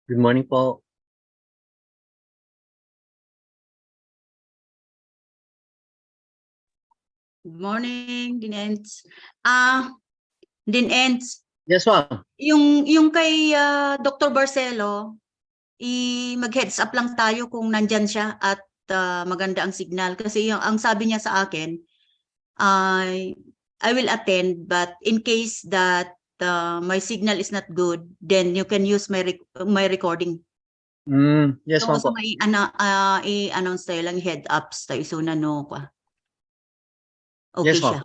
Good morning po. Good morning, Dinents. Dinents, Yes, ma'am. yung kay Dr. Barcelo, mag-heads up lang tayo kung nandyan siya at maganda ang signal. Kasi ang sabi niya sa akin, I will attend, but in case that my signal is not good, then you can use my recording. Yes, ma'am So po. may i-announce tayo lang, head ups tayo. So okay Yes, ma'am. siya.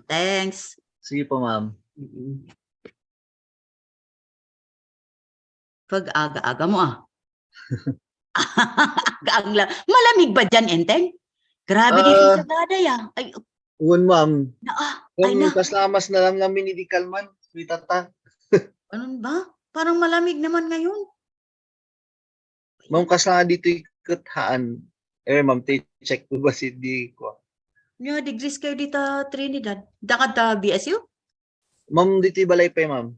Thanks. Sige po, ma'am. Pag aga-aga mo Aga-aga lang. Malamig ba dyan, Enteng? Grabe dito sa Daday Ay, Uwan, ma'am. ay na. Kaslamas na lang namin ni Kalman. Tata. Ano ba? Parang malamig naman ngayon. Ma'am, kasla dito ikuthaan. Ma'am, check ko ba si di ko? Nga, degrees kayo dito, Trinidad. Dakad ta BSU? Ma'am, dito balay pa, ma'am.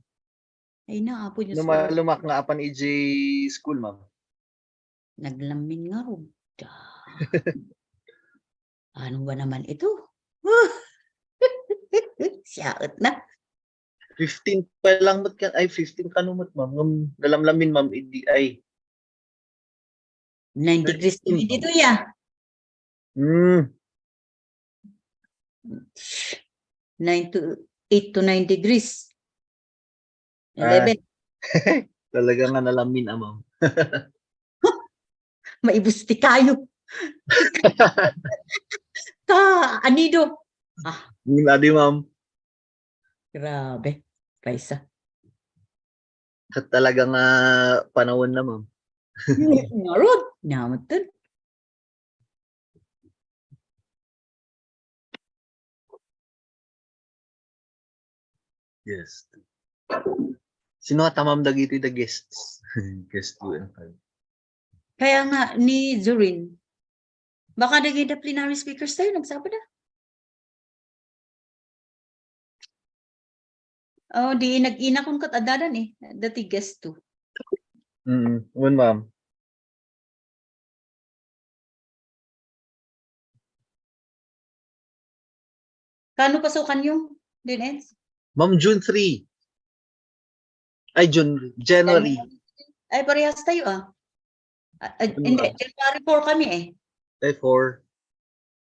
Ay na, apo Diyos ko. Lumak nga apan EJ school, ma'am. Naglamin nga ro. Ano ba naman ito? Siyaot na. 15 pa lang mat ka. Ay, 15 kanumot, ma'am. Nalamlamin, ma'am. Ay. 9 degrees kami dito, ya. 8 to 9 degrees. 11. Talaga nga nalamin, ma'am. Maibusti kayo. Anido. Adi, ma'am. Grabe. Paisa. Talaga nga panahon na, ma'am. Narod. Namatun. Yes. Sino nga tamam dagiti the guests? Guest 2 and 5. Kaya nga ni Zurin, baka naging the plenary speakers tayo, nagsabi na. Di nag-ina kung katadadan dati guest 2. One, ma'am. Kano pasukan yung Dinens? Ma'am, June 3. Ay, January. Ay, parehas tayo Hindi, January 4 kami Ay, 4.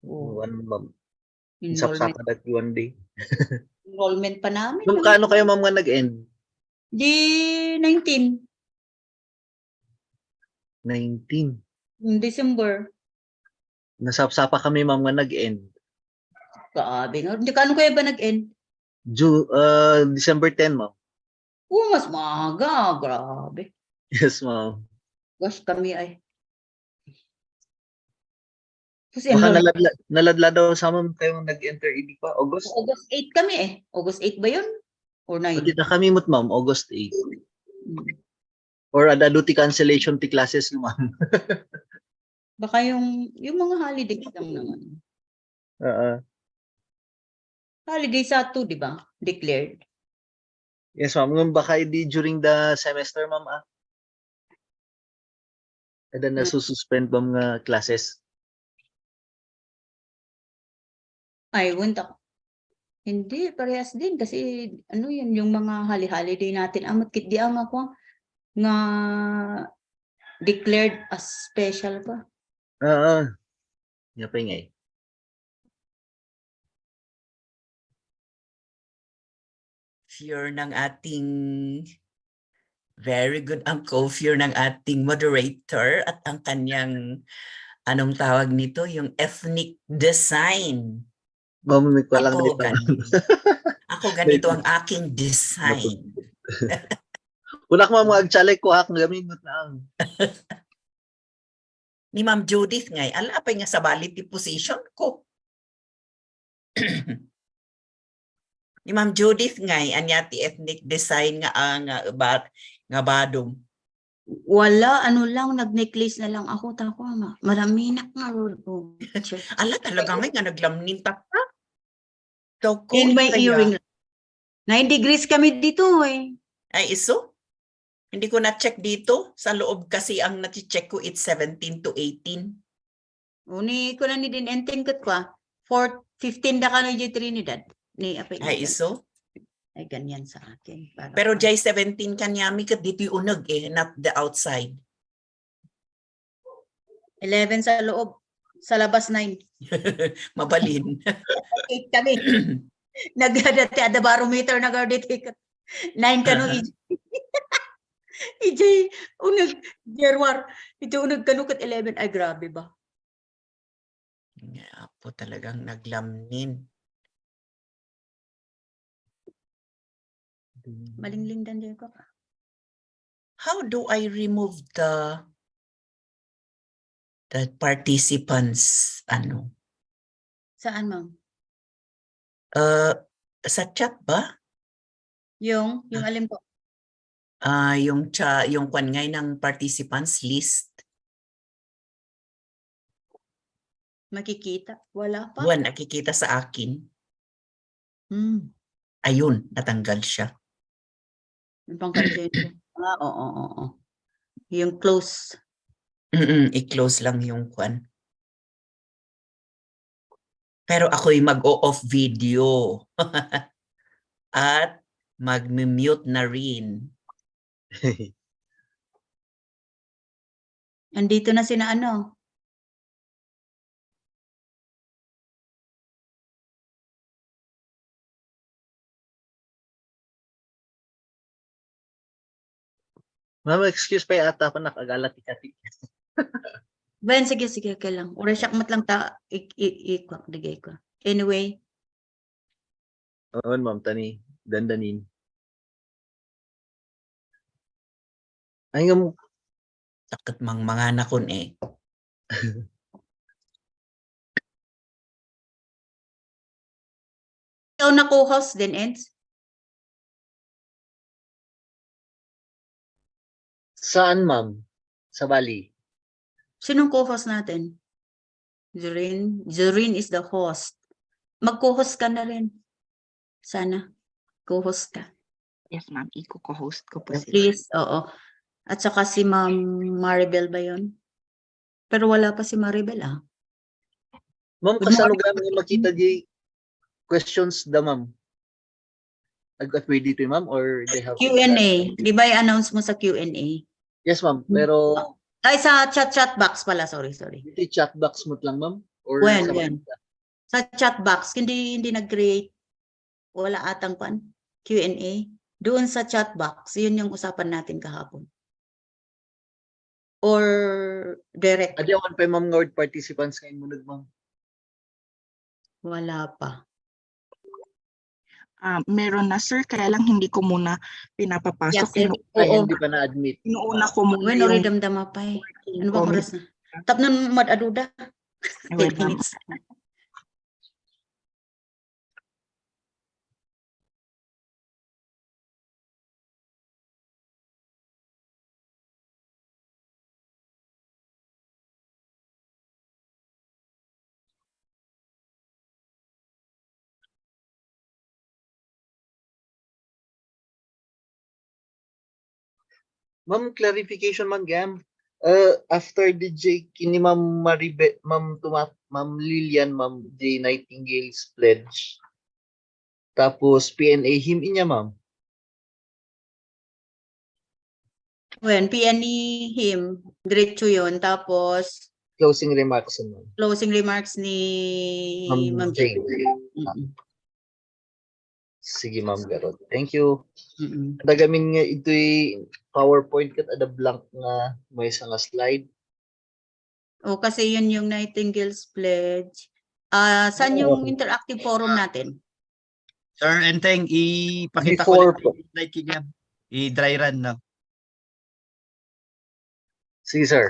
One, ma'am. Isap-sapa that one day. Enrollment pa namin. Ma'am, kano kayo, ma'am, nga nag-end? Di 19. 19. December. Nasap-sapa kami, ma'am, nga nag-end. Grabe nga. Hindi, kano kayo ba nag-end? December 10, ma'am. Mas maaga. Grabe. Yes, ma'am. Gosh, kami Kasi Baka naladla daw sa ma'am kayong nag-enter ED pa, August? August 8 kami August 8 ba yun? Or 9? Pati na kami mut, ma'am, August 8. Or adaduti cancellation ti classes, ma'am. Baka yung mga holiday lang naman. Holiday sa 2, di ba? Declared. Yes, ma'am. Baka hindi during the semester, ma'am. Kada nasususpend, ma'am, nga classes. Ay, wala. Hindi, parehas din. Kasi, yun, yung mga holiday natin. Amat kit di ang ako nga declared as special pa. Yan pa nga Fear ng ating very good ang co-fear ng ating moderator at ang kanyang anong tawag nito, yung ethnic design. Mamamit pa lang Ako ganito ang aking design. Unak mo mga agchalay ko hak gaminot na ang. Ni Ma'am Judith ngay, alapay nga sa validity position ko. Ni Ma'am Judith ngay, anyati ethnic design nga badong. Wala, lang, nag-necklace na lang ako. Maraminak nga. Ala, talaga ngay nga naglamnin ta. And may earring. 9 degrees kami dito Ay, iso? Hindi ko na-check dito. Sa loob kasi ang na-check ko, it's 17 to 18. Uni ko na ni din enteng kat kwa. 15 da ka na di Trinidad. Ni apay Ay, iso. ay ganyan sa akin. Para Pero pa. Jay 17 kanyami kat dito yung unag not the outside. 11 sa loob. Sa labas 9. Mabalin. 8 kami. Nagdadati ada barometer na garditi kat. 9 kano EJ, unag, Jerwar, ito unag kanukat 11. Ay, grabe ba? Nga po talagang naglamnin. Malingling din ko. How do I remove the participants? Ano? Saan, ma'am? Sa chat ba? Yung alin po? Yung kwan ngay ng participants list. Makikita? Wala pa? Buwan, nakikita sa akin. Ayun, natanggal siya. Yung pang-cancel. Oo. Yung close. I-close lang yung kwan. Pero ako'y mag-o-off video. At mag-mute na rin. Andito na sina ano? Ma'am, excuse pa ata ako nakagalat ikati. Ben, sige, kailang. Ura siya mat lang ta, digay ko. Anyway. Oo, ma'am, tani, dandanin. Ay, nga mo. Sakit mga nakon eh. Ikaw na co-host din, Eds? Saan, ma'am? Sa Bali. Sinong co-host natin? Zorin is the host. Mag-co-host ka na rin. Sana. Co-host ka. Yes, ma'am. Iko-co-host ko po Yes, sila. Please, oo. At saka si Ma'am Maribel ba yun? Pero wala pa si Maribel, ah. Ma'am, Good kasano morning. gamit yung makita di questions da, ma'am? Agad pwede dito, ma'am? Or they have... Q&A. Di ba i-announce mo sa Q&A? Yes, ma'am. Pero Ay, sa chat box pala. Sorry. dito yung chat box mo lang, ma'am? Or When? sa Sa chat box. Hindi nag-create. Wala atang pan. Q&A. Doon sa chat box. Yun yung usapan natin kahapon. Or direct. Adiyawan pa yung ma'am ngaward participants ngayon munod, ma'am. Wala pa. Meron na, sir. Kaya lang hindi ko muna pinapapasok. Yes, Ay, oo. hindi pa na-admit. Inuuna ko muna When yung oridam-dama pa eh. Ano bang oras na? Tap nun mad-aduda. 10 Wait, ma'am. minutes. Ma'am, clarification man gam. After DJ kini Ma'am Ma'am Lilian, Ma'am J. Nightingale's pledge. Tapos PNA him inya, ma'am. When PNE him, diretso yun. Tapos, Closing remarks, ma'am. closing remarks ni Ma'am Ma'am J. Mm-mm. Sige, ma'am Garot. Thank you. Mm-mm. Dagamin nga ito'y PowerPoint kat ada blank nga may isang slide. O kasi yun yung Nightingale's pledge. Saan yung interactive forum natin? Sir Enteng, ipakita Before ko po. ulit slide niya. I-dry run na. Sige, sir.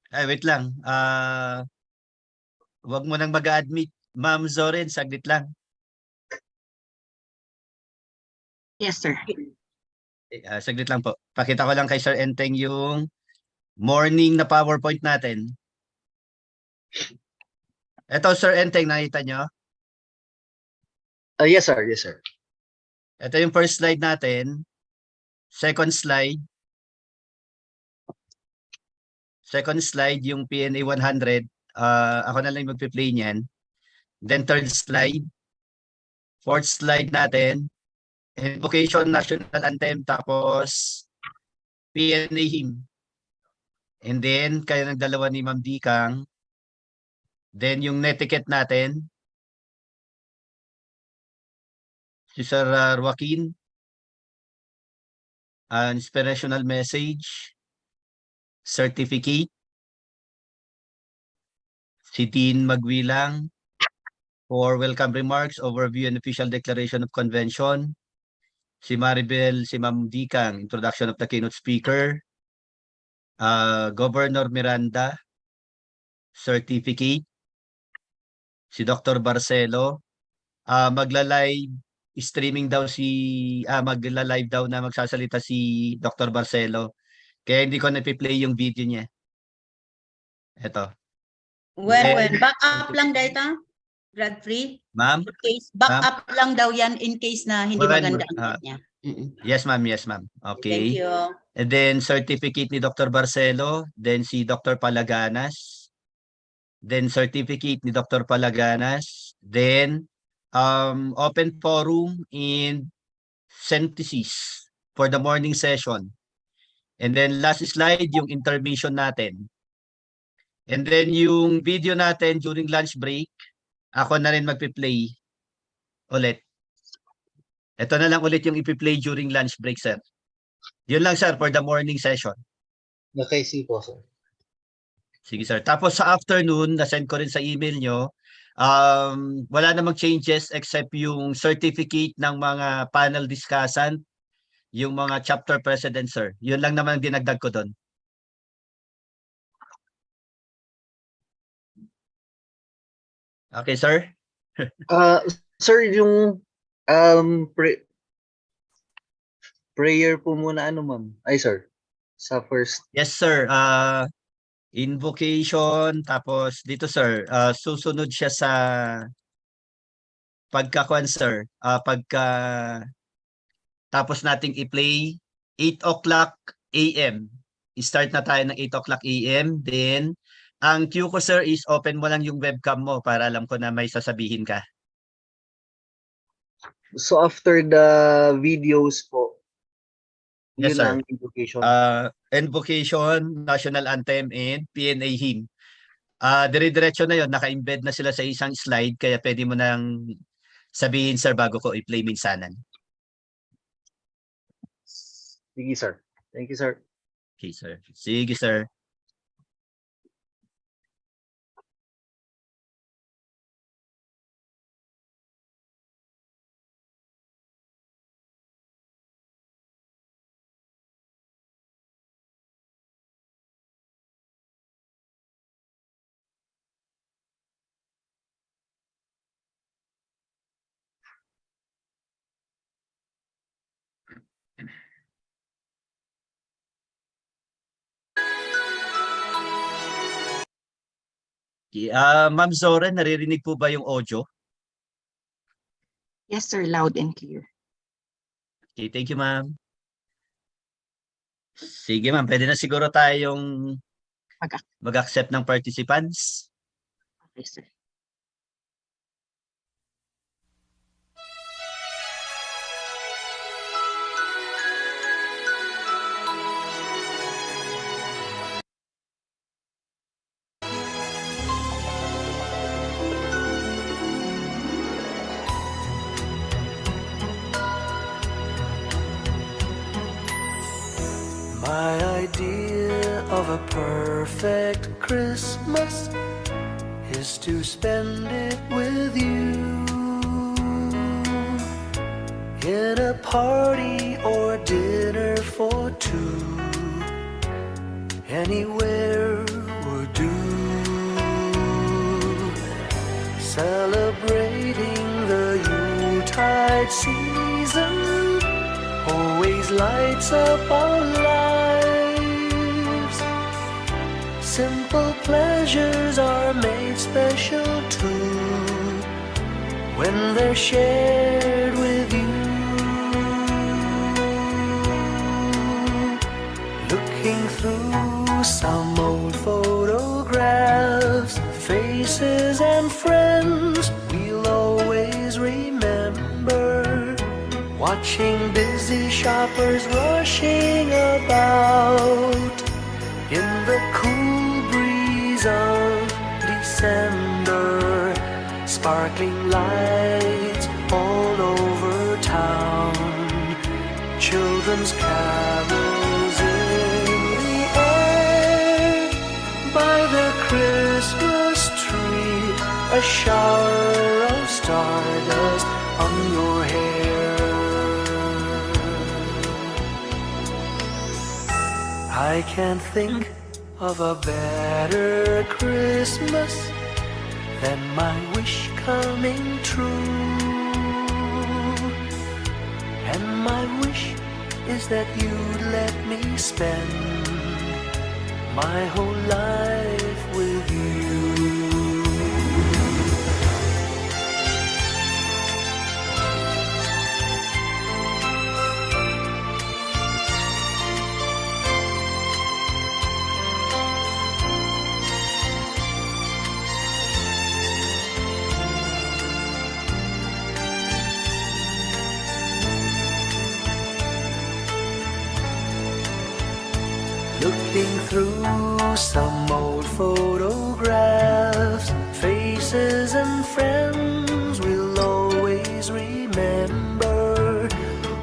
Ay, wait lang. Wag mo nang mag-admit. Ma'am Zorin, saglit lang. Yes, sir. Saglit lang po. Pakita ko lang kay Sir Enteng yung morning na PowerPoint natin. Ito, Sir Enteng, nakita nyo? Yes, sir. Yes, sir. Ito yung first slide natin. Second slide. Second slide, yung PNA 100. Ako na lang magpi-play niyan. Then third slide. Fourth slide natin. Invocation, National Anthem, tapos PNA hymn. And then, kayo ng dalawa ni Ma'am Dikang. Then, yung netiquette natin. Si Sir Joaquin. Inspirational message. Certificate. Si Dean Magwilang. For welcome remarks, overview and official declaration of convention. Si Maribel, si Ma'am Dikang, introduction of the keynote speaker. Governor Miranda, certificate. Si Dr. Barcelo, magla-live streaming daw magla-live daw na magsasalita si Dr. Barcelo. Kaya hindi ko na-play yung video niya. Ito. When back up lang data, Bradfrey. Ma'am? In case, back up lang daw yan in case na hindi maganda ang net niya. Yes, ma'am. Yes, ma'am. Okay. Thank you. And then certificate ni Dr. Barcelo, then si Dr. Palaganas, then certificate ni Dr. Palaganas, then open forum in synthesis for the morning session. And then last slide, yung intermission natin. And then yung video natin during lunch break, ako na rin magpi-play ulit. Ito na lang ulit yung ipi-play during lunch break, sir. Yun lang, sir, for the morning session. Okay, sige po, sir. Sige, sir. Tapos sa afternoon, na-send ko rin sa email nyo, wala namang changes except yung certificate ng mga panel discussant, yung mga chapter president, sir. Yun lang naman ang dinagdag ko doon. Okay, sir? Sir, yung prayer po muna, ma'am? Ay, sir. Sa first. Yes, sir. Invocation, tapos dito, sir, susunod siya sa pagka-kwan, sir. Tapos nating i-play 8 o'clock AM. I-start na tayo ng 8 o'clock AM. Then, ang cue ko, sir, is open mo lang yung webcam mo para alam ko na may sasabihin ka. So, after the videos po, Yes, yun sir. ang invocation. Invocation, National Anthem, and PNA hymn. Dire-diretso na yun. Naka-embed na sila sa isang slide, kaya pwede mo nang sabihin, sir, bago ko i-play minsanan. Sige, sir. Thank you, sir. Okay, sir. Sige, sir. Ma'am Zora, naririnig po ba yung audio? Yes, sir. Loud and clear. Okay, thank you, ma'am. Sige, ma'am. Pwede na siguro tayong mag-accept ng participants. Okay, sir. My idea of a perfect Christmas is to spend it with you in a party or dinner for two. Anywhere would do. Celebrating the Yuletide season always lights up our lives. Simple pleasures are made special too when they're shared with you. Looking through some old photographs, faces and friends we'll always remember. Watching busy shoppers rushing about in the cool breeze of December. Sparkling lights all over town, children's carols in the air. By the Christmas tree, a shower of stardust on your hair. I can't think of a better Christmas than my wish coming true. And my wish is that you'd let me spend my whole life with you. Looking through some old photographs, faces and friends we'll always remember.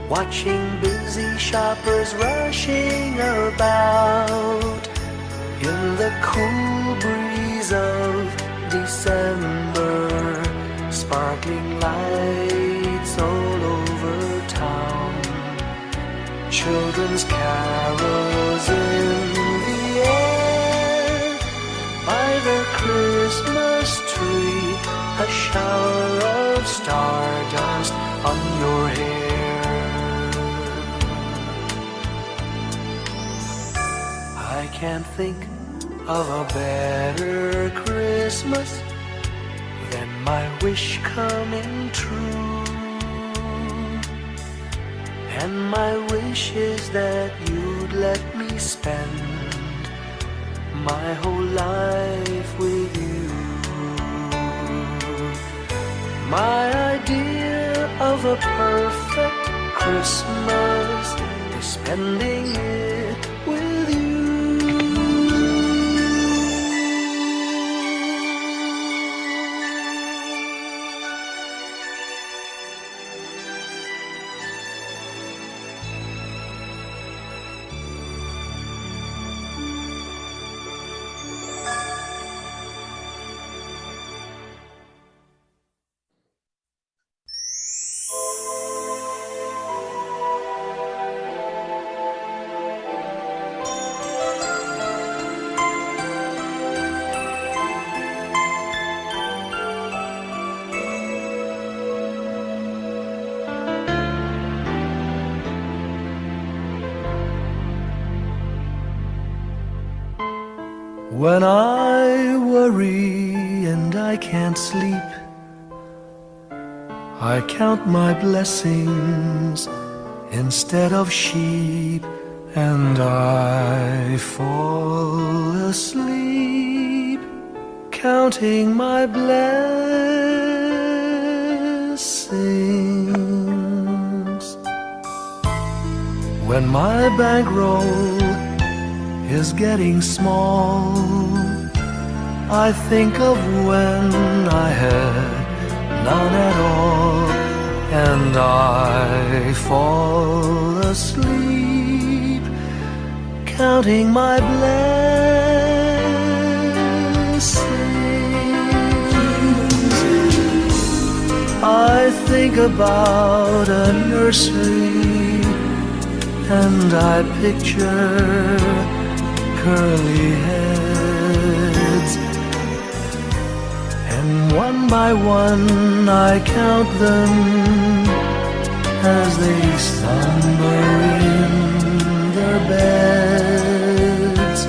Watching busy shoppers rushing about in the cool breeze of December. Sparkling lights all over town, children's carols in the air. By the Christmas tree, a shower of stardust on your hair. I can't think of a better Christmas than my wish coming true. And my wish is that you'd let me spend my whole life with you. My idea of a perfect Christmas is spending it with you. When I worry and I can't sleep, I count my blessings instead of sheep, and I fall asleep counting my blessings. When my bankroll is getting small, I think of when I had none at all, and I fall asleep counting my blessings. I think about a nursery and I picture curly heads, and one by one I count them as they slumber in their beds.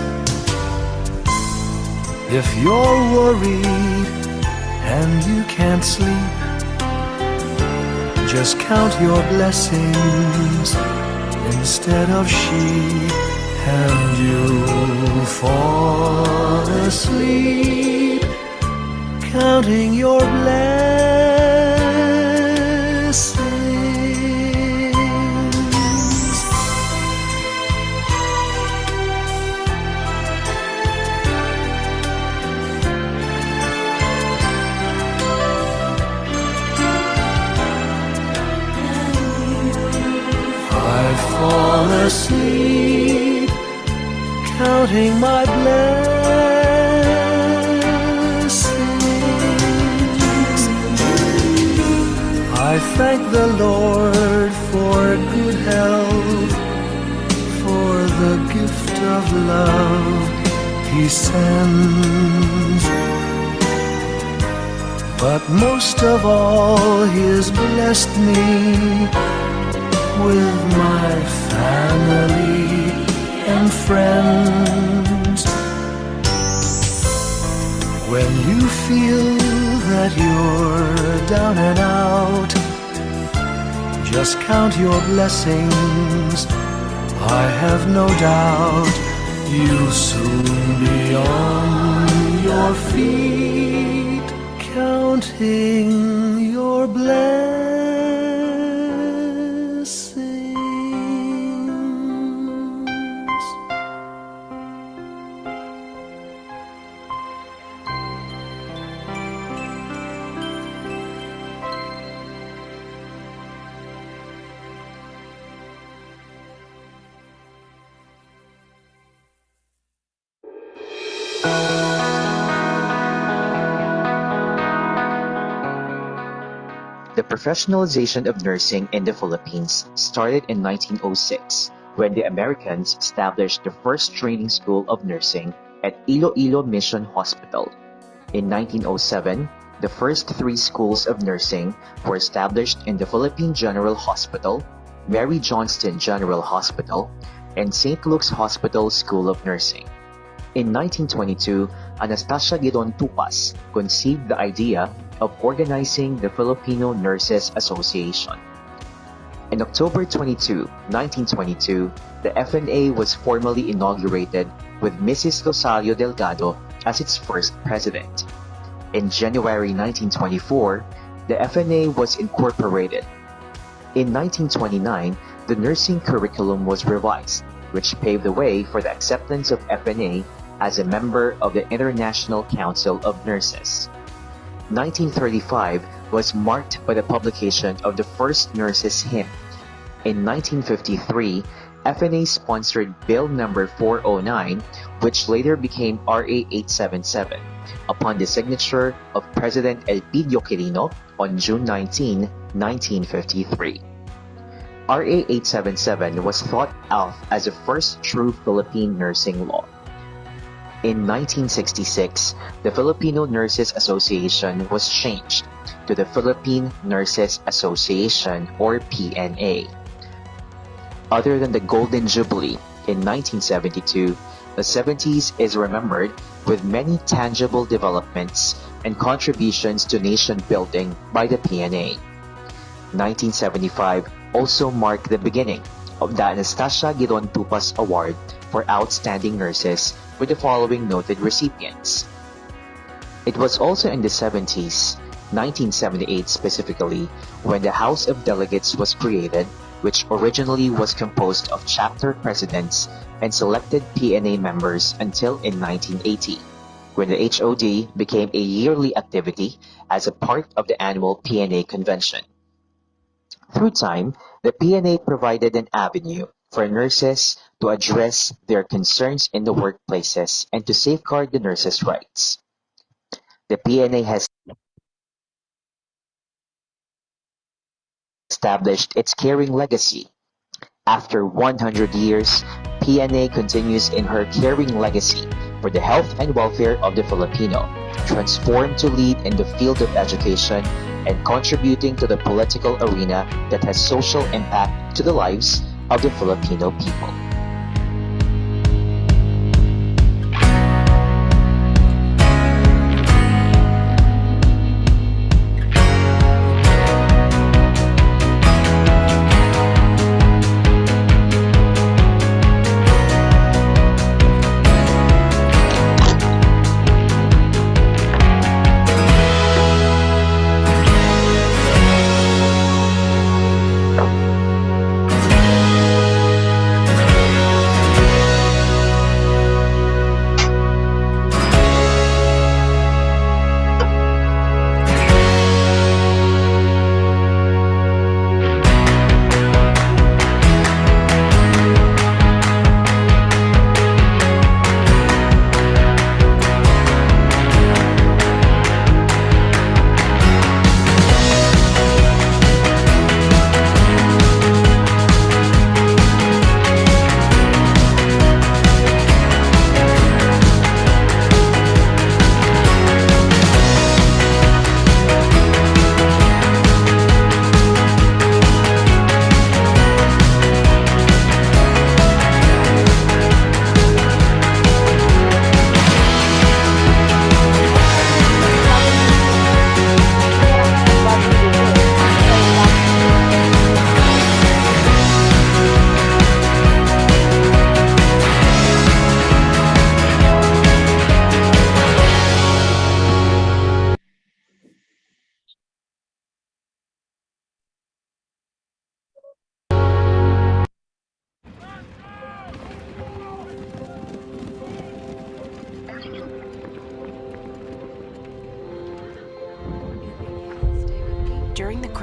If you're worried and you can't sleep, just count your blessings instead of sheep, and you'll fall asleep counting your blessings. I fall asleep counting my blessings. I thank the Lord for good health, for the gift of love He sends. But most of all, He has blessed me with my family and friends. When you feel that you're down and out, just count your blessings. I have no doubt you'll soon be on your feet, counting your blessings. The professionalization of nursing in the Philippines started in 1906 when the Americans established the first training school of nursing at Iloilo Mission Hospital. In 1907, the first 3 schools of nursing were established in the Philippine General Hospital, Mary Johnston General Hospital, and St. Luke's Hospital School of Nursing. In 1922, Anastasia Gidon Tupas conceived the idea of organizing the Filipino Nurses Association. On October 22, 1922, the FNA was formally inaugurated with Mrs. Rosario Delgado as its first president. In January 1924, the FNA was incorporated. In 1929, the nursing curriculum was revised, which paved the way for the acceptance of FNA as a member of the International Council of Nurses. 1935 was marked by the publication of the first nurses' hymn. In 1953, FNA sponsored Bill number 409, which later became RA 877, upon the signature of President Elpidio Quirino on June 19, 1953. RA 877 was thought of as the first true Philippine nursing law. In 1966, the Filipino Nurses Association was changed to the Philippine Nurses Association, or PNA. Other than the Golden Jubilee in 1972, the 70s is remembered with many tangible developments and contributions to nation building by the PNA. 1975 also marked the beginning of the Anastasia Gidon Tupas Award for Outstanding Nurses, with the following noted recipients. It was also in the 70s, 1978 specifically, when the House of Delegates was created, which originally was composed of chapter presidents and selected PNA members until in 1980, when the HOD became a yearly activity as a part of the annual PNA convention. Through time, the PNA provided an avenue for nurses to address their concerns in the workplaces and to safeguard the nurses' rights. The PNA has established its caring legacy. After 100 years, PNA continues in her caring legacy for the health and welfare of the Filipino, transformed to lead in the field of education and contributing to the political arena that has social impact to the lives of the Filipino people.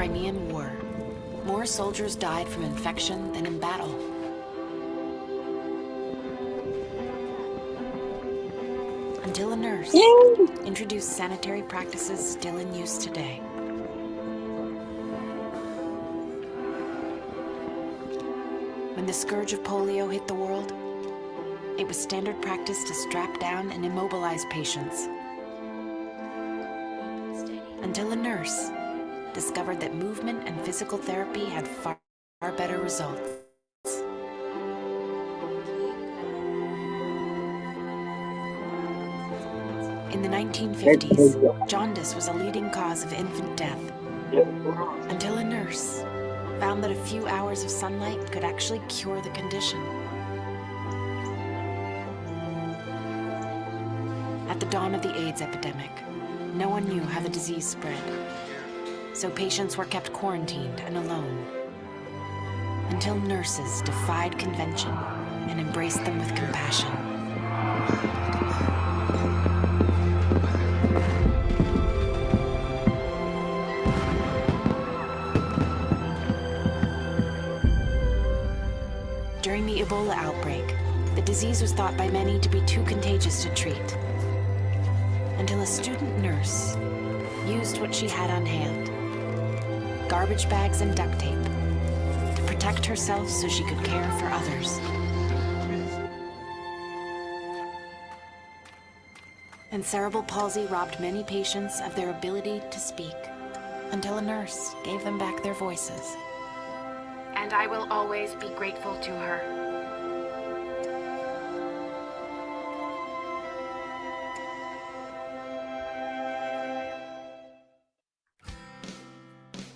Crimean War. More soldiers died from infection than in battle. Until a nurse introduced sanitary practices still in use today. When the scourge of polio hit the world, it was standard practice to strap down and immobilize patients. Until a nurse discovered that movement and physical therapy had far better results. In the 1950s, jaundice was a leading cause of infant death, until a nurse found that a few hours of sunlight could actually cure the condition. At the dawn of the AIDS epidemic, no one knew how the disease spread, so patients were kept quarantined and alone, until nurses defied convention and embraced them with compassion. During the Ebola outbreak, the disease was thought by many to be too contagious to treat, until a student nurse used what she had on hand, garbage bags and duct tape, to protect herself so she could care for others. And cerebral palsy robbed many patients of their ability to speak, until a nurse gave them back their voices. And I will always be grateful to her.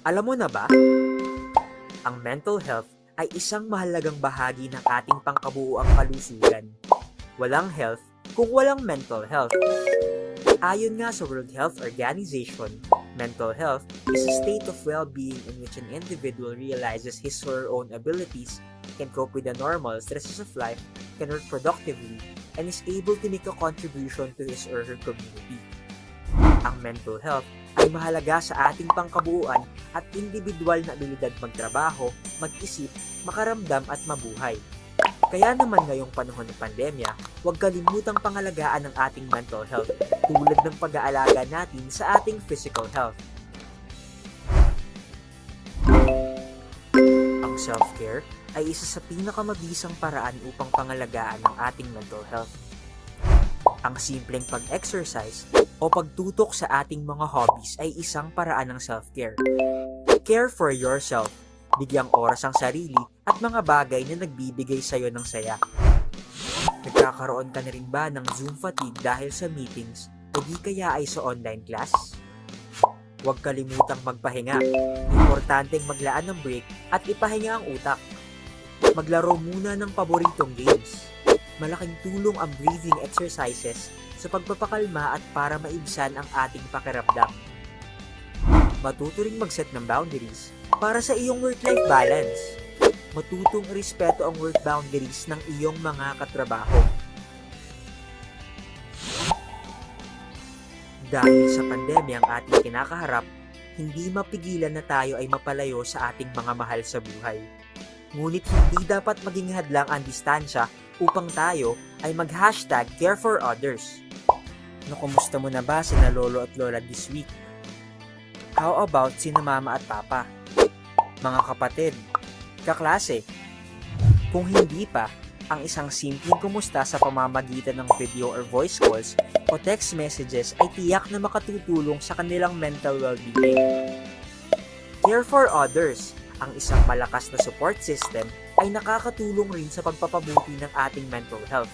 Alam mo na ba? Ang mental health ay isang mahalagang bahagi ng ating pangkabuuang kalusugan. Walang health kung walang mental health. Ayon nga sa World Health Organization, mental health is a state of well-being in which an individual realizes his or her own abilities, can cope with the normal stresses of life, can work productively, and is able to make a contribution to his or her community. Ang mental health ay mahalaga sa ating pangkabuuan at individual na abilidad magtrabaho, mag-isip, makaramdam at mabuhay. Kaya naman ngayong panahon ng pandemya, huwag kalimutang pangalagaan ang ating mental health tulad ng pag-aalaga natin sa ating physical health. Ang self-care ay isa sa pinakamabisang paraan upang pangalagaan ang ating mental health. Ang simpleng pag-exercise o pagtutok sa ating mga hobbies ay isang paraan ng self-care. Care for yourself. Bigyang oras ang sarili at mga bagay na nagbibigay sa'yo ng saya. Nagkakaroon ka na rin ba ng Zoom fatigue dahil sa meetings o di kaya ay sa online class? Huwag kalimutang magpahinga. Importanteng maglaan ng break at ipahinga ang utak. Maglaro muna ng paboritong games. Malaking tulong ang breathing exercises sa pagpapakalma at para maibsan ang ating pakiramdam. Matuto ring mag-set ng boundaries para sa iyong work-life balance. Matutong irespeto ang work boundaries ng iyong mga katrabaho. Dahil sa pandemya ang ating kinakaharap, hindi mapigilan na tayo ay mapalayo sa ating mga mahal sa buhay. Ngunit hindi dapat maging hadlang ang distansya upang tayo ay mag-hashtag care for others. Kumusta mo na ba sina lolo at lola this week? How about sina mama at papa? Mga kapatid, kaklase? Kung hindi pa, ang isang simpleng kumusta sa pamamagitan ng video or voice calls o text messages ay tiyak na makatutulong sa kanilang mental well-being. Care for others, ang isang malakas na support system ay nakakatulong rin sa pagpapabuti ng ating mental health.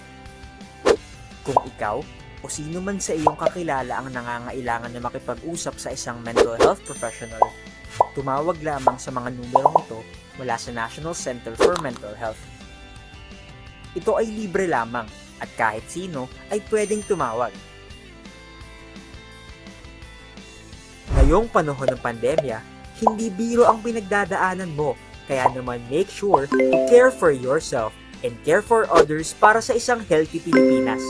Kung ikaw o sino man sa iyong kakilala ang nangangailangan na makipag-usap sa isang mental health professional, tumawag lamang sa mga numerong ito mula sa National Center for Mental Health. Ito ay libre lamang at kahit sino ay pwedeng tumawag. Ngayong panahon ng pandemya, hindi biro ang pinagdadaanan mo, kaya naman make sure to care for yourself and care for others para sa isang healthy Pilipinas.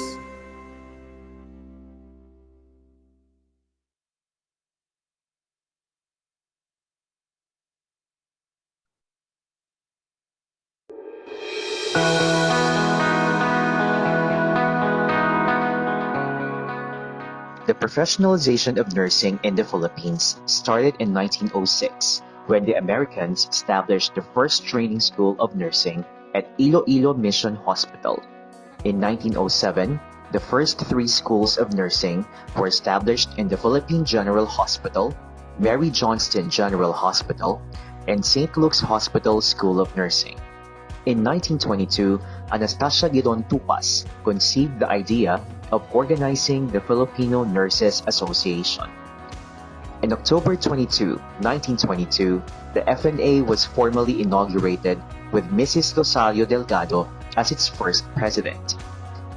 professionalization of nursing in the Philippines started in 1906 when the Americans established the first training school of nursing at Iloilo Mission Hospital. In 1907, the first 3 schools of nursing were established in the Philippine General Hospital, Mary Johnston General Hospital, and St. Luke's Hospital School of Nursing. In 1922, Anastasia Gidon Tupas conceived the idea of organizing the Filipino Nurses Association. On October 22, 1922, the FNA was formally inaugurated with Mrs. Rosario Delgado as its first president.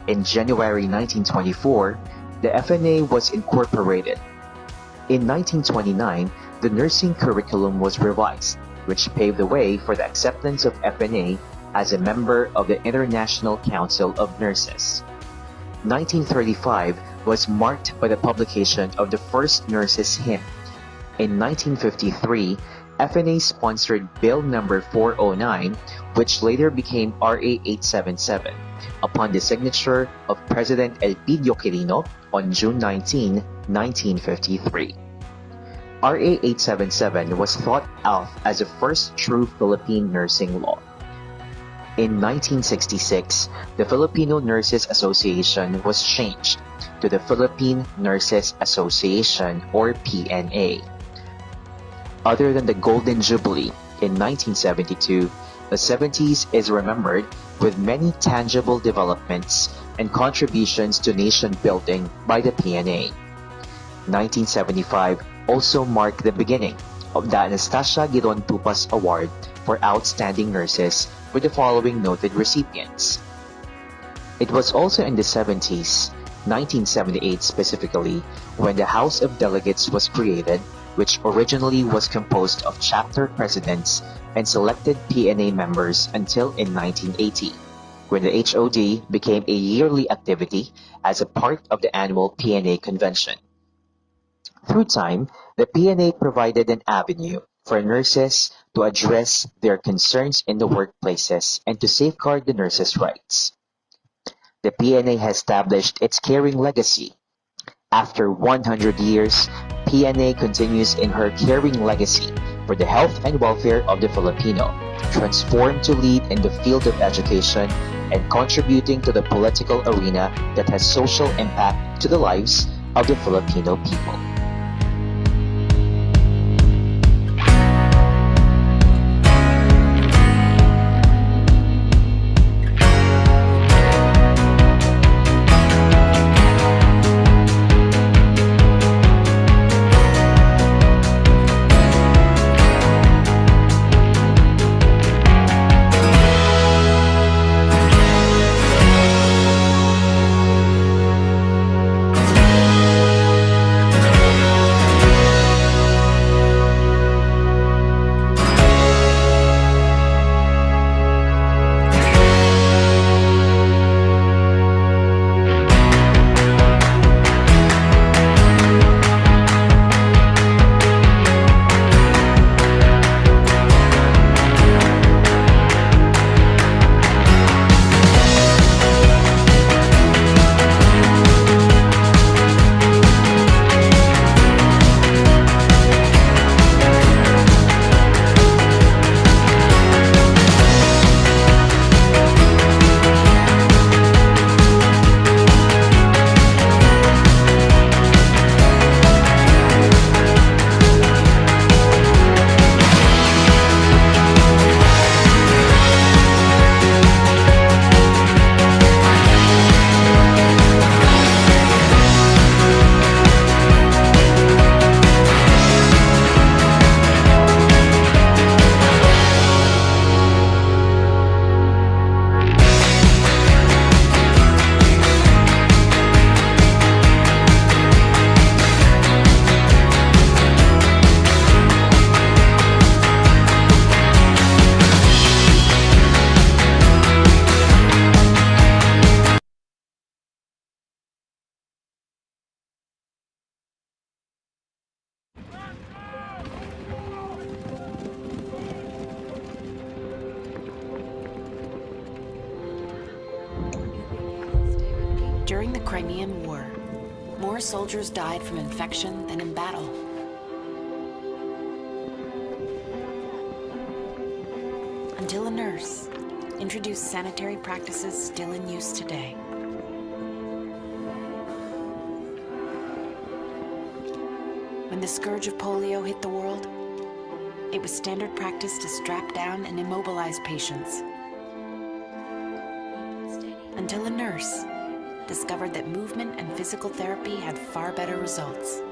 In January 1924, the FNA was incorporated. In 1929, the nursing curriculum was revised, which paved the way for the acceptance of FNA as a member of the International Council of Nurses. 1935 was marked by the publication of the first nurses' hymn. In 1953, FNA sponsored Bill No. 409, which later became RA 877, upon the signature of President Elpidio Quirino on June 19, 1953. RA 877 was thought of as the first true Philippine nursing law. In 1966, the Filipino Nurses Association was changed to the Philippine Nurses Association, or PNA. Other than the Golden Jubilee in 1972, the 70s is remembered with many tangible developments and contributions to nation building by the PNA. 1975 also marked the beginning of the Anastasia Gidon Tupas Award for Outstanding Nurses with the following noted recipients. It was also in the 70s, 1978 specifically, when the House of Delegates was created, which originally was composed of chapter presidents and selected PNA members until in 1980, when the HOD became a yearly activity as a part of the annual PNA convention. Through time, the PNA provided an avenue for nurses to address their concerns in the workplaces and to safeguard the nurses' rights. The PNA has established its caring legacy. After 100 years, PNA continues in her caring legacy for the health and welfare of the Filipino, transformed to lead in the field of education and contributing to the political arena that has social impact to the lives of the Filipino people. During the Crimean War, more soldiers died from infection than in battle. Until a nurse introduced sanitary practices still in use today. When the scourge of polio hit the world, it was standard practice to strap down and immobilize patients. Until a nurse discovered that movement and physical therapy had far better results.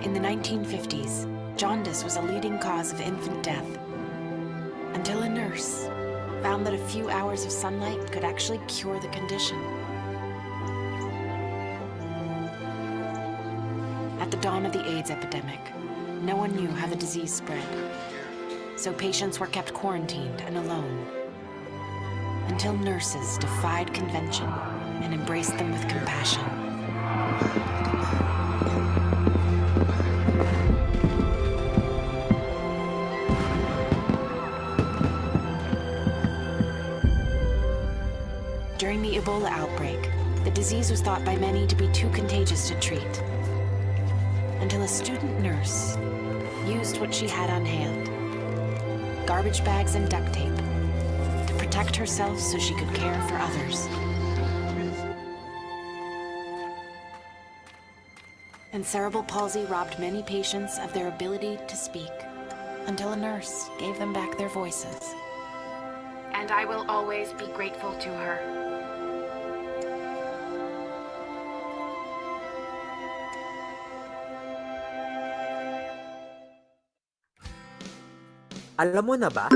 In the 1950s, jaundice was a leading cause of infant death, until a nurse found that a few hours of sunlight could actually cure the condition. At the dawn of the AIDS epidemic, no one knew how the disease spread, so patients were kept quarantined and alone, until nurses defied convention and embraced them with compassion. During the Ebola outbreak, the disease was thought by many to be too contagious to treat, until a student nurse used what she had on hand, garbage bags and duct tape, to protect herself so she could care for others. And cerebral palsy robbed many patients of their ability to speak, until a nurse gave them back their voices. And I will always be grateful to her. Alam mo na ba?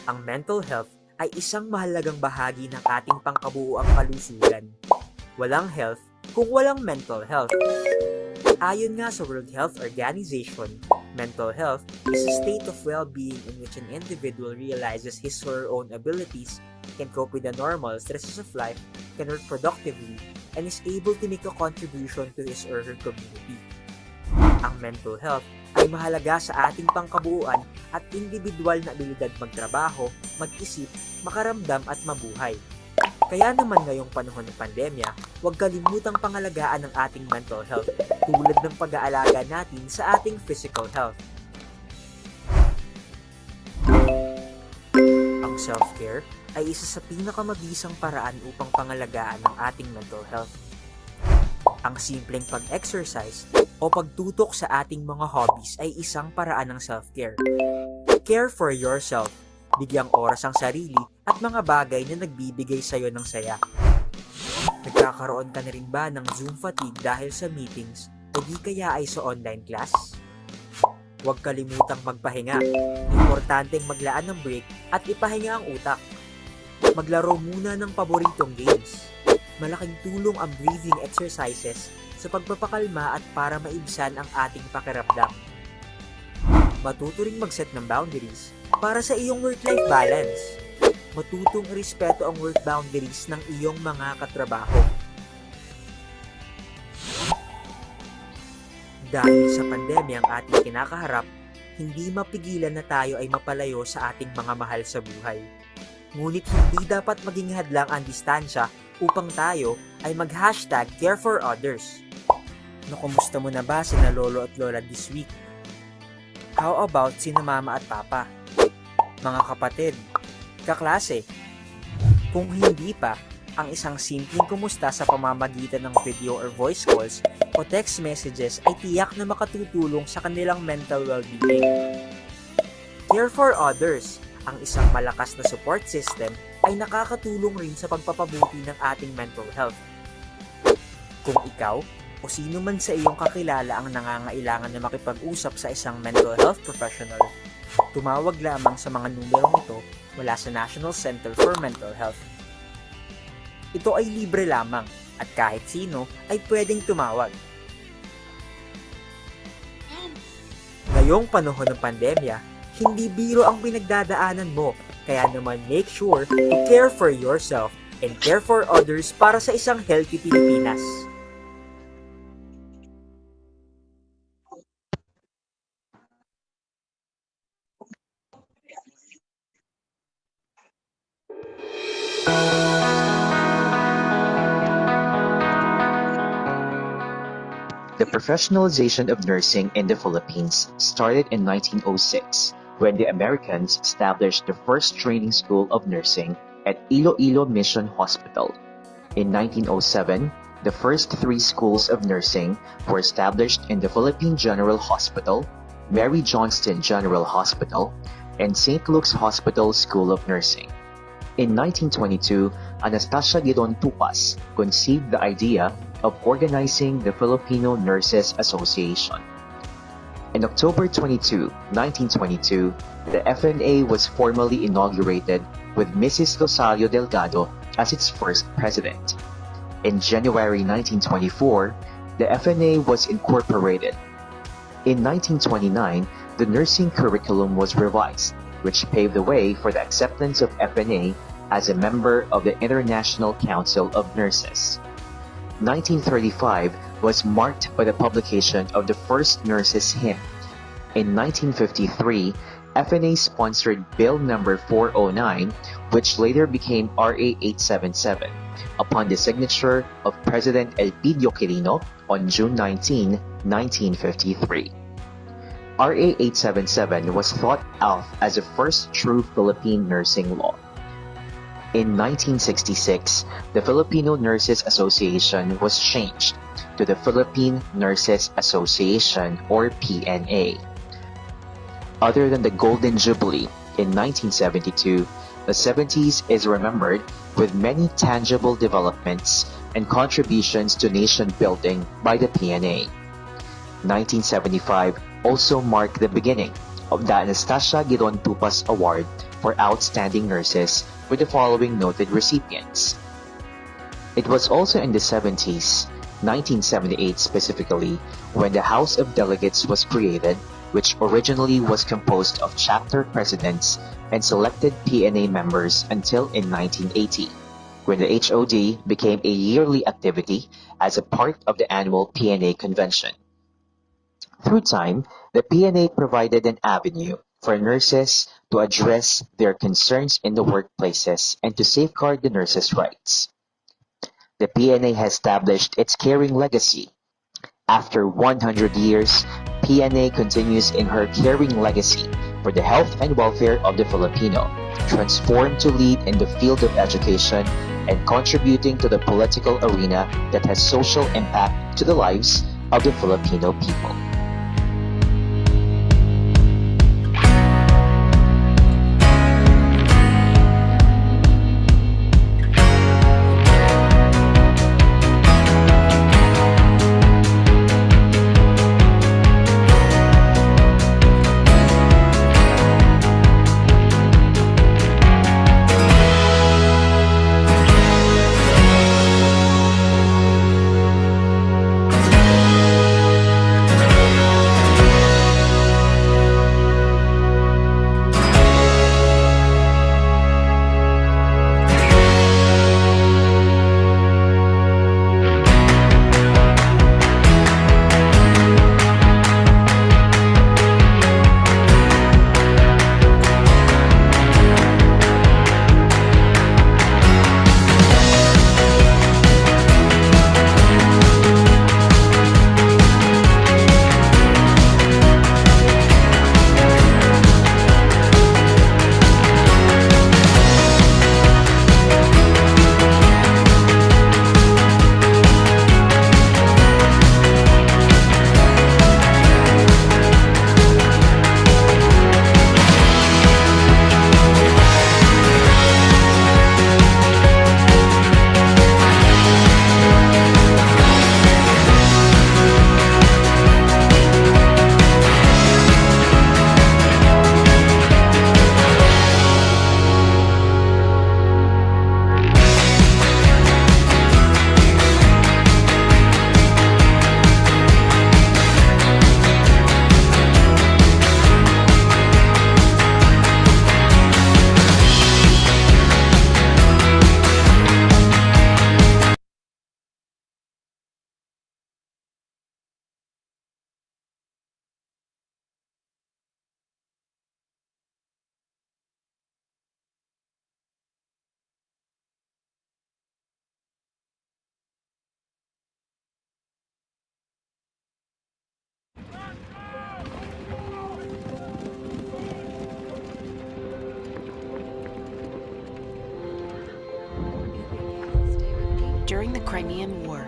Ang mental health ay isang mahalagang bahagi ng ating pangkabuuang kalusugan. Walang health kung walang mental health. Ayon nga sa World Health Organization, mental health is a state of well-being in which an individual realizes his or her own abilities, can cope with the normal stresses of life, can work productively, and is able to make a contribution to his or her community. Ang mental health ay mahalaga sa ating pangkabuuan at individual na abilidad magtrabaho, mag-isip, makaramdam at mabuhay. Kaya naman ngayong panahon ng pandemya, huwag kalimutang pangalagaan ang ating mental health tulad ng pag-aalaga natin sa ating physical health. Ang self-care ay isa sa pinakamabisang paraan upang pangalagaan ang ating mental health. Ang simpleng pag-exercise o pagtutok sa ating mga hobbies ay isang paraan ng self-care. Care for yourself, bigyang oras ang sarili at mga bagay na nagbibigay sa iyo ng saya. Nagkakaroon ka na rin ba ng Zoom fatigue dahil sa meetings o di kaya ay sa online class? Huwag kalimutang magpahinga. Importanteng maglaan ng break at ipahinga ang utak. Maglaro muna ng paboritong games. Malaking tulong ang breathing exercises sa pagpapakalma at para maibsan ang ating pakiramdam. Matuto ring mag-set ng boundaries para sa iyong work-life balance. Matutong irespeto ang work boundaries ng iyong mga katrabaho. Dahil sa pandemya ang ating kinakaharap, hindi mapigilan na tayo ay mapalayo sa ating mga mahal sa buhay. Ngunit hindi dapat maging hadlang ang distansya upang tayo ay mag-hashtag care for others. Kumusta mo na ba sina lolo at lola this week? How about sina mama at papa? Mga kapatid, kaklase? Kung hindi pa, ang isang simpleng kumusta sa pamamagitan ng video or voice calls o text messages ay tiyak na makatutulong sa kanilang mental well-being. Care for others, ang isang malakas na support system ay nakakatulong rin sa pagpapabuti ng ating mental health. Kung ikaw o sino man sa iyong kakilala ang nangangailangan na makipag-usap sa isang mental health professional, tumawag lamang sa mga numerong ito mula sa National Center for Mental Health. Ito ay libre lamang at kahit sino ay pwedeng tumawag. Ngayong panahon ng pandemya, hindi biro ang pinagdadaanan mo, kaya naman make sure to care for yourself and care for others para sa isang healthy Pilipinas. The professionalization of nursing in the Philippines started in 1906 when the Americans established the first training school of nursing at Iloilo Mission Hospital. In 1907, the first 3 schools of nursing were established in the Philippine General Hospital, Mary Johnston General Hospital, and St. Luke's Hospital School of Nursing. In 1922, Anastasia Giron Tupas conceived the idea of organizing the Filipino Nurses Association. On October 22, 1922, the FNA was formally inaugurated with Mrs. Rosario Delgado as its first president. In January 1924, the FNA was incorporated. In 1929, the nursing curriculum was revised, which paved the way for the acceptance of FNA as a member of the International Council of Nurses. 1935 was marked by the publication of the first nurses' hymn. In 1953, FNA sponsored Bill No. 409, which later became RA 877, upon the signature of President Elpidio Quirino on June 19, 1953. RA 877 was thought of as the first true Philippine nursing law. In 1966, the Filipino Nurses Association was changed to the Philippine Nurses Association, or PNA. Other than the Golden Jubilee in 1972, the 70s is remembered with many tangible developments and contributions to nation building by the PNA. 1975 also marked the beginning of the Anastasia Giron Tupas Award for Outstanding Nurses with the following noted recipients. It was also in the 70s, 1978 specifically, when the House of Delegates was created, which originally was composed of chapter presidents and selected PNA members until in 1980, when the HOD became a yearly activity as a part of the annual PNA convention. Through time, the PNA provided an avenue for nurses to address their concerns in the workplaces and to safeguard the nurses' rights. The PNA has established its caring legacy. After 100 years, PNA continues in her caring legacy for the health and welfare of the Filipino, transformed to lead in the field of education and contributing to the political arena that has social impact to the lives of the Filipino people. During the Crimean War,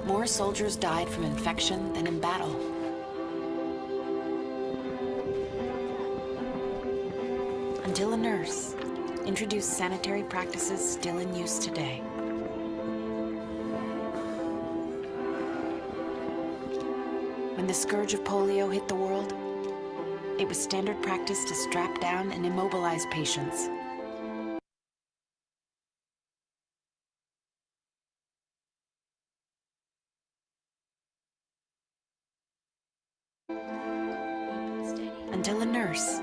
more soldiers died from infection than in battle. Until a nurse introduced sanitary practices still in use today. When the scourge of polio hit the world, it was standard practice to strap down and immobilize patients. Until a nurse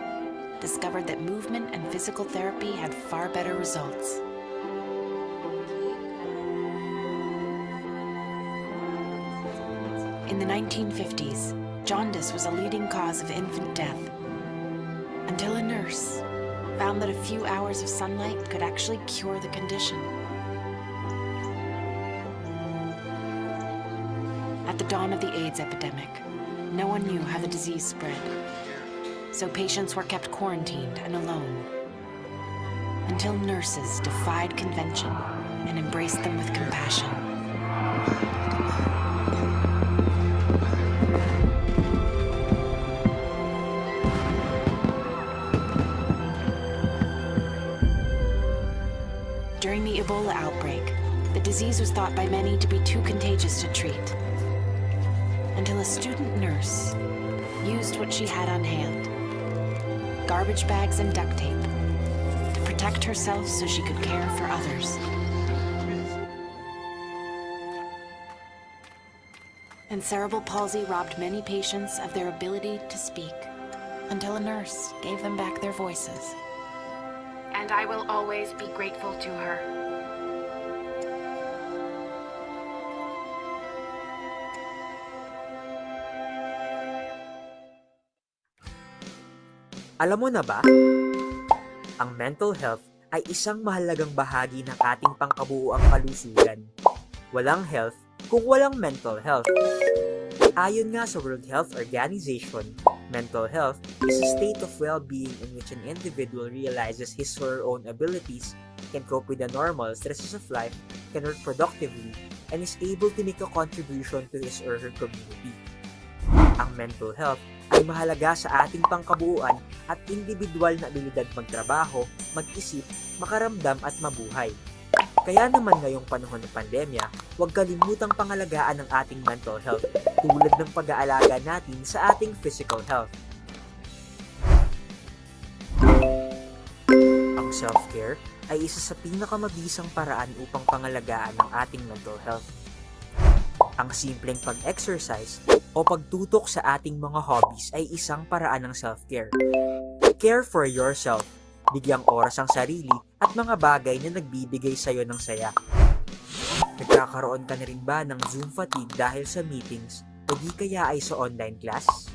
discovered that movement and physical therapy had far better results. In the 1950s, jaundice was a leading cause of infant death, until a nurse found that a few hours of sunlight could actually cure the condition. At the dawn of the AIDS epidemic, no one knew how the disease spread, so patients were kept quarantined and alone, until nurses defied convention and embraced them with compassion. During the Ebola outbreak, the disease was thought by many to be too contagious to treat, until a student nurse used what she had on hand, garbage bags and duct tape, to protect herself so she could care for others. And cerebral palsy robbed many patients of their ability to speak, until a nurse gave them back their voices. And I will always be grateful to her. Alam mo na ba? Ang mental health ay isang mahalagang bahagi ng ating pangkabuuang kalusugan. Walang health kung walang mental health. Ayon nga sa World Health Organization, mental health is a state of well-being in which an individual realizes his or her own abilities, can cope with the normal stresses of life, can work productively, and is able to make a contribution to his or her community. Ang mental health ay mahalaga sa ating pangkabuuan at individual na abilidad magtrabaho, mag-isip, makaramdam at mabuhay. Kaya naman ngayong panahon ng pandemya, huwag kalimutang pangalagaan ang ating mental health tulad ng pag-aalaga natin sa ating physical health. Ang self-care ay isa sa pinakamabisang paraan upang pangalagaan ang ating mental health. Ang simpleng pag-exercise o pagtutok sa ating mga hobbies ay isang paraan ng self-care. Care for yourself. Bigyang oras ang sarili at mga bagay na nagbibigay sa'yo ng saya. Nagkakaroon ka na rin ba ng Zoom fatigue dahil sa meetings o di kaya ay sa online class?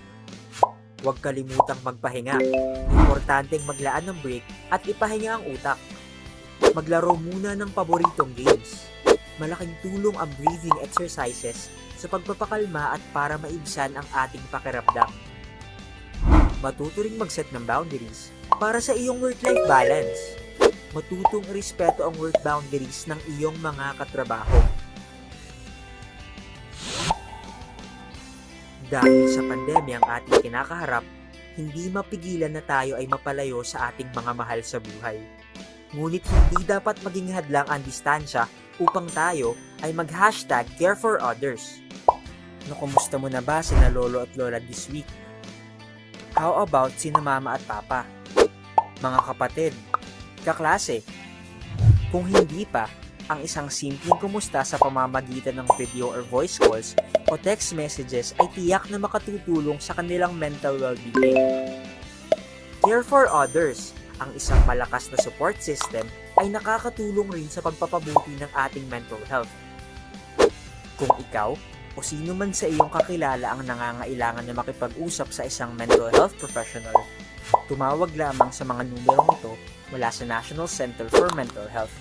Huwag kalimutang magpahinga. Importanteng maglaan ng break at ipahinga ang utak. Maglaro muna ng paboritong games. Malaking tulong ang breathing exercises sa pagpapakalma at para maibsan ang ating pakiramdam. Matuto ring mag-set ng boundaries para sa iyong work-life balance. Matutong respeto ang work boundaries ng iyong mga katrabaho. Dahil sa pandemya ang ating kinakaharap, hindi mapigilan na tayo ay mapalayo sa ating mga mahal sa buhay. Ngunit hindi dapat maging hadlang ang distansya upang tayo ay mag-hashtag care for others. Kumusta mo na ba sina lolo at lola this week? How about sina mama at papa? Mga kapatid, kaklase? Kung hindi pa, ang isang simpleng kumusta sa pamamagitan ng video or voice calls o text messages ay tiyak na makatutulong sa kanilang mental well-being. Care for others, ang isang malakas na support system ay nakakatulong rin sa pagpapabuti ng ating mental health. Kung ikaw o sino man sa iyong kakilala ang nangangailangan na makipag-usap sa isang mental health professional, tumawag lamang sa mga numerong ito mula sa National Center for Mental Health.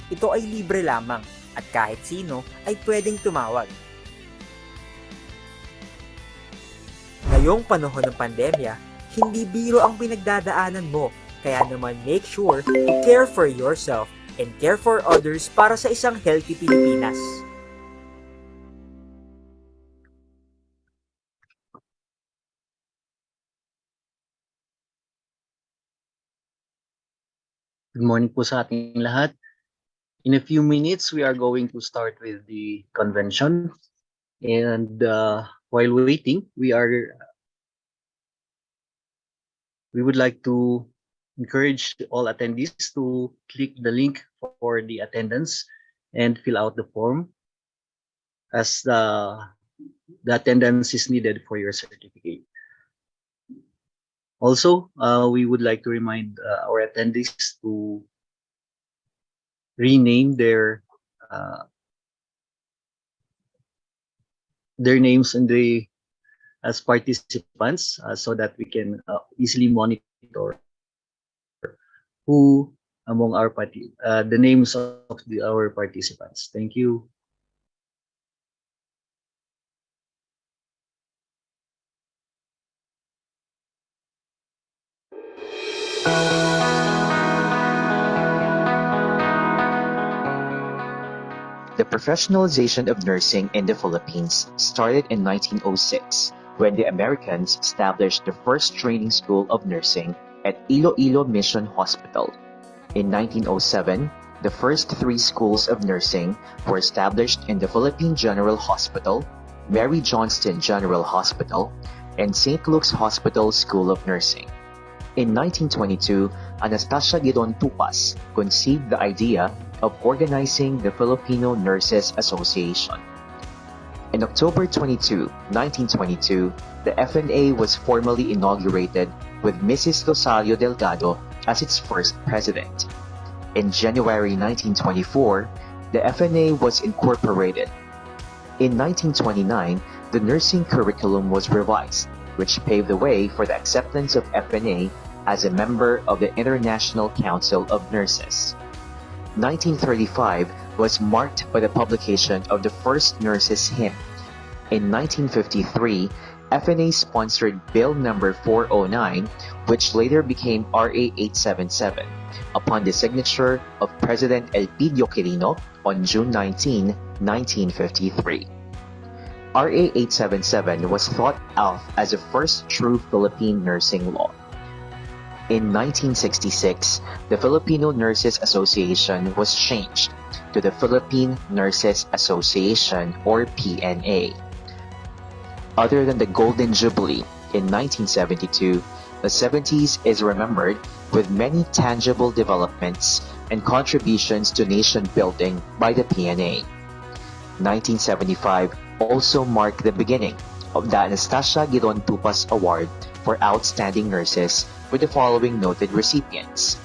Ito ay libre lamang at kahit sino ay pwedeng tumawag. Ngayong panahon ng pandemya, hindi biro ang pinagdadaanan mo, kaya naman make sure to care for yourself and care for others para sa isang healthy Pilipinas. Good morning po sa ating lahat. In a few minutes, we are going to start with the convention. And while waiting, we would like to encourage all attendees to click the link for the attendance and fill out the form, as the attendance is needed for your certificate. Also, we would like to remind our attendees to rename their names as participants, so that we can easily monitor who among our the names of our participants. Thank you. The professionalization of nursing in the Philippines started in 1906 when the Americans established the first training school of nursing at Iloilo Mission Hospital. In 1907, the first 3 schools of nursing were established in the Philippine General Hospital, Mary Johnston General Hospital, and St. Luke's Hospital School of Nursing. In 1922, Anastasia Gidon Tupas conceived the idea of organizing the Filipino Nurses Association. On October 22, 1922, the FNA was formally inaugurated with Mrs. Rosario Delgado as its first president. In January 1924, the FNA was incorporated. In 1929, the nursing curriculum was revised, which paved the way for the acceptance of FNA as a member of the International Council of Nurses. 1935 was marked by the publication of the first Nurses Hymn. In 1953, FNA sponsored Bill No. 409, which later became RA 877, upon the signature of President Elpidio Quirino on June 19, 1953. RA 877 was thought of as the first true Philippine nursing law. In 1966, the Filipino Nurses Association was changed to the Philippine Nurses Association, or PNA. Other than the Golden Jubilee in 1972, the 70s is remembered with many tangible developments and contributions to nation building by the PNA. 1975 also marked the beginning of the Anastasia Gidon Tupas Award for Outstanding Nurses, with the following noted recipients.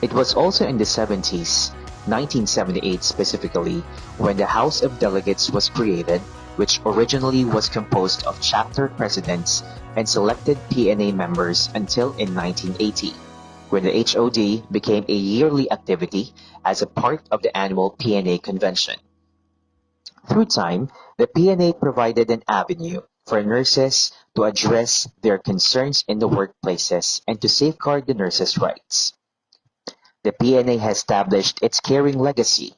It was also in the 70s, 1978 specifically, when the House of Delegates was created, which originally was composed of chapter presidents and selected PNA members until in 1980, when the HOD became a yearly activity as a part of the annual PNA convention. Through time, the PNA provided an avenue for nurses to address their concerns in the workplaces and to safeguard the nurses' rights. The PNA has established its caring legacy.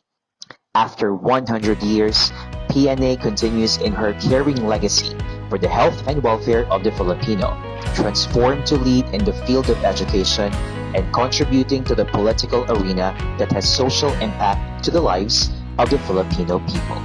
After 100 years, PNA continues in her caring legacy for the health and welfare of the Filipino, transformed to lead in the field of education and contributing to the political arena that has social impact to the lives of the Filipino people.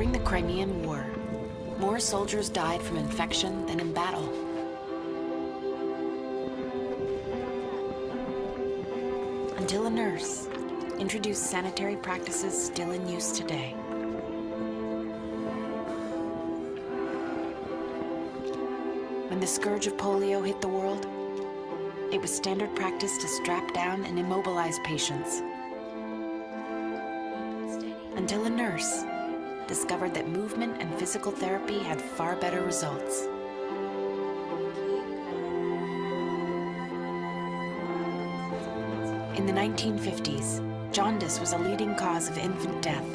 During the Crimean War, more soldiers died from infection than in battle. Until a nurse introduced sanitary practices still in use today. When the scourge of polio hit the world, it was standard practice to strap down and immobilize patients. Until a nurse discovered that movement and physical therapy had far better results. In the 1950s, jaundice was a leading cause of infant death,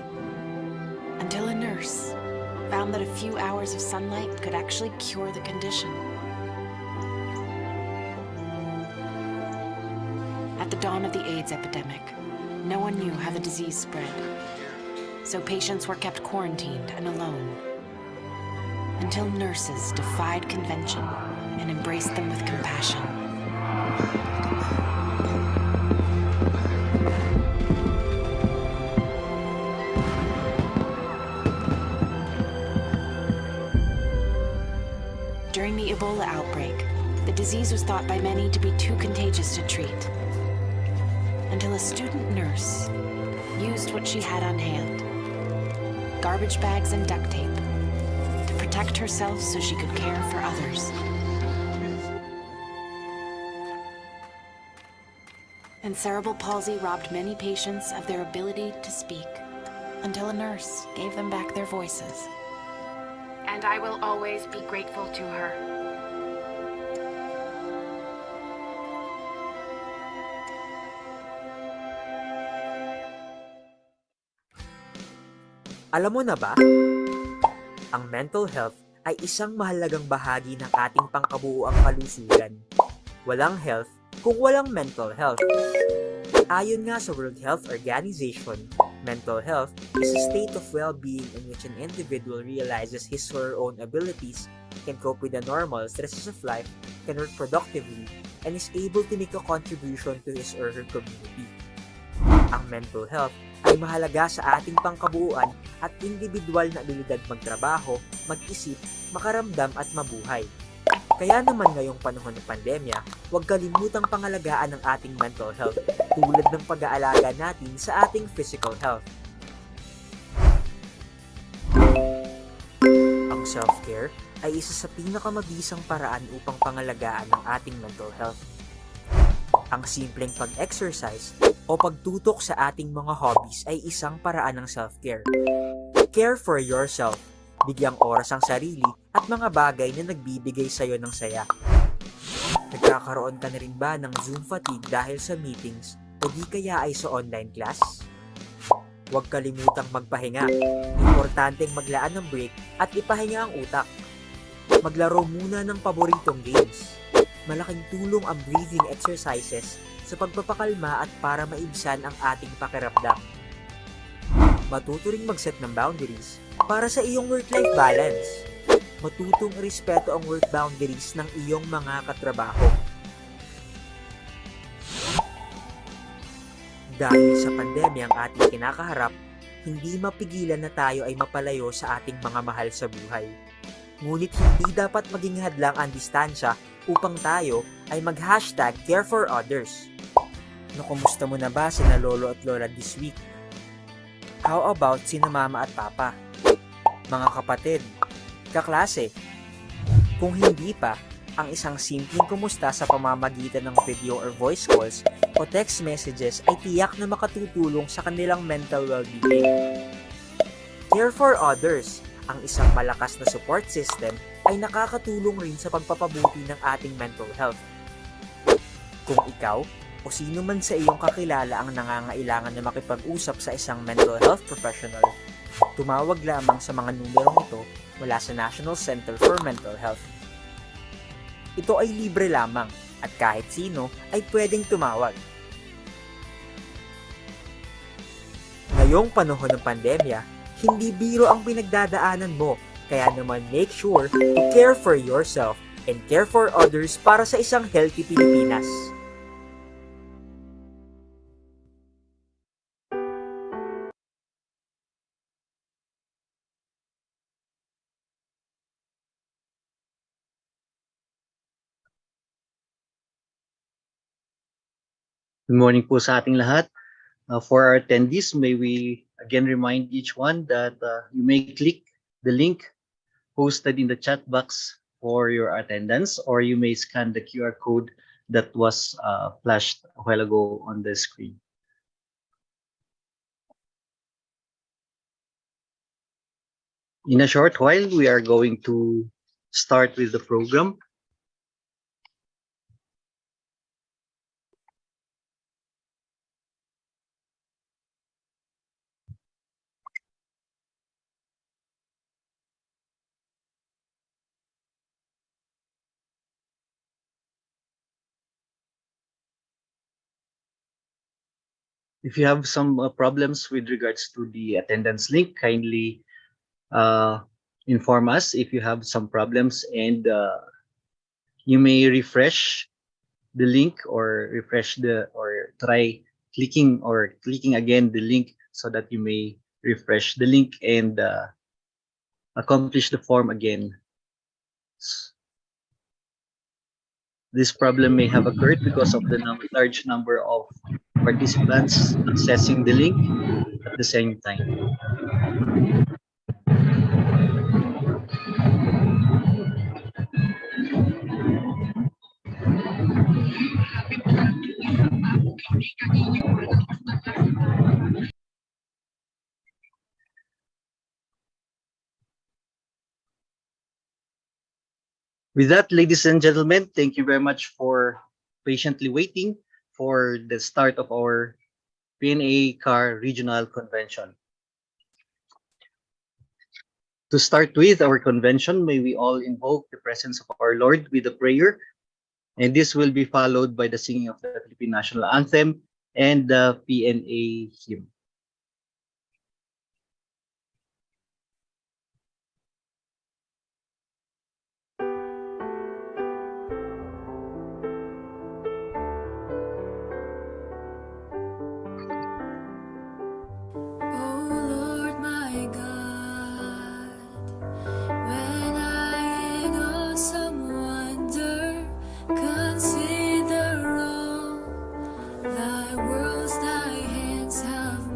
until a nurse found that a few hours of sunlight could actually cure the condition. At the dawn of the AIDS epidemic, no one knew how the disease spread, so patients were kept quarantined and alone, until nurses defied convention and embraced them with compassion. During the Ebola outbreak, the disease was thought by many to be too contagious to treat, until a student nurse used what she had on hand, garbage bags and duct tape, to protect herself so she could care for others. And cerebral palsy robbed many patients of their ability to speak, until a nurse gave them back their voices. And I will always be grateful to her. Alam mo na ba? Ang mental health ay isang mahalagang bahagi ng ating pangkabuoang kalusugan. Walang health kung walang mental health. Ayon nga sa World Health Organization, mental health is a state of well-being in which an individual realizes his or her own abilities, can cope with the normal stresses of life, can work productively, and is able to make a contribution to his or her community. Ang mental health ay mahalaga sa ating pangkabuuan at individual na abilidad magtrabaho, mag-isip, makaramdam at mabuhay. Kaya naman ngayong panahon ng pandemya, huwag kalimutang pangalagaan ang ating mental health tulad ng pag-aalaga natin sa ating physical health. Ang self-care ay isa sa pinakamabisang paraan upang pangalagaan ang ating mental health. Ang simpleng pag-exercise o pagtutok sa ating mga hobbies ay isang paraan ng self-care. Care for yourself. Bigyang oras ang sarili at mga bagay na nagbibigay sa iyo ng saya. Nagkakaroon ka na rin ba ng Zoom fatigue dahil sa meetings o di kaya ay sa online class? Huwag kalimutang magpahinga. Importanteng maglaan ng break at ipahinga ang utak. Maglaro muna ng paboritong games. Malaking tulong ang breathing exercises sa pagpapakalma at para maibsan ang ating pakiramdam. Matuto ring mag-set ng boundaries para sa iyong work-life balance. Matutong respeto ang work boundaries ng iyong mga katrabaho. Dahil sa pandemya ang ating kinakaharap, hindi mapigilan na tayo ay mapalayo sa ating mga mahal sa buhay. Ngunit hindi dapat maging hadlang ang distansya upang tayo ay mag-hashtag care for others. Kumusta mo na ba sina lolo at lola this week? How about sina mama at papa? Mga kapatid, kaklase? Kung hindi pa, ang isang simpleng kumusta sa pamamagitan ng video or voice calls o text messages ay tiyak na makatutulong sa kanilang mental well-being. Care for others, ang isang malakas na support system ay nakakatulong rin sa pagpapabuti ng ating mental health. Kung ikaw o sino man sa iyong kakilala ang nangangailangan na makipag-usap sa isang mental health professional, tumawag lamang sa mga numerong ito mula sa National Center for Mental Health. Ito ay libre lamang at kahit sino ay pwedeng tumawag. Ngayong panahon ng pandemya, hindi biro ang pinagdadaanan mo, kaya naman make sure to care for yourself and care for others para sa isang healthy Pilipinas. Good morning po sa ating lahat. For our attendees, may we again remind each one that you may click the link posted in the chat box for your attendance, or you may scan the QR code that was flashed a while ago on the screen. In a short while, we are going to start with the program. If you have some problems with regards to the attendance link, kindly inform us if you have some problems, and you may refresh the link or try clicking again the link so that you may refresh the link and accomplish the form again. This problem may have occurred because of the large number of participants accessing the link at the same time. With that, ladies and gentlemen, thank you very much for patiently waiting for the start of our PNA CAR Regional Convention. To start with our convention, may we all invoke the presence of our Lord with a prayer, and this will be followed by the singing of the Philippine National Anthem and the PNA hymn. Consider all thy worlds, thy hands have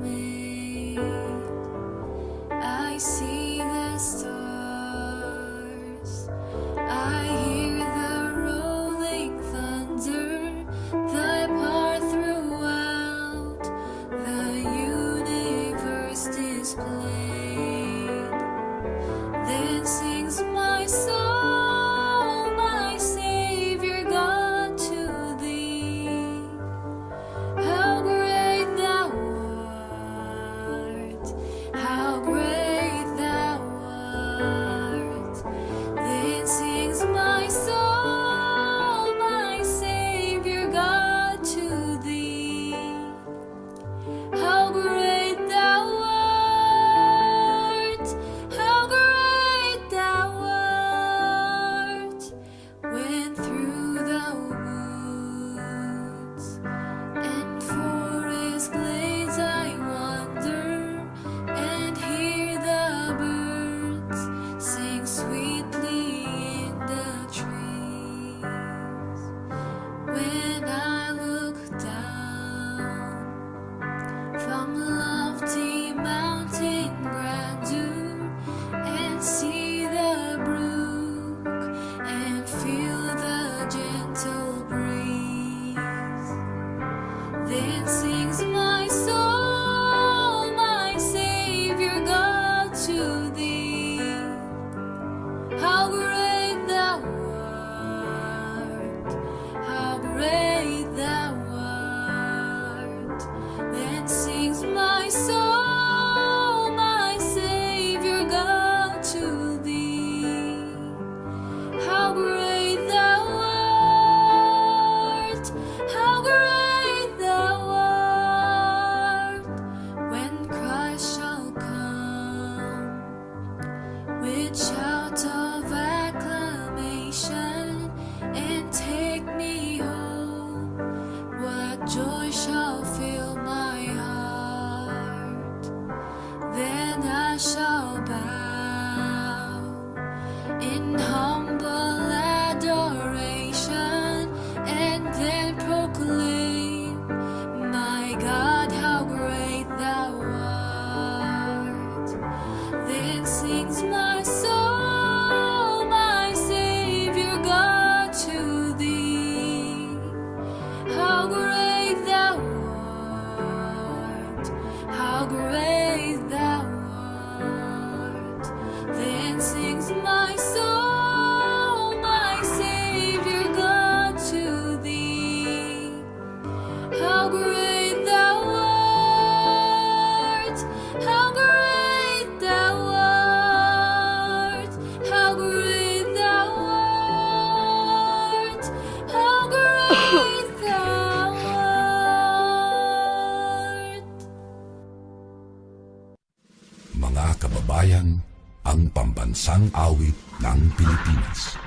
bayan, ang pambansang awit ng Pilipinas.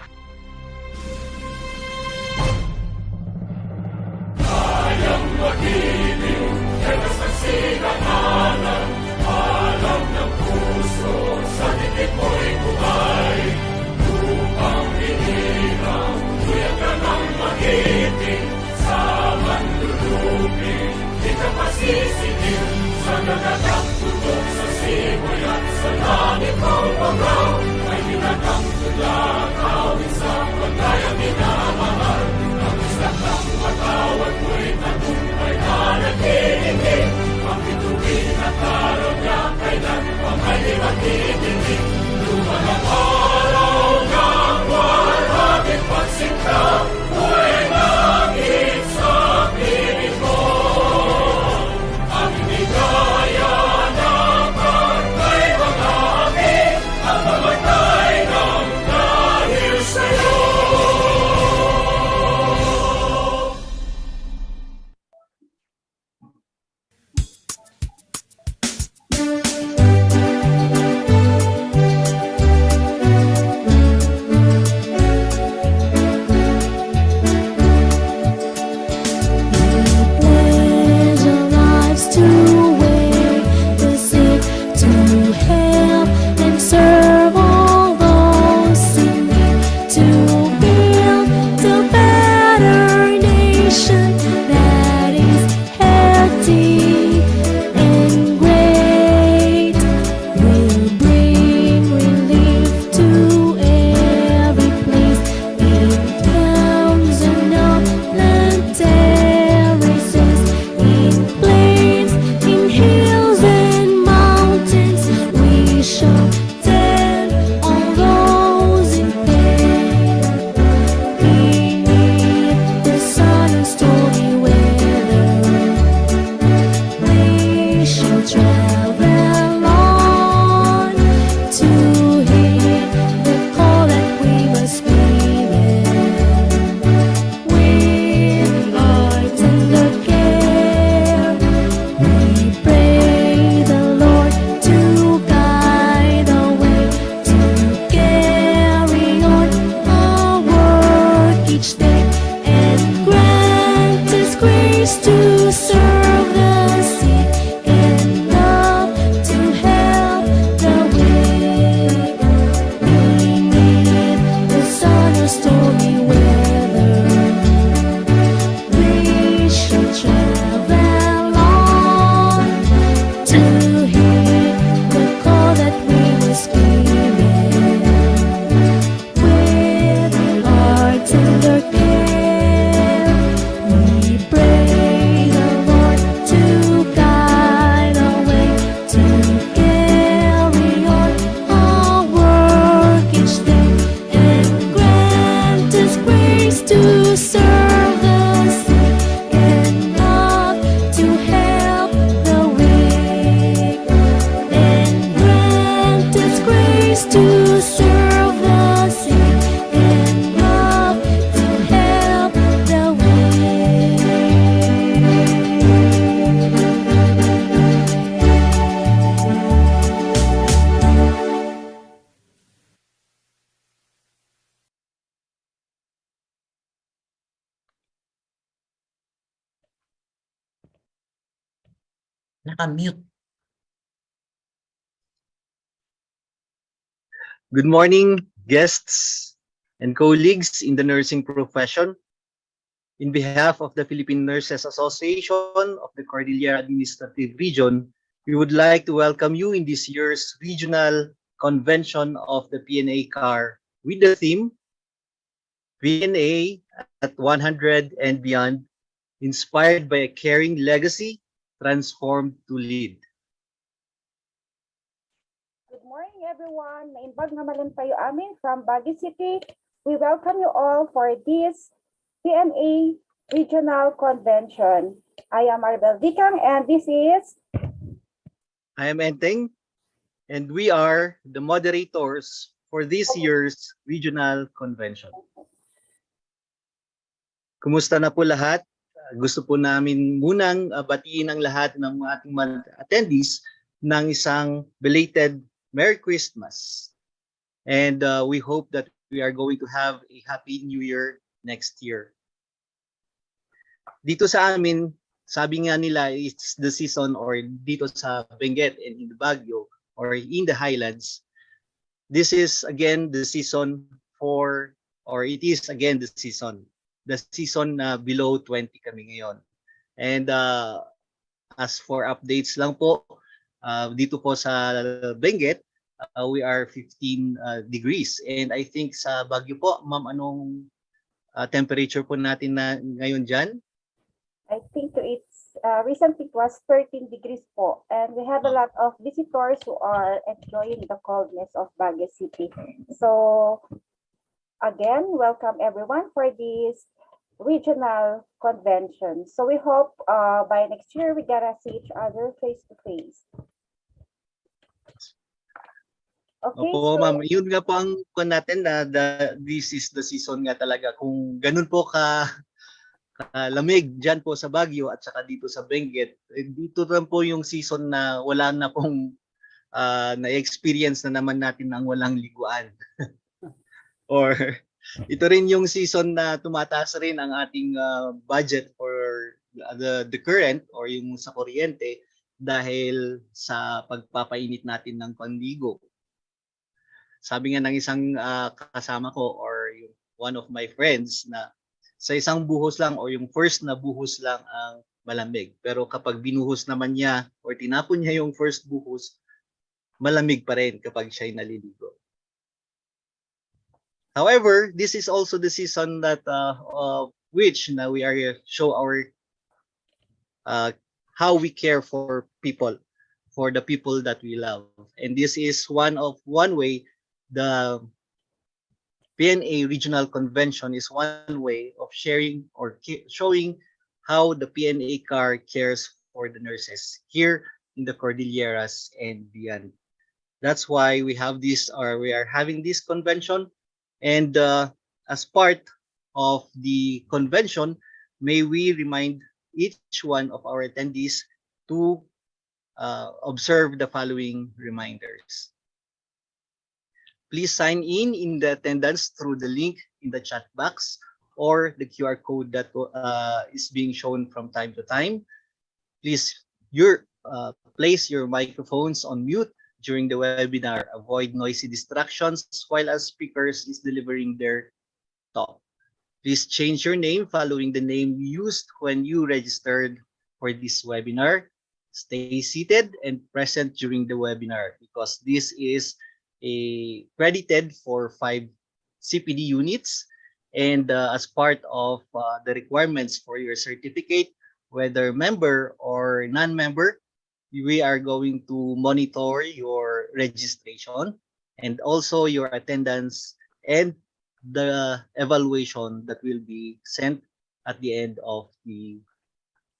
Naka-mute. Good morning, guests and colleagues in the nursing profession. In behalf of the Philippine Nurses Association of the Cordillera Administrative Region, we would like to welcome you in this year's regional convention of the PNA CAR with the theme PNA at 100 and beyond, inspired by a caring legacy, transformed to lead. Good morning, everyone. Naimbag nga malan tayo amin from Baguio City. We welcome you all for this PNA Regional Convention. I am Maribel Dicang and this is... I am Enteng, and we are the moderators for this year's Regional Convention. Kumusta na po lahat? Gusto po namin munang batiin ang lahat ng ating attendees ng isang belated Merry Christmas. And we hope that we are going to have a Happy New Year next year. Dito sa amin, sabi nga nila, it's the season, or dito sa Benguet and in the Baguio or in the Highlands, this is again the season for, or it is again the season na below 20 kami ngayon. And as for updates lang po, dito po sa Benguet, we are 15 degrees. And I think sa Baguio po, ma'am, anong temperature po natin na ngayon dyan? I think it's recently it was 13 degrees po, and we have a lot of visitors who are enjoying the coldness of Baguio City. So again, welcome everyone for this regional convention. So we hope by next year we gotta see each other face to face. Okay, Opo, so ma'am. Yun nga po ang kung natin na this is the season nga talaga. Kung ganun po lamig dyan po sa Baguio at saka dito sa Benguet, dito lang po yung season na wala na pong na-experience na naman natin ng walang liguan. Or ito rin yung season na tumataas rin ang ating budget for the current or yung sa kuryente dahil sa pagpapainit natin ng panligo. Sabi nga ng isang kasama ko or yung one of my friends na sa isang buhos lang or yung first na buhos lang ang malamig. Pero kapag binuhos naman niya or tinapon niya yung first buhos, malamig pa rin kapag siya'y naliligo. However, this is also the season that which na we are show our how we care for people, for the people that we love. And this is one way the PNA Regional Convention is one way of sharing or showing how the PNA CAR cares for the nurses here in the Cordilleras and beyond. That's why we have this, or we are having this convention. And as part of the convention, may we remind each one of our attendees to observe the following reminders. Please sign in the attendance through the link in the chat box or the QR code that is being shown from time to time. Please place your microphones on mute during the webinar. Avoid noisy distractions while a speaker is delivering their talk. Please change your name following the name used when you registered for this webinar. Stay seated and present during the webinar because this is credited for 5 CPD units, and as part of the requirements for your certificate, whether member or non-member, we are going to monitor your registration and also your attendance and the evaluation that will be sent at the end of the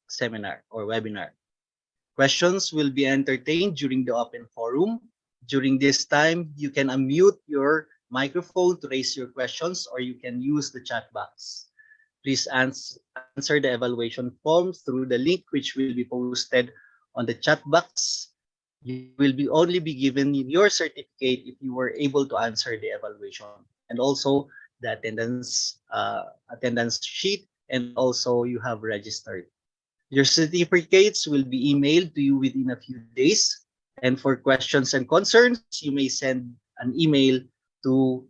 seminar or webinar. Questions will be entertained during the open forum. During this time, you can unmute your microphone to raise your questions, or you can use the chat box. Please answer the evaluation forms through the link which will be posted on the chat box. You will only be given your certificate if you were able to answer the evaluation, and also the attendance sheet, and also you have registered. Your certificates will be emailed to you within a few days. And for questions and concerns, you may send an email to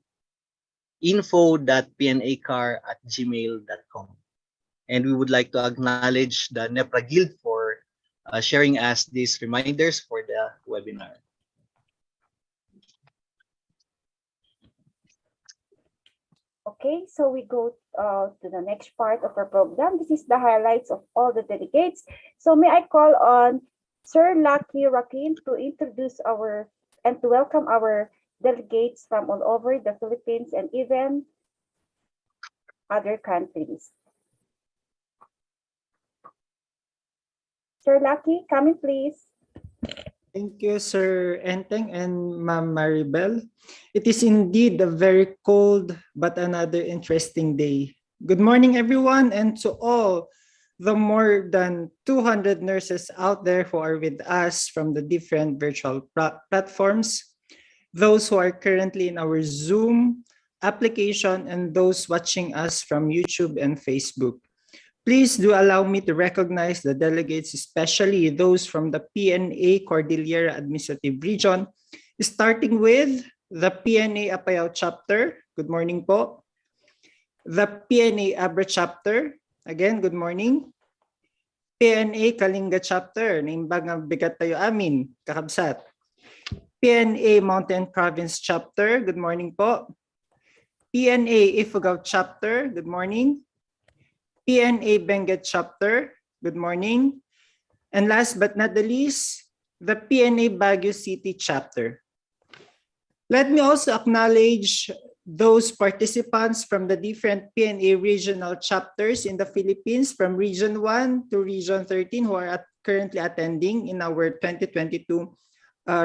info.pnacar@gmail.com. And we would like to acknowledge the NEPRA Guild for sharing us these reminders for the webinar. okay, so we go to the next part of our program. This is the highlights of all the delegates. So may I call on Sir Lucky Rakin to introduce and to welcome our delegates from all over the Philippines and even other countries. Sir Lucky, come in, please. Thank you, Sir Enteng and Ma'am Maribel. It is indeed a very cold but another interesting day. Good morning, everyone, and to all the more than 200 nurses out there who are with us from the different virtual platforms. those who are currently in our Zoom application, and those watching us from YouTube and Facebook. Please do allow me to recognize the delegates, especially those from the PNA Cordillera Administrative Region, starting with the PNA Apayao Chapter. Good morning po. The PNA Abra Chapter. Again, good morning. PNA Kalinga Chapter. Naimbag nga bigat tayo amin, kakabsat. PNA Mountain Province Chapter. Good morning po. PNA Ifugao Chapter. Good morning. PNA Benguet Chapter, good morning. And last but not the least, the PNA Baguio City Chapter. Let me also acknowledge those participants from the different PNA regional chapters in the Philippines, from Region 1 to Region 13, who are currently attending in our 2022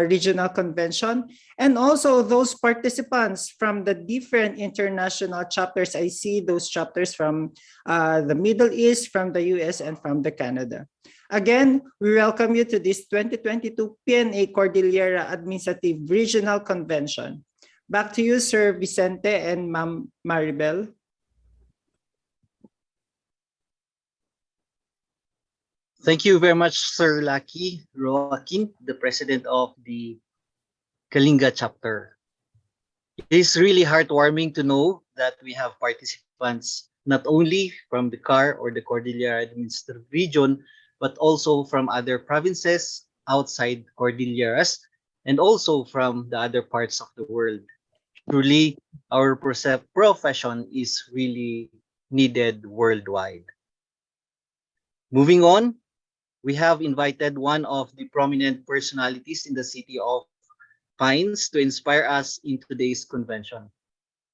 regional convention, and also those participants from the different international chapters. I see those chapters from the Middle East, from the US, and from the Canada. Again, we welcome you to this 2022 PNA Cordillera Administrative Regional Convention. Back to you, Sir Vicente and Ma'am Maribel. Thank you very much, Sir Lucky Joaquin, the president of the Kalinga chapter. It is really heartwarming to know that we have participants not only from the CAR or the Cordillera Administrative Region, but also from other provinces outside Cordilleras, and also from the other parts of the world. Truly, our profession is really needed worldwide. Moving on, we have invited one of the prominent personalities in the city of Pines to inspire us in today's convention.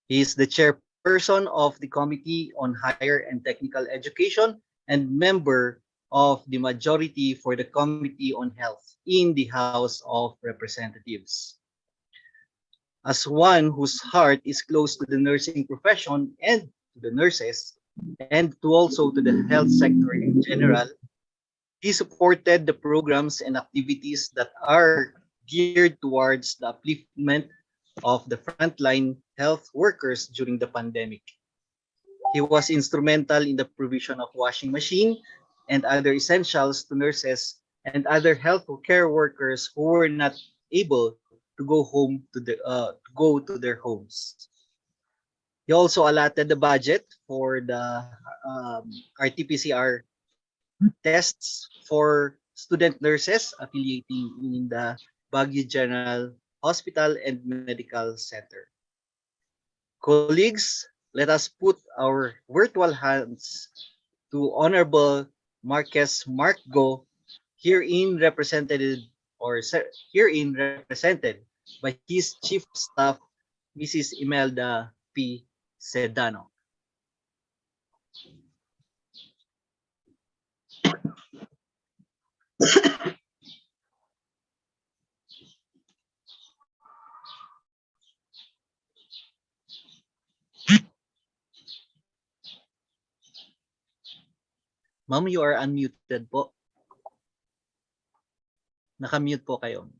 He is the chairperson of the Committee on Higher and Technical Education and member of the majority for the Committee on Health in the House of Representatives. As one whose heart is close to the nursing profession and to the nurses, and to also to the health sector in general, he supported the programs and activities that are geared towards the upliftment of the frontline health workers during the pandemic. He was instrumental in the provision of washing machine and other essentials to nurses and other health care workers who were not able to go to their homes. He also allotted the budget for the RT-PCR tests for student nurses affiliating in the Baguio General Hospital and Medical Center. Colleagues, let us put our virtual hands to Honorable Marquez Marco, herein represented by his Chief of Staff, Mrs. Imelda P. Sedano. Ma'am, you are unmuted po. Naka-mute po kayo.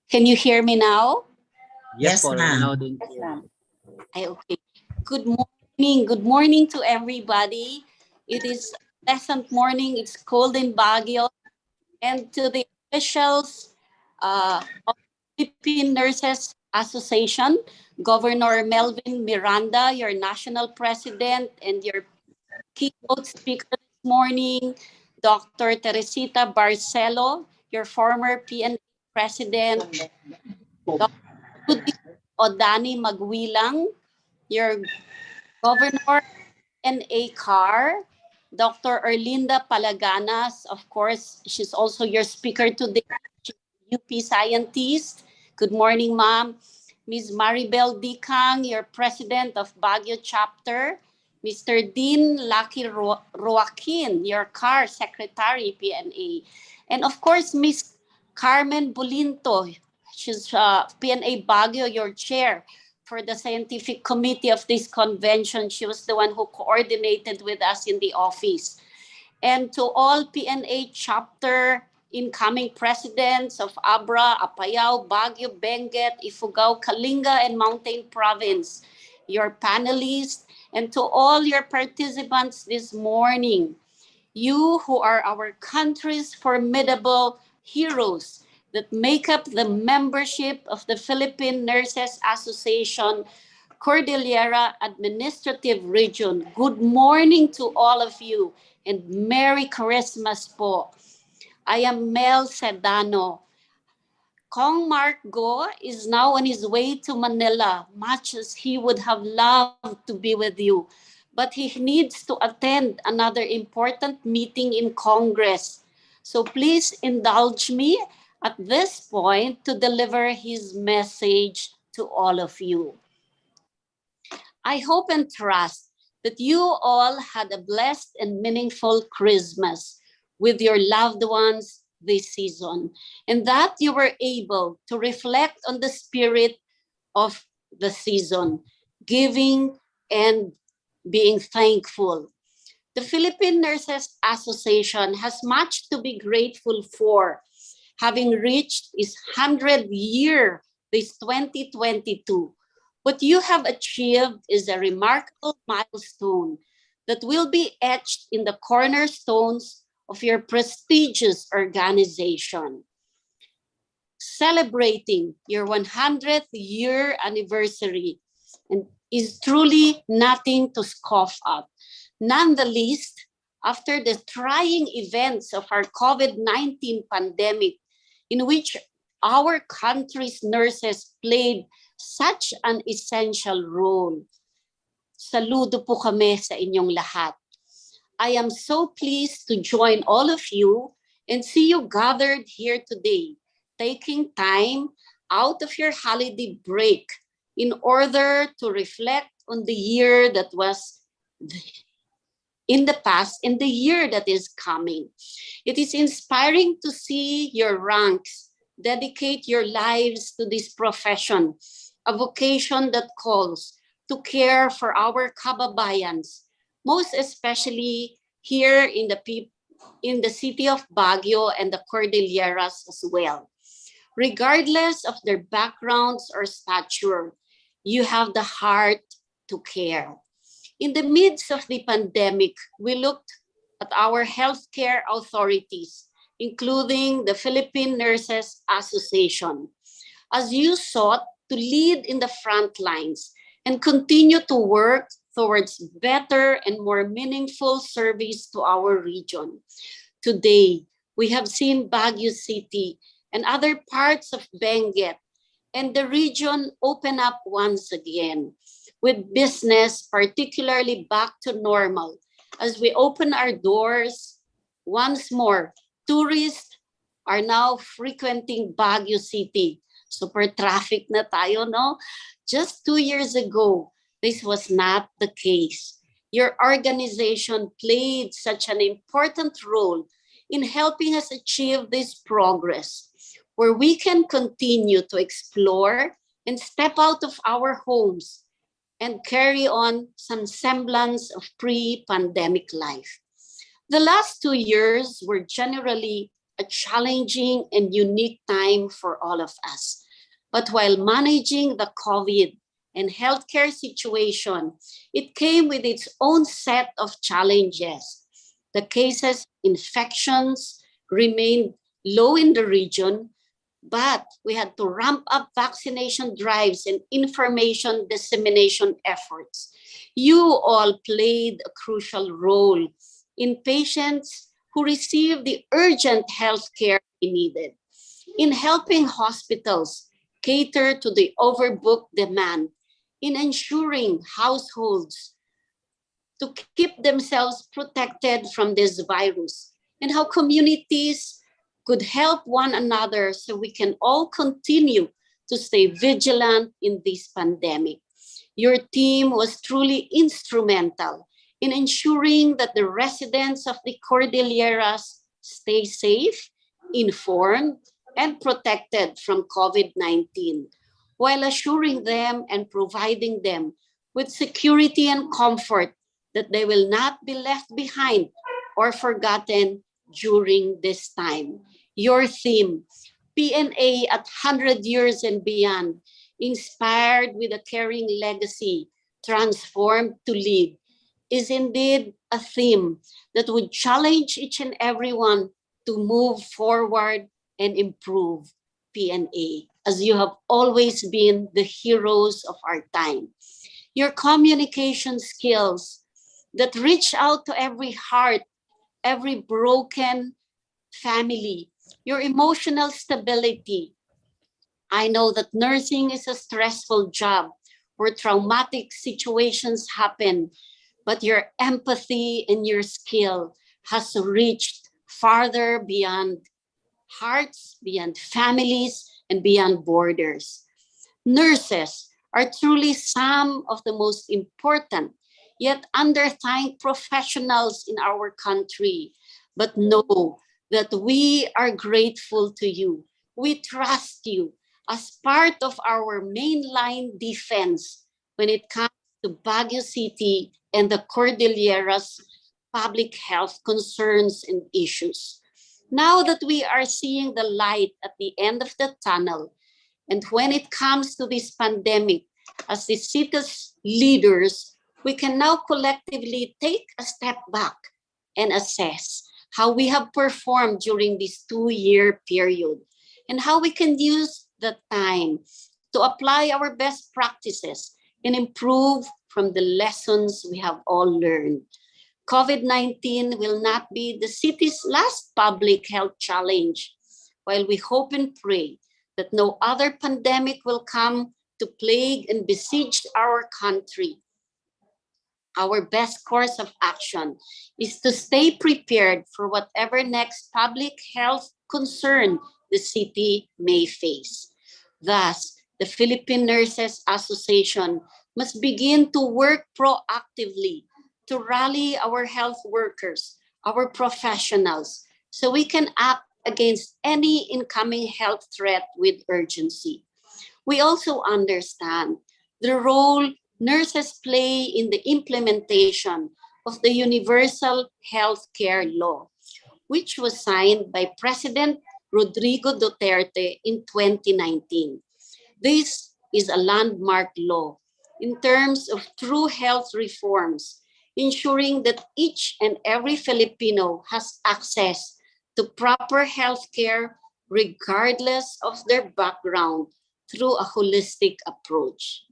Can you hear me now? Yes, po, ma'am. loud and Yes, clear. ma'am. Okay. Good morning. Good morning to everybody. It is a pleasant morning. It's cold in Baguio. And to the officials of Philippine Nurses Association, Governor Melvin Miranda, your national president, and your keynote speaker this morning, Dr. Teresita Barcelo, your former PNA president, Dr. Judy Odani Magwilang, your governor PNA CAR, Dr. Erlinda Palaganas, of course, she's also your speaker today, UP scientist. Good morning, ma'am. Ms. Maribel Dicang, your president of Baguio chapter. Mr. Dean Lucky Joaquin, your CAR secretary, PNA. And of course, Ms. Carmen Bolinto, she's PNA Baguio, your chair for the scientific committee of this convention. She was the one who coordinated with us in the office. And to all PNA chapter incoming presidents of Abra, Apayao, Baguio, Benguet, Ifugao, Kalinga, and Mountain Province, your panelists, and to all your participants this morning, you who are our country's formidable heroes that make up the membership of the Philippine Nurses Association Cordillera Administrative Region. Good morning to all of you and Merry Christmas po. I am Mel Sedano. Kong Mark Go is now on his way to Manila, much as he would have loved to be with you. But he needs to attend another important meeting in Congress. So please indulge me at this point to deliver his message to all of you. I hope and trust that you all had a blessed and meaningful Christmas with your loved ones this season, and that you were able to reflect on the spirit of the season, giving and being thankful. The Philippine Nurses Association has much to be grateful for, having reached its 100th year this 2022. What you have achieved is a remarkable milestone that will be etched in the cornerstones of your prestigious organization. Celebrating your 100th year anniversary and is truly nothing to scoff at. None the least, after the trying events of our COVID-19 pandemic, in which our country's nurses played such an essential role. Saludo po kami sa inyong lahat. I am so pleased to join all of you and see you gathered here today, taking time out of your holiday break in order to reflect on the year that was in the past and the year that is coming. It is inspiring to see your ranks dedicate your lives to this profession, a vocation that calls to care for our kababayans, most especially here in the city of Baguio and the Cordilleras as well. Regardless of their backgrounds or stature, you have the heart to care. In the midst of the pandemic, we looked at our healthcare authorities, including the Philippine Nurses Association, as you sought to lead in the front lines and continue to work towards better and more meaningful service to our region. Today, we have seen Baguio City and other parts of Benguet and the region open up once again, with business particularly back to normal. As we open our doors once more, tourists are now frequenting Baguio City. Super traffic na tayo, no? Just 2 years ago, this was not the case. Your organization played such an important role in helping us achieve this progress, where we can continue to explore and step out of our homes and carry on some semblance of pre-pandemic life. The last 2 years were generally a challenging and unique time for all of us. But while managing the COVID and healthcare situation, it came with its own set of challenges. The cases, infections remained low in the region, but we had to ramp up vaccination drives and information dissemination efforts. You all played a crucial role in patients who received the urgent health care they needed, in helping hospitals cater to the overbooked demand, in ensuring households to keep themselves protected from this virus, and how communities could help one another so we can all continue to stay vigilant in this pandemic. Your team was truly instrumental in ensuring that the residents of the Cordilleras stay safe, informed, and protected from COVID-19. while assuring them and providing them with security and comfort that they will not be left behind or forgotten during this time. Your theme, PNA at 100 years and beyond, inspired with a caring legacy, transformed to lead, is indeed a theme that would challenge each and everyone to move forward and improve PNA, as you have always been the heroes of our time. Your communication skills that reach out to every heart, every broken family, your emotional stability. I know that nursing is a stressful job where traumatic situations happen, but your empathy and your skill has reached farther beyond hearts, beyond families, and beyond borders. Nurses are truly some of the most important yet underthanked professionals in our country. But know that we are grateful to you. We trust you as part of our mainline defense when it comes to Baguio City and the Cordilleras public health concerns and issues. Now that we are seeing the light at the end of the tunnel, and when it comes to this pandemic, as the city's leaders, we can now collectively take a step back and assess how we have performed during this 2-year period and how we can use the time to apply our best practices and improve from the lessons we have all learned. COVID-19 will not be the city's last public health challenge, while we hope and pray that no other pandemic will come to plague and besiege our country. Our best course of action is to stay prepared for whatever next public health concern the city may face. Thus, the Philippine Nurses Association must begin to work proactively to rally our health workers, our professionals, so we can act against any incoming health threat with urgency. We also understand the role nurses play in the implementation of the Universal Healthcare Law, which was signed by President Rodrigo Duterte in 2019. This is a landmark law in terms of true health reforms, ensuring that each and every Filipino has access to proper health care regardless of their background through a holistic approach.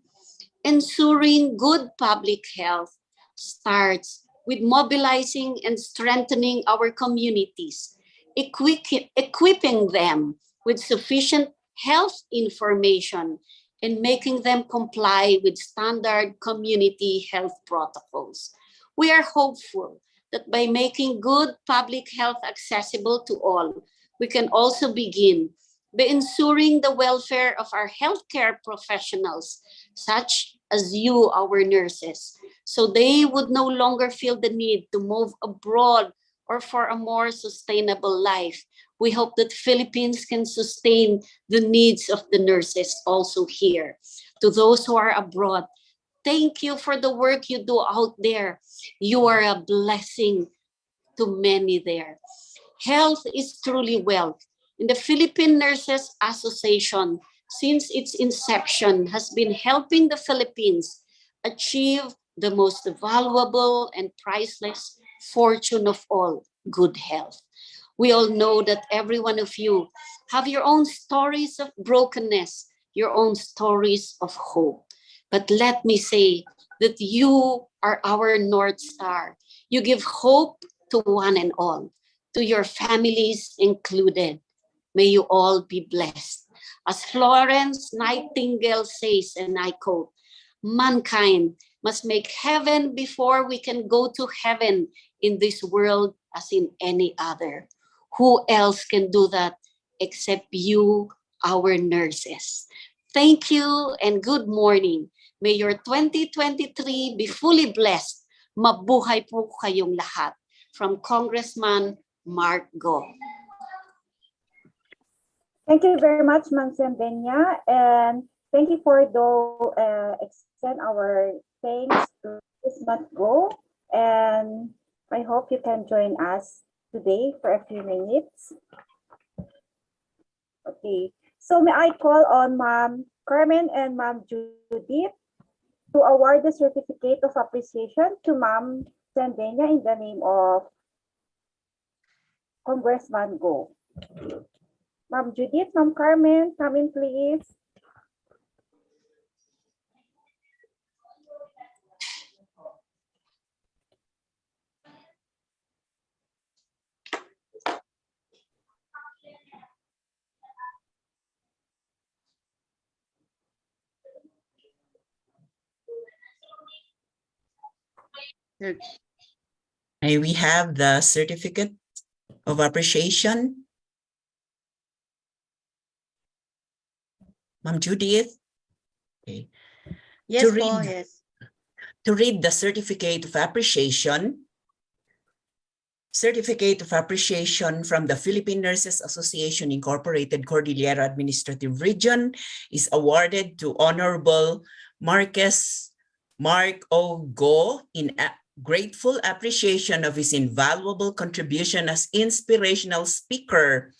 Ensuring good public health starts with mobilizing and strengthening our communities, equipping them with sufficient health information and making them comply with standard community health protocols. We are hopeful that by making good public health accessible to all, we can also begin by ensuring the welfare of our healthcare professionals, such as you, our nurses, so they would no longer feel the need to move abroad or for a more sustainable life. We hope that Philippines can sustain the needs of the nurses also here. To those who are abroad, thank you for the work you do out there. You are a blessing to many there. Health is truly wealth. And the Philippine Nurses Association, since its inception, has been helping the Philippines achieve the most valuable and priceless fortune of all, good health. We all know that every one of you have your own stories of brokenness, your own stories of hope. But let me say that you are our North Star. You give hope to one and all, to your families included. May you all be blessed. As Florence Nightingale says, and I quote, mankind must make heaven before we can go to heaven in this world as in any other. Who else can do that except you, our nurses? Thank you and good morning. May your 2023 be fully blessed. Mabuhay po kayong lahat. From Congressman Mark Go. Thank you very much, Ma'am Sembenya. And Thank you for extend our thanks to this month go, and I hope you can join us today for a few minutes. Okay, so may I call on Ma'am Carmen and Ma'am Judith to award the certificate of appreciation to Ma'am Sandenia in the name of Congressman Go. Ma'am Judith, Ma'am Carmen, come in please. May we have the certificate of appreciation? Ma'am Judith? Okay. Yes po, yes. To read the certificate of appreciation. Certificate of appreciation from the Philippine Nurses Association Incorporated Cordillera Administrative Region is awarded to Honorable Mark O. Go in grateful appreciation of his invaluable contribution as inspirational speaker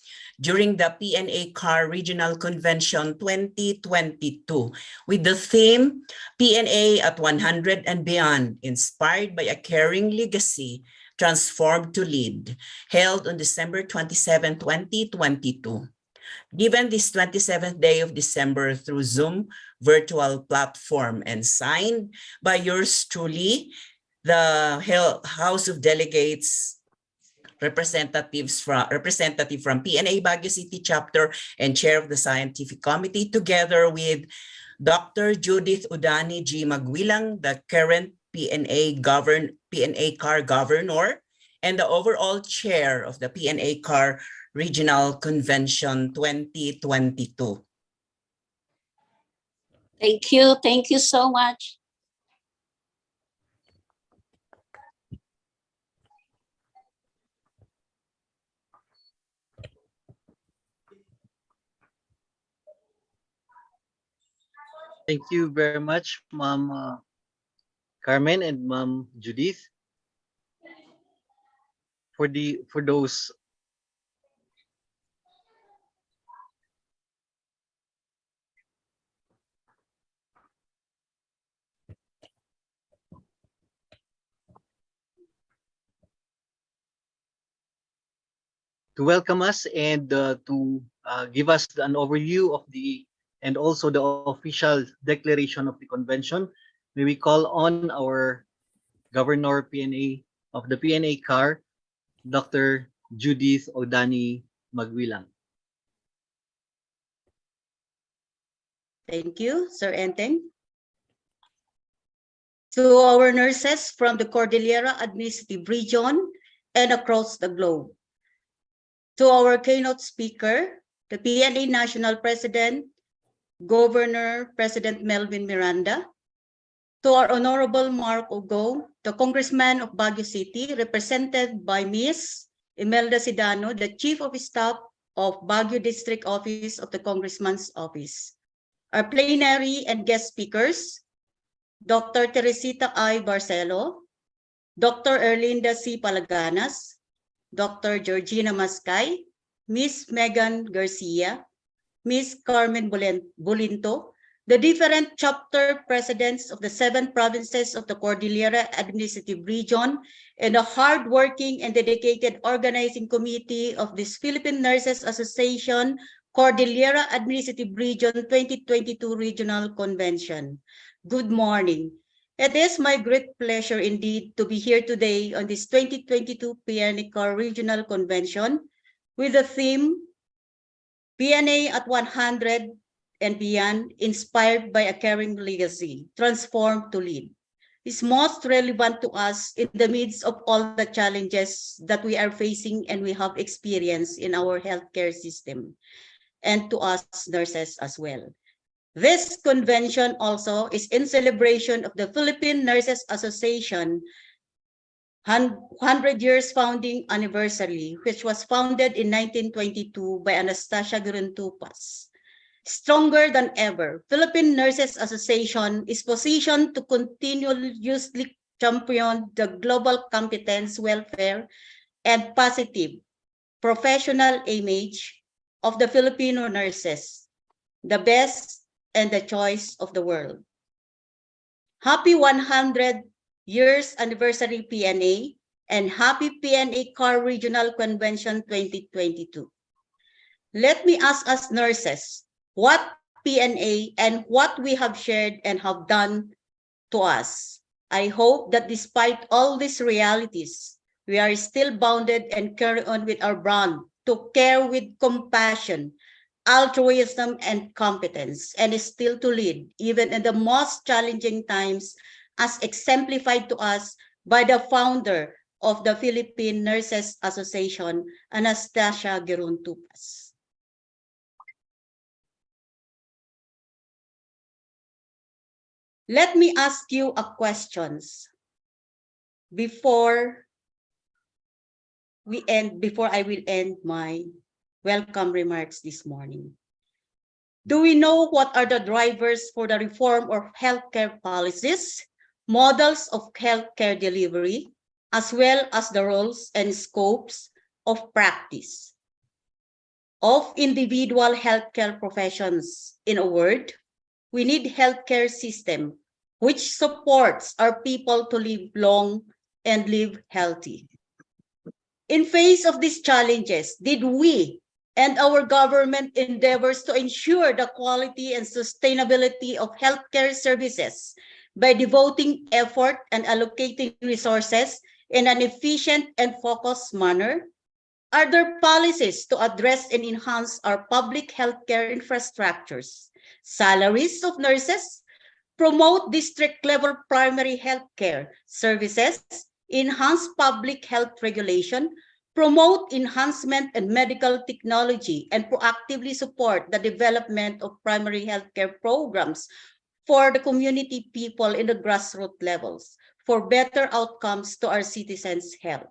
during the PNA CAR Regional Convention 2022 with the theme PNA at 100 and Beyond, Inspired by a Caring Legacy, Transformed to Lead, held on December 27, 2022. Given this 27th day of December through Zoom virtual platform and signed by yours truly, the House of Delegates representative from PNA Baguio City Chapter and Chair of the Scientific Committee, together with Dr. Judith Udani G. Magwilang, the current PNA CAR Governor, and the overall Chair of the PNA CAR Regional Convention 2022. Thank you so much. Thank you very much, Ma'am Carmen and Ma'am Judith, for those to welcome us and to give us an overview of and also the official declaration of the convention. May we call on our Governor PNA of the PNA CAR, Dr. Judith Odani Magwilang. Thank you, Sir Enteng. To our nurses from the Cordillera Administrative Region and across the globe. To our keynote speaker, the PNA National President, Governor President Melvin Miranda. To our Honorable Mark Ogo, the Congressman of Baguio City, represented by Ms. Imelda Sidano, the Chief of Staff of Baguio District Office of the Congressman's Office. Our plenary and guest speakers, Dr. Teresita I. Barcelo, Dr. Erlinda C. Palaganas, Dr. Georgina Mascay, Ms. Megan Garcia, Ms. Carmen Bolinto, the different chapter presidents of the 7 provinces of the Cordillera Administrative Region, and the hardworking and dedicated organizing committee of this Philippine Nurses Association Cordillera Administrative Region 2022 Regional Convention. Good morning. It is my great pleasure indeed to be here today on this 2022 PNA CAR Regional Convention with the theme PNA at 100 and Beyond, Inspired by a Caring Legacy, Transformed to Lead. Is most relevant to us in the midst of all the challenges that we are facing and we have experienced in our healthcare system, and to us nurses as well. This convention also is in celebration of the Philippine Nurses Association 100 years founding anniversary, which was founded in 1922 by Anastasia Gruntupas. Stronger than ever, Philippine Nurses Association is positioned to continuously champion the global competence, welfare, and positive professional image of the Filipino nurses, the best and the choice of the world. Happy 100 years anniversary PNA and happy PNA CAR Regional Convention 2022. Let me ask us nurses what PNA and what we have shared and have done to us. I hope that despite all these realities, we are still bounded and carry on with our brand to care with compassion, altruism, and competence, and is still to lead even in the most challenging times, as exemplified to us by the founder of the Philippine Nurses Association, Anastasia Geruntupas. Let me ask you a questions before I will end my welcome remarks this morning. Do we know what are the drivers for the reform of healthcare policies, models of healthcare delivery, as well as the roles and scopes of practice of individual healthcare professions? In a word, we need healthcare system which supports our people to live long and live healthy. In face of these challenges, did we and our government endeavors to ensure the quality and sustainability of healthcare services by devoting effort and allocating resources in an efficient and focused manner? Are there policies to address and enhance our public healthcare infrastructures, salaries of nurses, promote district-level primary healthcare services, enhance public health regulation, promote enhancement in medical technology, and proactively support the development of primary healthcare programs for the community people in the grassroots levels for better outcomes to our citizens' health?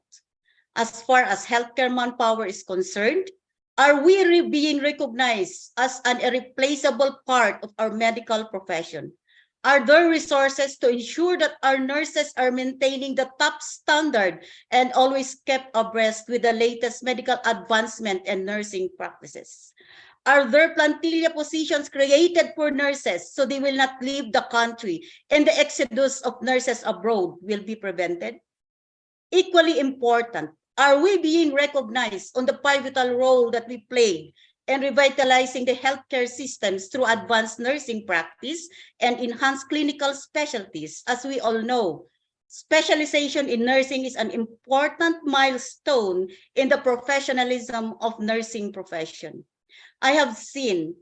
As far as healthcare manpower is concerned, are we being recognized as an irreplaceable part of our medical profession? Are there resources to ensure that our nurses are maintaining the top standard and always kept abreast with the latest medical advancement and nursing practices? Are there plantilla positions created for nurses so they will not leave the country and the exodus of nurses abroad will be prevented? Equally important, are we being recognized on the pivotal role that we played in revitalizing the healthcare systems through advanced nursing practice and enhanced clinical specialties? As we all know, specialization in nursing is an important milestone in the professionalism of nursing profession. I have seen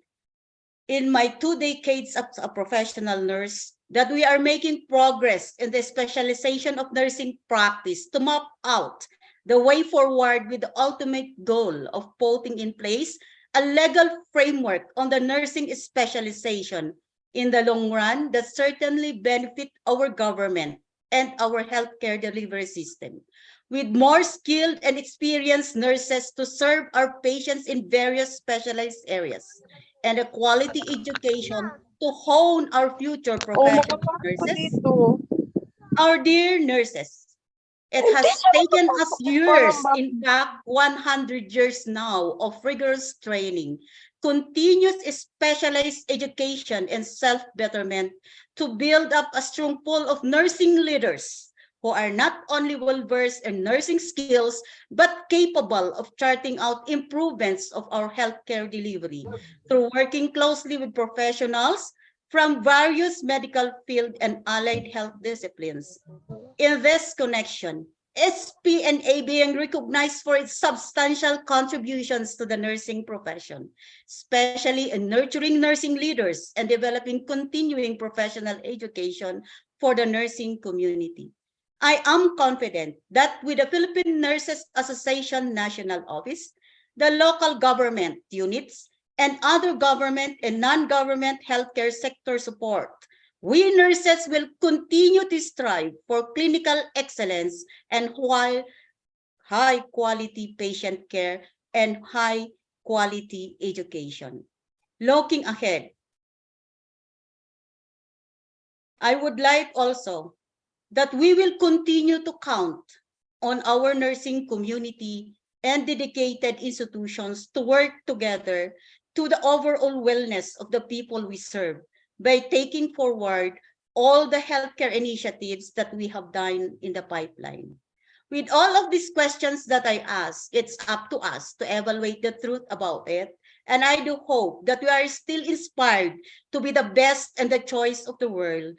in my 2 decades as a professional nurse that we are making progress in the specialization of nursing practice to map out the way forward with the ultimate goal of putting in place a legal framework on the nursing specialization in the long run that certainly benefit our government and our healthcare delivery system, with more skilled and experienced nurses to serve our patients in various specialized areas, and a quality education to hone our future profession of nurses. Our dear nurses, it has taken us years, in fact, 100 years now of rigorous training, continuous specialized education, and self-betterment to build up a strong pool of nursing leaders who are not only well-versed in nursing skills, but capable of charting out improvements of our healthcare delivery through working closely with professionals from various medical fields and allied health disciplines. In this connection, is PNA being recognized for its substantial contributions to the nursing profession, especially in nurturing nursing leaders and developing continuing professional education for the nursing community? I am confident that with the Philippine Nurses Association National Office, the local government units, and other government and non-government healthcare sector support, we nurses will continue to strive for clinical excellence and high-quality patient care and high-quality education. looking ahead. I would like also that we will continue to count on our nursing community and dedicated institutions to work together to the overall wellness of the people we serve by taking forward all the healthcare initiatives that we have done in the pipeline. With all of these questions that I ask, it's up to us to evaluate the truth about it. And I do hope that we are still inspired to be the best and the choice of the world,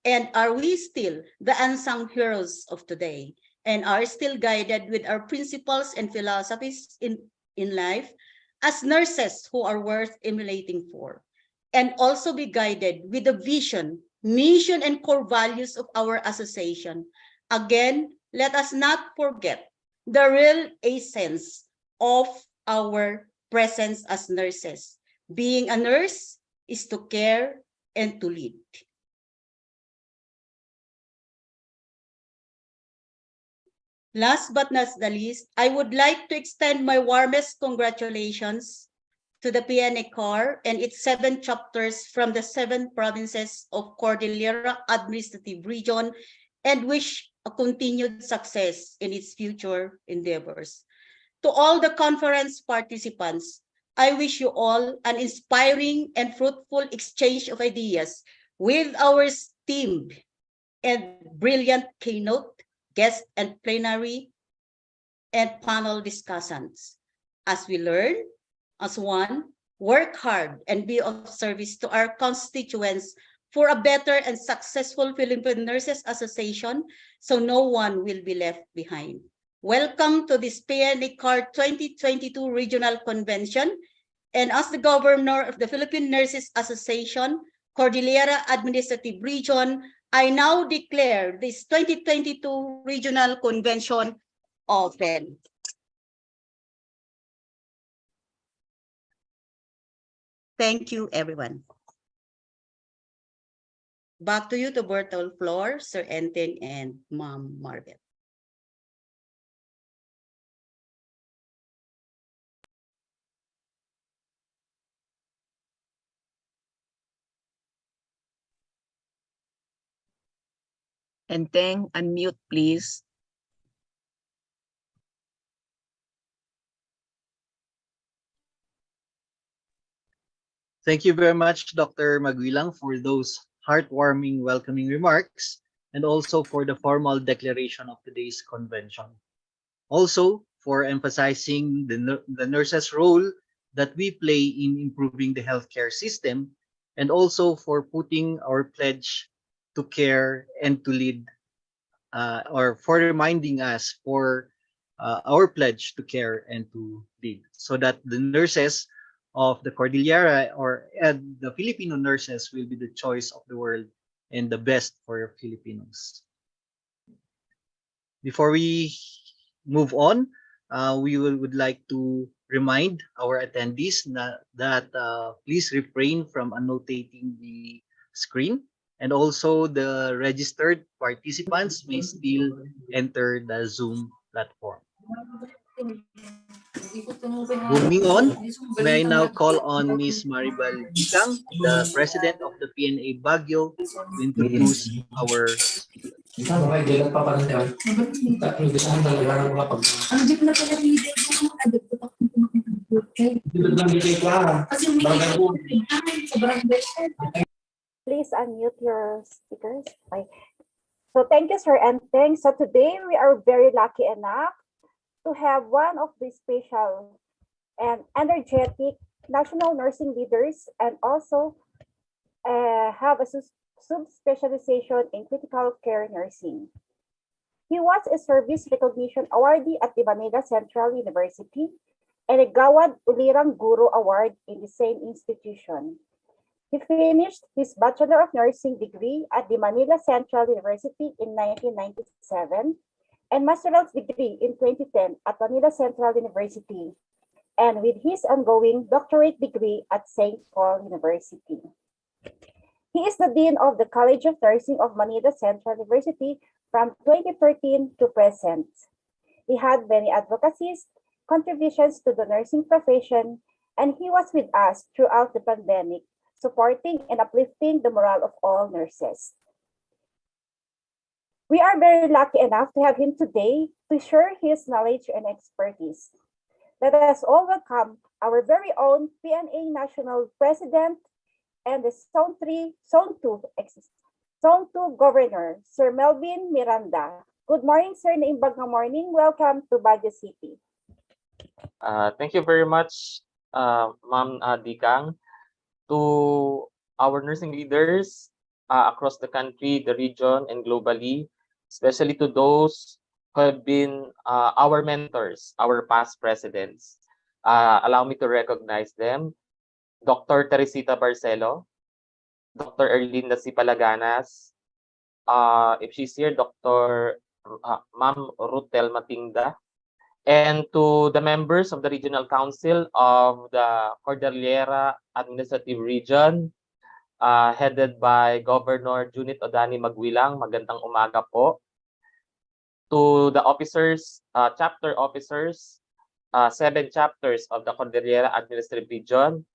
and are we still the unsung heroes of today, and are still guided with our principles and philosophies in life as nurses who are worth emulating for, and also be guided with the vision, mission, and core values of our association. Again, let us not forget the real essence of our presence as nurses. Being a nurse is to care and to lead. Last but not the least, I would like to extend my warmest congratulations to the PNA CAR and its 7 chapters from the 7 provinces of Cordillera Administrative Region, and wish a continued success in its future endeavors. To all the conference participants, I wish you all an inspiring and fruitful exchange of ideas with our esteemed and brilliant keynote, guest and plenary and panel discussants. As we learn, as one, work hard and be of service to our constituents for a better and successful Philippine Nurses Association, so no one will be left behind. Welcome to this PNA CAR 2022 Regional Convention. And as the Governor of the Philippine Nurses Association, Cordillera Administrative Region, I now declare this 2022 Regional Convention open. Thank you, everyone. Back to you to virtual floor, Sir Enteng and Ma'am Marvel. Enteng, unmute please. Thank you very much, Dr. Maguilang, for those heartwarming welcoming remarks, and also for the formal declaration of today's convention. Also, for emphasizing the nurses' role that we play in improving the healthcare system, and also for putting our pledge to care and to lead, or for reminding us for our pledge to care and to lead, so that the nurses of the Cordillera and the Filipino nurses will be the choice of the world and the best for Filipinos. Before we move on, we would like to remind our attendees that please refrain from annotating the screen, and also the registered participants may still enter the Zoom platform. Moving on, may I now call on Ms. Maribel Dicang, the President of the PNA Baguio, to introduce our speaker. Please unmute your speakers. Okay. So thank you, Sir Enteng. So today we are very lucky enough to have one of the special and energetic national nursing leaders, and also have a sub-specialization in critical care nursing. He was a service recognition awardee at the Manila Central University and a Gawad Ulirang Guru Award in the same institution. He finished his Bachelor of Nursing degree at the Manila Central University in 1997 and Master's degree in 2010 at Manila Central University, and with his ongoing doctorate degree at St. Paul University. He is the Dean of the College of Nursing of Manila Central University from 2013 to present. He had many advocacies, contributions to the nursing profession, and he was with us throughout the pandemic, supporting and uplifting the morale of all nurses. We are very lucky enough to have him today to share his knowledge and expertise. Let us all welcome our very own PNA National President and the Zone 2 Governor, Sir Melvin Miranda. Good morning, sir. Naimbag na morning. Welcome to Baguio City. Thank you very much, Ma'am Dikang. To our nursing leaders across the country, the region, and globally, especially to those who have been our mentors, our past presidents. Allow me to recognize them. Dr. Teresita Barcelo, Dr. Erlinda C. Palaganas, if she's here, Dr. Ma'am Rutel Matingda, and to the members of the Regional Council of the Cordillera Administrative Region, headed by Governor Junit Odani Magwilang. Magandang umaga po. To the officers, chapter officers, 7 chapters of the Cordillera Administrative Region,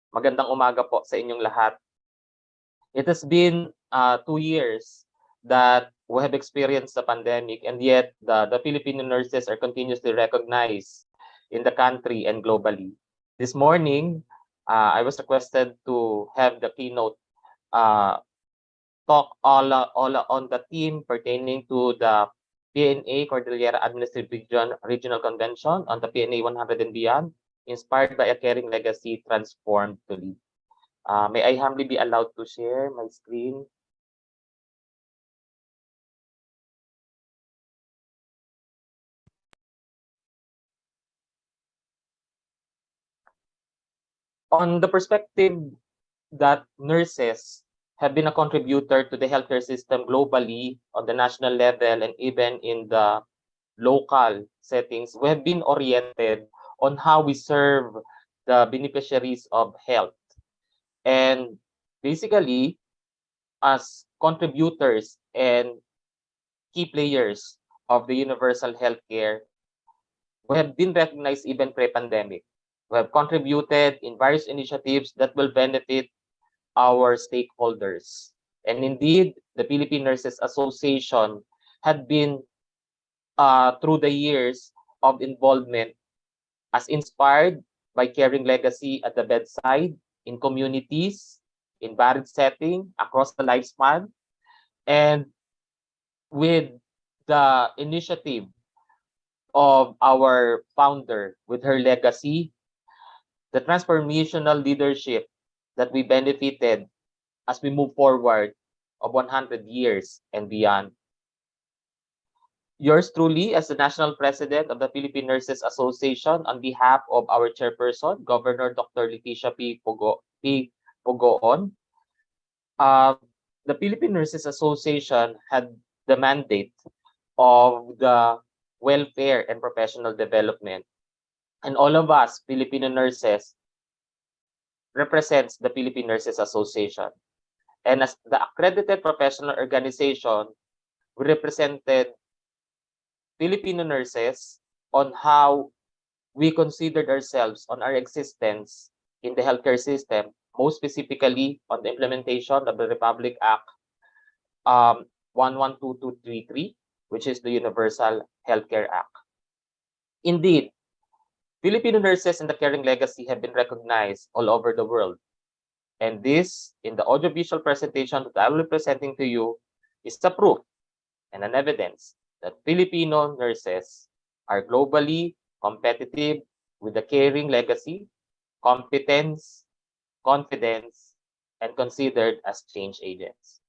magandang umaga po sa inyong lahat. It has been 2 years that we have experienced the pandemic, and yet the Filipino nurses are continuously recognized in the country and globally. This morning, I was requested to have the keynote talk all on the theme pertaining to the PNA Cordillera Administrative Regional Convention on the PNA 100 and beyond, inspired by a caring legacy transformed to lead. May I humbly be allowed to share my screen? On the perspective that nurses have been a contributor to the healthcare system globally, on the national level, and even in the local settings, we have been oriented on how we serve the beneficiaries of health. And basically, as contributors and key players of the universal healthcare, we have been recognized even pre-pandemic. We have contributed in various initiatives that will benefit our stakeholders. And indeed, the Philippine Nurses Association had been, through the years of involvement, as inspired by caring legacy at the bedside, in communities, in varied setting, across the lifespan, and with the initiative of our founder, with her legacy, the transformational leadership that we benefited as we move forward of 100 years and beyond. Yours truly, as the National President of the Philippine Nurses Association, on behalf of our chairperson, Governor Dr. Leticia P. Pogoon, the Philippine Nurses Association had the mandate of the welfare and professional development. And all of us, Filipino nurses, represents the Philippine Nurses Association. And as the accredited professional organization, we represented Filipino nurses on how we considered ourselves on our existence in the healthcare system, most specifically on the implementation of the Republic Act 112233, which is the Universal Healthcare Act. Indeed, Filipino nurses and the caring legacy have been recognized all over the world. And this, in the audiovisual presentation that I will be presenting to you, is the proof and an evidence that Filipino nurses are globally competitive with a caring legacy, competence, confidence, and considered as change agents.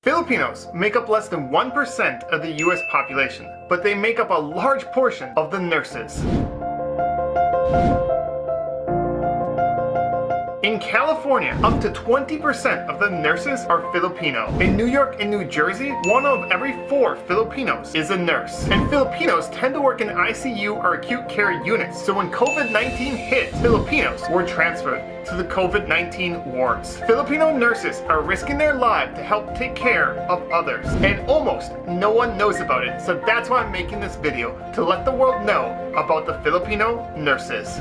Filipinos make up less than 1% of the US population, but they make up a large portion of the nurses. In California, up to 20% of the nurses are Filipino. In New York and New Jersey, 1 of every 4 Filipinos is a nurse. And Filipinos tend to work in ICU or acute care units. So when COVID-19 hit, Filipinos were transferred to the COVID-19 wards. Filipino nurses are risking their lives to help take care of others. And almost no one knows about it. So that's why I'm making this video, to let the world know about the Filipino nurses.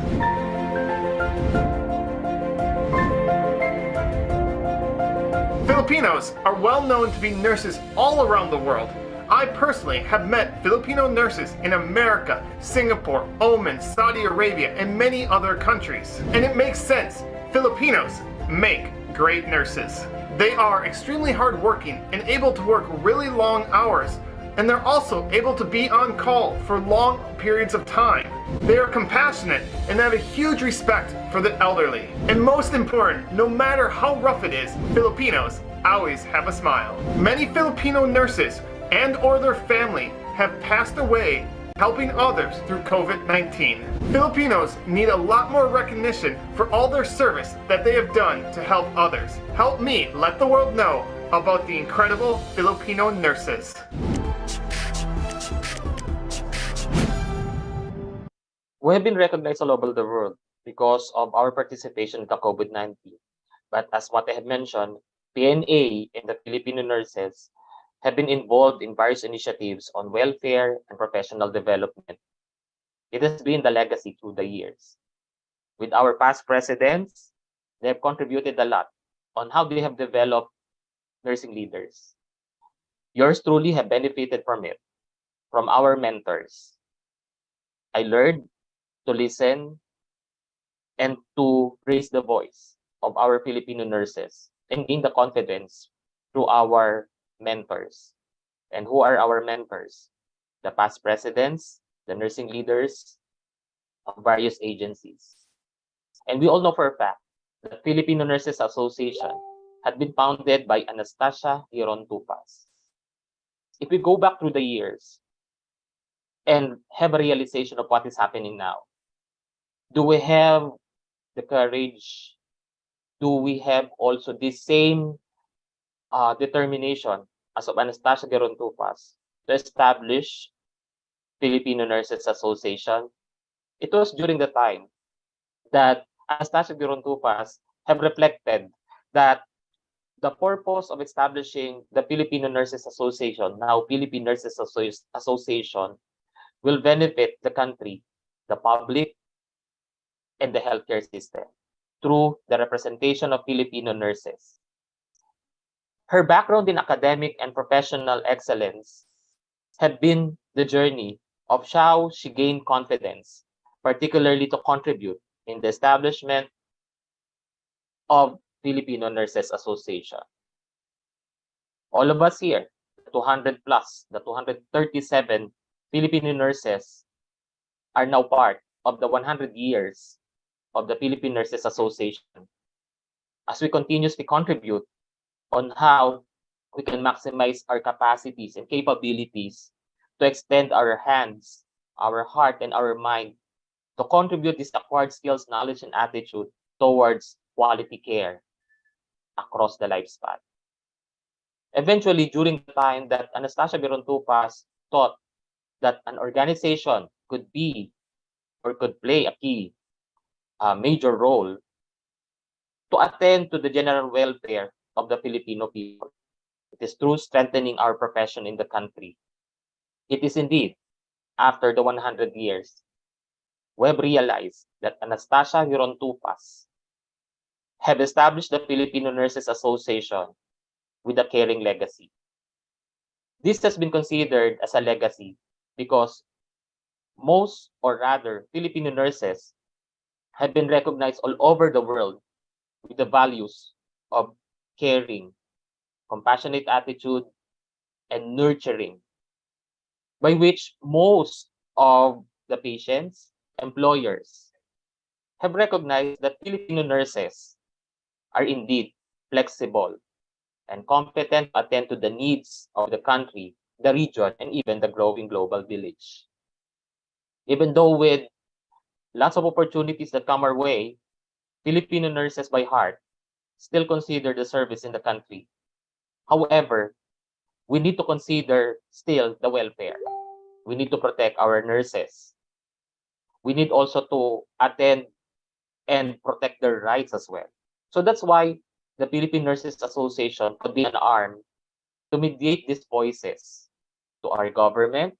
Filipinos are well known to be nurses all around the world. I personally have met Filipino nurses in America, Singapore, Oman, Saudi Arabia, and many other countries. And it makes sense. Filipinos make great nurses. They are extremely hardworking and able to work really long hours. And they're also able to be on call for long periods of time. They are compassionate and have a huge respect for the elderly. And most important, no matter how rough it is, Filipinos always have a smile. Many Filipino nurses and or their family have passed away helping others through COVID-19. Filipinos need a lot more recognition for all their service that they have done to help others. Help me let the world know about the incredible Filipino nurses. We have been recognized all over the world because of our participation in the COVID-19. But as what I have mentioned, PNA and the Filipino nurses have been involved in various initiatives on welfare and professional development. It has been the legacy through the years. With our past presidents, they have contributed a lot on how they have developed nursing leaders. Yours truly have benefited from it, from our mentors. I learned to listen and to raise the voice of our Filipino nurses and gain the confidence through our mentors. And who are our mentors? The past presidents, the nursing leaders of various agencies. And we all know for a fact that Filipino Nurses Association had been founded by Anastasia Giron Tupas. If we go back through the years and have a realization of what is happening now, do we have the courage? Do we have also the same determination as of Anastasia Giron Tupas to establish Filipino Nurses Association? It was during the time that Anastasia Giron Tupas have reflected that the purpose of establishing the Filipino Nurses Association, now Philippine Nurses Association, will benefit the country, the public, and the healthcare system through the representation of Filipino nurses. Her background in academic and professional excellence had been the journey of how she gained confidence, particularly to contribute in the establishment of Filipino Nurses Association. All of us here, 200 plus, the 237 Filipino nurses are now part of the 100 years of the Philippine Nurses Association. As we continuously contribute on how we can maximize our capacities and capabilities to extend our hands, our heart, and our mind to contribute these acquired skills, knowledge, and attitude towards quality care across the lifespan. Eventually, during the time that Anastasia Giron Tupas thought that an organization could be or could play a key, major role to attend to the general welfare of the Filipino people. It is through strengthening our profession in the country. It is indeed, after the 100 years, we have realized that Anastasia Giron Tupas have established the Filipino Nurses Association with a caring legacy. This has been considered as a legacy because most, or rather, Filipino nurses have been recognized all over the world with the values of caring, compassionate attitude, and nurturing, by which most of the patients, employers, have recognized that Filipino nurses are indeed flexible and competent to attend to the needs of the country, the region, and even the growing global village. Even though with lots of opportunities that come our way, Filipino nurses by heart still consider the service in the country. However, we need to consider still the welfare. We need to protect our nurses. We need also to attend and protect their rights as well. So that's why the Philippine Nurses Association could be an arm to mediate these voices to our government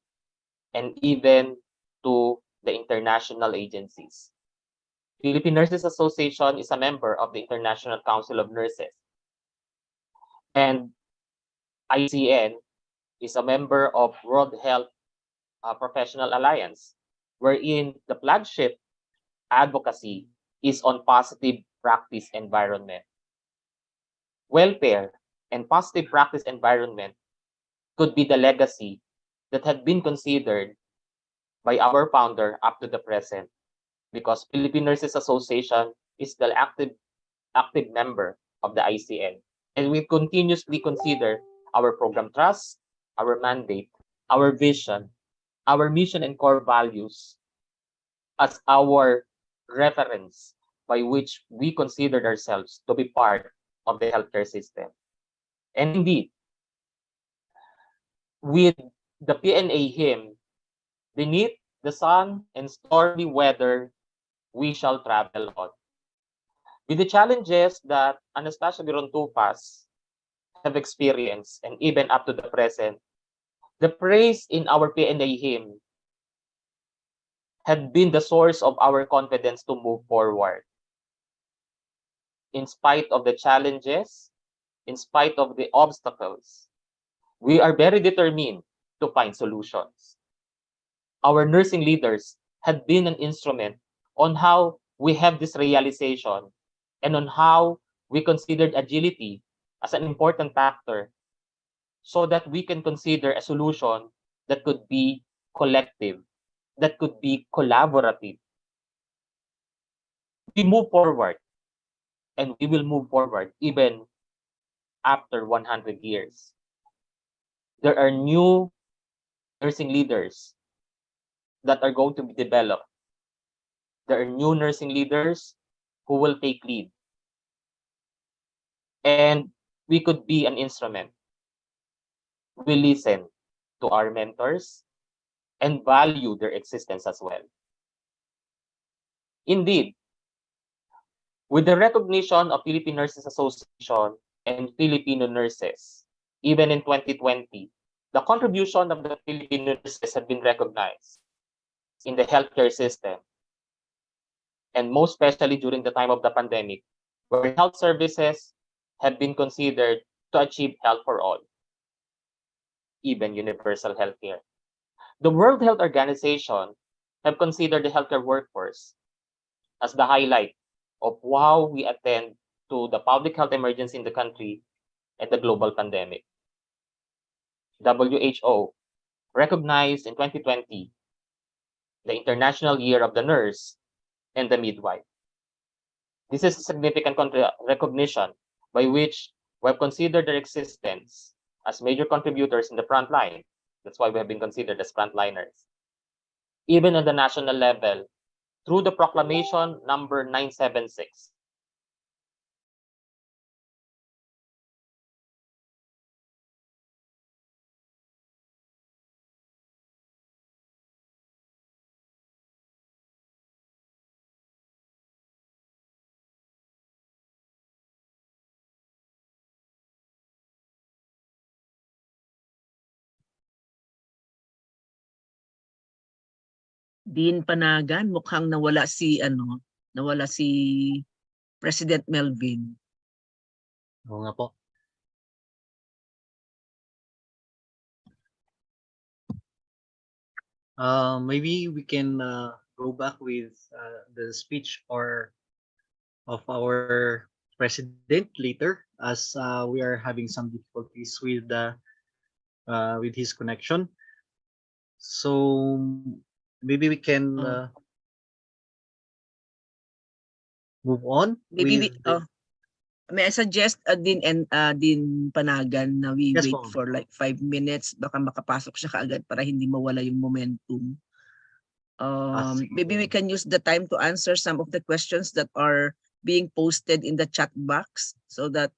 and even to the international agencies. Philippine Nurses Association is a member of the International Council of Nurses. And ICN is a member of World Health Professional Alliance, wherein the flagship advocacy is on positive practice environment. Welfare and positive practice environment could be the legacy that had been considered by our founder up to the present, because Philippine Nurses Association is the active member of the ICN. And we continuously consider our program trust, our mandate, our vision, our mission and core values as our reference by which we considered ourselves to be part of the healthcare system. And indeed, with the PNA hymn, beneath the sun and stormy weather, we shall travel on. With the challenges that Anastasia Girontupas have experienced, and even up to the present, the praise in our PNA hymn had been the source of our confidence to move forward. In spite of the challenges, in spite of the obstacles, we are very determined to find solutions. Our nursing leaders had been an instrument on how we have this realization and on how we considered agility as an important factor so that we can consider a solution that could be collective, that could be collaborative. We move forward, and we will move forward even after 100 years. There are new nursing leaders that are going to be developed. There are new nursing leaders who will take lead. And we could be an instrument. We listen to our mentors and value their existence as well. Indeed, with the recognition of Philippine Nurses Association and Filipino nurses, even in 2020, the contribution of the Filipino nurses have been recognized in the healthcare system, and most especially during the time of the pandemic, where health services have been considered to achieve health for all, even universal healthcare. The World Health Organization have considered the healthcare workforce as the highlight of how we attend to the public health emergency in the country and the global pandemic. WHO recognized in 2020 the International Year of the Nurse and the Midwife. This is a significant recognition by which we have considered their existence as major contributors in the front line. That's why we have been considered as frontliners. Even on the national level, through the proclamation number 976. Dean Panagan, mukhang nawala si President Melvin. Oo nga po. Maybe we can go back with the speech of our president later, as we are having some difficulties with his connection. So maybe we can move on. Maybe may I suggest Dean Panagan na we Yes, wait ma'am. for like 5 minutes, baka makapasok siya kaagad para hindi mawala yung momentum. Sige Maybe we can use the time to answer some of the questions that are being posted in the chat box so that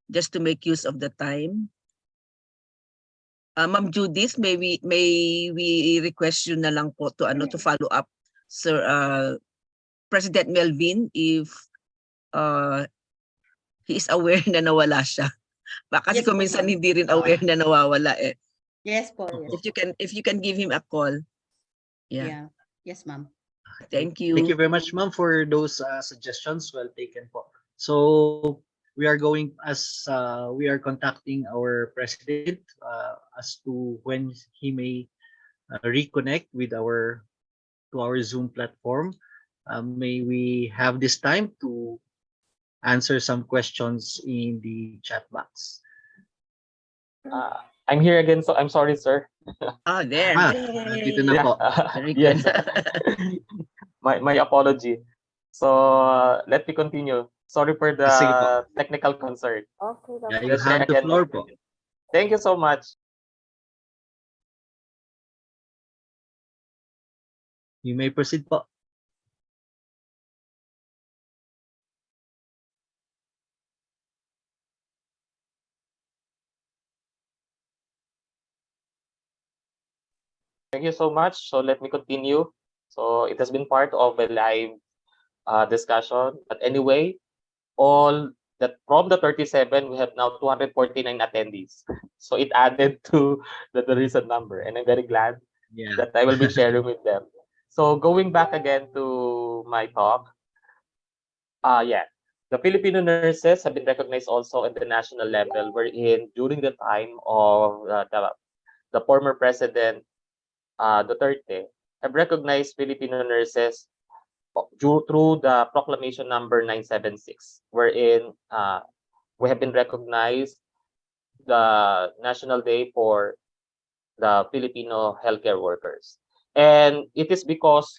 just to make use of the time. Ma'am Judith, may we request you na lang po to to follow up Sir President Melvin if he is aware na nawala siya. Baka kasi Yes kung po, minsan ma'am. hindi rin aware na nawawala eh. Yes po, yes. If you can give him a call. Yeah. Yeah. Yes, ma'am. Thank Thank you you. very much, ma'am, for those suggestions. Well taken po. So we are going as we are contacting our president as to when he may reconnect with our Zoom platform. May we have this time to answer some questions in the chat box. I'm here again, so I'm sorry, sir. Oh, there. Nandito na po. Very Yes. good. my apology. So let me continue. Sorry for the Sige po. technical concern. Okay, Yeah, you Let's share have the again. floor po. Thank you so much. You may proceed po. Thank you so much. So let me continue. So it has been part of a live discussion. But anyway, all that from the 37, we have now 249 attendees. So it added to the recent number, and I'm very glad that I will be sharing with them. So going back again to my talk, the Filipino nurses have been recognized also at the national level, wherein during the time of the former president Duterte, have recognized Filipino nurses through the proclamation number 976, wherein we have been recognized the National Day for the Filipino healthcare workers. And it is because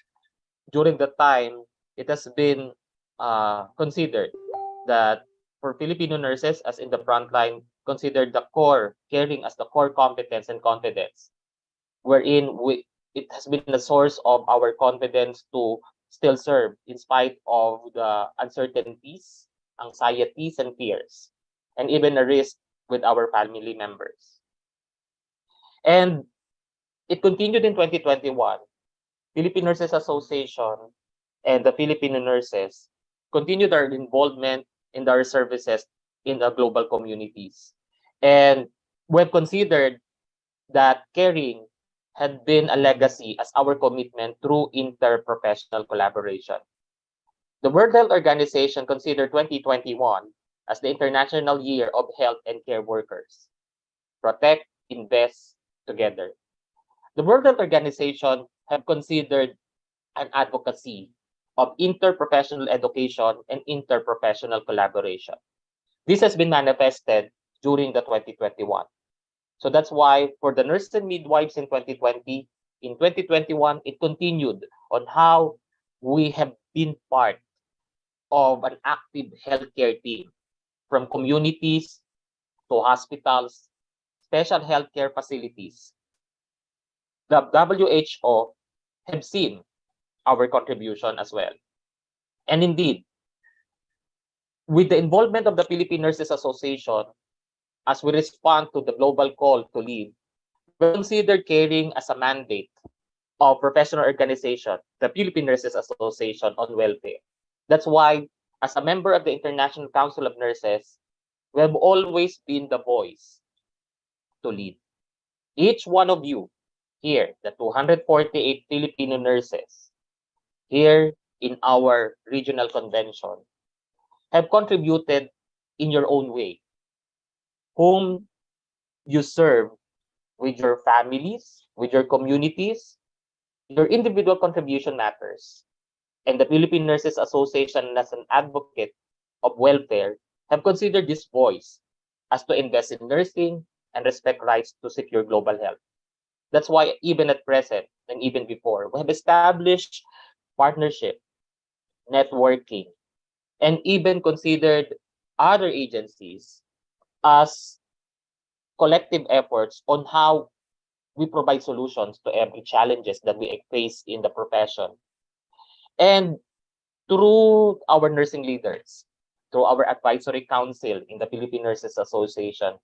during the time, it has been considered that for Filipino nurses, as in the front line, considered the core, caring as the core competence and confidence, wherein it has been a source of our confidence to still serve in spite of the uncertainties, anxieties, and fears, and even a risk with our family members. And it continued in 2021. Philippine Nurses Association and the Filipino nurses continued our involvement in our services in the global communities. And we've considered that caring had been a legacy as our commitment through interprofessional collaboration. The World Health Organization considered 2021 as the International Year of Health and Care Workers. Protect, invest together. The World Health Organization have considered an advocacy of interprofessional education and interprofessional collaboration. This has been manifested during the 2021. So that's why for the nurses and midwives in 2020, in 2021, it continued on how we have been part of an active healthcare team from communities to hospitals, special healthcare facilities. The WHO have seen our contribution as well. And indeed, with the involvement of the Philippine Nurses Association, as we respond to the global call to leave, we consider caring as a mandate of professional organization, the Philippine Nurses Association on welfare. That's why, as a member of the International Council of Nurses, we have always been the voice to lead. Each one of you here, the 248 Filipino nurses, here in our regional convention, have contributed in your own way. Whom you serve with your families, with your communities, your individual contribution matters. And the Philippine Nurses Association, as an advocate of welfare, have considered this voice as to invest in nursing and respect rights to secure global health. That's why even at present and even before, we have established partnership, networking, and even considered other agencies as collective efforts on how we provide solutions to every challenges that we face in the profession. And through our nursing leaders, through our advisory council in the Philippine Nurses Association,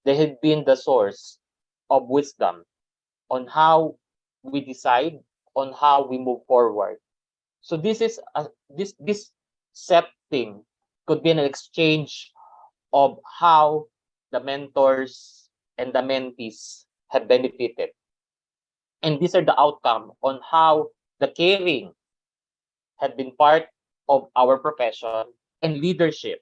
they had been the source of wisdom on how we decide, on how we move forward. So this is this setting could be an exchange of how the mentors and the mentees have benefited. And these are the outcome on how the caring had been part of our profession, and leadership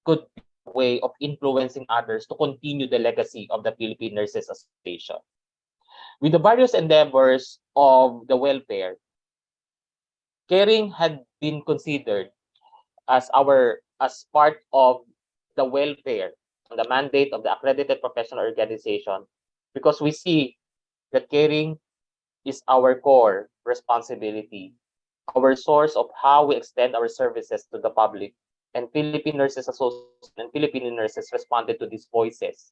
could be a way of influencing others to continue the legacy of the Philippine Nurses Association. With the various endeavors of the welfare, caring had been considered as part of the welfare on the mandate of the accredited professional organization, because we see that caring is our core responsibility, our source of how we extend our services to the public. And Philippine Nurses Association and Filipino nurses responded to these voices,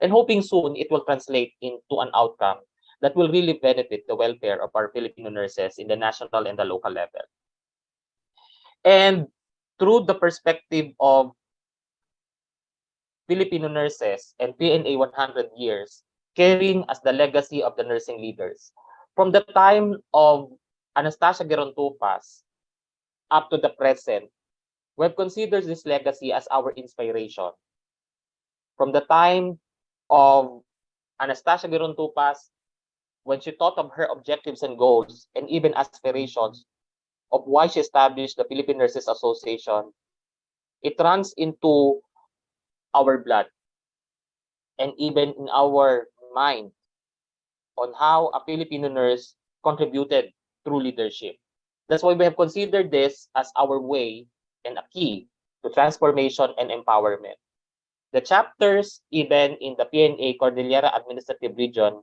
and hoping soon it will translate into an outcome that will really benefit the welfare of our Filipino nurses in the national and the local level. And through the perspective of Filipino nurses and PNA 100 years, caring as the legacy of the nursing leaders, from the time of Anastasia Gerontupas up to the present, we've considered this legacy as our inspiration. From the time of Anastasia Gerontupas, when she thought of her objectives and goals and even aspirations of why she established the Philippine Nurses Association, it runs into our blood and even in our mind on how a Filipino nurse contributed through leadership. That's why we have considered this as our way and a key to transformation and empowerment. The chapters, even in the PNA Cordillera Administrative Region,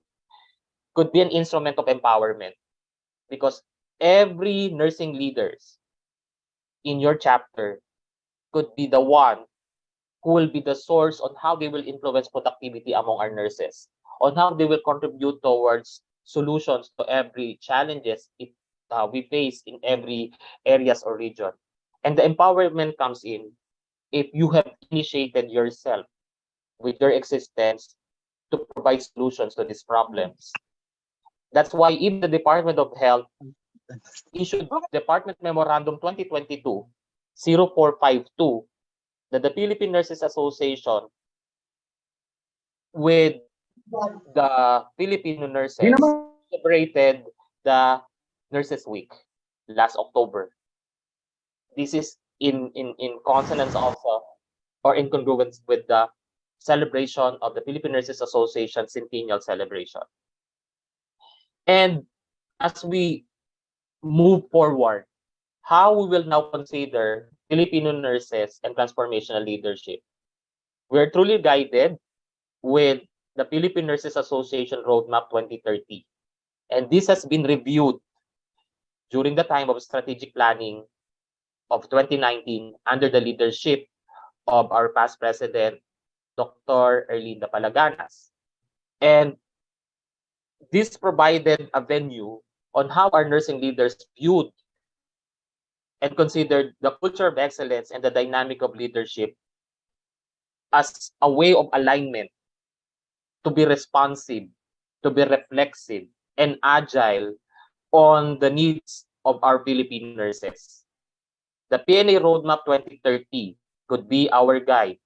could be an instrument of empowerment, because every nursing leaders in your chapter could be the one who will be the source on how they will influence productivity among our nurses, on how they will contribute towards solutions to every challenges we face in every areas or region. And the empowerment comes in if you have initiated yourself with your existence to provide solutions to these problems. That's why even the Department of Health issued Department Memorandum 2022-0452 that the Philippine Nurses Association with the Filipino nurses celebrated the Nurses Week last October. This is in consonance also, or in congruence with the celebration of the Philippine Nurses Association centennial celebration. And as we move forward, how we will now consider Filipino nurses and transformational leadership. We are truly guided with the Philippine Nurses Association Roadmap 2030. And this has been reviewed during the time of strategic planning of 2019 under the leadership of our past president, Dr. Erlinda Palaganas. And this provided a venue on how our nursing leaders viewed and considered the culture of excellence and the dynamic of leadership as a way of alignment to be responsive, to be reflexive, and agile on the needs of our Filipino nurses. The PNA Roadmap 2030 could be our guide.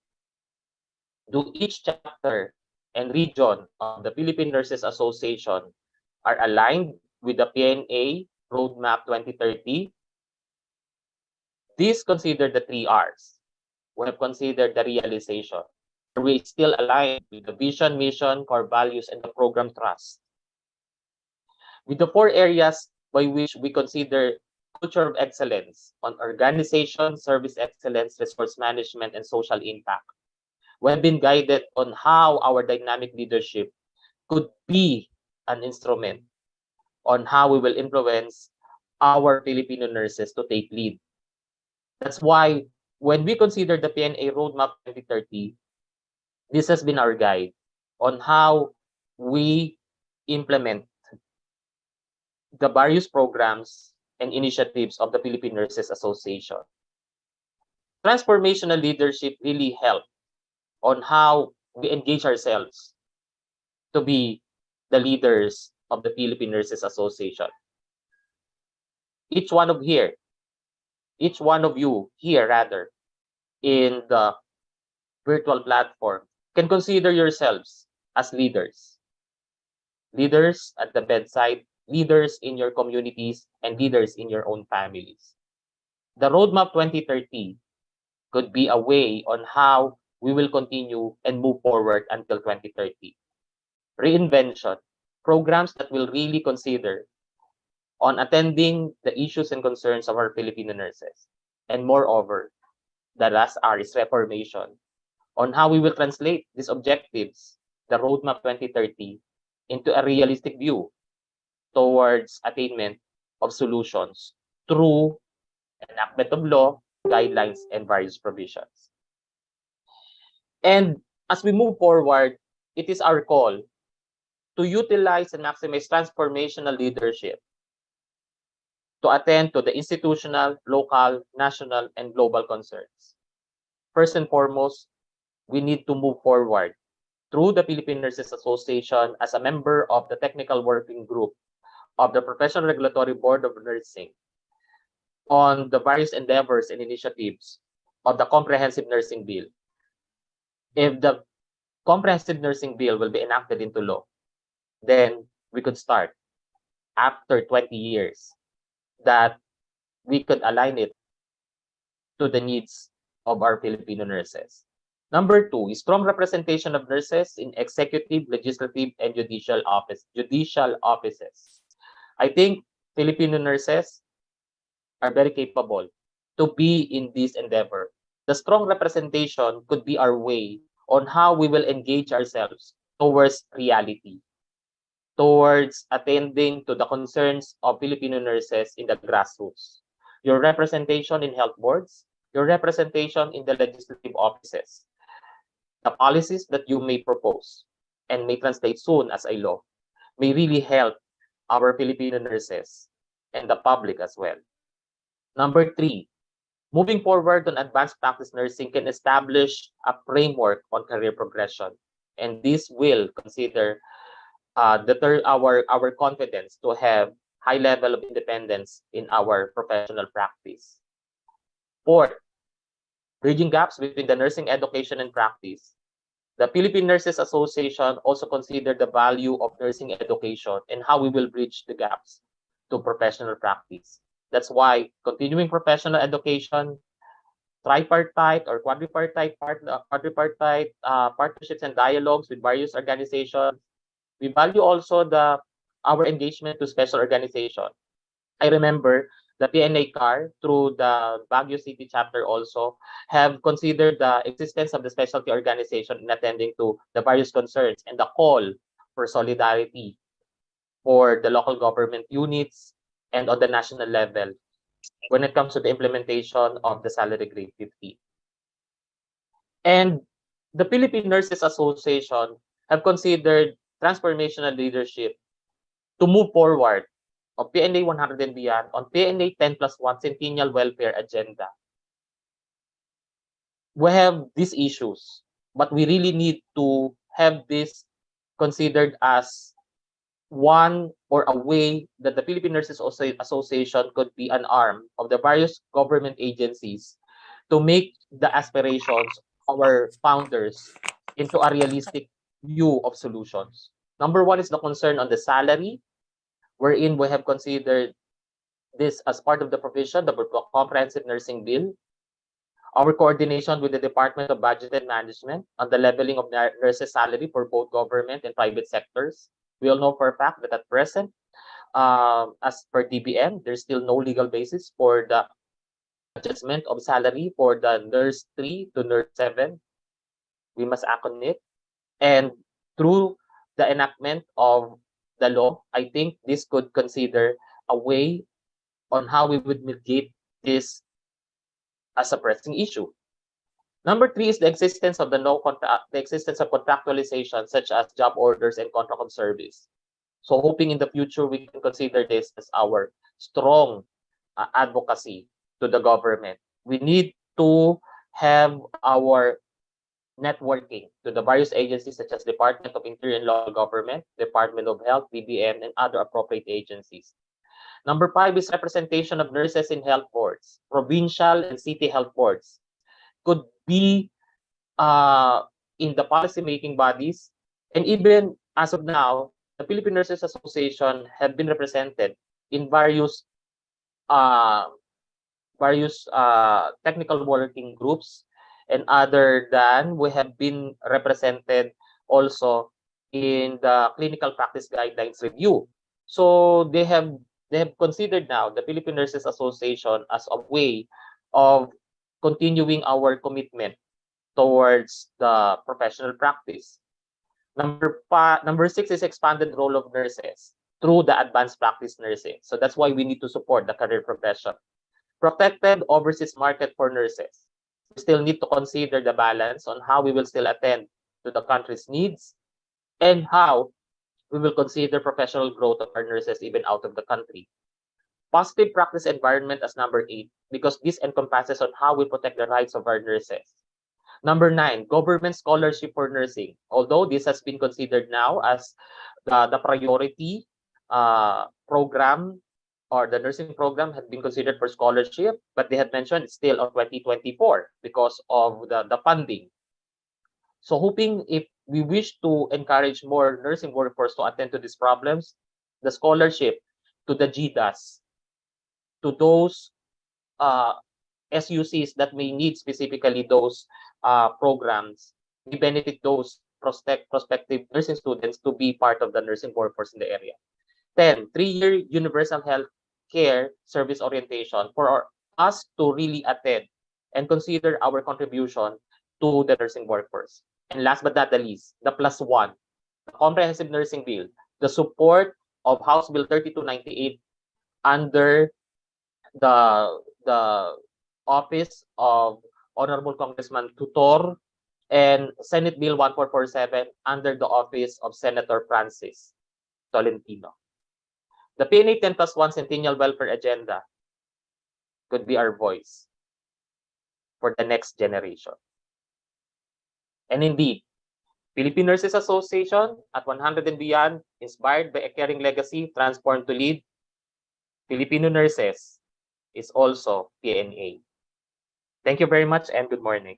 Do each chapter and region of the Philippine Nurses Association are aligned with the PNA Roadmap 2030? These consider the 3 R's. We have considered the realization. Are we still aligned with the vision, mission, core values, and the program trust? With the 4 areas by which we consider culture of excellence on organization, service excellence, resource management, and social impact, we have been guided on how our dynamic leadership could be an instrument on how we will influence our Filipino nurses to take lead. That's why when we consider the PNA Roadmap 2030, this has been our guide on how we implement the various programs and initiatives of the Philippine Nurses Association. Transformational leadership really help on how we engage ourselves to be the leaders of the Philippine Nurses Association. Each one of you here rather, in the virtual platform can consider yourselves as leaders. Leaders at the bedside, leaders in your communities, and leaders in your own families. The Roadmap 2030 could be a way on how we will continue and move forward until 2030. Reinvention, programs that will really consider on attending the issues and concerns of our Filipino nurses. And moreover, the last R is reformation, on how we will translate these objectives, the Roadmap 2030, into a realistic view towards attainment of solutions through enactment of law, guidelines, and various provisions. And as we move forward, it is our call to utilize and maximize transformational leadership to attend to the institutional, local, national, and global concerns. First and foremost, we need to move forward through the Philippine Nurses Association as a member of the Technical Working Group of the Professional Regulatory Board of Nursing on the various endeavors and initiatives of the Comprehensive Nursing Bill. If the Comprehensive Nursing Bill will be enacted into law, then we could start after 20 years that we could align it to the needs of our Filipino nurses. Number two is strong representation of nurses in executive, legislative, and judicial offices. I think Filipino nurses are very capable to be in this endeavor. The strong representation could be our way on how we will engage ourselves towards reality, towards attending to the concerns of Filipino nurses in the grassroots. Your representation in health boards, your representation in the legislative offices, the policies that you may propose and may translate soon as a law may really help our Filipino nurses and the public as well. Number three, moving forward on advanced practice nursing can establish a framework on career progression, and this will consider our confidence to have high level of independence in our professional practice. Fourth, bridging gaps between the nursing education and practice. The Philippine Nurses Association also considered the value of nursing education and how we will bridge the gaps to professional practice. That's why continuing professional education, tripartite or quadripartite partnerships and dialogues with various organizations. We value also our engagement to special organization. I remember the PNA CAR through the Baguio City chapter also have considered the existence of the specialty organization in attending to the various concerns and the call for solidarity for the local government units and on the national level when it comes to the implementation of the salary grade 50. And the Philippine Nurses Association have considered transformational leadership to move forward of PNA 100 and beyond on PNA 10+1 Centennial Welfare Agenda. We have these issues, but we really need to have this considered as one or a way that the Philippine Nurses Association could be an arm of the various government agencies to make the aspirations of our founders into a realistic view of solutions. Number one is the concern on the salary, wherein we have considered this as part of the provision, the Comprehensive Nursing Bill. Our coordination with the Department of Budget and Management on the leveling of nurses' salary for both government and private sectors. We all know for a fact that at present, as per DBM, there's still no legal basis for the adjustment of salary for the nurse 3 to nurse 7. We must act on it. And through the enactment of the law, I think this could consider a way on how we would mitigate this as a pressing issue. Number three is the existence of contractualization, such as job orders and contract of service. So hoping in the future we can consider this as our strong advocacy to the government. We need to have our networking to the various agencies such as Department of Interior and Local Government, Department of Health, DBM, and other appropriate agencies. Number 5 is representation of nurses in health boards. Provincial and city health boards could be in the policy-making bodies, and even as of now, the Philippine Nurses Association have been represented in various technical working groups, and other than we have been represented also in the clinical practice guidelines review. So they have considered now the Philippine Nurses Association as a way of continuing our commitment towards the professional practice. Number 6 is expanded role of nurses through the advanced practice nursing. So that's why we need to support the career progression. Protected overseas market for nurses. We still need to consider the balance on how we will still attend to the country's needs and how we will consider professional growth of our nurses even out of the country. Positive practice environment as number 8, because this encompasses on how we protect the rights of our nurses. Number 9, government scholarship for nursing. Although this has been considered now as the priority program, or the nursing program had been considered for scholarship, but they had mentioned it's still on 2024 because of the funding. So hoping, if we wish to encourage more nursing workforce to attend to these problems, the scholarship to the GDAS, to those SUCs that may need specifically those programs, we benefit those prospective nursing students to be part of the nursing workforce in the area. 10, 3-year universal health care service orientation for us to really attend and consider our contribution to the nursing workforce. And last but not the least, the +1, the Comprehensive Nursing Bill, the support of House Bill 3298 under the office of Honorable Congressman Tutor, and Senate Bill 1447 under the office of Senator Francis Tolentino. The PNA 10+1 Centennial Welfare Agenda could be our voice for the next generation. And indeed, Philippine Nurses Association at 100 and beyond, inspired by a caring legacy, transformed to lead. Filipino nurses is also PNA. Thank you very much and good morning.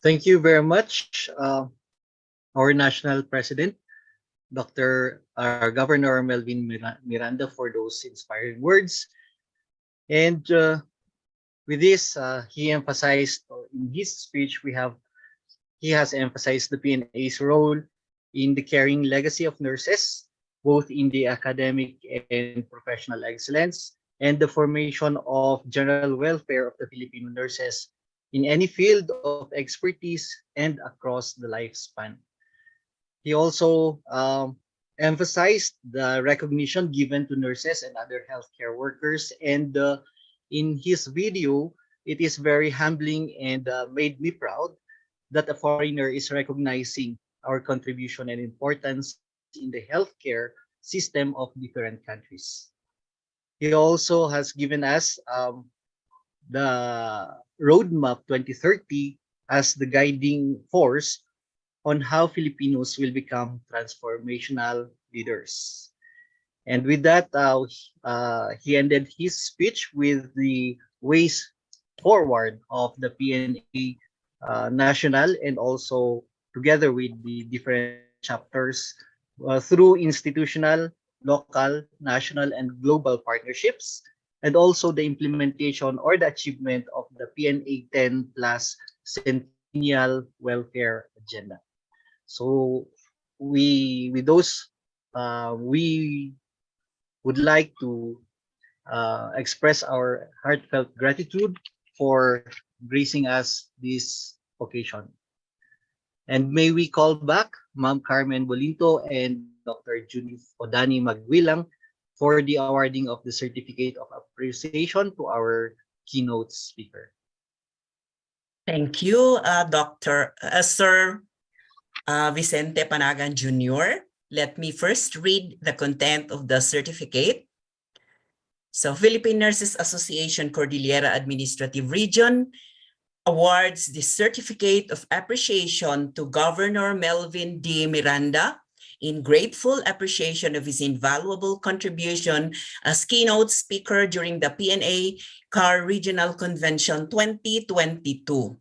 Thank you very much, our National President, Governor Melvin Miranda, for those inspiring words. And with this, he emphasized in his speech, he has emphasized the PNA's role in the caring legacy of nurses, both in the academic and professional excellence, and the formation of general welfare of the Filipino nurses in any field of expertise and across the lifespan. He also emphasized the recognition given to nurses and other healthcare workers. And in his video, it is very humbling and made me proud that a foreigner is recognizing our contribution and importance in the healthcare system of different countries. He also has given us the roadmap 2030 as the guiding force on how Filipinos will become transformational leaders. And with that, he ended his speech with the ways forward of the PNA national, and also together with the different chapters through institutional, local, national, and global partnerships, and also the implementation or the achievement of the PNA 10+ Centennial Welfare Agenda. So we would like to express our heartfelt gratitude for gracing us this occasion. And may we call back Ma'am Carmen Bolinto and Dr. Judith Odani Magwilang for the awarding of the Certificate of Appreciation to our keynote speaker. Thank you, Sir Vicente Panagan Jr. Let me first read the content of the certificate. So, Philippine Nurses Association Cordillera Administrative Region awards the Certificate of Appreciation to Governor Melvin D. Miranda in grateful appreciation of his invaluable contribution as keynote speaker during the PNA CAR Regional Convention 2022.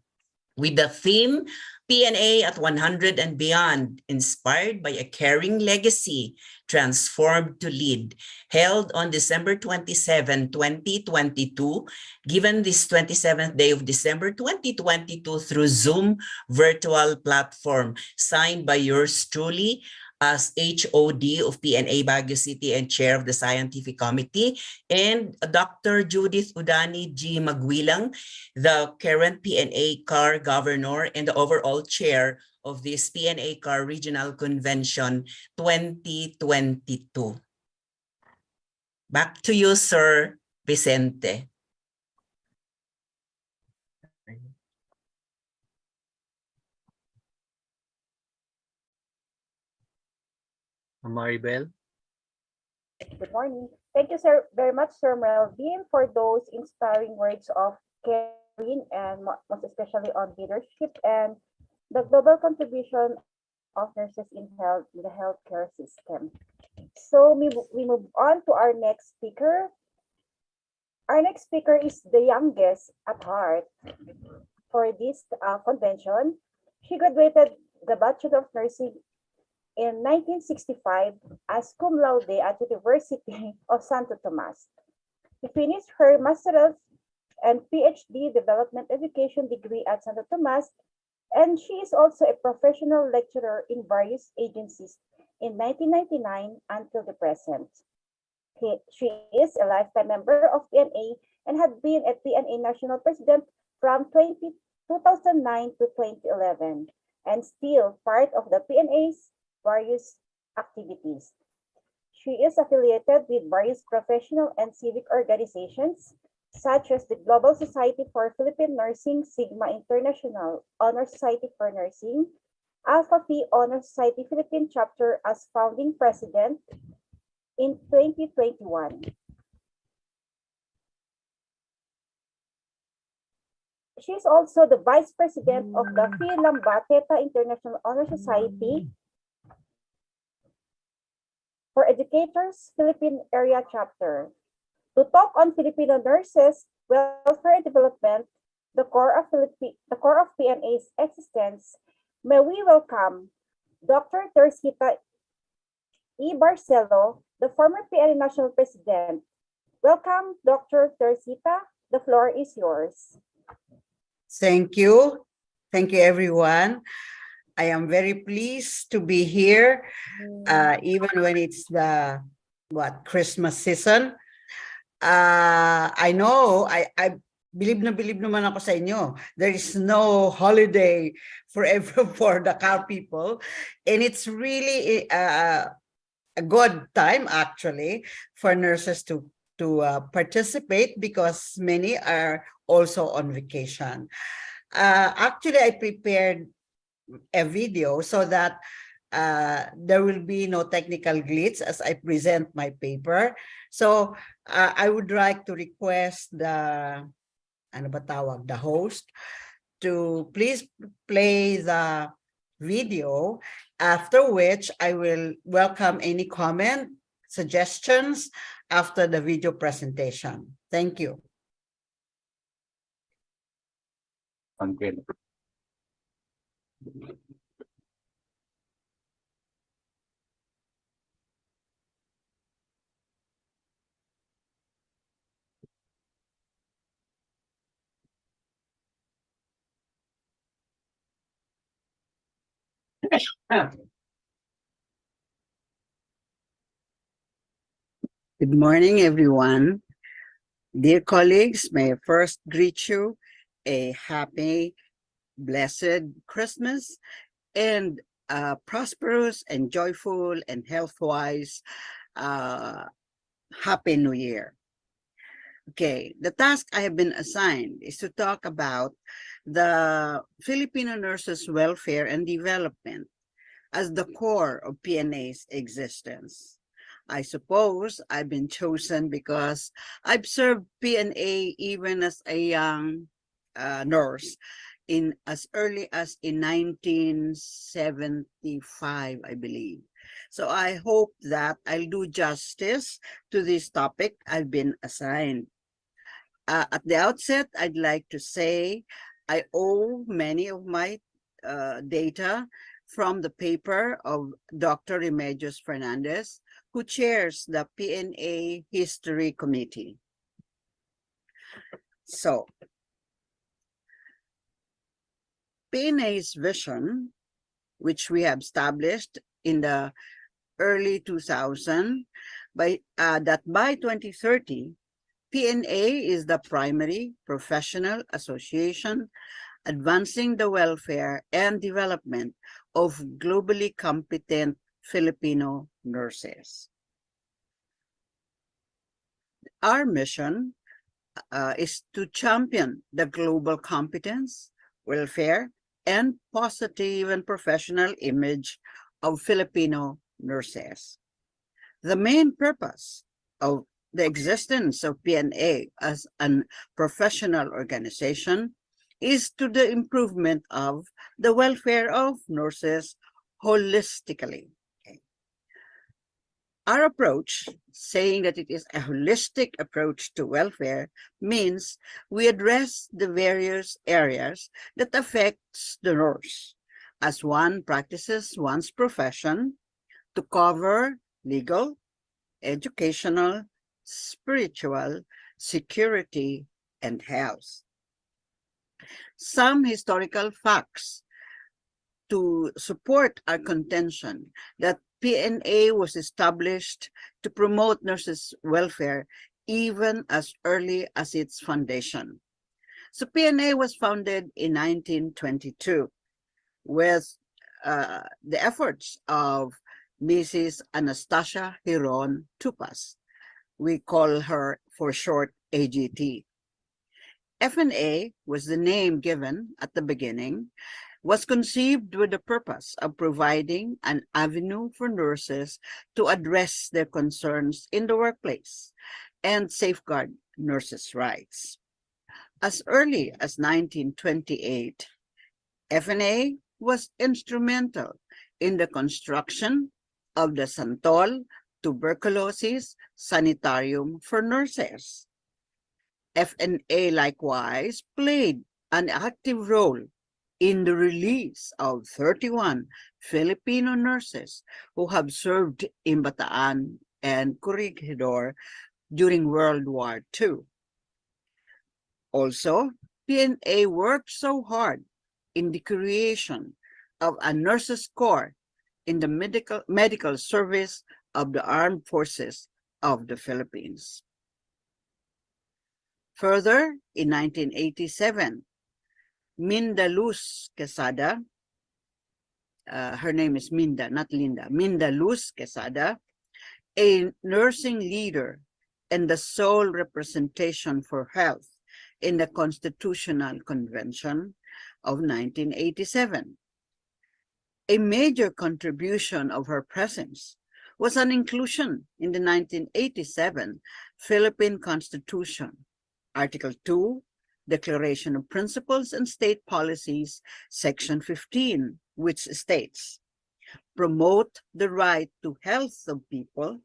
With the theme, PNA at 100 and Beyond, inspired by a caring legacy, transformed to lead, held on December 27, 2022, given this 27th day of December 2022 through Zoom virtual platform, signed by yours truly, as HOD of PNA Baguio City and Chair of the Scientific Committee, and Dr. Judith Udani G. Magwilang, the current PNA CAR Governor and the overall Chair of this PNA CAR Regional Convention 2022. Back to you, Sir Vicente. Maribel. Good morning. Thank you, sir, very much, Sir Melvin, for those inspiring words of caring and most especially on leadership and the global contribution of nurses in the healthcare system. So we move on to our next speaker. Our next speaker is the youngest at heart for this convention. She graduated the Bachelor of Nursing in 1965 as cum laude at University of Santo Tomas. She finished her master's and PhD development education degree at Santo Tomas, and she is also a professional lecturer in various agencies in 1999 until the present. She is a lifetime member of PNA and had been a PNA national president from 2009 to 2011, and still part of the PNA's various activities. She is affiliated with various professional and civic organizations, such as the Global Society for Philippine Nursing, Sigma International Honor Society for Nursing, Alpha Phi Honor Society Philippine Chapter as founding president in 2021. She is also the vice president of the Phi Lambda Theta International Honor Society for Educators Philippine Area Chapter. To talk on Filipino nurses, welfare and development, the core of PNA's existence, may we welcome Dr. Teresita E. Barcelo, the former PNA National President. Welcome, Dr. Teresita. The floor is yours. Thank you. Thank you, everyone. I am very pleased to be here, even when it's the Christmas season. I know, I believe naman ako sa inyo. There is no holiday for the CAR people, and it's really a good time actually for nurses to participate because many are also on vacation. Actually, I prepared a video so that there will be no technical glitch as I present my paper. So I would like to request the host to please play the video, after which I will welcome any comment, suggestions after the video presentation. Thank you. Okay. Good morning, everyone. Dear colleagues, may I first greet you a happy, blessed Christmas and prosperous and joyful and health-wise Happy New Year. Okay, the task I have been assigned is to talk about the Filipino nurses' welfare and development as the core of PNA's existence. I suppose I've been chosen because I've served PNA even as a young nurse in as early as in 1975, I believe. So I hope that I'll do justice to this topic I've been assigned. At the outset, I'd like to say I owe many of my data from the paper of Dr. Remedios Fernandez, who chairs the PNA History Committee. So, PNA's vision, which we have established in the early 2000, that by 2030, PNA is the primary professional association advancing the welfare and development of globally competent Filipino nurses. Our mission is to champion the global competence, welfare, and positive and professional image of Filipino nurses. The main purpose of the existence of PNA as a professional organization is to the improvement of the welfare of nurses holistically. Okay. Our approach, saying that it is a holistic approach to welfare, means we address the various areas that affects the nurse as one practices one's profession to cover legal, educational, spiritual, security, and health. Some historical facts to support our contention that PNA was established to promote nurses' welfare even as early as its foundation. So PNA was founded in 1922 with the efforts of Mrs. Anastasia Hiron Tupas. We call her for short AGT. FNA was the name given at the beginning, was conceived with the purpose of providing an avenue for nurses to address their concerns in the workplace and safeguard nurses' rights. As early as 1928, FNA was instrumental in the construction of the Santol Tuberculosis Sanitarium for nurses. FNA likewise played an active role in the release of 31 Filipino nurses who have served in Bataan and Corregidor during World War II. Also, PNA worked so hard in the creation of a nurses' corps in the medical service of the armed forces of the Philippines. Further, in 1987, Minda Luz Quesada, her name is Minda, not Linda, Minda Luz Quesada, a nursing leader and the sole representation for health in the Constitutional Convention of 1987. A major contribution of her presence was an inclusion in the 1987 Philippine Constitution, Article 2, Declaration of Principles and State Policies, Section 15, which states, promote the right to health of people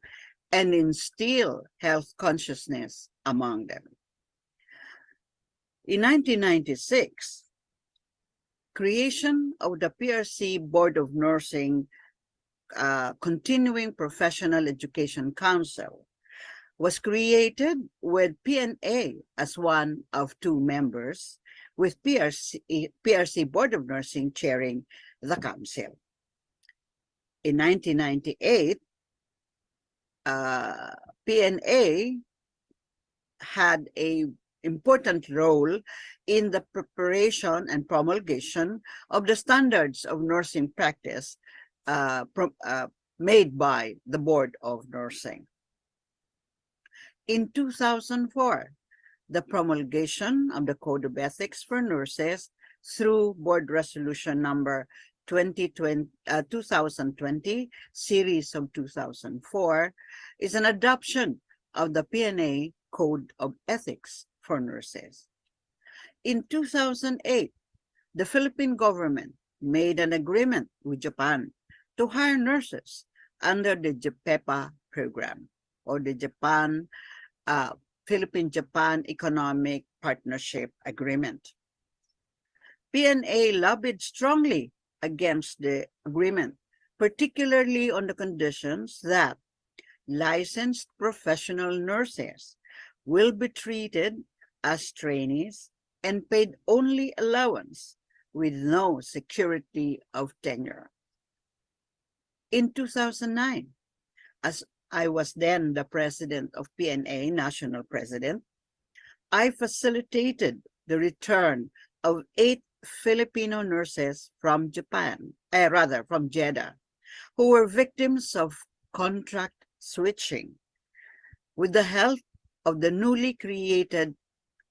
and instill health consciousness among them. In 1996, creation of the PRC Board of Nursing Continuing Professional Education Council was created with PNA as one of two members, with PRC Board of Nursing chairing the council. In 1998, PNA had an important role in the preparation and promulgation of the standards of nursing practice made by the Board of Nursing. In 2004, the promulgation of the Code of Ethics for Nurses through Board Resolution number 2020, series of 2004, is an adoption of the PNA Code of Ethics for Nurses. In 2008, the Philippine government made an agreement with Japan to hire nurses under the JPEPA program, or the Philippine-Japan Economic Partnership Agreement. PNA lobbied strongly against the agreement, particularly on the conditions that licensed professional nurses will be treated as trainees and paid only allowance with no security of tenure. In 2009, as I was then the president of PNA, national president, I facilitated the return of 8 Filipino nurses from from Jeddah, who were victims of contract switching. With the help of the newly created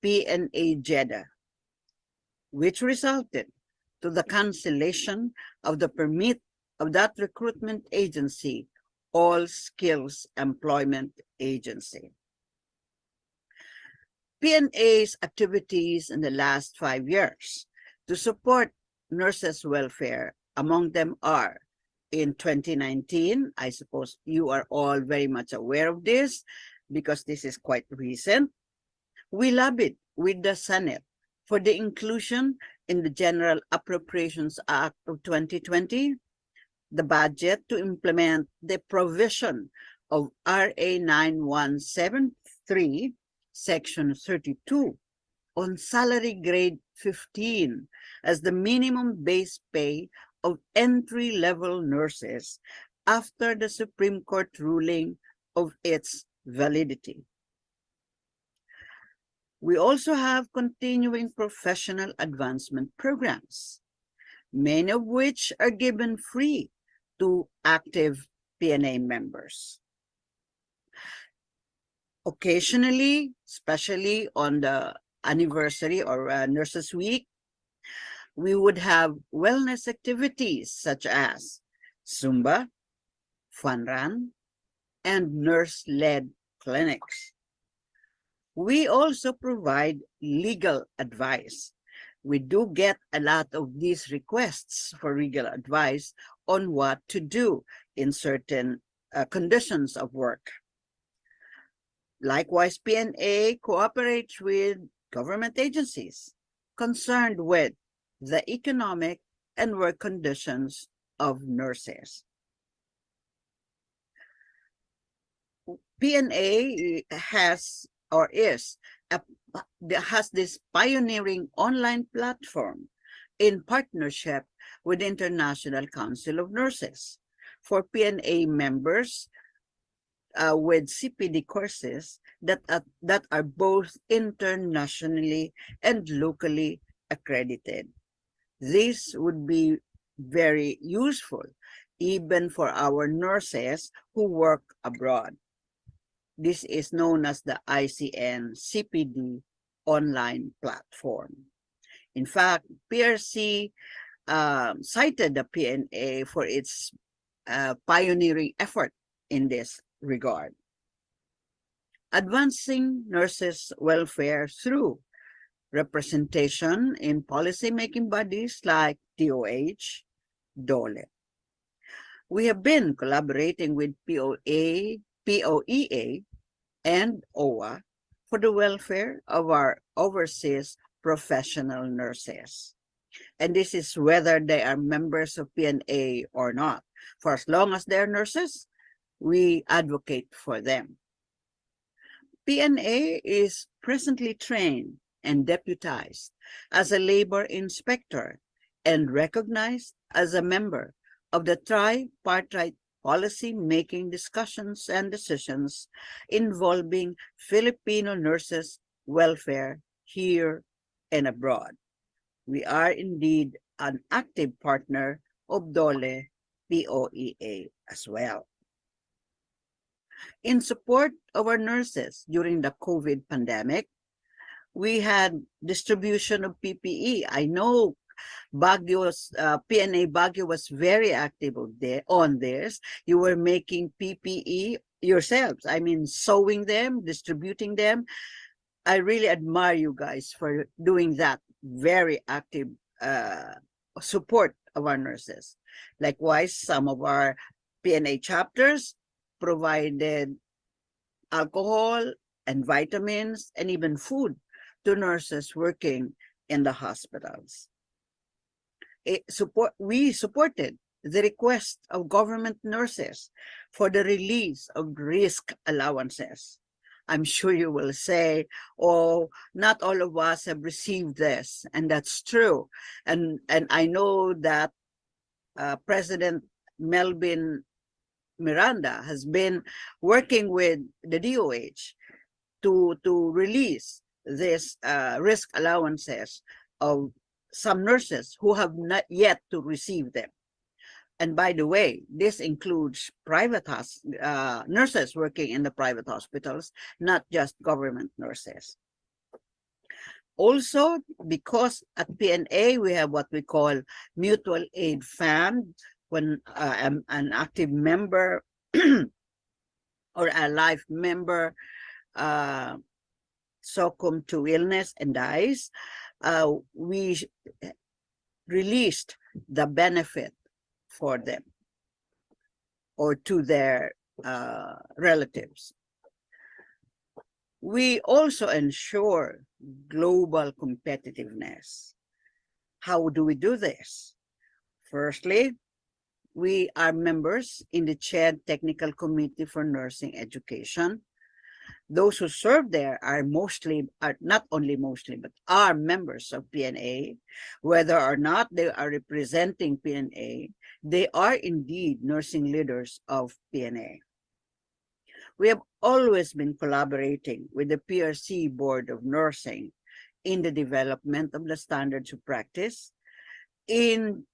PNA Jeddah, which resulted to the cancellation of the permit of that recruitment agency, All Skills Employment Agency. PNA's activities in the last 5 years to support nurses' welfare, among them are, in 2019, I suppose you are all very much aware of this because this is quite recent, we lobbied with the Senate for the inclusion in the General Appropriations Act of 2020, the budget to implement the provision of RA 9173, Section 32, on salary grade 15 as the minimum base pay of entry-level nurses after the Supreme Court ruling of its validity. We also have continuing professional advancement programs, many of which are given free to active PNA members. Occasionally, especially on the anniversary or Nurses Week, we would have wellness activities such as Zumba, fun run, and nurse-led clinics. We also provide legal advice. We do get a lot of these requests for legal advice on what to do in certain conditions of work. Likewise, PNA cooperates with government agencies concerned with the economic and work conditions of nurses. PNA has this pioneering online platform in partnership with the International Council of Nurses for PNA members with CPD courses that are both internationally and locally accredited. This would be very useful even for our nurses who work abroad. This is known as the ICN CPD online platform. In fact, PRC cited the PNA for its pioneering effort in this regard. Advancing nurses' welfare through representation in policy-making bodies like DOH, DOLE. We have been collaborating with POEA, and OWA for the welfare of our overseas professional nurses. And this is whether they are members of PNA or not. For as long as they're nurses, we advocate for them. PNA is presently trained and deputized as a labor inspector and recognized as a member of the tripartite policy-making discussions and decisions involving Filipino nurses' welfare here and abroad. We are indeed an active partner of DOLE POEA as well. In support of our nurses during the COVID pandemic, we had distribution of PPE. I know Baguio's PNA Baguio was very active on this. You were making PPE yourselves. I mean, sewing them, distributing them. I really admire you guys for doing that very active support of our nurses. Likewise, some of our PNA chapters provided alcohol and vitamins and even food to nurses working in the hospitals. We supported the request of government nurses for the release of risk allowances. I'm sure you will say, oh, not all of us have received this, and that's true. And I know that President Melvin Miranda has been working with the DOH to release this risk allowances of some nurses who have not yet to receive them. And by the way, this includes private nurses working in the private hospitals, not just government nurses. Also, because at PNA, we have what we call mutual aid fund. When an active member or a life member succumb to illness and dies, we released the benefit for them or to their relatives. We also ensure global competitiveness. How do we do this? Firstly, we are members in the CHED Technical Committee for Nursing Education. Those who serve there are not only mostly, but are members of PNA. Whether or not they are representing PNA, they are indeed nursing leaders of PNA. We have always been collaborating with the PRC Board of Nursing in the development of the standards of practice, in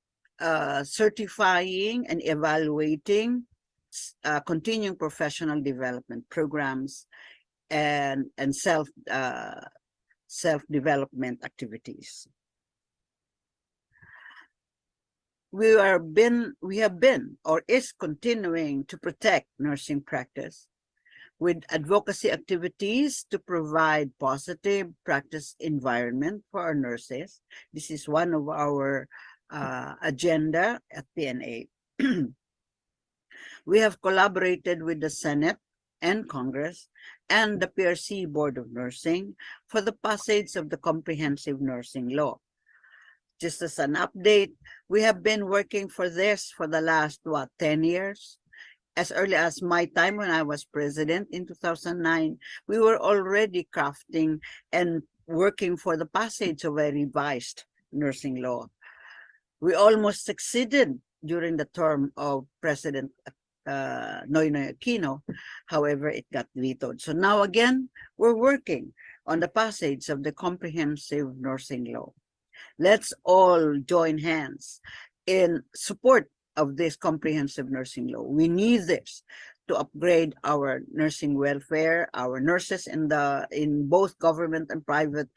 certifying and evaluating continuing professional development programs and self-development activities. We have been or is continuing to protect nursing practice with advocacy activities to provide positive practice environment for our nurses. This is one of our agenda at PNA. We have collaborated with the Senate and Congress and the PRC Board of Nursing for the passage of the Comprehensive Nursing Law. Just as an update, we have been working for this for the last, 10 years? As early as my time when I was president in 2009, we were already crafting and working for the passage of a revised nursing law. We almost succeeded during the term of President Noynoy Aquino. However, it got vetoed. So now again, we're working on the passage of the Comprehensive Nursing Law. Let's all join hands in support of this comprehensive nursing law. We need this to upgrade our nursing welfare, our nurses in both government and private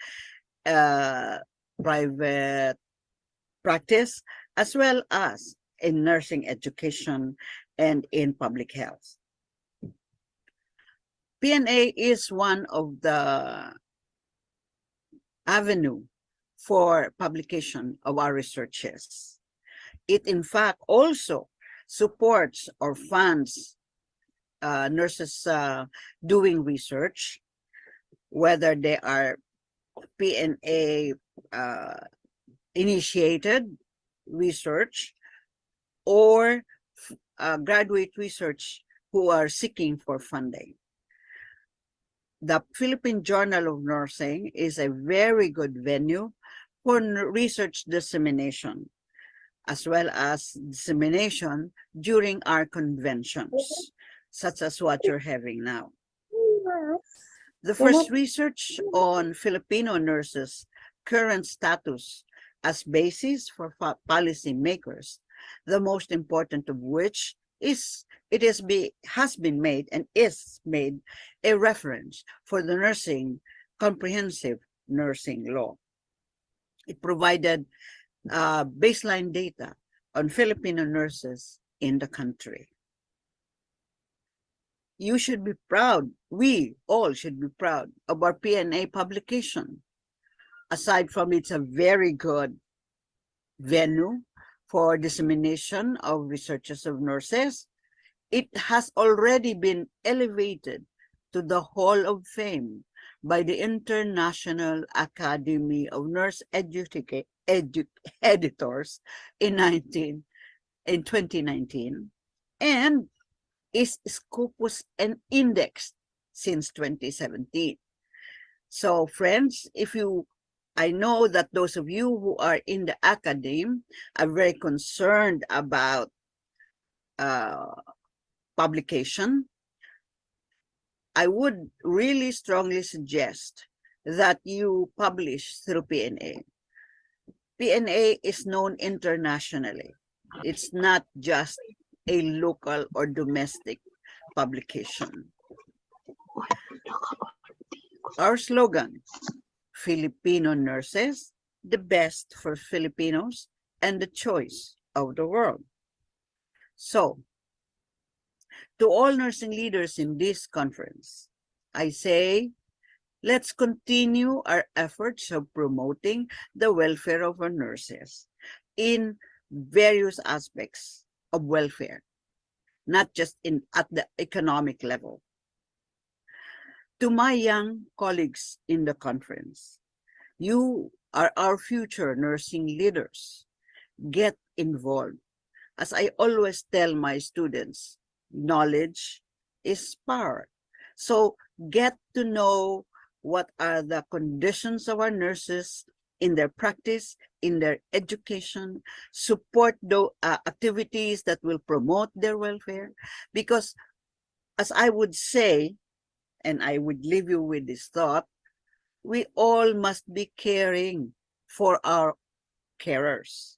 practice, as well as in nursing education and in public health. PNA is one of the avenue for publication of our researches. It in fact also supports or funds nurses doing research, whether they are PNA initiated research or graduate research who are seeking for funding. The Philippine Journal of Nursing is a very good venue for research dissemination, as well as dissemination during our conventions, such as what you're having now. The first research on Filipino nurses' current status as basis for policy makers, the most important of which is has been made and is made a reference for the nursing comprehensive nursing law. It provided baseline data on Filipino nurses in the country. You should be proud, we all should be proud of our PNA publication. Aside from it's a very good venue for dissemination of researches of nurses, it has already been elevated to the Hall of Fame by the International Academy of Nurse Editors in 2019, and is scopus and indexed since 2017. So friends, I know that those of you who are in the academe are very concerned about publication. I would really strongly suggest that you publish through PNA. PNA is known internationally. It's not just a local or domestic publication. Our slogan, Filipino nurses, the best for Filipinos and the choice of the world. So, to all nursing leaders in this conference, I say, let's continue our efforts of promoting the welfare of our nurses in various aspects of welfare, not just at the economic level. To my young colleagues in the conference, you are our future nursing leaders. Get involved. As I always tell my students, knowledge is power. So get to know what are the conditions of our nurses in their practice, in their education, support the activities that will promote their welfare. Because as I would say, and I would leave you with this thought, we all must be caring for our carers.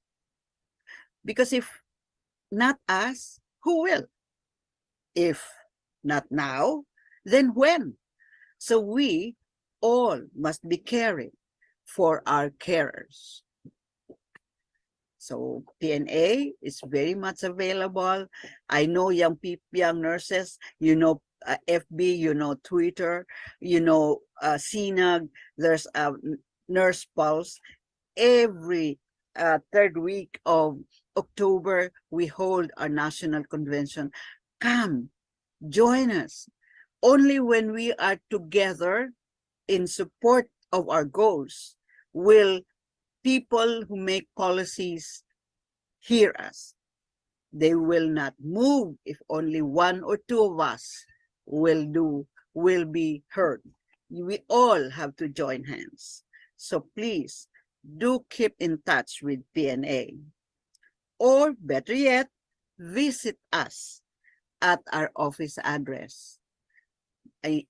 Because if not us, who will? If not now, then when? So we all must be caring for our carers. So PNA is very much available. I know young nurses, you know FB, you know Twitter, you know CNAG, there's a Nurse Pulse. Every third week of October, we hold our national convention. Come, join us. Only when we are together in support of our goals will people who make policies hear us. They will not move if only one or two of us will be heard. We all have to join hands. So please do keep in touch with PNA. Or better yet, visit us at our office address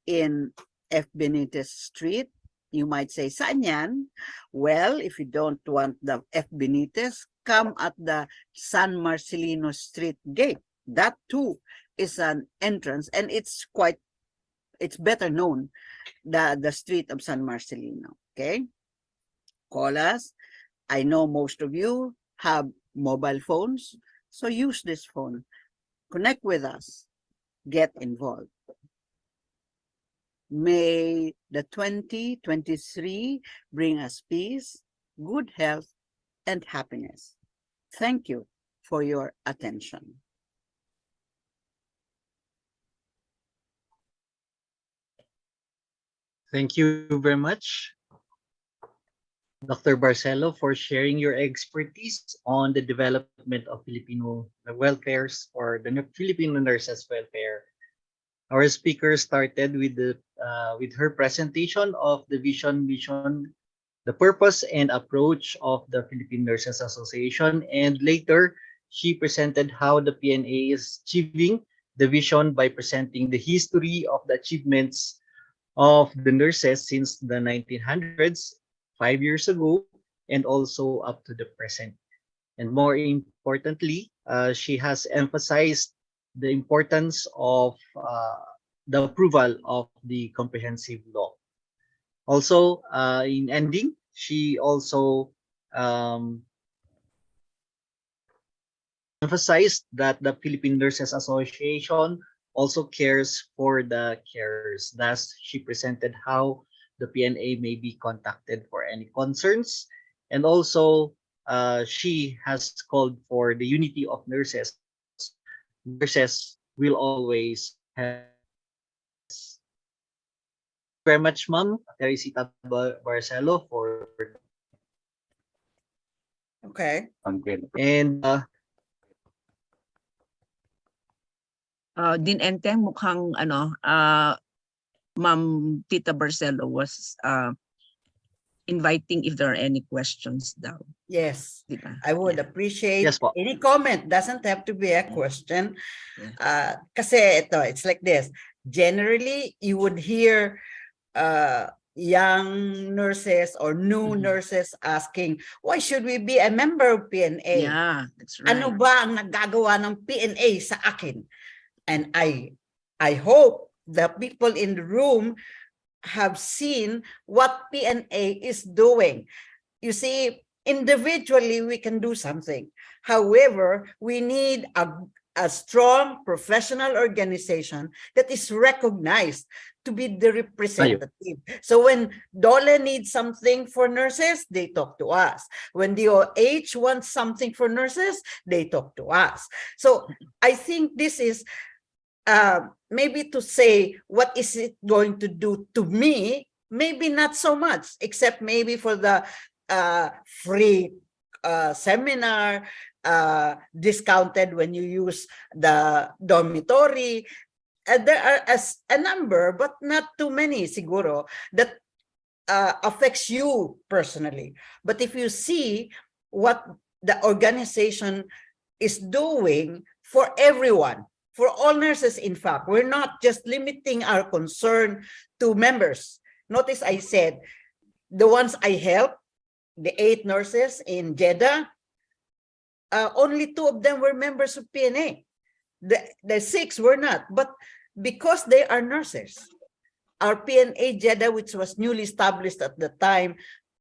in F. Benitez Street. You might say, saan yan? Well, if you don't want the F. Benitez, come at the San Marcelino Street gate. That too is an entrance, and it's better known, the street of San Marcelino, okay? Call us. I know most of you have mobile phones, so use this phone. Connect with us. Get involved. May the 2023 bring us peace, good health, and happiness. Thank you for your attention. Thank you very much, Dr. Barcelo, for sharing your expertise on the development of Filipino welfares or the Filipino nurses' welfare. Our speaker started with her presentation of the vision, mission, the purpose and approach of the Philippine Nurses Association, and later she presented how the PNA is achieving the vision by presenting the history of the achievements of the nurses since the 1900s, 5 years ago, and also up to the present. And more importantly, she has emphasized the importance of the approval of the comprehensive law. Also, in ending, she also emphasized that the Philippine Nurses Association also cares for the carers. Thus, she presented how the PNA may be contacted for any concerns. And also, she has called for the unity of nurses. Nurses will always have. Very much, Ma'am Teresita Barcelo, for Okay. and Din Enteng, mukhang Ma'am Tita Barcelo was inviting if there are any questions daw. Yes, Diba? I would Yeah. appreciate Yes po. any comment. Doesn't have to be a question. Kasi it's like this. Generally, you would hear young nurses or new nurses asking, why should we be a member of PNA? Yeah, that's right. Ano ba ang naggagawa ng PNA sa akin? And I hope the people in the room have seen what PNA is doing. You see, individually, we can do something. However, we need a strong professional organization that is recognized to be the representative. So when DOLE needs something for nurses, they talk to us. When DOH wants something for nurses, they talk to us. So I think this is maybe to say, what is it going to do to me? Maybe not so much, except maybe for the free seminar, discounted when you use the dormitory. There are a number, but not too many, siguro, that affects you personally. But if you see what the organization is doing for everyone, for all nurses, in fact, we're not just limiting our concern to members. Notice I said, the ones I helped, the 8 nurses in Jeddah, only 2 of them were members of PNA. The 6 were not, but because they are nurses, our PNA Jeddah, which was newly established at the time,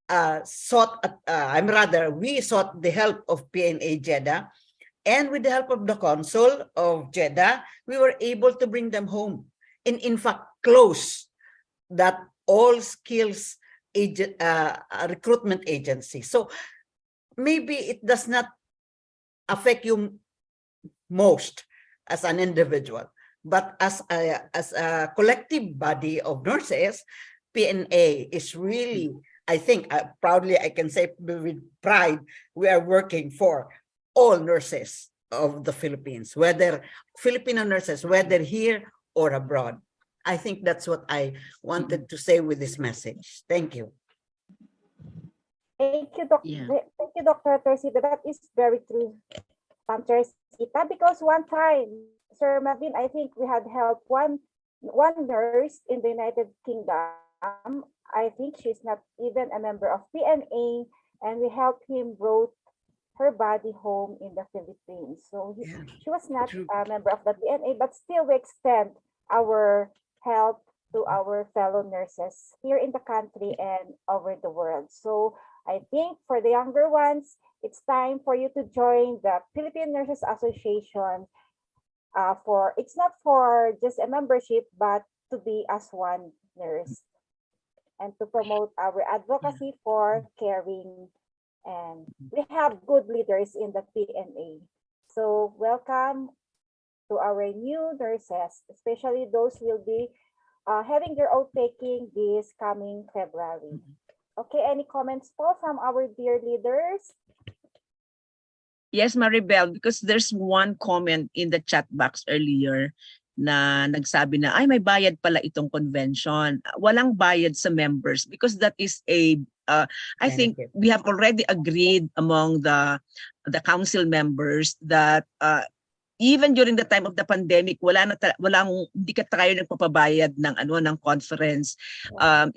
we sought the help of PNA Jeddah, and with the help of the consul of Jeddah, we were able to bring them home, and in fact close that all skills recruitment agency. So maybe it does not affect you most as an individual, but as a collective body of nurses, PNA is really, I think, proudly I can say with pride, we are working for all nurses of the Philippines, whether Filipino nurses, whether here or abroad. I think that's what I wanted to say with this message. Thank you. Thank you, Thank you, Dr. Teresita. That is very true, Teresita, because one time, Sir Melvin, I think we had helped one nurse in the United Kingdom. I think she's not even a member of PNA, and we helped him brought her body home in the Philippines. So she was not a member of the PNA, but still we extend our help to our fellow nurses here in the country and over the world. So I think for the younger ones, it's time for you to join the Philippine Nurses Association. It's not for just a membership, but to be as one nurse and to promote our advocacy for caring. And we have good leaders in the PNA. So welcome to our new nurses, especially those who will be having their oath taking this coming February. Okay, any comments po from our dear leaders? Yes, Maribel, because there's one comment in the chat box earlier na nagsabi na, ay, may bayad pala itong convention. Walang bayad sa members because that is I think we have already agreed among the council members that even during the time of the pandemic, hindi ka tayo nagpapabayad ng conference.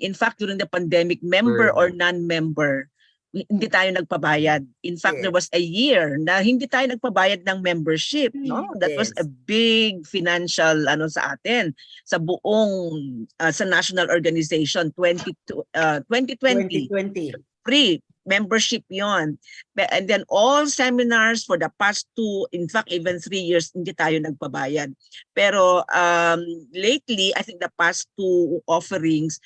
In fact, during the pandemic, member or non-member, hindi tayo nagpabayad. In fact, there was a year na hindi tayo nagpabayad ng membership, no? That was a big financial sa atin sa buong sa national organization 2020. 2020. Free membership yon. And then all seminars for the past 2, in fact even 3 years hindi tayo nagpabayad. Pero lately, I think the past 2 offerings,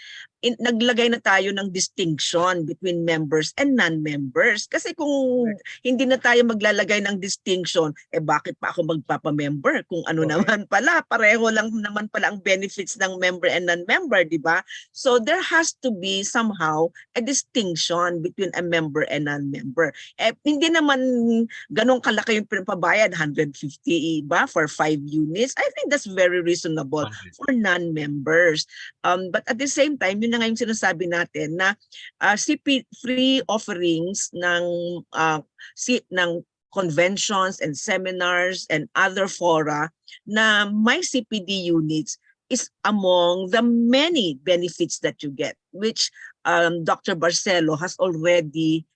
naglagay na tayo ng distinction between members and non-members. Kasi kung hindi na tayo maglalagay ng distinction, bakit pa ako magpapamember? Kung ano naman pala, pareho lang naman pala ang benefits ng member and non-member, di ba? So there has to be somehow a distinction between a member and non-member. Hindi naman ganun kalaki yung pinapabayad, 150 ba for 5 units. I think that's very reasonable for non-members. But at the same time, yun na nga yung sinasabi natin na CP free offerings ng conventions and seminars and other fora na may CPD units is among the many benefits that you get, which Dr. Barcelo has already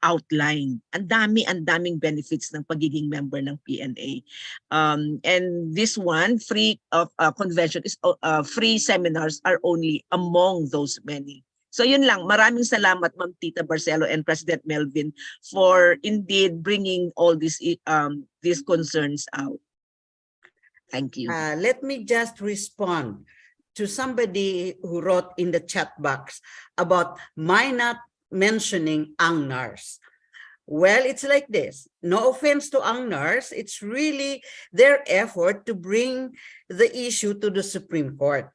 outlined. Ang daming benefits ng pagiging member ng PNA. And this one, free of convention, is free seminars are only among those many. So yun lang. Maraming salamat, Ma'am Tita Barcelo and President Melvin, for indeed bringing all these concerns out. Thank you. Let me just respond to somebody who wrote in the chat box about my not mentioning ANGNARS. Well, it's like this. No offense to ANGNARS, it's really their effort to bring the issue to the Supreme Court.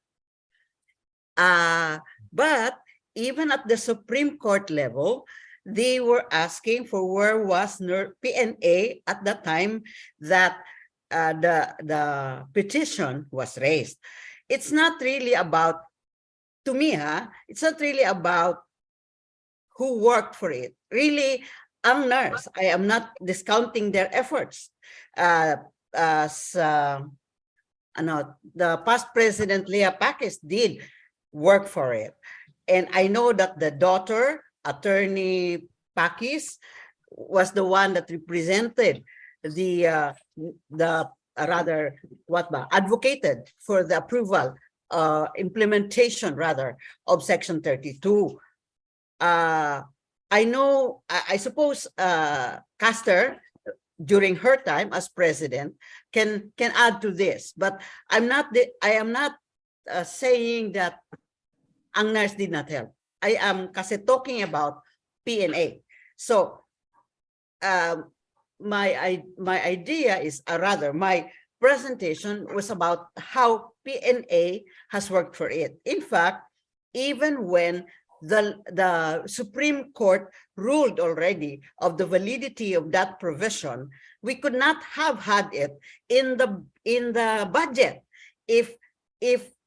But even at the Supreme Court level, they were asking for where was PNA at the time that the petition was raised. It's not really about, to me, it's not really about who worked for it. Really, ANGNARS, I am not discounting their efforts. The past president, Leah Pakis, did work for it. And I know that the daughter, Attorney Pakis, was the one that represented advocated for the approval, implementation rather, of Section 32. I know, I suppose Castor, during her time as president, can add to this, but I am not saying that ANGNARS did not help. I am kasi talking about PNA. So my idea is, rather my presentation was about how PNA has worked for it. In fact, even when the Supreme Court ruled already of the validity of that provision, we could not have had it in the budget if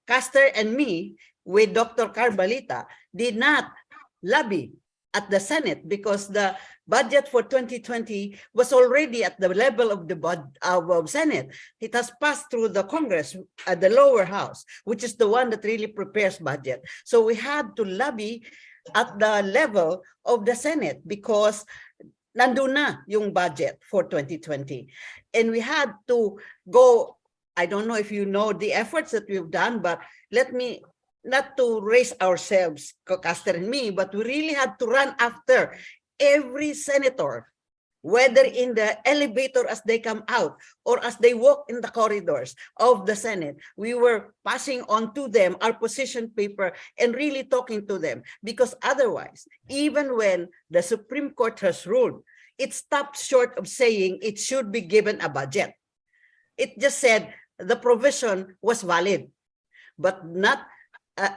Castor and me with Dr. Carbalita did not lobby at the Senate, because the budget for 2020 was already at the level of the Senate. It has passed through the Congress at the lower house, which is the one that really prepares budget. So we had to lobby at the level of the Senate because nandun na yung budget for 2020. And we had to go, I don't know if you know the efforts that we've done, but let me, not to raise ourselves, Castor and me, but we really had to run after every senator, whether in the elevator as they come out or as they walk in the corridors of the Senate. We were passing on to them our position paper and really talking to them, because otherwise, even when the Supreme Court has ruled, it stopped short of saying it should be given a budget. It just said the provision was valid, but not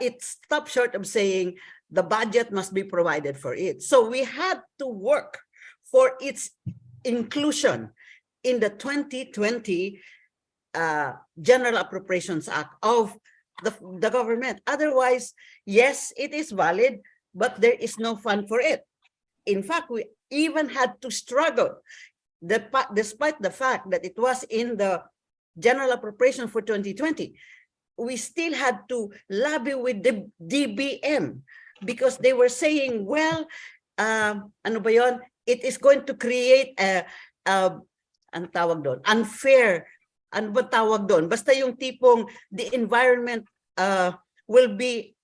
it stopped short of saying the budget must be provided for it. So we had to work for its inclusion in the 2020 General Appropriations Act of the government. Otherwise, yes, it is valid, but there is no fund for it. In fact, we even had to struggle, despite the fact that it was in the General Appropriation for 2020. We still had to lobby with the DBM because they were saying, well, ano ba yon? It is going to create ang tawag doon, unfair. Ano ba tawag doon? Basta yung tipong the environment will be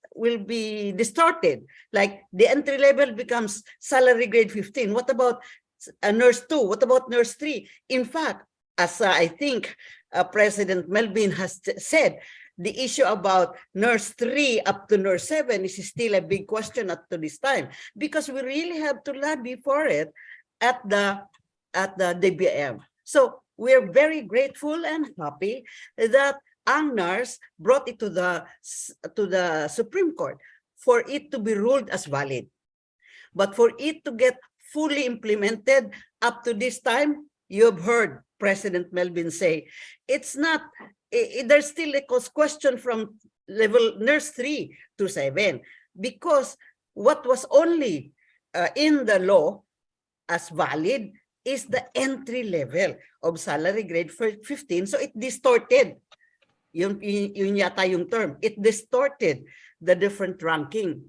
distorted. Like the entry level becomes salary grade 15. What about nurse 2? What about nurse 3? In fact, as I think President Melvin has said, the issue about nurse 3 up to nurse 7 is still a big question up to this time, because we really have to lobby for it at the DBM. So we're very grateful and happy that ang NARS brought it to the Supreme Court for it to be ruled as valid. But for it to get fully implemented up to this time, you've heard President Melvin say, it's not, there's still a question from level nurse 3 to 7, because what was only in the law as valid is the entry level of salary grade for 15. So it distorted, yun yata yung term, it distorted the different ranking,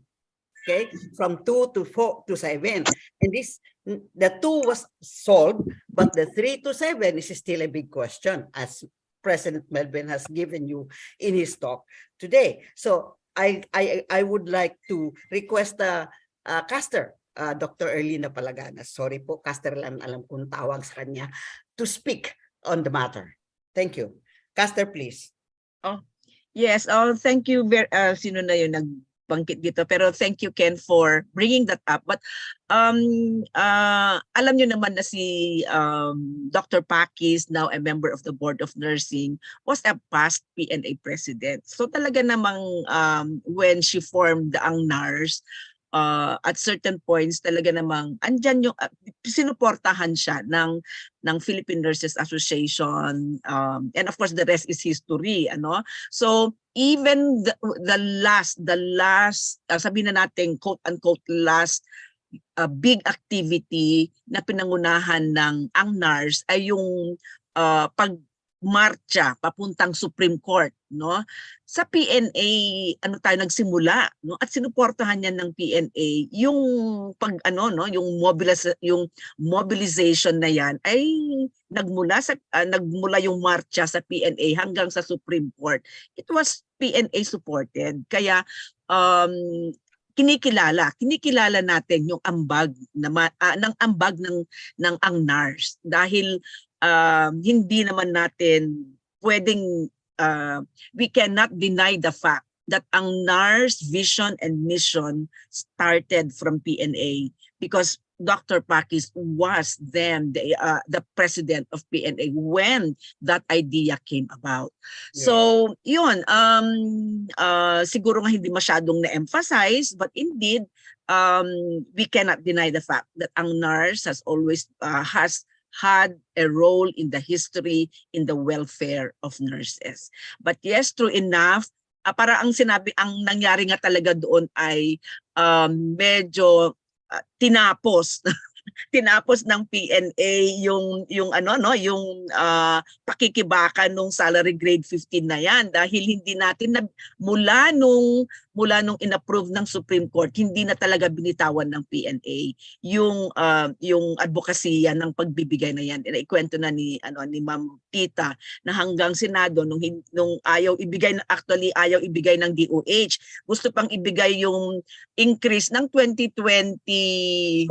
okay, from 2 to 4 to 7. And the 2 was solved, but the 3 to 7 is still a big question, as President Melvin has given you in his talk today. So I would like to request Caster, Dr. Erlina Palaganas, sorry po, Caster lang alam kong tawag sa kanya, to speak on the matter. Thank you. Caster, please. Oh, yes. Oh, thank you. Sino na yun nagbangkit dito? Pero thank you, Ken, for bringing that up. But alam nyo naman na si Dr. Pakis, now a member of the Board of Nursing, was a past PNA president. So talaga namang when she formed ang NARS, at certain points talaga namang andyan yung sinuportahan siya ng Philippine Nurses Association, and of course the rest is history, ano. So even the last sabihin na natin quote unquote last big activity na pinangunahan ng ang NARS ay yung pagmarcha papuntang Supreme Court, no? Sa PNA ano tayo nagsimula, no? At sinuportahan niyan ng PNA yung yung mobilization na yan ay nagmula yung marcha sa PNA hanggang sa Supreme Court. It was PNA supported. Kaya kinikilala natin yung ambag ng ang NARS, dahil hindi naman natin pwedeng we cannot deny the fact that ang NARS vision and mission started from PNA, because Dr. Pakis was then the president of PNA when that idea came about. Yeah. So yun, siguro nga hindi masyadong na-emphasize, but indeed we cannot deny the fact that ang NARS has always had a role in the history in the welfare of nurses. But yes, true enough, para ang nangyari nga talaga doon ay medyo tinapos ng PNA yung pakikibakan nung salary grade 15 na yan, dahil hindi natin mula nung inapprove ng Supreme Court, hindi na talaga binitawan ng PNA yung advokasya ng pagbibigay na yan. Ikwento na ni Ma'am Tita na hanggang Senado nung ayaw ibigay ng DOH, gusto pang ibigay yung increase ng 2022.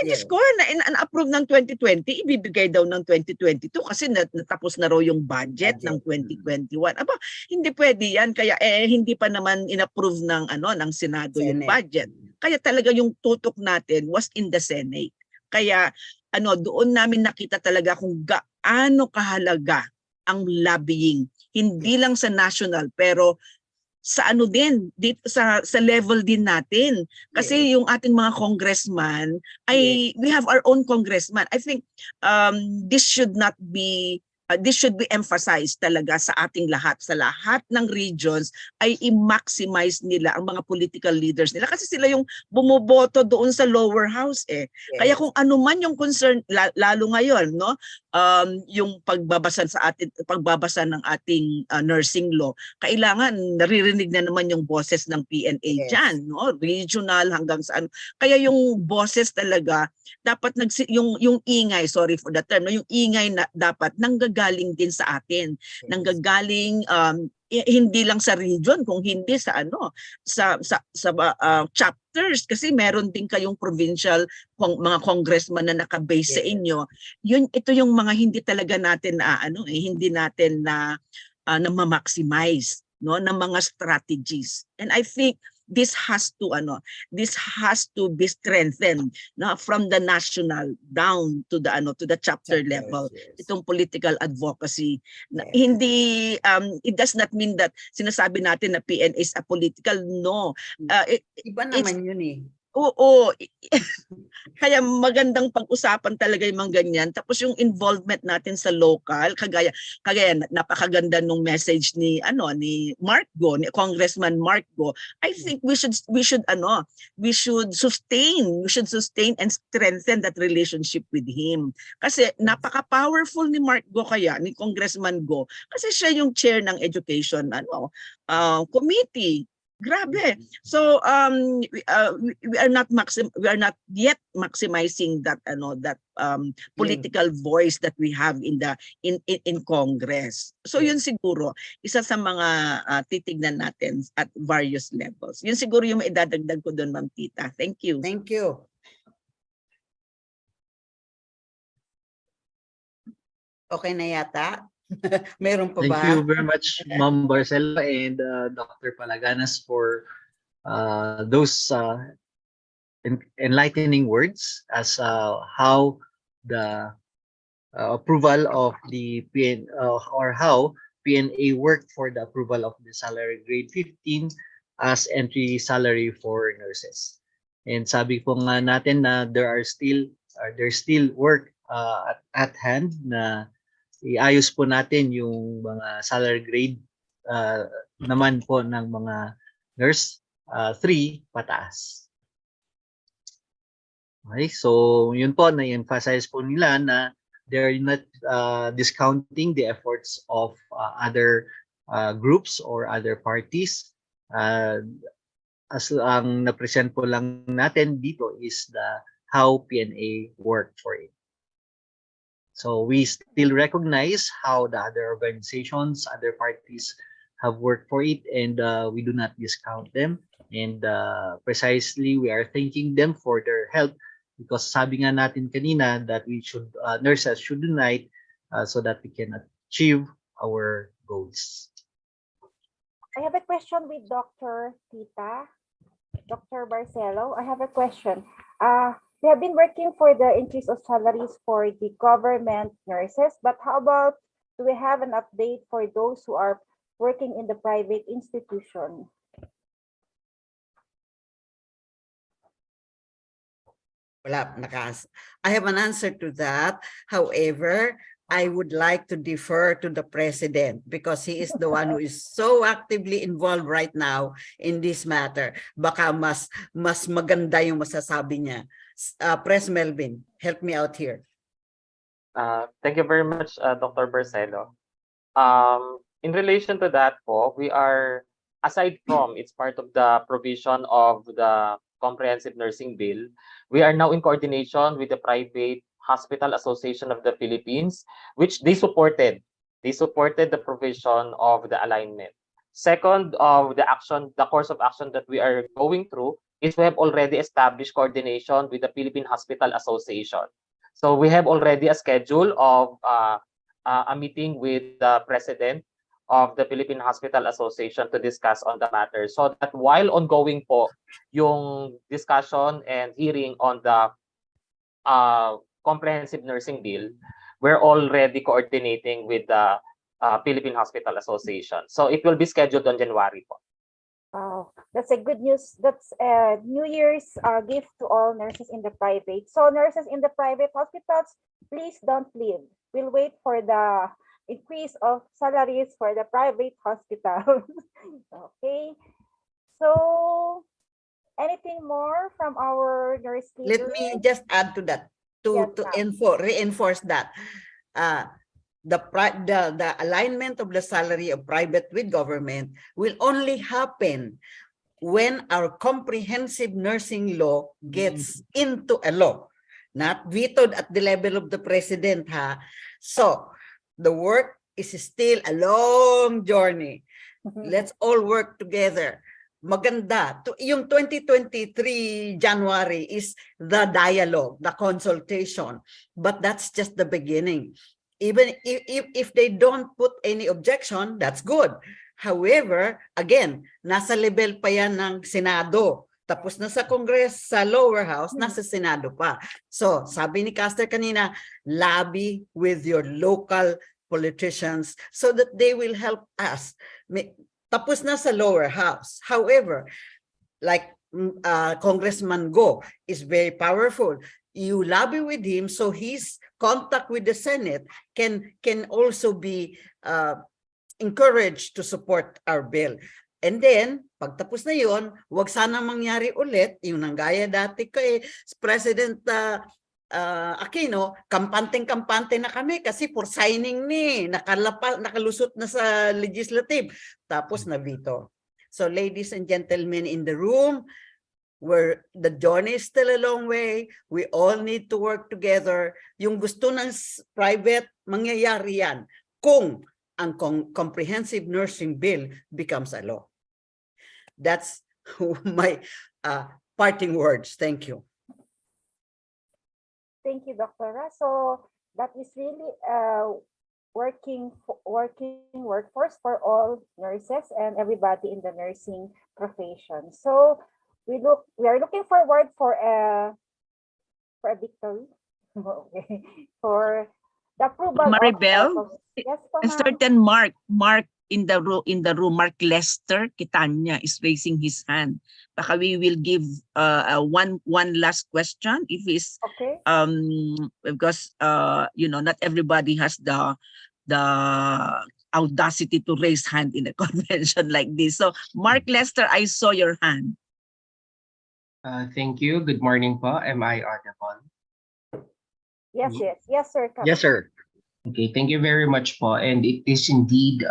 Diyos ko, na-approve ng 2020, ibibigay daw ng 2022 kasi natapos na raw yung budget ng 2021. Aba, hindi pwede yan. Kaya hindi pa naman inapprove ng Senado yung budget. Kaya talaga yung tutok natin was in the Senate. Kaya doon namin nakita talaga kung gaano kahalaga ang lobbying. Hindi lang sa national, pero sa din dito sa level din natin, kasi yung ating mga congressman ay we have our own congressman. I think this should be emphasized talaga sa ating lahat, sa lahat ng regions, ay i-maximize nila ang mga political leaders nila, kasi sila yung bumoboto doon sa lower house . Kaya kung ano man yung concern, lalo ngayon, no, yung pagbabasa ng ating nursing law, kailangan naririnig na naman yung boses ng PNA diyan, no? Regional hanggang saan. Kaya yung boses talaga dapat yung ingay, sorry for the term, no? Yung ingay na dapat nanggagaling din sa atin. Nanggagaling hindi lang sa region, kung hindi sa chapters, kasi meron din kayong provincial mga congressman na nakabase sa inyo. Ito yung mga hindi talaga natin hindi natin na ma-maximize, no, ng mga strategies. And I think this has to be strengthened, no, from the national down to the chapter level. Itong political advocacy, hindi it does not mean that sinasabi natin na PNA is apolitical. No, Iba naman yun eh. Oo. Kaya magandang pag-usapan talaga yung mga ganyan. Tapos yung involvement natin sa local, kagaya napakaganda nung message ni Congressman Mark Go. I think we should sustain and strengthen that relationship with him. Kasi napaka-powerful ni Mark Go, kaya ni Congressman Go, kasi siya yung chair ng education committee. Grabe. So we are not yet maximizing that political voice that we have in Congress. So yun siguro isa sa mga titignan natin at various levels. Yun siguro yung maidadagdag ko doon, Ma'am Tita. Thank you. Thank you. Okay na yata? Meron pa ba? Thank you very much, Ma'am Barcelo and Dr. Palaganas, for those enlightening words as how the approval of the or how PNA worked for the approval of the salary grade 15 as entry salary for nurses. And sabi po nga natin na there's still work at hand na iayos po natin yung mga salary grade naman po ng mga nurse 3 pataas. Okay, so yun po, na-emphasize po nila na they're not discounting the efforts of other groups or other parties. As ang na-present po lang natin dito is how PNA worked for it. So we still recognize how the other organizations, other parties have worked for it, and we do not discount them. And precisely, we are thanking them for their help, because sabi nga natin kanina that nurses should unite so that we can achieve our goals. I have a question with Dr. Tita. Dr. Barcelo, I have a question. We have been working for the increase of salaries for the government nurses, but how about, do we have an update for those who are working in the private institution? Wala, I have an answer to that. However, I would like to defer to the president because he is the one who is so actively involved right now in this matter. Baka mas maganda yung masasabi niya. Pres Melvin, help me out here. Thank you very much, Dr. Barcelo. In relation to that we are, aside from it's part of the provision of the Comprehensive Nursing Bill, we are now in coordination with the Private Hospital Association of the Philippines, which they supported the provision of the alignment. Second, the course of action that we are going through is we have already established coordination with the Philippine Hospital Association. So we have already a schedule of a meeting with the president of the Philippine Hospital Association to discuss on the matter, so that while ongoing po yung discussion and hearing on the Comprehensive Nursing Bill, we're already coordinating with the Philippine Hospital Association. So it will be scheduled on January po. Wow, that's a good news. That's a New Year's gift to all nurses in the private. So nurses in the private hospitals, please don't leave. We'll wait for the increase of salaries for the private hospitals. Okay. So anything more from our nurse leader? Let me just add to that, to reinforce that. the alignment of the salary of private with government will only happen when our comprehensive nursing law gets into a law, not vetoed at the level of the president, ha. So the work is still a long journey. Let's all work together. Maganda. Yung 2023 January is the dialogue, the consultation. But that's just the beginning. Even if they don't put any objection, that's good. However, again, nasa level pa yan ng Senado. Tapos na sa Congress, sa lower house, nasa Senado pa. So, sabi ni Caster kanina, lobby with your local politicians so that they will help us. Tapos na sa lower house. However, like Congressman Go is very powerful. You lobby with him so his contact with the Senate can also be encouraged to support our bill. And then, pagtapos na yun, wag sana mangyari ulit, yung nanggaya dati kay President Aquino, kampanteng-kampante na kami kasi for signing ni, nakalusot na sa legislative, tapos na veto. So ladies and gentlemen in the room, where the journey is still a long way, we all need to work together. Yung gusto ng private, mangyayari yan kung ang comprehensive nursing bill becomes a law. That's my parting words. Thank you. Thank you, Dr. Ra. So that is really working workforce for all nurses and everybody in the nursing profession. So we are looking forward for a victory. For the approval Maribel, yes, a certain Mark in the room, Mark Lester Kitanya is raising his hand. Baka we will give one last question if is okay. Because not everybody has the audacity to raise hand in a convention like this. So Mark Lester, I saw your hand. Thank you. Good morning po. Am I audible? Yes, sir. Yes, sir. Okay, thank you very much po. And it is indeed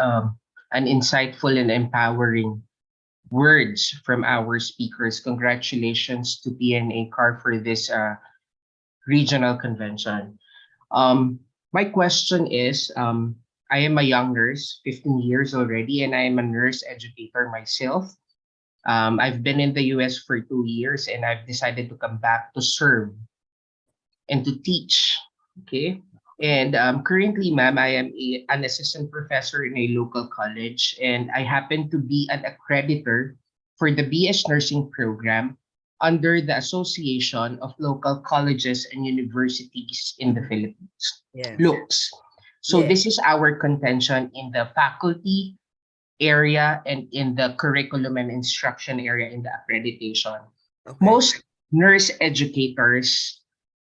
an insightful and empowering words from our speakers. Congratulations to PNA CAR for this regional convention. My question is, I am a young nurse, 15 years already, and I am a nurse educator myself. I've been in the US for 2 years and I've decided to come back to serve and to teach. Okay. And currently, ma'am, I am an assistant professor in a local college, and I happen to be an accreditor for the BS Nursing program under the Association of Local Colleges and Universities in the Philippines, LOCS. So this is our contention in the faculty area and in the curriculum and instruction area in the accreditation. Okay. Most nurse educators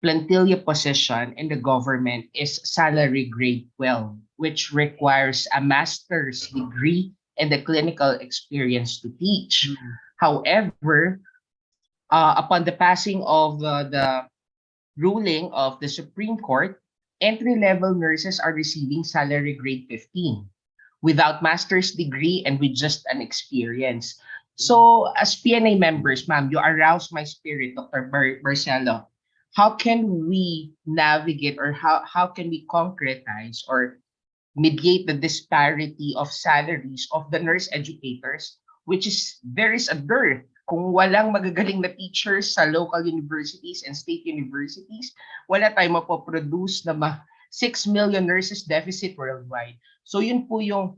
plantilla position in the government is salary grade 12, which requires a master's degree and the clinical experience to teach. However, upon the passing of the ruling of the Supreme Court, entry-level nurses are receiving salary grade 15 without master's degree and with just an experience. So as PNA members, ma'am, you arouse my spirit, Dr. Barcelo. How can we navigate or how can we concretize or mediate the disparity of salaries of the nurse educators, which is there is a dearth. Kung walang magagaling na teachers sa local universities and state universities, wala tayong mapoproduce na 6 million nurses deficit worldwide. So yun po yung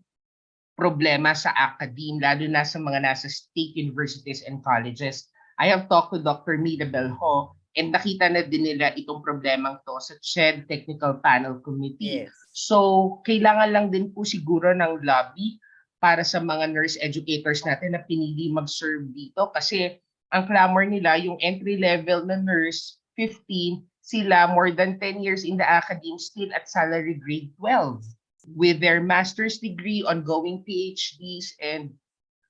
problema sa academe, lalo na sa mga nasa state universities and colleges. I have talked to Dr. Mida Belho and nakita na din nila itong problemang to sa CHED Technical Panel Committee. Yes. So kailangan lang din po siguro ng lobby para sa mga nurse educators natin na pinili mag-serve dito kasi ang clamor nila yung entry level na nurse 15, sila more than 10 years in the academe still at salary grade 12 with their master's degree, ongoing PhDs and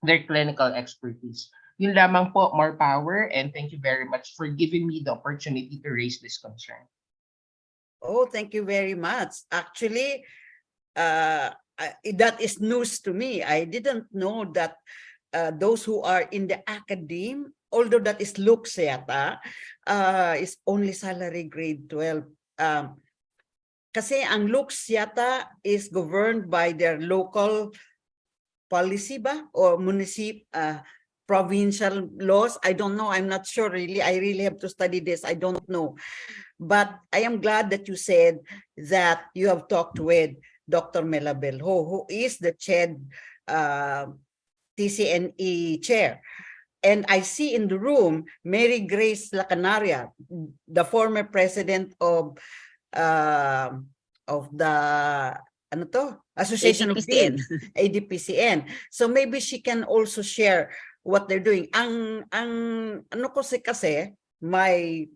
their clinical expertise. Yun lamang po, more power, and thank you very much for giving me the opportunity to raise this concern. Oh, thank you very much. Actually, that is news to me. I didn't know that those who are in the academe, although that is looks yata, is only salary grade 12. Kasi ang looks yata is governed by their local policy ba or provincial laws. I don't know. I'm not sure really. I really have to study this. I don't know. But I am glad that you said that you have talked with Dr. Melabel, who is the CHED TCNE chair. And I see in the room Mary Grace Lacanaria, the former president of the Association of ADPCN. Deans, ADPCN. So maybe she can also share what they're doing. Ang ano ko kasi my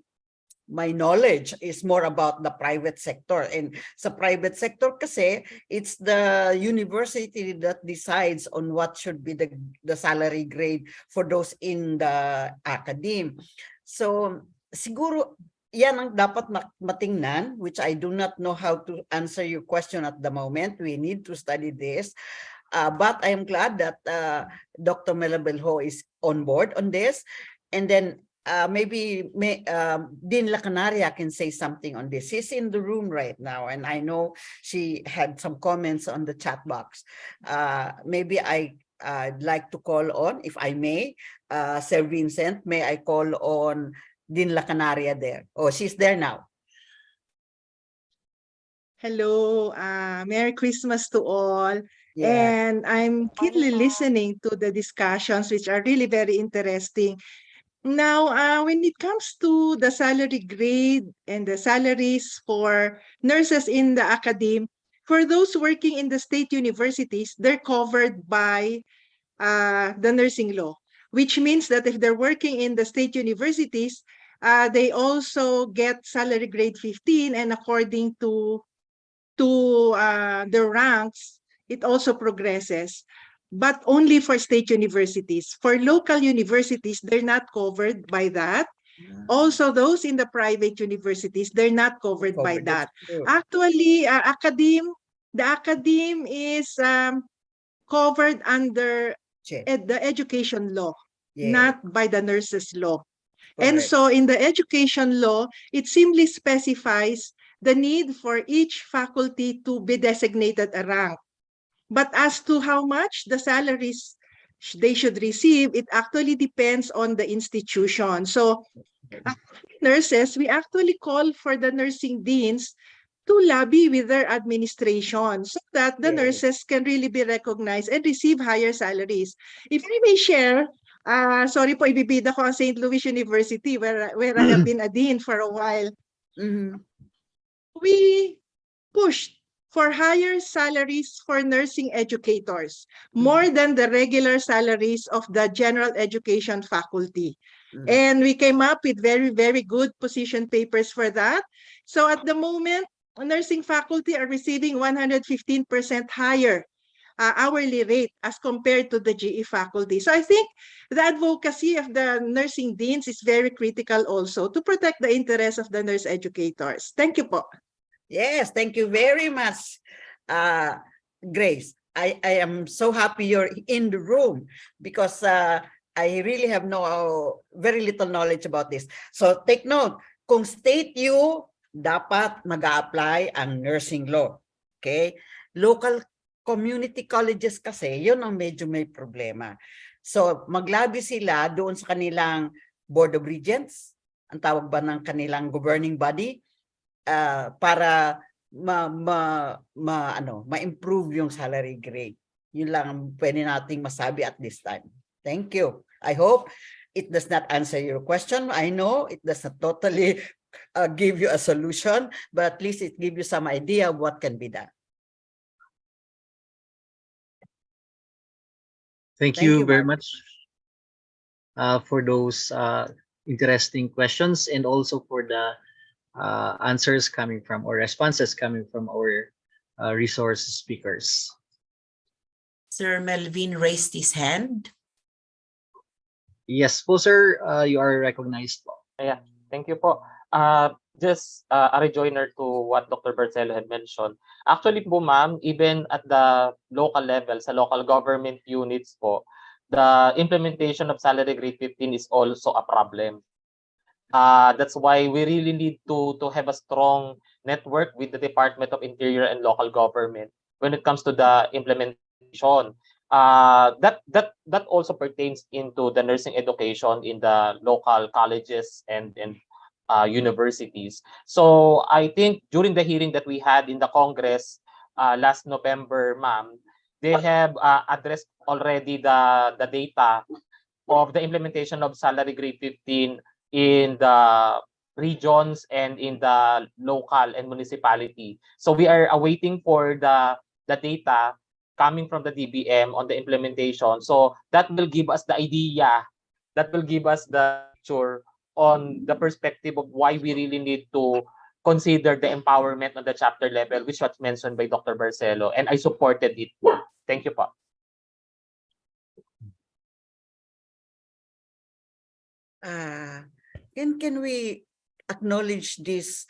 knowledge is more about the private sector, and sa private sector kasi it's the university that decides on what should be the salary grade for those in the academe. So siguro yan ang dapat matingnan, which I do not know how to answer your question at the moment. We need to study this. But I am glad that Dr. Melabelho is on board on this. And then maybe Dean Lacanaria can say something on this. She's in the room right now, and I know she had some comments on the chat box. Maybe I'd like to call on, if I may, Sir Vincent, may I call on Dean Lacanaria there? Oh, she's there now. Hello, Merry Christmas to all. Yeah. And I'm keenly listening to the discussions, which are really very interesting. Now, when it comes to the salary grade and the salaries for nurses in the academe, for those working in the state universities, they're covered by the nursing law, which means that if they're working in the state universities, they also get salary grade 15, and according to their ranks, it also progresses, but only for state universities. For local universities, they're not covered by that. Also, those in the private universities, they're not covered by that. Actually, the academe is covered under the education law, not by the nurses law. And so in the education law, it simply specifies the need for each faculty to be designated a rank. But as to how much the salaries they should receive, it actually depends on the institution. So nurses, we actually call for the nursing deans to lobby with their administration so that the nurses can really be recognized and receive higher salaries. If I may share, sorry po, ibibida ko ang St. Louis University where I have been a dean for a while. We pushed for higher salaries for nursing educators, more than the regular salaries of the general education faculty. And we came up with very, very good position papers for that. So at the moment, nursing faculty are receiving 115% higher hourly rate as compared to the GE faculty. So I think the advocacy of the nursing deans is very critical also to protect the interests of the nurse educators. Thank you po. Yes, thank you very much, Grace. I am so happy you're in the room because I really have very little knowledge about this. So take note, kung state you, dapat mag-a-apply ang nursing law. Okay? Local community colleges kasi, yun ang medyo may problema. So maglabi sila doon sa kanilang Board of Regents, ang tawag ba ng kanilang governing body, para ma-improve yung salary grade. Yun lang ang pwede nating masabi at this time. Thank you. I hope it does not answer your question. I know it does not totally give you a solution, but at least it gives you some idea of what can be done. Thank you very much for those interesting questions, and also for the answers coming from, or responses coming from, our resource speakers. Sir Melvin raised his hand. Yes po, sir. You are recognized po. Yeah, thank you po. just a rejoinder to what Dr. Barcelo had mentioned. Actually po ma'am, even at the local level, sa local government units po, the implementation of salary grade 15 is also a problem. That's why we really need to have a strong network with the Department of Interior and local government when it comes to the implementation. That also pertains into the nursing education in the local colleges and universities. So I think during the hearing that we had in the Congress last November, ma'am, they have addressed already the data of the implementation of salary grade 15 in the regions and in the local and municipality. So we are awaiting for the data coming from the DBM on the implementation. So that will give us the idea, that will give us the picture on the perspective of why we really need to consider the empowerment on the chapter level, which was mentioned by Dr. Barcelo, and I supported it. Thank you po. Can we acknowledge this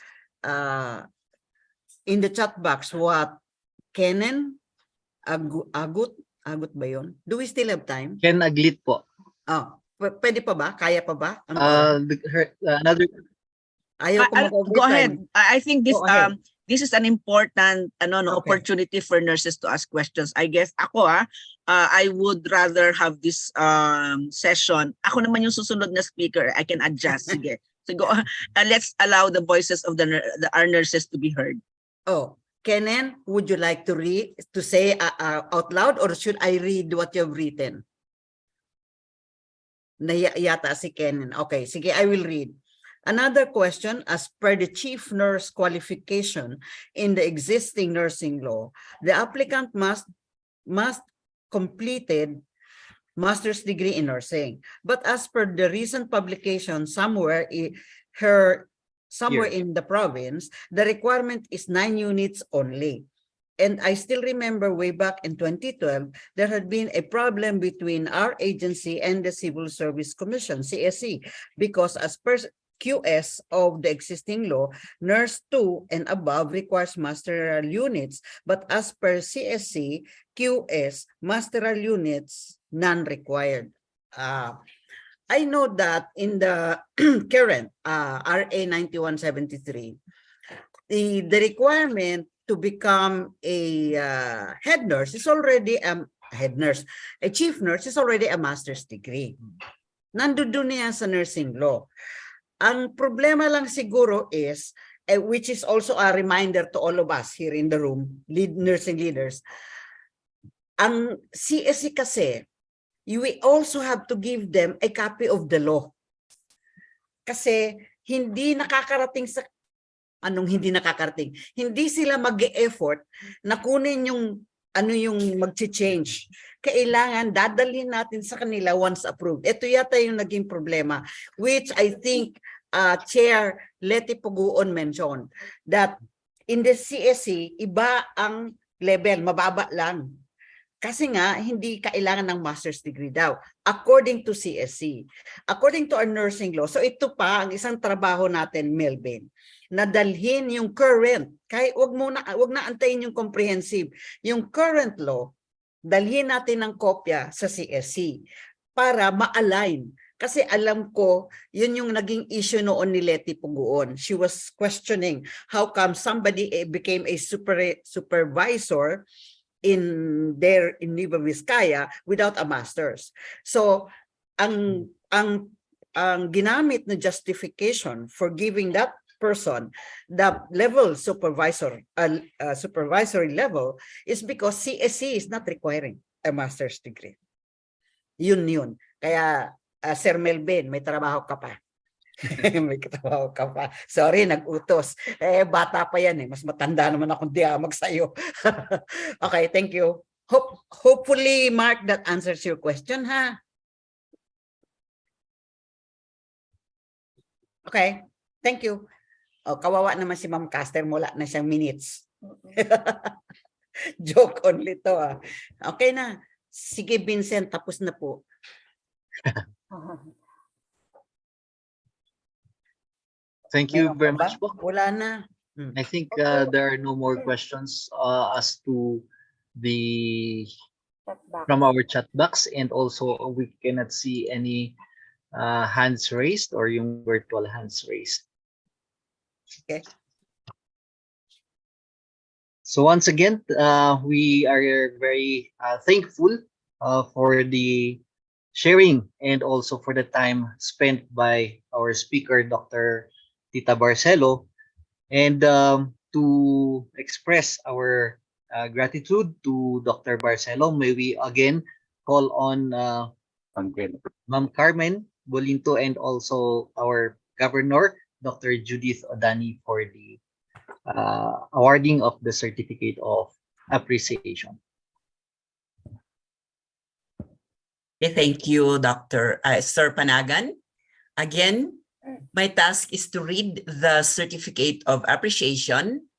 in the chat box what Kenan Agut ba yun? Do we still have time? Ken Aglit po. Pwede pa ba? Kaya pa ba? Another. Ayaw ko Go ahead. I think this Go ahead. this is an important opportunity for nurses to ask questions. I guess ako I would rather have this session. Ako naman yung susunod na speaker. I can adjust. Sige. So go. Let's allow the voices of our nurses to be heard. Kenan, would you like to read, to say out loud, or should I read what you've written? Yata si Kenan. Okay, sige, I will read. Another question, as per the chief nurse qualification in the existing nursing law, the applicant must completed master's degree in nursing. But as per the recent publication somewhere in the province, the requirement is 9 units only. And I still remember way back in 2012, there had been a problem between our agency and the Civil Service Commission, CSC, because as per QS of the existing law, nurse 2 and above requires masteral units, but as per CSC, QS, masteral units, none required. I know that in the current RA 9173, the requirement to become a head nurse is already a chief nurse is already a master's degree. Nandoon niya sa nursing law. Ang problema lang siguro is, which is also a reminder to all of us here in the room, nursing leaders, ang CSC kasi, you also have to give them a copy of the law. Kasi hindi nakakarating sa hindi sila mag-e-effort na kunin yung yung mag-change. Kailangan dadalhin natin sa kanila once approved. Ito yata yung naging problema, which I think Chair Leti Puguon mentioned, that in the CSC, iba ang level, mababa lang. Kasi nga, hindi kailangan ng master's degree daw, according to CSC. According to our nursing law, so ito pa ang isang trabaho natin, Melvin, na dalhin yung current, kahit wag na antayin yung comprehensive, yung current law, dalhin natin ng kopya sa CSC para ma-align. Kasi alam ko, yun yung naging issue noon ni Leti Puguon. She was questioning how come somebody became a supervisor in Nueva Vizcaya without a master's. So ang ginamit na justification for giving that person the level supervisory level is because CSC is not requiring a master's degree. Yun. Kaya Sir Melvin, may trabaho ka pa. May trabaho ka pa. Sorry, nag-utos. Bata pa yan eh. Mas matanda naman akong diamag sa'yo. Okay, thank you. Hopefully, Mark, that answers your question, ha? Okay, thank you. Kawawa naman si Ma'am Caster, wala na siyang minutes. Joke only to, ha? Okay na. Sige, Vincent, tapos na po. Thank you Meron very pa ba? much po. Wala na. I think there are no more questions as to the from our chat box, and also we cannot see any hands raised or yung virtual hands raised. Okay. So once again, we are very thankful for the sharing and also for the time spent by our speaker, Dr. Tita Barcelo, and to express our gratitude to Dr. Barcelo, may we again call on Ma'am Carmen Bolinto and also our Governor, Dr. Judith Odani, for the awarding of the Certificate of Appreciation. Okay, thank you, Sir Panagan. Again, my task is to read the Certificate of Appreciation.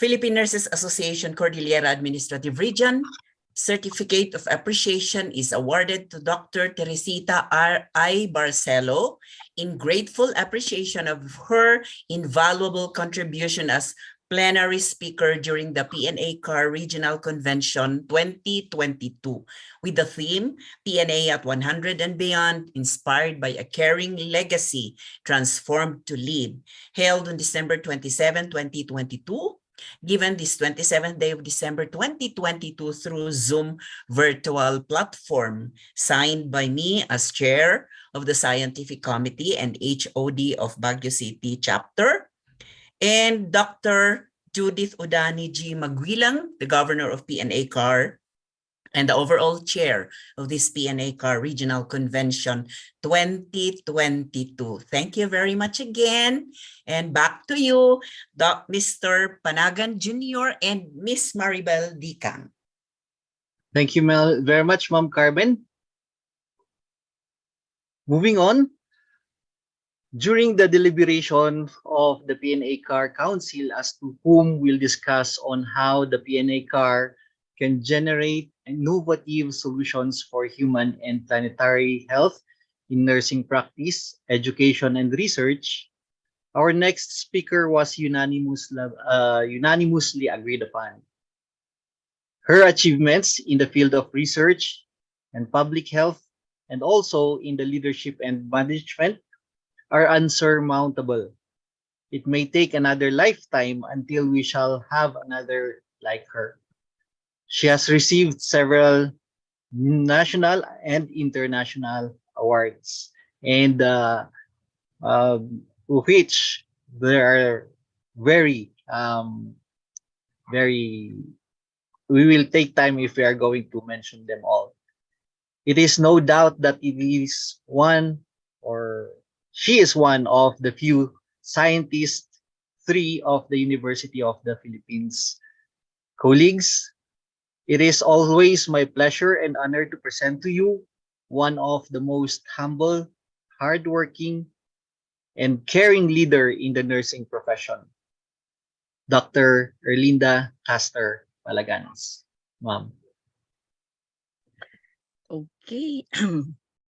Philippine Nurses Association Cordillera Administrative Region. Certificate of Appreciation is awarded to Dr. Teresita I. Barcelo in grateful appreciation of her invaluable contribution as plenary speaker during the PNA CAR Regional Convention 2022 with the theme PNA at 100 and Beyond, inspired by a caring legacy transformed to lead, held on December 27, 2022. Given this 27th day of December 2022 through Zoom virtual platform, signed by me as chair of the Scientific Committee and HOD of Baguio City Chapter, and Dr. Judith Odani G. Maguilang, the governor of PNA CAR, and the overall chair of this PNA CAR Regional Convention 2022. Thank you very much again. And back to you, Mr. Panagan Jr. and Miss Maribel Dicang. Thank you very much, Ma'am Carmen. Moving on, during the deliberation of the PNA CAR Council as to whom we'll discuss on how the PNA CAR can generate innovative solutions for human and planetary health in nursing practice, education, and research, our next speaker was unanimously agreed upon. Her achievements in the field of research and public health, and also in the leadership and management, are unsurmountable. It may take another lifetime until we shall have another like her. She has received several national and international awards, and which there are very, we will take time if we are going to mention them all. It is no doubt that it is one, or she is one of the few scientists, 3 of the University of the Philippines colleagues. It is always my pleasure and honor to present to you one of the most humble, hardworking, and caring leader in the nursing profession, Dr. Erlinda Castor Palaganas. Ma'am. Okay.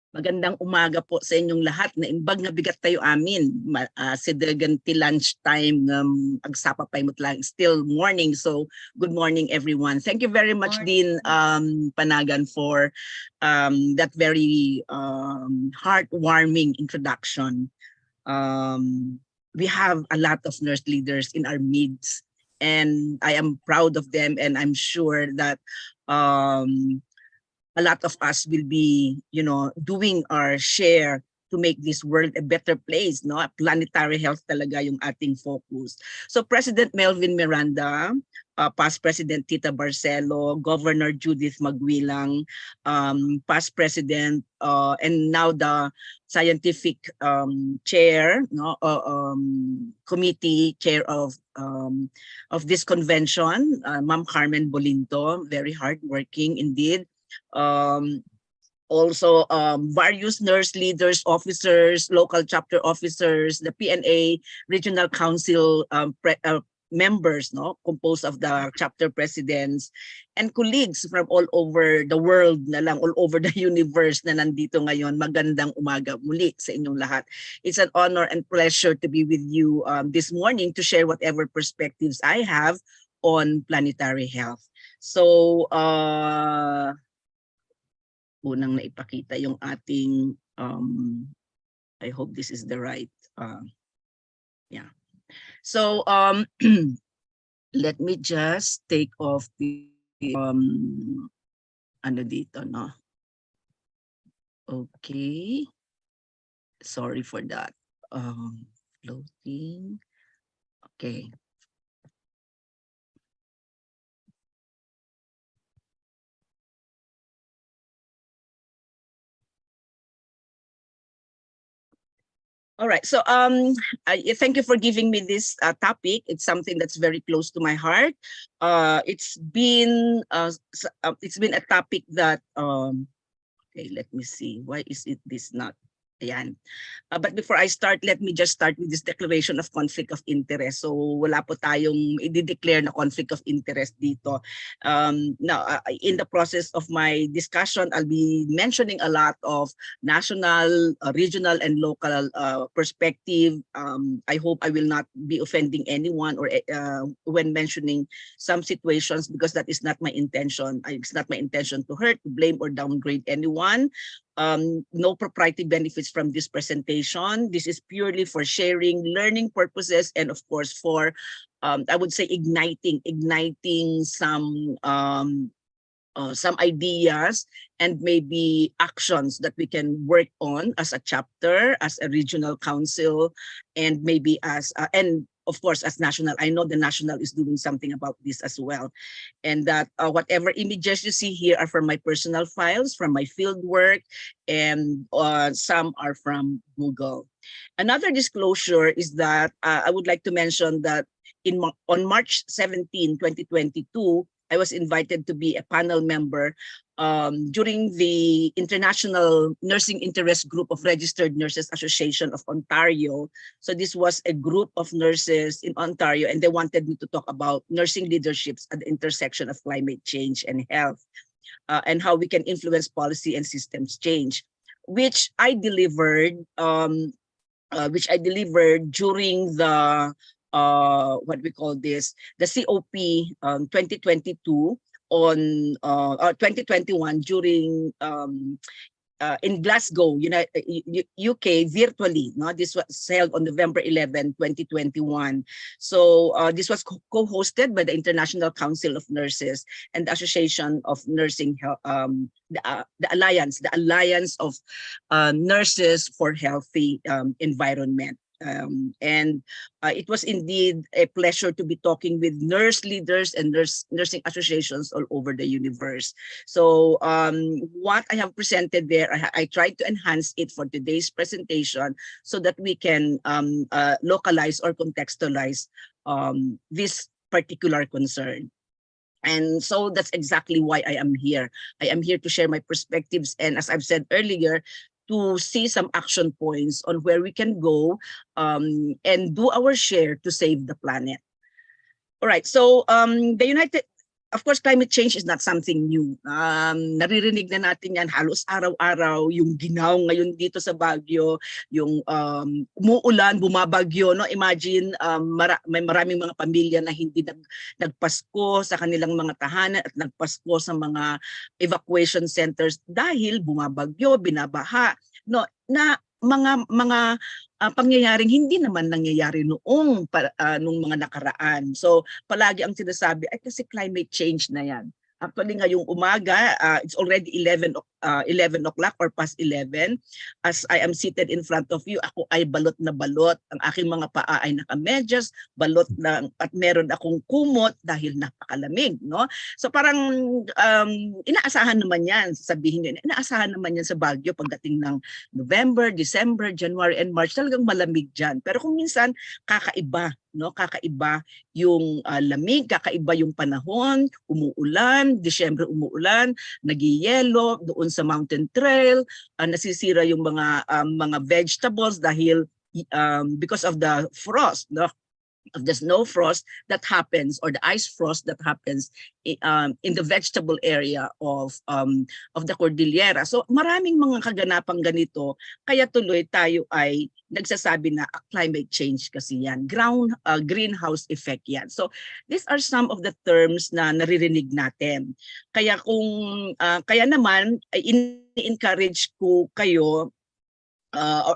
Magandang umaga po sa inyong lahat. Naimbag nga bigat tayo amin. Sa ganti lunchtime, agsapa pa imot lang. Still morning, so good morning everyone. Thank you very much din Panagan for that very heartwarming introduction. We have a lot of nurse leaders in our midst, and I am proud of them, and I'm sure that a lot of us will be, doing our share to make this world a better place, no? Planetary health talaga yung ating focus. So President Melvin Miranda, past President Tita Barcelo, Governor Judith Maguilang, past President, and now the scientific chair, no, committee chair of this convention, Ma'am Carmen Bolinto, very hardworking indeed. Also various nurse leaders, officers, local chapter officers, the PNA Regional Council members, no, composed of the chapter presidents and colleagues from all over the world na lang, all over the universe na nandito ngayon. Magandang umaga muli sa inyong lahat. It's an honor and pleasure to be with you this morning to share whatever perspectives I have on planetary health. So, unang naipakita yung ating, I hope this is the right, yeah. So, let me just take off the, ano dito, no? Okay. Sorry for that. Floating. Okay. All right, so thank you for giving me this topic. It's something that's very close to my heart. It's been a topic that okay, let me see. Why is it this not? Ayan. But before I start, let me just start with this declaration of conflict of interest. So wala po tayong i-declare na conflict of interest dito. Now, in the process of my discussion, I'll be mentioning a lot of national, regional, and local perspective. I hope I will not be offending anyone or when mentioning some situations, because that is not my intention. It's not my intention to hurt, to blame, or downgrade anyone. No proprietary benefits from this presentation. This is purely for sharing, learning purposes, and of course for, I would say, igniting some ideas and maybe actions that we can work on as a chapter, as a regional council, and maybe as and of course as national. I know the national is doing something about this as well, and that whatever images you see here are from my personal files, from my field work, and some are from Google. Another disclosure is that I would like to mention that on March 17, 2022, I was invited to be a panel member during the International Nursing Interest Group of Registered Nurses Association of Ontario. So this was a group of nurses in Ontario, and they wanted me to talk about nursing leaderships at the intersection of climate change and health, and how we can influence policy and systems change, which I delivered during the what we call this, the COP 2022 on 2021 during in Glasgow, UK, virtually. No, this was held on November 11, 2021. So this was co-hosted by the International Council of Nurses and the Association of Nursing, the Alliance of Nurses for Healthy Environment. And it was indeed a pleasure to be talking with nurse leaders and nursing associations all over the universe. So what I have presented there, I tried to enhance it for today's presentation so that we can localize or contextualize this particular concern. And so that's exactly why I am here. I am here to share my perspectives, and as I've said earlier, to see some action points on where we can go and do our share to save the planet. All right, so of course, climate change is not something new. Naririnig na natin yan halos araw-araw, yung ginaw ngayon dito sa Baguio, yung umuulan, bumabagyo. No? Imagine, may maraming mga pamilya na hindi nagpasko sa kanilang mga tahanan at nagpasko sa mga evacuation centers dahil bumabagyo, binabaha. No? Na mga pangyayaring hindi naman nangyayari noong nung mga nakaraan. So palagi ang sinasabi ay kasi climate change na yan. Actually ngayong umaga, it's already 11 o'clock or past 11. As I am seated in front of you, ako ay balot na balot. Ang aking mga paa ay nakamedyas, balot lang, at meron akong kumot dahil napakalamig. No? So parang inaasahan naman yan, sabihin nyo, inaasahan naman yan sa Baguio pagdating ng November, December, January, and March. Talagang malamig dyan. Pero kung minsan, kakaiba. No, kakaiba yung lamig, kakaiba yung panahon, umuulan, Disyembre umuulan, nagiyelo doon sa mountain trail, nasisira yung mga vegetables dahil because of the frost, no? of the snow frost that happens, or the ice frost that happens in the vegetable area of the Cordillera. So maraming mga kaganapang ganito, kaya tuloy tayo ay nagsasabi na climate change kasi yan, greenhouse effect yan. So these are some of the terms na naririnig natin. Kaya kaya naman ay encourage ko kayo,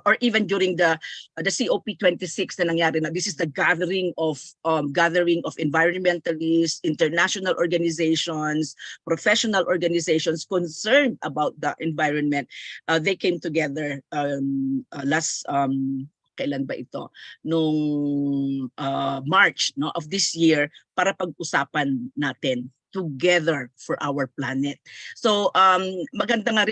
or even during the COP26 na nangyari na, this is the gathering of environmentalists, international organizations, professional organizations concerned about the environment. They came together last kailan ba ito? Nung March of this year para pag-usapan natin together for our planet. So maganda nga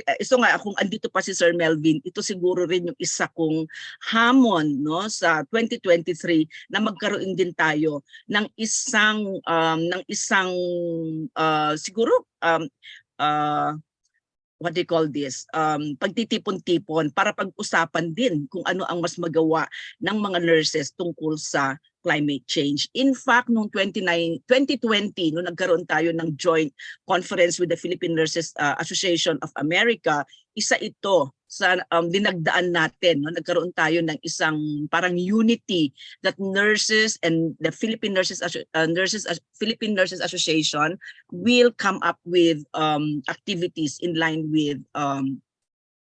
kung andito pa si Sir Melvin, ito siguro rin yung isa kong hamon sa 2023 na magkaroon din tayo ng isang siguro what do you call this, pagtitipon-tipon para pag-usapan din kung ano ang mas magawa ng mga nurses tungkol sa climate change. In fact, noong 2020, nung nagkaroon tayo ng joint conference with the Philippine Nurses Association of America, isa ito sa dinagdaan natin. Nagkaroon tayo ng isang parang unity that nurses and the Philippine Nurses Association will come up with activities in line with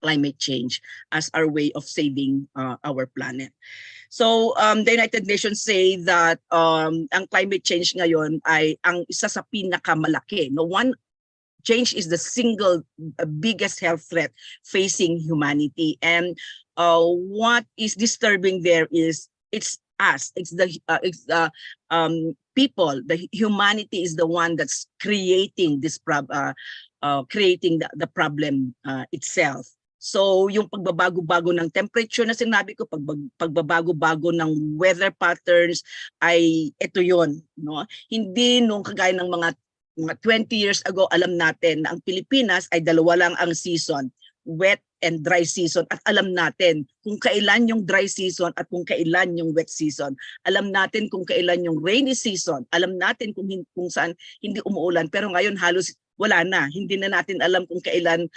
climate change as our way of saving our planet. So the United Nations say that ang climate change ngayon ay ang isa sa pinakamalaki. One change is the single biggest health threat facing humanity. And what is disturbing there is it's us. It's the people. The humanity is the one that's creating this creating the problem itself. So yung pagbabago-bago ng temperature na sinabi ko, pagbabago-bago ng weather patterns ay ito yon, Hindi nung kagaya ng mga 20 years ago, alam natin na ang Pilipinas ay dalawa lang ang season, wet and dry season, at alam natin kung kailan yung dry season at kung kailan yung wet season. Alam natin kung kailan yung rainy season, alam natin kung saan hindi umuulan, pero ngayon halos wala na. Hindi na natin alam kung kailan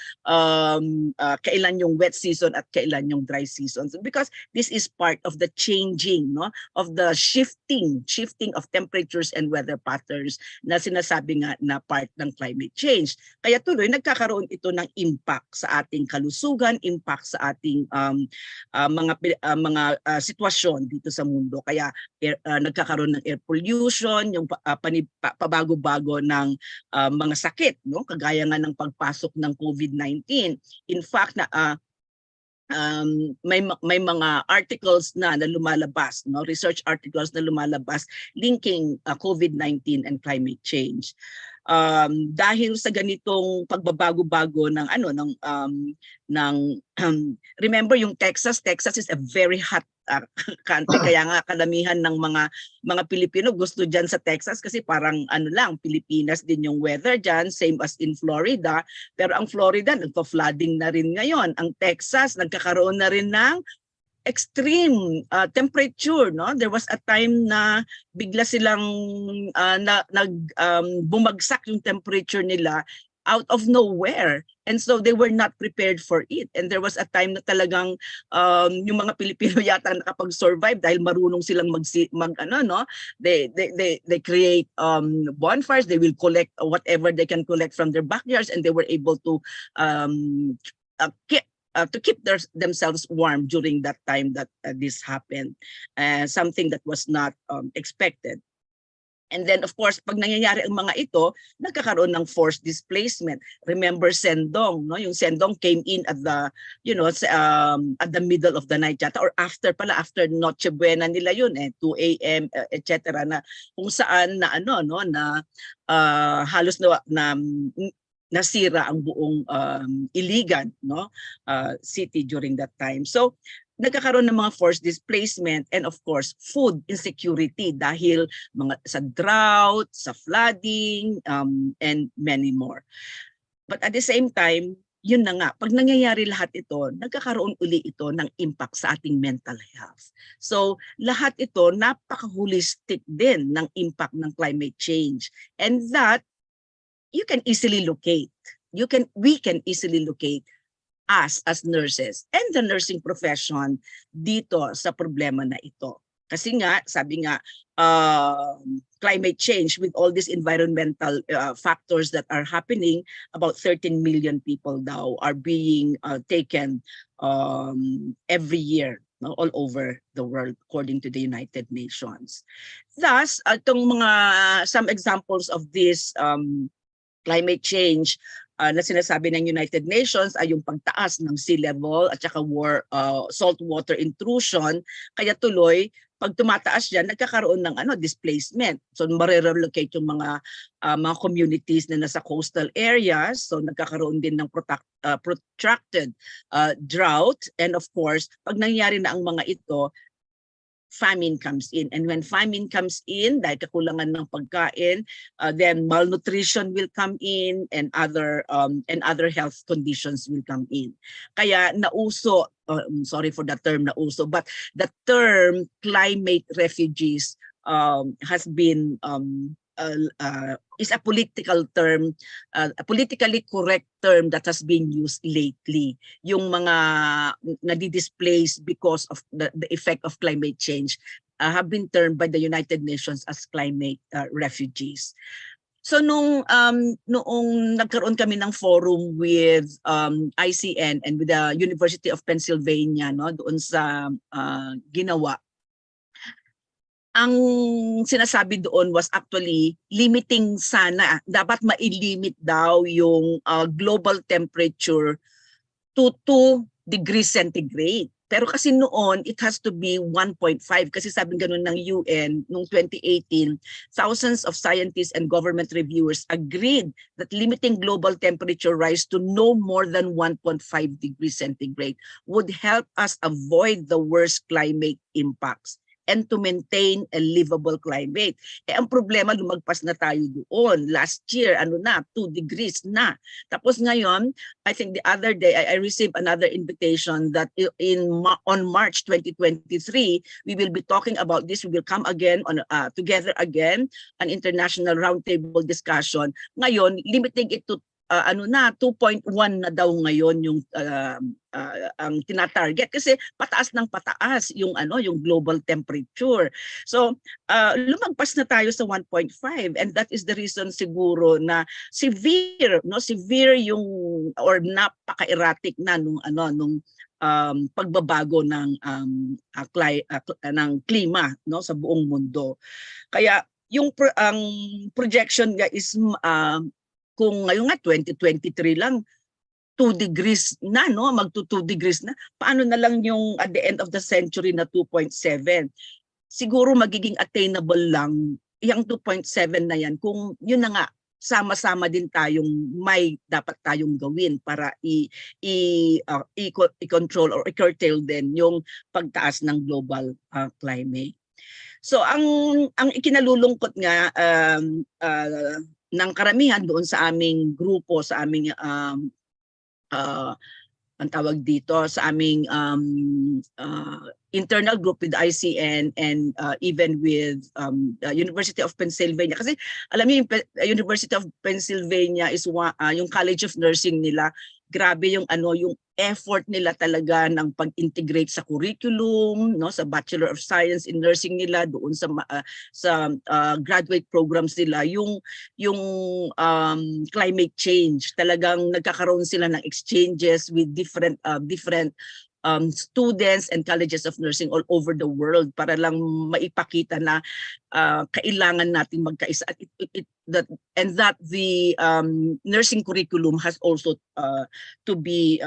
yung wet season at kailan yung dry season. So because this is part of the changing, of the shifting of temperatures and weather patterns na sinasabi nga na part ng climate change. Kaya tuloy nagkakaroon ito ng impact sa ating kalusugan, impact sa ating mga sitwasyon dito sa mundo. Kaya nagkakaroon ng air pollution, yung pabago-bago ng mga sakit, kagaya nga ng pagpasok ng COVID-19. In fact, may mga articles na lumalabas, research articles na lumalabas linking COVID-19 and climate change. Dahil sa ganitong pagbabago-bago ng remember yung Texas is a very hot country, kaya nga kalamihan ng mga Pilipino gusto diyan sa Texas kasi parang Pilipinas din yung weather diyan, same as in Florida, pero ang Florida nagpa-flooding na rin ngayon. Ang Texas nagkakaroon na rin ng extreme temperature, There was a time na bigla silang bumagsak yung temperature nila out of nowhere, and so they were not prepared for it. And there was a time na talagang yung mga Pilipino yata nakapag-survive dahil marunong silang they create bonfires. They will collect whatever they can collect from their backyards, and they were able to keep themselves warm during that time that this happened, something that was not expected. And then of course, pag nangyayari ang mga ito, nagkakaroon ng forced displacement. Remember Sendong, yung Sendong came in at the at the middle of the night yata, or after Noche Buena nila yun 2 AM etc. na kung saan na halos na nasira ang buong Iligan city during that time. So nagkakaroon ng mga forced displacement, and of course food insecurity dahil sa drought, sa flooding, and many more. But at the same time, yun na nga, pag nangyayari lahat ito, nagkakaroon uli ito ng impact sa ating mental health. So lahat ito napaka-holistic din ng impact ng climate change, and that you can easily locate. We can easily locate us as nurses and the nursing profession dito sa problema na ito. Kasi nga, sabi nga, climate change with all these environmental factors that are happening, about 13 million people daw are being taken every year, no, all over the world according to the United Nations. Thus, itong some examples of this climate change na sinasabi ng United Nations ay yung pagtaas ng sea level at saka salt water intrusion. Kaya tuloy, pag tumataas yan, nagkakaroon ng displacement. So marirelocate yung mga communities na nasa coastal areas. So nagkakaroon din ng protracted drought. And of course, pag nangyari na ang mga ito, famine comes in. And when famine comes in, dahil kakulangan ng pagkain, then malnutrition will come in, and other health conditions will come in. Kaya nauso, sorry for the term nauso, but the term climate refugees has been is a political term, a politically correct term that has been used lately. Yung mga nadi-displaced because of the effect of climate change have been termed by the United Nations as climate refugees. So noong nagkaroon kami ng forum with ICN and with the University of Pennsylvania, no, doon sa ginawa, ang sinasabi doon was actually limiting sana. Dapat mailimit daw yung global temperature to 2 degrees centigrade. Pero kasi noon, it has to be 1.5. Kasi sabi ganun ng UN noong 2018, thousands of scientists and government reviewers agreed that limiting global temperature rise to no more than 1.5 degrees centigrade would help us avoid the worst climate impacts and to maintain a livable climate. Ang problema, lumagpas na tayo doon. Last year, 2 degrees na. Tapos ngayon, I think the other day, I received another invitation that on March 2023, we will be talking about this. We will come again together again, an international roundtable discussion. Ngayon, limiting it to 2.1 na daw ngayon yung ang tina-target kasi pataas ng pataas yung yung global temperature. So lumagpas na tayo sa 1.5, and that is the reason siguro na severe yung or napaka-erratic na nung pagbabago ng klima, no, sa buong mundo. Kaya yung ang projection nga is kung ngayon nga 2023 lang 2 degrees na, no, magto 2 degrees na, paano na lang yung at the end of the century na 2.7? Siguro magiging attainable lang yung 2.7 na yan kung yun na nga, sama-sama din tayong dapat tayong gawin para i-control or i-curtail din yung pagtaas ng global climate. So ang ikinalulungkot nga ng karamihan doon sa aming grupo, sa aming ang tawag dito, sa aming internal group with ICN and even with University of Pennsylvania. Kasi alam niyo, yung University of Pennsylvania is yung College of Nursing nila, grabe yung yung effort nila talaga ng pag-integrate sa curriculum, no, sa Bachelor of Science in Nursing nila, doon sa graduate programs nila, yung climate change. Talagang nagkakaroon sila ng exchanges with different students and colleges of nursing all over the world para lang maipakita na kailangan nating magkaisa at that the nursing curriculum has also to be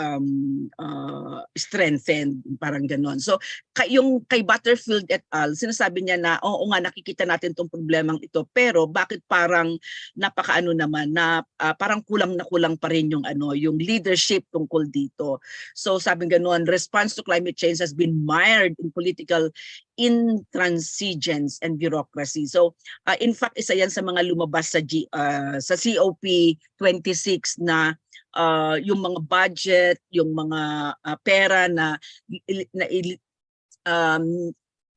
strengthened, parang ganon. So yung kay Butterfield et al, sinasabi niya na oo nga, nakikita natin tong problemang ito, pero bakit parang napakaano naman na parang kulang na kulang pa rin yung yung leadership tungkol dito. So sabi ganon, response to climate change has been mired in political intransigence and bureaucracy. So in fact, isa yan sa mga lumabas sa COP26 na yung mga budget, yung mga pera na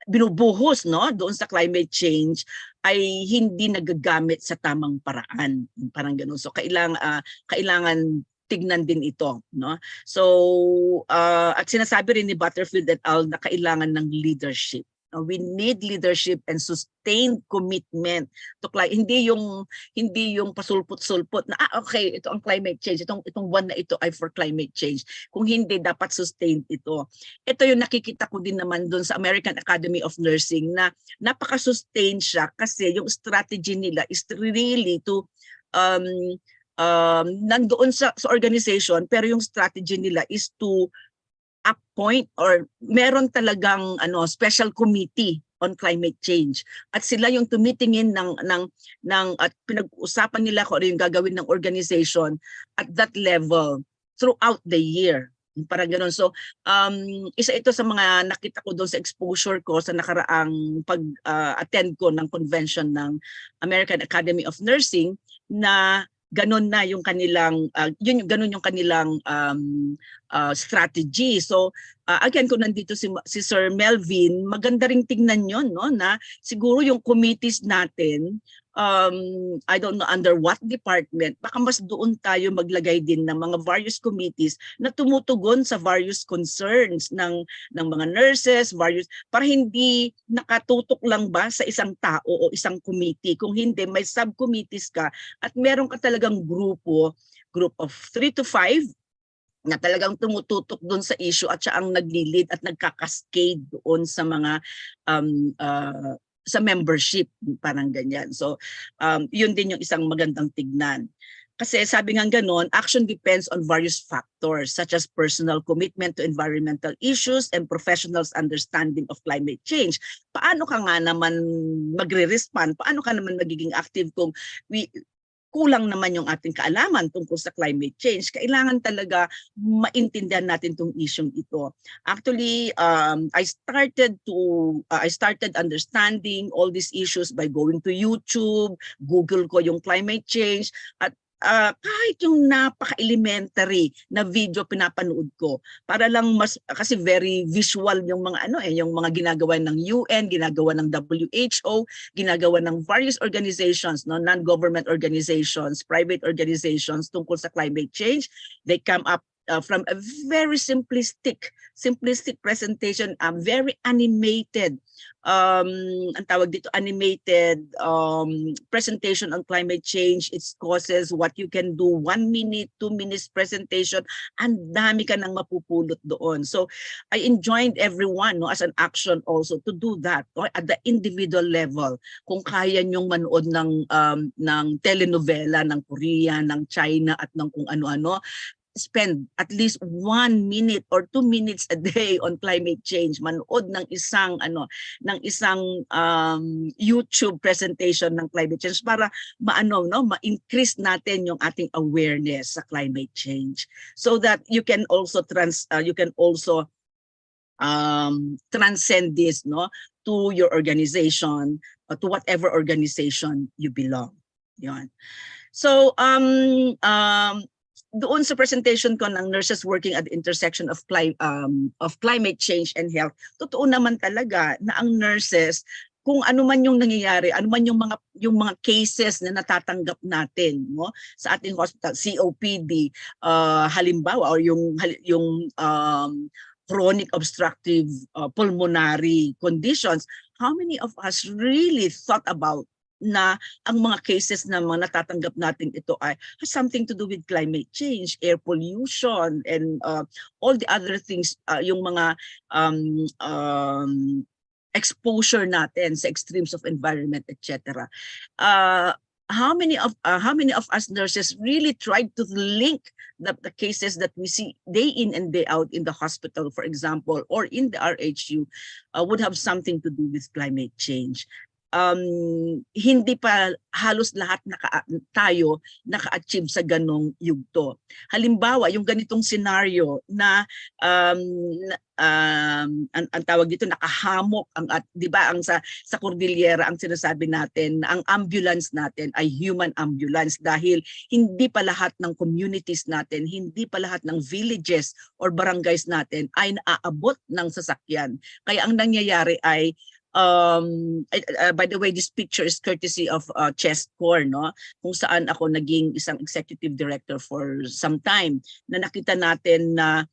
binubuhos doon sa climate change ay hindi nagagamit sa tamang paraan, parang gano'n. So kailangan tignan din ito, no? So at sinasabi rin ni Butterfield et al. Na kailangan ng leadership. We need leadership and sustained commitment to hindi yung pasulpot-sulpot na okay, ito ang climate change, itong buwan na ito ay for climate change. Kung hindi, dapat sustained ito. Ito yung nakikita ko din naman doon sa American Academy of Nursing na napaka-sustained siya kasi yung strategy nila is really to nandoon sa organization, pero yung strategy nila is to appoint or meron talagang special committee on climate change, at sila yung tumitingin at pinag-usapan nila kung ano yung gagawin ng organization at that level throughout the year, parang gano'n. So isa ito sa mga nakita ko doon sa exposure ko sa nakaraang pag-attend ko ng convention ng American Academy of Nursing, na ganun na yung kanilang ganun yung kanilang strategy. So again, kung nandito si Sir Melvin, maganda ring tingnan yon, no, na siguro yung committees natin, I don't know under what department, baka mas doon tayo maglagay din ng mga various committees na tumutugon sa various concerns ng mga nurses, para hindi nakatutok lang ba sa isang tao o isang committee. Kung hindi, may subcommittees ka at meron ka talagang group of 3 to 5 na talagang tumututok doon sa issue at siya ang nagli-lead at nagkakascade doon sa mga sa membership, parang ganyan. So yun din yung isang magandang tignan. Kasi sabi nga gano'n, action depends on various factors such as personal commitment to environmental issues and professionals' understanding of climate change. Paano ka nga naman magre-respond? Paano ka naman magiging active kung kulang naman yung ating kaalaman tungkol sa climate change? Kailangan talaga maintindihan natin tong issue ito. Actually, I started understanding all these issues by going to YouTube, Google ko yung climate change, at kahit yung napaka-elementary na video pinapanood ko para lang kasi very visual yung mga yung mga ginagawa ng UN, ginagawa ng WHO, ginagawa ng various organizations, non-government organizations, private organizations tungkol sa climate change. They come up from a very simplistic presentation, very animated ang tawag dito, animated presentation on climate change, its causes, what you can do, 1 minute, 2 minutes presentation, ang dami ka nang mapupulot doon. So I enjoined everyone as an action also to do that at the individual level. Kung kaya nyong manood ng telenovela ng Korea, ng China at ng kung ano-ano, spend at least 1 minute or 2 minutes a day on climate change. Manood ng isang YouTube presentation ng climate change para ma-increase natin yung ating awareness sa climate change, so that you can also transcend this to your organization, to whatever organization you belong. Yon. So doon sa presentation ko ng nurses working at the intersection of climate change and health, totoo naman talaga na ang nurses, kung ano man yung nangyayari, ano man yung mga cases na natatanggap natin sa ating hospital, COPD halimbawa, or yung chronic obstructive pulmonary conditions, how many of us really thought about na ang mga cases na mga natatanggap natin ito has something to do with climate change, air pollution, and all the other things, yung mga exposure natin sa extremes of environment, etc. How many of us nurses really tried to link the cases that we see day in and day out in the hospital, for example, or in the RHU, would have something to do with climate change? hindi pa halos lahat tayo naka-achieve sa ganong yugto. Halimbawa, yung ganitong scenario na ang tawag dito nakahamok ang at 'di ba ang sa Cordillera ang sinasabi natin ang ambulance natin ay human ambulance dahil hindi pa lahat ng communities natin, hindi pa lahat ng villages or barangays natin ay naaabot ng sasakyan. Kaya ang nangyayari ay by the way, this picture is courtesy of Chest Corps, no? Kung saan ako naging isang executive director for some time na nakita natin na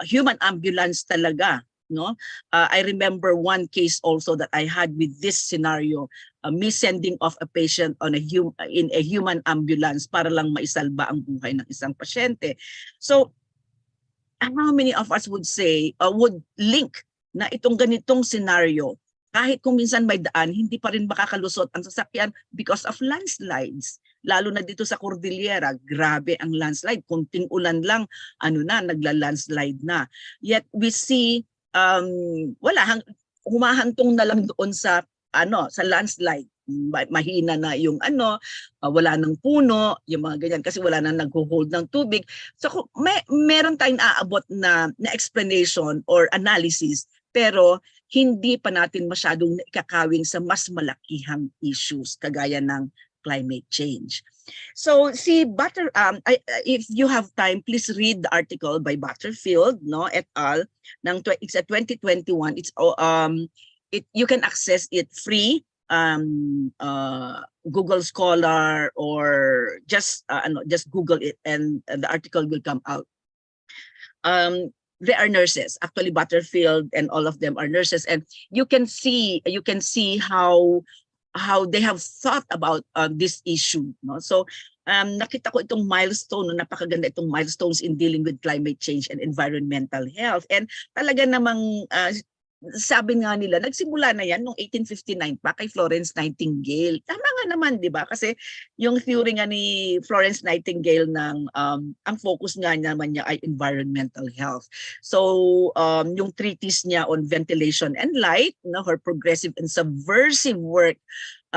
human ambulance talaga, no? I remember one case also that I had with this scenario, me sending off a patient on in a human ambulance para lang maisalba ang buhay ng isang pasyente. So, how many of us would say, would link na itong ganitong scenario, kahit kung minsan may daan, hindi pa rin makakalusot ang sasakyan because of landslides. Lalo na dito sa Cordillera, grabe ang landslide. Kunting ulan lang, nagla-landslide na. Yet we see, humahantong na lang doon sa landslide. Mahina na yung wala ng puno, yung mga ganyan kasi wala nang nag-hold ng tubig. So meron tayong aabot na explanation or analysis, pero hindi pa natin masyadong ikakawing sa mas malakihang issues kagaya ng climate change. So if you have time, please read the article by Butterfield, no, et al. It's a 2021. It's you can access it free. Google Scholar or just Google it and the article will come out. They are nurses. Actually, Butterfield and all of them are nurses, and you can see how they have thought about this issue. No? So nakita ko itong milestone, napakaganda itong milestones in dealing with climate change and environmental health. And talaga namang sabi nga nila, nagsimula na yan noong 1859 pa kay Florence Nightingale. Tama nga naman, di ba? Kasi yung theory nga ni Florence Nightingale ang focus nga naman niya ay environmental health. So, yung treatise niya on ventilation and light, her progressive and subversive work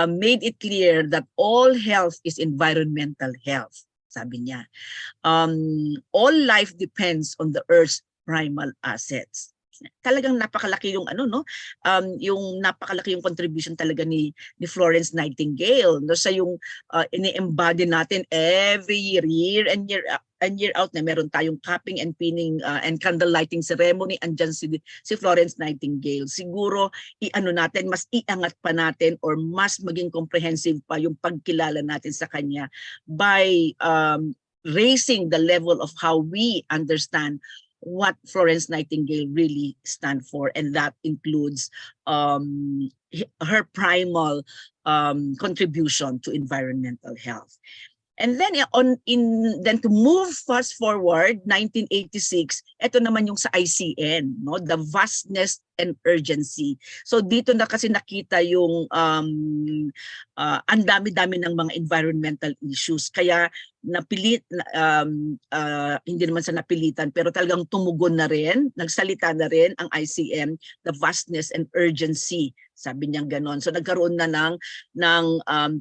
made it clear that all health is environmental health, sabi niya. All life depends on the Earth's primal assets. Talagang napakalaki yung yung napakalaki yung contribution talaga ni Florence Nightingale, no, sa yung ini-embody natin every year and year out na meron tayong capping and pinning and candle lighting ceremony, andyan si Florence Nightingale. Siguro natin mas iangat pa natin or mas maging comprehensive pa yung pagkilala natin sa kanya by raising the level of how we understand what Florence Nightingale really stand for, and that includes her primal contribution to environmental health. And then then to move fast forward, 1986, ito naman yung sa ICN, no, the vastness and urgency. So dito na kasi nakita yung ang dami-dami ng mga environmental issues. Kaya hindi naman sa napilitan, pero talagang tumugon na rin, nagsalita na rin ang ICM, the vastness and urgency. Sabi niya ganon. So nagkaroon na ng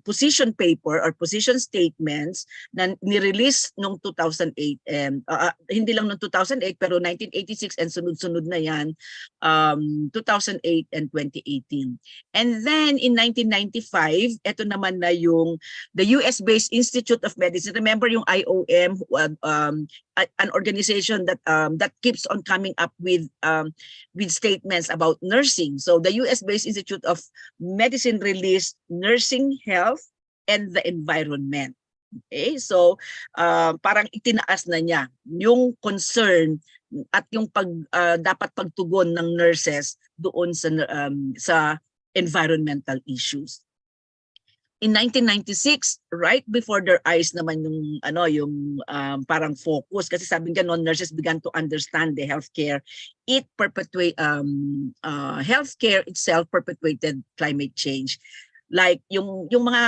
position paper or position statements na nirelease noong 2008. Hindi lang noong 2008 pero 1986 and sunod-sunod na yan, 2008 and 2018. And then in 1995, ito naman na yung the US-based Institute of Medicine. Remember yung IOM, an organization that keeps on coming up with statements about nursing. So the US-based Institute of Medicine released Nursing, Health, and the Environment. Okay, so parang itinaas na niya yung concern at yung dapat pagtugon ng nurses doon sa environmental issues. In 1996, right before their eyes naman yung parang focus, kasi sabi nga nurses began to understand the healthcare healthcare itself perpetuated climate change. Like yung mga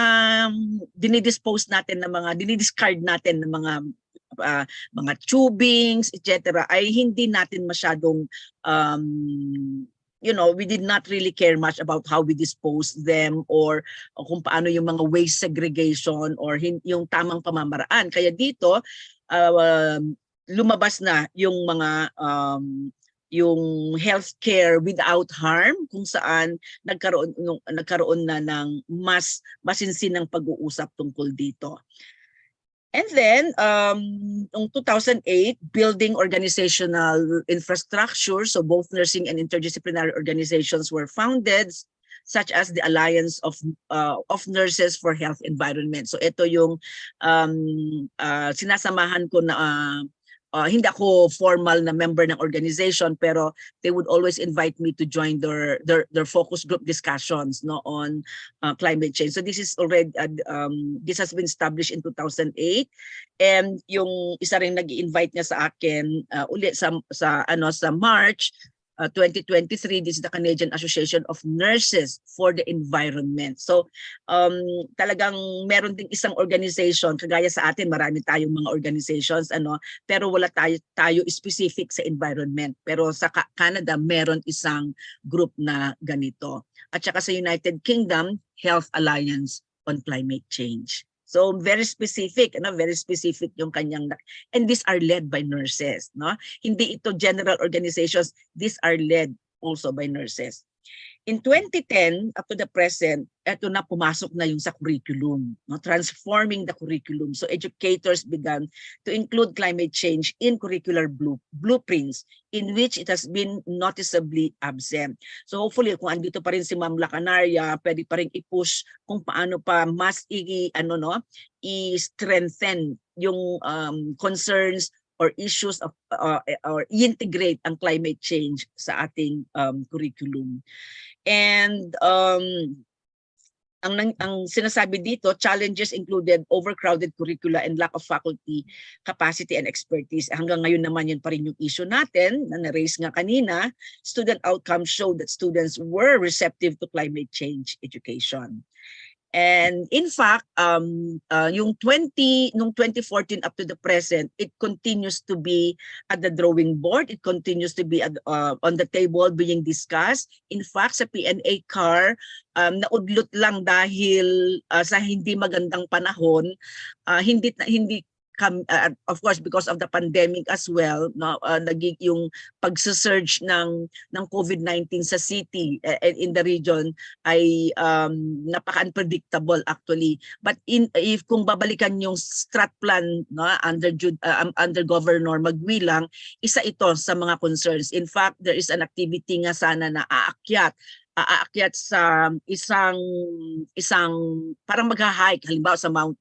dinidiscard natin ng mga tubings, etc. ay hindi natin masyadong we did not really care much about how we dispose them or kung paano yung mga waste segregation or yung tamang pamamaraan. Kaya dito, lumabas na yung mga yung healthcare without harm, kung saan nagkaroon na ng mas masinsinang pag-uusap tungkol dito. And then, in 2008, building organizational infrastructure, so both nursing and interdisciplinary organizations were founded, such as the Alliance of Nurses for Health Environment. So ito yung sinasamahan ko na hindi ako formal na member ng organization, pero they would always invite me to join their focus group discussions on climate change. So this is already this has been established in 2008, and yung isa ring nag-invite niya sa akin ulit sa March 2023, this is the Canadian Association of Nurses for the Environment. So talagang meron ding isang organization, kagaya sa atin, marami tayong mga organizations, pero wala tayo specific sa environment. Pero sa Canada, meron isang group na ganito. At saka sa United Kingdom, Health Alliance on Climate Change. So very specific, very specific yung kanyang, and these are led by nurses, Hindi ito general organizations, these are led also by nurses. In 2010 up to the present, ito na pumasok na yung sa curriculum, transforming the curriculum. So educators began to include climate change in curricular blueprints in which it has been noticeably absent. So hopefully kung andito pa rin si Ma'am Lacanaria, pwede pa rin i-push kung paano pa mas i-strengthen yung concerns or issues of or integrate ang climate change sa ating curriculum. And ang sinasabi dito, challenges included overcrowded curricula and lack of faculty capacity and expertise. Hanggang ngayon naman yun pa rin yung issue natin na na-raise nga kanina. Student outcomes showed that students were receptive to climate change education. And in fact, yung 2014 up to the present, it continues to be at the drawing board. It continues to be on the table being discussed. In fact, sa PNA CAR, naudlot lang dahil sa hindi magandang panahon, hindi of course because of the pandemic as well, naging yung pagsurge ng COVID-19 sa city and in the region ay napaka-unpredictable actually. But if kung babalikan yung strat plan under Governor Magwilang, isa ito sa mga concerns. In fact, there is an activity nga sana na aakyat sa isang parang magha-hike halimbawa sa Mount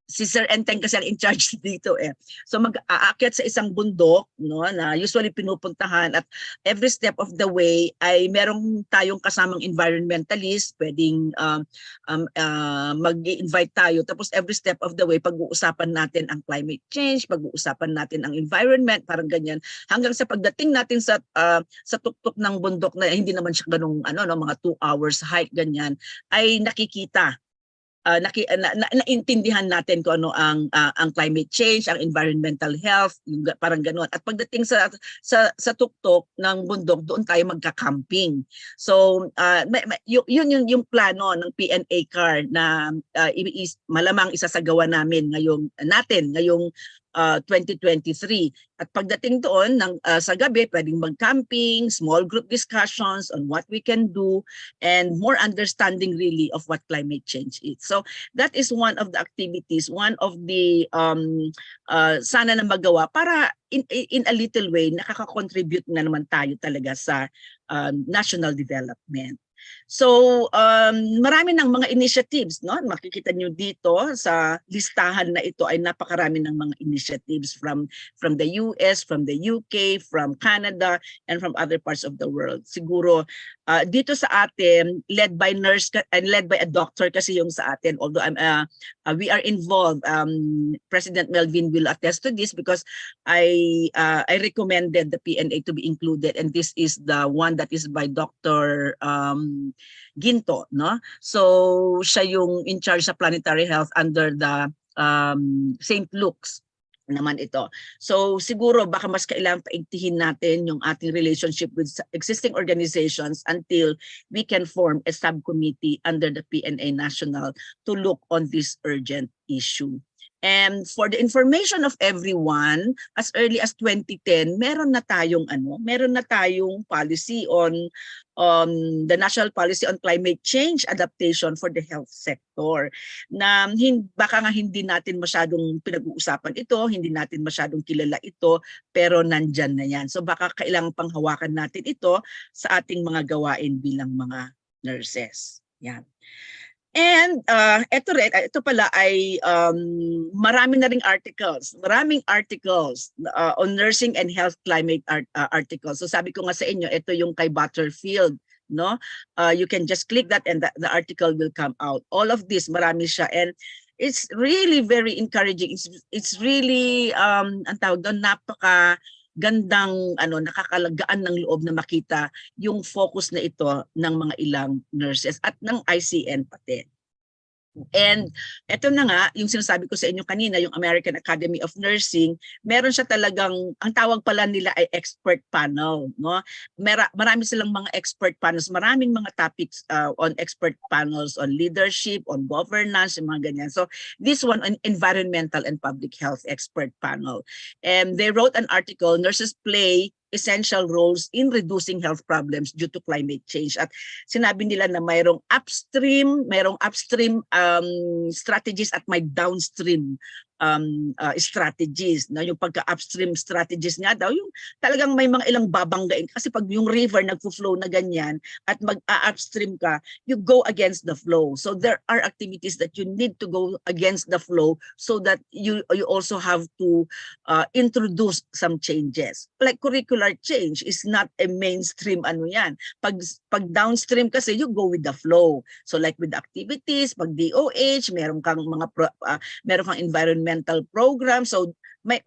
si Sir Enteng kasi ang in charge dito So mag-aakyat sa isang bundok na usually pinupuntahan, at every step of the way ay merong tayong kasamang environmentalist, pwedeng mag-invite tayo, tapos every step of the way pag-uusapan natin ang climate change, pag-uusapan natin ang environment, parang ganyan, hanggang sa pagdating natin sa tuktok ng bundok na hindi naman siya ganung mga 2 hours hike ganyan, ay nakikita naintindihan natin kung ano ang climate change, ang environmental health, yung parang ganoon. At pagdating sa tuktok ng bundok, doon tayo magka-camping. So yun yung plano ng PNA CAR na malamang isasagawa namin ngayong 2023. At pagdating doon sa gabi, pwedeng mag-camping, small group discussions on what we can do, and more understanding really of what climate change is. So that is one of the activities, one of the sana na magawa para in a little way nakaka-contribute na naman tayo talaga sa national development. So marami ng mga initiatives, makikita nyo dito sa listahan na ito ay napakarami ng mga initiatives from the US, from the UK, from Canada, and from other parts of the world. Siguro dito sa atin, led by nurse and led by a doctor kasi yung sa atin, although we are involved. President Melvin will attest to this because I recommended the PNA to be included, and this is the one that is by Dr. Ginto, so siya yung in charge sa planetary health under the St. Luke's naman ito. So siguro baka mas kailangan paigtihin natin yung ating relationship with existing organizations until we can form a subcommittee under the PNA National to look on this urgent issue. And for the information of everyone, as early as 2010, meron na tayong policy on the National Policy on Climate Change Adaptation for the Health Sector, na baka nga hindi natin masyadong pinag-uusapan ito, hindi natin masyadong kilala ito, pero nandyan na yan. So baka kailangan panghawakan natin ito sa ating mga gawain bilang mga nurses. Yan. And ito pala ay marami na ring maraming articles on nursing and health climate articles. So sabi ko nga sa inyo, ito yung kay Butterfield, no? You can just click that and the article will come out. All of this, marami siya, and it's really very encouraging. It's really ang tawag doon, napakagandang nakakalagaan ng loob na makita yung focus na ito ng mga ilang nurses at ng ICN pati. And ito na nga, yung sinasabi ko sa inyo kanina, yung American Academy of Nursing, meron siya talagang, ang tawag pala nila ay expert panel, no? Marami silang mga expert panels, maraming mga topics on expert panels on leadership, on governance, yung mga ganyan. So this one on environmental and public health expert panel. And they wrote an article, Nurses Play Essential Roles in Reducing Health Problems Due to Climate Change. At sinabi nila na mayroong upstream strategies at may downstream strategies. No? Yung pagka-upstream strategies nga daw, yung talagang may mga ilang babanggain. Kasi pag yung river nagfo-flow na ganyan at mag-upstream ka, you go against the flow. So there are activities that you need to go against the flow so that you also have to introduce some changes. Like curricular change is not a mainstream yan. Pag downstream kasi, you go with the flow. So like with activities, pag DOH, meron kang environmental program, so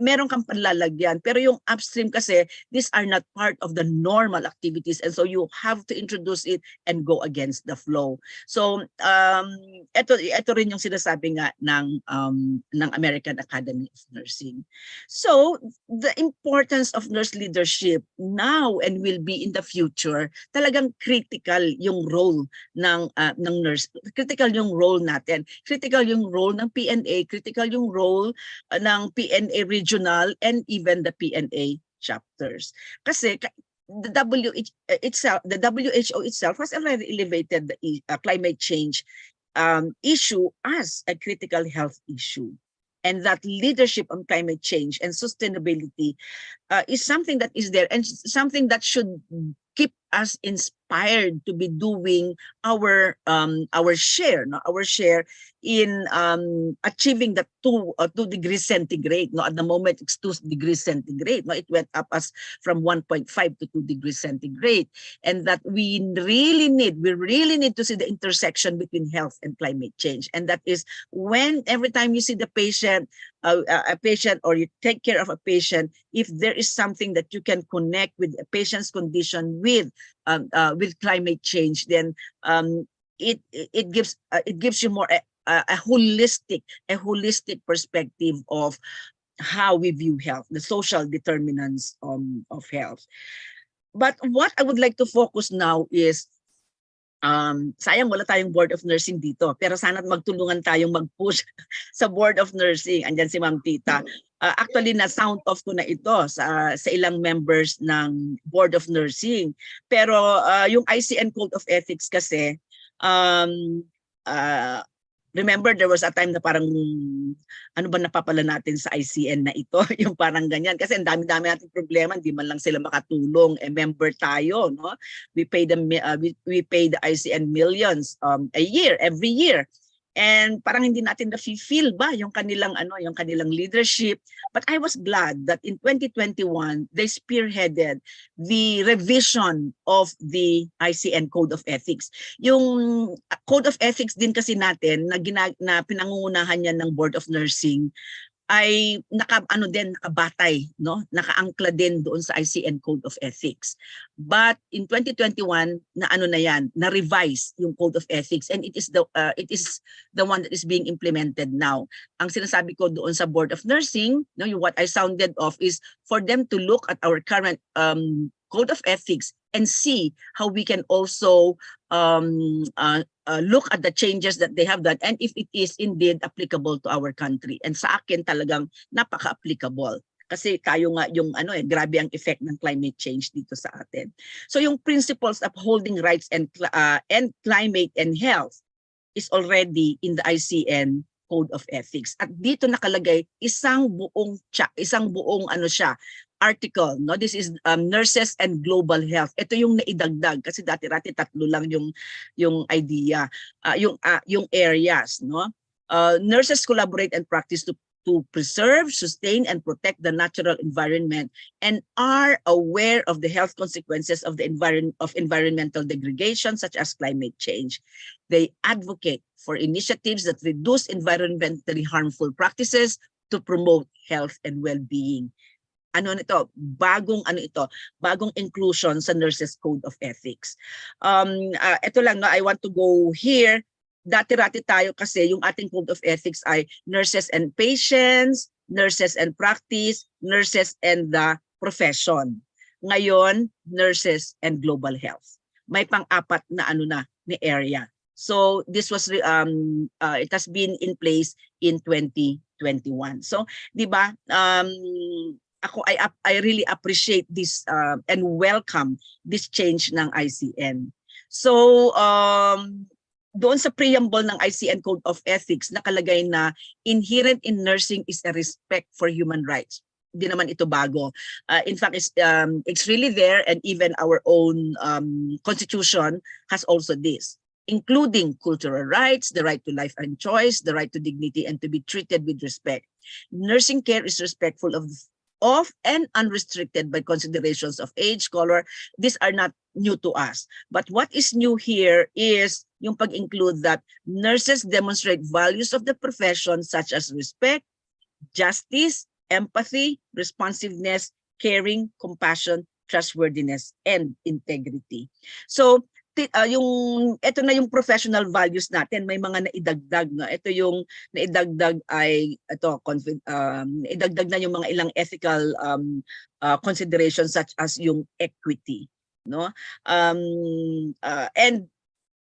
meron kang panlalagyan. Pero yung upstream kasi, these are not part of the normal activities, and so you have to introduce it and go against the flow. So ito rin yung sinasabi nga ng American Academy of Nursing. So the importance of nurse leadership now and will be in the future, talagang critical yung role ng nurse, critical yung role natin, critical yung role ng PNA, critical yung role ng PNA regional and even the PNA chapters. Kasi the WHO itself has already elevated the climate change issue as a critical health issue. And that leadership on climate change and sustainability is something that is there and something that should keep us inspired to be doing our share, no? Our share in achieving the 2 degrees centigrade. No, at the moment it's 2 degrees centigrade. No, it went up as from 1.5 to 2 degrees centigrade, and that we really need to see the intersection between health and climate change. And that is when every time you see the patient, a patient, or you take care of a patient, if there is something that you can connect with a patient's condition with climate change, then it gives you more a holistic perspective of how we view health, the social determinants of health. But what I would like to focus now is, sayang wala tayong Board of Nursing dito, pero sana magtulungan tayong mag-push sa Board of Nursing. Andyan si Ma'am Tita. Actually, na-sound off ko na ito sa ilang members ng Board of Nursing. Pero yung ICN Code of Ethics kasi, remember there was a time na parang ano ba napapala natin sa ICN na ito, yung parang ganyan. Kasi ang dami-dami nating problema, hindi man lang sila makatulong. Member tayo, no? We pay the ICN millions a year, every year. And parang hindi natin na-feel ba yung kanilang leadership. But I was glad that in 2021 they spearheaded the revision of the ICN Code of Ethics. Yung Code of Ethics din kasi natin na pinangungunahan yan ng Board of Nursing, ay nakabatay, no? Nakaangkla din doon sa ICN Code of Ethics. But in 2021 na revise yung Code of Ethics, and it is the one that is being implemented now. Ang sinasabi ko doon sa Board of Nursing, no, what I sounded off is for them to look at our current Code of Ethics and see how we can also look at the changes that they have done and if it is indeed applicable to our country. And sa akin talagang napaka-applicable. Kasi tayo nga yung grabe ang effect ng climate change dito sa atin. So yung principles of upholding rights and climate and health is already in the ICN Code of Ethics. At dito nakalagay isang buong article, no? This is nurses and global health. Ito yung naidagdag kasi dati-rati tatlo lang yung idea, yung areas, no? Nurses collaborate and practice to preserve, sustain, and protect the natural environment and are aware of the health consequences of environmental degradation such as climate change. They advocate for initiatives that reduce environmentally harmful practices to promote health and well-being. Bagong inclusion sa Nurses Code of Ethics. Ito lang, no, I want to go here. Dati-rati tayo kasi yung ating Code of Ethics ay nurses and patients, nurses and practice, nurses and the profession. Ngayon, nurses and global health. May pang-apat na area. So this was it has been in place in 2021. So, 'di ba? I really appreciate this and welcome this change ng ICN. So doon sa preamble ng ICN Code of Ethics nakalagay na inherent in nursing is a respect for human rights. Hindi naman ito bago. In fact, it's really there, and even our own constitution has also this, including cultural rights, the right to life and choice, the right to dignity, and to be treated with respect. Nursing care is respectful of and unrestricted by considerations of age, color. These are not new to us. But what is new here is yung pag-include that nurses demonstrate values of the profession such as respect, justice, empathy, responsiveness, caring, compassion, trustworthiness, and integrity. So, ito na yung professional values natin, may mga naidagdag, no? Ito yung naidagdag ay naidagdag na yung mga ilang ethical considerations such as yung equity, no? And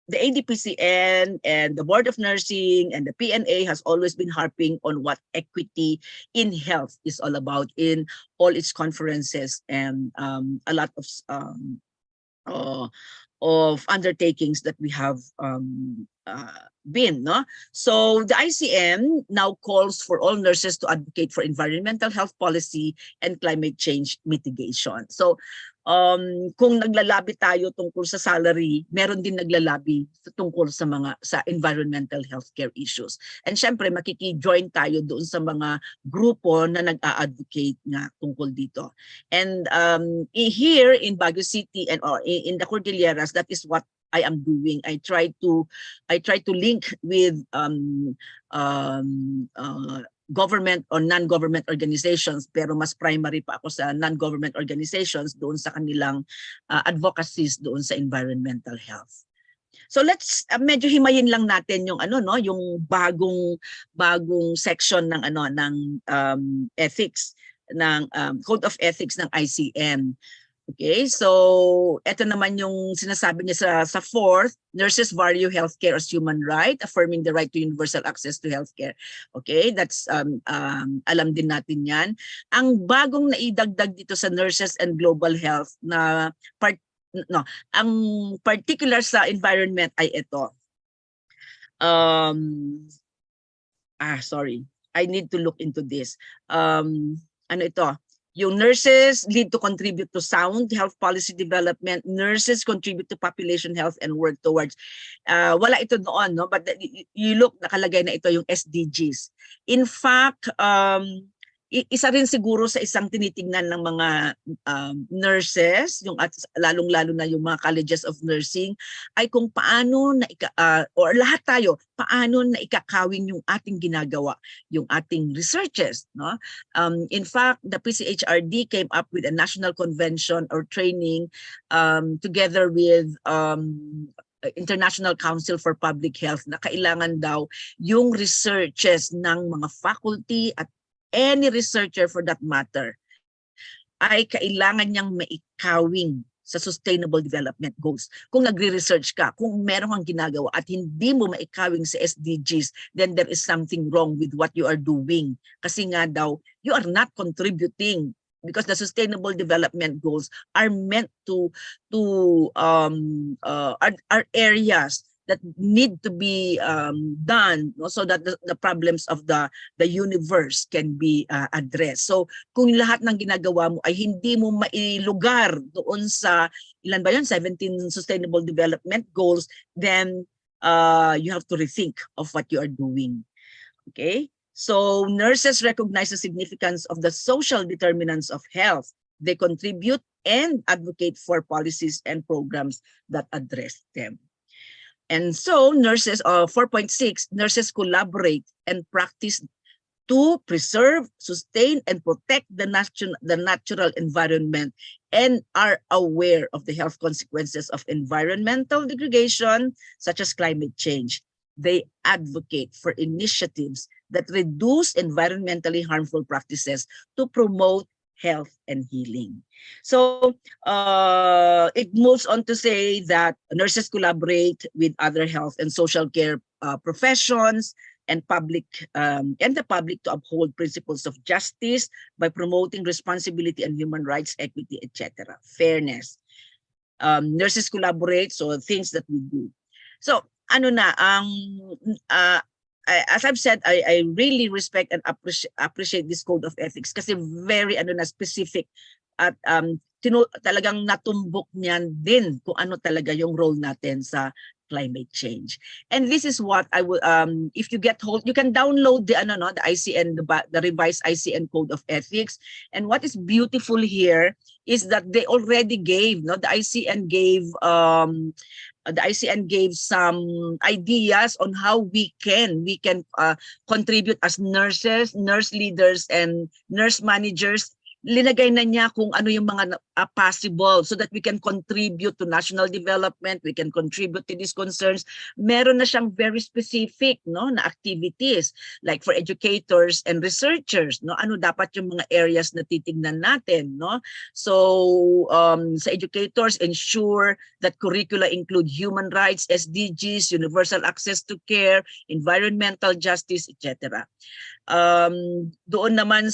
the ADPCN and the Board of Nursing and the PNA has always been harping on what equity in health is all about in all its conferences and a lot of undertakings that we have been, no? So the ICM now calls for all nurses to advocate for environmental health policy and climate change mitigation. So kung naglalabi tayo tungkol sa salary, meron din naglalabi tungkol sa environmental healthcare issues. And syempre makiki-join tayo doon sa mga grupo na nag-a-advocate nga tungkol dito. And here in Baguio City and in the Cordilleras, that is what I am doing. I try to link with government or non-government organizations, pero mas primary pa ako sa non-government organizations doon sa kanilang advocacies doon sa environmental health. So let's medyo himayin lang natin yung yung bagong section ng ethics ng Code of Ethics ng ICM. Okay, so ito naman yung sinasabi niya sa fourth, nurses value healthcare as human right, affirming the right to universal access to healthcare. Okay, that's alam din natin yan. Ang bagong naidagdag dito sa nurses and global health na ang particular sa environment ay ito. Sorry, I need to look into this. Ano ito? Yung nurses lead to contribute to sound health policy development. Nurses contribute to population health and work towards. Wala ito noon, no? But you look, nakalagay na ito yung SDGs. In fact, isa rin siguro sa isang tinitingnan ng mga nurses, yung at lalong-lalo na yung mga colleges of nursing, ay kung paano na or lahat tayo, paano na ikakawin yung ating ginagawa, yung ating researches, no? In fact, the PCHRD came up with a national convention or training together with International Council for Public Health na kailangan daw yung researches ng mga faculty at any researcher for that matter ay kailangan niyang maikawing sa Sustainable Development Goals. Kung nagre-research ka, kung meron kang ginagawa at hindi mo maikawing sa SDGs, then there is something wrong with what you are doing. Kasi nga daw, you are not contributing because the Sustainable Development Goals are meant to are areas that need to be done, no, so that the problems of the universe can be addressed. So kung lahat ng ginagawa mo ay hindi mo mailugar doon sa ilan ba yun, 17 Sustainable Development Goals, then you have to rethink of what you are doing. Okay? So nurses recognize the significance of the social determinants of health. They contribute and advocate for policies and programs that address them. And so nurses, 4.6, nurses collaborate and practice to preserve, sustain, and protect the natural environment and are aware of the health consequences of environmental degradation, such as climate change. They advocate for initiatives that reduce environmentally harmful practices to promote health and healing. So it moves on to say that nurses collaborate with other health and social care professions and the public to uphold principles of justice by promoting responsibility and human rights, equity, etc. Fairness. Nurses collaborate, so things that we do. So ano na as I've said, I really respect and appreciate this code of ethics kasi very specific at talagang natumbok niyan din kung ano talaga yung role natin sa climate change. And this is what I would if you get hold, you can download the the ICN, the revised ICN code of ethics. And what is beautiful here is that they already gave the ICN gave some ideas on how we can contribute as nurses, nurse leaders, and nurse managers. Linagay na niya kung ano yung mga possible so that we can contribute to national development, we can contribute to these concerns. Meron na siyang very specific na activities like for educators and researchers, ano dapat yung mga areas na titignan natin, So sa educators, ensure that curricula include human rights, SDGs, universal access to care, environmental justice, etc. Doon naman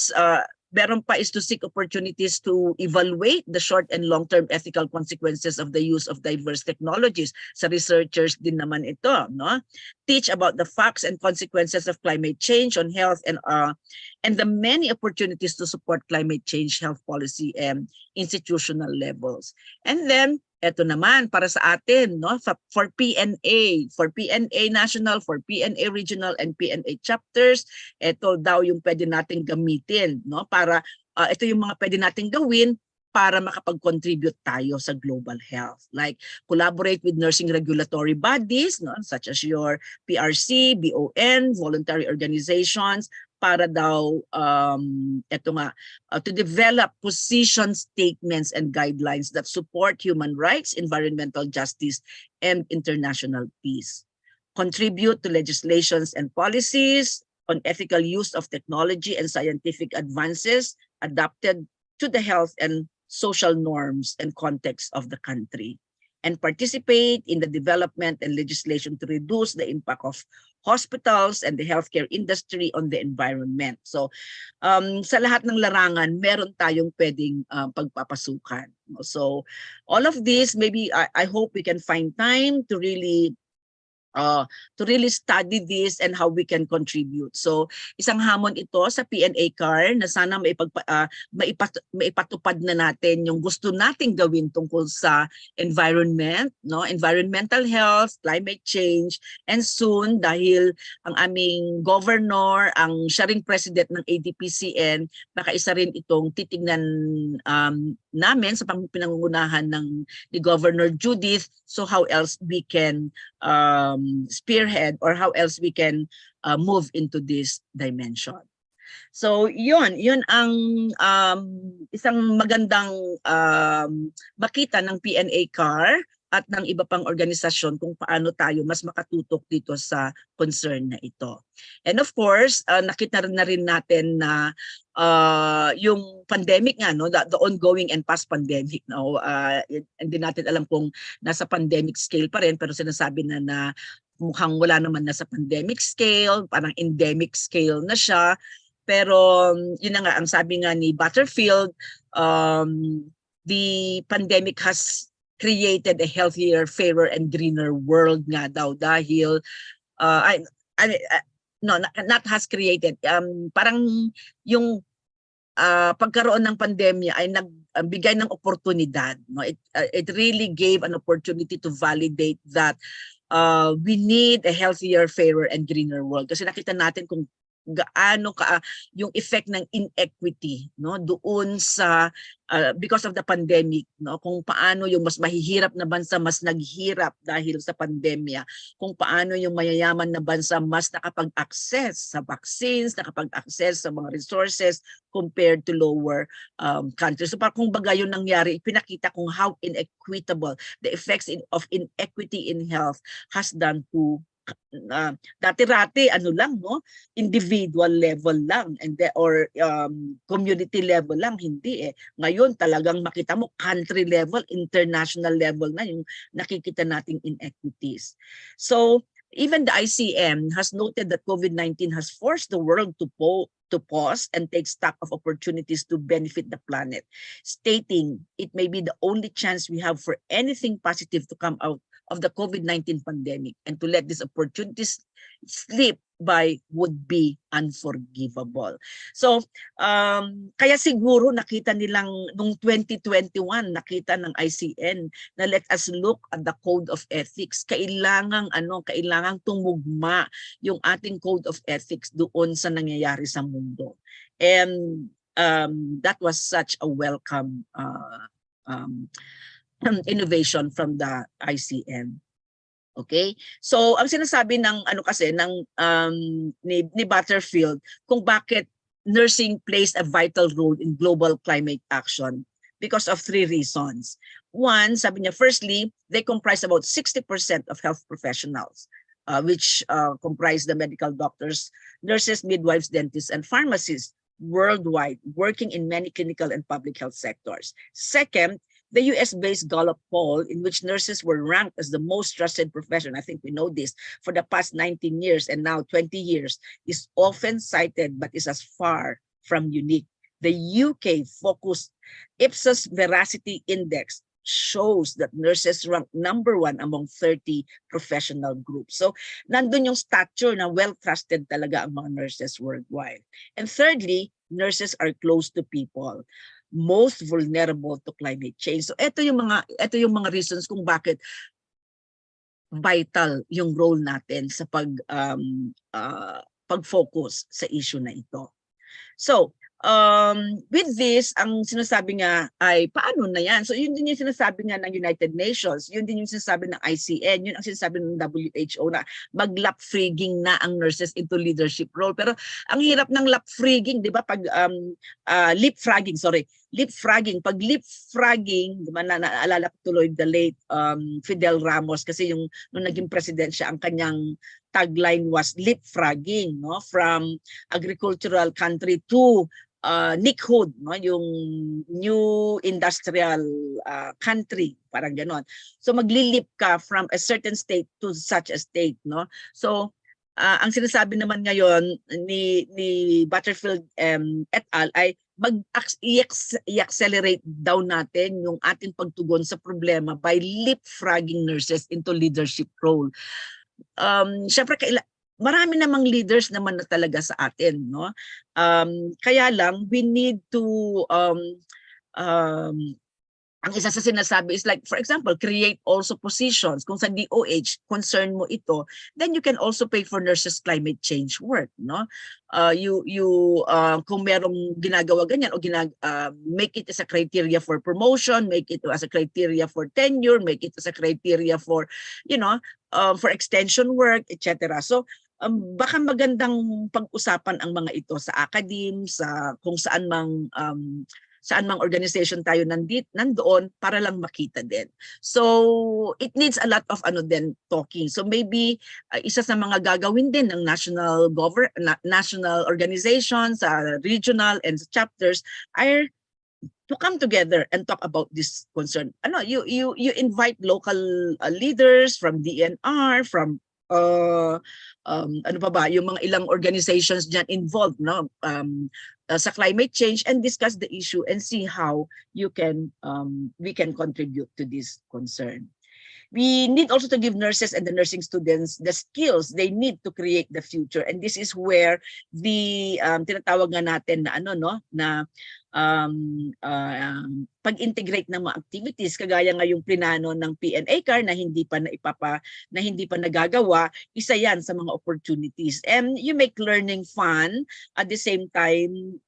meron pa is to seek opportunities to evaluate the short and long-term ethical consequences of the use of diverse technologies. Sa researchers din naman ito, Teach about the facts and consequences of climate change on health and the many opportunities to support climate change health policy and institutional levels. And then ito naman para sa atin, for PNA national, for PNA regional, and PNA chapters, ito daw yung pwede nating gamitin, para ito yung mga pwede nating gawin para makapag-contribute tayo sa global health. Like collaborate with nursing regulatory bodies, such as your PRC, BON, voluntary organizations, para daw to develop position statements and guidelines that support human rights, environmental justice, and international peace. Contribute to legislations and policies on ethical use of technology and scientific advances adapted to the health and social norms and context of the country. And participate in the development and legislation to reduce the impact of hospitals and the healthcare industry on the environment. So sa lahat ng larangan, meron tayong pwedeng pagpapasukan. So all of this, maybe I hope we can find time to really to really study this and how we can contribute. So isang hamon ito sa PNA CAR na sana maipatupad na natin yung gusto nating gawin tungkol sa environment, no? Environmental health, climate change, and soon dahil ang aming governor, ang siya ring president ng ADPCN, baka isa rin itong titignan namin sa pinangungunahan ni Governor Judith, so how else we can spearhead or how else we can move into this dimension. So yun ang isang magandang makita ng PNA CAR at ng iba pang organisasyon kung paano tayo mas makatutok dito sa concern na ito. And of course, nakita na rin natin na yung pandemic nga, no, the ongoing and past pandemic, no, hindi natin alam kung nasa pandemic scale pa rin, pero sinasabi na mukhang wala naman nasa pandemic scale, parang endemic scale na siya. Pero yun na nga, ang sabi nga ni Butterfield, the pandemic has created a healthier, fairer, and greener world nga daw dahil not has created. Parang yung pagkaroon ng pandemya ay nagbigay ng oportunidad. No? It really gave an opportunity to validate that we need a healthier, fairer, and greener world. Kasi nakita natin kung gaano ka yung effect ng inequity, no, doon sa because of the pandemic, no, kung paano yung mas mahihirap na bansa mas naghirap dahil sa pandemya, kung paano yung mayayaman na bansa mas nakapag-access sa vaccines, nakapag-access sa mga resources compared to lower countries. So parang kung baga yun nangyari, pinakita kung how inequitable the effects of inequity in health has done to dati-rati ano lang, no, individual level lang or community level lang, hindi ngayon talagang makita mo country level, international level na yung nakikita nating inequities. So even the ICM has noted that COVID-19 has forced the world to pause and take stock of opportunities to benefit the planet, stating it may be the only chance we have for anything positive to come out of the COVID-19 pandemic, and to let these opportunities slip by would be unforgivable. So, kaya siguro nakita nilang nung 2021, nakita ng ICN na let us look at the code of ethics. Kailangang tumugma yung ating code of ethics doon sa nangyayari sa mundo. And that was such a welcome innovation from the ICM. Okay? So ang sinasabi ng ni Butterfield kung bakit nursing plays a vital role in global climate action, because of 3 reasons. One, sabi niya, firstly, they comprise about 60% of health professionals, which comprise the medical doctors, nurses, midwives, dentists, and pharmacists worldwide, working in many clinical and public health sectors. Second, the US-based Gallup poll, in which nurses were ranked as the most trusted profession, I think we know this, for the past 19 years and now 20 years, is often cited but is as far from unique. The UK-focused Ipsos Veracity Index shows that nurses rank #1 among 30 professional groups. So, nandun yung stature na well-trusted talaga ang mga nurses worldwide. And thirdly, nurses are close to people, most vulnerable to climate change. So ito yung mga reasons kung bakit vital yung role natin sa pag-focus sa issue na ito. So with this, ang sinasabi nga ay paano na yan? So yun din yung sinasabi nga ng United Nations, yun din yung sinasabi ng ICN, yun ang sinasabi ng WHO na mag-lapfrigging na ang nurses into leadership role. Pero ang hirap ng lapfrigging, di ba? Pag leapfrogging, pag leapfrogging, di ba, naalala ko tuloy the late Fidel Ramos, kasi yung nung naging president siya, ang kanyang tagline was leapfrogging, no, from agricultural country to nickhood, no, yung new industrial country, parang ganon. So maglilip ka from a certain state to such a state, no. So ang sinasabi naman ngayon ni Butterfield et al. Ay i-accelerate daw natin yung ating pagtugon sa problema by leapfrogging nurses into leadership role. syempre marami namang leaders naman na talaga sa atin, no? Kaya lang we need to ang isa sa sinasabi is like, for example, create also positions. Kung sa DOH, concern mo ito, then you can also pay for nurses climate change work, no? Kung merong ginagawa ganyan o make it as a criteria for promotion, make it as a criteria for tenure, make it as a criteria for, for extension work, etc. So, baka magandang pag-usapan ang mga ito sa academe, sa kung saan mang organization tayo nandoon para lang makita din. So it needs a lot of talking. So maybe isa sa mga gagawin din ng national organizations, regional and chapters are to come together and talk about this concern. You invite local leaders from DNR, from yung mga ilang organizations dyan involved, no, sa climate change, and discuss the issue and see how we can contribute to this concern. We need also to give nurses and the nursing students the skills they need to create the future, and this is where the tinatawag nga natin na pag-integrate ng mga activities kagaya nga yung plinano ng PNA CAR na hindi pa nagagawa, isa yan sa mga opportunities. And you make learning fun at the same time,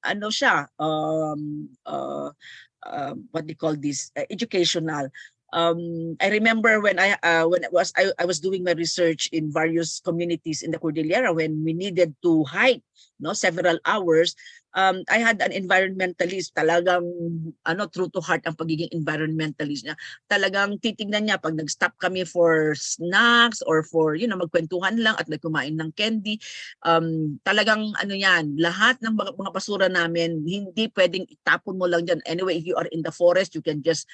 what do you call this, educational. I remember when I was doing my research in various communities in the Cordillera, when we needed to hike several hours, I had an environmentalist, talagang true to heart ang pagiging environmentalist niya. Talagang titignan niya pag nag-stop kami for snacks or for magkwentuhan lang at nagkumain ng candy. Talagang lahat ng mga basura namin hindi pwedeng itapon mo lang diyan. Anyway, if you are in the forest, you can just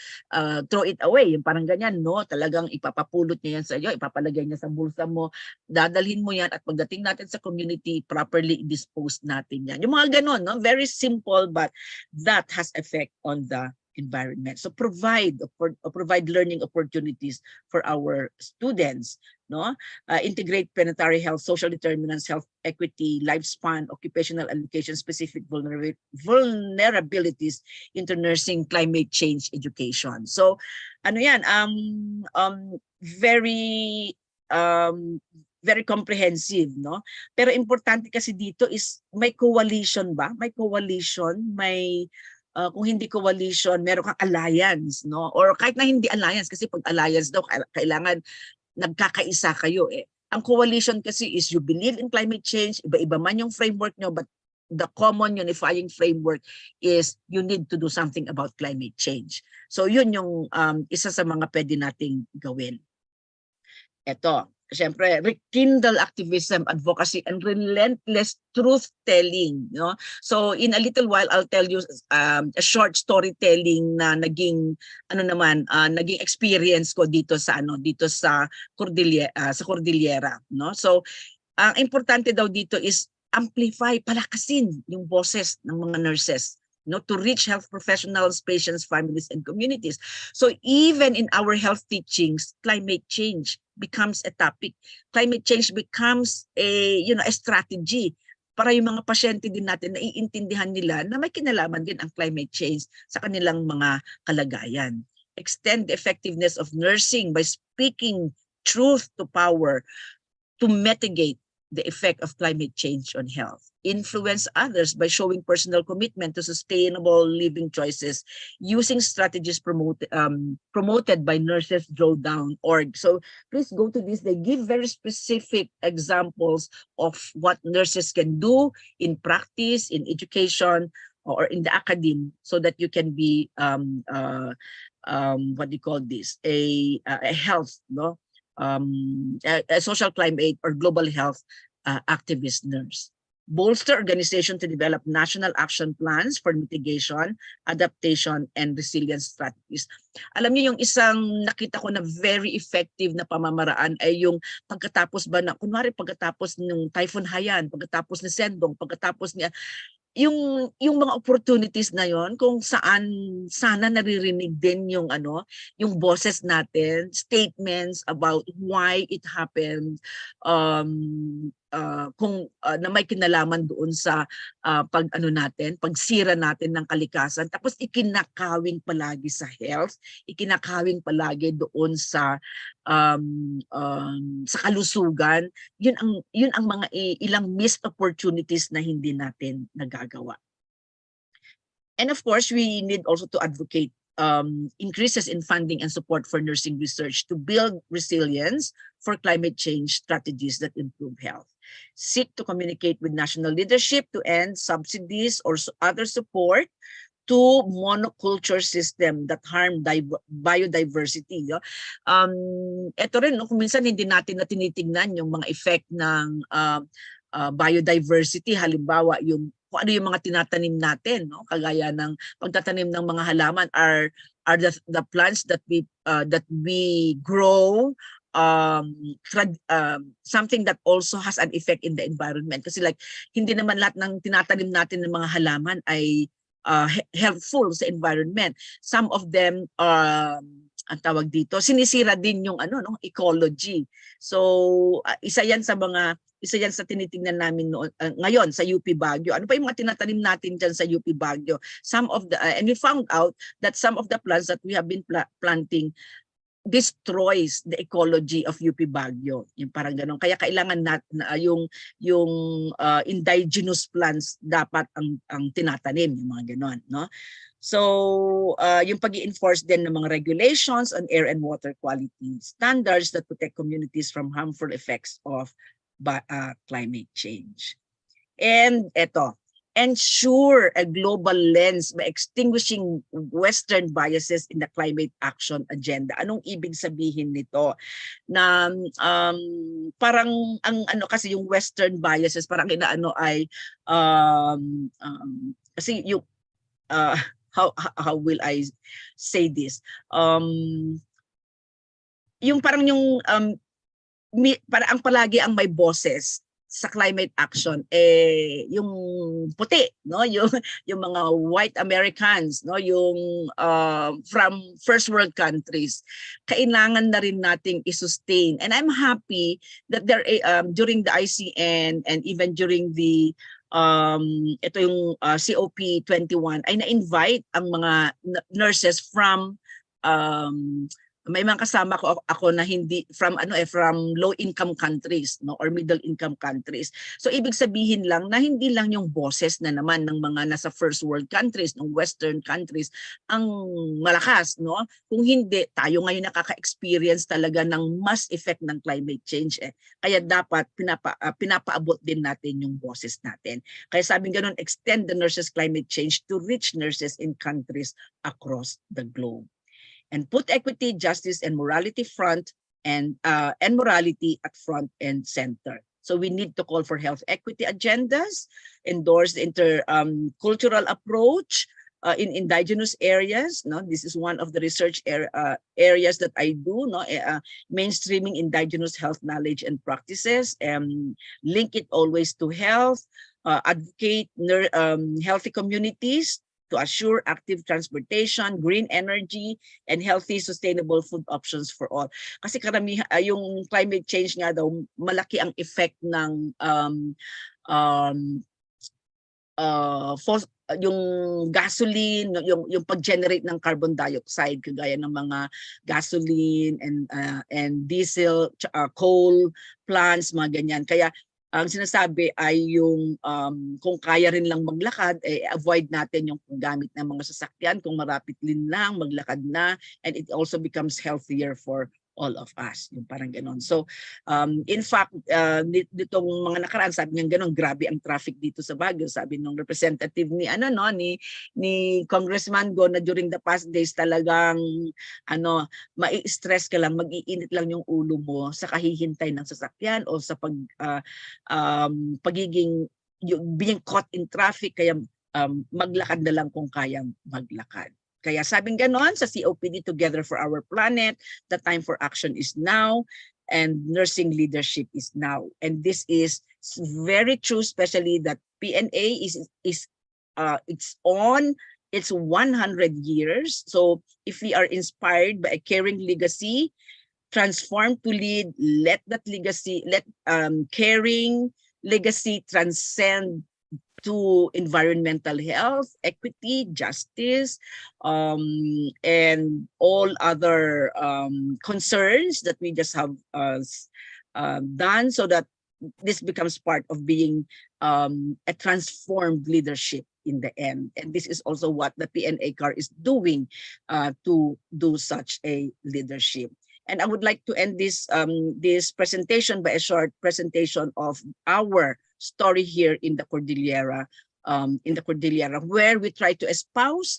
throw it away. Yung parang ganyan, no? Talagang ipapapulot niya yan sa iyo, ipapalagay niya sa bulsa mo, dadalhin mo yan at pagdating natin sa community, properly dispose natin yan. Yung mga ganon, no? Very simple, but that has effect on the environment. So provide learning opportunities for our students, no? Integrate planetary health, social determinants, health equity, lifespan, occupational education, specific vulnerabilities into nursing, climate change education. So very comprehensive, no? Pero importante kasi dito is may coalition ba? May coalition, kung hindi coalition, meron kang alliance, no? Or kahit na hindi alliance, kasi pag alliance daw, kailangan nagkakaisa kayo eh. Ang coalition kasi is you believe in climate change, iba-iba man yung framework nyo, but the common unifying framework is you need to do something about climate change. So yun yung isa sa mga pwede nating gawin. Ito, siyempre, rekindle activism, advocacy, and relentless truth-telling. No? So, in a little while, I'll tell you a short storytelling na naging experience ko dito sa Cordillera. No? So, ang importante daw dito is amplify, palakasin yung boses ng mga nurses, no, to reach health professionals, patients, families, and communities. So even in our health teachings, climate change becomes a topic. Climate change becomes a strategy para yung mga pasyente din natin naiintindihan nila na may kinalaman din ang climate change sa kanilang mga kalagayan. Extend the effectiveness of nursing by speaking truth to power to mitigate the effect of climate change on health. Influence others by showing personal commitment to sustainable living choices using strategies promoted by nursesdrawdown.org. So please go to this. They give very specific examples of what nurses can do in practice, in education, or in the academe, so that you can be what do you call this? A health, no? A social climate or global health activist nurse. Bolster organization to develop national action plans for mitigation, adaptation, and resilience strategies. Alam niyo yung isang nakita ko na very effective na pamamaraan ay yung pagkatapos ng Typhoon Haiyan, pagkatapos ni Sendong, pagkatapos niya, yung mga opportunities na yon, kung saan sana naririnig din yung yung boses natin, statements about why it happened, kung na may kinalaman doon sa pagsira natin ng kalikasan, tapos ikinakawing palagi sa health, ikinakawing palagi doon sa kalusugan. Yun ang mga ilang missed opportunities na hindi natin nagagawa. And of course, we need also to advocate increases in funding and support for nursing research to build resilience for climate change strategies that improve health. Seek to communicate with national leadership to end subsidies or other support to monoculture system that harm biodiversity. Ito rin, no, kung minsan hindi natin tinitingnan yung mga effect ng biodiversity. Halimbawa, kung ano yung mga tinatanim natin, no? Kagaya ng pagtatanim ng mga halaman are the plants that we grow, something that also has an effect in the environment. Kasi like, hindi naman lahat ng tinatanim natin ng mga halaman ay helpful sa environment. Some of them ang tawag dito, sinisira din yung ecology. So isa yan sa tinitingnan namin ngayon sa UP Baguio. Ano pa yung mga tinatanim natin dyan sa UP Baguio? And we found out that some of the plants that we have been planting destroys the ecology of UP Baguio. Yung parang ganun. Kaya kailangan yung indigenous plants dapat ang tinatanim, yung mga ganun, no? So, yung pag-i-enforce din ng mga regulations on air and water quality standards that protect communities from harmful effects of climate change. And eto, ensure a global lens by extinguishing Western biases in the climate action agenda. Anong ibig sabihin nito? Na parang kasi yung Western biases parang ay kasi yung how will I say this? Yung parang yung parang ang palagi ang may boses sa climate action yung puti, no, yung mga white Americans, no, yung from first world countries. Kailangan na rin nating i-sustain, and I'm happy that there during the ICN and even during the ito yung COP21 ay na-invite ang mga nurses from may mga kasama ako na hindi from low income countries, no, or middle income countries. So ibig sabihin lang na hindi lang yung boses na naman ng mga nasa first world countries, ng western countries ang malakas, no. Kung hindi, tayo ngayon nakaka-experience talaga ng mass effect ng climate change. Kaya dapat pinapaabot din natin yung boses natin. Kaya sabing ganun, extend the nurses climate change to reach nurses in countries across the globe. And put equity, justice, and morality morality at front and center. So we need to call for health equity agendas, endorse the intercultural approach in indigenous areas. No, this is one of the research areas that I do. No, mainstreaming indigenous health knowledge and practices, and link it always to health. Advocate healthy communities to assure active transportation, green energy, and healthy, sustainable food options for all. Kasi karamihan, yung climate change nga daw, malaki ang effect ng yung gasoline, yung pag-generate ng carbon dioxide, kagaya ng mga gasoline and diesel, coal plants, mga ganyan. Kaya ang sinasabi ay yung kung kaya rin lang maglakad, avoid natin yung gamit ng mga sasakyan. Kung marapit lang, maglakad na, and it also becomes healthier for all of us, yung parang ganon. So in fact, ditong mga nakaraan, sabi nga ganon, grabe ang traffic dito sa Baguio. Sabi ng representative ni Congressman Go na during the past days talagang mai-stress ka lang, mag-iinit lang yung ulo mo sa kahihintay ng sasakyan o sa pagiging being caught in traffic. Kaya maglakad na lang kung kayang maglakad. Kaya sabing ganon sa COPD, Together for Our Planet, the time for action is now, and nursing leadership is now. And this is very true, especially that PNA is it's on its 100 years. So if we are inspired by a caring legacy, transform to lead, let that legacy, let caring legacy transcend to environmental health, equity, justice, and all other concerns that we just have done, so that this becomes part of being a transformed leadership in the end. And this is also what the PNA CAR is doing to do such a leadership. And I would like to end this this presentation by a short presentation of our story here in the Cordillera, where we try to espouse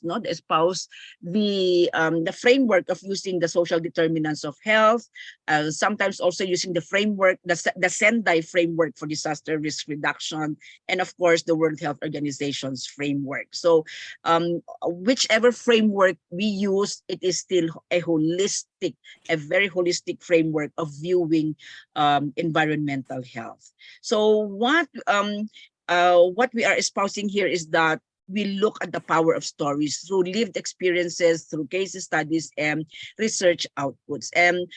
the framework of using the social determinants of health, sometimes also using the framework, the Sendai framework for disaster risk reduction, and of course the World Health Organization's framework. So whichever framework we use, it is still a very holistic framework of viewing environmental health. So what we are espousing here is that we look at the power of stories through lived experiences, through case studies and research outputs. And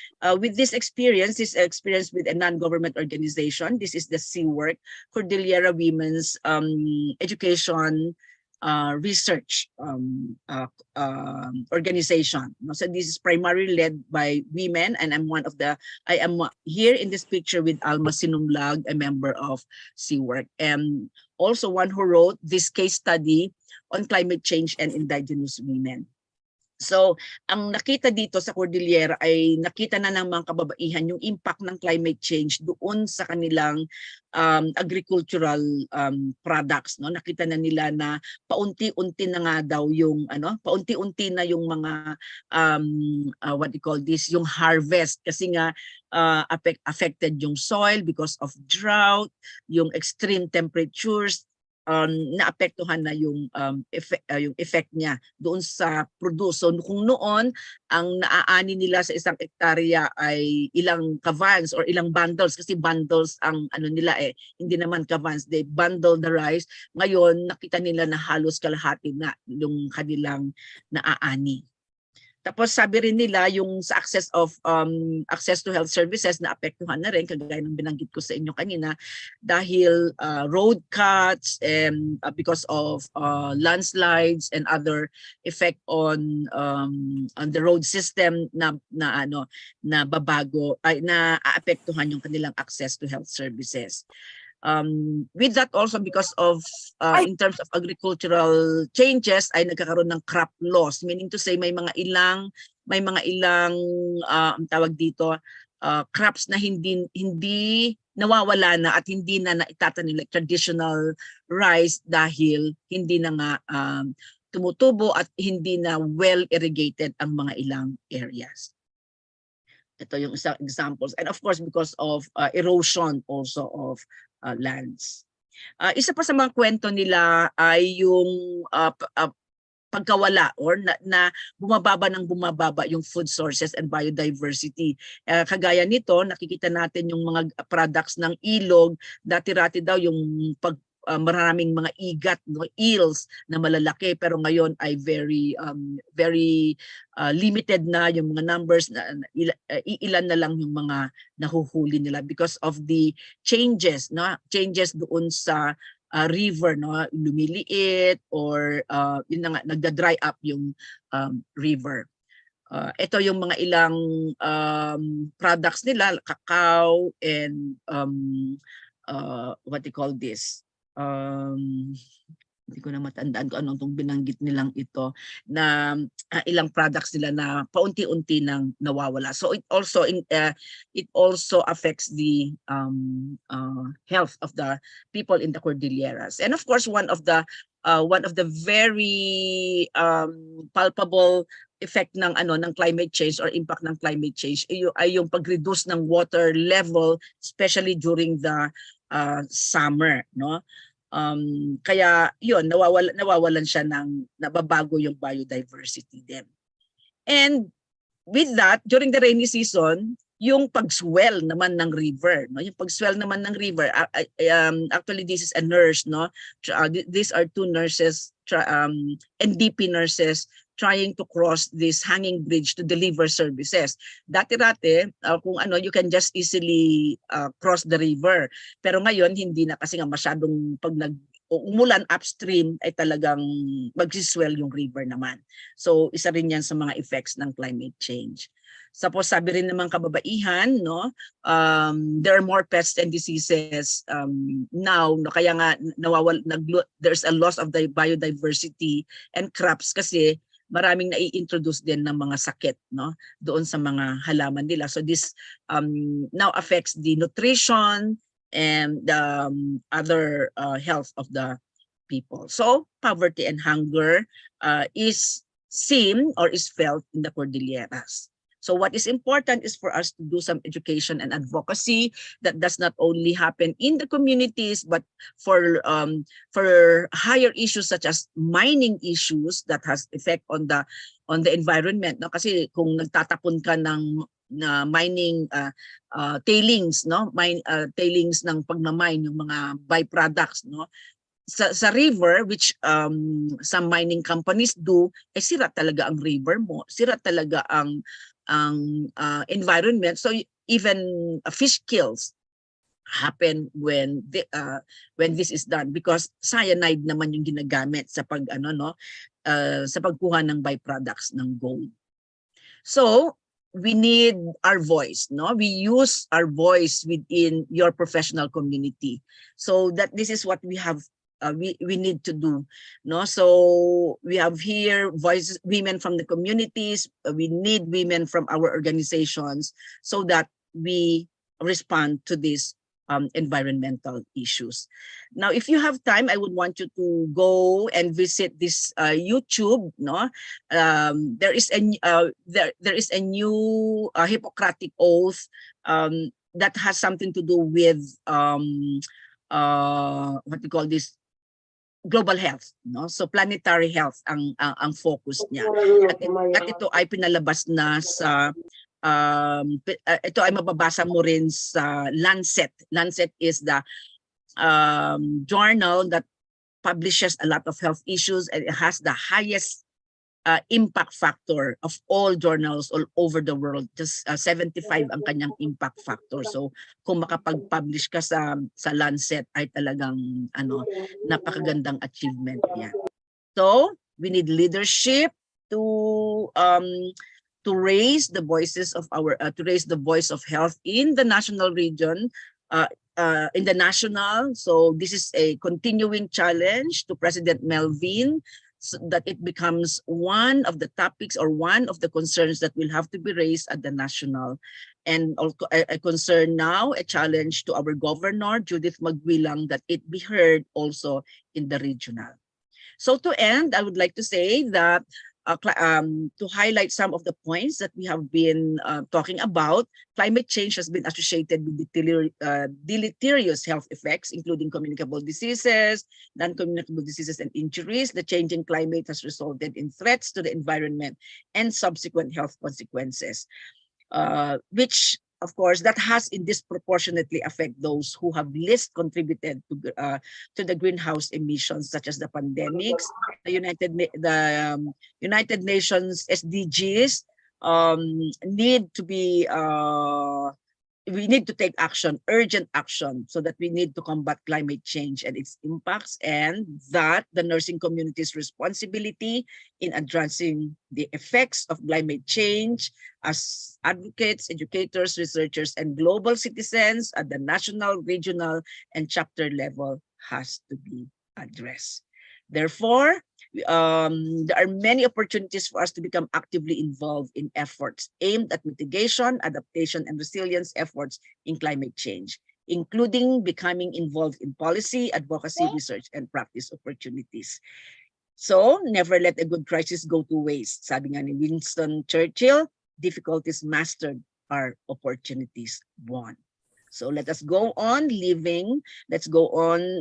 with this experience with a non-government organization, this is the CWORK, Cordillera Women's Education Research organization. So this is primarily led by women, and I am here in this picture with Alma Sinumlag, a member of CWORK, and also one who wrote this case study on climate change and indigenous women. So, ang nakita dito sa Cordillera ay nakita na ng mga kababaihan yung impact ng climate change doon sa kanilang agricultural products, no? Nakita na nila na paunti-unti na nga daw yung paunti-unti na yung mga what do you call this, yung harvest, kasi nga affected yung soil because of drought, yung extreme temperatures, naapektuhan na yung effect niya doon sa produce. So kung noon ang naaani nila sa isang hektarya ay ilang kavans or ilang bundles, kasi bundles ang nila hindi naman kavans, they bundle the rice. Ngayon nakita nila na halos kalahati na yung kanilang naaani. Tapos sabi rin nila yung sa access to health services na apektuhan na rin, kagaya ng binanggit ko sa inyo kanina, dahil road cuts and because of landslides and other effect on the road system na babago, ay na aapektuhan yung kanilang access to health services. With that also, because of in terms of agricultural changes, ay nagkakaroon ng crop loss, meaning to say may mga ilang tawag dito, crops na hindi nawawala na at hindi na naitatanim, like traditional rice, dahil hindi na nga tumutubo at hindi na well irrigated ang mga ilang areas. Ito yung isang examples, and of course because of erosion also of lands. Isa pa sa mga kwento nila ay yung pagkawala or na bumababa yung food sources and biodiversity. Kagaya nito, nakikita natin yung mga products ng ilog, dati-rati daw yung maraming mga igat, eels na malalaki, pero ngayon ay very limited na yung mga numbers, na ilan na lang yung mga nahuhuli nila because of the changes doon sa river, lumiliit or yun na nga, nagda-dry up yung river. Ito yung mga ilang products nila, cacao and what do you call this? Hindi ko na matandaan kung anong binanggit nilang ito, na ilang products nila na paunti-unti nang nawawala. So it also affects the health of the people in the Cordilleras. And of course, one of the very palpable effect ng climate change or impact ng climate change ay yung pag-reduce ng water level, especially during the summer, no? Kaya yun, nawawalan siya ng nababago yung biodiversity din. And with that, during the rainy season, yung pag-swell naman ng river, no? Yung pag-swell naman ng river, actually this is a nurse, no? These are two nurses, NDP nurses trying to cross this hanging bridge to deliver services. Dati-dati, kung ano, you can just easily cross the river. Pero ngayon, hindi na, kasi nga masyadong pag umulan upstream ay talagang mag-swell yung river naman. So isa rin yan sa mga effects ng climate change. Tapos sabi rin naman kababaihan, no, there are more pests and diseases now, no, kaya nga there's a loss of the biodiversity and crops kasi maraming nai-introduce din ng mga sakit, no, doon sa mga halaman nila. So this now affects the nutrition and the other health of the people. So poverty and hunger is seen or is felt in the Cordilleras. So what is important is for us to do some education and advocacy that does not only happen in the communities, but for higher issues such as mining issues that has effect on the environment. No? Kasi kung nagtatapon ka ng mining tailings, no, tailings ng pagmamine, yung mga byproducts, no, sa river, which some mining companies do, sira talaga ang river mo, sira talaga ang environment. So even fish kills happen when this is done because cyanide naman yung ginagamit sa sa pagkuha ng byproducts ng gold. So we need our voice, no? We use our voice within your professional community. So that this is what we have we need to do, no? So we have here voices, women from the communities. We need women from our organizations so that we respond to these environmental issues. Now, if you have time, I would want you to go and visit this YouTube. No, there is a new Hippocratic oath that has something to do with what we call this, global health, no? So planetary health ang focus niya. At ito ay pinalabas na sa ito ay mababasa mo rin sa Lancet. Lancet is the journal that publishes a lot of health issues, and it has the highest impact factor of all journals all over the world. Just 75 ang kanyang impact factor. So kung makapag-publish ka sa Lancet ay talagang napakagandang achievement niya. So we need leadership to raise the voices of to raise the voice of health in the national region, in the national. So this is a continuing challenge to President Melvin, so that it becomes one of the topics or one of the concerns that will have to be raised at the national. And also a concern now, a challenge to our governor, Judith Magwilang, that it be heard also in the regional. So to end, I would like to say that to highlight some of the points that we have been talking about, climate change has been associated with deleterious health effects, including communicable diseases, non-communicable diseases, and injuries. The changing climate has resulted in threats to the environment and subsequent health consequences, which, of course, that has disproportionately affect those who have least contributed to the greenhouse emissions, such as the pandemics, the United Nations SDGs need to be. We need to take action, urgent action, so that we need to combat climate change and its impacts, and that the nursing community's responsibility in addressing the effects of climate change as advocates, educators, researchers, and global citizens at the national, regional, and chapter level has to be addressed. Therefore, there are many opportunities for us to become actively involved in efforts aimed at mitigation, adaptation, and resilience efforts in climate change, including becoming involved in policy, advocacy, research, and practice opportunities. So, never let a good crisis go to waste. Sabi nga ni Winston Churchill, difficulties mastered are opportunities won. So let us go on living. Let's go on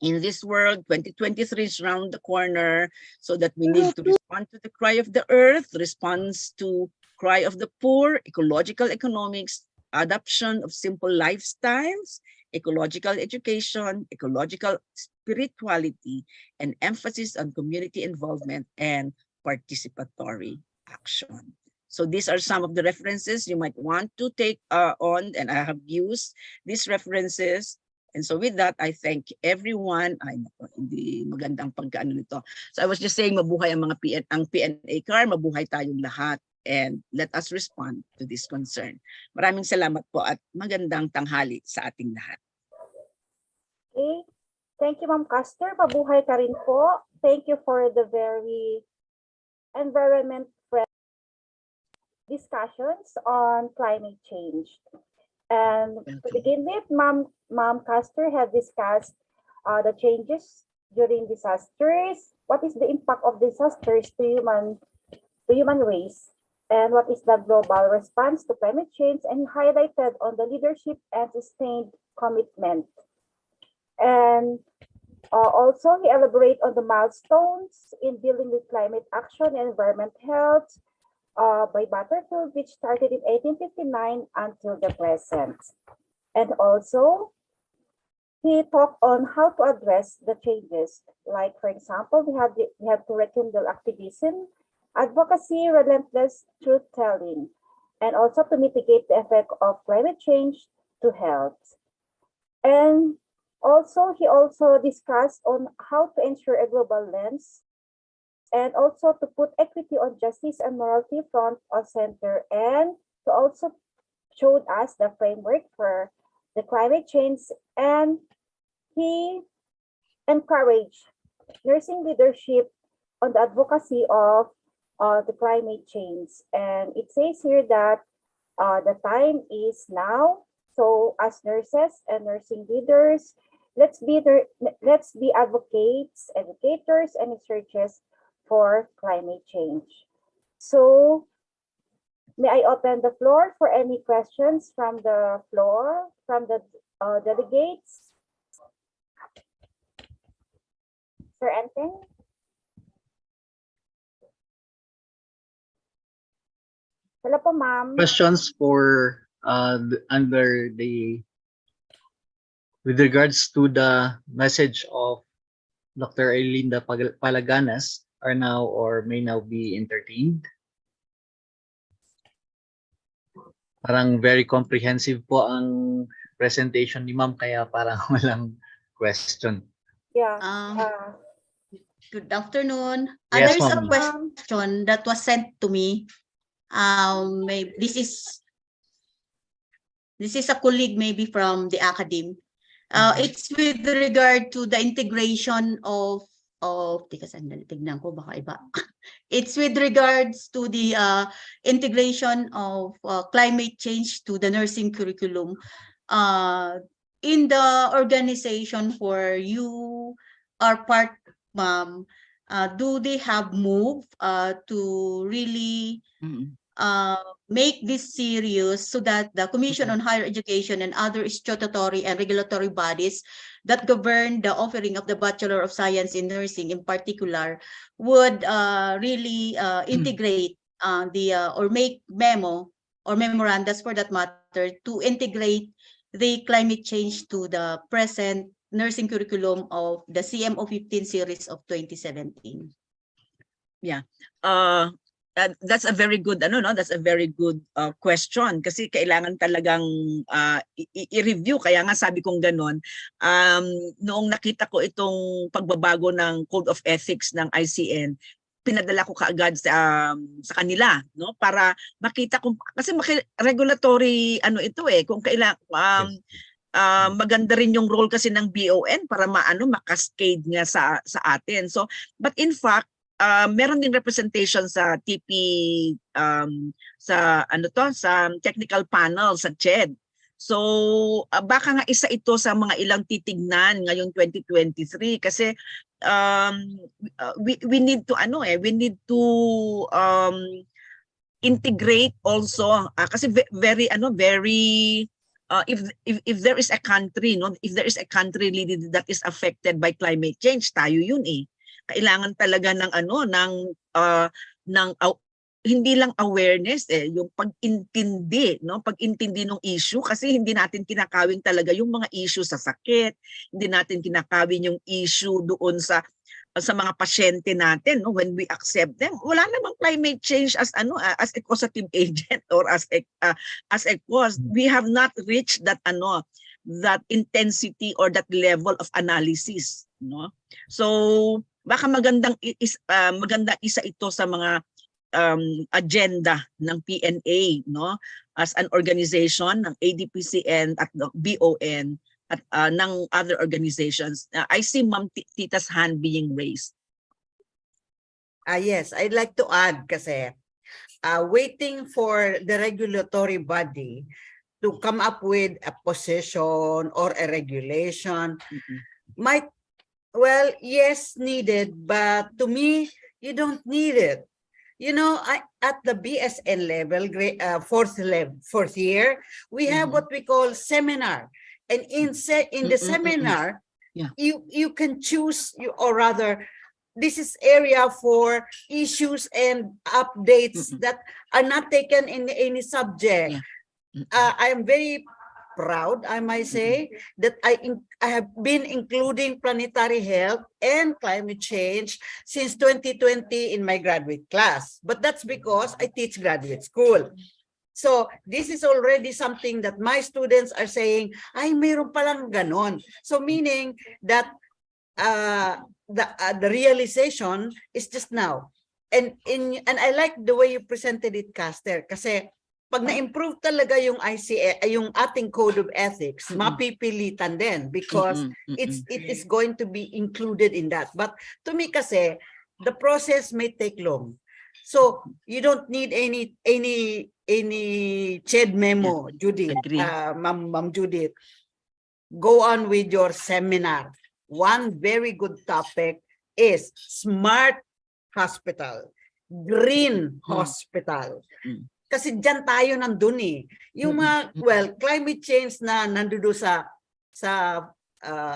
in this world. 2023 is around the corner, so that we need to respond to the cry of the earth, response to cry of the poor, ecological economics, adoption of simple lifestyles, ecological education, ecological spirituality, and emphasis on community involvement and participatory action. So these are some of the references you might want to take on, and I have used these references. And so with that, I thank everyone. Ay, naku, hindi magandang pagkaano nito. So I was just saying, mabuhay ang mga ang PNA CAR, mabuhay tayong lahat, and let us respond to this concern. Maraming salamat po at magandang tanghali sa ating lahat. Okay. Thank you, Ma'am Castor. Mabuhay ka rin po. Thank you for the very environment-friendly discussions on climate change. And to begin with, Ma'am Castor have discussed the changes during disasters. What is the impact of disasters to human race? And what is the global response to climate change? And highlighted on the leadership and sustained commitment. And also, he elaborated on the milestones in dealing with climate action and environment health by Butterfield, which started in 1859 until the present. And also, he talked on how to address the changes. Like, for example, we have to rekindle activism, advocacy, relentless truth-telling, and also to mitigate the effect of climate change to health. And also, he also discussed on how to ensure a global lens, and also to put equity on justice and morality front of center, and to also showed us the framework for the climate change. And he encouraged nursing leadership on the advocacy of the climate change. And it says here that the time is now. So as nurses and nursing leaders, let's be advocates, educators, and researchers for climate change. So may I open the floor for any questions from the floor, from the delegates? Sir Anthony? Hello po, ma'am. Questions for with regards to the message of Dr. Erlinda Palaganas are now or may now be entertained. Parang very comprehensive po ang presentation ni ma'am, kaya parang walang question. Yeah. Good afternoon. Yes, There is a ma'am. question that was sent to me. This is a colleague maybe from the academe. It's with regard to the integration of teka sandali, tignan ko baka iba. It's with regards to the integration of climate change to the nursing curriculum. In the organization where you are part, ma'am, do they have move to really make this serious so that the Commission on Higher Education and other statutory and regulatory bodies that govern the offering of the Bachelor of Science in Nursing in particular would really integrate or make memo or memorandas for that matter to integrate the climate change to the present nursing curriculum of the CMO 15 series of 2017. Yeah. That's a very good that's a very good question, kasi kailangan talagang i-review. Kaya nga sabi kong ganon, noong nakita ko itong pagbabago ng Code of Ethics ng ICN, pinadala ko kaagad sa kanila, no, para makita kung kasi regulatory ito kung kailangan maganda rin yung role kasi ng BON para makascade nga sa atin. So but in fact meron din representation sa TP sa sa technical panel sa CHED. So baka nga isa ito sa mga ilang titignan ngayong 2023 kasi we need to we need to integrate also kasi very if there is a country if there is a country that is affected by climate change, tayo yun kailangan talaga ng hindi lang awareness yung pag-intindi, no? Pag-intindi ng issue kasi hindi natin kinakawin talaga yung mga issue sa sakit, hindi natin kinakawin yung issue doon sa mga pasyente natin, no? When we accept them. Wala namang climate change as as a causative agent or as a cause. We have not reached that that intensity or that level of analysis, no? So baka maganda isa ito sa mga agenda ng PNA, no, as an organization ng ADPCN at the BON at ng other organizations. I see Ma'am Tita's hand being raised. Yes, I'd like to add kasi waiting for the regulatory body to come up with a position or a regulation might, well, yes, needed, but to me, you don't need it. You know, at the BSN level, fourth year, we have what we call seminar. And in the seminar, you can choose, or rather, this is area for issues and updates that are not taken in any subject. I am very proud, I might say, that I have been including planetary health and climate change since 2020 in my graduate class. But that's because I teach graduate school. So this is already something that my students are saying, ay, mayroon palang ganon. So meaning that the realization is just now. And I like the way you presented it, Caster, kasi pag na-improve talaga yung yung ating code of ethics, mapipilitan din because it is going to be included in that. But to me kasi, the process may take long. So you don't need any CHED memo, Judith, Ma'am Judith. Go on with your seminar. One very good topic is smart hospital, green hospital. Kasi dyan tayo nandun eh. Yung mga, well, climate change na nandoon sa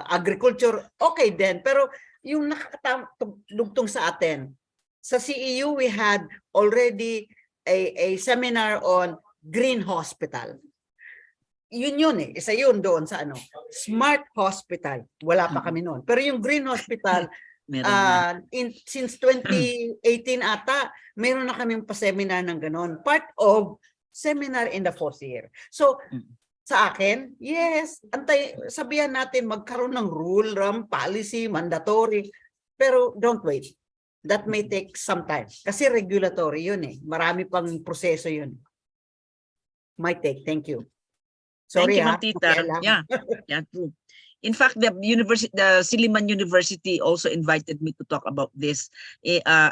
agriculture, okay din. Pero yung nakakatugtong sa atin, sa CEU, we had already a seminar on green hospital. Yun eh. Isa yun doon sa smart hospital. Wala pa kami noon. Pero yung green hospital, since 2018 ata, meron na kaming pa-seminar ng ganon. Part of seminar in the fourth year. So, sa akin, yes, sabihan natin magkaroon ng rule, policy, mandatory, pero don't wait. That may take some time. Kasi regulatory yun eh. Marami pang proseso yun. Might take. Thank you. Sorry, Thank you, Ma'am Tita. Yeah, true. In fact, the Silliman University also invited me to talk about this.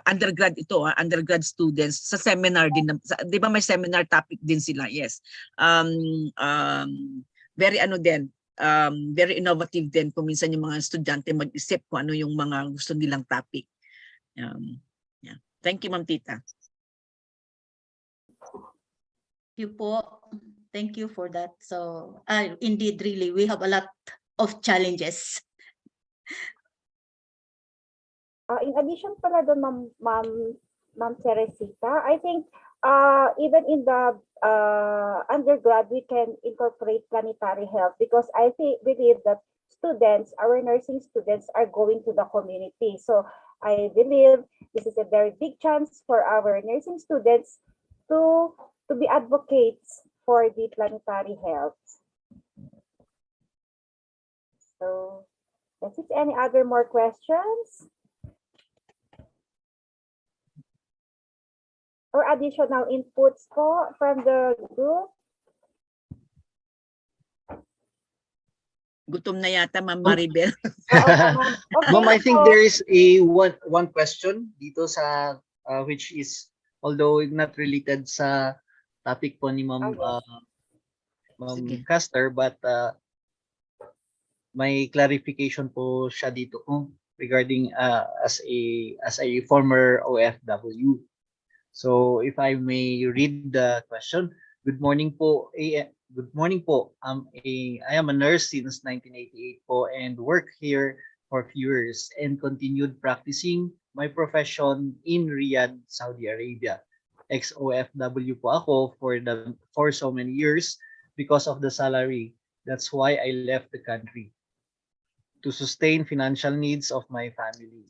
Undergrad undergrad students sa seminar din. Di ba may seminar topic din sila? Yes. Very very innovative din kung minsan yung mga estudyante mag-isip kung ano yung mga gusto nilang topic. Yeah. Thank you, Ma'am Tita. Thank you po. Thank you for that. So, indeed, really, we have a lot of challenges. In addition pala doon, Ma'am Teresita, I think even in the undergrad, we can incorporate planetary health because I believe that our nursing students are going to the community. So I believe this is a very big chance for our nursing students to be advocates for the planetary health. So, that's it. Any other more questions? Or additional inputs po from the group? Gutom na yata, Ma'am Maribel. Ma'am, I think there is a one question dito sa which is, although not related sa topic po ni Ma'am Caster, but may clarification po siya dito regarding as a former OFW. So if I may read the question. Good morning po. Good morning po. I am a nurse since 1988 po and work here for a few years and continued practicing my profession in Riyadh, Saudi Arabia. ex-OFW po ako for so many years because of the salary. That's why I left the country to sustain financial needs of my family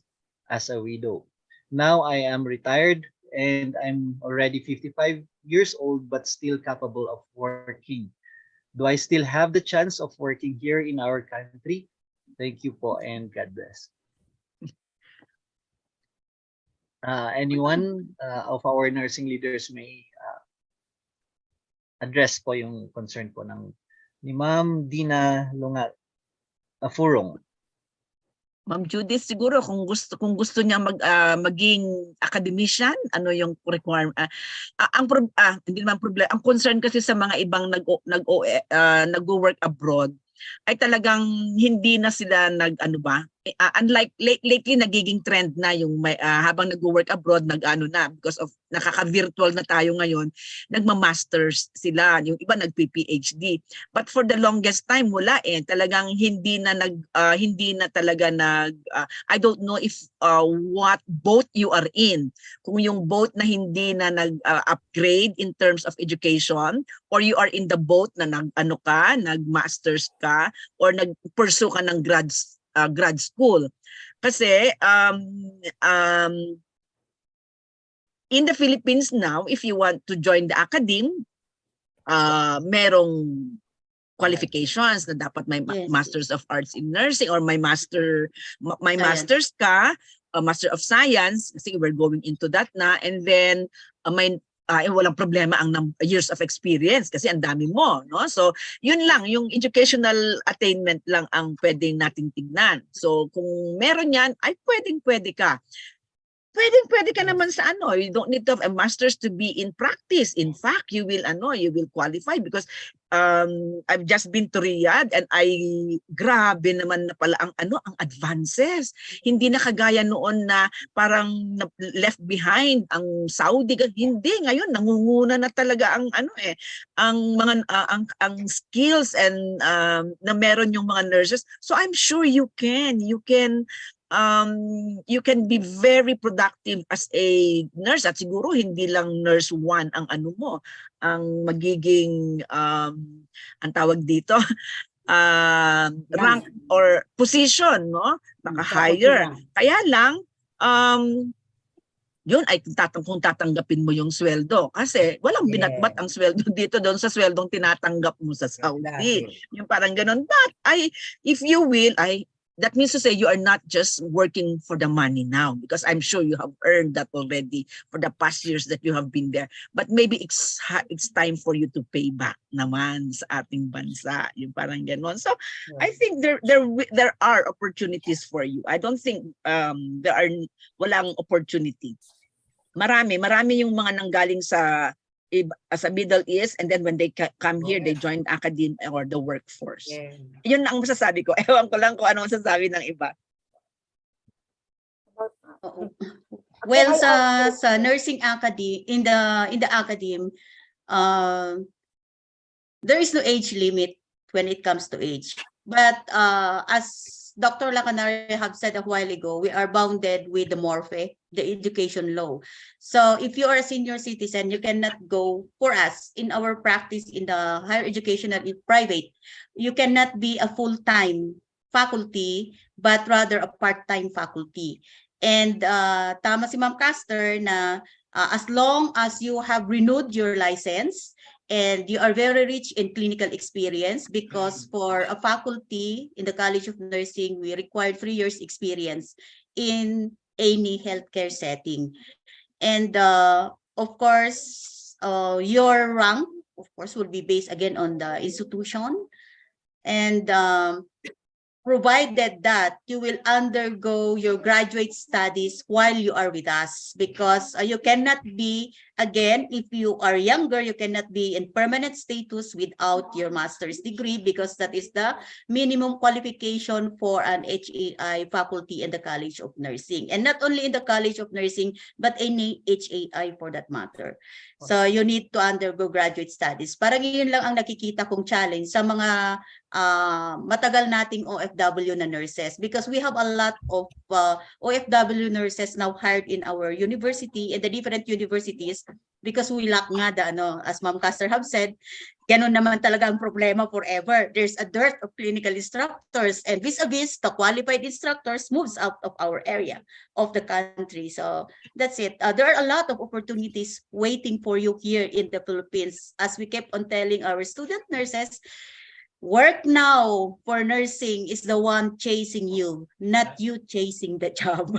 as a widow. Now I am retired and I'm already 55 years old but still capable of working. Do I still have the chance of working here in our country? Thank you po and God bless. Anyone of our nursing leaders may address po yung concern po ni Ma'am Dina Furong. Ma'am Judith, siguro kung gusto niya maging academician, ano yung requirement? Hindi naman problema. Ang concern kasi sa mga ibang nag-work abroad ay talagang hindi na sila unlike lately nagiging trend na yung habang nag-work abroad because of nakaka-virtual na tayo ngayon, nagma-masters sila, yung iba nag-PhD. But for the longest time wala talagang hindi na talaga I don't know if what boat you are in. Kung yung boat na hindi na nag-upgrade in terms of education, or you are in the boat na nag-masters ka or nag-pursue ka ng grad school. Kasi in the Philippines now, if you want to join the academe, merong qualifications na dapat may Masters of Arts in Nursing or may masters ka, Master of Science, kasi we're going into that na, and then walang problema ang years of experience kasi ang dami mo, no? So, yun lang, yung educational attainment lang ang pwedeng nating tignan. So, kung meron yan, ay pwedeng-pwede ka. Pwede ka naman sa you don't need to have a master's to be in practice. In fact, you will qualify because I've just been to Riyadh and grabe naman na pala ang advances. Hindi na kagaya noon na parang left behind ang Saudi. Hindi, ngayon nangunguna na talaga ang ang skills and na meron yung mga nurses. So I'm sure you can be very productive as a nurse at siguro hindi lang nurse 1 ang ang magiging ang tawag dito rank or position, no? Maka-hire. Kaya lang yun ay kung tatanggapin mo yung sweldo kasi walang binatbat ang sweldo dito doon sa sweldong tinatanggap mo sa Saudi. Yung parang ganun. But if you will, that means to say you are not just working for the money now because I'm sure you have earned that already for the past years that you have been there. But maybe it's time for you to pay back naman sa ating bansa. Yung parang ganon. So I think there are opportunities for you. I don't think walang opportunity. Marami yung mga nanggaling sa Middle East, and then when they come here, they join academia or the workforce. Yun ang masasabi ko. Ewan ko lang kung ano masasabi ng iba. Well, sa nursing academy, in the academe, there is no age limit when it comes to age. But as Dr. Lacanare have said a while ago, we are bounded with the MORFE, the education law. So if you are a senior citizen, you cannot go, for us, in our practice in the higher education and in private, you cannot be a full-time faculty, but rather a part-time faculty. And tama si Ma'am Caster na as long as you have renewed your license, and you are very rich in clinical experience, because for a faculty in the College of Nursing, we require 3 years experience in any healthcare setting. And of course, your rank, of course, will be based again on the institution. And provided that you will undergo your graduate studies while you are with us, because you cannot be, again, if you are younger, you cannot be in permanent status without your master's degree, because that is the minimum qualification for an HAI faculty in the College of Nursing. And not only in the College of Nursing, but any HAI for that matter. So you need to undergo graduate studies. Parang yun lang ang nakikita kong challenge sa mga matagal nating OFW na nurses, because we have a lot of OFW nurses now hired in our university, in the different universities, because we lack nga the, as Ma'am Caster have said, ganun naman talaga ang problema forever. There's a dearth of clinical instructors, and vis-a-vis, the qualified instructors moves out of our area of the country. So that's it. There are a lot of opportunities waiting for you here in the Philippines. As we kept on telling our student nurses, work now for nursing is the one chasing you, not you chasing the job.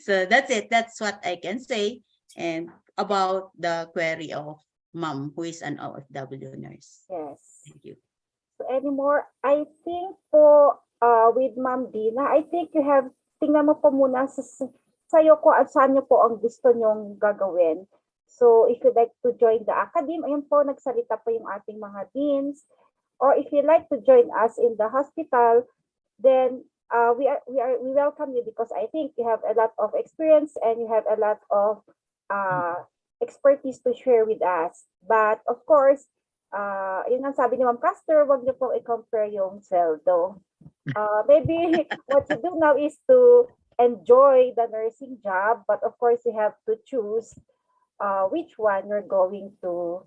So that's it. That's what I can say. And about the query of Ma'am, who is an OFW nurse. Yes. Thank you. So anymore, I think po with Ma'am Dina, I think you have, tingnan mo po muna sa'yo ko at saan nyo po ang gusto nyong gagawin. So if you'd like to join the academy, ayun po, nagsalita po yung ating mga deans. Or if you'd like to join us in the hospital, then we welcome you, because I think you have a lot of experience and you have a lot of expertise to share with us. But of course, yun ang sabi ni Ma'am Caster, wag niyo pong i-compare yung sweldo. Maybe what you do now is to enjoy the nursing job, but of course you have to choose which one you're going to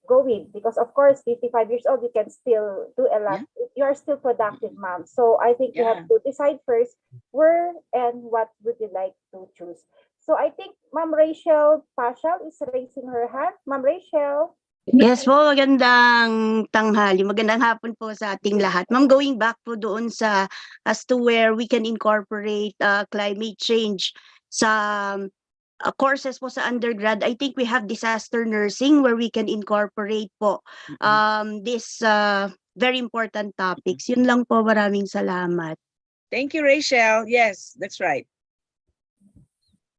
go with, because of course 55 years old, you can still do a lot. You are still productive, ma'am. So I think you have to decide first where and what would you like to choose. So I think Ma'am Rachel Paschal is raising her hand. Ma'am Rachel. Yes po, magandang tanghali. Magandang hapon po sa ating lahat. Ma'am, going back po doon sa as to where we can incorporate climate change sa courses po sa undergrad, I think we have disaster nursing where we can incorporate po this very important topics. Yun lang po, maraming salamat. Thank you, Rachel. Yes, that's right.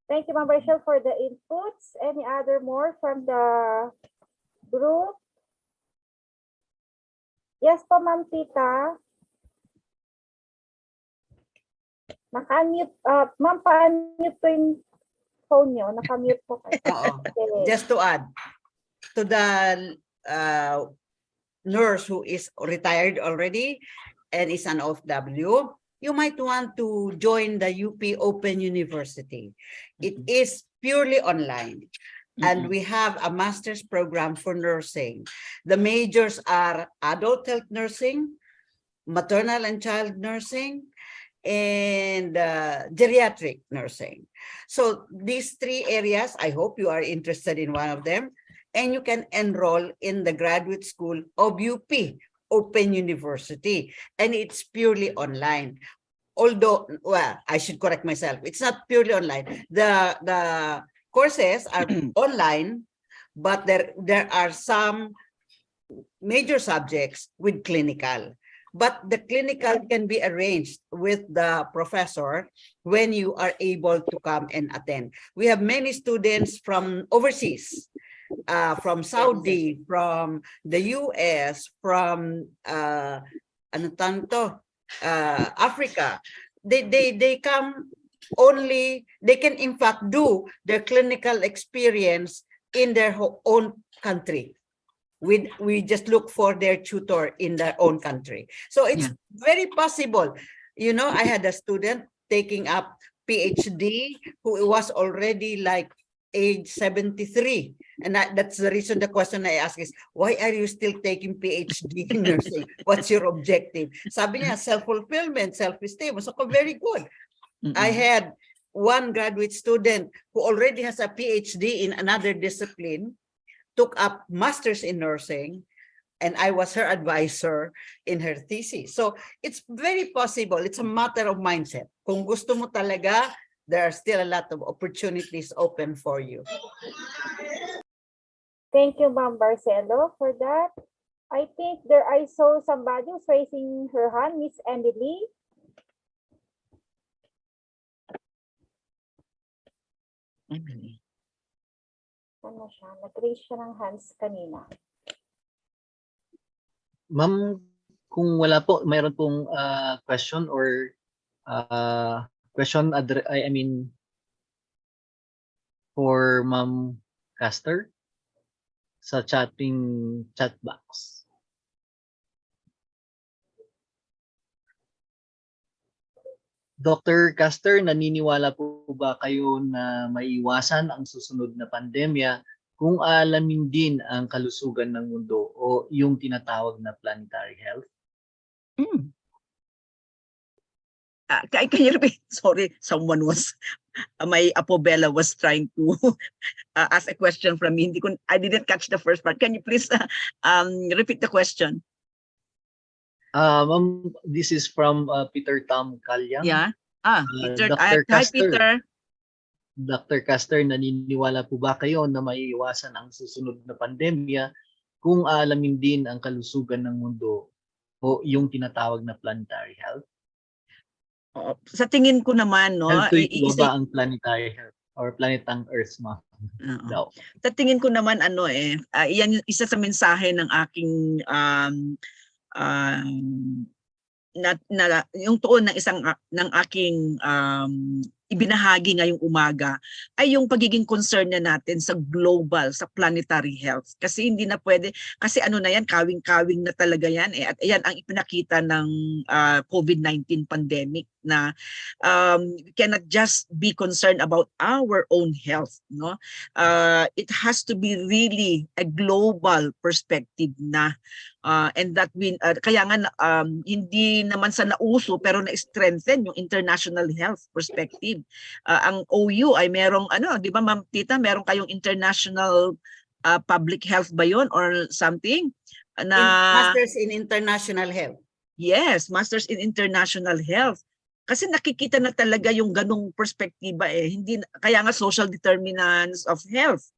Thank you, Ma'am Rachel, for the inputs. Any other more from the group? Yes po, Ma'am Tita. Naka-unmute. Ma'am, pa-unmute po yung phone nyo. Naka-mute po kayo. Okay. Just to add, to the nurse who is retired already and is an OFW, you might want to join the UP Open University. It is purely online. And we have a master's program for nursing. The majors are adult health nursing, maternal and child nursing, and geriatric nursing. So these three areas, I hope you are interested in one of them, and you can enroll in the graduate school of UP Open University, and it's purely online. Although, well, I should correct myself. It's not purely online. The courses are online, but there are some major subjects with clinical. But the clinical can be arranged with the professor when you are able to come and attend. We have many students from overseas, from Saudi, from the US, from Africa. They come only, they can in fact do their clinical experience in their own country. We just look for their tutor in their own country. So it's very possible. You know, I had a student taking up PhD who was already like age 73. And that's the reason the question I ask is, why are you still taking PhD in nursing? What's your objective? Sabi niya, self-fulfillment, self-esteem. So very good. I had one graduate student who already has a PhD in another discipline, took up master's in nursing, and I was her advisor in her thesis. So it's very possible. It's a matter of mindset. Kung gusto mo talaga, there are still a lot of opportunities open for you. Thank you, Ma'am Barcelo, for that. I think I saw somebody who's raising her hand, Miss Emily. Emily. Ano siya? Nag-raise siya ng hands kanina. Ma'am, kung wala po, mayroon pong question or question I mean for Ma'am Caster sa chat box. Dr. Caster, naniniwala po ba kayo na maiwasan ang susunod na pandemya kung alamin din ang kalusugan ng mundo o yung tinatawag na planetary health? Can you repeat? Sorry, someone was, my Apo Bella was trying to ask a question from me. I didn't catch the first part. Can you please repeat the question? Ma'am, this is from Peter Tam Kalyang. Yeah. Peter, Dr. hi Caster. Peter. Dr. Caster, naniniwala po ba kayo na maiiwasan ang susunod na pandemya kung alamin din ang kalusugan ng mundo o yung tinatawag na planetary health? Sa tingin ko naman, no, Health to ba ang planetary health or planetang Earth, ma'am? Daw. Sa tingin ko naman, yan yung isa sa mensahe ng aking yung tuon ng ng aking ibinahagi ngayong umaga ay yung pagiging concern na natin sa global, sa planetary health. Kasi hindi na pwede, kasi na yan, kawing-kawing na talaga yan. At yan ang ipinakita ng COVID-19 pandemic na we cannot just be concerned about our own health. No, it has to be really a global perspective na. And that kaya nga hindi naman sa nauso pero na-strengthen yung international health perspective. Ang OU ay merong di ba Ma'am Tita, meron kayong international public health ba yun or something? Masters in International Health. Yes, Masters in International Health. Kasi nakikita na talaga yung ganong perspektiba hindi kaya nga social determinants of health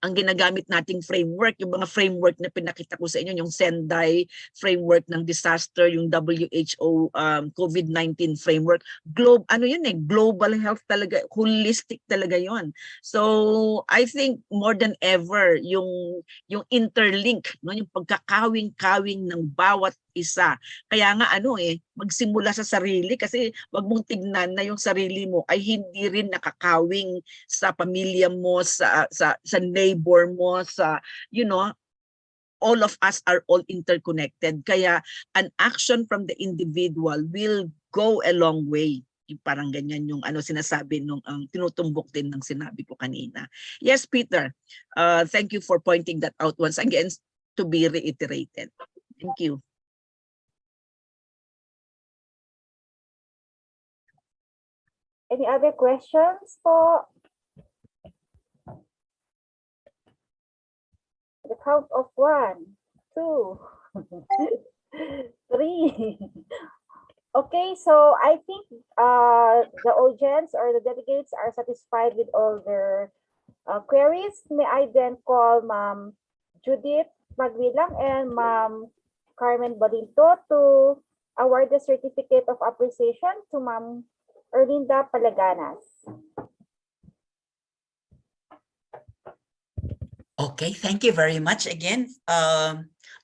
ang ginagamit nating framework, yung mga framework na pinakita ko sa inyo, yung Sendai framework ng disaster, yung WHO COVID-19 framework, global health talaga, holistic talaga yon. So I think more than ever yung interlink, no, yung pagkakawing-kawing ng bawat isa. Kaya nga magsimula sa sarili kasi wag mong tignan na yung sarili mo ay hindi rin nakakawing sa pamilya mo, sa neighbor mo, sa all of us are all interconnected. Kaya an action from the individual will go a long way. Yung parang ganyan yung sinasabi nung tinutumbok din ng sinabi ko kanina. Yes, Peter. Thank you for pointing that out once again to be reiterated. Thank you. Any other questions po? The count of 1, 2, 3. Okay, so I think the audience or the delegates are satisfied with all their queries. May I then call Ma'am Judith Magwilang and Ma'am Carmen Bolinto to award the certificate of appreciation to Ma'am Erlinda Palaganas. Okay, thank you very much again,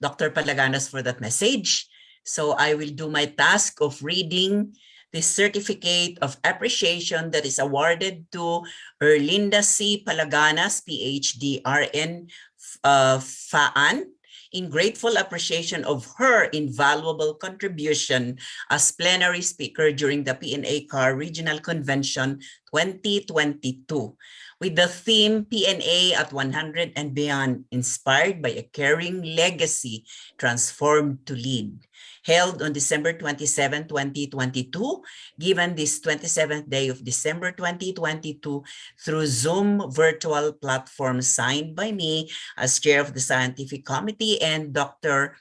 Dr. Palaganas, for that message. So I will do my task of reading the certificate of appreciation that is awarded to Erlinda C. Palaganas, PhD, RN, FAAN, in grateful appreciation of her invaluable contribution as plenary speaker during the PNA CAR Regional Convention 2022. With the theme PNA at 100 and Beyond, inspired by a caring legacy transformed to lead. Held on December 27, 2022, given this 27th day of December 2022 through Zoom virtual platform, signed by me as chair of the scientific committee and Dr.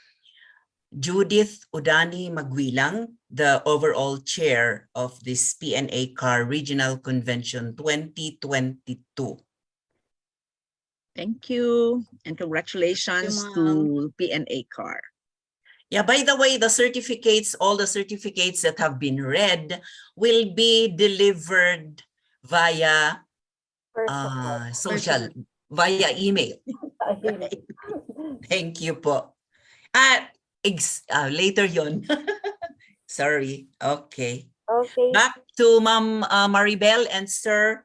Judith Udani Magwilang, the overall chair of this PNA CAR Regional Convention 2022. Thank you, and congratulations to PNA CAR. Yeah, by the way, the certificates, all the certificates that have been read will be delivered via via email. Thank you po. Later yon. Sorry. Okay. Okay. Back to Ma'am Maribel and Sir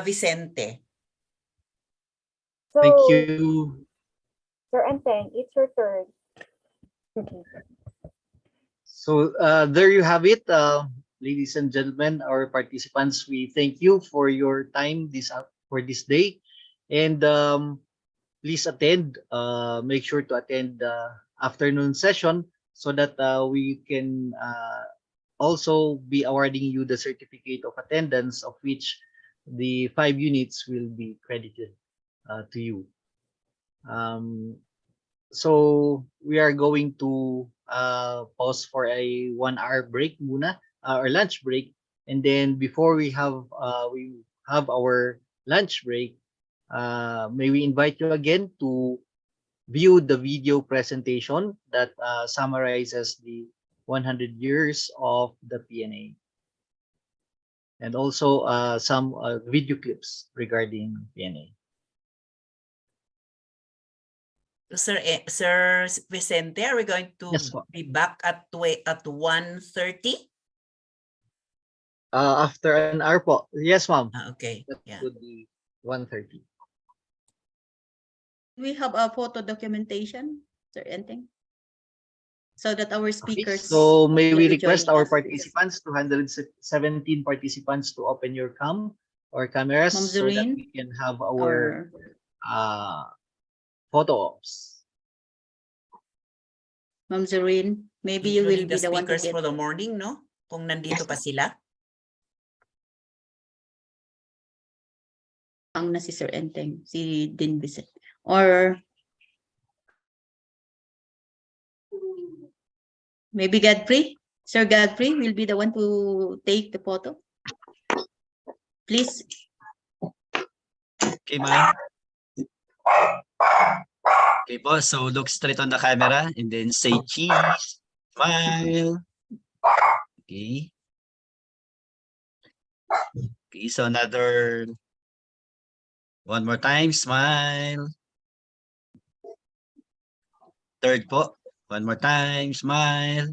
Vicente. So, thank you. Sir Enteng, it's your turn. So there you have it. ladies and gentlemen, our participants, we thank you for your time for this day, and please attend. Make sure to attend the afternoon session so that we can also be awarding you the certificate of attendance, of which the 5 units will be credited to you. So we are going to pause for a 1-hour break muna, or lunch break, and then before we have our lunch break, may we invite you again to view the video presentation that summarizes the 100 years of the PNA, and also some video clips regarding PNA. Sir Vicente, are we going to Yes, po. be back at 1:30? After an hour po. Yes, ma'am. Okay. That Yeah. would be 1:30. We have a photo documentation, Sir Enteng, so that our speakers. So may we will be request joining our us. participants, 217 participants, to open your cam or cameras Ma'am so that Zoreen, we can have our photo ops. Ma'am Zoreen, maybe you will Including be the the one to speakers get. for the morning, no? Kung nandito pa sila. Ang na si Sir Enteng, si Din Vincent. Or maybe Godfrey? Sir Godfrey will be the one to take the photo. Please. Okay, ma'am. Okay po, so look straight on the camera and then say cheese, smile. Okay. Okay, so one more time, smile. Third po, one more time, smile.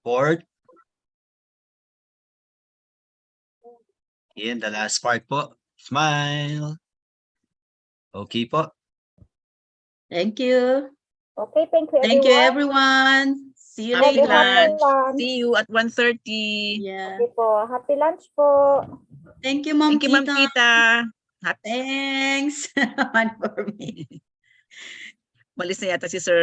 Fourth. And the last part po, smile. Okay po. Thank you. Okay, thank you, Thank you, everyone. everyone. See you Happy later. lunch. See you at 1:30. Yeah. Okay po. Happy lunch po. Thank you, Ma'am Thank you, Ma'am Tita. Tita. Thanks. One for me. Malis na yata si Sir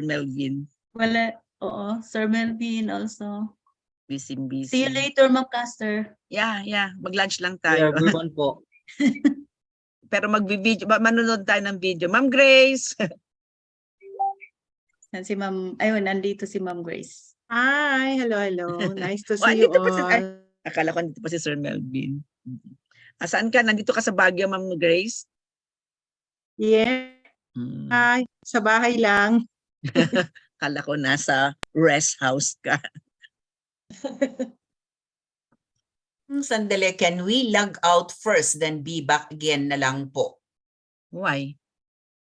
Melvin. Wala. Oo, Sir Melvin also. Busy. See you later, Ma'am Caster. Yeah. Mag-lunch lang Yeah, tayo. good one po. Pero mag-video, manunod tayo ng video. Ma'am Grace. Si Ma'am, ayun, nandito si Ma'am Grace. Hi, hello. Nice to Oh, see you andito pa all. akala ko nandito pa si Sir Melvin. Saan ka? Nandito ka sa Baguio, Ma'am Grace? Yeah. Hi, sa bahay lang. Akala ko nasa rest house ka. Sandali, can we log out first then be back again na lang po? Why?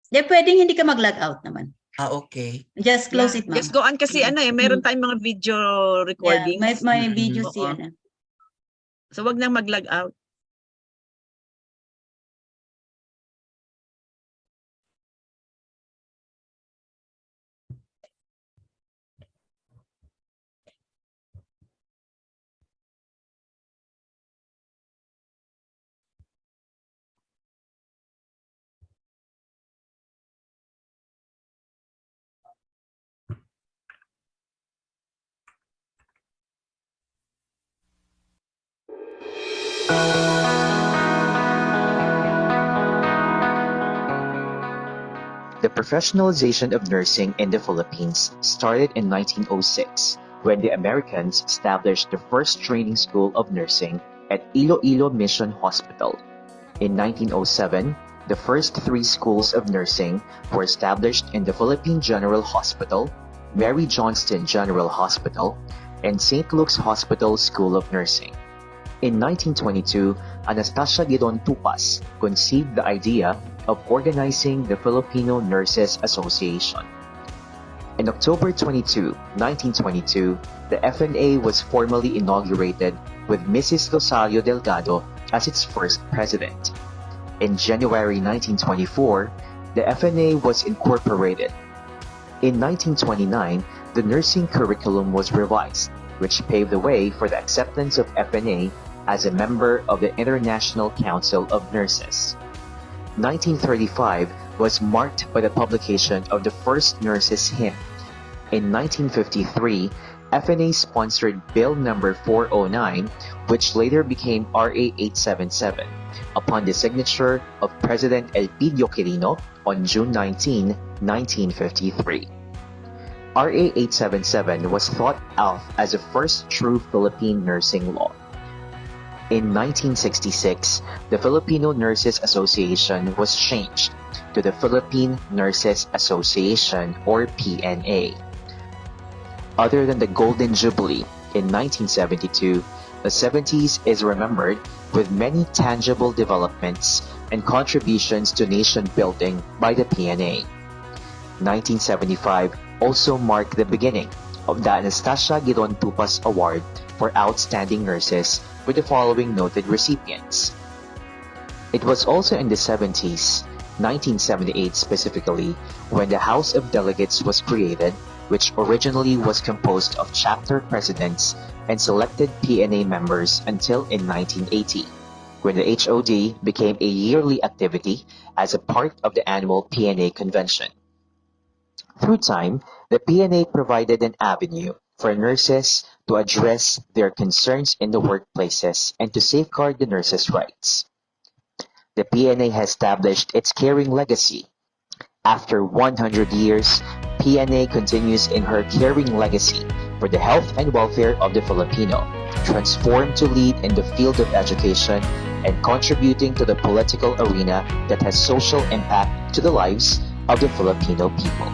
Pwedeng hindi ka mag-log out naman. Okay. Just close it, ma'am. Just go on kasi meron tayong mga video recordings. Yeah, may video Oo. siya. So wag nang mag-log out. The professionalization of nursing in the Philippines started in 1906 when the Americans established the first training school of nursing at Iloilo Mission Hospital. In 1907, the first 3 schools of nursing were established in the Philippine General Hospital, Mary Johnston General Hospital, and St. Luke's Hospital School of Nursing. In 1922, Anastasia Gidon Tupas conceived the idea of organizing the Filipino Nurses Association. On October 22, 1922, the FNA was formally inaugurated with Mrs. Rosario Delgado as its first president. In January 1924, the FNA was incorporated. In 1929, the nursing curriculum was revised, which paved the way for the acceptance of FNA as a member of the International Council of Nurses. 1935 was marked by the publication of the first nurses' hymn. In 1953, FNA sponsored Bill number 409, which later became RA 877, upon the signature of President Elpidio Quirino on June 19, 1953. RA 877 was thought of as the first true Philippine nursing law. In 1966, the Filipino Nurses Association was changed to the Philippine Nurses Association, or PNA. Other than the Golden Jubilee in 1972, the 70s is remembered with many tangible developments and contributions to nation building by the PNA. 1975 also marked the beginning of the Anastasia Giron Tupas Award for Outstanding Nurses with the following noted recipients. It was also in the 70s, 1978 specifically, when the House of Delegates was created, which originally was composed of chapter presidents and selected PNA members until in 1980, when the HOD became a yearly activity as a part of the annual PNA convention. Through time, the PNA provided an avenue for nurses to address their concerns in the workplaces and to safeguard the nurses' rights. The PNA has established its caring legacy. After 100 years, PNA continues in her caring legacy for the health and welfare of the Filipino, transformed to lead in the field of education and contributing to the political arena that has social impact to the lives of the Filipino people.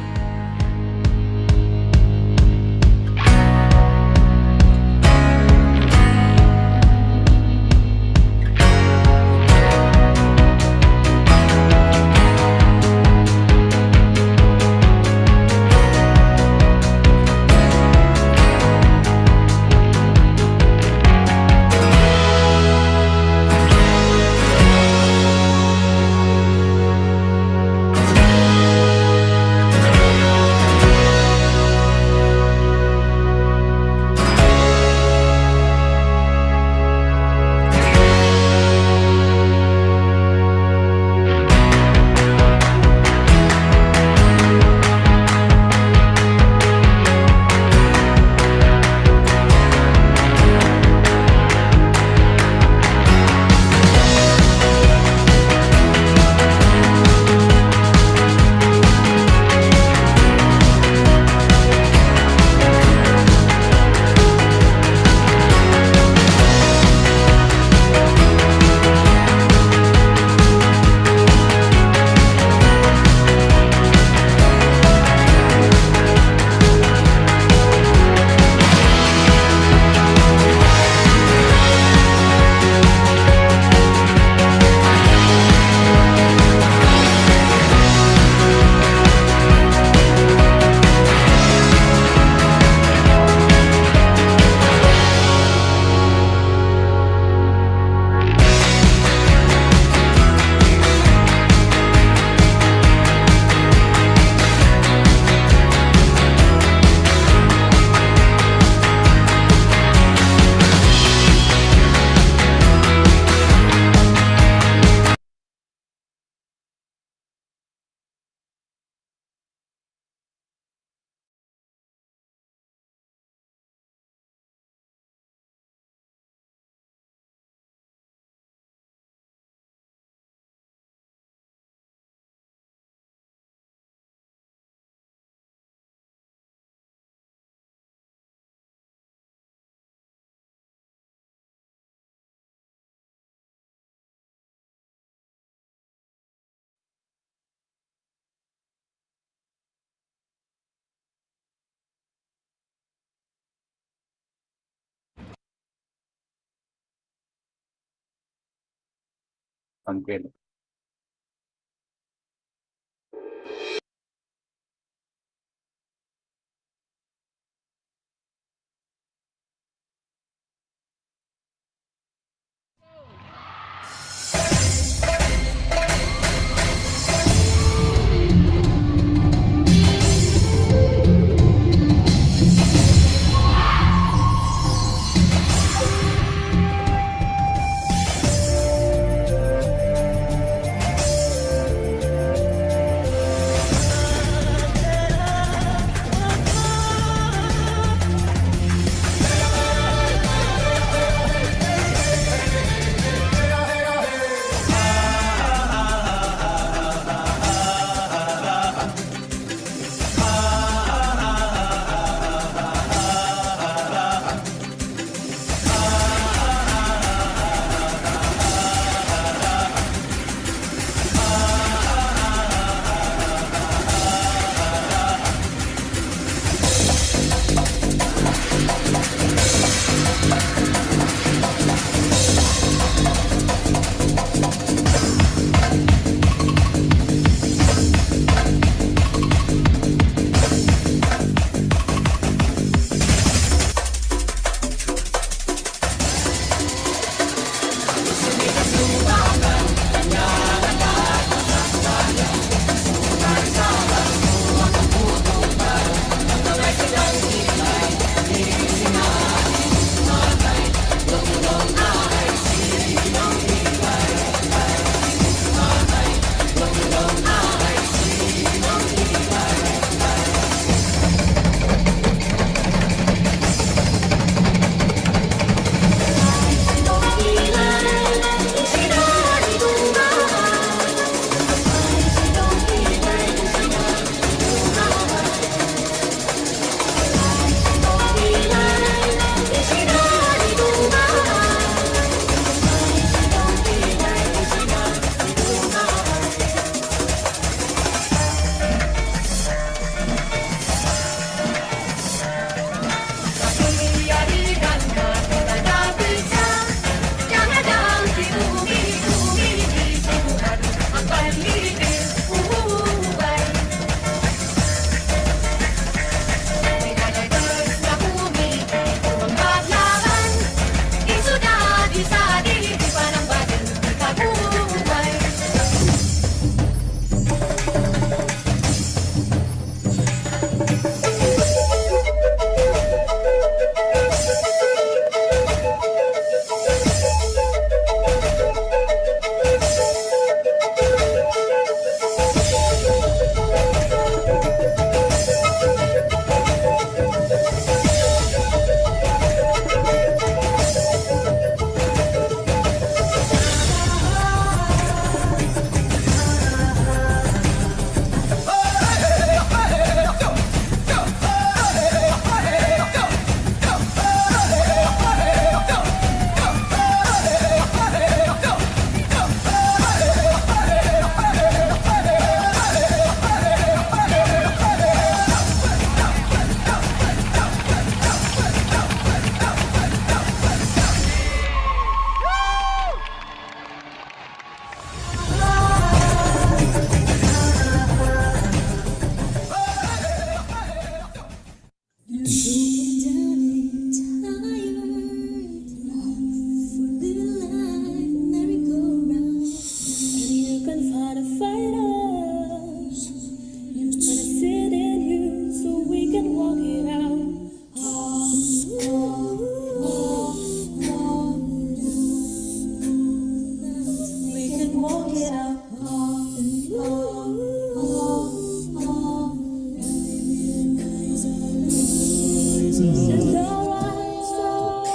And I'll rise up,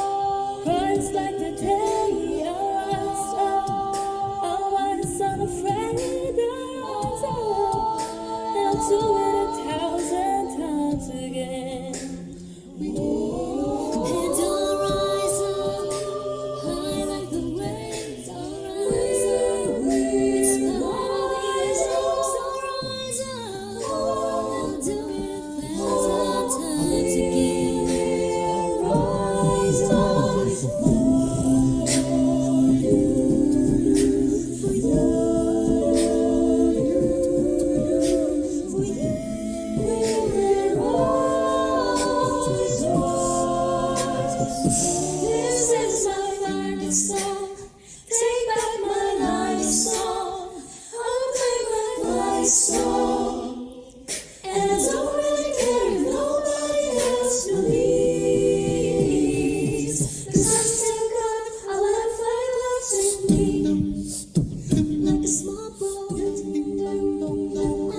rise like the day. I'll rise up, I'll rise unafraid. I'll rise up, and I'll do it 1,000 times again. And I'll rise up, high like the waves. I'll rise up, inspire the others. I'll rise up, I'll do it 1,000 times again. Rise up for you. This is my final song. Take back my life song. I'll play my life song. And I don't really care if nobody else believes. 'Cause I still got a lot of fire left in me. Like a small boat on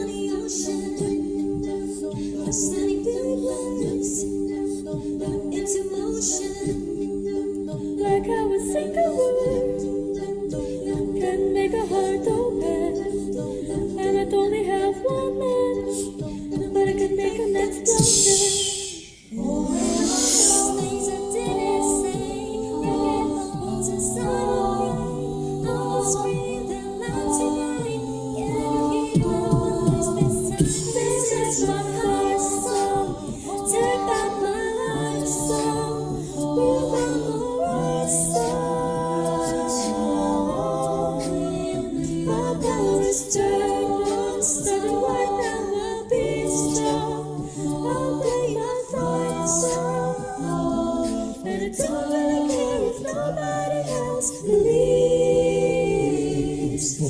the ocean. I'm sending very waves into motion. Like I would sing a word, can make a heart open. And I'd only have one match, but I could make an explosion. All those things I didn't say, I get the holes inside of me. I'll scream them loud tonight. Yeah, you always this is my heart song. Take back my life song. Move on the right side. My power is turned on, starting right now. I'll be strong. I'll play my fight song. And I don't really care if nobody else believes.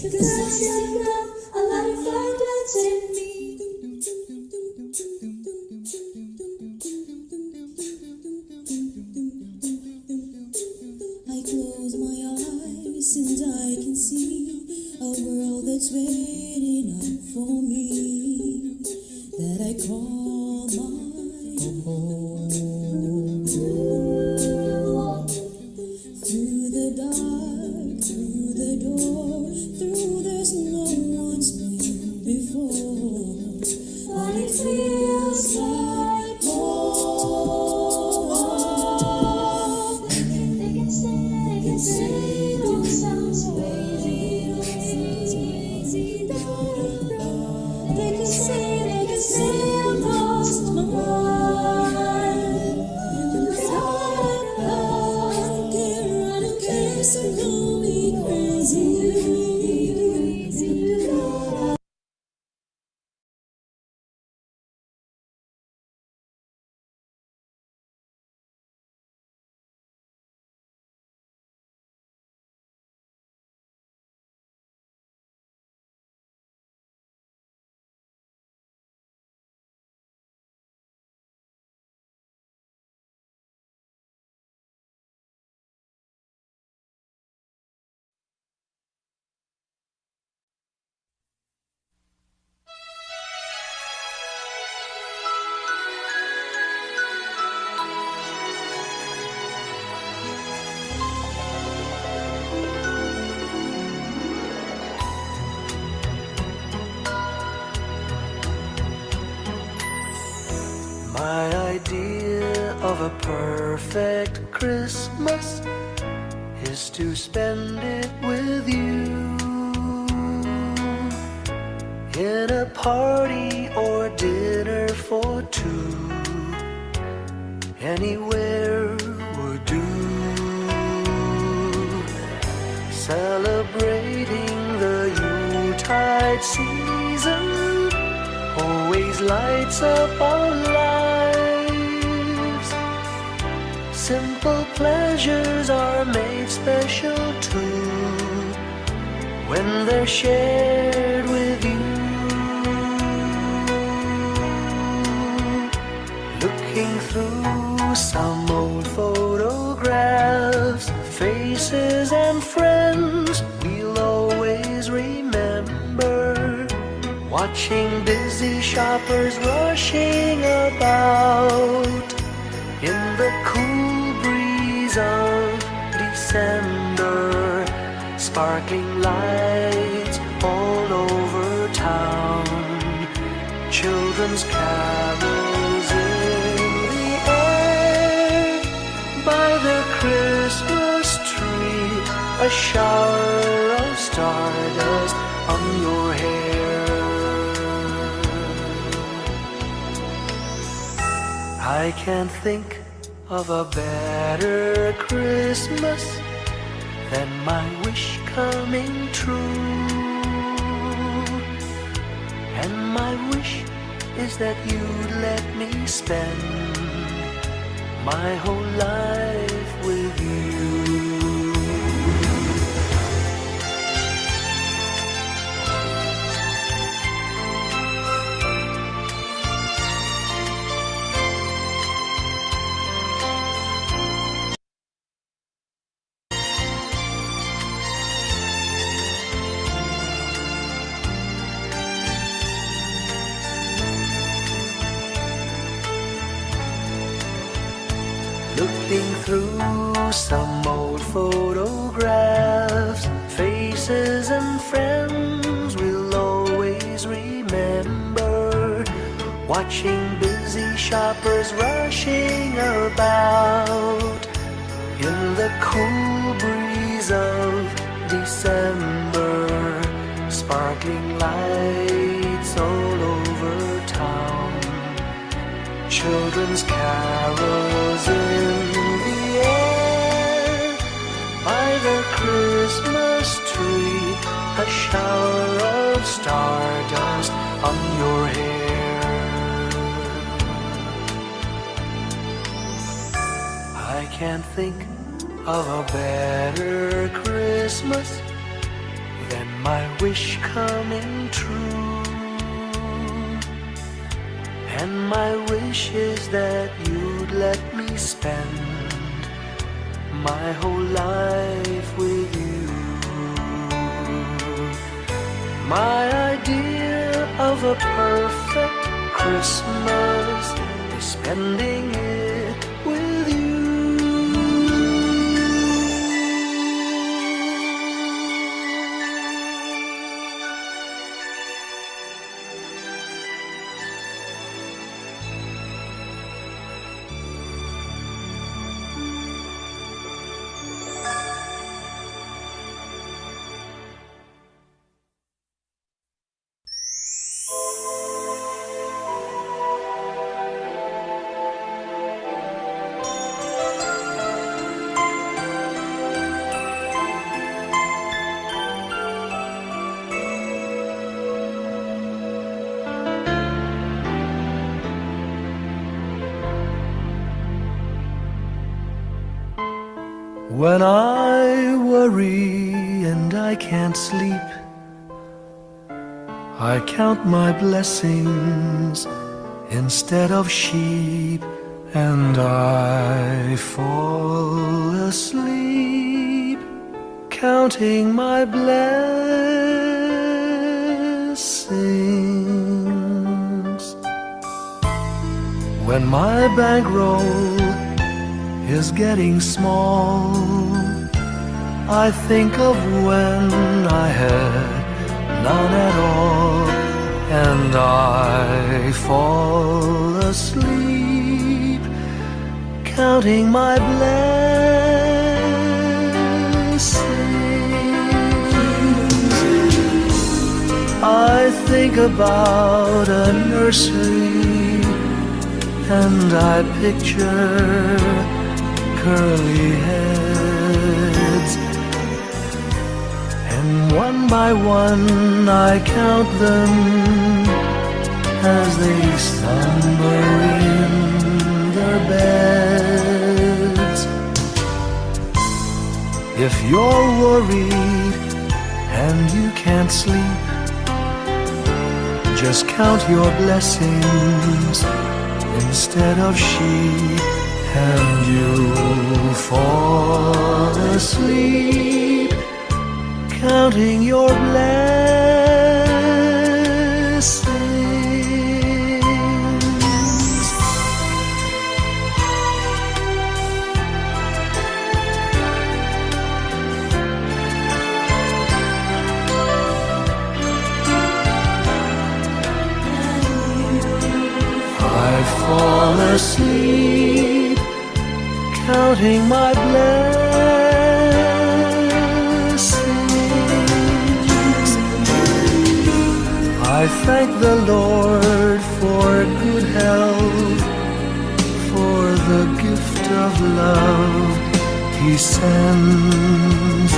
Because I still got a lot of fight left in me. I close my eyes and I can see a world that's waiting up for me, that I call my home. Through the dark, through the door, through there's no one's been before, but it feels like home. They can say, don't sound crazy, They can say, I've lost my mind. And that's how I don't care, so call me crazy. My idea of a perfect Christmas is to spend it with you, in a party or dinner for two. Anywhere would do. Celebrating the Yuletide season always lights up our lives. Simple pleasures are made special too when they're shared with you. Looking through some old photographs, faces and friends we'll always remember. Watching busy shoppers rushing about, in the cool breeze of December, sparkling lights all over town, children's carols in the air, by the Christmas tree, a shower of stardust on your hair. I can't think of a better Christmas than my wish coming true. And my wish is that you'd let me spend my whole life with you. Looking through some old photographs, faces and friends we'll always remember, watching busy shoppers rushing about in the cool breeze of December, sparkling lights all over town, children's carols in the air, by the Christmas tree, a shower of stardust on your hair. I can't think of a better Christmas than my wish coming true. And my wish is that you'd let me spend my whole life with you. My idea of a perfect Christmas is spending it with you. When I worry and I can't sleep, I count my blessings instead of sheep, and I fall asleep counting my blessings. When my bankroll is getting small, I think of when I had none at all, and I fall asleep counting my blessings. I think about a nursery and I picture curly heads, and one by one I count them as they slumber in their beds. If you're worried and you can't sleep, just count your blessings instead of sheep, and you'll fall asleep counting your blessings. fall asleep, counting my blessings. I thank the Lord for good health, for the gift of love He sends.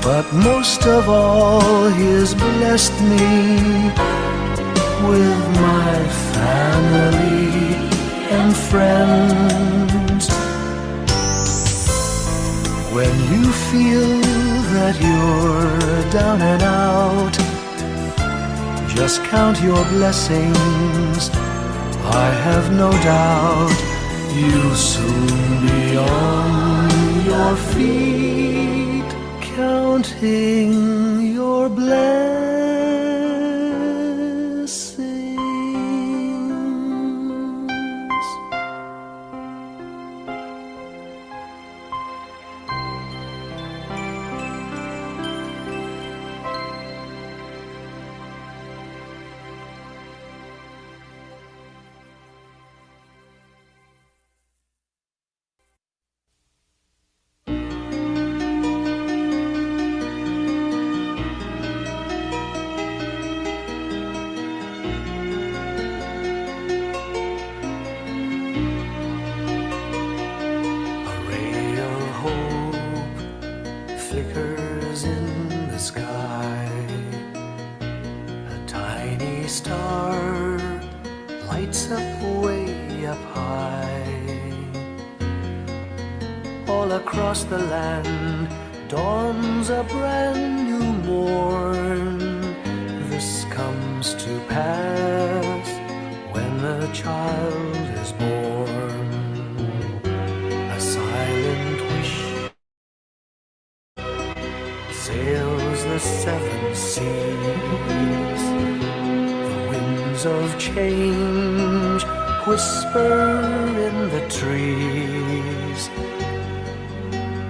But most of all, He has blessed me with my family and friends. When you feel that you're down and out, just count your blessings. I have no doubt you'll soon be on your feet, counting your blessings. Flickers in the sky. A tiny star lights up way up high. All across the land dawns a brand new morn. This comes to pass when a child is born. A silent wish sails the seven seas. The winds of change whisper in the trees,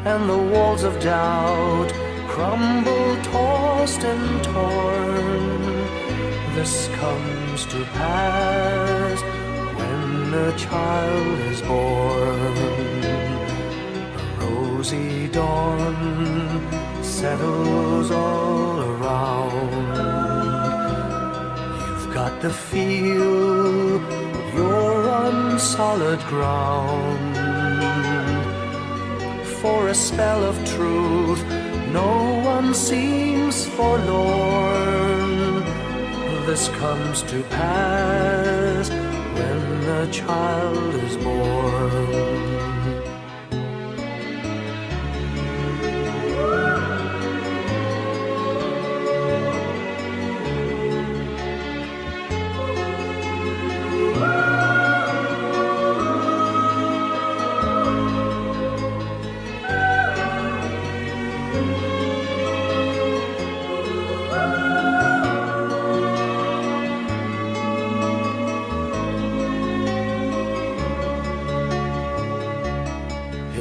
and the walls of doubt crumble, tossed and torn. This comes to pass when a child is born. A rosy dawn settles all around. You've got to feel you're on solid ground. For a spell of truth, no one seems forlorn. This comes to pass when a child is born.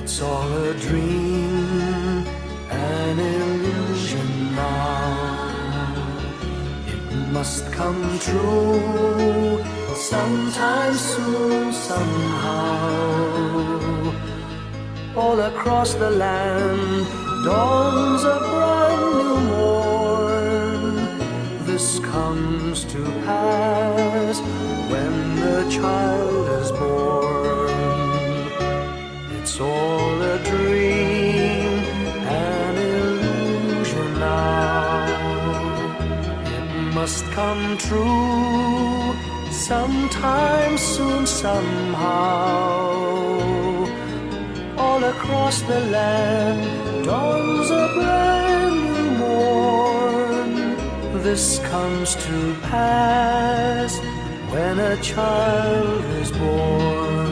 It's all a dream, an illusion now. It must come true sometime soon, somehow. All across the land dawns a brand new morn. This comes to pass when the child is born. It's all a dream, an illusion now. It must come true sometime soon, somehow. All across the land dawns a brand new morn. This comes to pass when a child is born.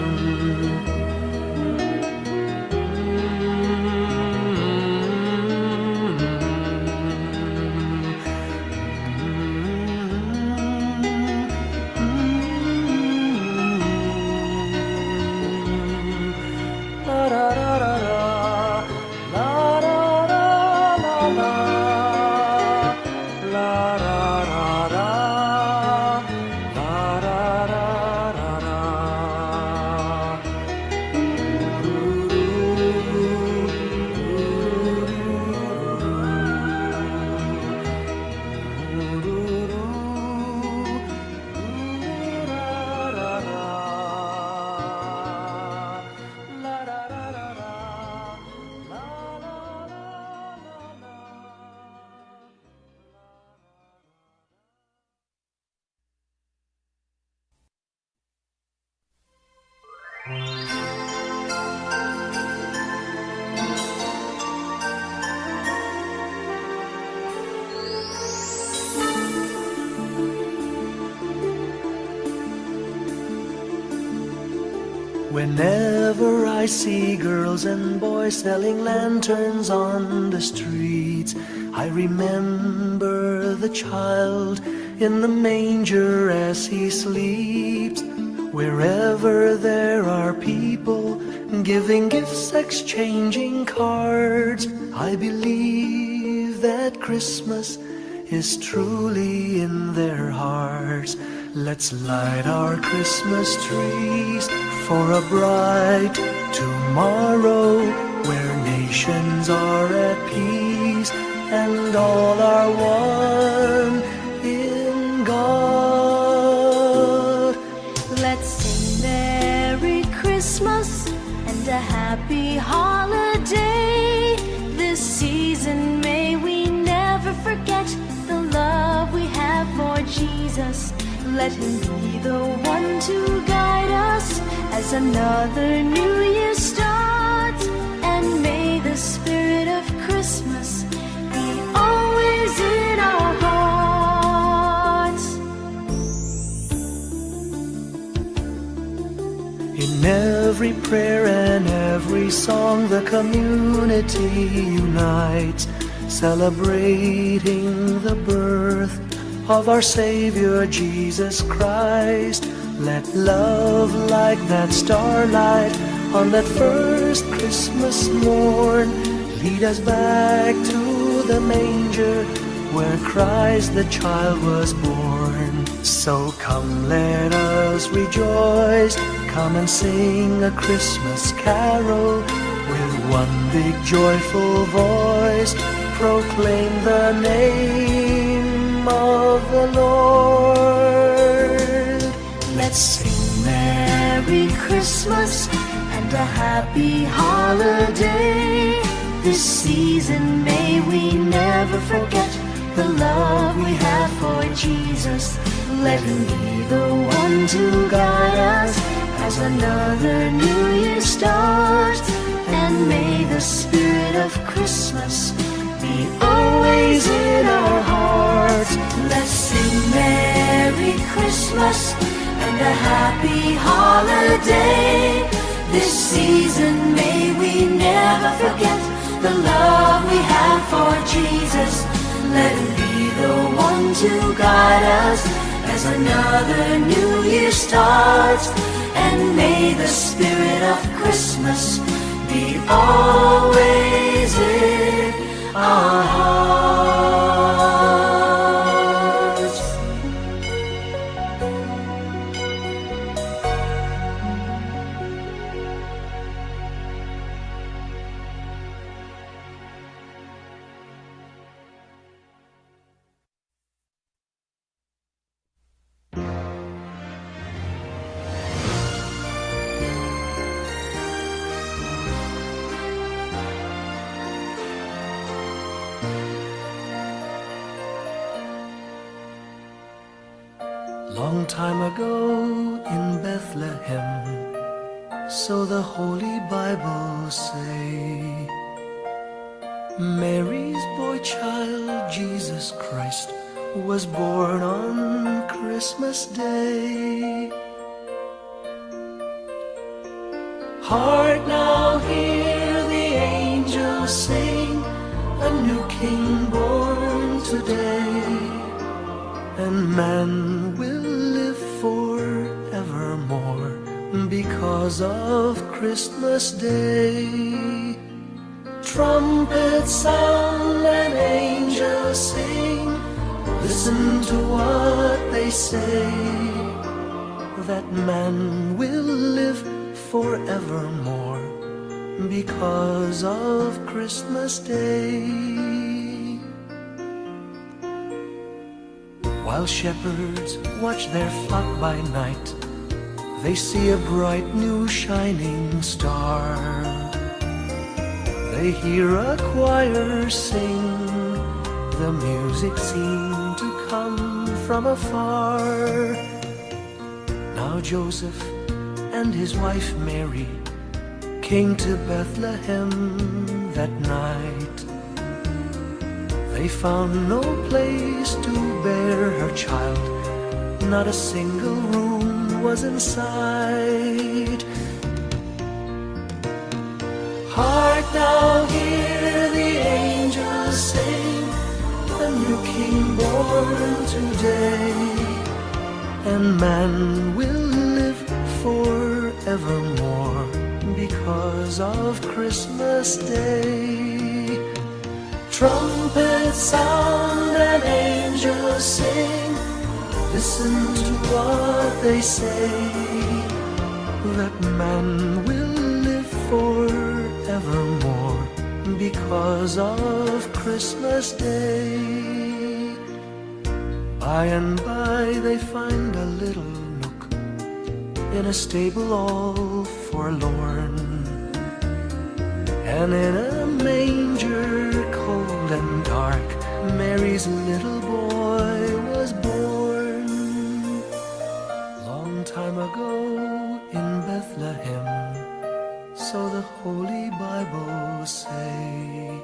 Whenever I see girls and boys selling lanterns on the streets, I remember the child in the manger as he sleeps. Wherever there are people giving gifts, exchanging cards, I believe that Christmas is truly in their hearts. Let's light our Christmas trees for a bright tomorrow, where nations are at peace and all are one in God. Let's sing Merry Christmas and a happy holiday. This season may we never forget the love we have for Jesus. Let him be the one to guide us as another new year starts. And may the spirit of Christmas be always in our hearts. In every prayer and every song, the community unites, celebrating the birth of our Savior Jesus Christ. Let love like that starlight on that first Christmas morn lead us back to the manger where Christ the child was born. So come, let us rejoice, come and sing a Christmas carol with one big joyful voice, proclaim the name of the Lord. Let's sing Merry Christmas and a happy holiday. This season may we never forget the love we have for Jesus. Let him be the one to guide us as another new year starts. And may the spirit of Christmas be always in our hearts. Let's sing Merry Christmas and a happy holiday. This season may we never forget the love we have for Jesus. Let him be the one to guide us as another new year starts. And may the spirit of Christmas be always in our hearts. Long time ago in Bethlehem, so the Holy Bible say, Mary's boy child, Jesus Christ, was born on Christmas Day. Heart, now hear the angels sing, a new king born today, and man will live forevermore because of Christmas Day. Trumpets sound and angels sing, listen to what they say, that man will live forevermore because of Christmas Day. While shepherds watch their flock by night, they see a bright new shining star. They hear a choir sing, the music seemed to come from afar. Now Joseph and his wife Mary came to Bethlehem that night. They found no place to bear her child, not a single room was in sight. Hark now, hear the angels sing, a new king born today, and man will live forevermore because of Christmas Day. Trumpets sound and angels sing, listen to what they say, that man will live forevermore because of Christmas Day. By and by they find a little nook in a stable all forlorn, and in a manger cold and dark Mary's little boy was born. Long time ago in Bethlehem, so the Holy Bible say,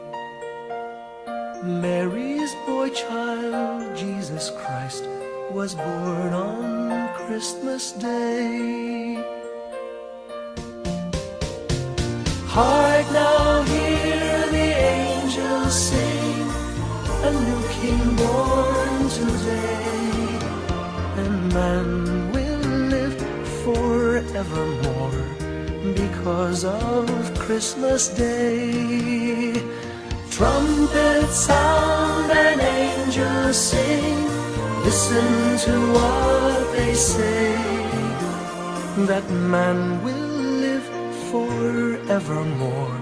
Mary's boy child, Jesus Christ, was born on Christmas Day. Hark now, hear the angels sing, a new king born today, and man will live forevermore because of Christmas Day. Trumpets sound and angels sing, listen to what they say, that man will live forevermore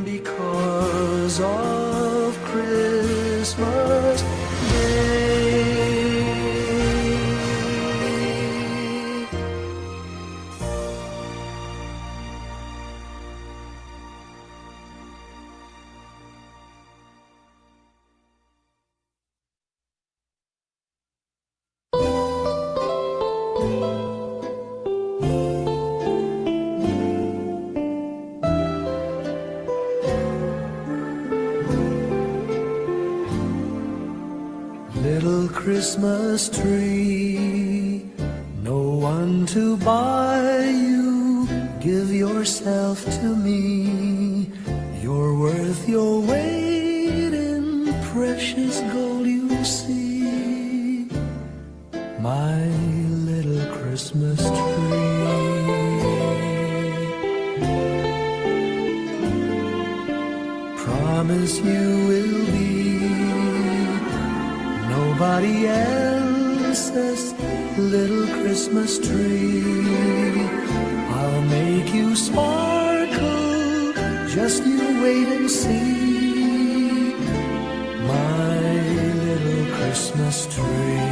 because of Christmas Day. Little Christmas tree, no one to buy you, give yourself to me. You're worth your weight in precious gold, you see. My little Christmas tree, promise you will be nobody else's little Christmas tree. I'll make you sparkle, just you wait and see. My little Christmas tree.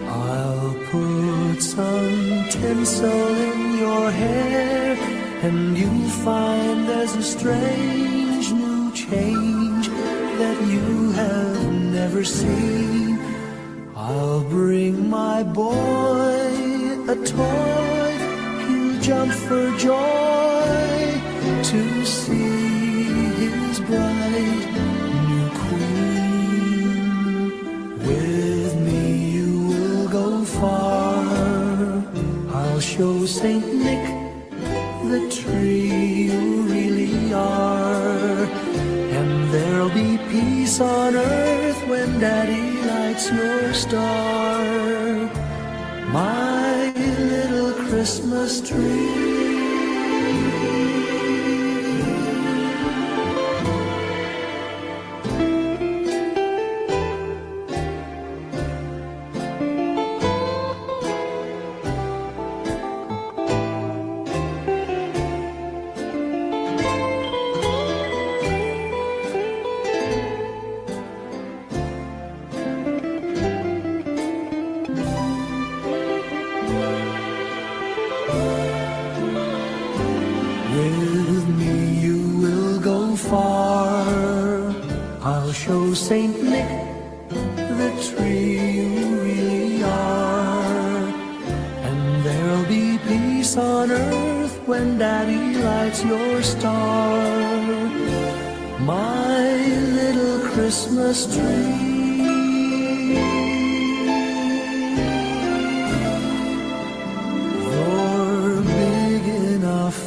I'll put some tinsel in your hair, and you'll find there's a strange new change that you have never seen. I'll bring my boy a toy, he'll jump for joy to see his bright new queen. With me you will go far, I'll show Saint Nick the tree you really are, and there'll be peace on earth when Daddy lights your star. My little Christmas tree. With me you will go far, I'll show Saint Nick the tree you really are, and there'll be peace on earth when Daddy lights your star. My little Christmas tree. You're big enough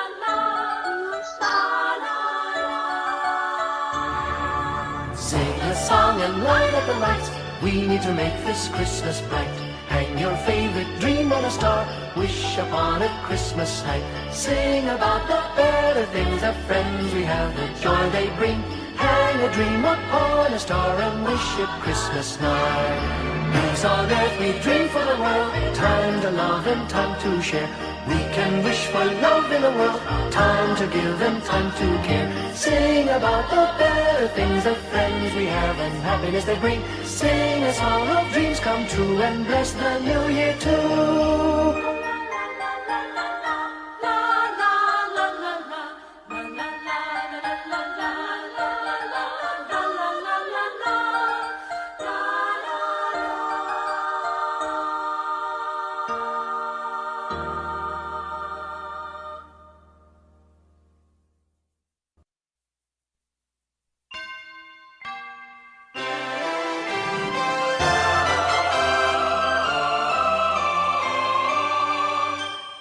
Sing a song and light up the lights. We need to make this Christmas bright. Hang your favorite dream on a star. Wish upon a Christmas night. Sing about the better things, the friends we have, the joy they bring. Hang a dream upon a star and wish it Christmas night. Peace on earth we dream for the world. Time to love and time to share. We can wish for love in the world. Time to give and time to care. Sing about the better things, the friends we have and happiness they bring. Sing a song of dreams come true and bless the new year too.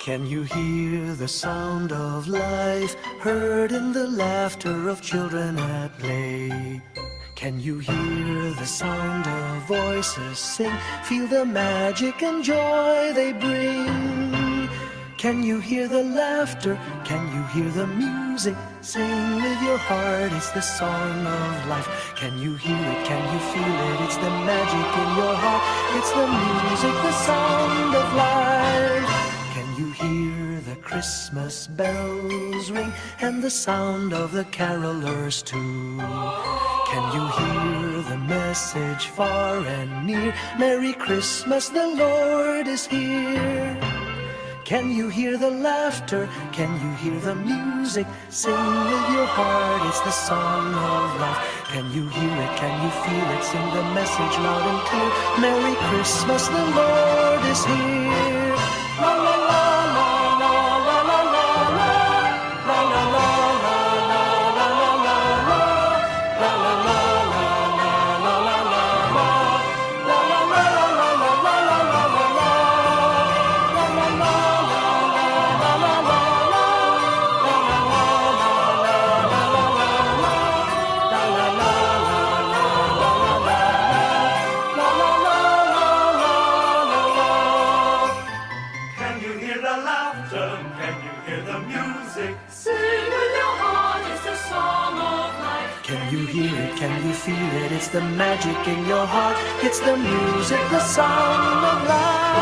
Can you hear the sound of life heard in the laughter of children at play? Can you hear the sound of voices sing? Feel the magic and joy they bring. Can you hear the laughter? Can you hear the music? Sing with your heart, it's the song of life. Can you hear it? Can you feel it? It's the magic in your heart. It's the music, the sound of life. Can you hear the Christmas bells ring and the sound of the carolers too? Can you hear the message far and near? Merry Christmas, the Lord is here. Can you hear the laughter? Can you hear the music? Sing with your heart, it's the song of life. Can you hear it? Can you feel it? Sing the message loud and clear. Merry Christmas, the Lord is here. La la la la la la la la la la la la la la la Can you feel it? It's the magic in your heart. It's the music, the sound of life.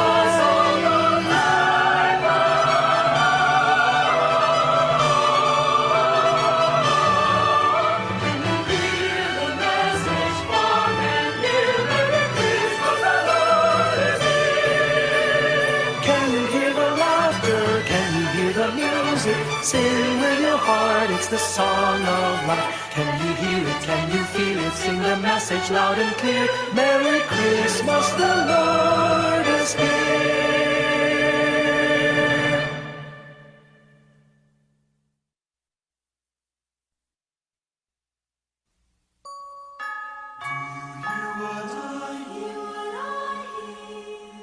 Can you hear the message far and near? Merry Christmas, the Lord is here. Can you hear the laughter? Can you hear the music? Sing with your heart. It's the song of life. Can you hear it? Can you feel it? Sing the message loud and clear. Merry Christmas, the Lord is here.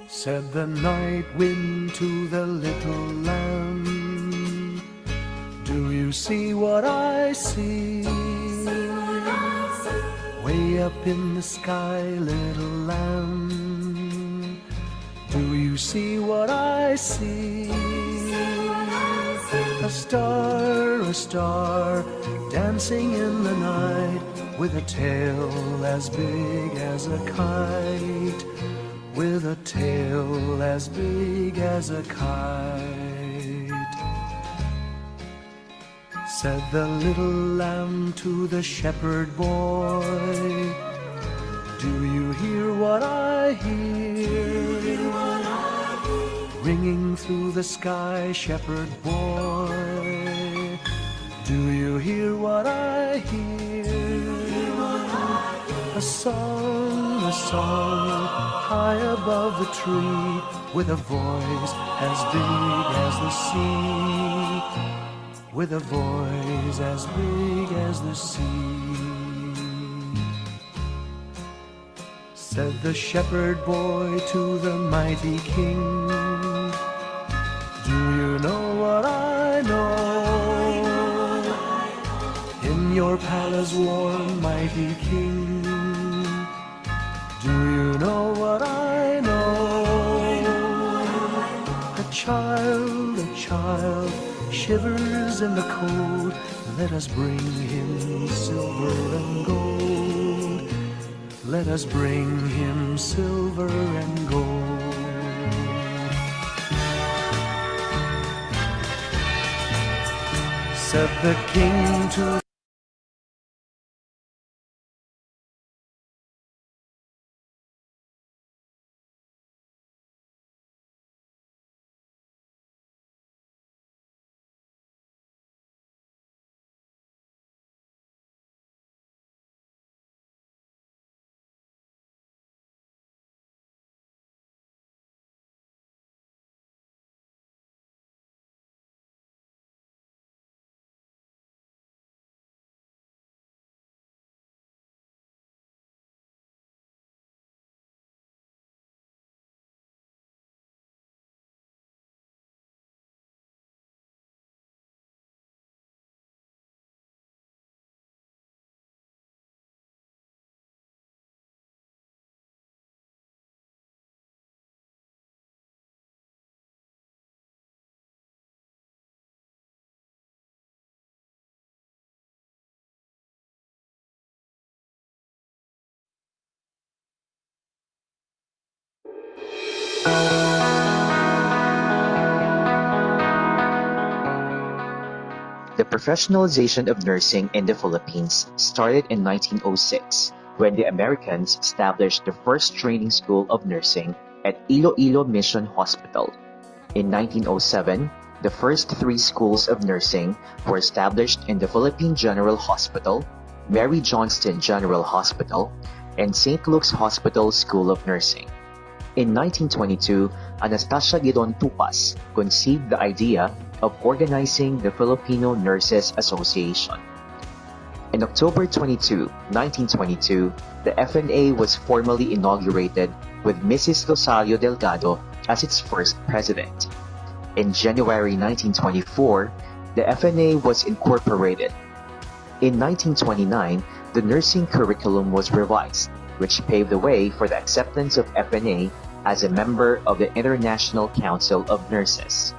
Said the night wind to the little lamb, do you see what I see? Way up in the sky, little lamb, do you see what I see? A star, dancing in the night, with a tail as big as a kite, with a tail as big as a kite. Said the little lamb to the shepherd boy, do you hear what I hear? Ringing through the sky, shepherd boy, do you hear what I hear? A song, high above the tree, with a voice as big as the sea, with a voice as big as the sea. Said the shepherd boy to the mighty king, do you know what I know? In your palace warm, mighty king, child shivers in the cold, let us bring him silver and gold. Let us bring him silver and gold. Said the king to The professionalization of nursing in the Philippines started in 1906 when the Americans established the first training school of nursing at Iloilo Mission Hospital. In 1907, the first 3 schools of nursing were established in the Philippine General Hospital, Mary Johnston General Hospital, and St. Luke's Hospital School of Nursing. In 1922, Anastasia Gidon Tupas conceived the idea of organizing the Filipino Nurses Association. On October 22, 1922, the FNA was formally inaugurated with Mrs. Rosario Delgado as its first president. In January 1924, the FNA was incorporated. In 1929, the nursing curriculum was revised, which paved the way for the acceptance of FNA as a member of the International Council of Nurses.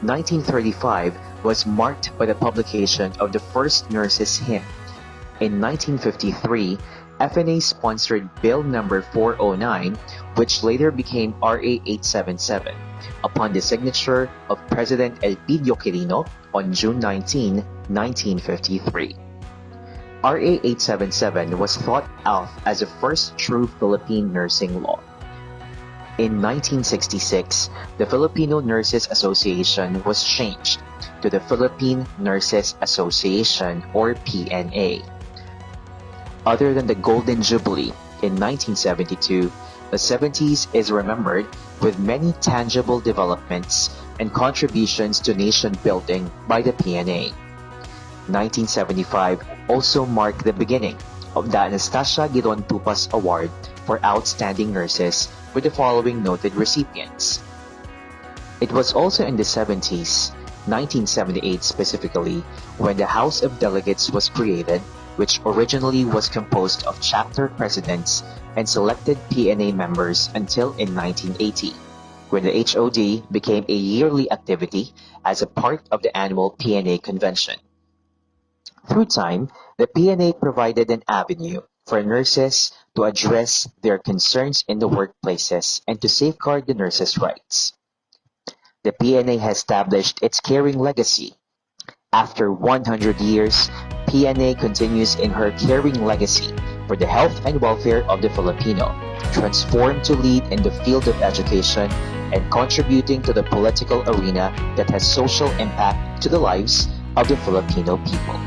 1935 was marked by the publication of the first nurses' hymn. In 1953, FNA sponsored Bill No. 409, which later became RA 877, upon the signature of President Elpidio Quirino on June 19, 1953. RA 877 was thought of as the first true Philippine nursing law. In 1966, the Filipino Nurses Association was changed to the Philippine Nurses Association, or PNA. Other than the Golden Jubilee in 1972, the 70s is remembered with many tangible developments and contributions to nation building by the PNA. 1975 also marked the beginning of the Anastasia Gidon Tupas Award for Outstanding Nurses with the following noted recipients. It was also in the 70s, 1978 specifically, when the House of Delegates was created, which originally was composed of chapter presidents and selected PNA members until in 1980, when the HOD became a yearly activity as a part of the annual PNA convention. Through time, the PNA provided an avenue for nurses to address their concerns in the workplaces and to safeguard the nurses' rights. The PNA has established its caring legacy. After 100 years, PNA continues in her caring legacy for the health and welfare of the Filipino, transformed to lead in the field of education and contributing to the political arena that has social impact to the lives of the Filipino people.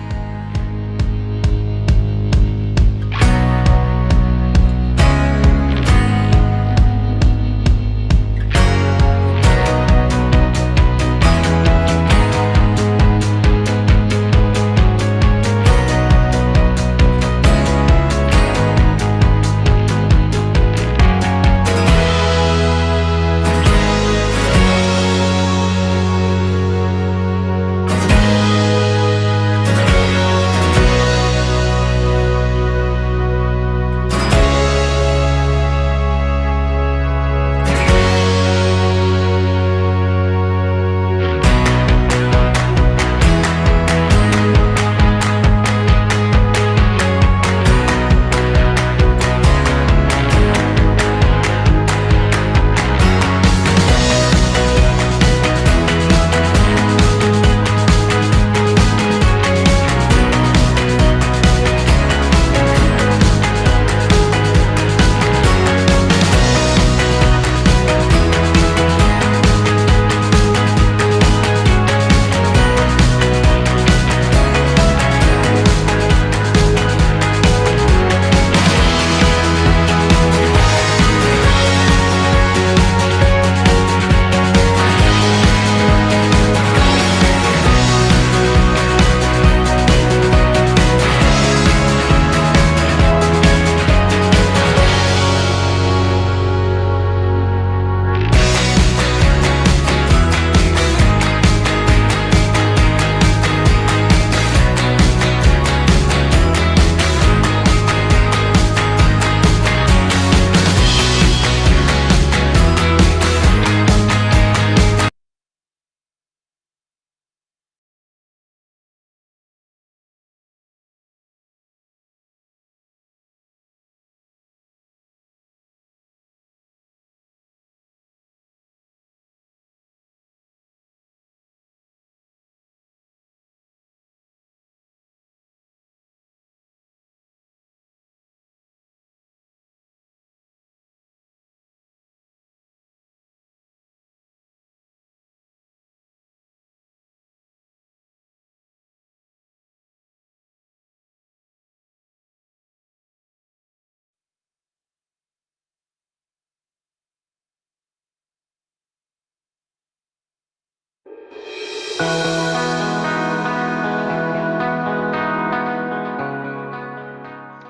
The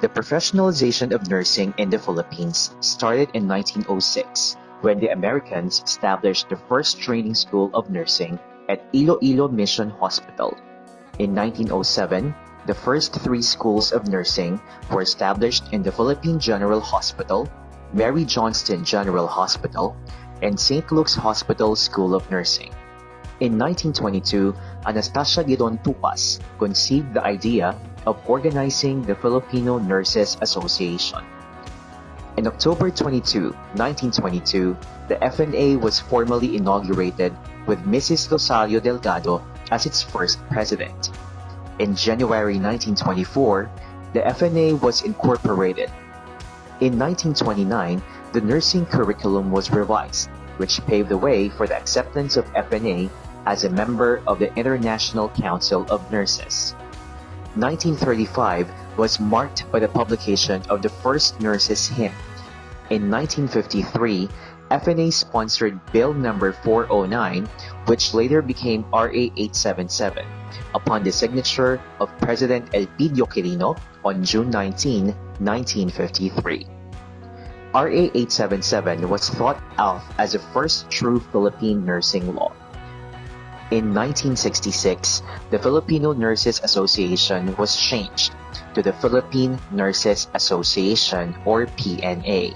professionalization of nursing in the Philippines started in 1906 when the Americans established the first training school of nursing at Iloilo Mission Hospital. In 1907, the first three schools of nursing were established in the Philippine General Hospital, Mary Johnston General Hospital, and St. Luke's Hospital School of Nursing. In 1922, Anastasia Gidon Tupas conceived the idea of organizing the Filipino Nurses Association. In October 22, 1922, the FNA was formally inaugurated with Mrs. Rosario Delgado as its first president. In January 1924, the FNA was incorporated. In 1929, the nursing curriculum was revised, which paved the way for the acceptance of FNA as a member of the International Council of Nurses. 1935 was marked by the publication of the first nurses' hymn. In 1953, FNA sponsored Bill number 409, which later became RA 877, upon the signature of President Elpidio Quirino on June 19, 1953. RA 877 was thought of as the first true Philippine nursing law. In 1966, the Filipino Nurses Association was changed to the Philippine Nurses Association, or PNA.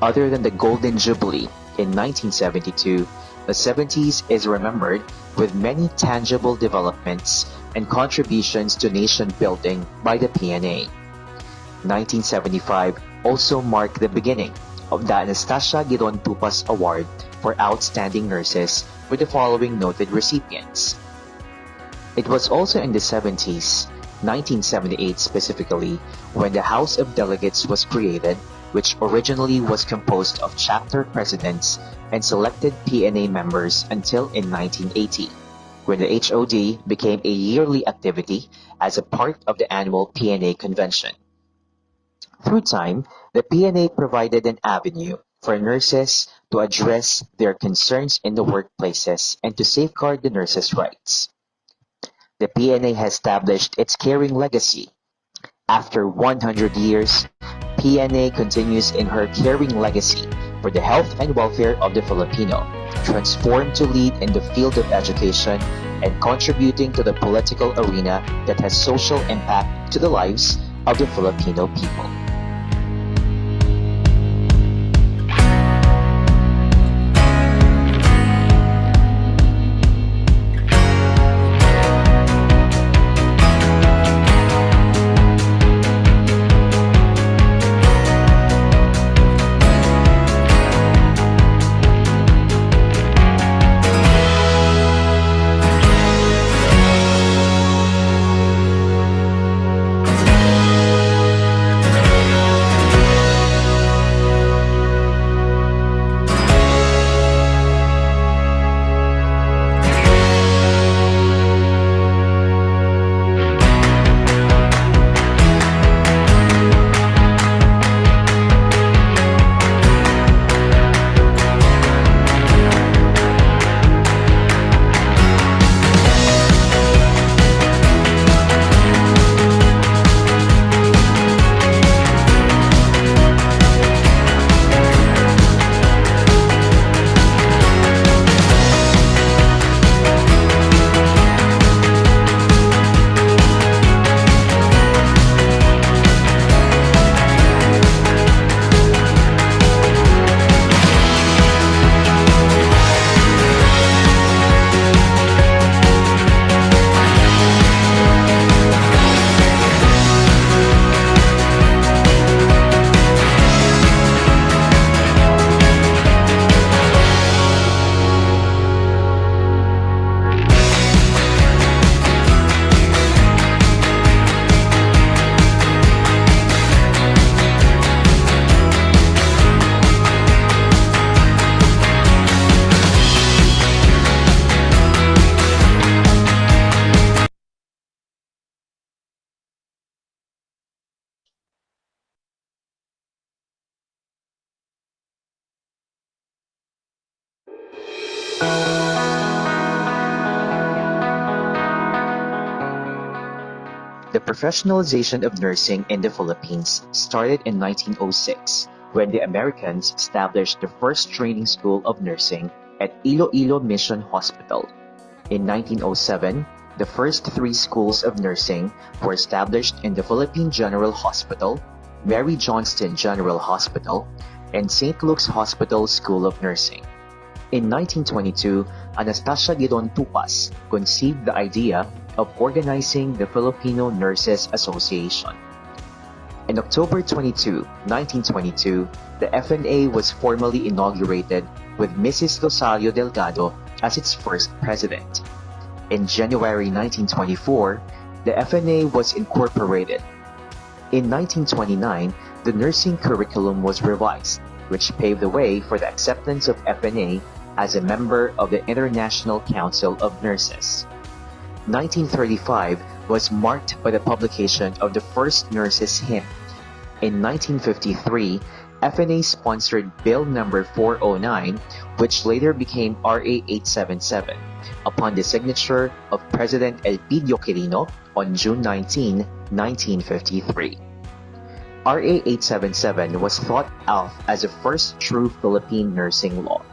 Other than the Golden Jubilee in 1972, the 70s is remembered with many tangible developments and contributions to nation building by the PNA. 1975 also marked the beginning of the Anastasia Gidon Tupas Award for Outstanding Nurses with the following noted recipients. It was also in the 70s, 1978 specifically, when the House of Delegates was created, which originally was composed of chapter presidents and selected PNA members until in 1980, when the HOD became a yearly activity as a part of the annual PNA convention. Through time, the PNA provided an avenue for nurses to address their concerns in the workplaces and to safeguard the nurses' rights. The PNA has established its caring legacy. After 100 years, PNA continues in her caring legacy for the health and welfare of the Filipino, transformed to lead in the field of education and contributing to the political arena that has social impact to the lives of the Filipino people. The professionalization of nursing in the Philippines started in 1906 when the Americans established the first training school of nursing at Iloilo Mission Hospital. In 1907, the first three schools of nursing were established in the Philippine General Hospital, Mary Johnston General Hospital, and St. Luke's Hospital School of Nursing. In 1922, Anastasia Gidon Tupas conceived the idea of organizing the Filipino Nurses Association. On October 22, 1922, the FNA was formally inaugurated with Mrs. Rosario Delgado as its first president. In January 1924, the FNA was incorporated. In 1929, the nursing curriculum was revised, which paved the way for the acceptance of FNA as a member of the International Council of Nurses. 1935 was marked by the publication of the first nurses' hymn. In 1953, FNA sponsored Bill number 409, which later became RA 877, upon the signature of President Elpidio Quirino on June 19, 1953. RA 877 was thought of as the first true Philippine nursing law.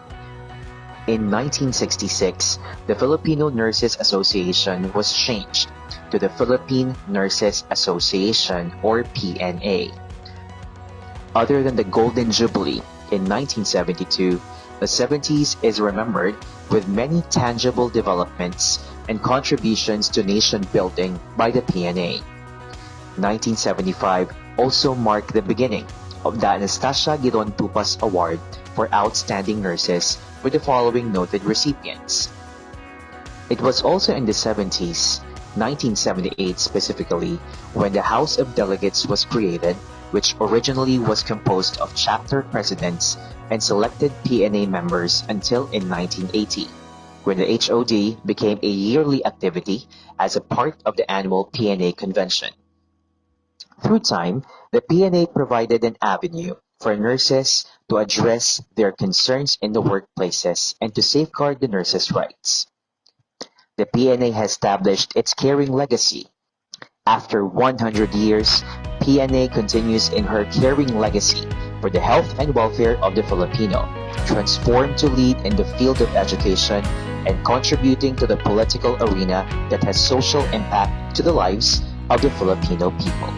In 1966, the Filipino Nurses Association was changed to the Philippine Nurses Association, or PNA. Other than the Golden Jubilee in 1972, the 70s is remembered with many tangible developments and contributions to nation building by the PNA. 1975 also marked the beginning of the Anastasia Gidon Tupas Award for Outstanding Nurses with the following noted recipients. It was also in the 70s, 1978 specifically, when the House of Delegates was created, which originally was composed of chapter presidents and selected PNA members until in 1980, when the HOD became a yearly activity as a part of the annual PNA convention. Through time, the PNA provided an avenue for nurses to address their concerns in the workplaces and to safeguard the nurses' rights. The PNA has established its caring legacy. After 100 years, PNA continues in her caring legacy for the health and welfare of the Filipino, transformed to lead in the field of education and contributing to the political arena that has social impact to the lives of the Filipino people.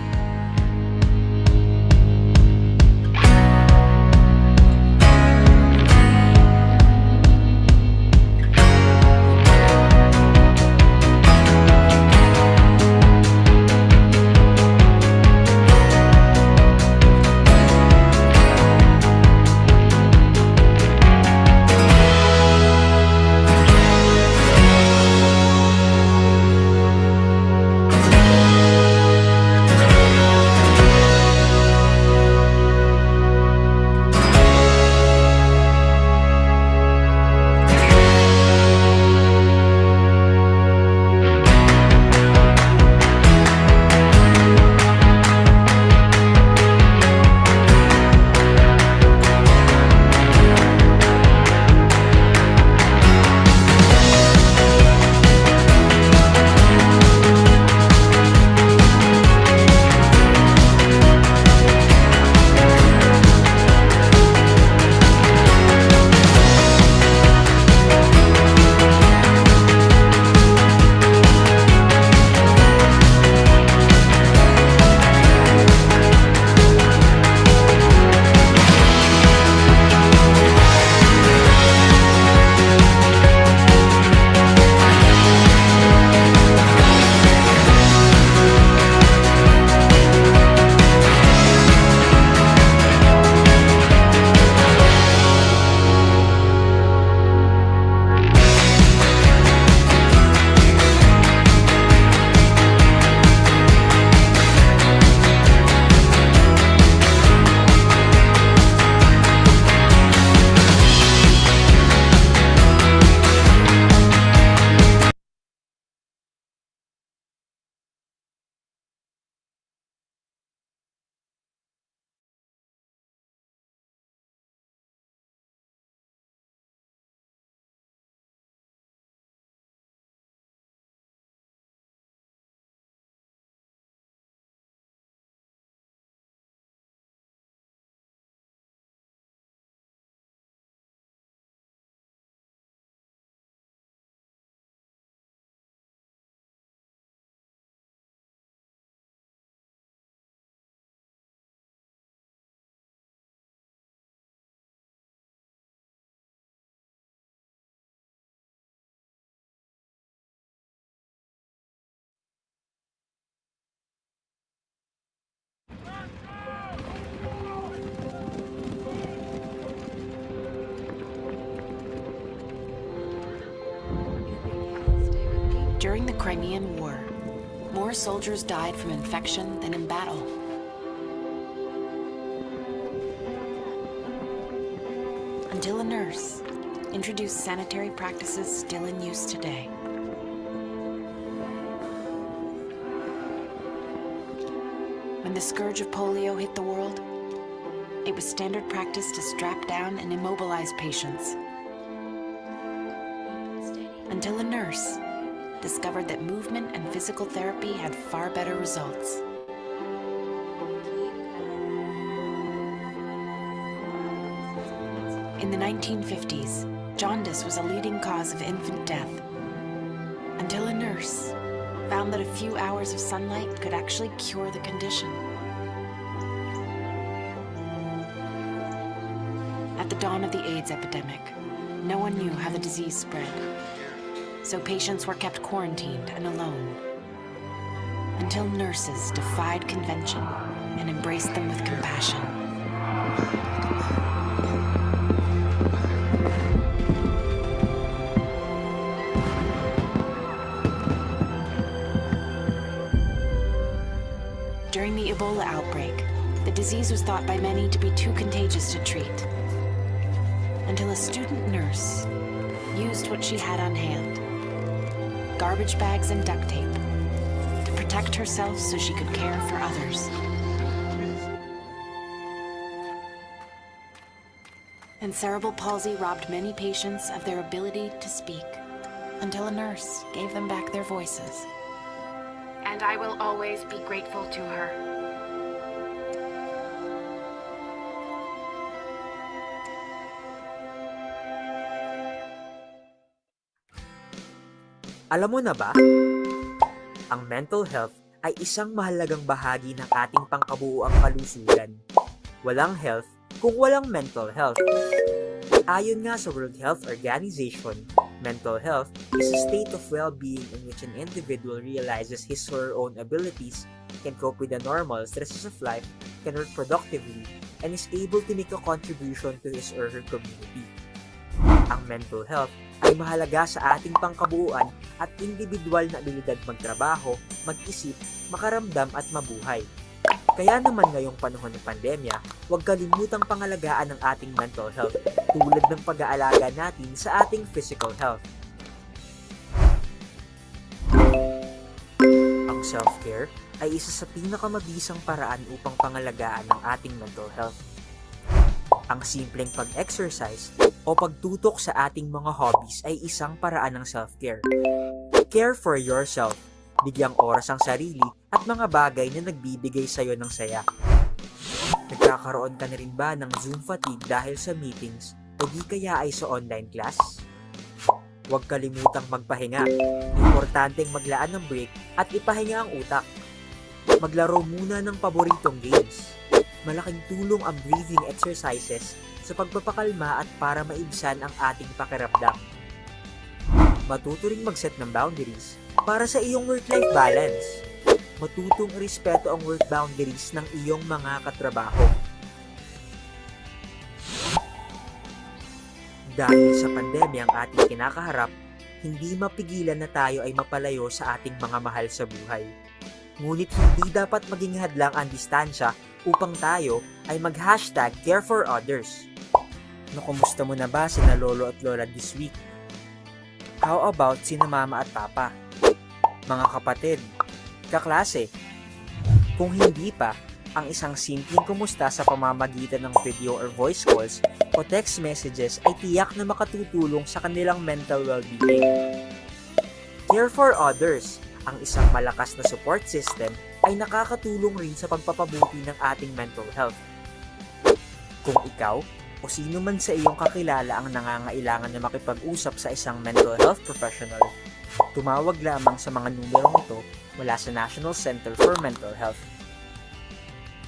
During the Crimean War, more soldiers died from infection than in battle. Until a nurse introduced sanitary practices still in use today. When the scourge of polio hit the world, it was standard practice to strap down and immobilize patients. Until a nurse discovered that movement and physical therapy had far better results. In the 1950s, jaundice was a leading cause of infant death, until a nurse found that a few hours of sunlight could actually cure the condition. At the dawn of the AIDS epidemic, no one knew how the disease spread, so patients were kept quarantined and alone, until nurses defied convention and embraced them with compassion. During the Ebola outbreak, the disease was thought by many to be too contagious to treat, until a student nurse used what she had on hand, garbage bags and duct tape, to protect herself so she could care for others. And cerebral palsy robbed many patients of their ability to speak, until a nurse gave them back their voices. And I will always be grateful to her. Alam mo na ba? Ang mental health ay isang mahalagang bahagi ng ating pangkabuuang kalusugan. Walang health kung walang mental health. Ayon nga sa World Health Organization, mental health is a state of well-being in which an individual realizes his or her own abilities, can cope with the normal stresses of life, can work productively, and is able to make a contribution to his or her community. Ang mental health ay mahalaga sa ating pangkabuuan at individual na abilidad magtrabaho, mag-isip, makaramdam at mabuhay. Kaya naman ngayong panahon ng pandemya, huwag kalimutang pangalagaan ang ating mental health tulad ng pag-aalaga natin sa ating physical health. Ang self-care ay isa sa pinakamabisang paraan upang pangalagaan ang ating mental health. Ang simpleng pag-exercise o pagtutok sa ating mga hobbies ay isang paraan ng self-care. Care for yourself. Bigyang oras ang sarili at mga bagay na nagbibigay sa'yo ng saya. Nagkakaroon ka na rin ba ng Zoom fatigue dahil sa meetings o di kaya ay sa online class? Huwag kalimutang magpahinga. Importanteng maglaan ng break at ipahinga ang utak. Maglaro muna ng paboritong games. Malaking tulong ang breathing exercises sa pagpapakalma at para maibsan ang ating pakiramdam. Matuto ring mag-set ng boundaries para sa iyong work-life balance. Matutong irespeto ang work boundaries ng iyong mga katrabaho. Dahil sa pandemya ang ating kinakaharap, hindi mapigilan na tayo ay mapalayo sa ating mga mahal sa buhay. Ngunit hindi dapat maging hadlang ang distansya upang tayo ay mag-hashtag care for others. Nakumusta mo na ba sina lolo at lola this week? How about sina mama at papa? Mga kapatid, kaklase? Kung hindi pa, ang isang simpleng kumusta sa pamamagitan ng video or voice calls o text messages ay tiyak na makatutulong sa kanilang mental well-being. Care for others, ang isang malakas na support system ay nakakatulong rin sa pagpapabuti ng ating mental health. Kung ikaw o sino man sa iyong kakilala ang nangangailangan na makipag-usap sa isang mental health professional, tumawag lamang sa mga numerong ito mula sa National Center for Mental Health.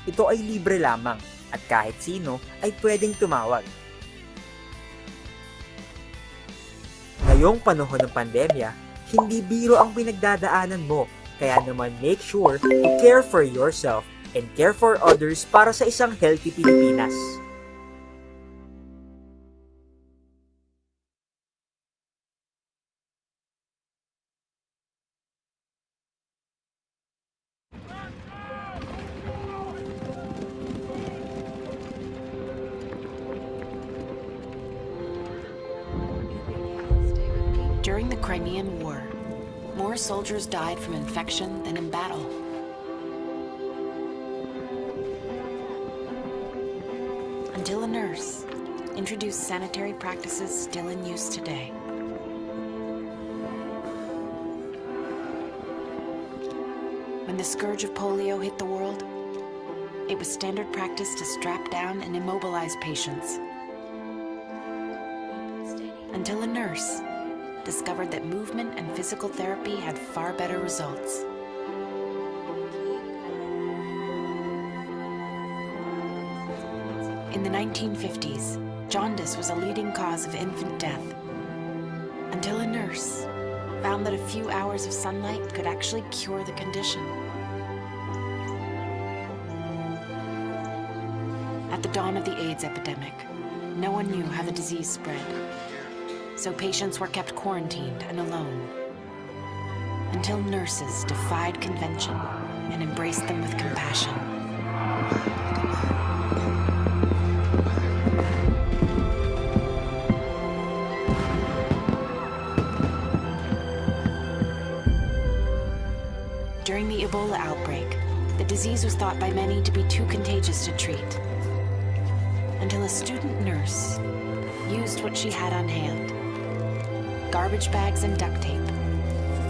Ito ay libre lamang at kahit sino ay pwedeng tumawag. Ngayong panahon ng pandemya, hindi biro ang pinagdadaanan mo, kaya naman make sure to care for yourself and care for others para sa isang healthy Pilipinas. Crimean War. More soldiers died from infection than in battle. Until a nurse introduced sanitary practices still in use today. When the scourge of polio hit the world, it was standard practice to strap down and immobilize patients. Until a nurse discovered that movement and physical therapy had far better results. In the 1950s, jaundice was a leading cause of infant death, until a nurse found that a few hours of sunlight could actually cure the condition. At the dawn of the AIDS epidemic, no one knew how the disease spread, so patients were kept quarantined and alone, until nurses defied convention and embraced them with compassion. During the Ebola outbreak, the disease was thought by many to be too contagious to treat, until a student nurse used what she had on hand, garbage bags and duct tape,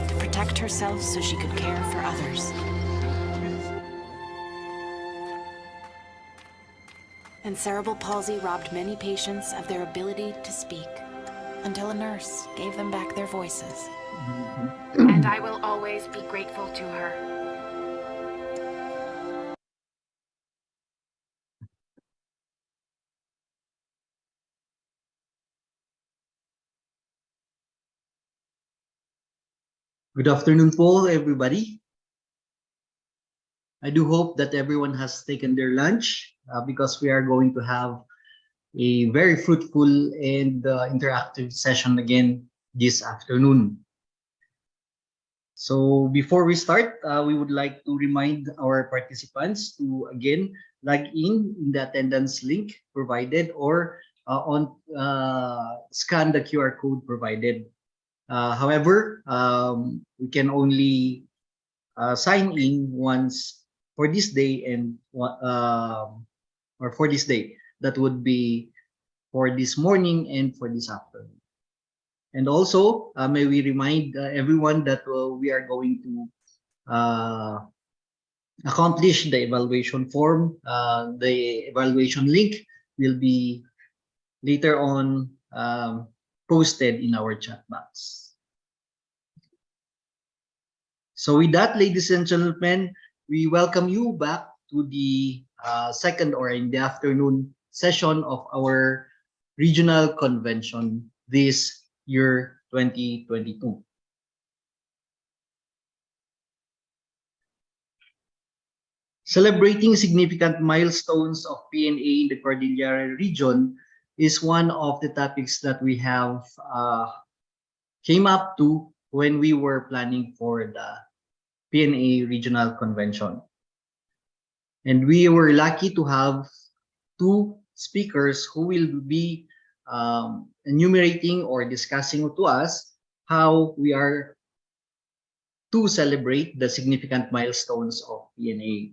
to protect herself so she could care for others. And cerebral palsy robbed many patients of their ability to speak, until a nurse gave them back their voices. And I will always be grateful to her. Good afternoon po, everybody. I do hope that everyone has taken their lunch because we are going to have a very fruitful and interactive session again this afternoon. So before we start, we would like to remind our participants to again log in the attendance link provided or scan the QR code provided. However, we can only sign in once for this day and or for this day. That would be for this morning and for this afternoon. And also, may we remind everyone that we are going to accomplish the evaluation form. The evaluation link will be later on posted in our chat box. So with that, ladies and gentlemen, we welcome you back to the second or in the afternoon session of our regional convention this year 2022. Celebrating significant milestones of PNA in the Cordillera region is one of the topics that we have came up to when we were planning for the PNA Regional Convention. And we were lucky to have two speakers who will be enumerating or discussing to us how we are to celebrate the significant milestones of PNA.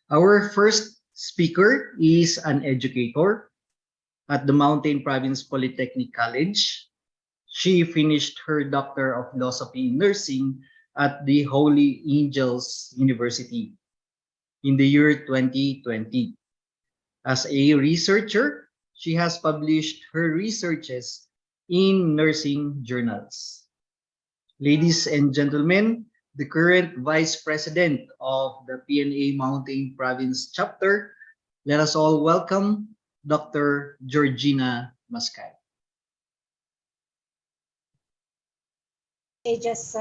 Our first speaker is an educator at the Mountain Province Polytechnic College. She finished her Doctor of Philosophy in Nursing at the Holy Angels University in the year 2020. As a researcher, she has published her researches in nursing journals. Ladies and gentlemen, the current Vice President of the PNA Mountain Province Chapter, let us all welcome Dr. Georgina Mascay. Okay, just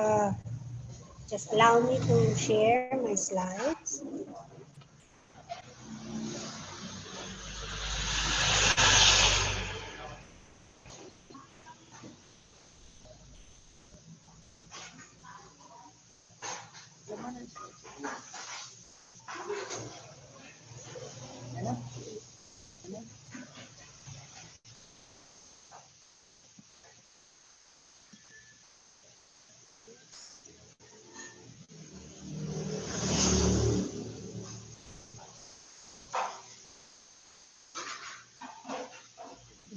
allow me to share my slides.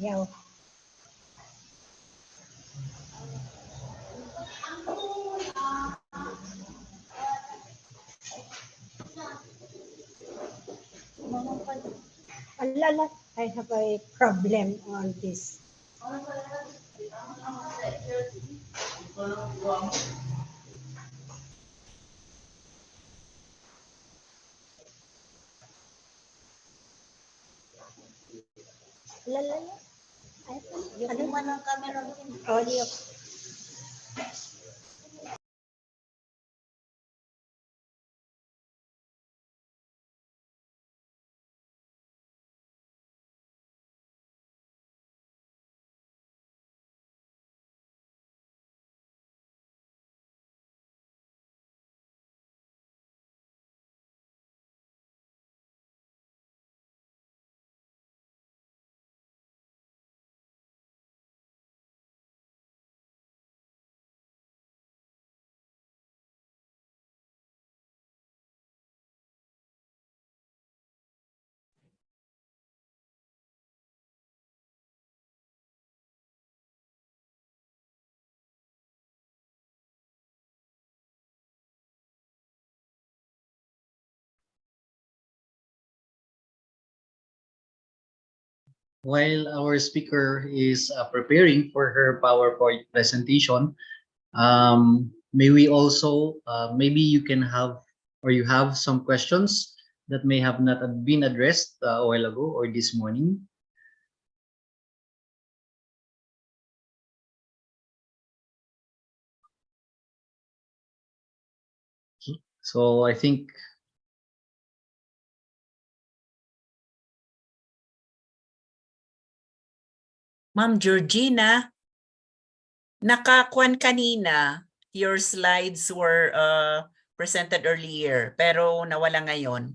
Yaw. Alala, I have a problem on this. Alala, ano man ang camera mo? Audio. While our speaker is preparing for her PowerPoint presentation, may we also, maybe you can have, or you have some questions that may have not been addressed a while ago or this morning. So I think Ma'am Georgina, nakakuan kanina, your slides were presented earlier, pero nawala ngayon.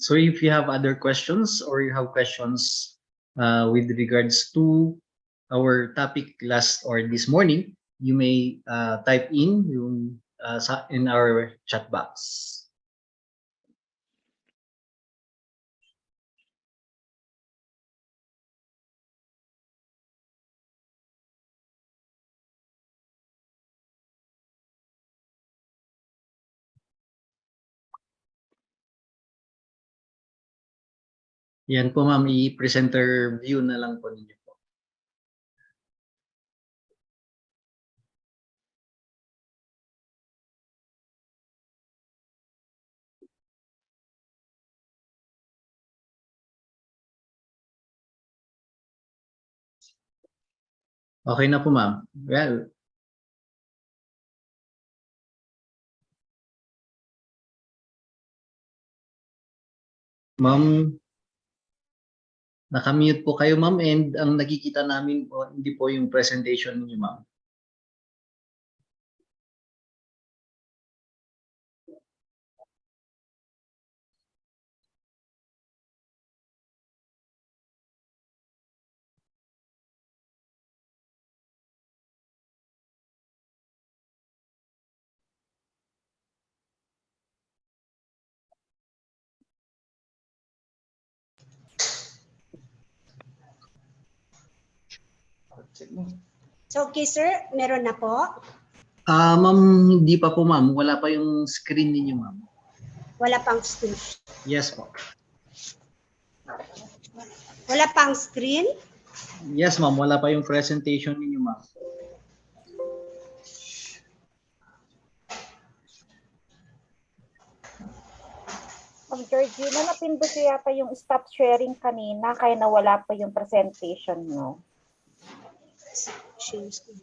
so. If you have other questions or you have questions with regards to our topic last or this morning, you may type in in our chat box. Yan po ma'am, i-presenter view na lang po ninyo po. Okay na po ma'am. Well, ma'am, nakamute po kayo ma'am, and ang nakikita namin po, hindi po yung presentation niyo ma'am. So, okay, sir, meron na po. Ma'am, hindi pa po ma'am. Wala pa yung screen ninyo ma'am. Wala pang screen. Yes po. Wala pang screen. Yes ma'am, wala pa yung presentation ninyo ma'am. Ma'am Georgina, napindot ko yata yung stop sharing kanina kaya nawala pa yung presentation nyo. Share screen.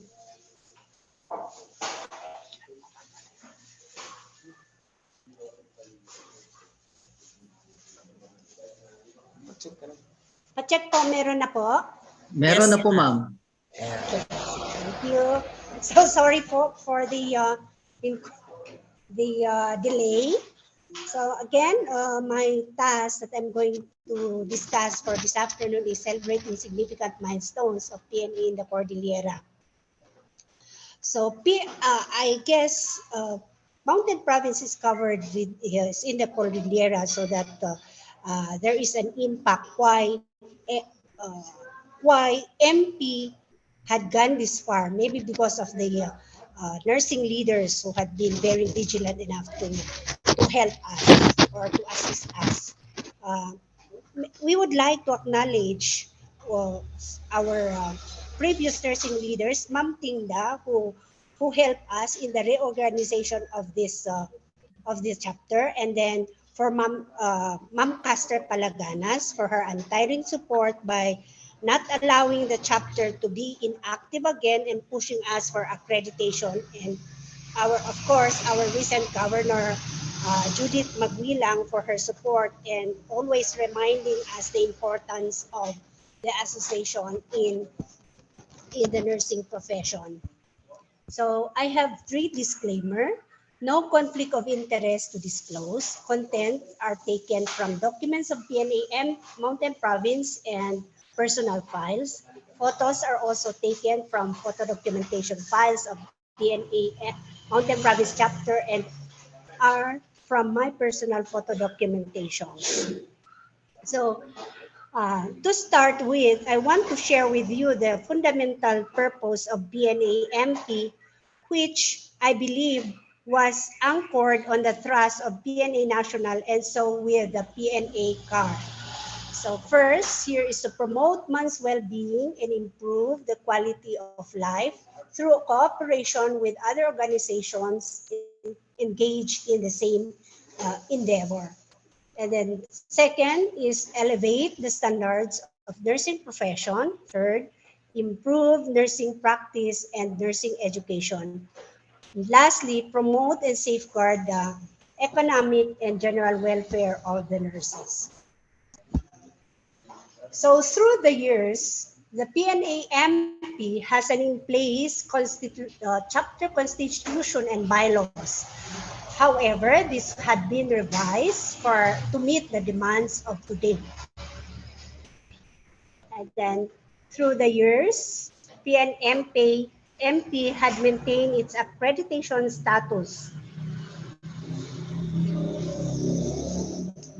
Pa-check po, meron na po. Meron na po, ma'am. Thank you. So sorry for the delay. So again, my task that I'm going to discuss for this afternoon is celebrating significant milestones of PNA in the Cordillera. So I guess Mountain Province is covered with is in the Cordillera, so that there is an impact why MP had gone this far, maybe because of the nursing leaders who had been very vigilant enough to help us or to assist us. We would like to acknowledge our previous nursing leaders, Ma'am Tinda, who helped us in the reorganization of this chapter, and then for Ma'am Caster Palaganas for her untiring support by not allowing the chapter to be inactive again and pushing us for accreditation, and of course our recent governor Judith Magwilang for her support and always reminding us the importance of the association in the nursing profession. So I have 3 disclaimer. No conflict of interest to disclose. Content are taken from documents of PNA Mountain Province and personal files. Photos are also taken from photo documentation files of PNA Mountain Province chapter and are from my personal photo documentation. So to start with, I want to share with you the fundamental purpose of PNA MP, which I believe was anchored on the thrust of PNA National and so with the PNA CAR. So first, here is to promote man's well-being and improve the quality of life through cooperation with other organizations engaged in the same endeavor. And then second is elevate the standards of nursing profession. Third, improve nursing practice and nursing education. And lastly, promote and safeguard the economic and general welfare of the nurses. So through the years, the PNA MP has an in place chapter constitution and bylaws. However, this had been revised to meet the demands of today. And then through the years, MP had maintained its accreditation status.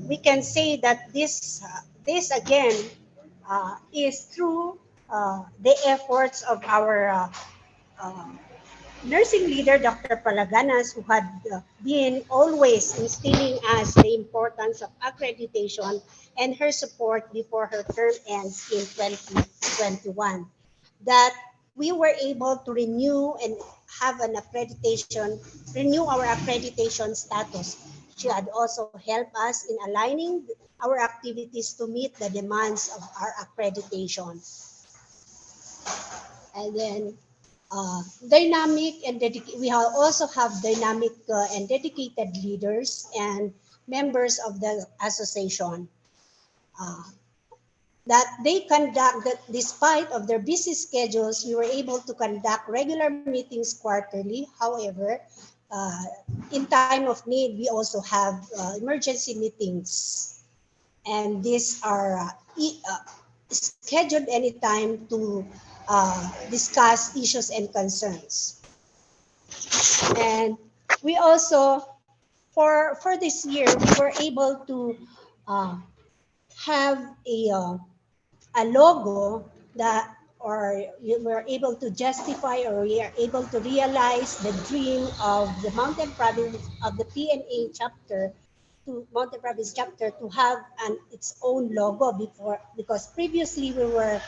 We can say that this again is through the efforts of our nursing leader, Dr. Palaganas, who had been always instilling us the importance of accreditation and her support before her term ends in 2021. That we were able to renew and have an renew our accreditation status. She had also helped us in aligning our activities to meet the demands of our accreditation. And then dynamic and dedicated. We also have dynamic and dedicated leaders and members of the association that they conduct. That despite of their busy schedules, we were able to conduct regular meetings quarterly. However, in time of need, we also have emergency meetings, and these are scheduled anytime to discuss issues and concerns. And we also, for this year, we were able to have a logo that, or we were able to justify, or we are able to realize the dream of the Mountain Province of the PNA chapter to Mountain Province chapter to have its own logo before, because previously we were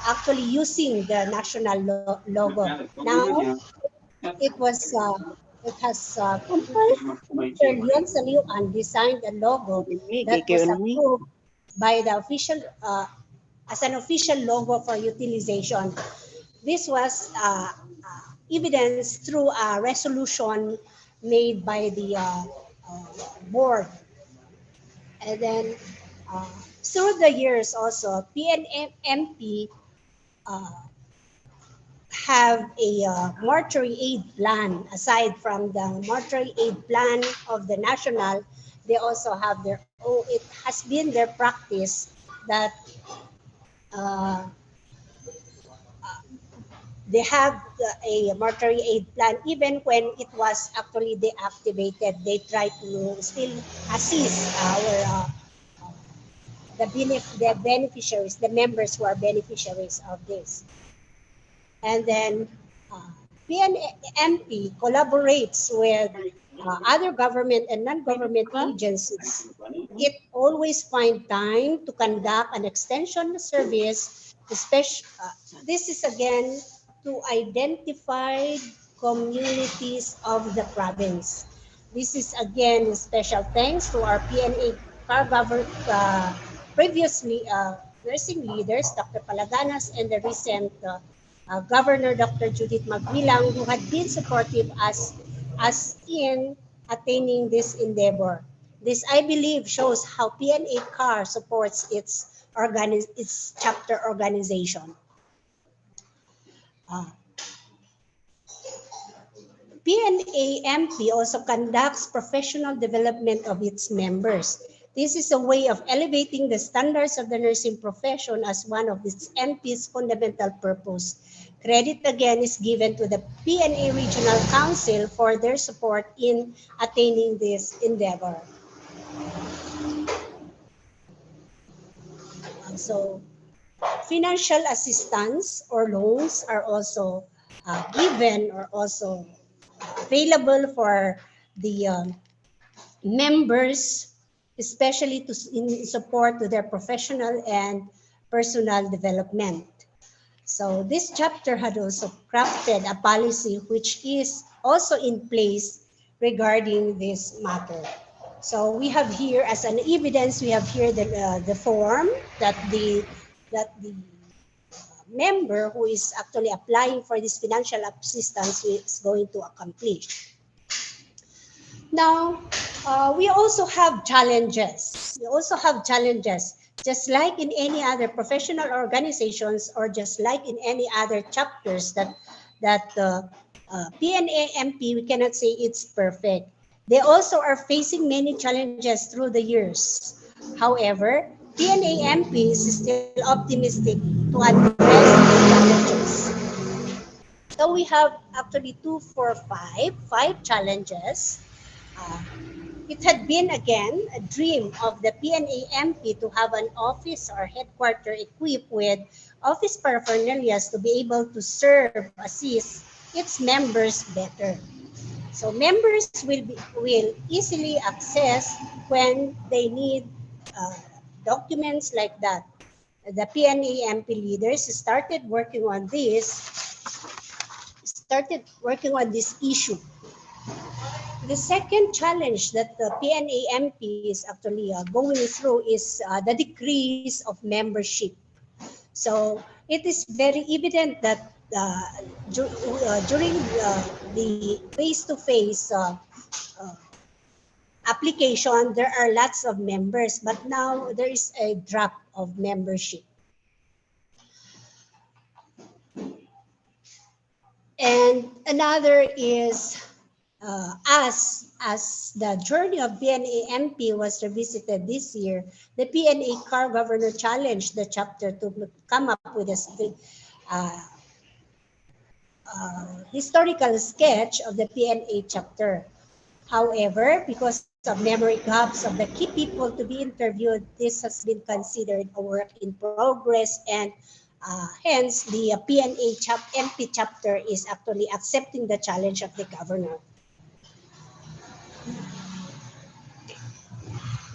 actually using the national logo. Now it has Mr. Leon Saliuan designed a logo that was approved by the official as an official logo for utilization. this was evidenced through a resolution made by the board. And then through the years also, PNMP have a mortuary aid plan. Aside from the mortuary aid plan of the national, they also have their own, it has been their practice that uh, they have a mortuary aid plan even when it was actually deactivated. They try to still assist our the beneficiaries, the members who are beneficiaries of this. And then PNMP collaborates with other government and non-government agencies. It always finds time to conduct an extension service, especially this is again to identify communities of the province. This is again special thanks to our PNA CAR previously nursing leaders, Dr. Palaganas, and the recent Governor Dr. Judith Magbilang, who had been supportive as in attaining this endeavor. This, I believe, shows how PNA CAR supports its chapter organization. PNAMP also conducts professional development of its members. This is a way of elevating the standards of the nursing profession as one of its MP's fundamental purpose. Credit again is given to the PNA Regional Council for their support in attaining this endeavor. So, financial assistance or loans are also given or also available for the members, especially in support to their professional and personal development. So this chapter had also crafted a policy which is also in place regarding this matter. So we have here as an evidence, we have here the form that the member who is actually applying for this financial assistance is going to accomplish. Now, we also have challenges. We also have challenges, just like in any other professional organizations or just like in any other chapters that PNAMP, we cannot say it's perfect. They also are facing many challenges through the years. However, PNAMP is still optimistic to address the challenges. So we have actually 2, 4, 5 challenges. It had been again a dream of the PNAMP to have an office or headquarters equipped with office paraphernalia to be able to serve, assist its members better. So members will easily access when they need documents like that. The PNAMP leaders started working on this issue. The second challenge that the PNAMP is actually going through is the decrease of membership. So it is very evident that during the face-to-face application, there are lots of members, but now there is a drop of membership. And another is as the journey of PNAMP was revisited this year, the PNA CAR Governor challenged the chapter to come up with a historical sketch of the PNA chapter. However, because of memory gaps of the key people to be interviewed, this has been considered a work in progress, and hence the MP chapter is actually accepting the challenge of the governor.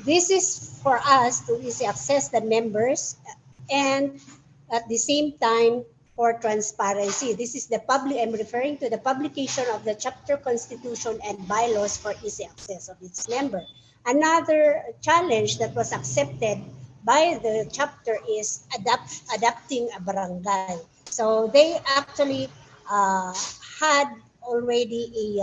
This is for us to easily access the members and at the same time for transparency. This is the public, I'm referring to the publication of the chapter constitution and bylaws for easy access of its member. Another challenge that was accepted by the chapter is adapting a barangay. So they actually had already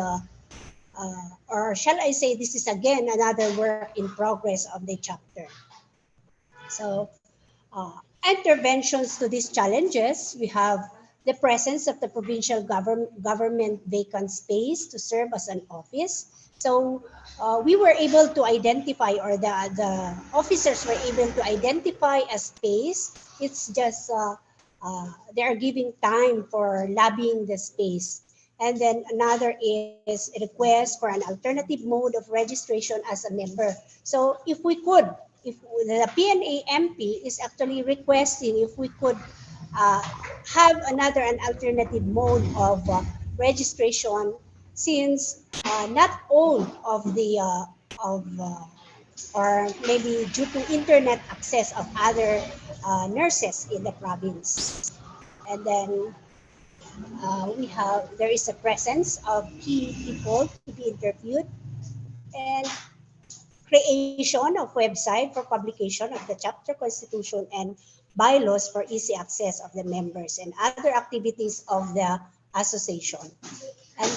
or shall I say, this is again another work in progress of the chapter. So interventions to these challenges, we have the presence of the provincial government vacant space to serve as an office. So we were able to identify, or the officers were able to identify a space. It's just they are giving time for lobbying the space. And then another is a request for an alternative mode of registration as a member. So if we could, if the PNA MP is actually requesting if we could have an alternative mode of registration, since not all of the or maybe due to internet access of other nurses in the province. And then there is a presence of key people to be interviewed, and creation of website for publication of the chapter constitution and bylaws for easy access of the members and other activities of the association. And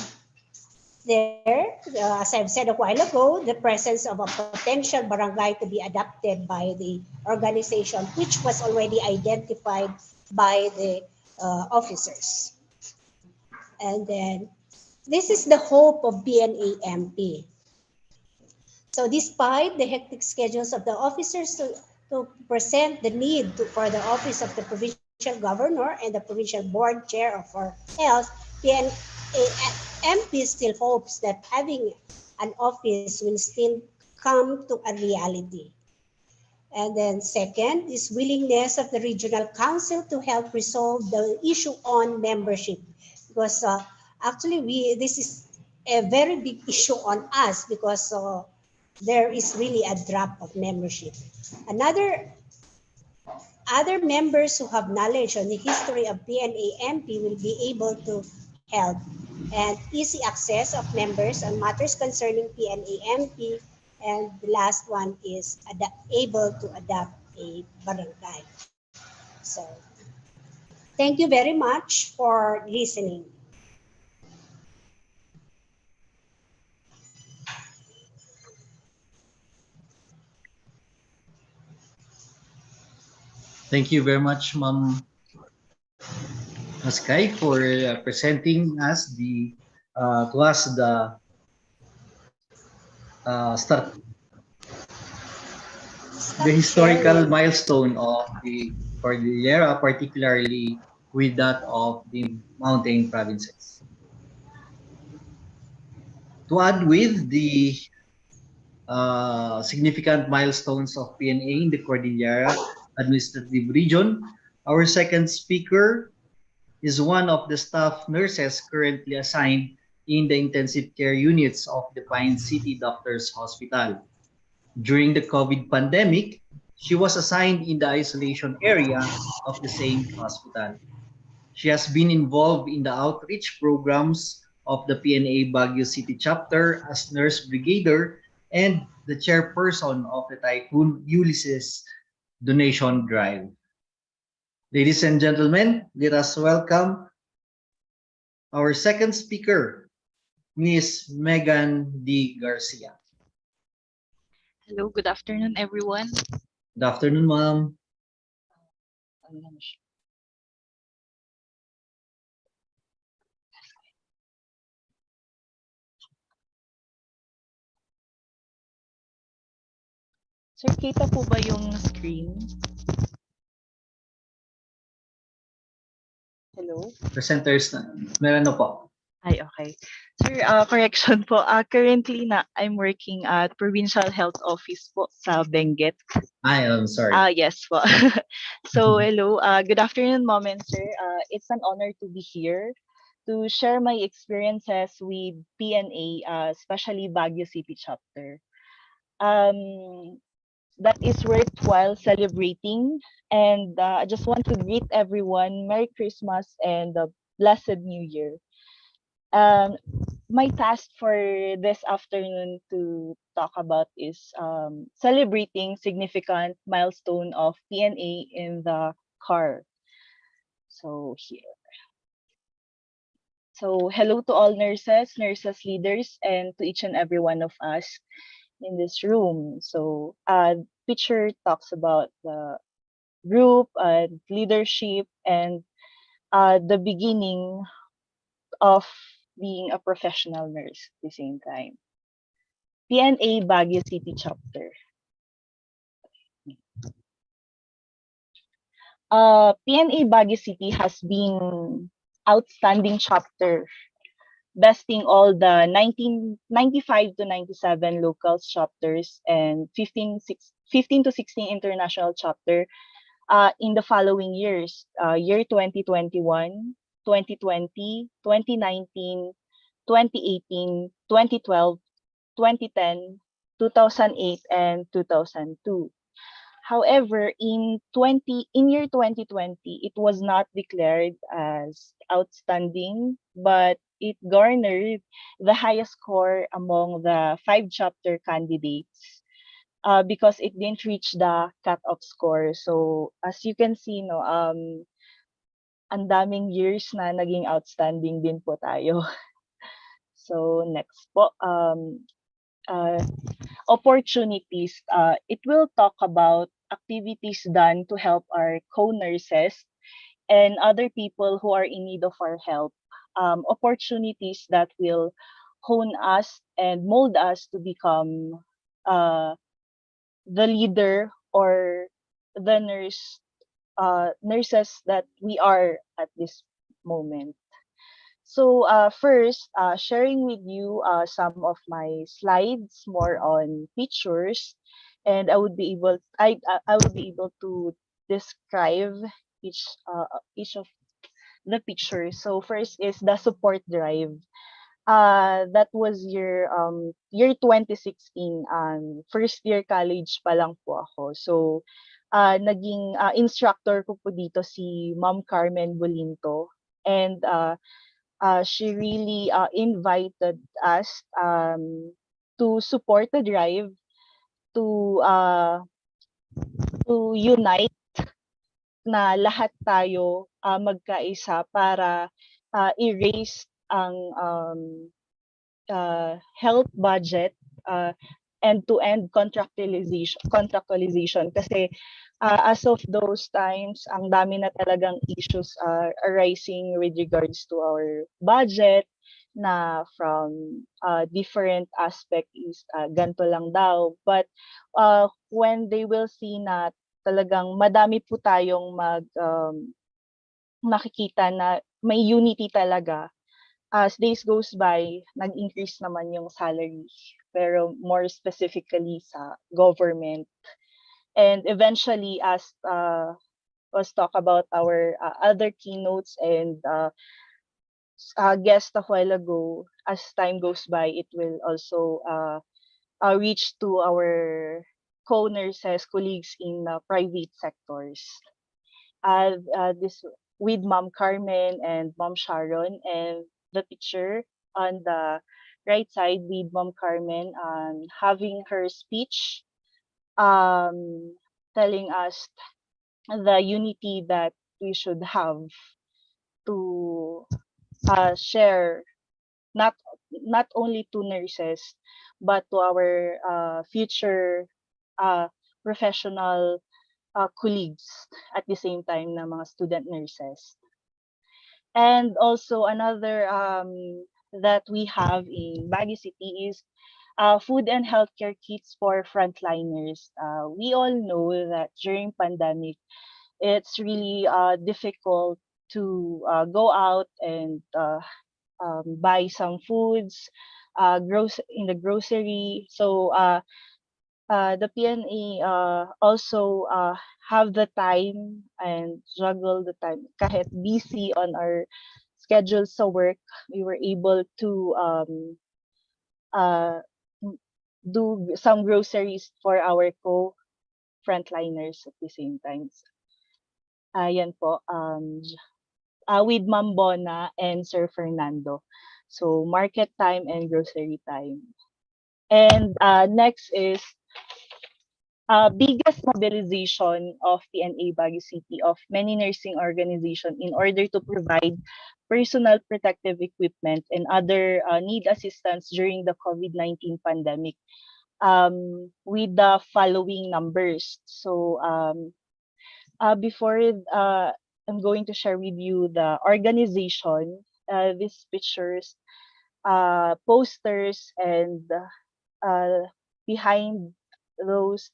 there, as I've said a while ago, the presence of a potential barangay to be adopted by the organization, which was already identified by the officers. And then this is the hope of PNA MP. So despite the hectic schedules of the officers to present the need for the office of the provincial governor and the provincial board chair for health, PNA MP still hopes that having an office will still come to a reality. And then second is willingness of the regional council to help resolve the issue on membership, because actually this is a very big issue on us, because there is really a drop of membership. Other members who have knowledge on the history of PNA MP will be able to help, and easy access of members on matters concerning PNA MP. And the last one is able to adopt a barangay. So thank you very much for listening. Thank you very much, Ma'am Sky, for presenting us the start the historical milestone of the Cordillera, particularly with that of the mountain provinces. To add with the significant milestones of PNA in the Cordillera Administrative Region, our second speaker is one of the staff nurses currently assigned in the intensive care units of the Pine City Doctors Hospital. During the COVID pandemic, she was assigned in the isolation area of the same hospital. She has been involved in the outreach programs of the PNA Baguio City chapter as nurse brigadier and the chairperson of the Typhoon Ulysses donation drive. Ladies and gentlemen, let us welcome our second speaker, Ms. Megan D. Garcia. Hello, good afternoon, everyone. Good afternoon, ma'am. Sir, kita po ba yung screen? Hello? Presenters na. Meron na po. Ay, okay. Sir, correction po. Currently, I'm working at Provincial Health Office po sa Benguet. I'm sorry. Yes po. So, hello. Good afternoon, Mom and Sir. It's an honor to be here to share my experiences with PNA, especially Baguio City chapter. That is worthwhile celebrating, and I just want to greet everyone Merry Christmas and a Blessed New Year. My task for this afternoon to talk about is celebrating significant milestone of PNA in the CAR. So here. So hello to all nurses, nurses leaders, and to each and every one of us in this room. So picture talks about the group and leadership and the beginning of being a professional nurse at the same time. PNA Baguio City chapter. PNA Baguio City has been outstanding chapter, besting all the 1995 to 97 local chapters and 15 to 16 international chapter in the following years, year 2021, 2020, 2019, 2018, 2012, 2010, 2008, and 2002. However, in year 2020, it was not declared as outstanding, but it garnered the highest score among the 5 chapter candidates because it didn't reach the cut-off score. So as you can see, no, ang daming years na naging outstanding din po tayo. So next po, opportunities. It will talk about activities done to help our co-nurses and other people who are in need of our help. Opportunities that will hone us and mold us to become the leader or the nurses that we are at this moment. So first, sharing with you some of my slides more on pictures, and I will be able to describe each of the pictures. So first is the support drive. That was year 2016. First year college pa lang po ako. So naging instructor ko po dito si Ma'am Carmen Bolinto, and she really invited us to support the drive to unite na lahat tayo magkaisa para i-raise ang health budget, end-to-end contractualization kasi as of those times, ang dami na talagang issues arising with regards to our budget na from different aspect is ganito lang daw. But when they will see na talagang madami po tayong makikita na may unity talaga, as days goes by, nag-increase naman yung salary, pero more specifically sa government. And eventually, as was talk about our other keynotes and guest a while ago, as time goes by, it will also reach to our co-nurses, colleagues in private sectors. This with Ma'am Carmen and Ma'am Sharon, and the picture on the right side with Ma'am Carmen having her speech, telling us the unity that we should have to share not only to nurses but to our future professional colleagues at the same time na mga student nurses. And also another that we have in Baguio City is food and healthcare kits for frontliners. We all know that during pandemic, it's really difficult to go out and buy some foods, in the grocery. So the PNA also have the time and juggle the time. Kahit busy on our schedules sa work, we were able to do some groceries for our co-frontliners at the same time. Ayan po, with Ma'am Bona and Sir Fernando. So market time and grocery time. And next is biggest mobilization of PNA Baguio City of many nursing organizations in order to provide personal protective equipment and other need assistance during the COVID-19 pandemic with the following numbers. So before I'm going to share with you the organization, these pictures, posters, and behind those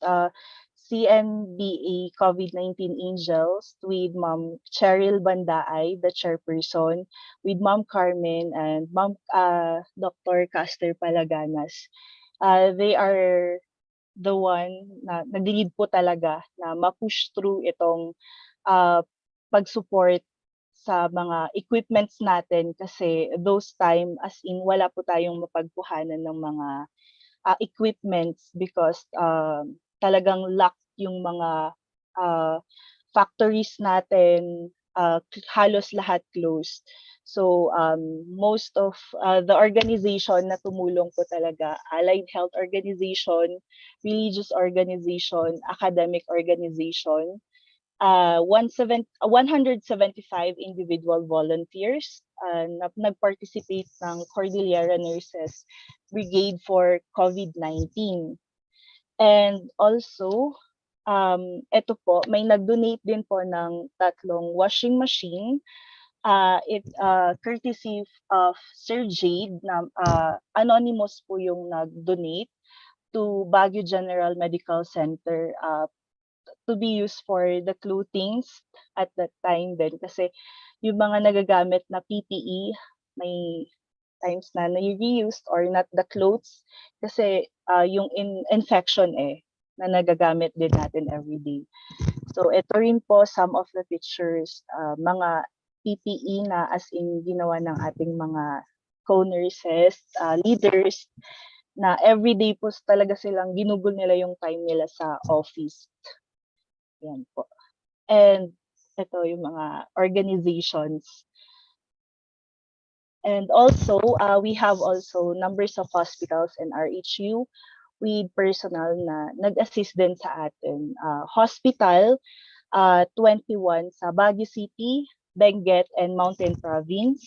CNBA COVID-19 Angels with Ma'am Cheryl Bandaay, the chairperson, with Ma'am Carmen and Ma'am Dr. Caster Palaganas. They are the one na nag-lead po talaga na ma-push through itong pag-support sa mga equipments natin kasi those time as in wala po tayong mapagkuhanan ng mga equipments because talagang locked yung mga factories natin, halos lahat closed. So most of the organization na tumulong po talaga, allied health organization, religious organization, academic organization, 175 individual volunteers nag-participate ng Cordillera Nurses Brigade for COVID-19. And also, ito po, may nag-donate din po ng 3 washing machine. Courtesy of Sir Jade, na anonymous po yung nag-donate to Baguio General Medical Center to be used for the clothings at that time din. Kasi yung mga nagagamit na PPE, may times na na-reused or not the clothes. Kasi yung infection na nagagamit din natin everyday. So ito rin po some of the pictures, mga PPE na as in ginawa ng ating mga co-nurses, leaders, na everyday po talaga silang ginugol nila yung time nila sa office. Yan po. And ito yung mga organizations. And also, we have also numbers of hospitals and RHU with personnel na nag-assist din sa atin. Hospital, 21 sa Baguio City, Benguet, and Mountain Province.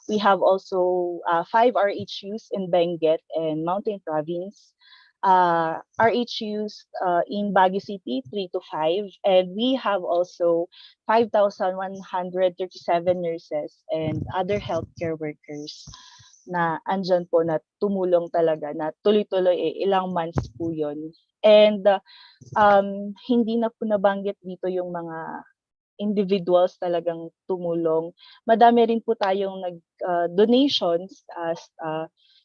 We have also 5 RHUs in Benguet and Mountain Province. RHUs in Baguio City, 3 to 5. And we have also 5,137 nurses and other healthcare workers na andyan po na tumulong talaga na tuloy-tuloy ilang months po yun. And hindi na po nabanggit dito yung mga individuals talagang tumulong. Madami rin po tayong donations as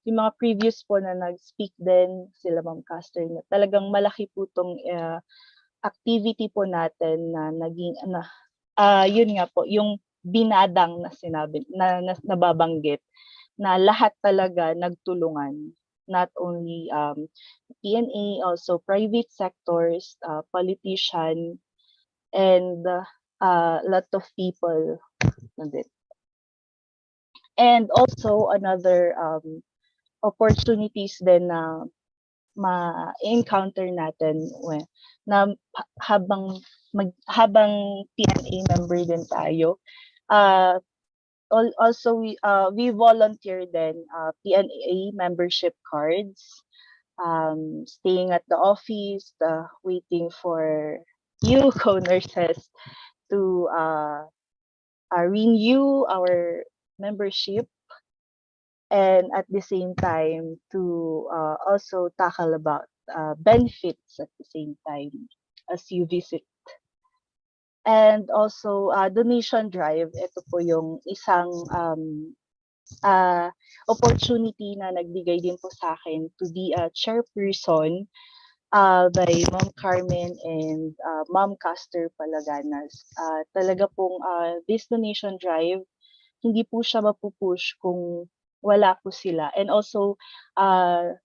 yung mga previous po na nag-speak din, sila Ma'am Caster, na talagang malaki po itong activity po natin na naging, yun nga po, yung binadang na sinabi, na nababanggit, na lahat talaga nagtulungan. Not only PNA, also private sectors, politician, and lot of people. And also another opportunities din na ma-encounter natin na habang PNA member din tayo. Also we volunteer then PNA membership cards, staying at the office, waiting for you co-nurses to renew our membership, and at the same time to also tackle about benefits at the same time as you visit. And also donation drive, ito po yung isang opportunity na nagbigay din po sa akin to be a chairperson by Ma'am Carmen and Ma'am Caster Palaganas. Talaga pong this donation drive, hindi po siya mapupush kung wala po sila. And also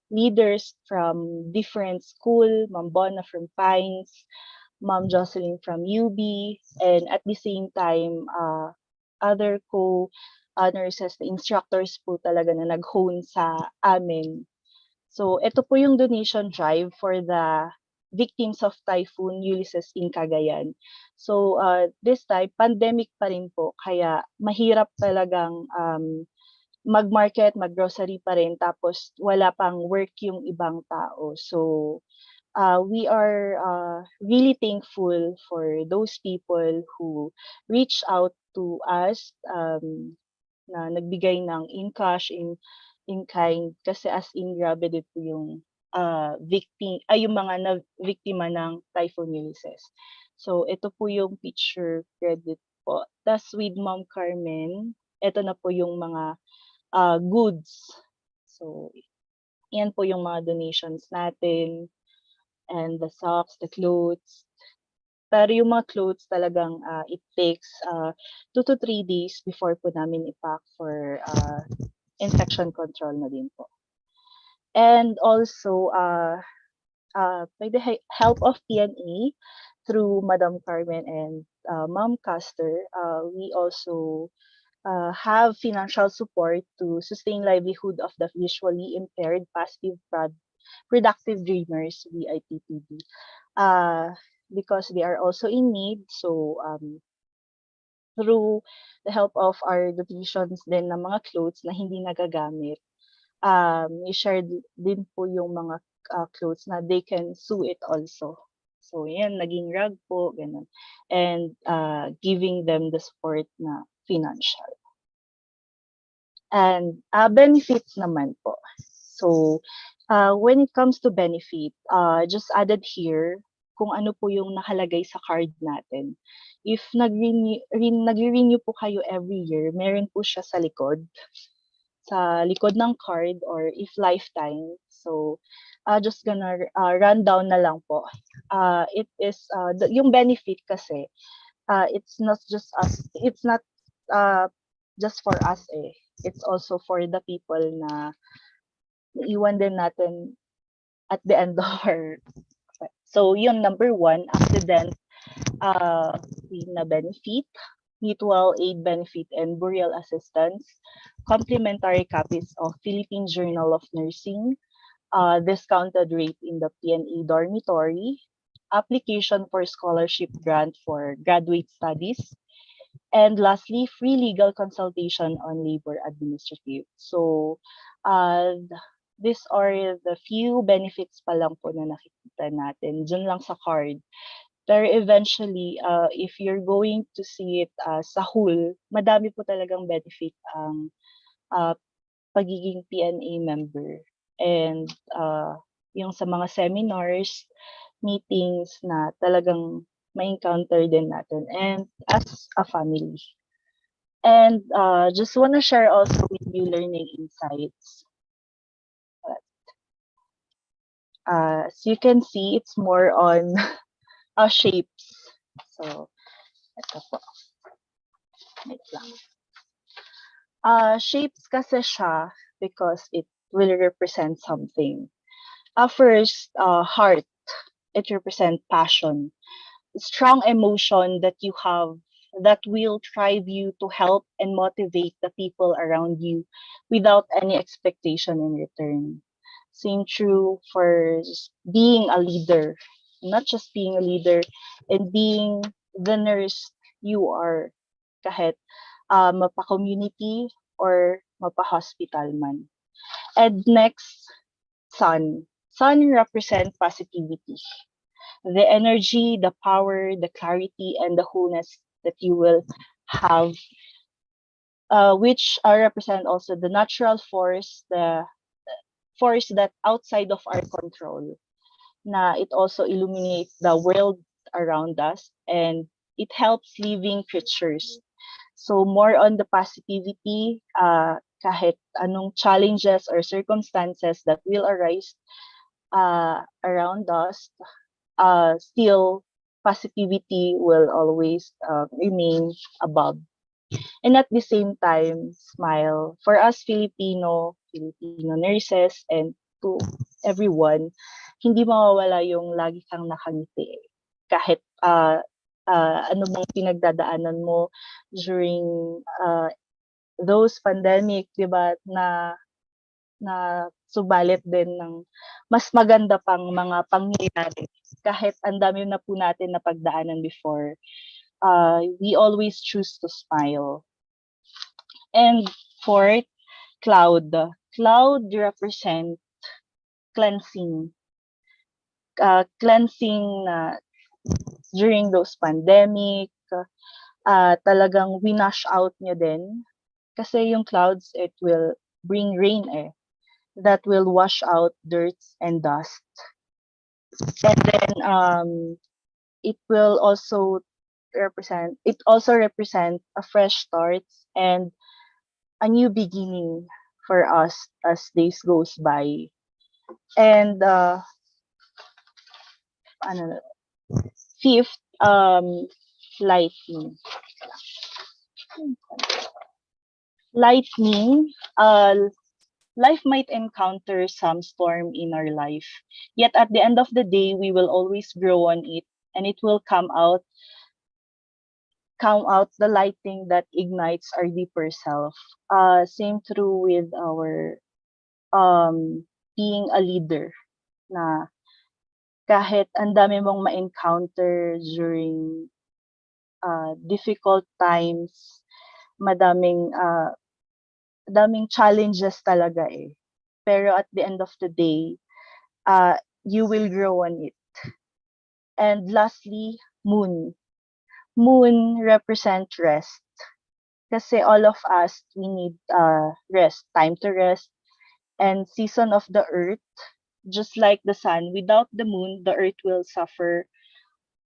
leaders from different school, Ma'am Bona from Pines, Ma'am Jocelyn from UB, and at the same time other nurses, the instructors po talaga na nag-hone sa amin. So ito po yung donation drive for the victims of Typhoon Ulysses in Cagayan. So this time, pandemic pa rin po, kaya mahirap talagang mag-market, mag-grocery pa rin, tapos wala pang work yung ibang tao. So we are really thankful for those people who reach out to us, na nagbigay ng in cash, in kind, kasi as in grabe din po yung yung mga na biktima ng Typhoon Ulysses. So ito po yung picture credit po. Tas with Ma'am Carmen, ito na po yung mga goods. So yan po yung mga donations natin, and the socks, the clothes. Pero yung mga clothes talagang it takes 2 to 3 days before po namin i-pack for infection control na din po. And also, by the help of PNA, through Madam Carmen and Ma'am Caster, we also have financial support to sustain livelihood of the visually impaired passive productive dreamers, VIPPD, because they are also in need. So through the help of our donations din ng mga clothes na hindi nagagamit, i-share din po yung mga clothes na they can sew it also. So yan, naging rug po, ganun. And giving them the support na financial. And benefits naman po. So when it comes to benefit, just added here kung ano po yung nakalagay sa card natin. If nag-renew po kayo every year, meron po siya sa likod ng card, or if lifetime. So just gonna run down na lang po. It is yung benefit kasi it's not just us, it's not just for us it's also for the people na iwan din natin at the end of our. So yung number 1, accident na benefit, mutual aid benefit and burial assistance, complimentary copies of Philippine Journal of Nursing, discounted rate in the PNA dormitory, application for scholarship grant for graduate studies, and lastly, free legal consultation on labor administrative. So these are the few benefits pa lang po na nakikita natin dyan lang sa card. Pero eventually, if you're going to see it sa whole, madami po talagang benefit ang pagiging PNA member. And yung sa mga seminars, meetings na talagang ma-encounter din natin, and as a family. And just want to share also with you learning insights. As you can see, it's more on shapes. So, ito po. Wait lang. Shapes kasi siya because it will represent something. First, heart. It represents passion. Strong emotion that you have that will drive you to help and motivate the people around you without any expectation in return. Same true for being a leader, not just being a leader, and being the nurse you are, kahit mapa-community or mapa-hospital man. And next, sun. Sun represent positivity. The energy, the power, the clarity, and the wholeness that you will have, which represent also the natural force, the force that outside of our control, na it also illuminates the world around us, and it helps living creatures. So more on the positivity, kahit anong challenges or circumstances that will arise around us, still positivity will always remain above. And at the same time, smile. For us Filipino nurses, and to everyone, hindi mawawala yung lagi kang nakangiti. Kahit ano bang pinagdadaanan mo during those pandemic, di ba, na subalit din ng mas maganda pang mga pangyayari kahit ang dami na po natin na pagdaanan before, we always choose to smile. And fourth, cloud. Cloud represent cleansing. Cleansing during those pandemic, talagang winash out nyo din. Kasi yung clouds, it will bring rain that will wash out dirt and dust. And then it also represent a fresh start and a new beginning for us as days goes by. And fifth, lightning. Lightning, life might encounter some storm in our life, yet at the end of the day, we will always grow on it, and it will come out the lighting that ignites our deeper self. Same true with our being a leader, na kahit ang dami mong ma-encounter during difficult times, madaming challenges talaga Pero at the end of the day, you will grow on it. And lastly, moon. Moon represent rest. Kasi all of us, we need rest, time to rest, and season of the earth. Just like the sun, without the moon, the earth will suffer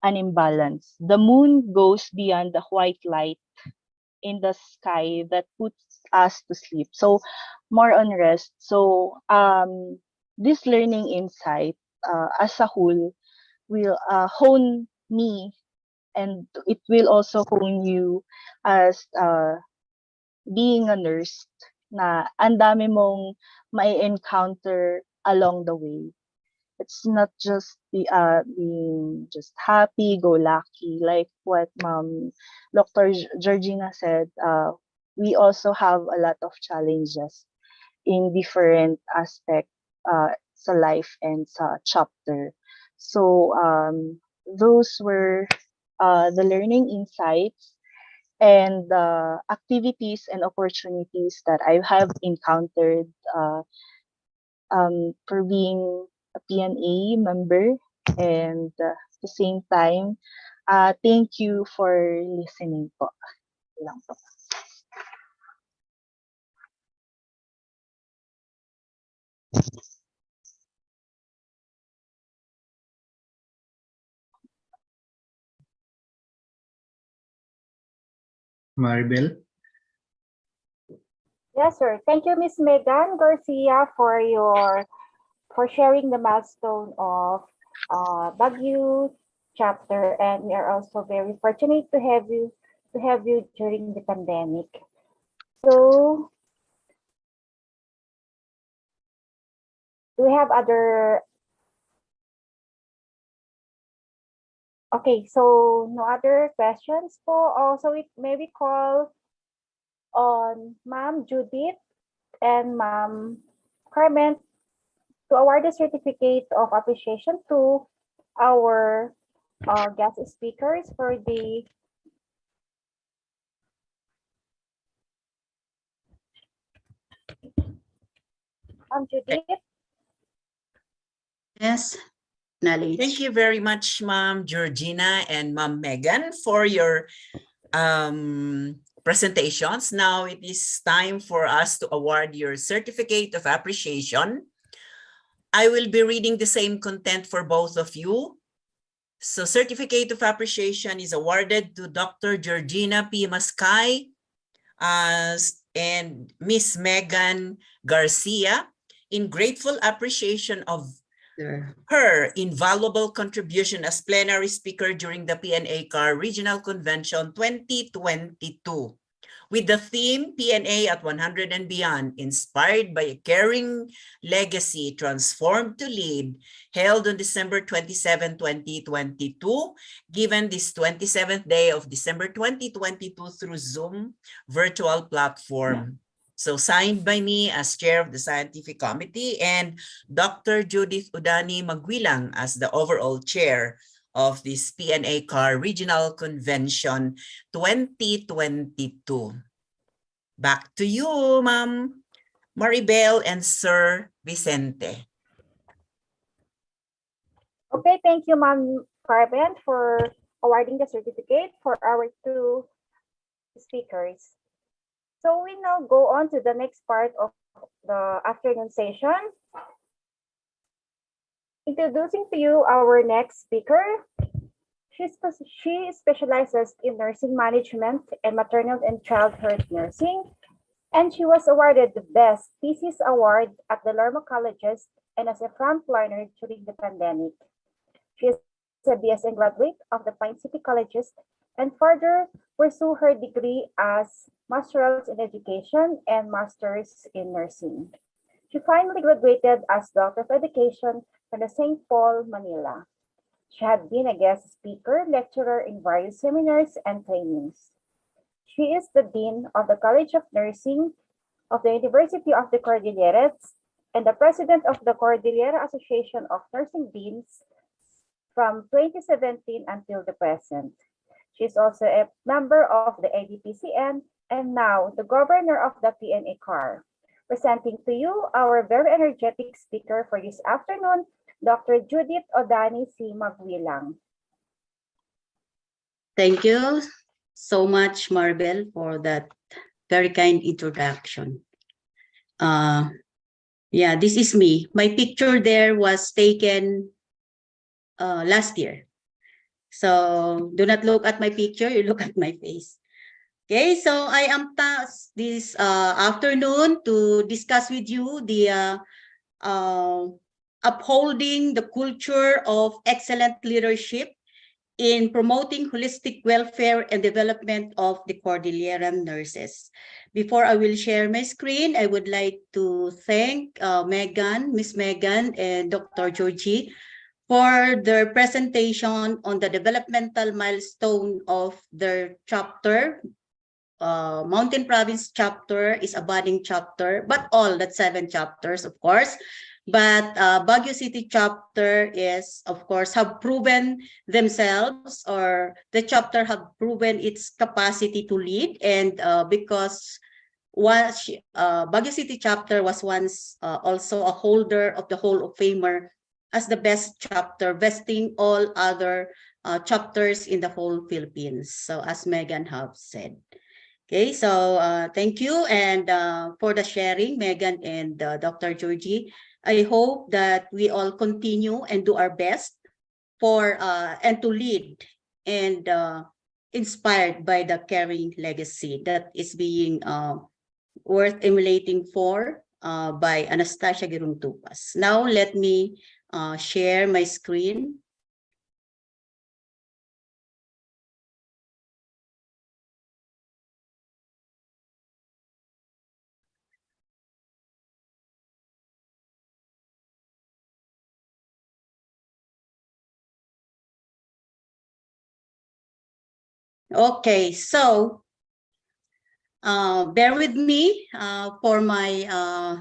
an imbalance. The moon goes beyond the white light in the sky that puts us to sleep. So more on rest. So this learning insight as a whole will hone me, and it will also hone you as being a nurse, na ang dami mong may encounter along the way. It's not just being just happy, go lucky, like what Dr. Georgina said. We also have a lot of challenges in different aspects sa life and sa chapter. So those were the learning insights and the activities and opportunities that I have encountered for being a PNA member, and at the same time, thank you for listening po. Lang po. Maribel? Yes, sir. Thank you, Ms. Megan Garcia, for sharing the milestone of Baguio chapter, and we are also very fortunate to have you during the pandemic. So, do we have other? Okay, so no other questions po. Also, we maybe call on Ma'am Judith and Ma'am Carmen to award the certificate of appreciation to our guest speakers for the Judith. Yes, knowledge. Thank you very much, Ma'am Georgina and Ma'am Megan, for your presentations. Now it is time for us to award your certificate of appreciation. I will be reading the same content for both of you. So certificate of appreciation is awarded to Dr. Georgina P. Mascay and Miss Megan Garcia in grateful appreciation of her invaluable contribution as plenary speaker during the PNA CAR Regional Convention 2022. With the theme PNA at 100 and Beyond, inspired by a caring legacy transformed to lead, held on December 27, 2022, given this 27th day of December 2022 through Zoom virtual platform. So signed by me as chair of the scientific committee and Dr. Judith Udani Magwilang as the overall chair of this PNA CAR Regional Convention 2022. Back to you, Ma'am Maribel and Sir Vicente. Okay, thank you, Ma'am Carmen, for awarding the certificate for our two speakers. So we now go on to the next part of the afternoon session. Introducing to you our next speaker. She specializes in nursing management and maternal and childhood nursing, and she was awarded the Best Thesis Award at the Lerma Colleges and as a frontliner during the pandemic. She is a BSN graduate of the Pine City Colleges and further pursue her degree as Master's in Education and Master's in Nursing. She finally graduated as Doctor of Education from the St. Paul, Manila. She had been a guest speaker, lecturer in various seminars and trainings. She is the Dean of the College of Nursing of the University of the Cordilleras and the President of the Cordillera Association of Nursing Deans from 2017 until the present. She is also a member of the ADPCN and now the governor of the PNA CAR. Presenting to you our very energetic speaker for this afternoon, Dr. Judith Odani C. Magwilang. Thank you so much, Maribel, for that very kind introduction. Yeah, this is me. My picture there was taken last year. So do not look at my picture, you look at my face. Okay, so I am tasked this afternoon to discuss with you the upholding the culture of excellent leadership in promoting holistic welfare and development of the Cordilleran nurses. Before I will share my screen, I would like to thank Miss Megan and Dr. Georgie for their presentation on the developmental milestone of their chapter. Mountain Province chapter is a budding chapter, but all that 7 chapters, of course. But Baguio City chapter is, of course, have proven themselves, or the chapter have proven its capacity to lead. And because Baguio City chapter was once also a holder of the Hall of Famer as the best chapter, besting all other chapters in the whole Philippines. So as Megan have said. Okay, so thank you and for the sharing, Megan and Dr. Georgie. I hope that we all continue and do our best for and to lead and inspired by the caring legacy that is being worth emulating for by Anastasia Giruntupas. Now let me share my screen. Okay, so bear with me for my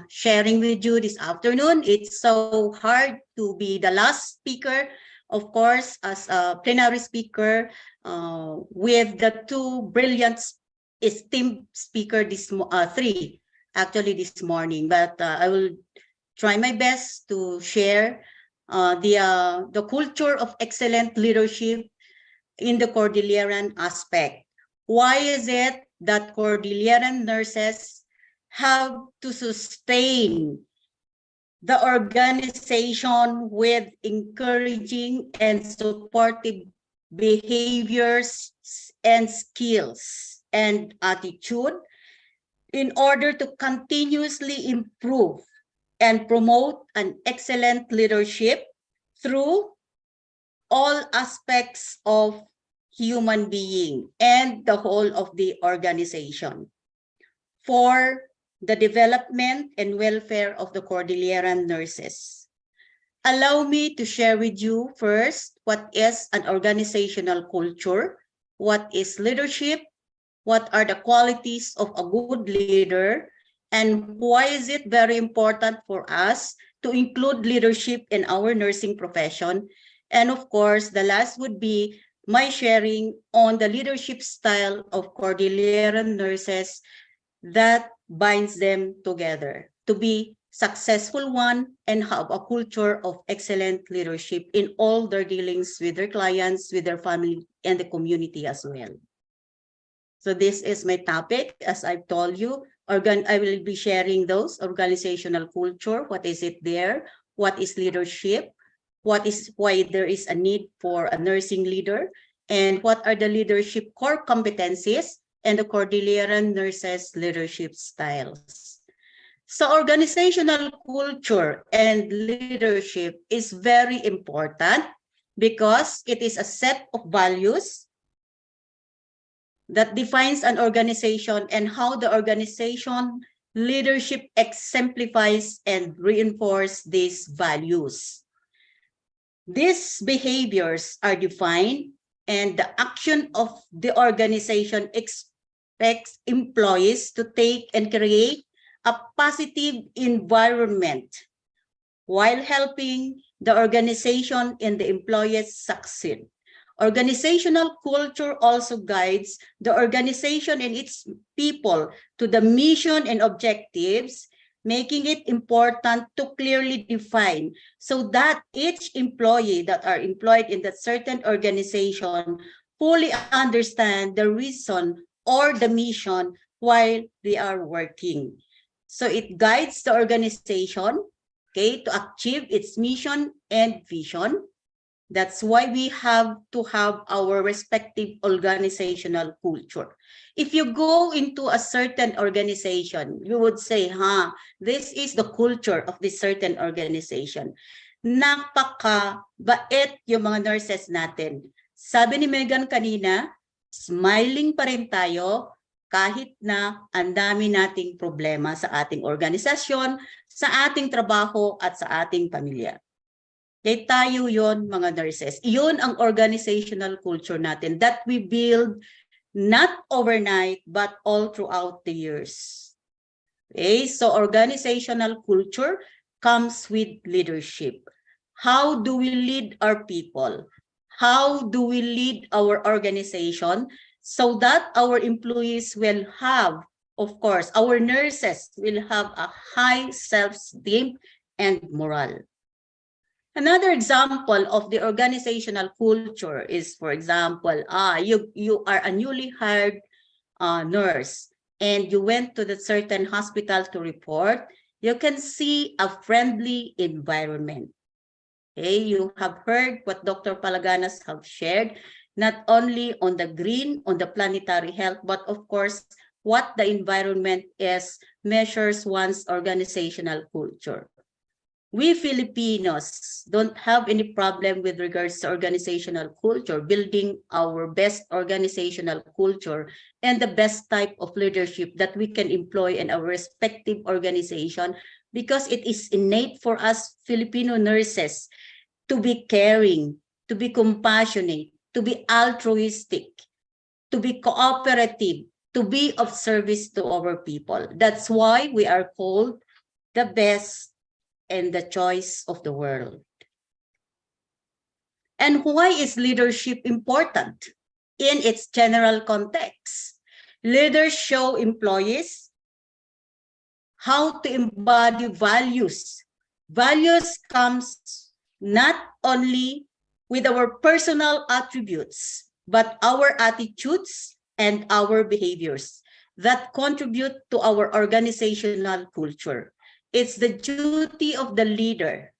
sharing with you this afternoon. It's so hard to be the last speaker, of course, as a plenary speaker with the 2 brilliant esteemed speaker this 3 actually this morning. But I will try my best to share the culture of excellent leadership in the Cordilleran aspect. Why is it that Cordilleran nurses have to sustain the organization with encouraging and supportive behaviors and skills and attitude in order to continuously improve and promote an excellent leadership through all aspects of human being and the whole of the organization for the development and welfare of the Cordilleran nurses. Allow me to share with you first what is an organizational culture, what is leadership, what are the qualities of a good leader, And why is it very important for us to include leadership in our nursing profession? And of course, the last would be my sharing on the leadership style of Cordillera nurses that binds them together to be successful one and have a culture of excellent leadership in all their dealings with their clients, with their family, and the community as well. So this is my topic. As I've told you, I will be sharing those organizational culture. What is it there? What is leadership? Why there is a need for a nursing leader? And what are the leadership core competencies and the Cordillera nurses leadership styles? So organizational culture and leadership is very important because it is a set of values that defines an organization and how the organization leadership exemplifies and reinforce these values. These behaviors are defined and the action of the organization expects employees to take and create a positive environment while helping the organization and the employees succeed. Organizational culture also guides the organization and its people to the mission and objectives, making it important to clearly define so that each employee that are employed in that certain organization fully understand the reason or the mission while they are working. So it guides the organization, okay, to achieve its mission and vision. That's why we have to have our respective organizational culture. If you go into a certain organization, you would say, this is the culture of this certain organization. Napaka-bait yung mga nurses natin. Sabi ni Megan kanina, smiling pa rin tayo kahit na ang dami nating problema sa ating organisasyon, sa ating trabaho at sa ating pamilya. Kaya tayo yon mga nurses. Yun ang organizational culture natin that we build not overnight but all throughout the years. Okay, so organizational culture comes with leadership. How do we lead our people? How do we lead our organization so that our employees will have, of course, our nurses will have a high self-esteem and morale. Another example of the organizational culture is, for example, you are a newly hired nurse and you went to the certain hospital to report. You can see a friendly environment. Okay, you have heard what Dr. Palaganas have shared, not only on the green, on the planetary health, but of course, what the environment is measures one's organizational culture. We Filipinos don't have any problem with regards to organizational culture, building our best organizational culture and the best type of leadership that we can employ in our respective organization, because it is innate for us Filipino nurses to be caring, to be compassionate, to be altruistic, to be cooperative, to be of service to our people. That's why we are called the best and the choice of the world. And why is leadership important? In its general context, leaders show employees how to embody values. Values comes not only with our personal attributes, but our attitudes and our behaviors that contribute to our organizational culture. It's the duty of the leader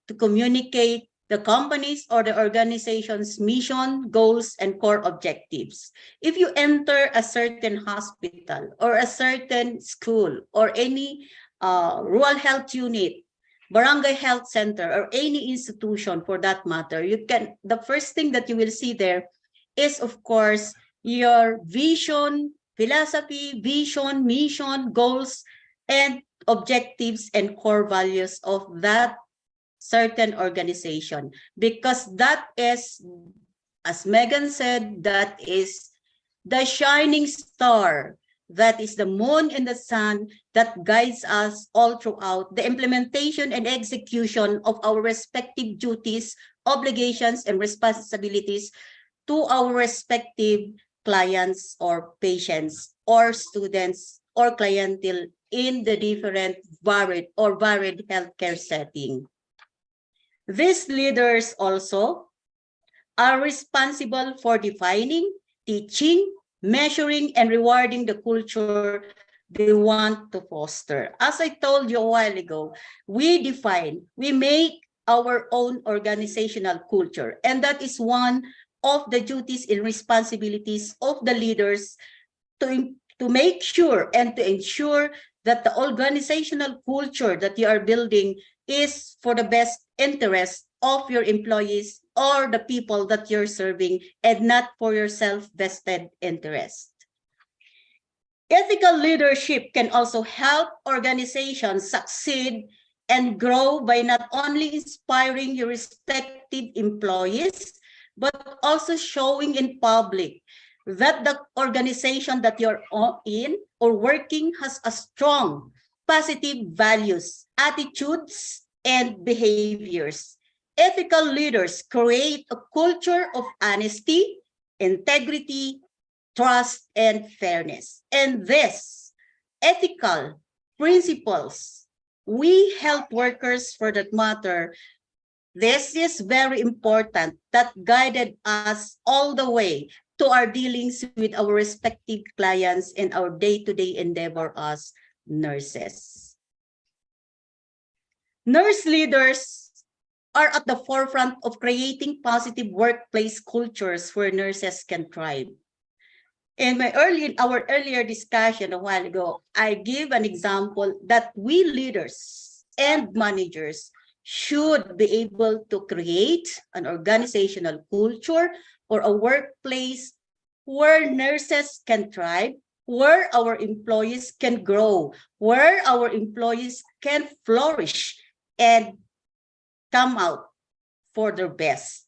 to communicate the company's or the organization's mission, goals, and core objectives. If you enter a certain hospital or a certain school or any rural health unit, barangay health center, or any institution for that matter, the first thing that you will see there is, of course, your vision, philosophy, vision, mission, goals, and objectives and core values of that certain organization, because that is, as Megan said, that is the shining star that is the moon and the sun that guides us all throughout the implementation and execution of our respective duties, obligations, and responsibilities to our respective clients or patients or students or clientele in the different varied healthcare setting. These leaders also are responsible for defining, teaching, measuring, and rewarding the culture they want to foster. As I told you a while ago, we make our own organizational culture, and that is one of the duties and responsibilities of the leaders to make sure and to ensure that the organizational culture that you are building is for the best interest of your employees or the people that you're serving, and not for your self-vested interest. Ethical leadership can also help organizations succeed and grow by not only inspiring your respective employees, but also showing in public that the organization that you're in or working has a strong positive values, attitudes, and behaviors. Ethical leaders create a culture of honesty, integrity, trust, and fairness. And this ethical principles, we help workers for that matter. This is very important that guided us all the way to our dealings with our respective clients and our day-to-day endeavor as nurses. Nurse leaders are at the forefront of creating positive workplace cultures where nurses can thrive. In our earlier discussion a while ago, I give an example that we leaders and managers should be able to create an organizational culture or a workplace where nurses can thrive, where our employees can grow, where our employees can flourish and come out for their best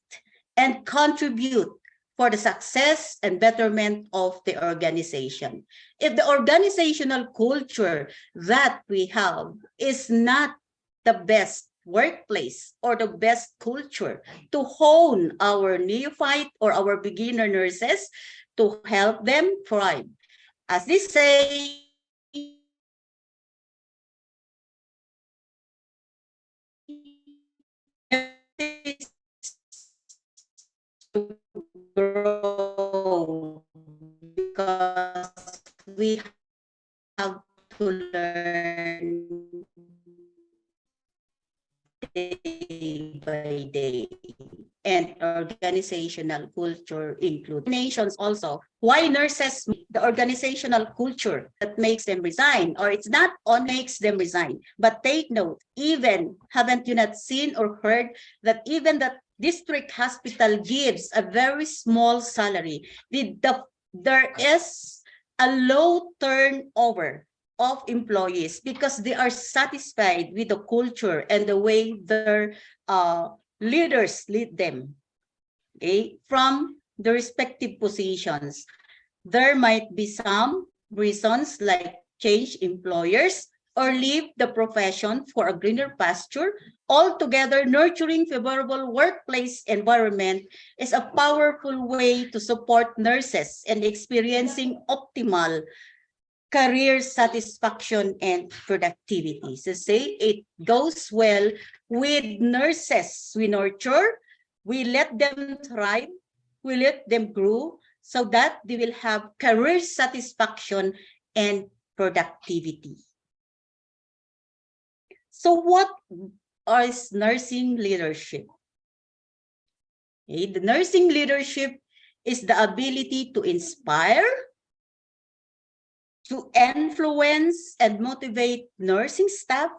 and contribute for the success and betterment of the organization. If the organizational culture that we have is not the best workplace or the best culture to hone our neophyte or our beginner nurses to help them thrive. As they say, grow because we have to learn day by day, and organizational culture includes nations also. Why nurses, the organizational culture that makes them resign, or it's not on makes them resign, but take note, even haven't you not seen or heard that even the district hospital gives a very small salary. There is a low turnover of employees because they are satisfied with the culture and the way their leaders lead them, okay, from the respective positions. There might be some reasons like change employers or leave the profession for a greener pasture. Altogether, nurturing favorable workplace environment is a powerful way to support nurses in experiencing optimal career satisfaction and productivity. So say it goes well with nurses. We nurture, we let them thrive, we let them grow so that they will have career satisfaction and productivity. So what is nursing leadership? Okay, the nursing leadership is the ability to inspire, to influence and motivate nursing staff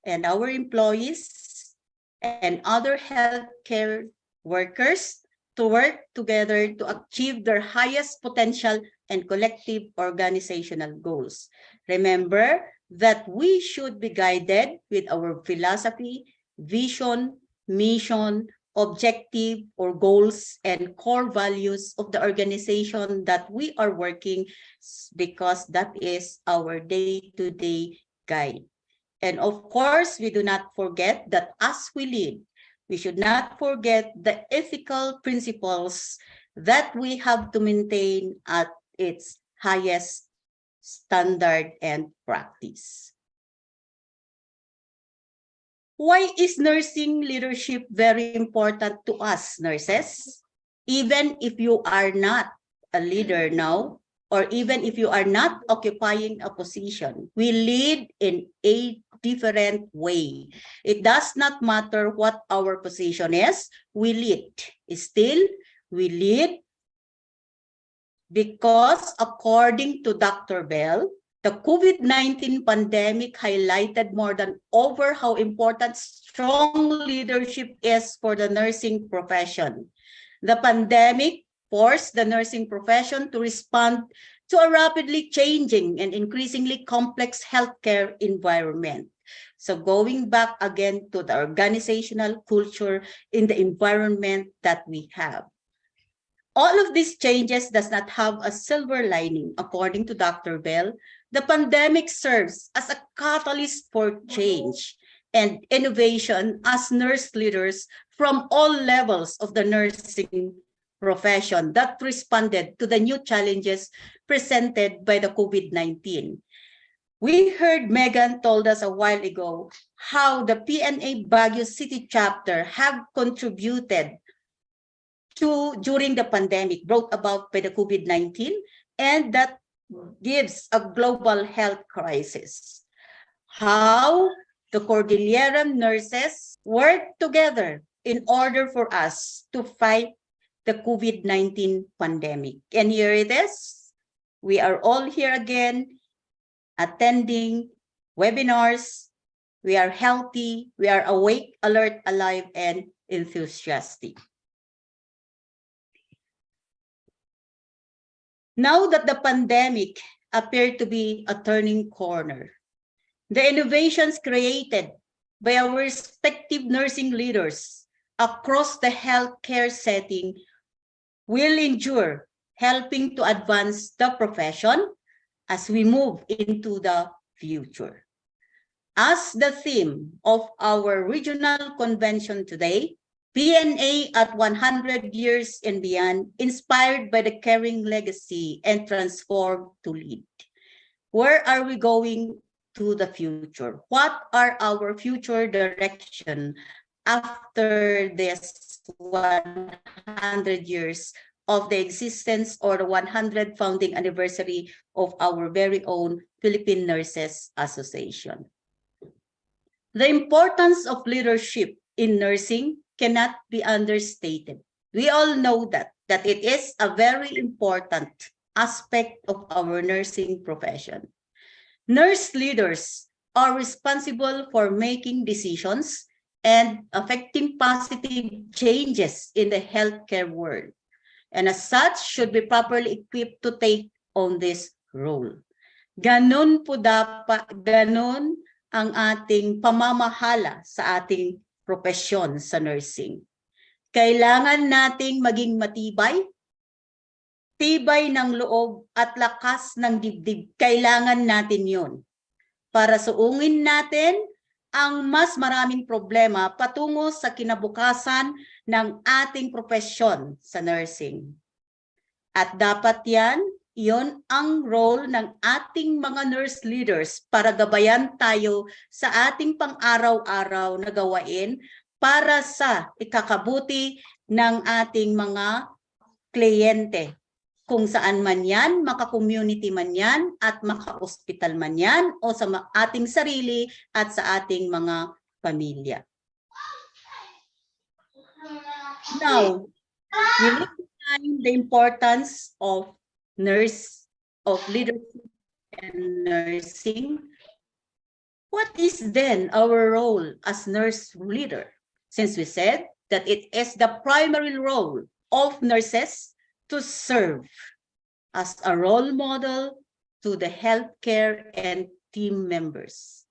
and our employees and other healthcare workers to work together to achieve their highest potential and collective organizational goals. Remember that we should be guided with our philosophy, vision, mission, objective or goals and core values of the organization that we are working, because that is our day-to-day guide. And of course, we do not forget that as we lead, we should not forget the ethical principles that we have to maintain at its highest standard and practice. Why is nursing leadership very important to us nurses? Even if you are not a leader now, or even if you are not occupying a position, we lead in a different way. It does not matter what our position is, we lead. Still, we lead because according to Dr. Bell, the COVID-19 pandemic highlighted more than ever how important strong leadership is for the nursing profession. The pandemic forced the nursing profession to respond to a rapidly changing and increasingly complex healthcare environment. So going back again to the organizational culture in the environment that we have. All of these changes does not have a silver lining. According to Dr. Bell, the pandemic serves as a catalyst for change and innovation as nurse leaders from all levels of the nursing profession that responded to the new challenges presented by the COVID-19. We heard Megan told us a while ago how the PNA Baguio City chapter have contributed to during the pandemic brought about by the COVID-19, and that gives a global health crisis. How the Cordillera nurses work together in order for us to fight the COVID-19 pandemic. And here it is. We are all here again, attending webinars. We are healthy, we are awake, alert, alive, and enthusiastic. Now that the pandemic appeared to be a turning corner, the innovations created by our respective nursing leaders across the healthcare setting will endure, helping to advance the profession as we move into the future. As the theme of our regional convention today, PNA at 100 years and beyond, inspired by the caring legacy and transformed to lead. Where are we going to the future? What are our future direction after this 100 years of the existence or the 100 founding anniversary of our very own Philippine Nurses Association? The importance of leadership in nursing cannot be understated. We all know that it is a very important aspect of our nursing profession. Nurse leaders are responsible for making decisions and affecting positive changes in the healthcare world, and as such should be properly equipped to take on this role. Ganon po dapat, ganon ang ating pamamahala sa ating propesyon sa nursing. Kailangan nating maging matibay, tibay ng loob at lakas ng dibdib. Kailangan natin yun para suungin natin ang mas maraming problema patungo sa kinabukasan ng ating propesyon sa nursing. At dapat yon ang role ng ating mga nurse leaders para gabayan tayo sa ating pang-araw-araw na gawain para sa ikakabuti ng ating mga kliyente. Kung saan man yan, maka-community man yan, at maka-hospital man yan, o sa ating sarili at sa ating mga pamilya. Now, we recognize the importance of leadership and nursing. What is then our role as nurse leader? Since we said that it is the primary role of nurses to serve as a role model to the healthcare and team members.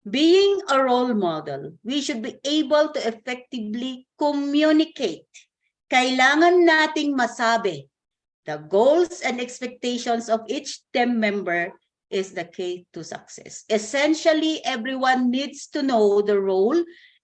Being a role model, we should be able to effectively communicate. Kailangan nating masabi the goals and expectations of each team member is the key to success. Essentially, everyone needs to know the role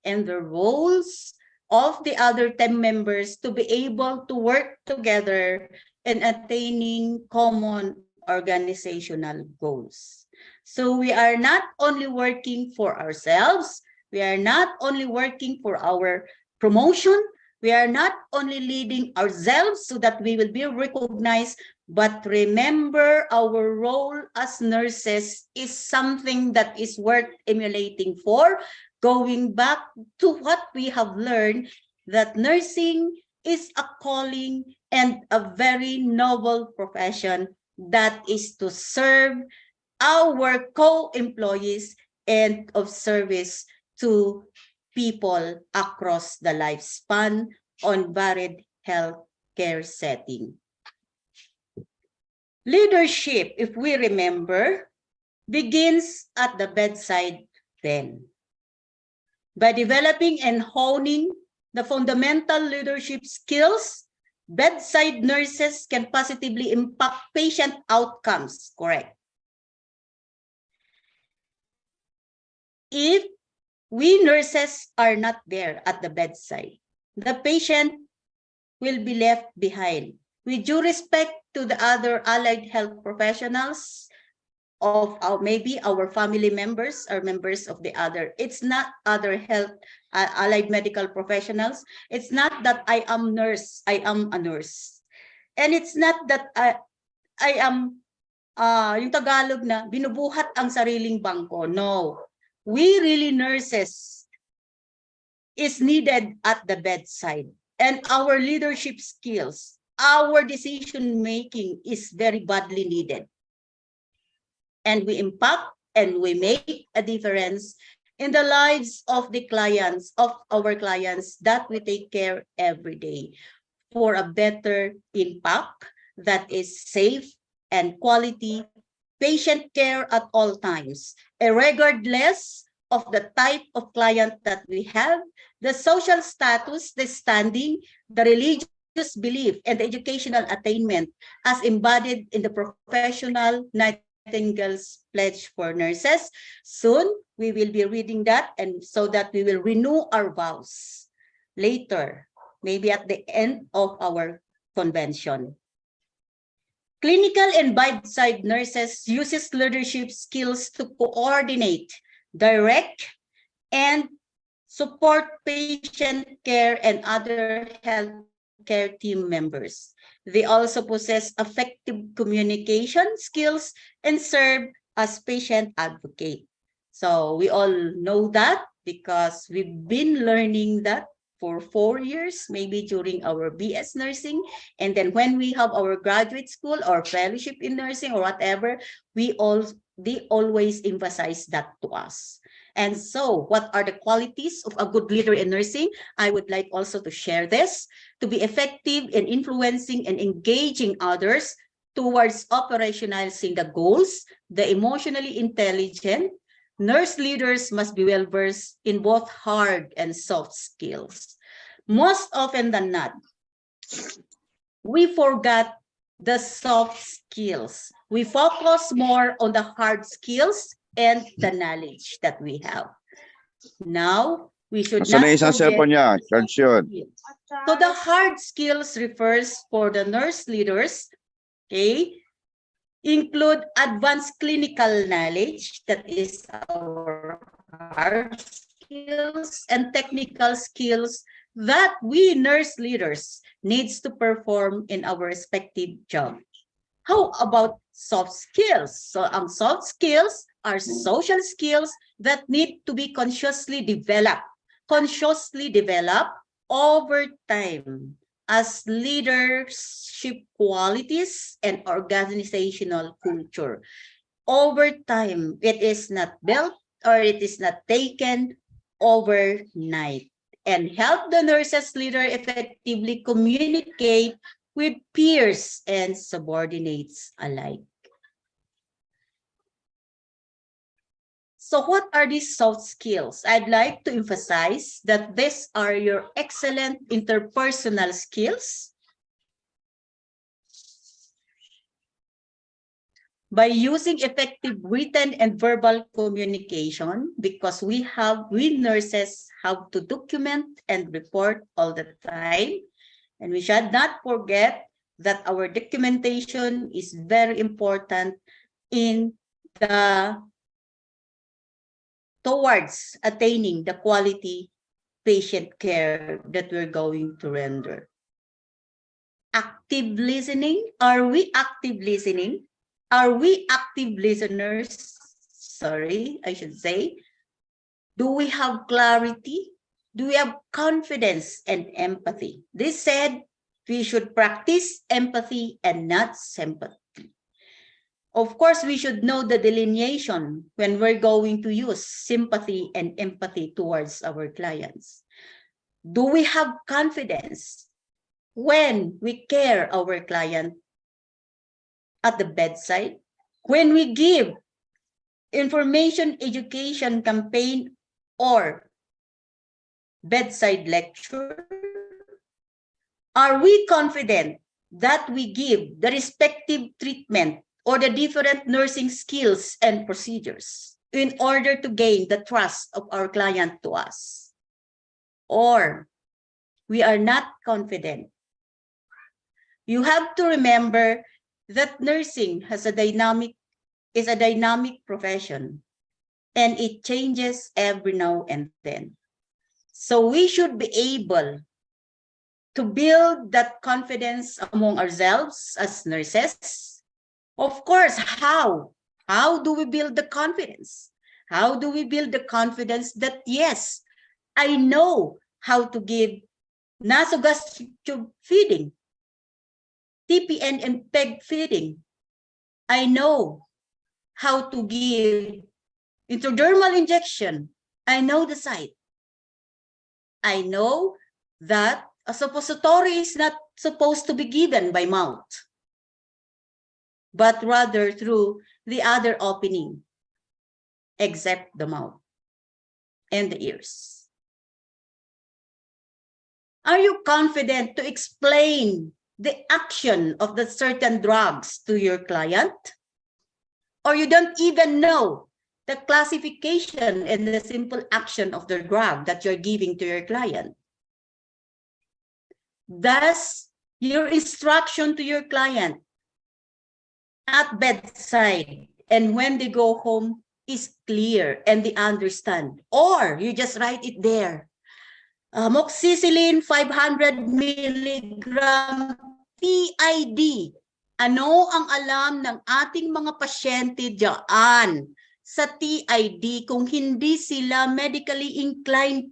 and the roles of the other team members to be able to work together in attaining common organizational goals. So we are not only working for ourselves, we are not only working for our promotion, we are not only leading ourselves so that we will be recognized, but remember our role as nurses is something that is worth emulating for, going back to what we have learned, that nursing is a calling and a very noble profession that is to serve our co-employees and of service to people across the lifespan on varied health care setting. Leadership, if we remember, begins at the bedside then. By developing and honing the fundamental leadership skills, bedside nurses can positively impact patient outcomes, correct? If we nurses are not there at the bedside, the patient will be left behind. With due respect to the other allied health professionals of maybe our family members or members of the other, it's not other health allied medical professionals. It's not that I am nurse, I am a nurse. And it's not that I am, yung Tagalog na, binubuhat ang sariling bangko. No. We really nurses is needed at the bedside, and our leadership skills, our decision making is very badly needed. And we impact and we make a difference in the lives of the clients, of our clients that we take care every day for a better impact that is safe and quality patient care at all times, regardless of the type of client that we have, the social status, the standing, the religious belief, and the educational attainment as embodied in the professional Nightingale's Pledge for Nurses. Soon, we will be reading that, and so that we will renew our vows later, maybe at the end of our convention. Clinical and bedside nurses uses leadership skills to coordinate, direct, and support patient care and other healthcare team members. They also possess effective communication skills and serve as patient advocate. So we all know that because we've been learning that for 4 years, maybe during our BS nursing. And then when we have our graduate school or fellowship in nursing or whatever, they always emphasize that to us. And so what are the qualities of a good leader in nursing? I would like also to share this. To be effective in influencing and engaging others towards operationalizing the goals, the emotionally intelligent, nurse leaders must be well-versed in both hard and soft skills. Most often than not, we forgot the soft skills. We focus more on the hard skills and the knowledge that we have. Now, we should not forget. So the hard skills refers for the nurse leaders, okay, include advanced clinical knowledge, that is our hard skills, and technical skills that we nurse leaders needs to perform in our respective job. How about soft skills? So soft skills are social skills that need to be consciously developed over time as leadership qualities and organizational culture. Over time, it is not built or it is not taken overnight, and help the nurses leader effectively communicate with peers and subordinates alike. So what are these soft skills? I'd like to emphasize that these are your excellent interpersonal skills. By using effective written and verbal communication, because we nurses have to document and report all the time. And we should not forget that our documentation is very important in the towards attaining the quality patient care that we're going to render. Active listening. Are we active listening? Are we active listeners? Sorry, I should say. Do we have clarity? Do we have confidence and empathy? This said, we should practice empathy and not sympathy. Of course, we should know the delineation when we're going to use sympathy and empathy towards our clients. Do we have confidence when we care our client at the bedside? When we give information education campaign or bedside lecture? Are we confident that we give the respective treatment or the different nursing skills and procedures in order to gain the trust of our client to us? Or we are not confident? You have to remember that nursing is a dynamic profession, and it changes every now and then. So we should be able to build that confidence among ourselves as nurses. Of course, how? How do we build the confidence? How do we build the confidence that, yes, I know how to give nasogastric tube feeding, TPN and PEG feeding. I know how to give intradermal injection. I know the site. I know that a suppository is not supposed to be given by mouth, but rather through the other opening, except the mouth and the ears. Are you confident to explain the action of the certain drugs to your client? Or you don't even know the classification and the simple action of the drug that you're giving to your client? Thus, your instruction to your client at bedside and when they go home is clear and they understand. Or you just write it there. Amoxicillin 500 milligram PID. Ano ang alam ng ating mga pasyente diyan sa TID kung hindi sila medically inclined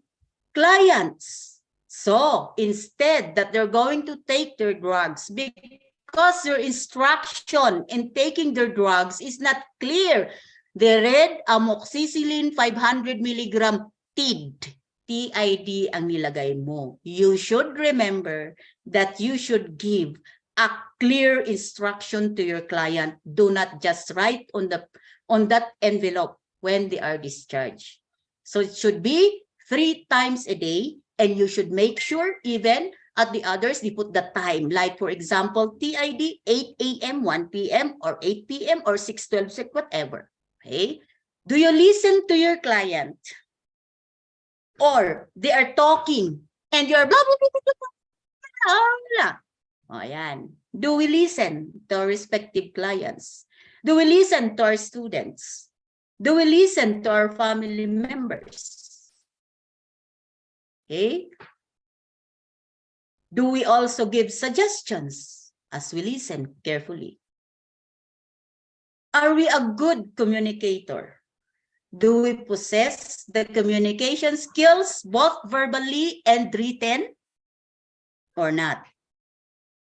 clients? So, instead that they're going to take their drugs because your instruction in taking their drugs is not clear, they read amoxicillin 500 milligram TID. TID ang nilagay mo. You should remember that you should give a clear instruction to your client. Do not just write on that envelope when they are discharged. So it should be 3 times a day, and you should make sure even at the others they put the time. Like for example, TID 8 a.m., 1 p.m., or 8 p.m., or 6:12, whatever. Okay? Do you listen to your client? Or they are talking and you're blah, blah, blah, blah, blah, blah. O yan. Do we listen to our respective clients? Do we listen to our students? Do we listen to our family members? Okay? Do we also give suggestions as we listen carefully? Are we a good communicator? Do we possess the communication skills both verbally and written or not?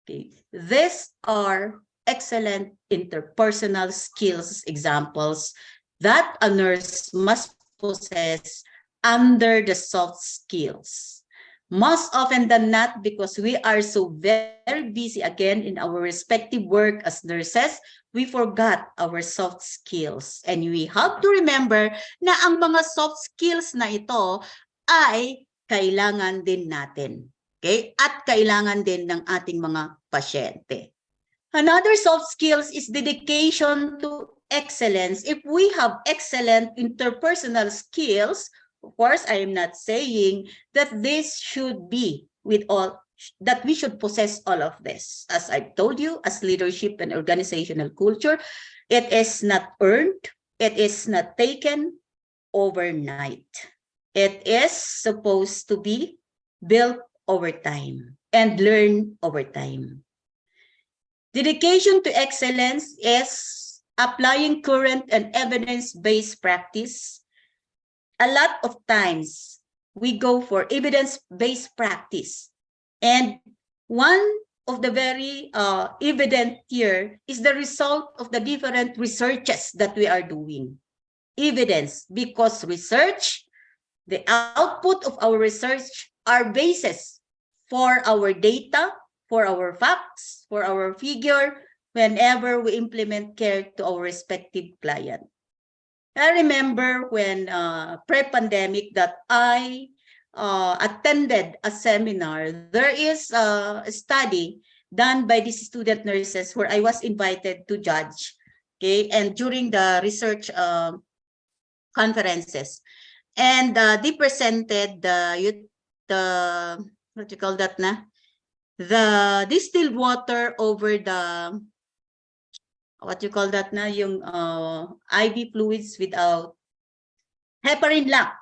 Okay. These are excellent interpersonal skills examples that a nurse must possess under the soft skills. Most often than not, because we are so very busy again in our respective work as nurses, we forgot our soft skills. And we have to remember na ang mga soft skills na ito ay kailangan din natin. Okay? At kailangan din ng ating mga pasyente. Another soft skills is dedication to excellence. If we have excellent interpersonal skills, of course, I am not saying that this should be with all, that we should possess all of this. As I told you, as leadership and organizational culture, it is not earned, it is not taken overnight. It is supposed to be built over time and learned over time. Dedication to excellence is applying current and evidence-based practice. A lot of times we go for evidence-based practice. And one of the very evident here is the result of the different researches that we are doing. Evidence, because research, the output of our research are basis for our data, for our facts, for our figure, whenever we implement care to our respective client. I remember when pre-pandemic that I attended a seminar. There is a study done by these student nurses where I was invited to judge. Okay, and during the research conferences, and they presented the what you call that na, the distilled water over the, what you call that na, yung IV fluids without heparin lock.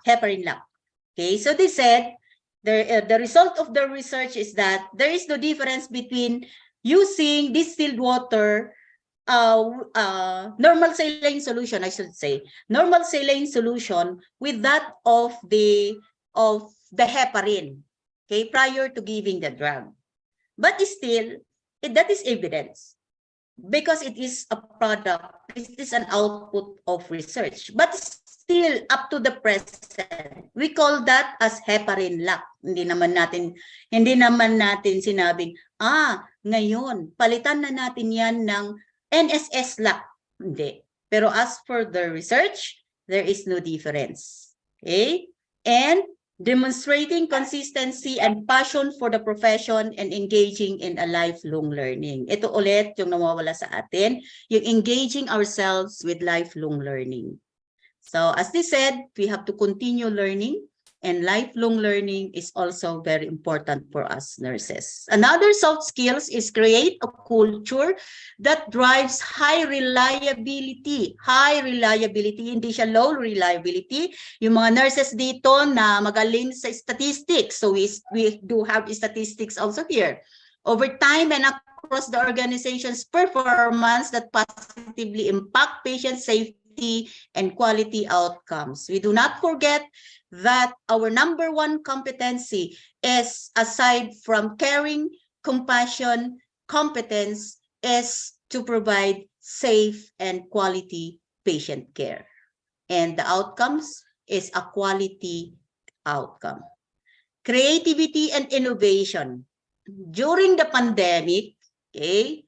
Okay, so they said the result of the research is that there is no difference between using distilled water, normal saline solution, I should say, normal saline solution with that of the heparin, okay, prior to giving the drug. But still, that is evidence, because it is a product, it is an output of research. But still, up to the present, we call that as heparin lock. Hindi naman natin sinabing, ngayon, palitan na natin yan ng NSS lock. Hindi. Pero as for the research, there is no difference. Okay? And demonstrating consistency and passion for the profession and engaging in a lifelong learning. Ito ulit yung nawawala sa atin, yung engaging ourselves with lifelong learning. So as they said, we have to continue learning, and lifelong learning is also very important for us nurses. Another soft skills is create a culture that drives high reliability. High reliability, hindi siya low reliability. Yung mga nurses dito na magaling sa statistics. So we do have statistics also here. Over time and across the organization's performance that positively impact patient safety and quality outcomes. We do not forget that our number one competency is, aside from caring, compassion, competence, is to provide safe and quality patient care. And the outcomes is a quality outcome. Creativity and innovation. During the pandemic, okay,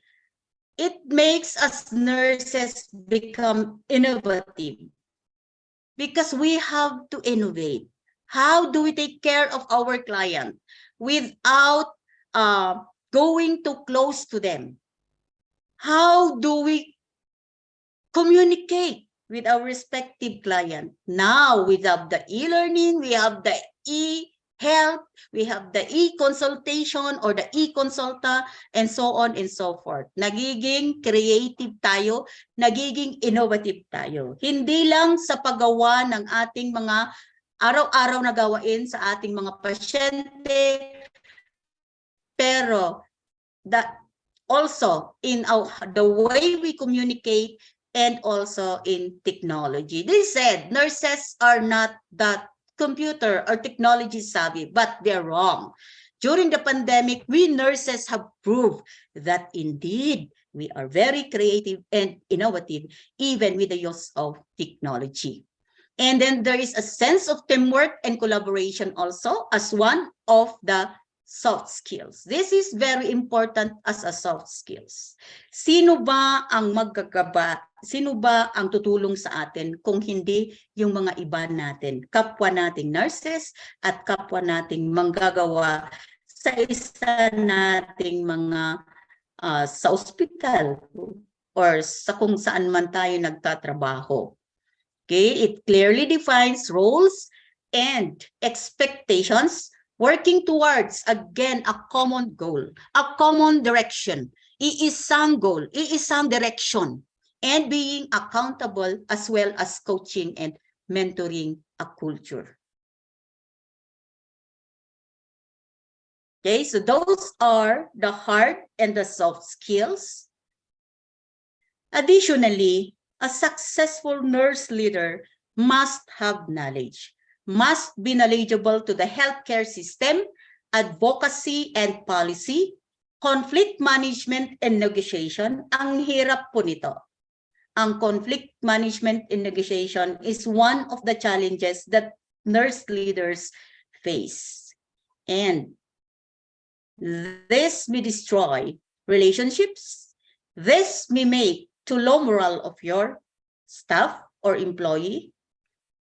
it makes us nurses become innovative. Because we have to innovate. How do we take care of our client without going too close to them? How do we communicate with our respective client? Now, we have the e-learning, we have the e-health, we have the e-consultation or the e-consulta, and so on and so forth. Nagiging creative tayo, nagiging innovative tayo. Hindi lang sa paggawa ng ating mga araw-araw na gawain sa ating mga pasyente, pero also in the way we communicate and also in technology. They said nurses are not that computer or technology savvy, but they're wrong. During the pandemic, we nurses have proved that indeed we are very creative and innovative, even with the use of technology. And then there is a sense of teamwork and collaboration also as one of the soft skills. This is very important as a soft skills. Sino ba ang maggagaba? Sino ba ang tutulong sa atin kung hindi yung mga iba natin, kapwa nating nurses at kapwa nating manggagawa sa isa nating mga sa ospital or sa kung saan man tayo nagtatrabaho. Okay, it clearly defines roles and expectations, working towards, again, a common goal, a common direction, iisang goal, iisang direction, and being accountable as well as coaching and mentoring a culture. Okay, so those are the hard and the soft skills. Additionally, a successful nurse leader must have knowledge, must be knowledgeable to the healthcare system, advocacy and policy, conflict management and negotiation. Ang hirap po nito. Ang conflict management and negotiation is one of the challenges that nurse leaders face. And this may destroy relationships. This may make to low morale of your staff or employee,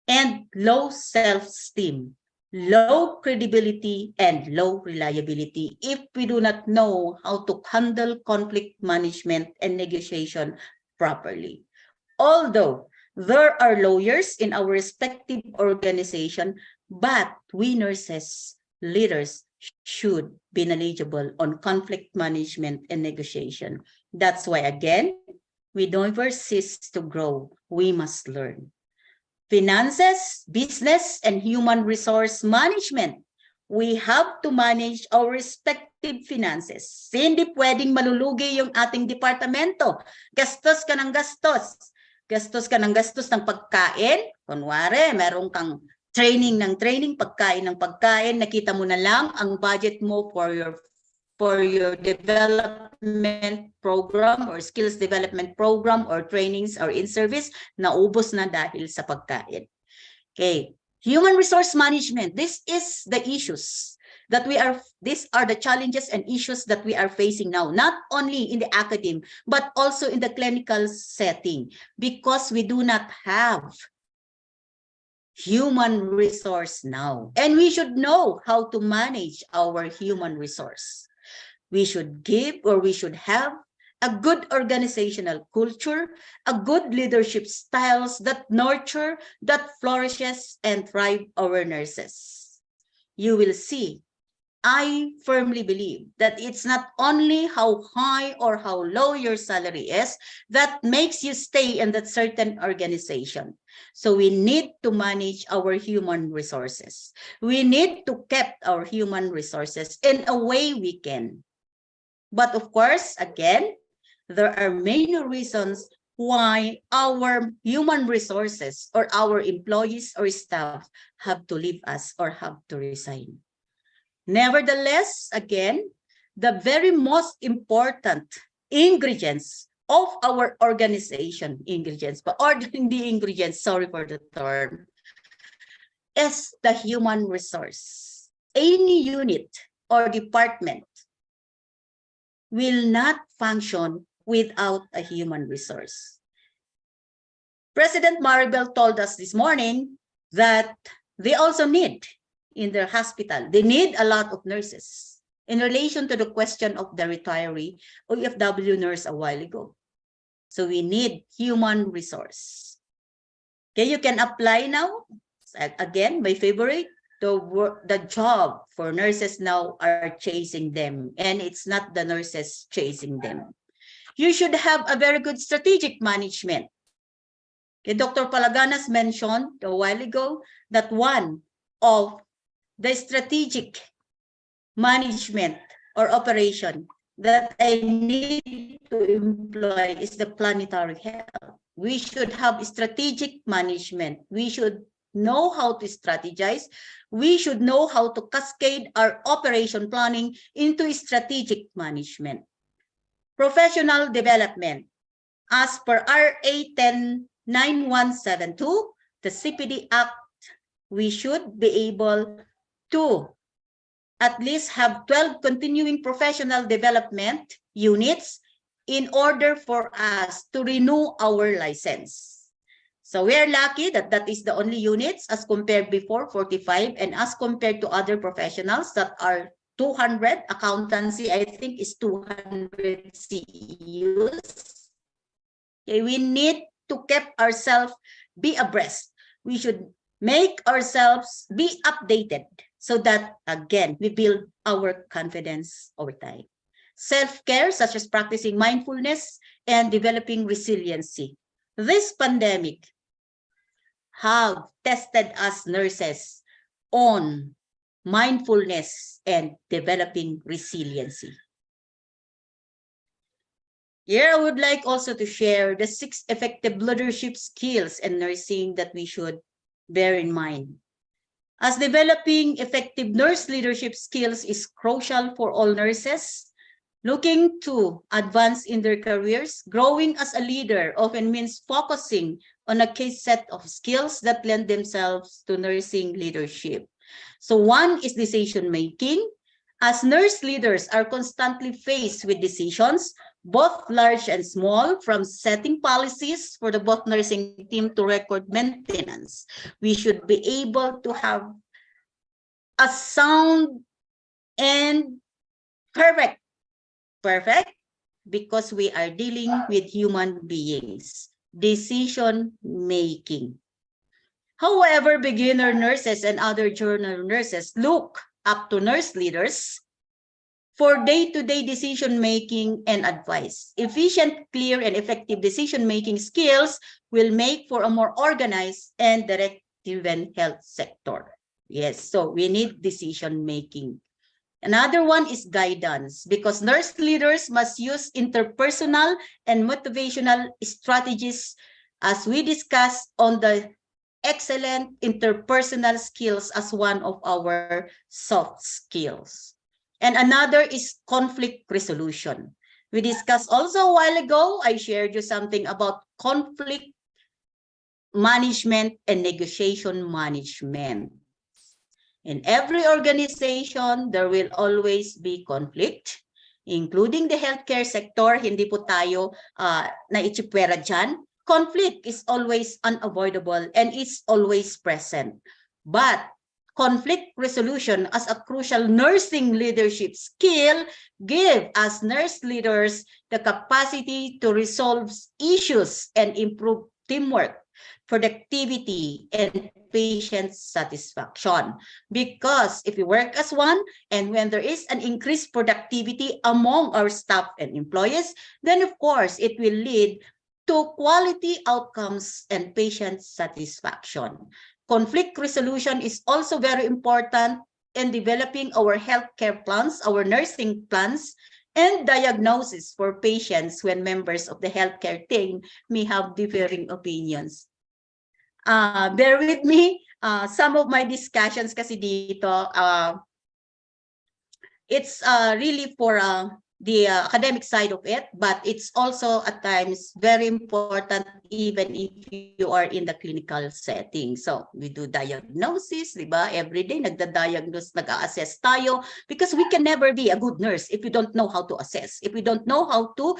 and low self-esteem, low credibility, and low reliability if we do not know how to handle conflict management and negotiation properly. Although there are lawyers in our respective organization, but we nurses, leaders, should be knowledgeable on conflict management and negotiation. That's why, again, we never cease to grow. We must learn. Finances, business, and human resource management. We have to manage our respective finances. Hindi pwedeng malulugi yung ating departamento. Gastos ka ng gastos. Gastos ka ng gastos ng pagkain. Kunwari, meron kang training ng training, pagkain ng pagkain. Nakita mo na lang ang budget mo for your development program or skills development program or trainings or in-service, naubos na dahil sa pagkain. Okay, human resource management. This is the issues that these are the challenges and issues that we are facing now, not only in the academe, but also in the clinical setting, because we do not have human resource now. And we should know how to manage our human resource. We should give, or we should have, a good organizational culture, a good leadership styles that nurture, that flourishes and thrive our nurses. You will see, I firmly believe that it's not only how high or how low your salary is that makes you stay in that certain organization. So we need to manage our human resources. We need to keep our human resources in a way we can. But of course, again, there are many reasons why our human resources or our employees or staff have to leave us or have to resign. Nevertheless, again, the very most important ingredients of our organization, sorry for the term, is the human resource. Any unit or department will not function without a human resource. President Maribel told us this morning that they also need, in their hospital, they need a lot of nurses in relation to the question of the retiree OFW nurse a while ago. So we need human resource. Okay, you can apply now. Again, my favorite, the job for nurses now are chasing them, and it's not the nurses chasing them. You should have a very good strategic management. Okay, Dr. Palaganas mentioned a while ago that one of the strategic management or operation that I need to employ is the planetary health. We should have strategic management. We should know how to strategize. We should know how to cascade our operation planning into strategic management. Professional development. As per RA 109172, the CPD Act, we should be able to at least have 12 continuing professional development units in order for us to renew our license. So we are lucky that that is the only units as compared before 45, and as compared to other professionals that are 200, accountancy I think is 200 CEUs. Okay, we need to keep ourselves be abreast. We should make ourselves be updated so that, again, we build our confidence over time. Self-care, such as practicing mindfulness and developing resiliency. This pandemic have tested us nurses on mindfulness and developing resiliency. Here, I would like also to share the 6 effective leadership skills in nursing that we should bear in mind. As developing effective nurse leadership skills is crucial for all nurses looking to advance in their careers, growing as a leader often means focusing on a key set of skills that lend themselves to nursing leadership. So one is decision making. As nurse leaders are constantly faced with decisions, both large and small, from setting policies for the both nursing team to record maintenance. We should be able to have a sound and perfect, because we are dealing with human beings. Decision making. However, beginner nurses and other junior nurses look up to nurse leaders for day-to-day decision-making and advice. Efficient, clear, and effective decision-making skills will make for a more organized and direct-driven health sector. Yes, so we need decision-making. Another one is guidance, because nurse leaders must use interpersonal and motivational strategies, as we discussed on the excellent interpersonal skills as one of our soft skills. And another is conflict resolution. We discussed also a while ago, I shared you something about conflict management and negotiation management. In every organization, there will always be conflict, including the healthcare sector. Hindi po tayo naitsipwera dyan. Conflict is always unavoidable and is always present. But conflict resolution as a crucial nursing leadership skill give us nurse leaders the capacity to resolve issues and improve teamwork, productivity, and patient satisfaction. Because if we work as one, and when there is an increased productivity among our staff and employees, then of course it will lead to quality outcomes and patient satisfaction. Conflict resolution is also very important in developing our healthcare plans, our nursing plans, and diagnosis for patients when members of the healthcare team may have differing opinions. Bear with me, some of my discussions kasi dito, it's really for the academic side of it, but it's also at times very important even if you are in the clinical setting. So we do diagnosis, di ba? Every day nagda-diagnose, nag-a-assess tayo, because we can never be a good nurse if we don't know how to assess, if we don't know how to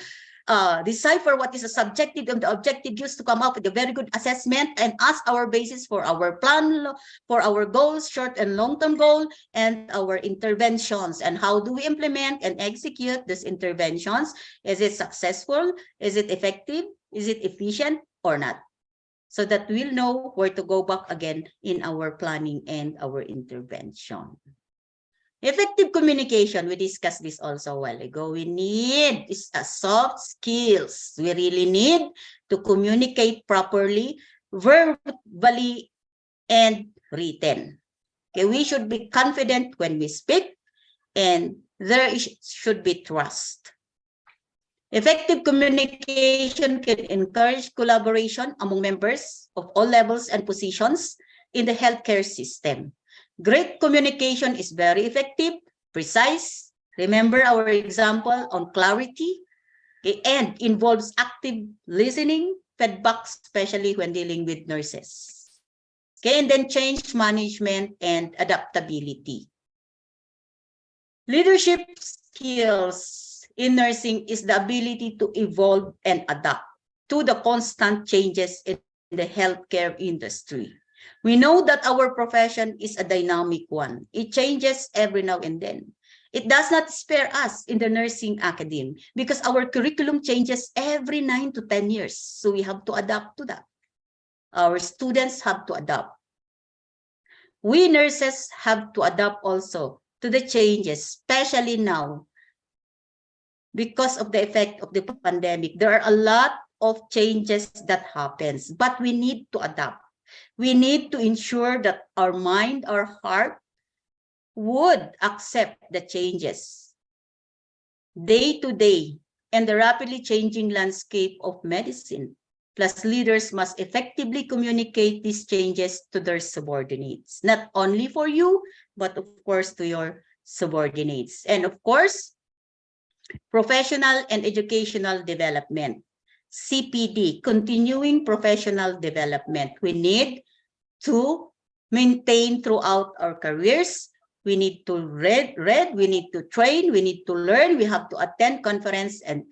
decipher what is a subjective and the objective used to come up with a very good assessment and as our basis for our plan, for our goals, short and long-term goal, and our interventions. And how do we implement and execute these interventions? Is it successful? Is it effective? Is it efficient or not? So that we'll know where to go back again in our planning and our intervention. Effective communication, we discussed this also a while ago. We need soft skills. We really need to communicate properly, verbally, and written. Okay, we should be confident when we speak, and there should be trust. Effective communication can encourage collaboration among members of all levels and positions in the healthcare system. Great communication is very effective, precise. Remember our example on clarity, okay, and involves active listening, feedback, especially when dealing with nurses. Okay, and then change management and adaptability. Leadership skills in nursing is the ability to evolve and adapt to the constant changes in the healthcare industry. We know that our profession is a dynamic one. It changes every now and then. It does not spare us in the nursing academy because our curriculum changes every 9 to 10 years. So we have to adapt to that. Our students have to adapt. We nurses have to adapt also to the changes, especially now because of the effect of the pandemic. There are a lot of changes that happens, but we need to adapt. We need to ensure that our mind, our heart would accept the changes day to day and the rapidly changing landscape of medicine. Plus, leaders must effectively communicate these changes to their subordinates, not only for you, but of course to your subordinates. And of course, professional and educational development, CPD, continuing professional development. We need to maintain throughout our careers. We need to read, we need to train, we need to learn, we have to attend conference and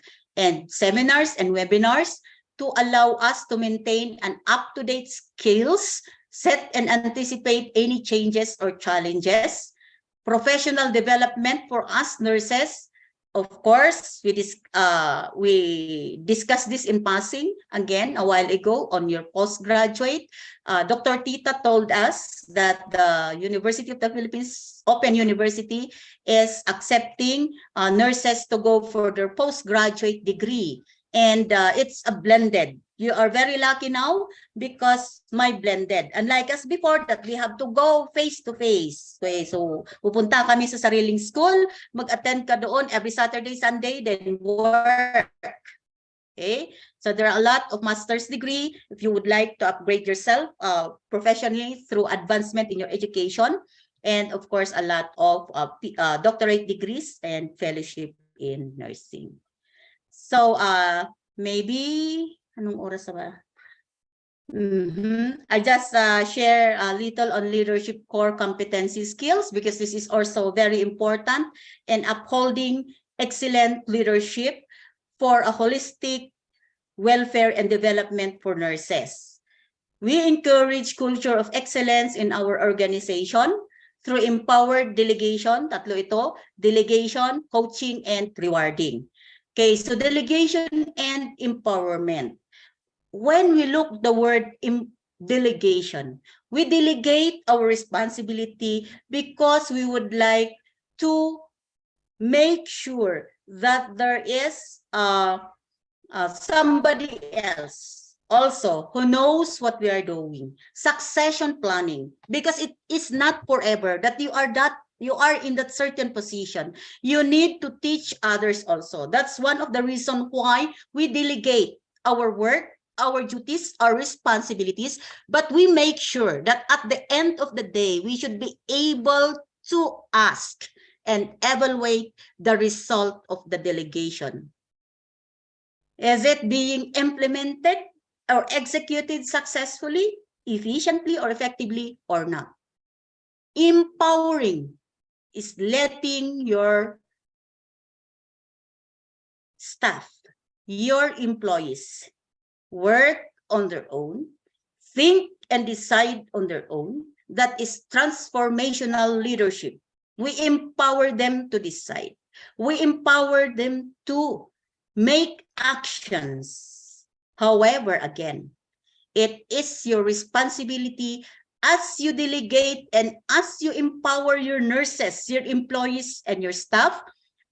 seminars and webinars to allow us to maintain an up-to-date skills, set and anticipate any changes or challenges. Professional development for us nurses. Of course, we discussed this in passing again a while ago on your postgraduate. Dr. Tita told us that the University of the Philippines, Open University, is accepting nurses to go for their postgraduate degree. And it's a blended. You are very lucky now because my blended. Unlike us before that we have to go face to face. Okay, so pupunta kami sa sariling school, mag-attend ka doon every Saturday, Sunday, then work. Okay, so there are a lot of master's degree if you would like to upgrade yourself professionally through advancement in your education, and of course a lot of doctorate degrees and fellowship in nursing. So maybe anong oras na ba? I just share a little on leadership core competency skills because this is also very important in upholding excellent leadership for a holistic welfare and development for nurses. We encourage culture of excellence in our organization through empowered delegation, tatlo ito, delegation, coaching, and rewarding. Okay, so delegation and empowerment. When we look the word delegation, we delegate our responsibility because we would like to make sure that there is somebody else also who knows what we are doing. Succession planning, because it is not forever that you are in that certain position. You need to teach others also. That's one of the reasons why we delegate our work, our duties, our responsibilities, but we make sure that at the end of the day, we should be able to ask and evaluate the result of the delegation. Is it being implemented or executed successfully, efficiently, or effectively, or not? Empowering is letting your staff, your employees, work on their own, think and decide on their own. That is transformational leadership. We empower them to decide. We empower them to make actions. However, again, it is your responsibility as you delegate and as you empower your nurses, your employees, and your staff.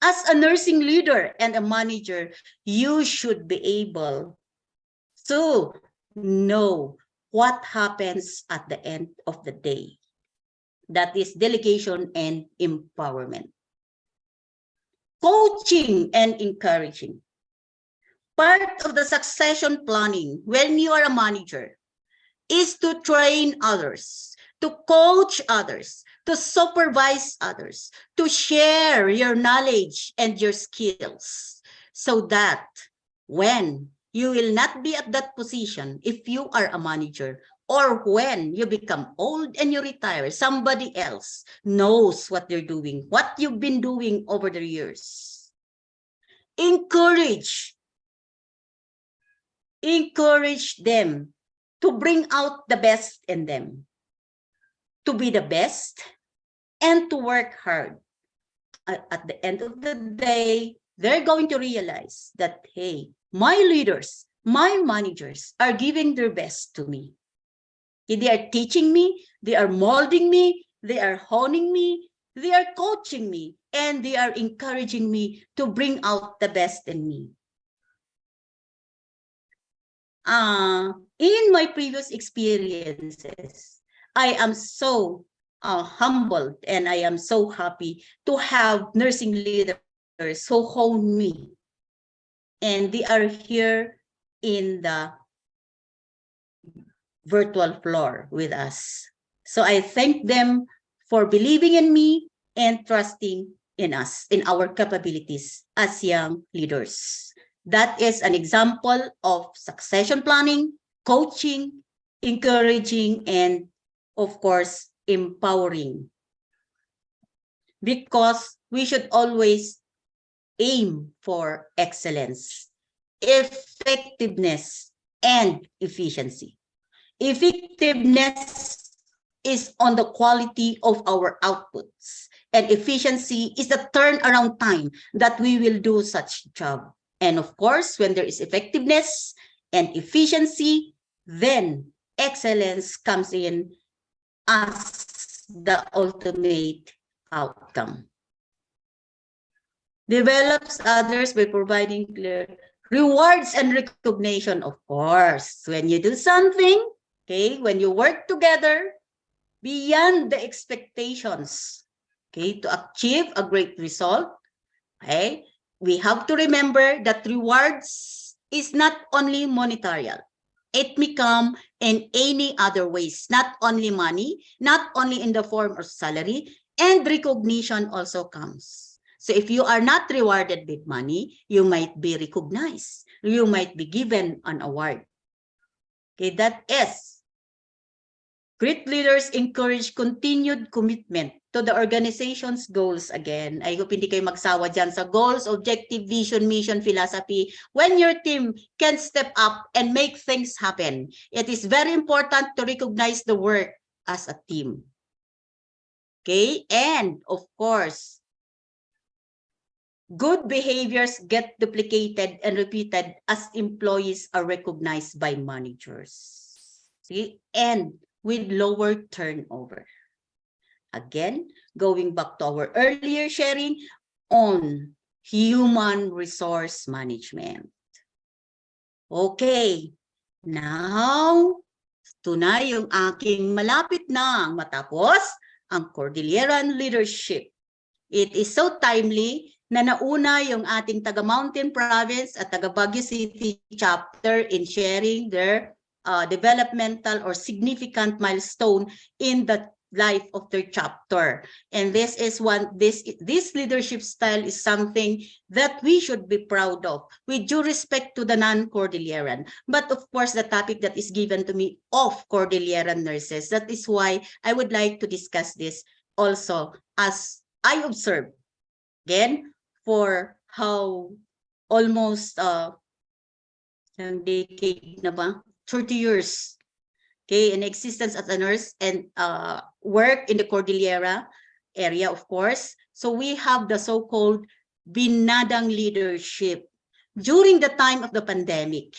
As a nursing leader and a manager, you should be able to know what happens at the end of the day. That is delegation and empowerment. Coaching and encouraging. Part of the succession planning when you are a manager is to train others, to coach others, to supervise others, to share your knowledge and your skills, so that when you will not be at that position, if you are a manager, or when you become old and you retire, somebody else knows what you're doing, what you've been doing over the years. Encourage them to bring out the best in them, to be the best, and to work hard. At the end of the day, they're going to realize that, hey, my leaders, my managers are giving their best to me. They are teaching me, they are molding me, they are honing me, they are coaching me, and they are encouraging me to bring out the best in me. In my previous experiences, I am so humbled and I am so happy to have nursing leaders who hone me. And they are here in the virtual floor with us. So I thank them for believing in me and trusting in us, in our capabilities as young leaders. That is an example of succession planning, coaching, encouraging, and of course, empowering. Because we should always aim for excellence, effectiveness, and efficiency. Effectiveness is on the quality of our outputs, and efficiency is the turnaround time that we will do such job. And of course, when there is effectiveness and efficiency, then excellence comes in as the ultimate outcome. Develops others by providing clear rewards and recognition, of course. When you do something, okay, when you work together beyond the expectations, okay, to achieve a great result, okay, we have to remember that rewards is not only monetary. It may come in any other ways, not only money, not only in the form of salary, and recognition also comes. So if you are not rewarded with money, you might be recognized. You might be given an award. Okay, that is. Great leaders encourage continued commitment to the organization's goals again. I hope hindi kayo magsawa dyan sa goals, objective, vision, mission, philosophy. When your team can step up and make things happen, it is very important to recognize the work as a team. Okay, and of course, good behaviors get duplicated and repeated as employees are recognized by managers. See? And with lower turnover. Again, going back to our earlier sharing on human resource management. Okay, now, ito na yung aking malapit na matapos ang Cordilleran Leadership. It is so timely na nauna yung ating taga Mountain Province at taga Baguio City chapter in sharing their developmental or significant milestone in the life of their chapter. And this is this leadership style is something that we should be proud of with due respect to the non-Cordilleran. But of course, the topic that is given to me of Cordilleran nurses, that is why I would like to discuss this also as I observe, again, for how almost a decade na ba? 30 years, okay, in existence as a nurse and work in the Cordillera area, of course. So we have the so-called binadang leadership during the time of the pandemic.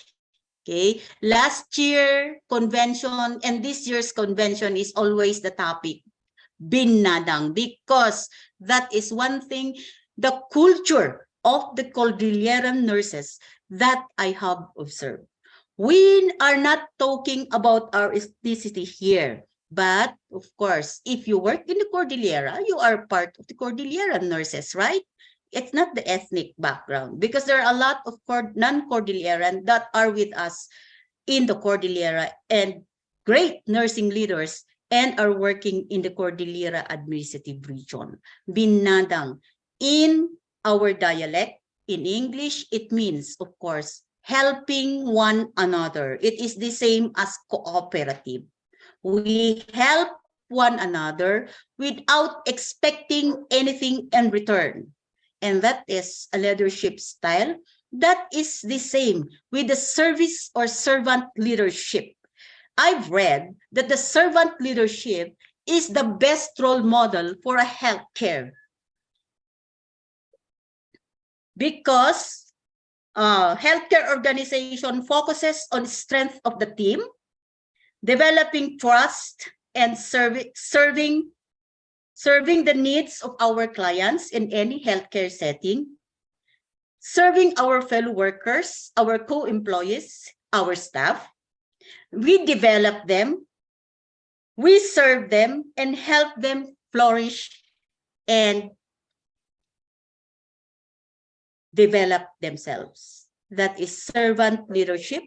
Okay, last year convention and this year's convention is always the topic, binadang, because that is one thing, the culture of the Cordilleran nurses that I have observed. We are not talking about our ethnicity here, but of course, if you work in the Cordillera, you are part of the Cordilleran nurses, right? It's not the ethnic background, because there are a lot of non-Cordilleran that are with us in the Cordillera and great nursing leaders and are working in the Cordillera Administrative Region. Binadang, in our dialect, in English, it means, of course, helping one another. It is the same as cooperative. We help one another without expecting anything in return. And that is a leadership style that is the same with the service or servant leadership. I've read that the servant leadership is the best role model for a healthcare because healthcare organization focuses on strength of the team, developing trust, and serving the needs of our clients in any healthcare setting, serving our fellow workers, our co-employees, our staff. We develop them, we serve them, and help them flourish and develop themselves. That is servant leadership,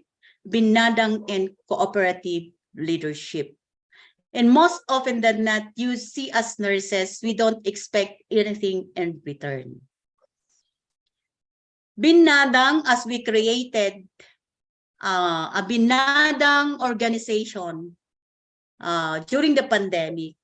binadang and cooperative leadership. And most often than not, you see as nurses, we don't expect anything in return. Binadang, as we created a binadang organization during the pandemic,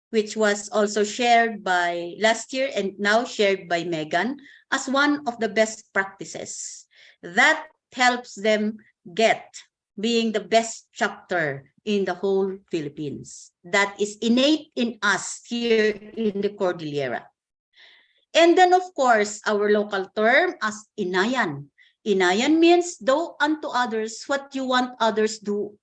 which was also shared by last year and now shared by Megan as one of the best practices that helps them get being the best chapter in the whole Philippines. That is innate in us here in the Cordillera. And then, of course, our local term as inayan. Inayan means do unto others what you want others do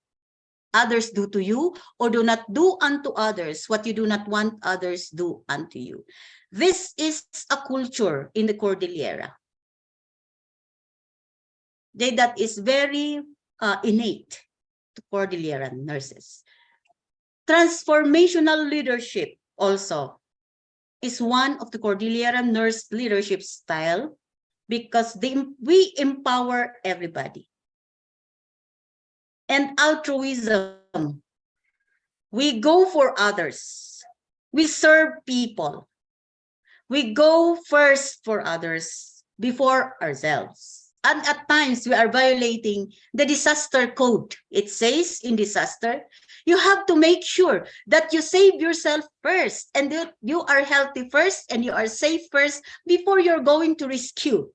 to you, or do not do unto others what you do not want others do unto you. This is a culture in the Cordillera that is very innate to Cordilleran nurses. Transformational leadership also is one of the Cordilleran nurse leadership style because we empower everybody. And altruism, we go for others, we serve people, we go first for others before ourselves. And at times we are violating the disaster code. It says in disaster, you have to make sure that you save yourself first and that you are healthy first and you are safe first before you're going to rescue.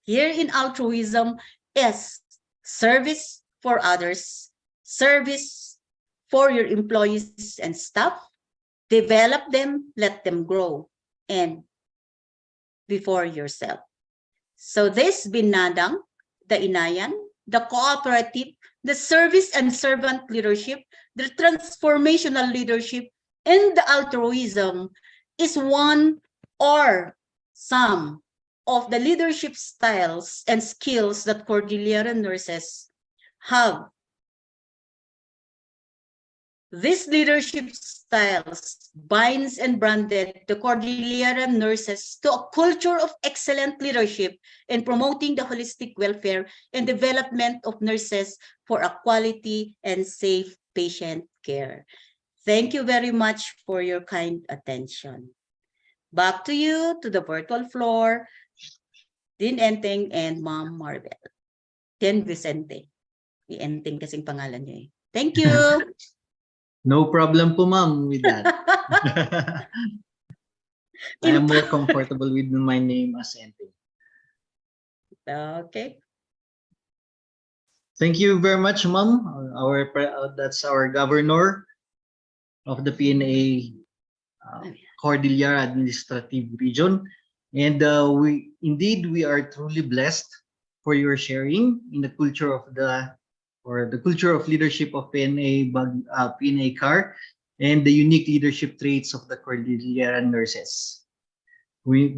Here in altruism is service for others, service for your employees and staff, develop them, let them grow, and before yourself. So this binadang, the inayan, the cooperative, the service and servant leadership, the transformational leadership, and the altruism is one or some of the leadership styles and skills that Cordilleran nurses have. These leadership styles binds and branded the Cordilleran nurses to a culture of excellent leadership in promoting the holistic welfare and development of nurses for a quality and safe patient care. Thank you very much for your kind attention. Back to you, to the virtual floor, Dean Enteng and Ma'am Marvel. Dean Vicente. Enteng kasing pangalan niya eh. Thank you. No problem po, ma'am, with that. I am more comfortable with my name as Enteng. Okay. Thank you very much, ma'am. That's our governor of the PNA Cordillera Administrative Region. And we are truly blessed for your sharing in the culture of the culture of leadership of PNA CAR and the unique leadership traits of the Cordilleran nurses. We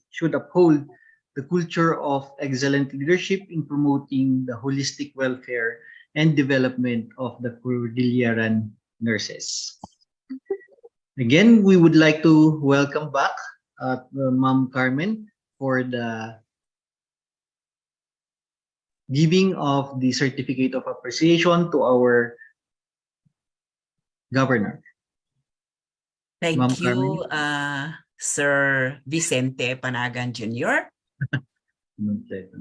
should uphold the culture of excellent leadership in promoting the holistic welfare and development of the Cordilleran nurses. Again, we would like to welcome back Ma'am Carmen for the giving of the certificate of appreciation to our governor. Thank Ma'am you, Carmen. Sir Vicente Panagan Jr.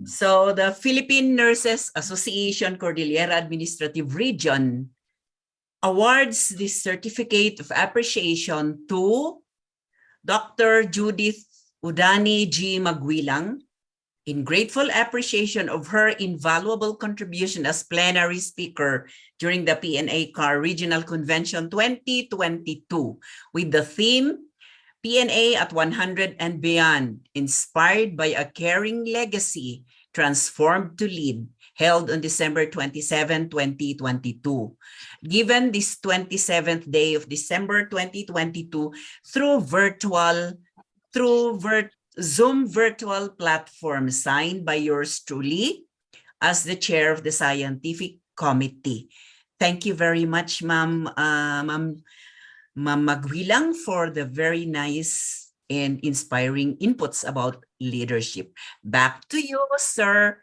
So the Philippine Nurses Association Cordillera Administrative Region awards this certificate of appreciation to Dr. Judith Udani G. Magwilang in grateful appreciation of her invaluable contribution as plenary speaker during the PNA CAR Regional Convention 2022 with the theme PNA at 100 and Beyond, inspired by a caring legacy transformed to lead, held on December 27, 2022. Given this 27th day of December 2022 through Zoom virtual platform signed by yours truly as the chair of the scientific committee. Thank you very much, Ma'am Magwilang, for the very nice and inspiring inputs about leadership. Back to you, Sir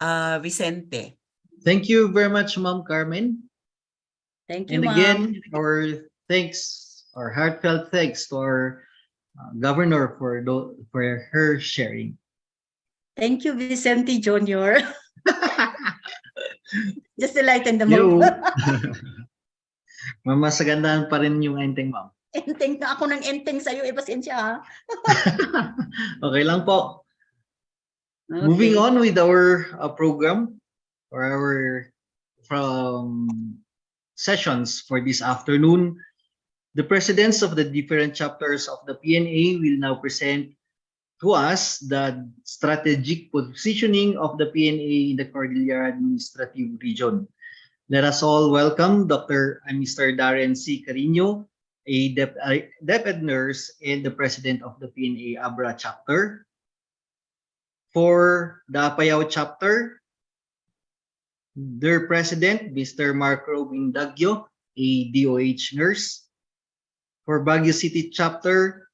Vicente. Thank you very much, Ma'am Carmen. Thank you, And Ma'am. again, our heartfelt thanks to our governor for her sharing. Thank you, Vicente Jr. Just to lighten the mood. Mamasagandahan pa rin yung enteng, ma'am. Enteng na ako ng enteng sa'yo. Pasensya ha. Okay lang po. Okay. Moving on with our program or our sessions for this afternoon, the presidents of the different chapters of the PNA will now present to us the strategic positioning of the PNA in the Cordillera Administrative Region. Let us all welcome Mr. Darren C. Carino, a deputy nurse and the president of the PNA Abra chapter. For the Apayao chapter, their president, Mr. Mark Robin Dagyo, a DOH nurse. For Baguio City chapter,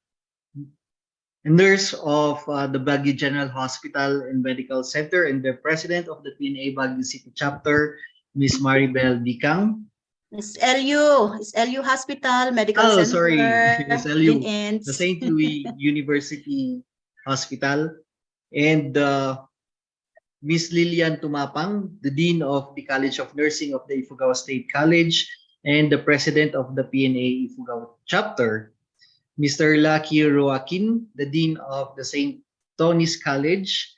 a nurse of the Baguio General Hospital and Medical Center, and the president of the PNA Baguio City chapter, Ms. Maribel Dicang. SLU Hospital, Medical Center. Sorry, SLU, and the St. Louis University Hospital. And Ms. Lilian Tumapang, the Dean of the College of Nursing of the Ifugao State College and the President of the PNA Ifugao Chapter. Mr. Lucky Roaquin, the Dean of the St. Tony's College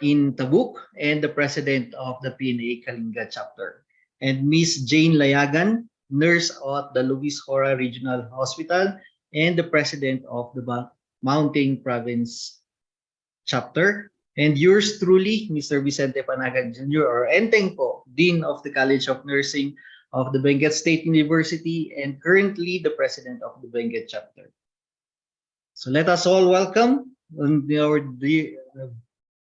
in Tabuk and the President of the PNA Kalinga Chapter. And Ms. Jane Layagan, nurse at the Luis Hora Regional Hospital and the President of the Mountain Province Chapter. And yours truly, Mr. Vicente Panagan Jr. or Enteng po, Dean of the College of Nursing of the Benguet State University and currently the President of the Benguet Chapter. So let us all welcome on our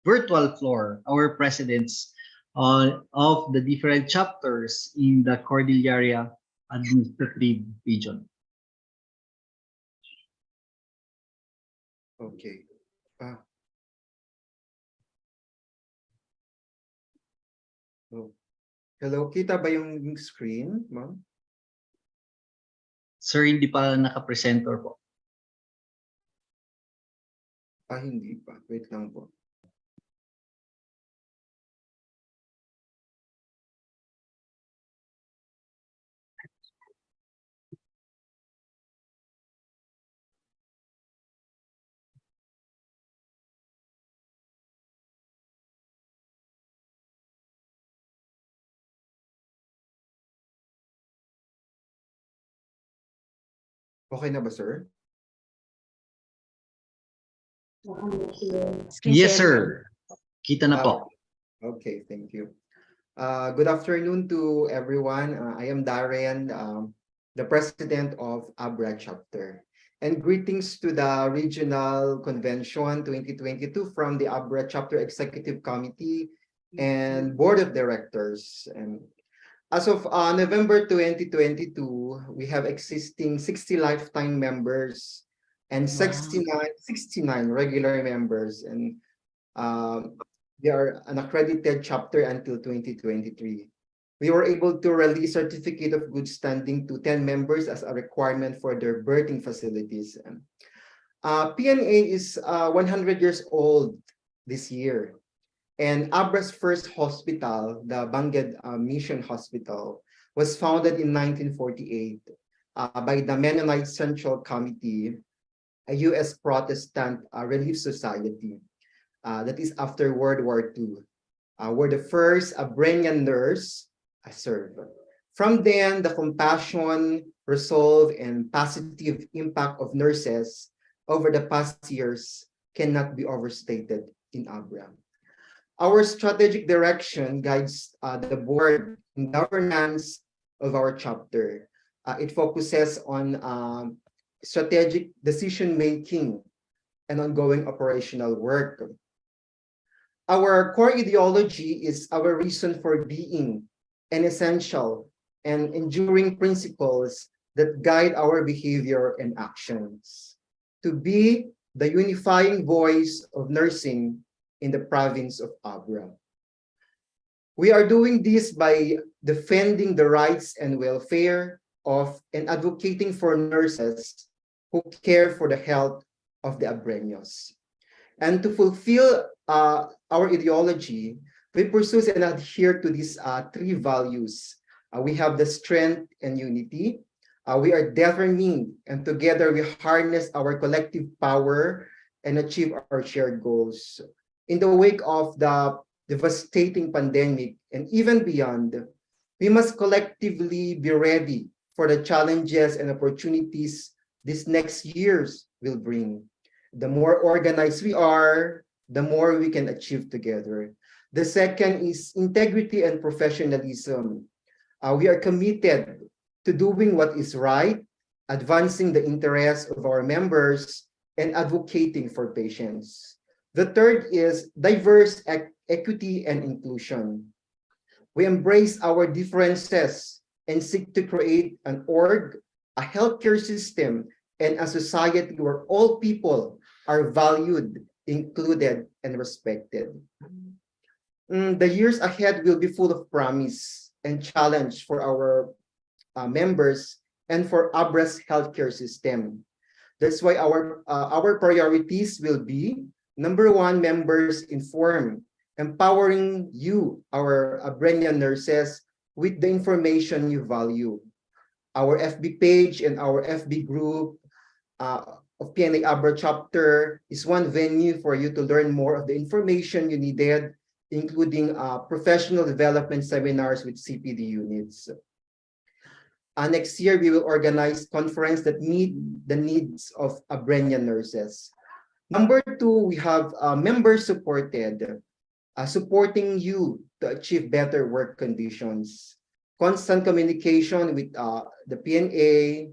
virtual floor our presidents of the different chapters in the Cordillera Administrative Region. Okay. Hello, kita ba yung screen, ma'am? Sir, hindi pa naka-presenter po. Hindi pa. Wait lang po. Okay na ba, sir? Yes, sir. Kita na po. Okay, thank you. Good afternoon to everyone. I am Darren, the president of Abra chapter. And greetings to the Regional Convention 2022 from the Abra chapter executive committee and board of directors. And as of November 2022, we have existing 60 lifetime members and 69 regular members, and they are an accredited chapter until 2023. We were able to release certificate of good standing to 10 members as a requirement for their birthing facilities. PNA is 100 years old this year. And Abra's first hospital, the Banged Mission Hospital, was founded in 1948 by the Mennonite Central Committee, a U.S. Protestant Relief Society. That is after World War II. Were the first Abrenian nurse served. From then, the compassion, resolve, and positive impact of nurses over the past years cannot be overstated in Abra. Our strategic direction guides the board and governance of our chapter. It focuses on strategic decision-making and ongoing operational work. Our core ideology is our reason for being, and essential and enduring principles that guide our behavior and actions. To be the unifying voice of nursing in the province of Abra. We are doing this by defending the rights and welfare of and advocating for nurses who care for the health of the Abreños. And to fulfill our ideology, we pursue and adhere to these three values. We have the strength and unity. We are determined, and together we harness our collective power and achieve our shared goals. In the wake of the devastating pandemic and even beyond, we must collectively be ready for the challenges and opportunities these next years will bring. The more organized we are, the more we can achieve together. The second is integrity and professionalism. We are committed to doing what is right, advancing the interests of our members, and advocating for patients. The third is diverse equity and inclusion. We embrace our differences and seek to create an org, a healthcare system, and a society where all people are valued, included, and respected. The years ahead will be full of promise and challenge for our members and for Abra's healthcare system. That's why our priorities will be, number one, members informed, empowering you, our Abreñan nurses, with the information you value. Our FB page and our FB group of PNA Abra chapter is one venue for you to learn more of the information you needed, including professional development seminars with CPD units. Next year, we will organize conference that meet the needs of Abreñan nurses. Number two, we have members supported, supporting you to achieve better work conditions. Constant communication with the PNA,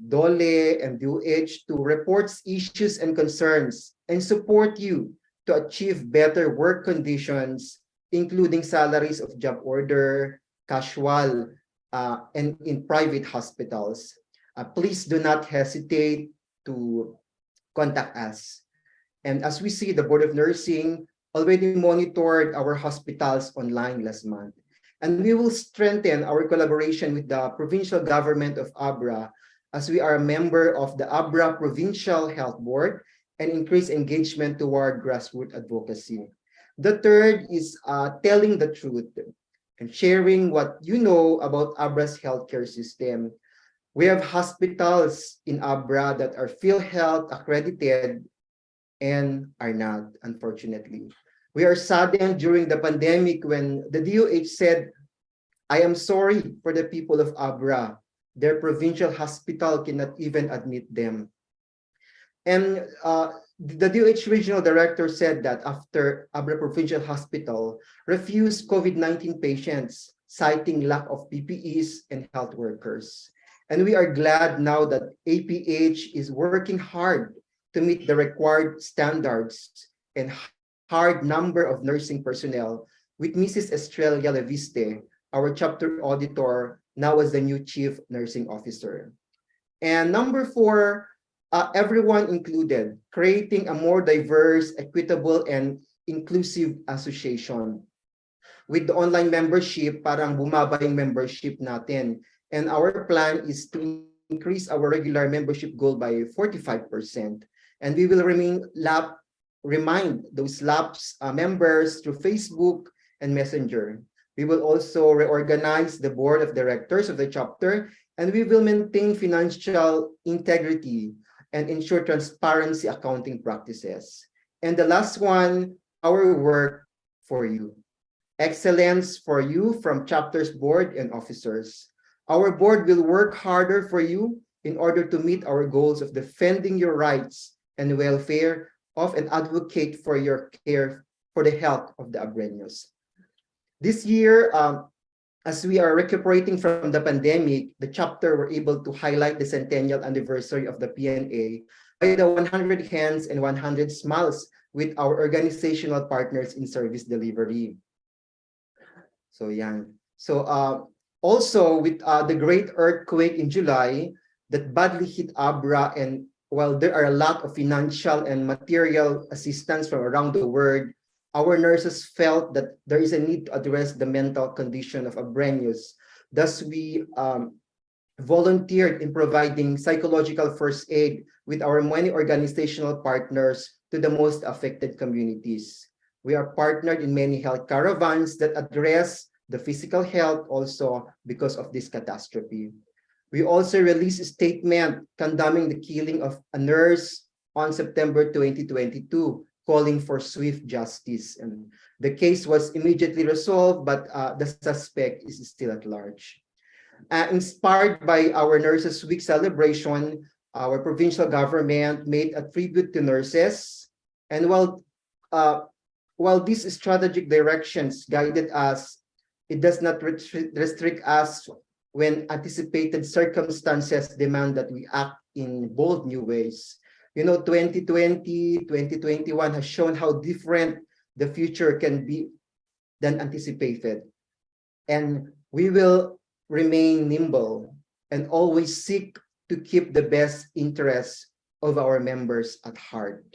DOLE, and DOH to report issues and concerns and support you to achieve better work conditions, including salaries of job order, casual, and in private hospitals. Please do not hesitate to contact us. And as we see, the Board of Nursing already monitored our hospitals online last month. And we will strengthen our collaboration with the provincial government of Abra as we are a member of the Abra Provincial Health Board and increase engagement toward grassroots advocacy. The third is telling the truth and sharing what you know about Abra's healthcare system. We have hospitals in Abra that are PhilHealth accredited and are not, unfortunately. We are saddened during the pandemic when the DOH said, I am sorry for the people of Abra. Their provincial hospital cannot even admit them. And the DOH regional director said that after Abra Provincial Hospital refused COVID-19 patients, citing lack of PPEs and health workers. And we are glad now that APH is working hard to meet the required standards and hard number of nursing personnel with Mrs. Estrella Leviste, our chapter auditor, now as the new chief nursing officer. And number four, everyone included, creating a more diverse, equitable, and inclusive association. With the online membership, parang bumaba yung membership natin. And our plan is to increase our regular membership goal by 45%. And we will remain remind those lapsed members through Facebook and Messenger. We will also reorganize the board of directors of the chapter, and we will maintain financial integrity and ensure transparency accounting practices. And the last one, our work for you. Excellence for you from chapter's board and officers. Our board will work harder for you in order to meet our goals of defending your rights and welfare of and advocate for your care for the health of the Abreños. This year, as we are recuperating from the pandemic, the chapter were able to highlight the centennial anniversary of the PNA by the 100 Hands and 100 Smiles with our organizational partners in service delivery. So yeah. So also with the great earthquake in July that badly hit Abra, and while there are a lot of financial and material assistance from around the world, our nurses felt that there is a need to address the mental condition of Abreños. Thus, we volunteered in providing psychological first aid with our many organizational partners to the most affected communities. We are partnered in many health caravans that address the physical health also because of this catastrophe. We also released a statement condemning the killing of a nurse on September 2022, calling for swift justice. And the case was immediately resolved, but the suspect is still at large. Inspired by our Nurses Week celebration, our provincial government made a tribute to nurses. And while these strategic directions guided us, it does not restrict us when anticipated circumstances demand that we act in bold new ways. You know, 2020, 2021 has shown how different the future can be than anticipated. And we will remain nimble and always seek to keep the best interests of our members at heart.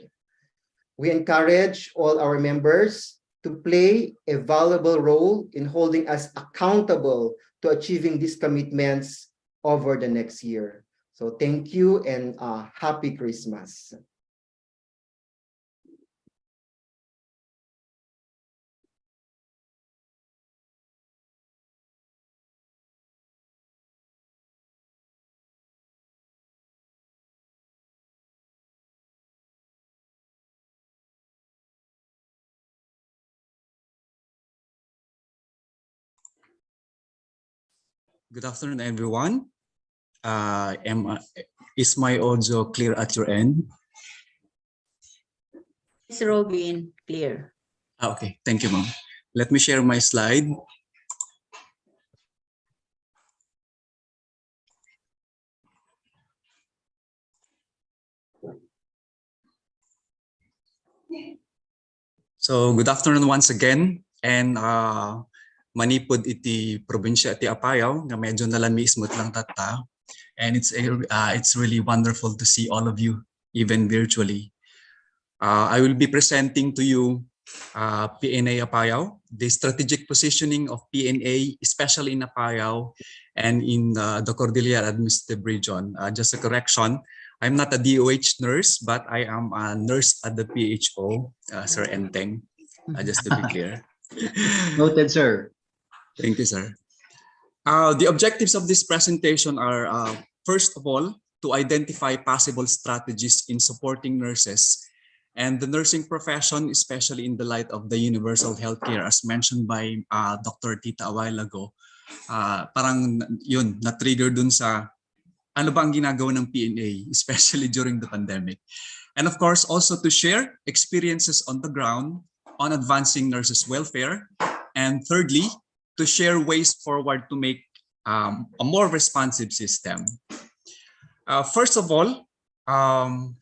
We encourage all our members to play a valuable role in holding us accountable to achieving these commitments over the next year. So thank you and happy Christmas. Good afternoon, everyone. Is my audio clear at your end? Yes, Robin, clear. Okay, thank you, ma'am. Let me share my slide. So, good afternoon once again. And manipod iti probinsya iti Apayao nga medyo nalami ismut lang tata. And it's really wonderful to see all of you, even virtually. I will be presenting to you PNA Apayao, the strategic positioning of PNA, especially in Apayao and in the Cordillera Administrative Region. Just a correction, I'm not a DOH nurse, but I am a nurse at the PHO, Sir Enteng, just to be clear. Noted, sir. Thank you, sir. The objectives of this presentation are, first of all, to identify possible strategies in supporting nurses and the nursing profession, especially in the light of the universal healthcare, as mentioned by Dr. Tita a while ago. Parang yun, na-trigger dun sa ano ba ang ginagawa ng PNA, especially during the pandemic. And of course, also to share experiences on the ground on advancing nurses' welfare. And thirdly, to share ways forward to make a more responsive system. First of all, ang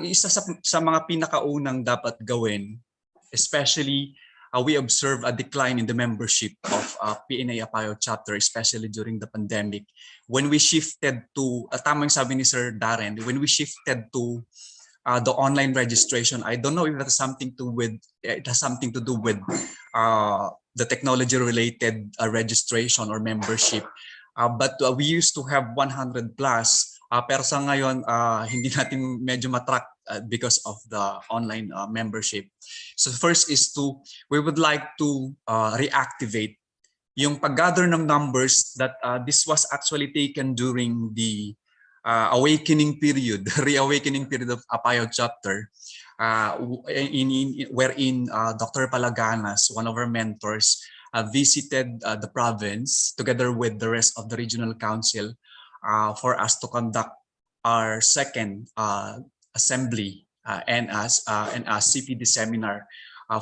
isa sa mga pinakaunang dapat gawin, especially we observe a decline in the membership of PNA Apayao chapter, especially during the pandemic. When we shifted to, tama yung sabi ni Sir Darren, when we shifted to the online registration, I don't know if it has something to do with the technology-related registration or membership. But we used to have 100 plus, pero sa ngayon, hindi natin medyo matrack because of the online membership. So first is we would like to reactivate yung pag-gather ng numbers that this was actually taken during the awakening period, reawakening period of Apayao chapter, wherein Dr. Palaganas, one of our mentors, visited the province together with the rest of the regional council for us to conduct our second assembly and as a CPD seminar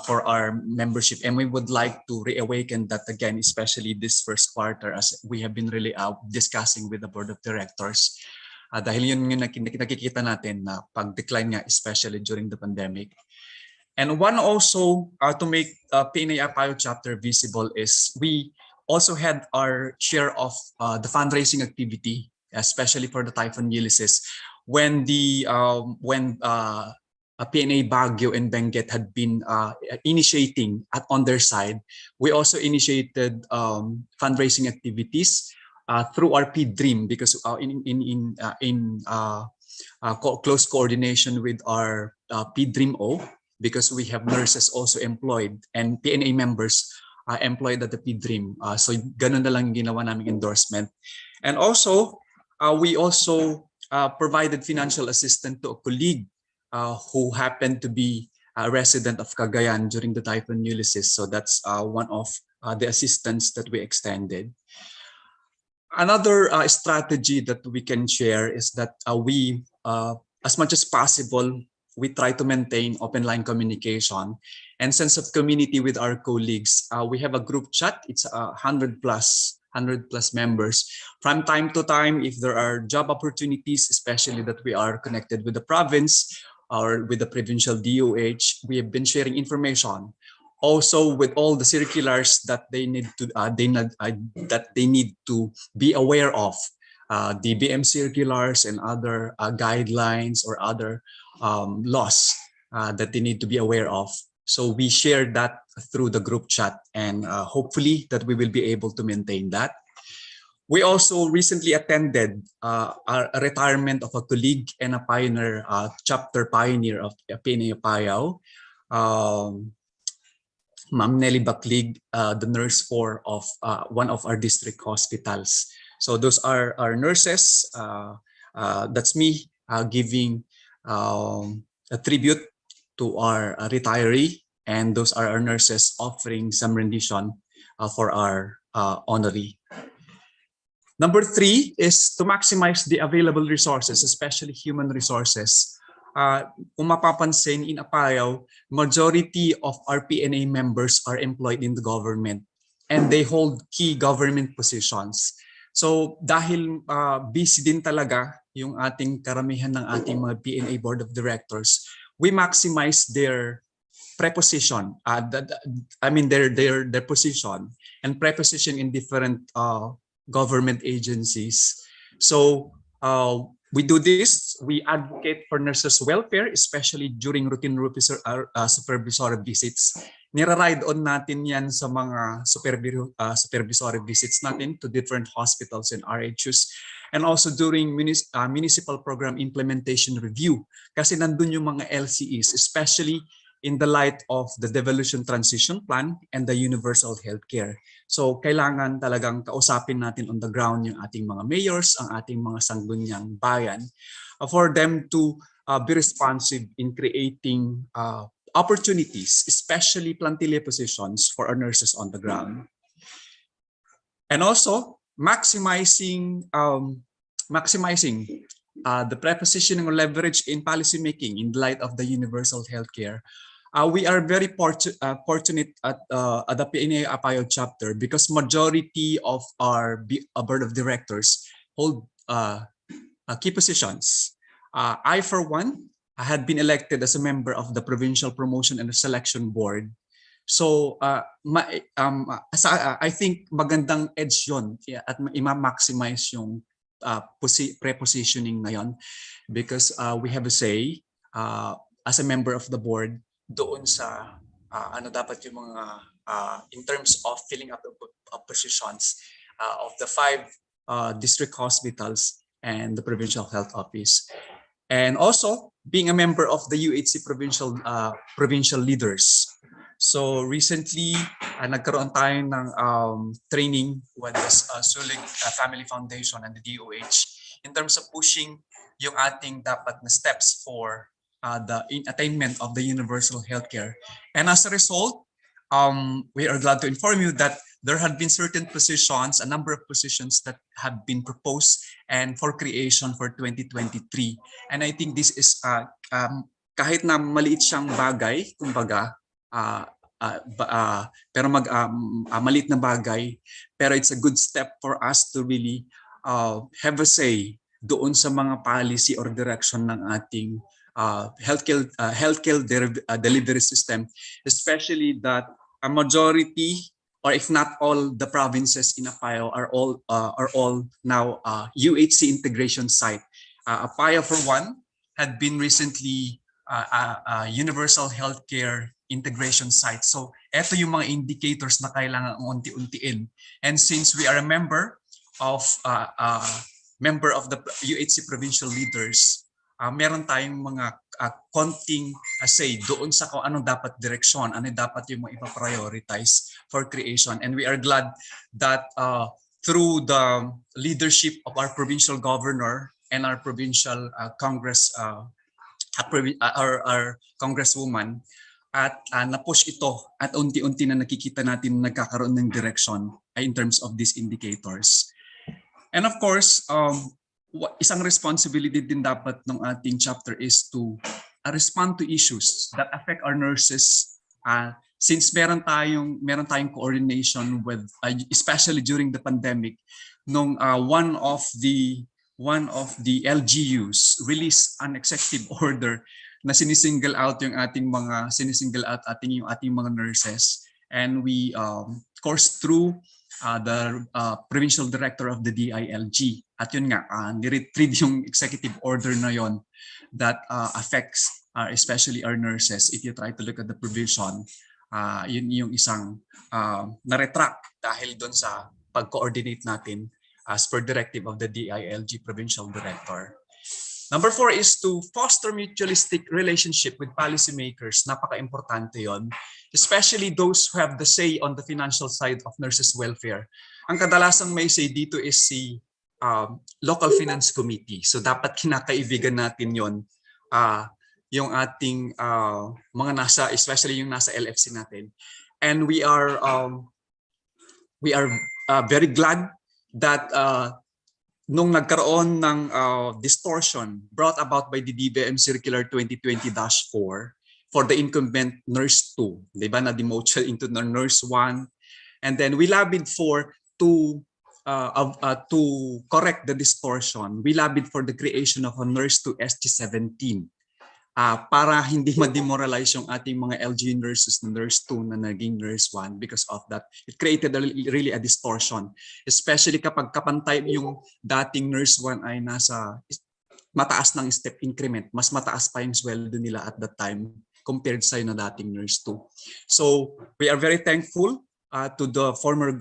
for our membership, and we would like to reawaken that again, especially this first quarter, as we have been really discussing with the board of directors. Dahil yun yung nakikita natin na pag-decline nga, especially during the pandemic. And one also to make PNA Apayao chapter visible is we also had our share of the fundraising activity, especially for the Typhoon Ulysses, when PNA Baguio and Benguet had been initiating on their side. We also initiated fundraising activities through our PDream, because in close coordination with our PDream-O, because we have nurses also employed and PNA members employed at the PDream. So ganun na lang ginawa naming endorsement. And also, we also provided financial assistance to a colleague who happened to be a resident of Cagayan during the Typhoon Ulysses. So that's one of the assistance that we extended. Another strategy that we can share is that we, as much as possible, we try to maintain open line communication and sense of community with our colleagues. We have a group chat. It's 100 plus members. From time to time, if there are job opportunities, especially that we are connected with the province or with the provincial DOH, we have been sharing information. Also, with all the circulars that they need to be aware of, the BM circulars and other guidelines or other laws that they need to be aware of. So we share that through the group chat, and hopefully that we will be able to maintain that. We also recently attended a retirement of a colleague and a pioneer, chapter pioneer of PNA Apayao, Ma'am Nelly Baklig, the nurse for of one of our district hospitals. So those are our nurses. That's me giving a tribute to our retiree, and those are our nurses offering some rendition for our honoree. Number 3 is to maximize the available resources, especially human resources. Kung mapapansin, in Apayao, majority of our PNA members are employed in the government and they hold key government positions. So dahil busy din talaga yung ating karamihan ng ating mga PNA board of directors, we maximize their preposition, their position and preposition in different government agencies. So we do this. We advocate for nurses' welfare, especially during routine supervisory visits. Nira-ride on natin yan sa mga supervisory visits natin to different hospitals and RHUs. And also during municipal program implementation review. Kasi nandun yung mga LCEs, especially in the light of the devolution transition plan and the universal healthcare. So kailangan talagang kausapin natin on the ground yung ating mga mayors, ang ating mga sangguniang bayan, for them to be responsive in creating opportunities, especially plantilla positions for our nurses on the ground. And also maximizing the prepositioning or leverage in policymaking in light of the universal healthcare. We are very fortunate at the PNA Apayao chapter because majority of our board of directors hold key positions. I, for one, had been elected as a member of the Provincial Promotion and Selection Board. So I think magandang edge yun at i-maximize yung prepositioning na yun because we have a say as a member of the board doon sa ano dapat yung mga in terms of filling up the positions of the 5 district hospitals and the provincial health office. and also being a member of the UHC provincial leaders. So recently, nagkaroon tayo ng training with the Sulig Family Foundation and the DOH in terms of pushing yung ating dapat na steps for the attainment of the universal healthcare. And as a result, we are glad to inform you that there had been certain positions, a number of positions that have been proposed and for creation for 2023. And I think this is kahit na maliit siyang bagay, kumbaga, pero maliit na bagay, pero it's a good step for us to really have a say doon sa mga policy or direction ng ating healthcare delivery system, especially that a majority, or if not all, the provinces in Apayao are all now UHC integration site. Apayao, for one, had been recently universal healthcare integration site. So, eto yung mga indicators na kailangan unti-untiin. And since we are a member of the UHC provincial leaders, meron tayong mga konting say doon sa kung anong dapat direksyon, ano dapat yung mga ipa-prioritize for creation. And we are glad that through the leadership of our provincial governor and our provincial Congress, our congresswoman, at na-push ito at unti-unti na nakikita natin nagkakaroon ng direction in terms of these indicators. And of course, isang responsibility din dapat ng ating chapter is to respond to issues that affect our nurses, since meron tayong coordination with especially during the pandemic nung one of the LGUs released an executive order na sinisingle out yung ating mga nurses, and we coursed through the provincial director of the DILG. At yun nga, ni-retrieve yung executive order na yon that affects especially our nurses. If you try to look at the provision, yun yung isang na-retract dahil doon sa pag-coordinate natin as per directive of the DILG provincial director. Number 4 is to foster mutualistic relationship with policymakers. Napaka-importante yon, especially those who have the say on the financial side of nurses' welfare. Ang kadalasang may say dito is si local finance committee. So dapat kinakaibigan natin yon, yung ating mga especially yung nasa LFC natin. And we are very glad that nung nagkaroon ng distortion brought about by the DBM Circular 2020-4 for the incumbent Nurse 2, di ba, na-demote siya into the Nurse 1, and then we lobbied for to correct the distortion. We lobbied for the creation of a Nurse 2 SG17 para hindi ma-demoralize yung ating mga LG nurses na Nurse 2 na naging Nurse 1. Because of that, it created really a distortion, especially kapag kapantay yung dating Nurse 1 ay nasa mataas ng step increment, mas mataas pa yung sweldo nila at that time compared sa na dating Nurse 2. So we are very thankful to the former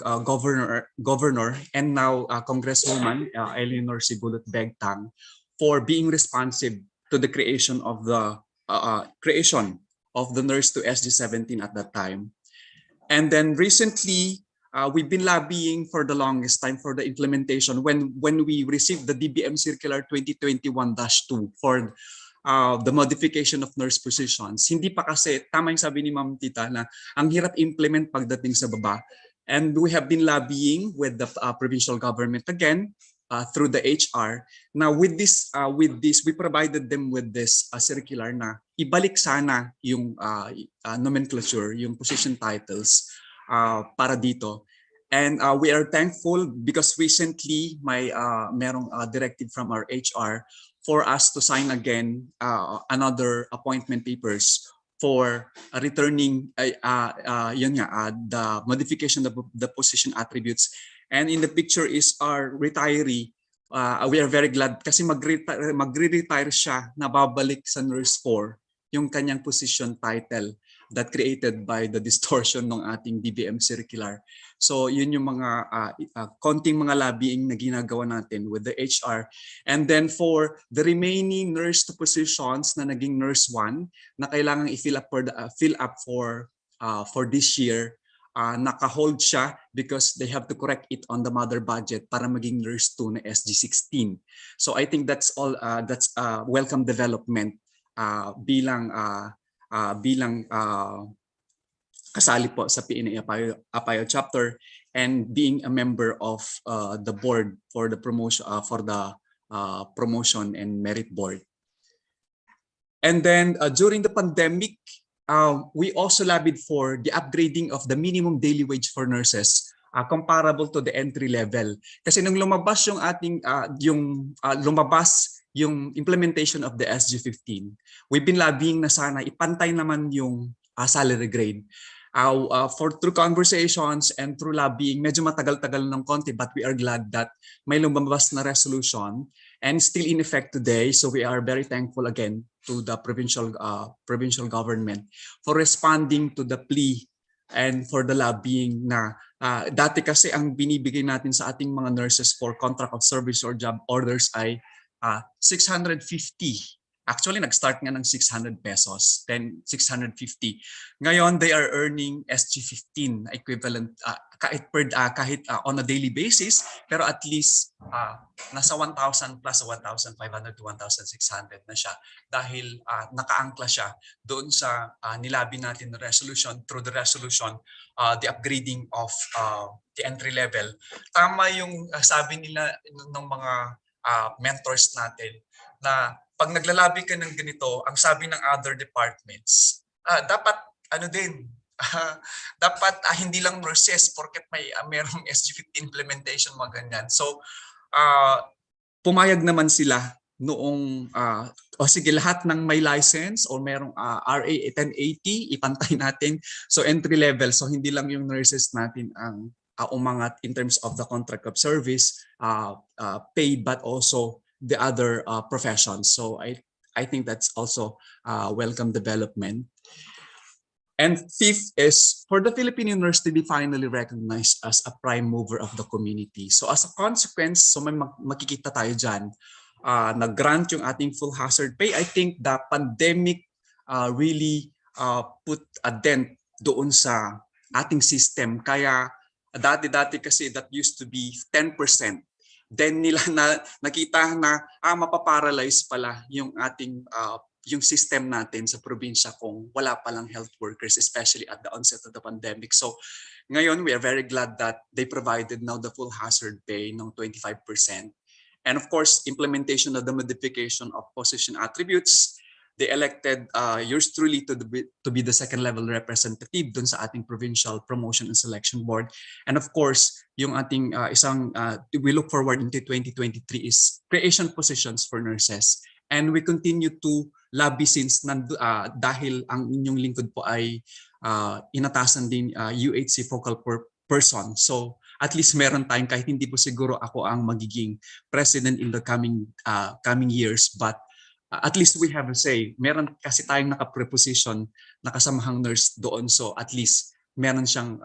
governor and now Congresswoman Eleanor Sibulot Begtang for being responsive to the creation of the Nurse to SG17 at that time. And then recently, we've been lobbying for the longest time for the implementation when we received the DBM Circular 2021-2 for the modification of nurse positions. Hindi pa kasi, tama yung sabi ni Ma'am Tita na ang hirap implement pagdating sa baba. And we have been lobbying with the provincial government again, through the HR. Now with this, we provided them with this circular na ibalik sana yung nomenclature, yung position titles para dito. And we are thankful because recently merong directive from our HR for us to sign again another appointment papers for returning the modification of the position attributes. And in the picture is our retiree. We are very glad kasi magre-retire siya na babalik sa Nurse 4 yung kanyang position title that created by the distortion ng ating DBM circular. So yun yung mga konting mga lobbying na ginagawa natin with the HR. And then for the remaining nurse positions na naging nurse 1 na kailangan i-fill up for this year, naka-hold siya because they have to correct it on the mother budget para maging nurse 2 na SG16. So I think that's all that's welcome development bilang kasali po sa PNA Apayo chapter and being a member of the board for the promotion and merit board. And then during the pandemic, we also lobbied for the upgrading of the minimum daily wage for nurses comparable to the entry level. Kasi nung lumabas yung ating yung implementation of the SG15, we've been lobbying na sana ipantay naman yung salary grade. Through conversations and through lobbying, medyo matagal-tagal ng konti, but we are glad that may lumabas na resolution and still in effect today. So we are very thankful again to the provincial government for responding to the plea and for the lobbying na dati kasi ang binibigay natin sa ating mga nurses for contract of service or job orders ay 650. Actually, nag-start nga ng 600 pesos, then 650. Ngayon, they are earning SG15 equivalent kahit on a daily basis, pero at least nasa 1,000 plus 1,500 to 1,600 na siya dahil nakaangkla siya doon sa nilabi natin na resolution, through the resolution, the upgrading of the entry level. Tama yung sabi nila ng mga mentors natin na pag naglalabi ka ng ganito, ang sabi ng other departments, dapat dapat hindi lang nurses porket merong SG15 implementation mga ganyan. So pumayag naman sila noong sige, lahat ng may license or merong RA 1080 ipantay natin. So entry level, so hindi lang yung nurses natin ang umangat in terms of the contract of service paid, but also the other professions. So I think that's also welcome development. And fifth is for the Filipino nurse to be finally recognized as a prime mover of the community. So as a consequence, so may makikita tayo dyan, nag-grant yung ating full hazard pay. I think the pandemic really put a dent doon sa ating system. Kaya dati kasi that used to be 10%. Then nila nakita na mapaparalyze pala yung ating yung system natin sa probinsya kung wala palang health workers, especially at the onset of the pandemic. So ngayon, we are very glad that they provided now the full hazard pay ng 25%. And of course, implementation of the modification of position attributes. They elected yours truly to be the second level representative dun sa ating provincial promotion and selection board. And of course, yung ating we look forward into 2023 is creation positions for nurses. And we continue to lobby since dahil ang inyong lingkod po ay inatasan din UHC focal person. So at least meron tayong, kahit hindi po siguro ako ang magiging president in the coming years, but at least we have a say. Meron kasi tayong naka-preposition na kasamahang nurse doon. So at least meron siyang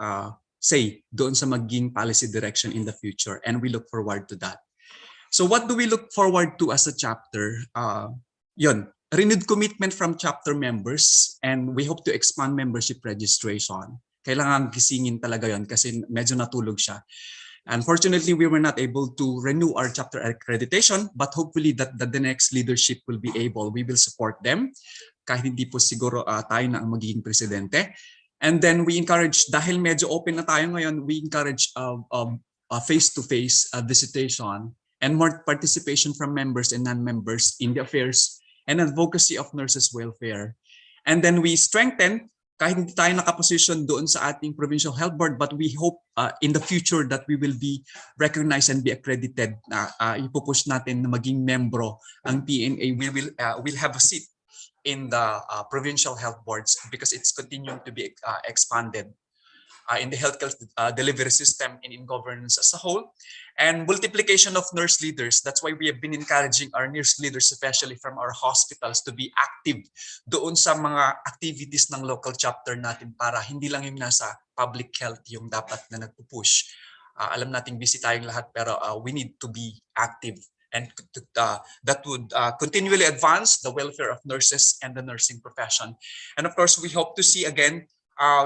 say doon sa maging policy direction in the future. And we look forward to that. So what do we look forward to as a chapter? Yun, renewed commitment from chapter members, and we hope to expand membership registration. Kailangan gisingin talaga yon kasi medyo natulog siya. Unfortunately, we were not able to renew our chapter accreditation, but hopefully that the next leadership will be able. We will support them kahit hindi po siguro tayo na ang magiging presidente. And then we encourage, dahil medyo open na tayo ngayon, we encourage face-to-face visitation and more participation from members and non-members in the affairs and advocacy of nurses' welfare. And then we strengthen, kahit hindi tayo nakaposition doon sa ating provincial health board, but we hope in the future that we will be recognized and be accredited. Ipupush natin na maging membro ang PNA. We will have a seat in the provincial health boards because it's continuing to be expanded. in the healthcare delivery system and in governance as a whole. And multiplication of nurse leaders. That's why we have been encouraging our nurse leaders, especially from our hospitals, to be active doon sa mga activities ng local chapter natin para hindi lang yung nasa public health yung dapat na nagpupush. Alam nating busy tayong lahat pero we need to be active, and that would continually advance the welfare of nurses and the nursing profession. And of course, we hope to see again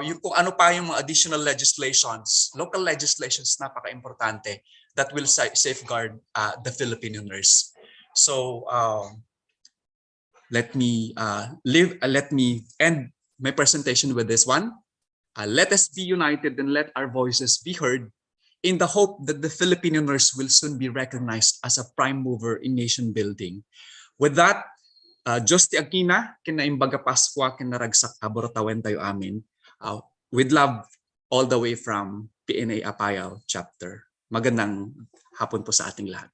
yung kung ano pa yung mga additional legislations, local legislations, napaka-importante that will safeguard the Filipino nurse. So let me end my presentation with this one. Let us be united and let our voices be heard in the hope that the Filipino nurse will soon be recognized as a prime mover in nation building. With that, Diyos ti Agkina, kinaimbaga Paskwa, kinaragsak aborotawen tayo amin. With love all the way from PNA Apayao chapter. Magandang hapon po sa ating lahat.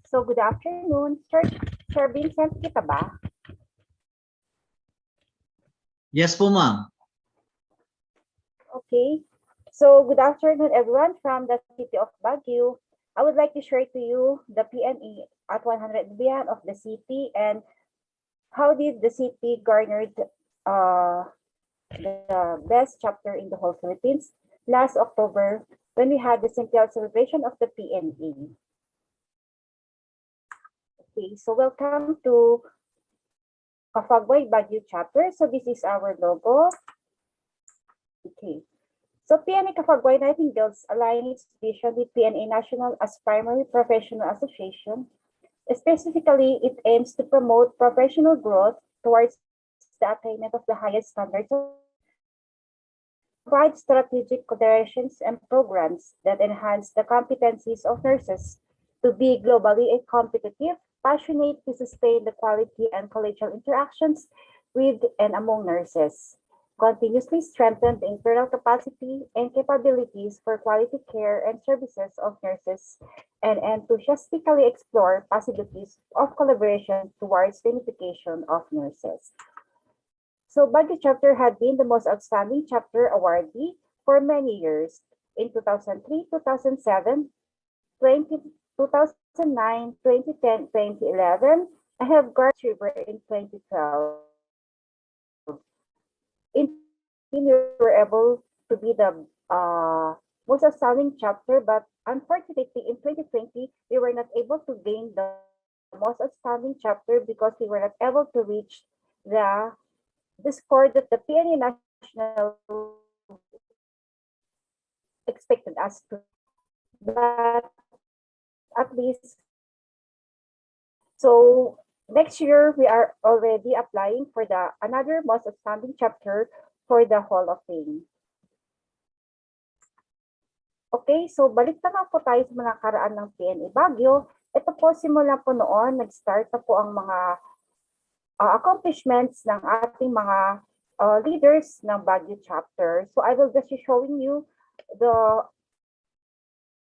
So good afternoon. Sir Vincent, kita ba? Yes po, ma'am. Okay. So good afternoon, everyone from the city of Baguio. I would like to share to you the PNE at 100 billion of the city and how did the city garnered the best chapter in the whole Philippines last October when we had the centennial celebration of the PNE. Okay, so welcome to Kafagway Baguio chapter. So this is our logo. Okay. So PNA Kafagway Nightingales align its vision with PNA National as primary professional association. Specifically, it aims to promote professional growth towards the attainment of the highest standards, provide strategic directions and programs that enhance the competencies of nurses to be globally competitive, passionate to sustain the quality and collegial interactions with and among nurses, continuously strengthen the internal capacity and capabilities for quality care and services of nurses, and enthusiastically explore possibilities of collaboration towards the unification of nurses. So Baguio chapter had been the most outstanding chapter awardee for many years. In 2003, 2007, 2009, 2010, 2011, I have guarded River in 2012. We were able to be the most outstanding chapter, but unfortunately in 2020, we were not able to gain the most outstanding chapter because we were not able to reach the score that the PNA National expected us to. But at least, so next year we are already applying for the another most outstanding chapter for the Hall of Fame. Okay, so balik na nga po tayo sa mga nakaraan ng PNA Baguio. Ito po, simula po noon, nag-start na po ang mga accomplishments ng ating mga leaders ng Baguio chapter. So I will just be showing you the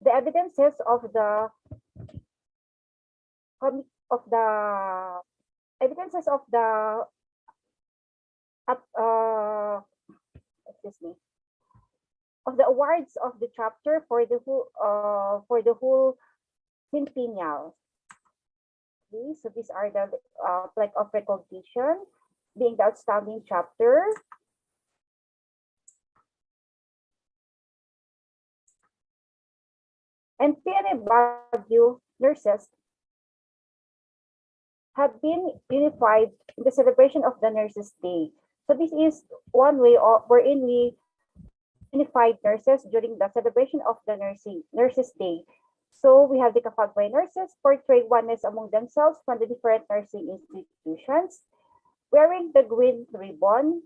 evidences of the awards of the chapter for the whole centennial. Okay, so these are the plaque of recognition, being the outstanding chapter. And PNA Baguio nurses have been unified in the celebration of the Nurses' Day. So this is one way wherein we unified nurses during the celebration of the Nurses' Day. So we have the Kapagway nurses portray oneness among themselves from the different nursing institutions, wearing the green ribbon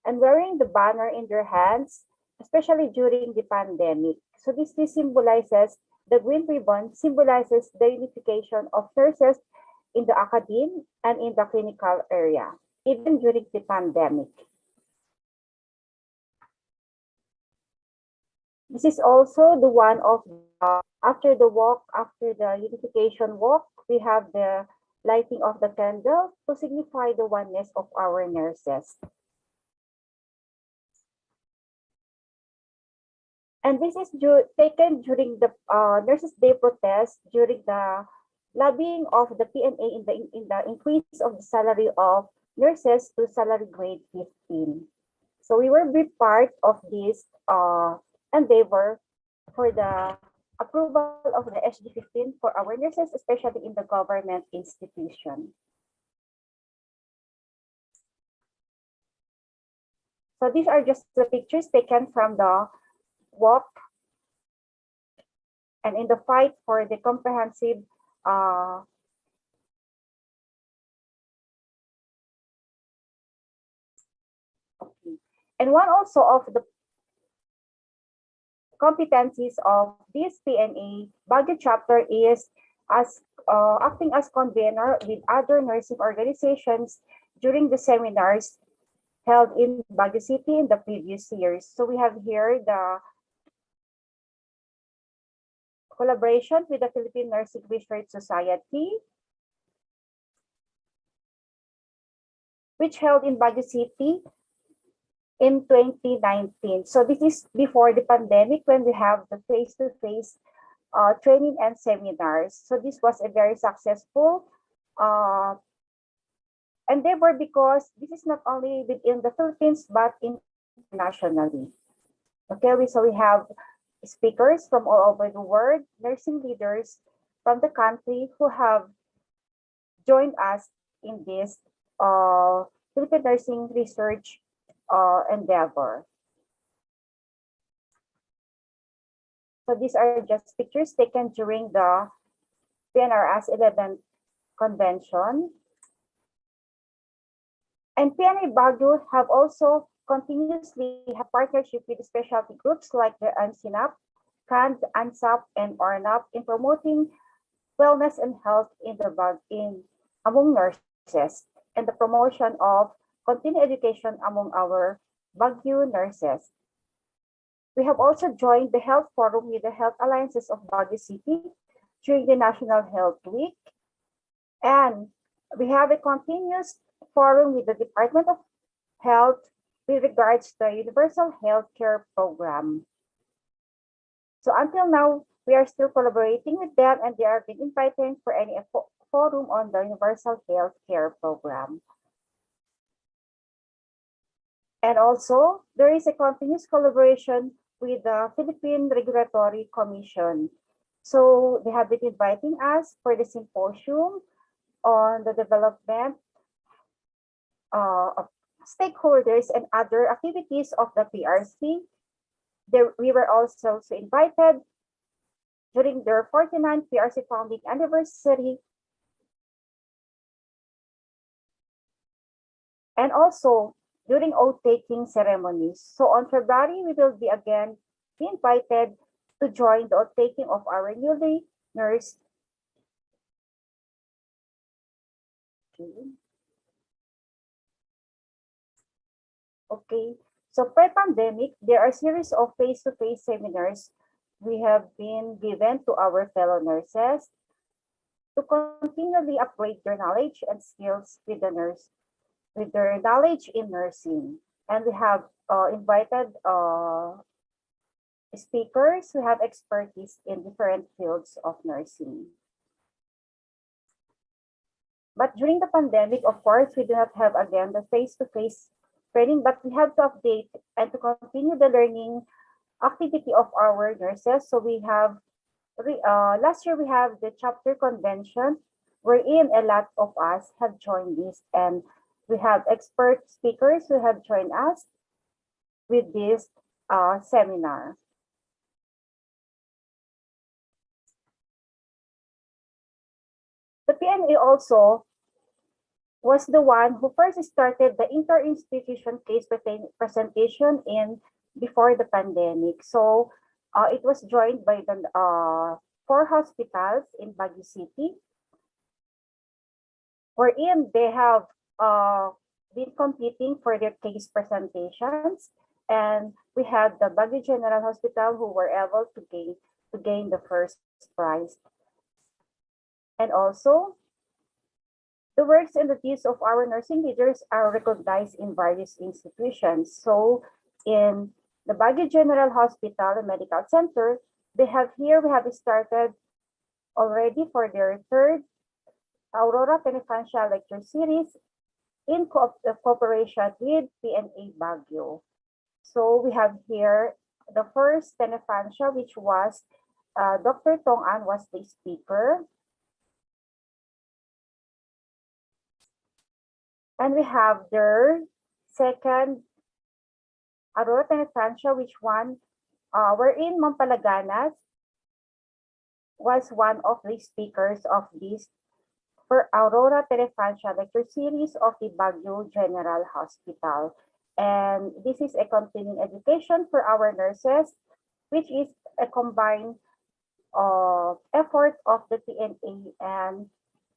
and wearing the banner in their hands, especially during the pandemic. So this symbolizes, the green ribbon symbolizes the unification of nurses in the academe and in the clinical area, even during the pandemic. This is also the one of after the walk, after the unification walk, we have the lighting of the candle to signify the oneness of our nurses. And this is taken during the Nurses Day protest, during the lobbying of the PNA in the increase of the salary of nurses to salary grade 15. So we were be part of this endeavor for the approval of the SG 15 for our nurses, especially in the government institution. So these are just the pictures taken from the walk and in the fight for the comprehensive and one also of the competencies of this PNA Baguio chapter is as acting as convener with other nursing organizations during the seminars held in Baguio City in the previous years. So we have here the collaboration with the Philippine Nursing Research Society, which held in Baguio City in 2019. So this is before the pandemic when we have the face-to-face training and seminars. So this was a very successful endeavor because this is not only within the Philippines but internationally. Okay, so we have speakers from all over the world, nursing leaders from the country who have joined us in this Philippine Nursing Research endeavor. So these are just pictures taken during the PNRS 11th convention. And PNA Baguio have also continuously have partnership with specialty groups like the ANSINAP, CAND, ANSAP, and ORNAP in promoting wellness and health among nurses and the promotion of continuing education among our Baguio nurses. We have also joined the Health Forum with the Health Alliances of Baguio City during the National Health Week. And we have a continuous forum with the Department of Health with regards to the Universal Health Care Program. So until now, we are still collaborating with them and they are being invited for any forum on the Universal Health Care Program. And also, there is a continuous collaboration with the Philippine Regulatory Commission. So they have been inviting us for the symposium on the development of stakeholders and other activities of the PRC. We were also invited during their 49th PRC founding anniversary. And also during oath-taking ceremonies. So on February, we will be again be invited to join the oath-taking of our newly nursed. Okay, so pre-pandemic, there are a series of face-to-face seminars we have been given to our fellow nurses to continually upgrade their knowledge and skills with their knowledge in nursing. And we have invited speakers who have expertise in different fields of nursing. But during the pandemic, of course, we do not have again the face-to-face training, but we have to update and to continue the learning activity of our nurses. So we have, last year we have the chapter convention, wherein a lot of us have joined this, and we have expert speakers who have joined us with this seminar. The PNA also was the one who first started the inter-institution case presentation in before the pandemic. So it was joined by the 4 hospitals in Baguio City, wherein they have been competing for their case presentations. And we had the Baguio General Hospital who were able to gain the first prize. And also, the works and the deeds of our nursing leaders are recognized in various institutions. So in the Baguio General Hospital and Medical Center, we have started already for their 3rd Aurora Penefancial Lecture Series in cooperation with PNA Baguio. So we have here the first Penefancial, which was Dr. Tong An was the speaker. And we have their second Aurora Penefancial, which one wherein Mampalaganas was one of the speakers of this for Aurora Penefancial Lecture Series of the Baguio General Hospital. And this is a continuing education for our nurses, which is a combined effort of the PNA and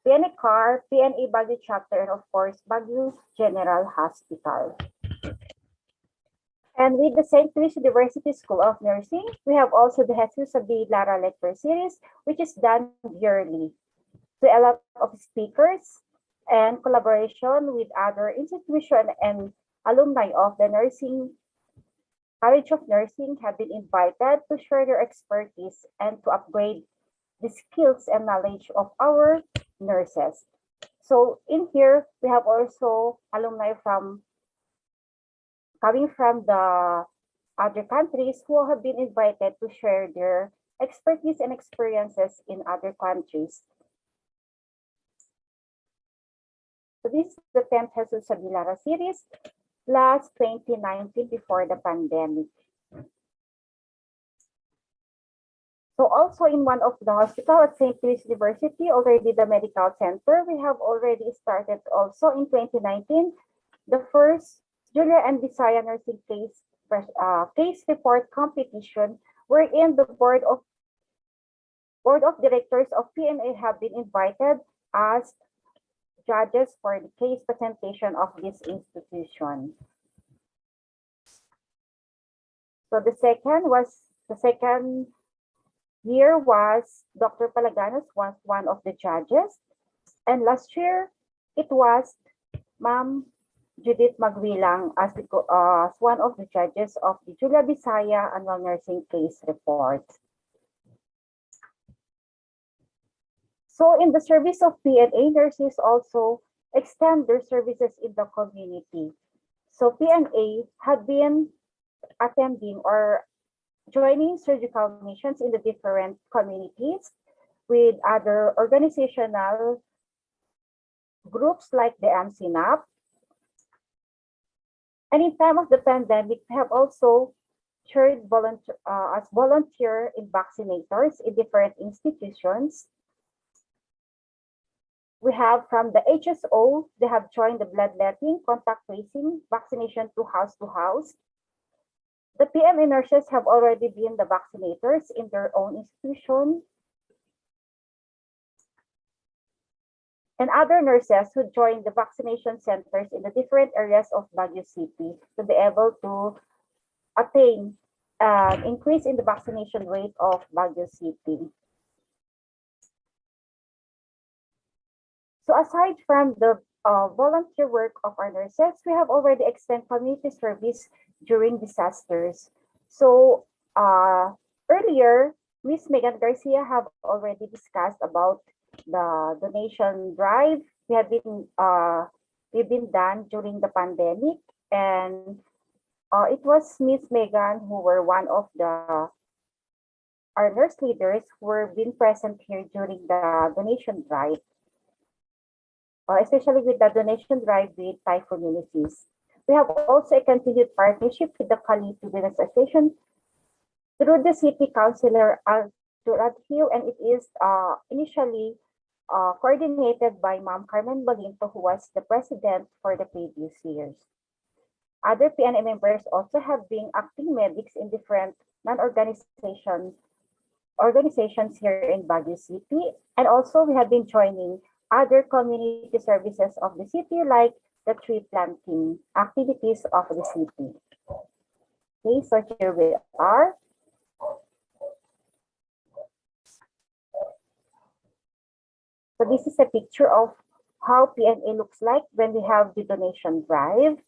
PNA CAR, PNA Baguio Chapter, and of course, Baguio General Hospital. And with the St. Louis University School of Nursing, we have also the Jesus B. Lara Lecture Series, which is done yearly to a lot of speakers and collaboration with other institutions and alumni of the Nursing College of Nursing have been invited to share their expertise and to upgrade the skills and knowledge of our nurses. So in here, we have also alumni coming from the other countries who have been invited to share their expertise and experiences in other countries. So this is the 10th Jesus Aguilara series, last 2019 before the pandemic. So also in one of the hospital at St. Louis University, already the medical center, we have already started also in 2019, the first Julia and Visaya nursing case report competition, wherein the board of directors of PNA have been invited as judges for the case presentation of this institution. So the second year was Dr. Palaganas was one of the judges, and last year it was Ma'am Judith Magwilang as one of the judges of the Julia Bisaya annual nursing case report. So in the service of PNA, nurses also extend their services in the community. So PNA had been attending or joining surgical missions in the different communities with other organizational groups like the MCNAP. And in time of the pandemic, we have also shared as volunteer in vaccinators in different institutions. We have from the HSO, they have joined the bloodletting, contact tracing, vaccination to house. The PMA nurses have already been the vaccinators in their own institution. And other nurses who joined the vaccination centers in the different areas of Baguio City to be able to attain an increase in the vaccination rate of Baguio City. So aside from the volunteer work of our nurses, we have already extended community service during disasters. So earlier, Ms. Megan Garcia have already discussed about the donation drive we've been done during the pandemic, and it was Ms. Megan who were one of our nurse leaders who were being present here during the donation drive, especially with the donation drive with Typhoon Ulysses. We have also a continued partnership with the Cali Student Association through the City Councilor Arturo, and it is initially coordinated by Ma'am Carmen Balinto, who was the president for the previous years. Other PNA members also have been acting medics in different organizations here in Baguio City, and also we have been joining other community services of the city, like the tree planting activities of the city. Okay, so here we are. So this is a picture of how PNA looks like when we have the donation drive.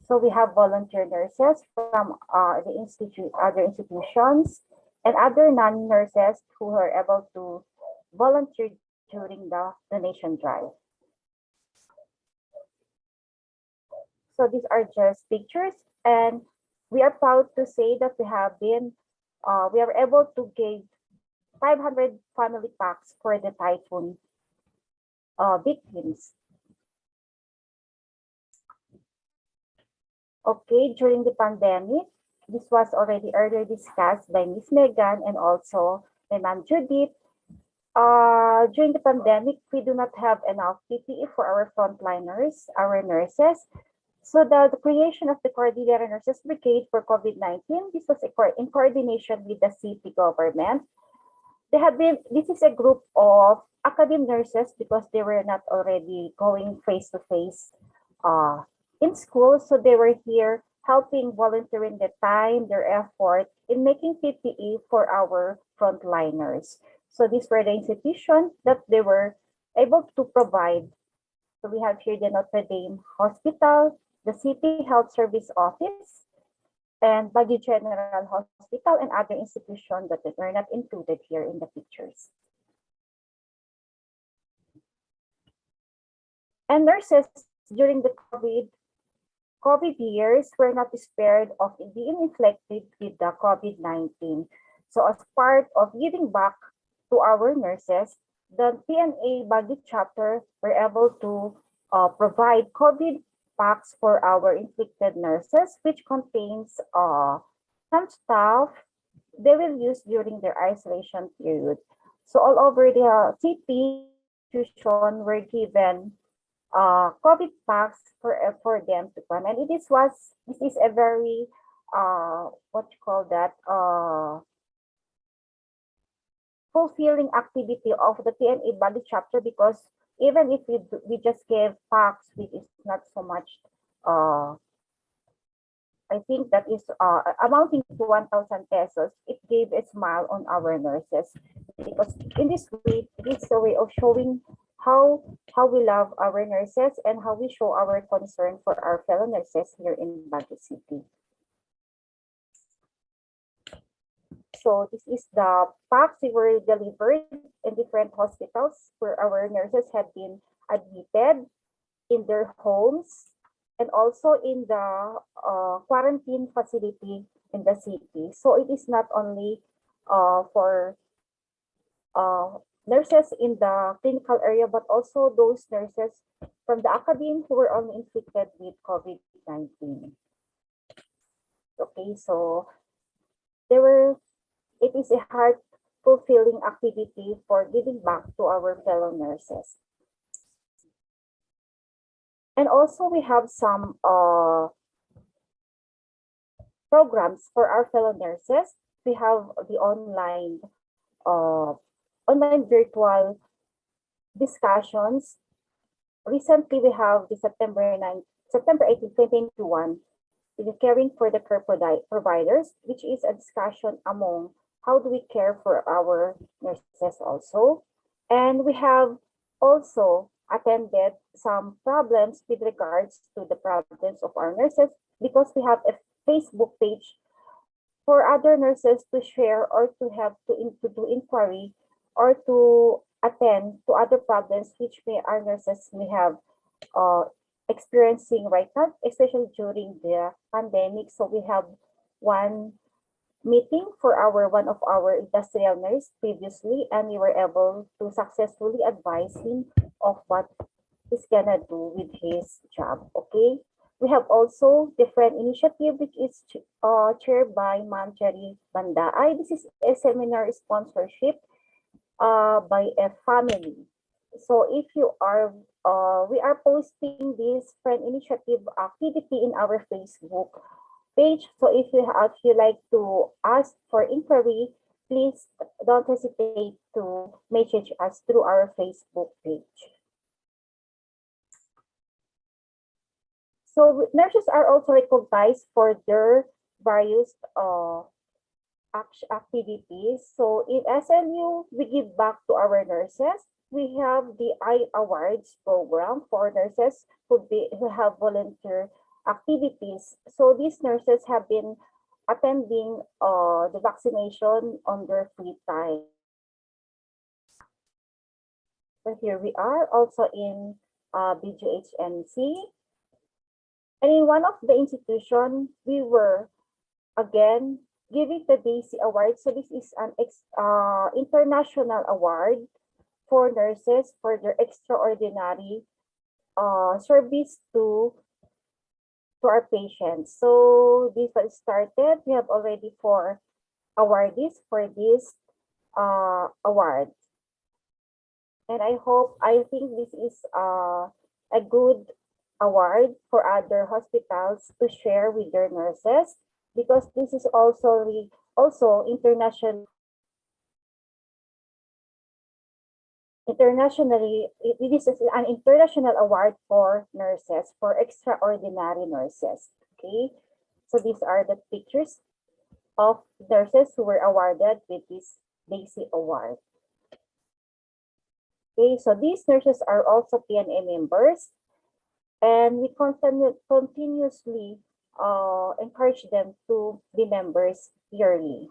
So we have volunteer nurses from other institutions and other non-nurses who are able to volunteer during the donation drive. So these are just pictures, and we are proud to say that we are able to give 500 family packs for the typhoon victims. Okay, during the pandemic, this was already earlier discussed by Ms. Megan and also by Ma'am Judith. During the pandemic, we do not have enough PPE for our frontliners, our nurses. So the creation of the Cordillera Nurses Brigade for COVID-19, this was in coordination with the city government. This is a group of academic nurses because they were not already going face-to-face in school. So they were here helping, volunteering their time, their effort in making PPE for our frontliners. So these were the institutions that they were able to provide. So we have here the Notre Dame Hospital, the City Health Service Office, and Baguio General Hospital, and other institutions that were not included here in the pictures. And nurses during the COVID years were not spared of being infected with the COVID-19. So as part of giving back to our nurses, the PNA Baguio chapter were able to provide COVID packs for our inflicted nurses, which contains some stuff they will use during their isolation period. So all over the city, institution were given COVID packs for them to come, and this is a very fulfilling activity of the PNA Baguio chapter, because even if we just gave packs, which is not so much, I think that is amounting to 1,000 pesos, it gave a smile on our nurses, because in this way, it is a way of showing how we love our nurses and how we show our concern for our fellow nurses here in Baguio City. So this is the packs we were delivered in different hospitals where our nurses have been admitted in their homes, and also in the quarantine facility in the city. So it is not only for nurses in the clinical area, but also those nurses from the academy who were only infected with COVID-19. Okay, so it is a heart fulfilling activity for giving back to our fellow nurses. And also we have some programs for our fellow nurses. We have the online virtual discussions. Recently, we have the September 18, 2021, the Caring for the Care Providers, which is a discussion among how do we care for our nurses also. And we have also attended some problems with regards to the problems of our nurses, because we have a Facebook page for other nurses to share or to have to do inquiry or to attend to other problems which our nurses may have experiencing right now, especially during the pandemic. So we have one meeting for one of our industrial nurse previously, and we were able to successfully advise him of what he's gonna do with his job. Okay, We have also the Friend Initiative, which is chaired by Ma'am Cherry Bandaay. This is a seminar sponsorship by a family. So if you are, we are posting this Friend Initiative activity in our Facebook page. So if you like to ask for inquiry, please don't hesitate to message us through our Facebook page. So nurses are also recognized for their various activities. So in SLU, we give back to our nurses. We have the I-Awards program for nurses who have volunteer activities. So these nurses have been attending the vaccination on their free time. So here we are also in BGHNC. And in one of the institutions, we were again giving the Daisy Award. So this is an international award for nurses for their extraordinary service to our patients. So this was started. We have already 4 awardees for this award. And I think this is a good award for other hospitals to share with their nurses, because this is also internationally, this is an international award for nurses, for extraordinary nurses. Okay, so these are the pictures of nurses who were awarded with this Daisy Award. Okay, so these nurses are also PNA members, and we continuously encourage them to be members yearly.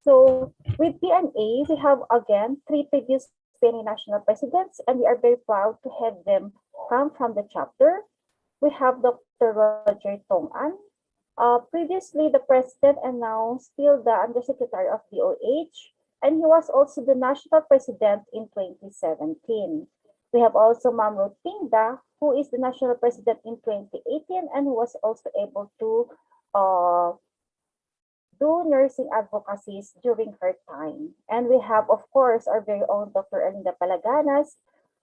So with PNA, we have again 3 previous PNA national presidents, and we are very proud to have them come from the chapter. We have Dr. Roger Tong-An, previously the president and now still the undersecretary of DOH, and he was also the national president in 2017. We have also Ma'am Ruth Pinda, who is the national president in 2018 and who was also able to do nursing advocacies during her time. And we have, of course, our very own Dr. Erlinda Palaganas,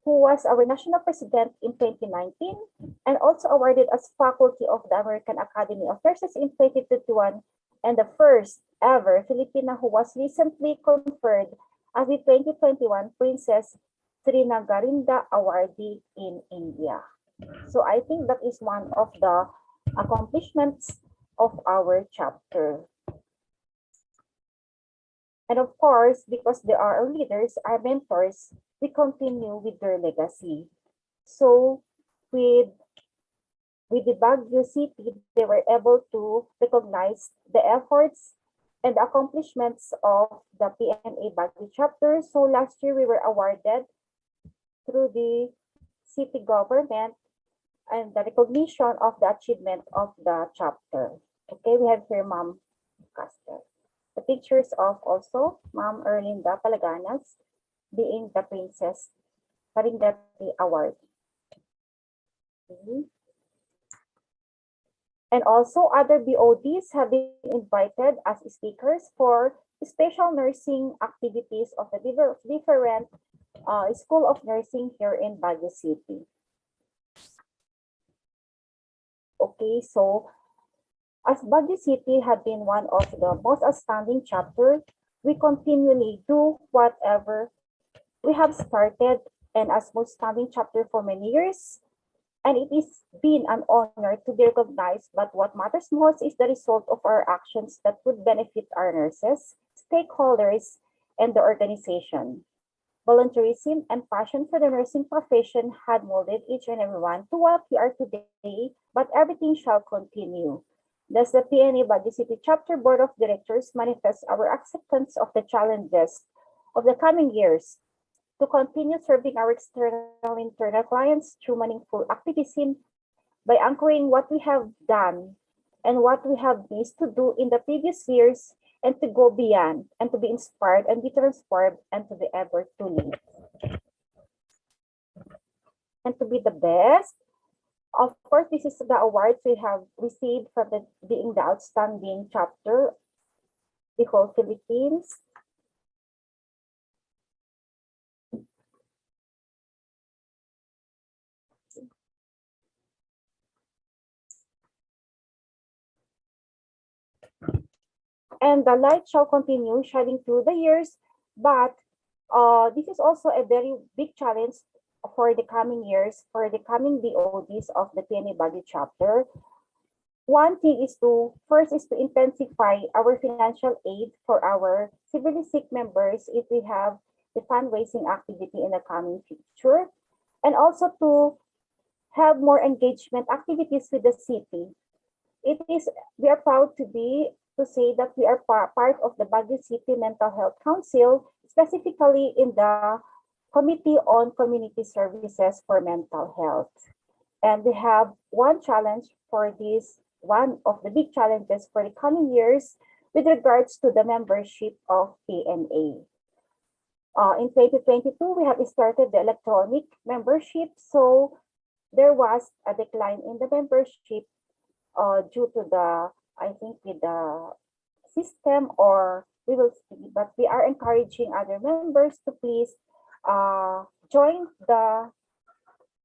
who was our national president in 2019 and also awarded as faculty of the American Academy of Nurses in 2021, and the first ever Filipina who was recently conferred as the 2021 Princess Srinagarindra Awardee in India. So I think that is one of the accomplishments of our chapter. And of course, because they are our leaders, our mentors, we continue with their legacy. So with the Baguio City, they were able to recognize the efforts and the accomplishments of the PNA Baguio chapter. So last year, we were awarded through the city government and the recognition of the achievement of the chapter. Okay, we have here Ma'am Castor. The pictures of also Ma'am Erlinda Palaganas being the Princess Parindati Award. Okay. And also other BODs have been invited as speakers for special nursing activities of the different School of Nursing here in Baguio City. Okay, so as Baguio City had been one of the most outstanding chapters, we continually do whatever we have started and as most outstanding chapter for many years. And it has been an honor to be recognized, but what matters most is the result of our actions that would benefit our nurses, stakeholders, and the organization. Volunteerism and passion for the nursing profession had molded each and every one to what we are today, but everything shall continue. Thus, the PNA Baguio City Chapter Board of Directors manifests our acceptance of the challenges of the coming years to continue serving our external and internal clients through meaningful activism by anchoring what we have done and what we have missed to do in the previous years, and to go beyond and to be inspired and be transformed and to be ever to live. and to be the best. Of course, this is the awards we have received from being the outstanding chapter, the whole Philippines. And the light shall continue shining through the years, but this is also a very big challenge for the coming years, for the coming BODs of the PNA Baguio chapter. One thing is first is to intensify our financial aid for our severely sick members if we have the fundraising activity in the coming future, and also to have more engagement activities with the city. We are proud to say that we are part of the Baguio City Mental Health Council, specifically in the Committee on Community Services for Mental Health. And we have one challenge for this, one of the big challenges for the coming years with regards to the membership of PNA. In 2022, we have started the electronic membership, so there was a decline in the membership due to the, I think, with the system, or we will see, but we are encouraging other members to please join the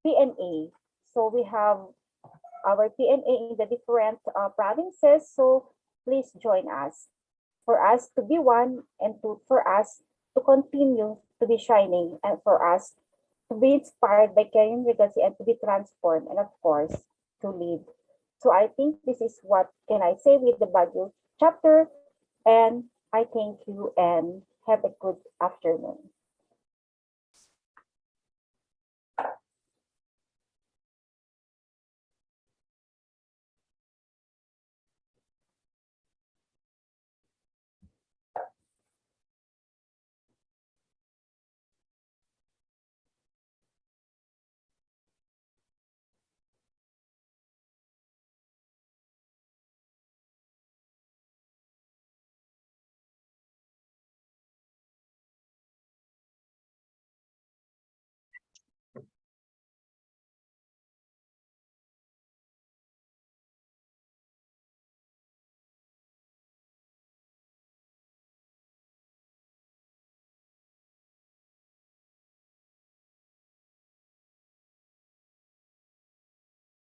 PNA. So we have our PNA in the different provinces, so please join us for us to be one and for us to continue to be shining, and for us to be inspired by caring legacy and to be transformed, and of course to lead. So I think this is what can I say with the Baguio chapter, and I thank you and have a good afternoon.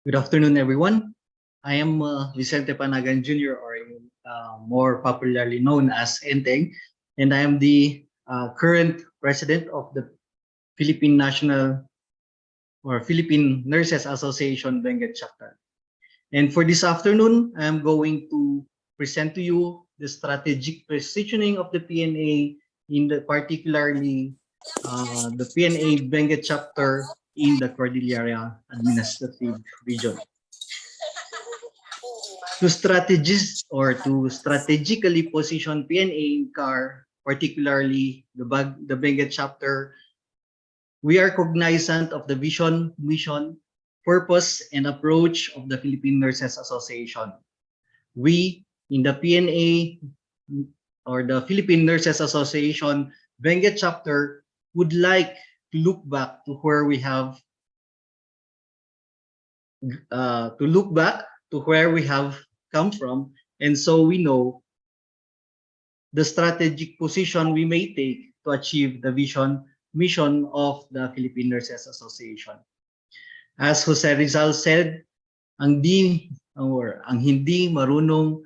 Good afternoon, everyone. I am Vicente Panagan Jr., or more popularly known as Enteng, and I am the current president of the Philippine National or Philippine Nurses Association Benguet chapter. And for this afternoon, I am going to present to you the strategic positioning of the PNA, particularly the PNA Benguet chapter in the Cordillera Administrative Region. To strategically position PNA CAR, particularly the Benguet chapter, we are cognizant of the vision, mission, purpose, and approach of the Philippine Nurses Association. We, in the PNA, or the Philippine Nurses Association Benguet chapter, would like to look back to where we have come from, and so we know the strategic position we may take to achieve the vision, mission of the Philippine Nurses Association. As Jose Rizal said, ang hindi marunong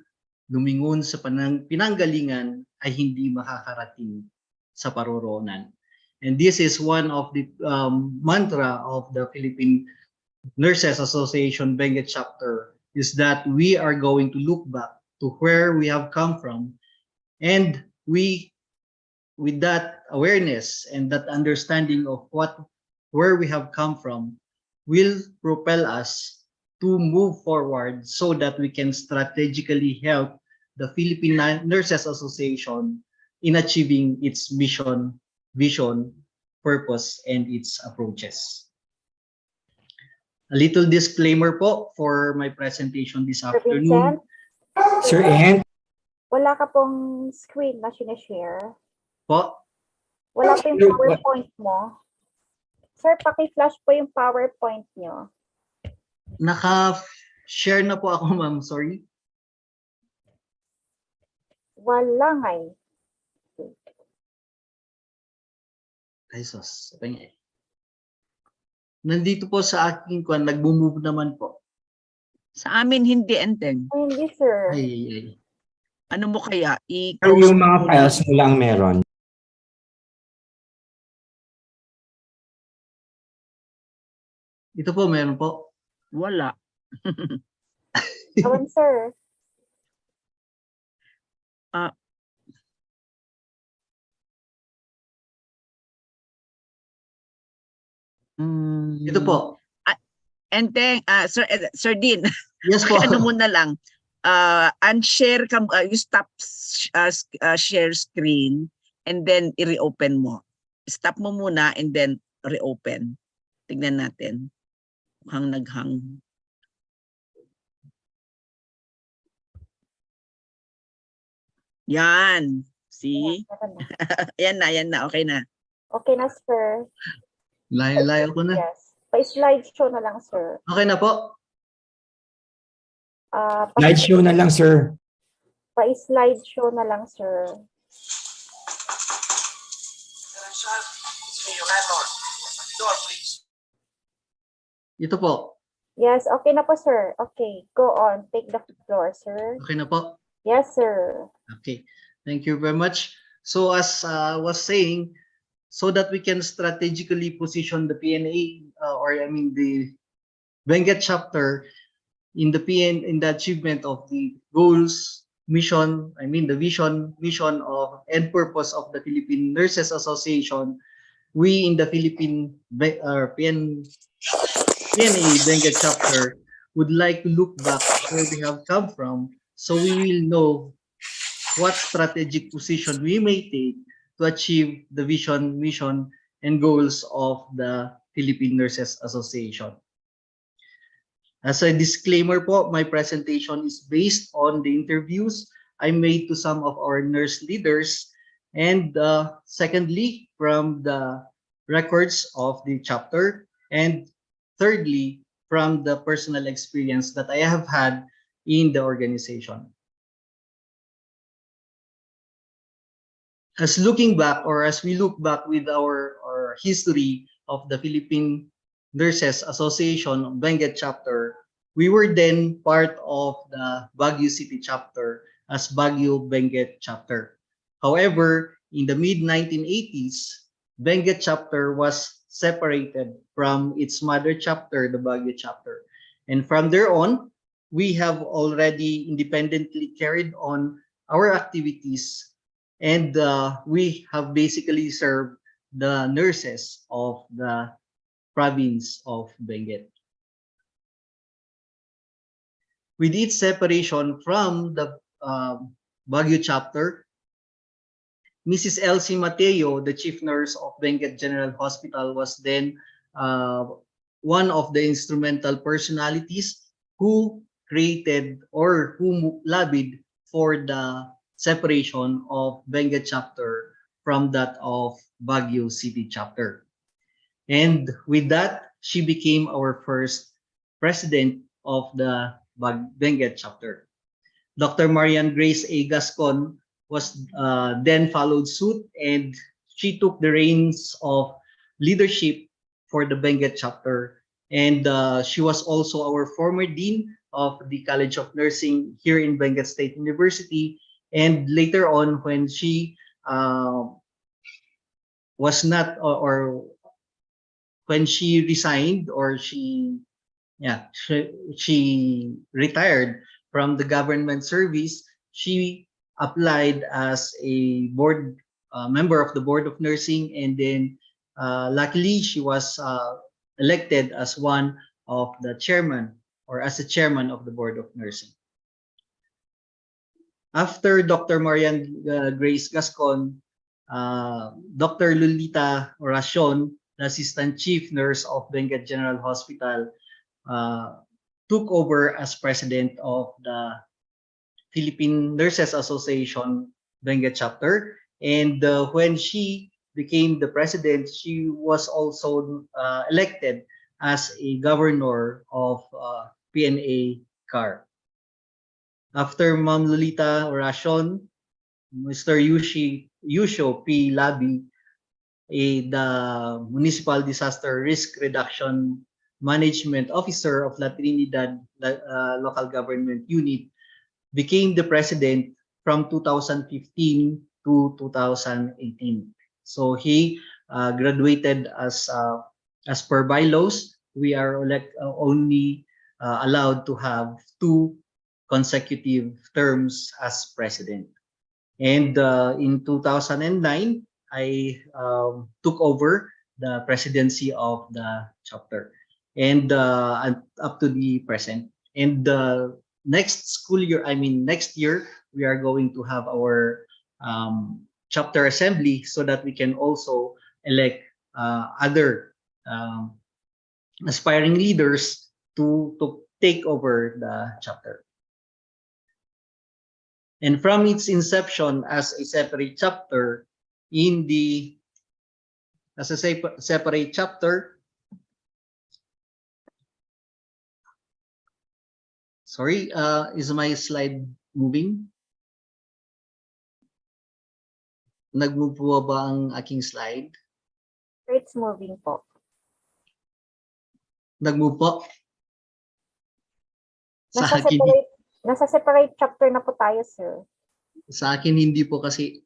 lumingon sa pinanggalingan ay hindi makakarating sa paroroonan. And this is one of the mantra of the Philippine Nurses Association Benguet chapter, is that we are going to look back to where we have come from, and we, with that awareness and that understanding of where we have come from, will propel us to move forward so that we can strategically help the Philippine Nurses Association in achieving its mission, vision, purpose, and its approaches. A little disclaimer po for my presentation this afternoon. Sir Ant? Wala ka pong screen na sinishare? Po? Wala pa yung PowerPoint mo? Sir, paki-flash po yung PowerPoint nyo. Naka-share na po ako, ma'am. Sorry. Wala nga eh. Ay, sus. Nandito po sa aking kwan, nagbo-move naman po. Sa amin hindi, Enteng. Hindi, sir. Ay. Ano mo kaya? Pero I-close yung mga mo muna. files mo lang meron. Ito po, meron po. Wala. Awan, sir. Ito po. Enteng, Sir Dean. Yes po. Ano mo na lang. Unshare ka, you stop share screen and then i-reopen mo. Stop mo muna and then reopen. Tignan natin. Mukhang naghang. Yan. See? Yan na. Okay na. Okay na, sir. Layo-layo ko na. Yes. Pa-slideshow na lang, sir. Okay na po. Slideshow na lang, sir. Pa-slideshow na lang, sir. Ito po. Yes, okay na po, sir. Okay, go on. Take the floor, sir. Okay na po. Yes, sir. Okay. Thank you very much. So as I was saying, so that we can strategically position the PNA, the Benguet chapter in the achievement of the goals, mission, the vision, mission of and purpose of the Philippine Nurses Association, we in the PNA Benguet chapter would like to look back where we have come from, so we will know what strategic position we may take to achieve the vision, mission, and goals of the Philippine Nurses Association. As a disclaimer po, my presentation is based on the interviews I made to some of our nurse leaders, and secondly, from the records of the chapter, and thirdly, from the personal experience that I have had in the organization. As we look back with our history of the Philippine Nurses Association Benguet chapter, we were then part of the Baguio City chapter as Baguio Benguet chapter. However, in the mid-1980s, Benguet chapter was separated from its mother chapter, the Baguio chapter. And from there on, we have already independently carried on our activities, and we have basically served the nurses of the province of Benguet. With its separation from the Baguio chapter, Mrs. Elsie Mateo, the chief nurse of Benguet General Hospital, was then one of the instrumental personalities who created or who lobbied for the separation of Benguet chapter from that of Baguio City chapter. And with that, she became our first president of the Benguet chapter. Dr. Marian Grace A. Gascon was then followed suit, and she took the reins of leadership for the Benguet chapter. And she was also our former dean of the College of Nursing here in Benguet State University. And later on, when she was not, or when she resigned, or she retired from the government service, she applied as a board member of the Board of Nursing, and then luckily she was elected as one of the chairman, or as a chairman of the Board of Nursing. After Dr. Marian Grace Gascon, Dr. Lolita Oracion, the assistant chief nurse of Benguet General Hospital, took over as president of the Philippine Nurses Association Benguet chapter. And when she became the president, she was also elected as a governor of PNA CAR. After Ma'am Lolita Oracion, Mr. Yusho P. Labi, the Municipal Disaster Risk Reduction Management Officer of La Trinidad Local Government Unit, became the president from 2015 to 2018. So he graduated as per bylaws. We are only allowed to have 2 consecutive terms as president. And in 2009, I took over the presidency of the chapter, and up to the present. And next school year, next year, we are going to have our chapter assembly so that we can also elect other aspiring leaders to take over the chapter. And from its inception as a separate chapter, sorry, is my slide moving? Nag-move po ba ang aking slide? It's moving po. Nag-move po? Nasa separate chapter na po tayo, sir. Sa akin hindi po kasi.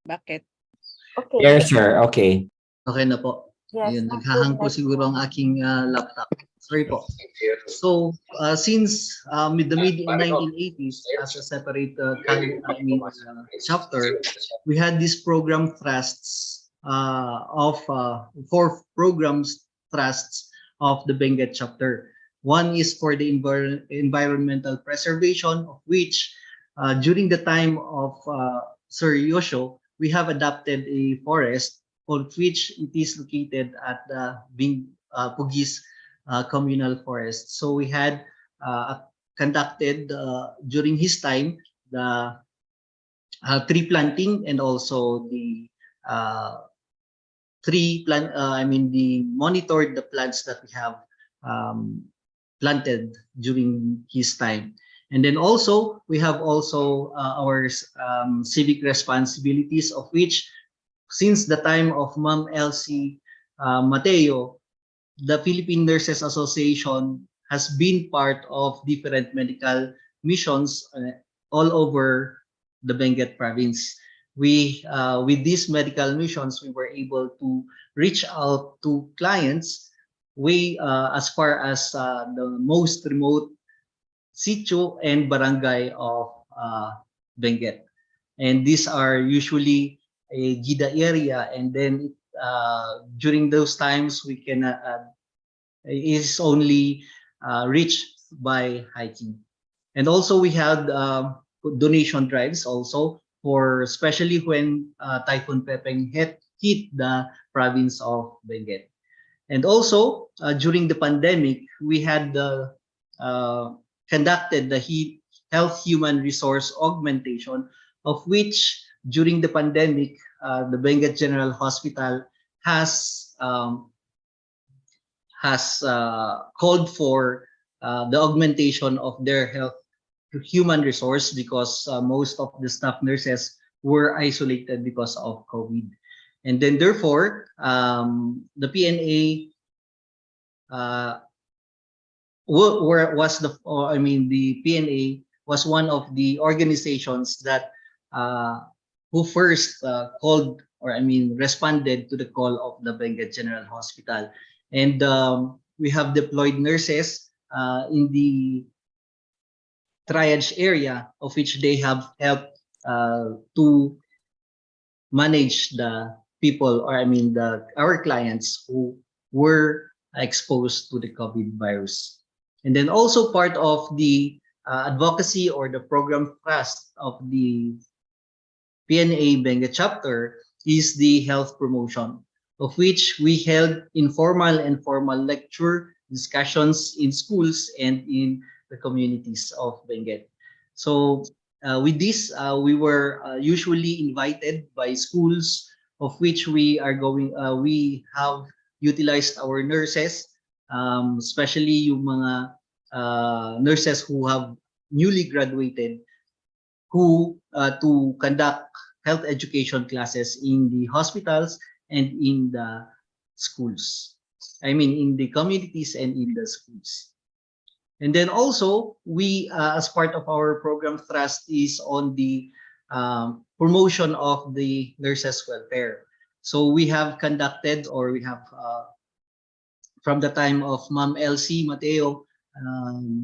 Bakit? Okay. Yes, sir. Okay. Okay na po. Yes, Ayun, naghahang po siguro ang aking laptop. Sorry po. So, since the mid-1980s, as a separate chapter, we had this program trusts of 4 programs trusts of the Benguet chapter. One is for the environmental preservation, of which during the time of Sir Yosho, we have adopted a forest of which it is located at the Pugis communal forest. So we had conducted during his time the tree planting and also the monitored the plants that we have planted during his time. And then also we have also our civic responsibilities, of which since the time of Ma'am Elsie Mateo, the Philippine Nurses Association has been part of different medical missions all over the Benguet province. We, with these medical missions, we were able to reach out to clients way as far as the most remote sitio and barangay of Benguet. And these are usually a GIDA area, and then during those times we can is only reached by hiking. And also we had donation drives also for especially when Typhoon Pepeng hit the province of Benguet. And also during the pandemic, we had conducted the health human resource augmentation, of which during the pandemic, the Benguet General Hospital has called for the augmentation of their health human resource because most of the staff nurses were isolated because of COVID. And then therefore, the PNA the PNA was one of the organizations that who first called responded to the call of the Benguet General Hospital. And we have deployed nurses in the triage area, of which they have helped to manage the people, or our clients who were exposed to the COVID virus. And then also part of the advocacy or the program trust of the PNA Benguet chapter is the health promotion, of which we held informal and formal lecture discussions in schools and in the communities of Benguet. So with this, we were usually invited by schools of which we have utilized our nurses, especially yung mga nurses who have newly graduated, who to conduct health education classes in the hospitals and in the schools. I mean, in the communities and in the schools. And then also, we, as part of our program thrust, is on the promotion of the nurses' welfare. So we have conducted, or we have, from the time of Ma'am Elsie Mateo,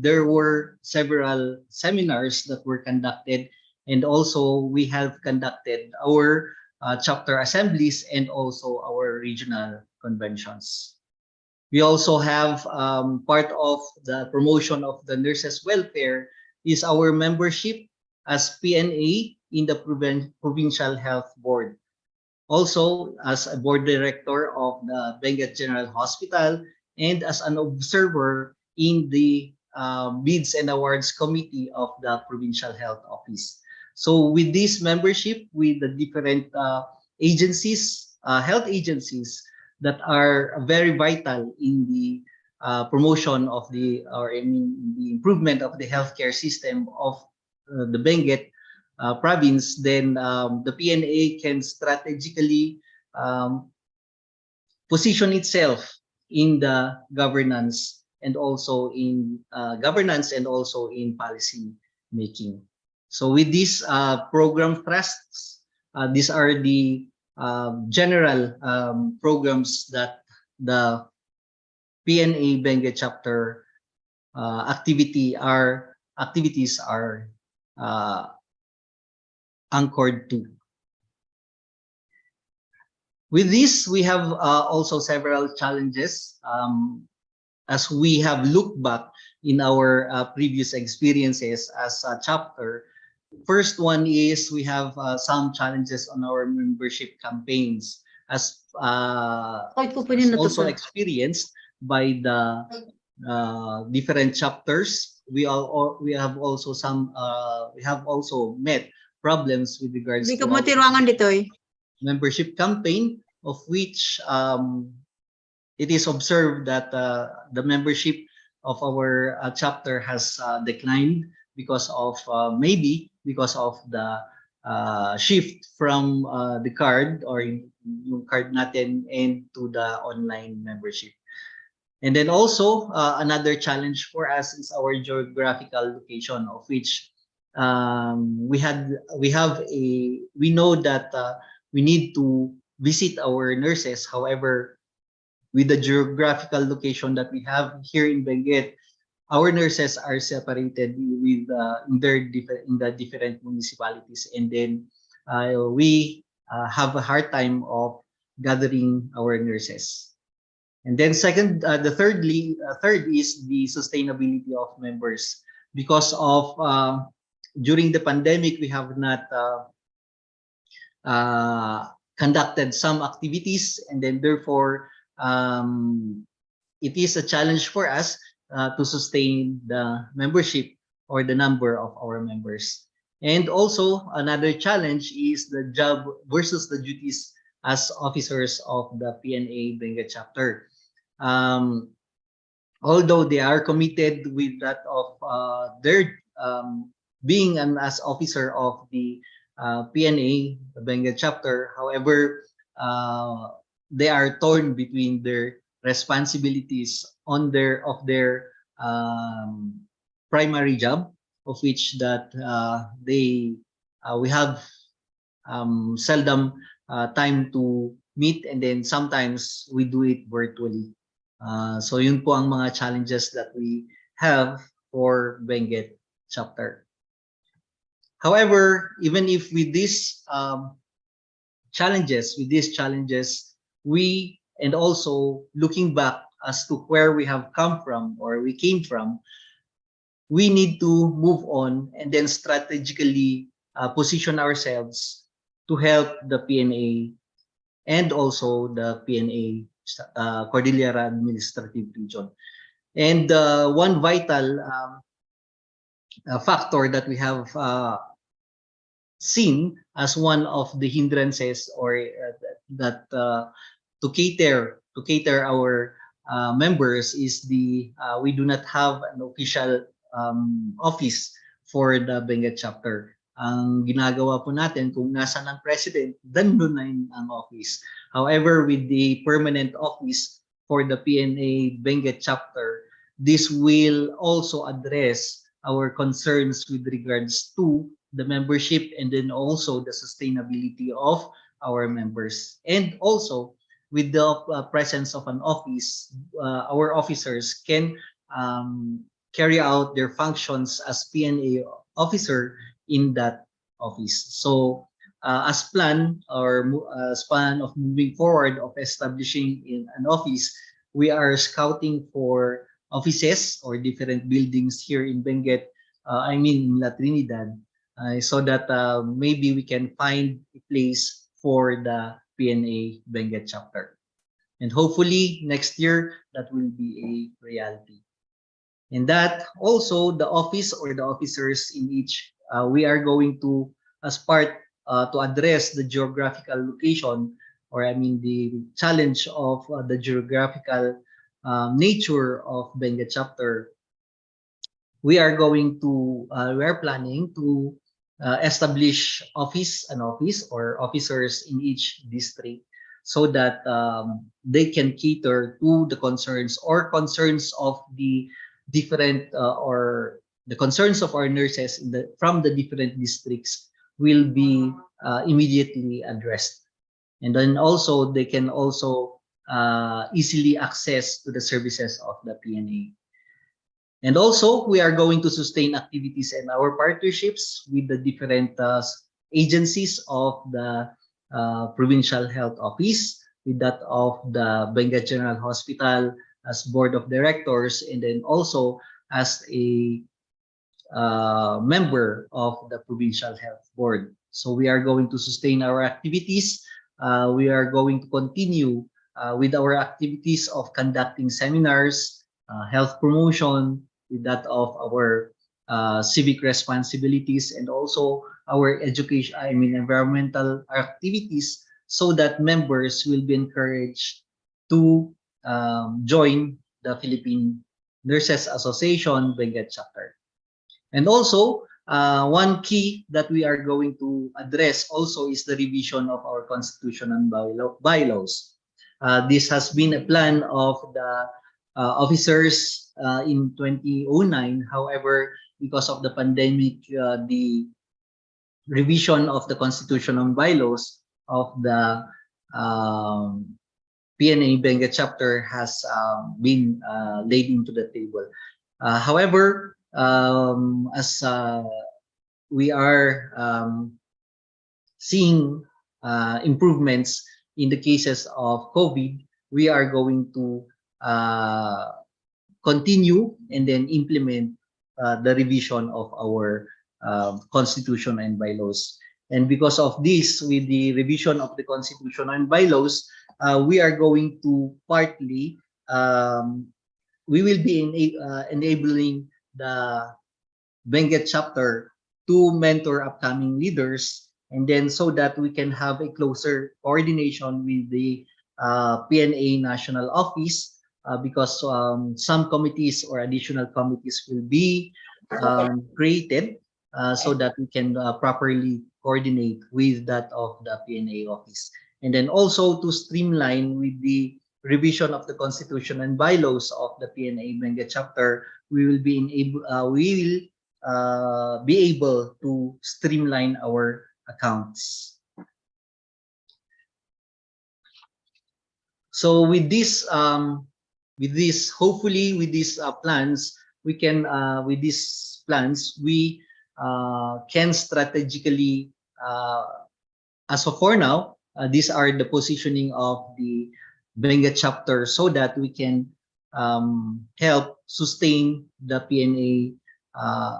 there were several seminars that were conducted, and also we have conducted our chapter assemblies and also our regional conventions. We also have part of the promotion of the nurses' welfare is our membership as PNA in the Provincial Health Board. Also, as a board director of the Benguet General Hospital and as an observer in the Bids and Awards Committee of the Provincial Health Office. So with this membership, with the different agencies, health agencies that are very vital in the promotion of the, or in the improvement of the healthcare system of the Benguet province, then the PNA can strategically position itself in the governance and also in policy making. So with these program thrusts, these are the general programs that the PNA Benguet chapter activities are anchored to. With this, we have also several challenges as we have looked back in our previous experiences as a chapter. First one is we have some challenges on our membership campaigns as also experienced by the different chapters. We have also met problems with regards to membership campaign, of which it is observed that the membership of our chapter has declined because of maybe because of the shift from the card or yung card natin and to the online membership. And then also another challenge for us is our geographical location, of which we know that we need to visit our nurses. However, with the geographical location that we have here in Benguet, our nurses are separated with in the different municipalities, and then we have a hard time of gathering our nurses. And then the third is the sustainability of members, because of during the pandemic we have not conducted some activities, and then therefore it is a challenge for us to sustain the membership or the number of our members. And also another challenge is the job versus the duties as officers of the PNA Benguet chapter. Although they are committed with that of their being as officer of the PNA Benguet chapter, however, they are torn between their responsibilities of their primary job, of which that we have seldom time to meet, and then sometimes we do it virtually. So yun po ang mga challenges that we have for Benguet chapter. However, even if with these challenges, we, and also looking back as to where we have come from or we came from, we need to move on and then strategically position ourselves to help the PNA and also the PNA Cordillera Administrative Region. And one vital factor that we have seen as one of the hindrances, or that to cater our members, is the we do not have an official office for the Benguet chapter. Ang ginagawa po natin, kung nasa ng president, dandun na ang office. However, with the permanent office for the PNA Benguet chapter, this will also address our concerns with regards to the membership, and then also the sustainability of our members. And also, with the presence of an office, our officers can carry out their functions as PNA officer in that office. So as plan, or as plan of moving forward of establishing in an office, we are scouting for offices or different buildings here in Benguet, in La Trinidad, so that maybe we can find a place for the PNA Benguet chapter. And hopefully next year that will be a reality. And that also the office or the officers in each, we are going to, as part to address the geographical location, or the challenge of the geographical nature of Benguet chapter. We are planning to establish an office or officers in each district, so that they can cater to the concerns of the different or the concerns of our nurses from the different districts will be immediately addressed. And then also they can also easily access to the services of the PNA. And also, we are going to sustain activities and our partnerships with the different agencies of the Provincial Health Office, with that of the Benguet General Hospital as Board of Directors, and then also as a member of the Provincial Health Board. So we are going to sustain our activities. We are going to continue with our activities of conducting seminars, health promotion, with that of our civic responsibilities, and also our education, environmental activities, so that members will be encouraged to join the Philippine Nurses Association Benguet chapter. And also, one key that we are going to address also is the revision of our constitution and bylaws. This has been a plan of the officers in 2009. However, because of the pandemic, the revision of the constitution and bylaws of the PNA Benguet chapter has been laid into the table. However, as we are seeing improvements in the cases of COVID, we are going to continue and then implement the revision of our constitution and bylaws. And because of this, with the revision of the constitution and bylaws, we are going to partly, we will be enabling the Benguet chapter to mentor upcoming leaders, and then so that we can have a closer coordination with the PNA National Office, because some committees or additional committees will be created so that we can properly coordinate with that of the PNA office. And then also to streamline with the revision of the constitution and bylaws of the PNA Benguet chapter, we will be able to streamline our accounts. So with this, hopefully with these plans, we can can strategically, as of for now, these are the positioning of the Benguet chapter, so that we can help sustain the PNA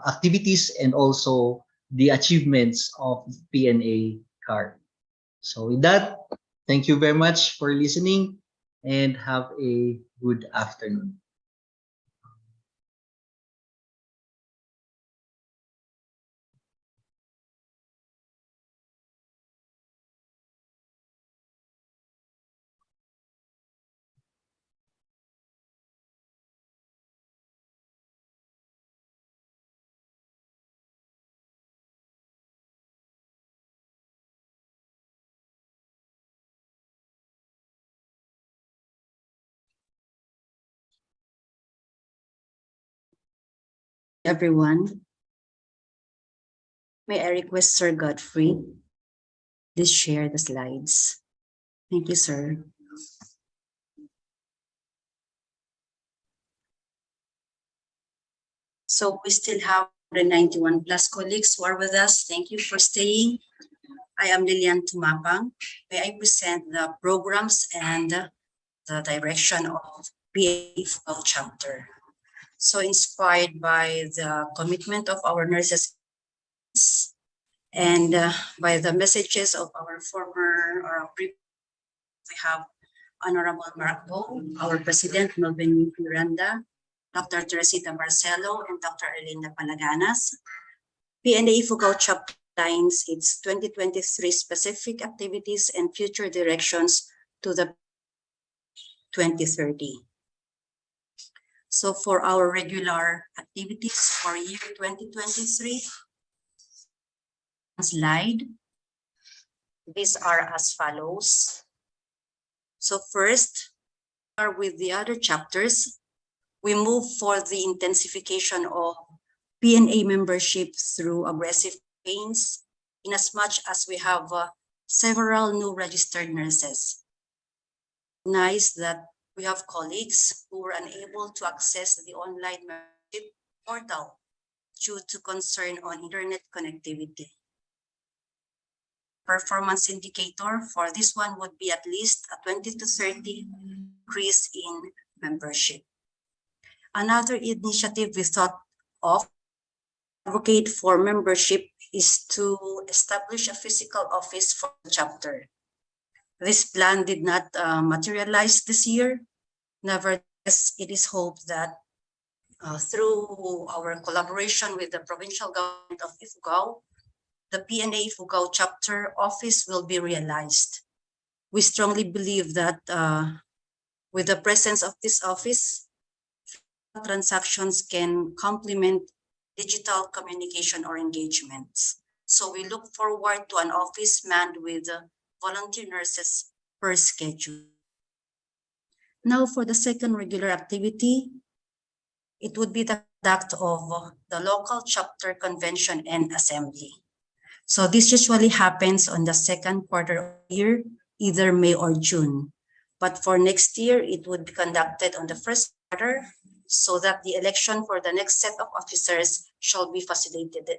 activities and also the achievements of PNA CAR. So with that, thank you very much for listening and have a good afternoon. everyone. May I request Sir Godfrey, please share the slides. Thank you, sir. So we still have 191 plus colleagues who are with us. Thank you for staying. I am Lilian Tumapang. May I present the programs and the direction of PNA chapter. So inspired by the commitment of our nurses and by the messages of our former we have Honorable Mark Bo, our President Melvin Miranda, Dr. Teresita Marcelo, and Dr. Erlinda Palaganas. PNA Ifugao chapter lines its 2023 specific activities and future directions to the 2030. So for our regular activities for year 2023, slide, these are as follows. So first, with the other chapters, we move for the intensification of PNA membership through aggressive campaigns, in as much as we have several new registered nurses. Nice that we have colleagues who were unable to access the online membership portal due to concern on internet connectivity. Performance indicator for this one would be at least a 20 to 30 increase in membership. Another initiative we thought of advocate for membership is to establish a physical office for the chapter. This plan did not materialize this year. Nevertheless, it is hoped that through our collaboration with the provincial government of Ifugao, the PNA Ifugao chapter office will be realized. We strongly believe that with the presence of this office, transactions can complement digital communication or engagements. So we look forward to an office manned with volunteer nurses per schedule. Now for the second regular activity, it would be the conduct of the local chapter convention and assembly. So this usually happens on the second quarter of the year, either May or June. But for next year, it would be conducted on the first quarter so that the election for the next set of officers shall be facilitated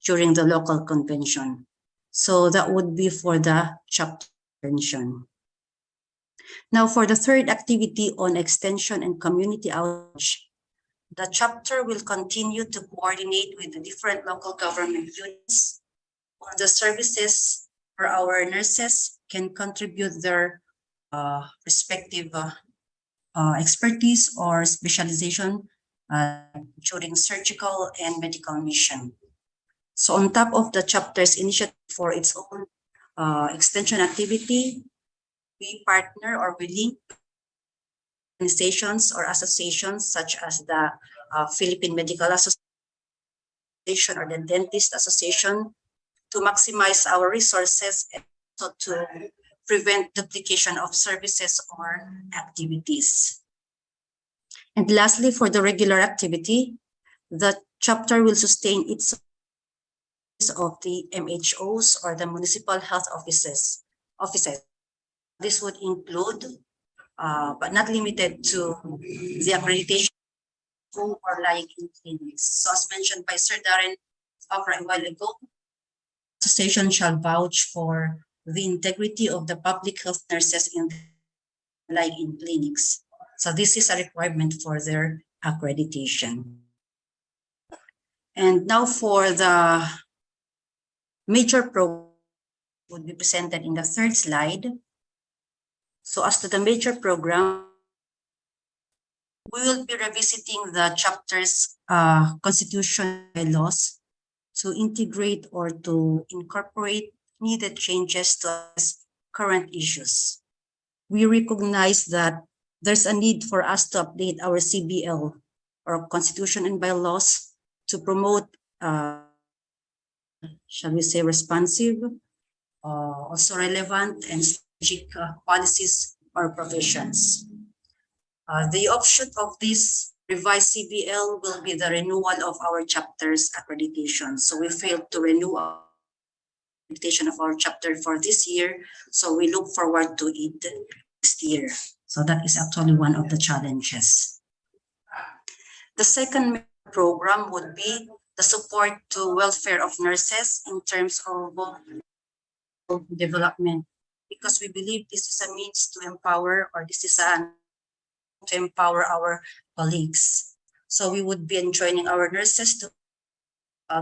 during the local convention. So that would be for the chapter convention. Now for the third activity on extension and community outreach, the chapter will continue to coordinate with the different local government units on the services where our nurses can contribute their respective expertise or specialization during surgical and medical mission. So on top of the chapter's initiative for its own extension activity, we partner or we link organizations or associations such as the Philippine Medical Association or the Dentist Association to maximize our resources and also to prevent duplication of services or activities. And lastly, for the regular activity, the chapter will sustain its of the MHOs or the municipal health offices. This would include, but not limited to, the accreditation home or lying in clinics. So as mentioned by Sir Darren a while ago, the association shall vouch for the integrity of the public health nurses in the lying in clinics. So this is a requirement for their accreditation. And now for the major program would be presented in the third slide. So as to the major program, we will be revisiting the chapter's constitution bylaws to integrate or to incorporate needed changes to current issues. We recognize that there's a need for us to update our CBL or constitution and bylaws to promote, shall we say, responsive, also relevant and strategic policies or provisions. The offshoot of this revised CBL will be the renewal of our chapter's accreditation. So we failed to renew our accreditation of our chapter for this year. So we look forward to it next year. So that is actually one of the challenges. The second program would be the support to welfare of nurses in terms of development, because we believe this is a means to empower, or this is to empower our colleagues. So we would be enjoining our nurses to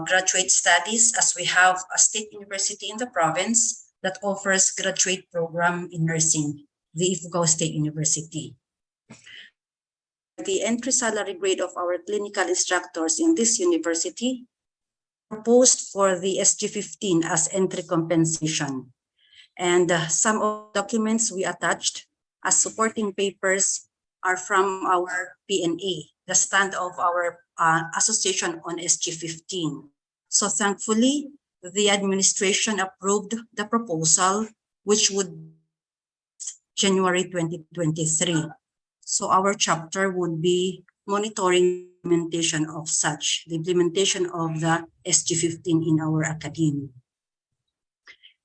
graduate studies, as we have a state university in the province that offers graduate program in nursing, the Ifugao State University. The entry salary grade of our clinical instructors in this university proposed for the SG15 as entry compensation. And some of the documents we attached as supporting papers are from our PNA, the stand of our association on SG15. So thankfully, the administration approved the proposal, which would January 2023. So our chapter would be monitoring implementation of such, the implementation of the SG15 in our academy.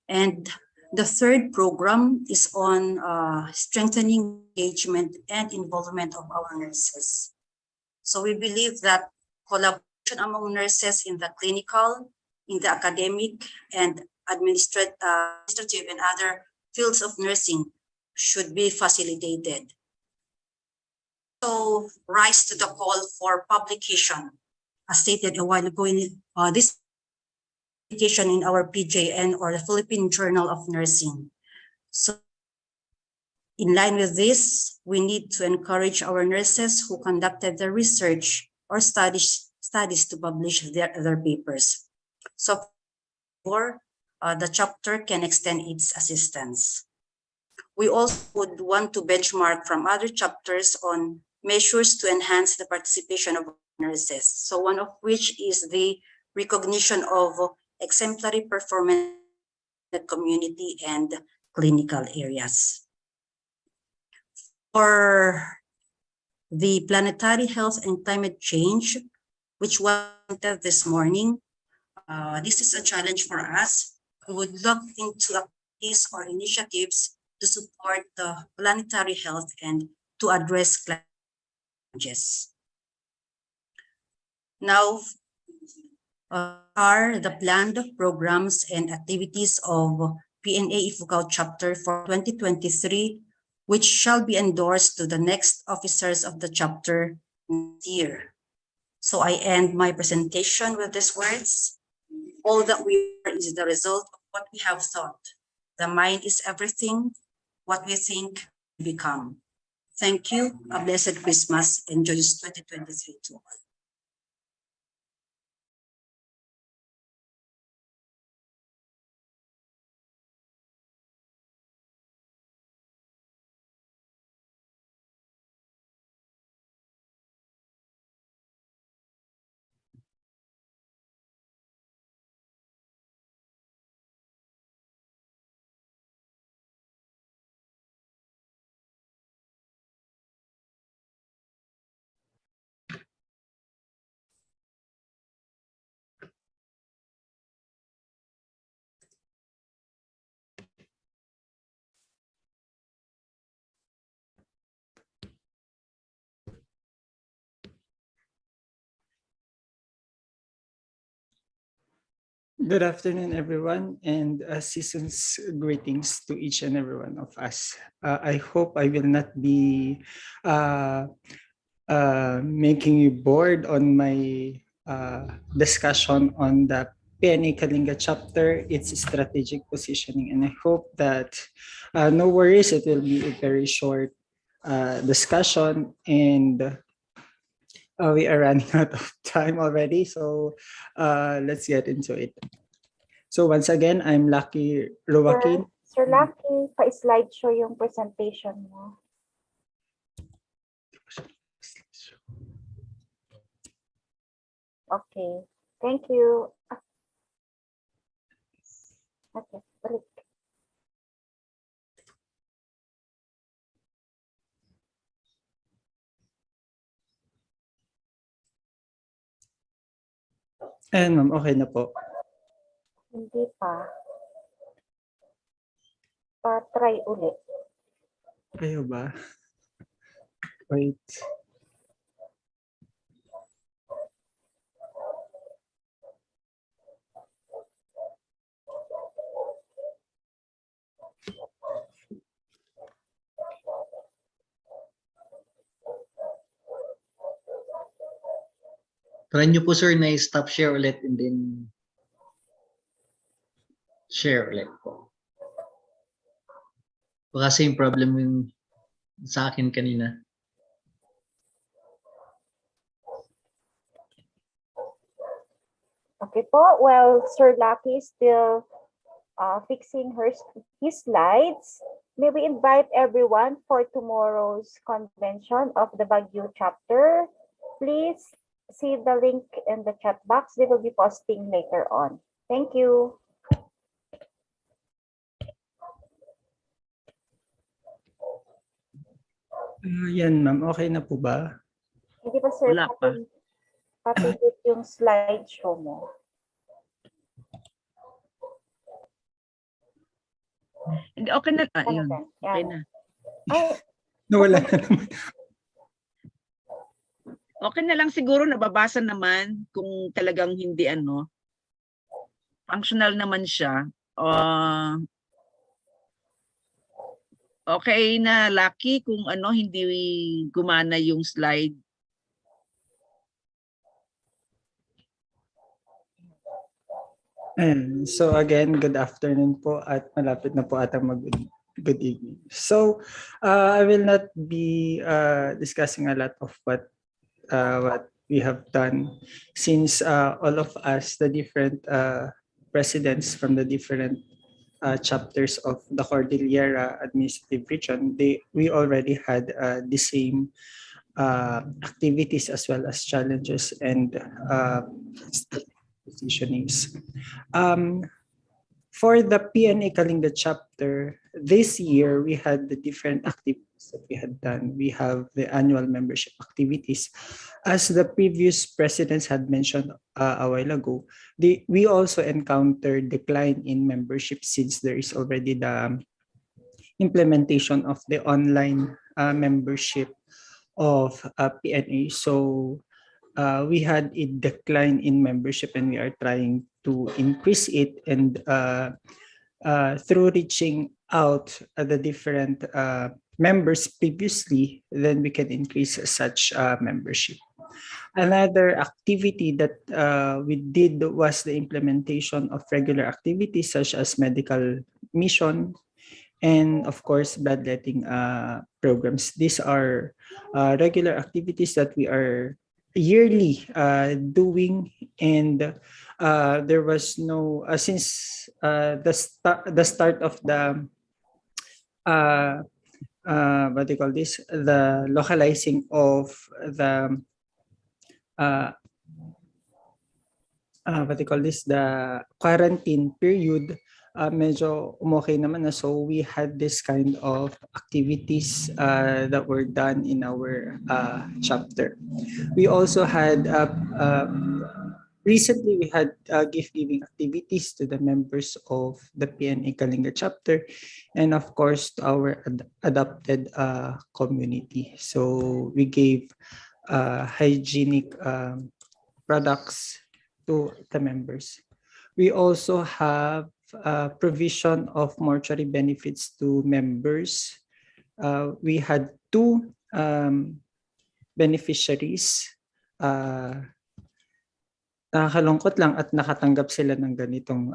And the third program is on strengthening engagement and involvement of our nurses. So we believe that collaboration among nurses in the clinical, in the academic, and administrative and other fields of nursing should be facilitated. So rise to the call for publication, as stated a while ago in this publication in our PJN, or the Philippine Journal of Nursing. So in line with this, we need to encourage our nurses who conducted the research or studies to publish their papers. So the chapter can extend its assistance. We also would want to benchmark from other chapters on measures to enhance the participation of nurses. So one of which is the recognition of exemplary performance in the community and clinical areas. For the planetary health and climate change, which was this morning, this is a challenge for us. We would look into activities or initiatives to support the planetary health and to address climate changes. Now, are the planned programs and activities of PNA Ifugao chapter for 2023, which shall be endorsed to the next officers of the chapter next year. So I end my presentation with these words. All that we are is the result of what we have thought. The mind is everything. What we think, we become. Thank you. A blessed Christmas and joyous 2023 to all. Good afternoon, everyone, and season's greetings to each and every one of us. I hope I will not be making you bored on my discussion on the PNA Kalinga chapter, its strategic positioning, and I hope that no worries, it will be a very short discussion, and we are running out of time already, so let's get into it. So once again, I'm Lucky Ruwakin. Sir Lucky, pa-slideshow yung presentation mo. Okay, thank you. Okay, balik. Ayan ma'am, okay na po. Hindi pa. Pa-try ulit. Kayo ba? Wait. Try nyo po sir na stop share ulit and then share ulit po. Baka same problem yung sa akin kanina. Okay po. Well, Sir Lucky is still fixing his slides. May we invite everyone for tomorrow's convention of the Baguio chapter. Please see the link in the chat box. They will be posting later on. Thank you. Yan ma'am, okay na po ba? Hindi pa sir, Wala pa. patugit yung slideshow mo. Hindi, okay na. Ayun. Yan. Okay na. Ay, Nawala na naman. Okay na lang siguro, nababasa naman kung talagang hindi functional naman siya. Okay na, Lucky, kung hindi gumana yung slide. Ayan. So again, good afternoon po at malapit na po atang good evening. So I will not be discussing a lot of what we have done since all of us, the different presidents from the different chapters of the Cordillera Administrative Region, we already had the same activities as well as challenges and positionings. For the PNA Kalinga chapter, this year we had the different activities that we had done. We have the annual membership activities. As the previous presidents had mentioned a while ago, we also encountered decline in membership since there is already the implementation of the online membership of PNA. So we had a decline in membership and we are trying to increase it, and through reaching out the different members previously, then we can increase such membership. Another activity that we did was the implementation of regular activities such as medical mission and of course bloodletting programs. These are regular activities that we are yearly doing, and there was no since the start of the what do you call this, the localizing of the what do you call this, the quarantine period, medyo umokay naman na. So we had this kind of activities that were done in our chapter. We also had recently we had gift giving activities to the members of the PNA Kalinga chapter, and of course to our adopted community. So we gave hygienic products to the members. We also have provision of mortuary benefits to members. We had 2 beneficiaries. Nakakalungkot lang at nakatanggap sila ng ganitong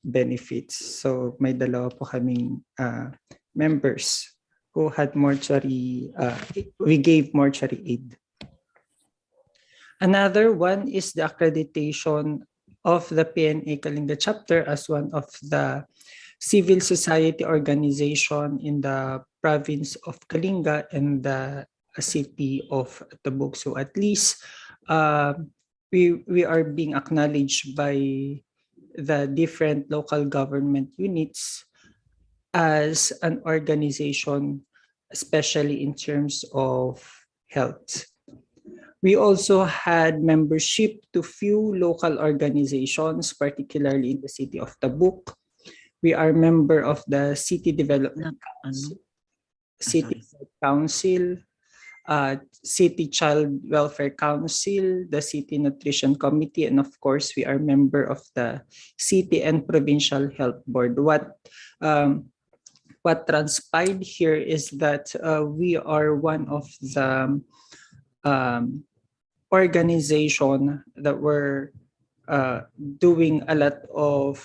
benefits. So may 2 po kaming members who had mortuary, we gave mortuary aid. Another one is the accreditation of the PNA Kalinga chapter as one of the civil society organization in the province of Kalinga and the city of Tabuk. So at least we are being acknowledged by the different local government units as an organization, especially in terms of health. We also had membership to few local organizations, particularly in the city of Tabuk. We are member of the City Development Council, City Council, City Child Welfare Council, the City Nutrition Committee, and of course, we are member of the City and Provincial Health Board. What transpired here is that we are one of the organization that were doing a lot of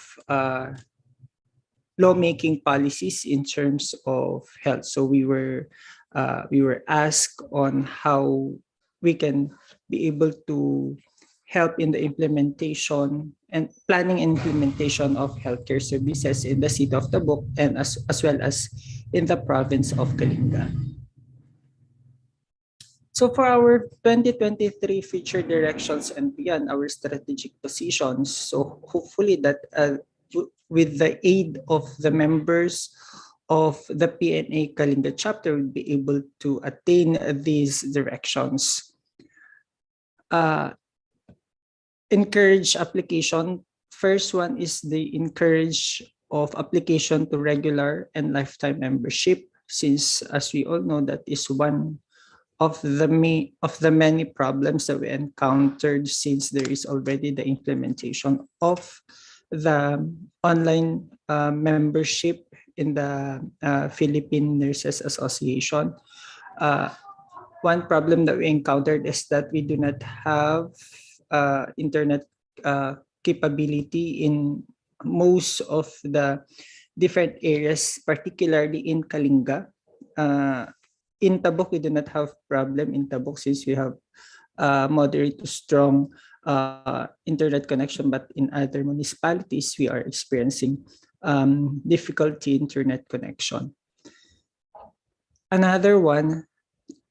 lawmaking policies in terms of health. So we were asked on how we can be able to help in the implementation and planning and implementation of healthcare services in the city of Tabuk and as well as in the province of Kalinga. So for our 2023 future directions and beyond our strategic positions, so hopefully that with the aid of the members of the PNA Kalinga chapter, we'll be able to attain these directions. Encourage application. First one is the encourage of application to regular and lifetime membership, since as we all know, that is one of the many problems that we encountered since there is already the implementation of the online membership in the Philippine Nurses Association. One problem that we encountered is that we do not have internet capability in most of the different areas, particularly in Kalinga. In Tabuk, we do not have problem in Tabuk since we have moderate to strong internet connection, but in other municipalities, we are experiencing difficulty internet connection. Another one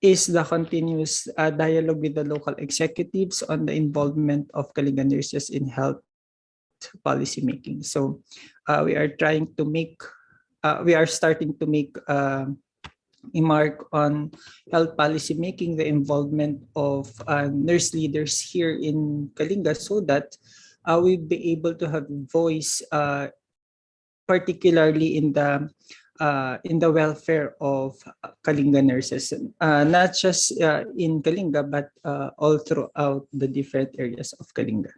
is the continuous dialogue with the local executives on the involvement of Kalinga nurses in health policy making. So we are starting to make a mark on health policy making, the involvement of nurse leaders here in Kalinga, so that we'll be able to have voice, particularly in the welfare of Kalinga nurses, not just in Kalinga, but all throughout the different areas of Kalinga.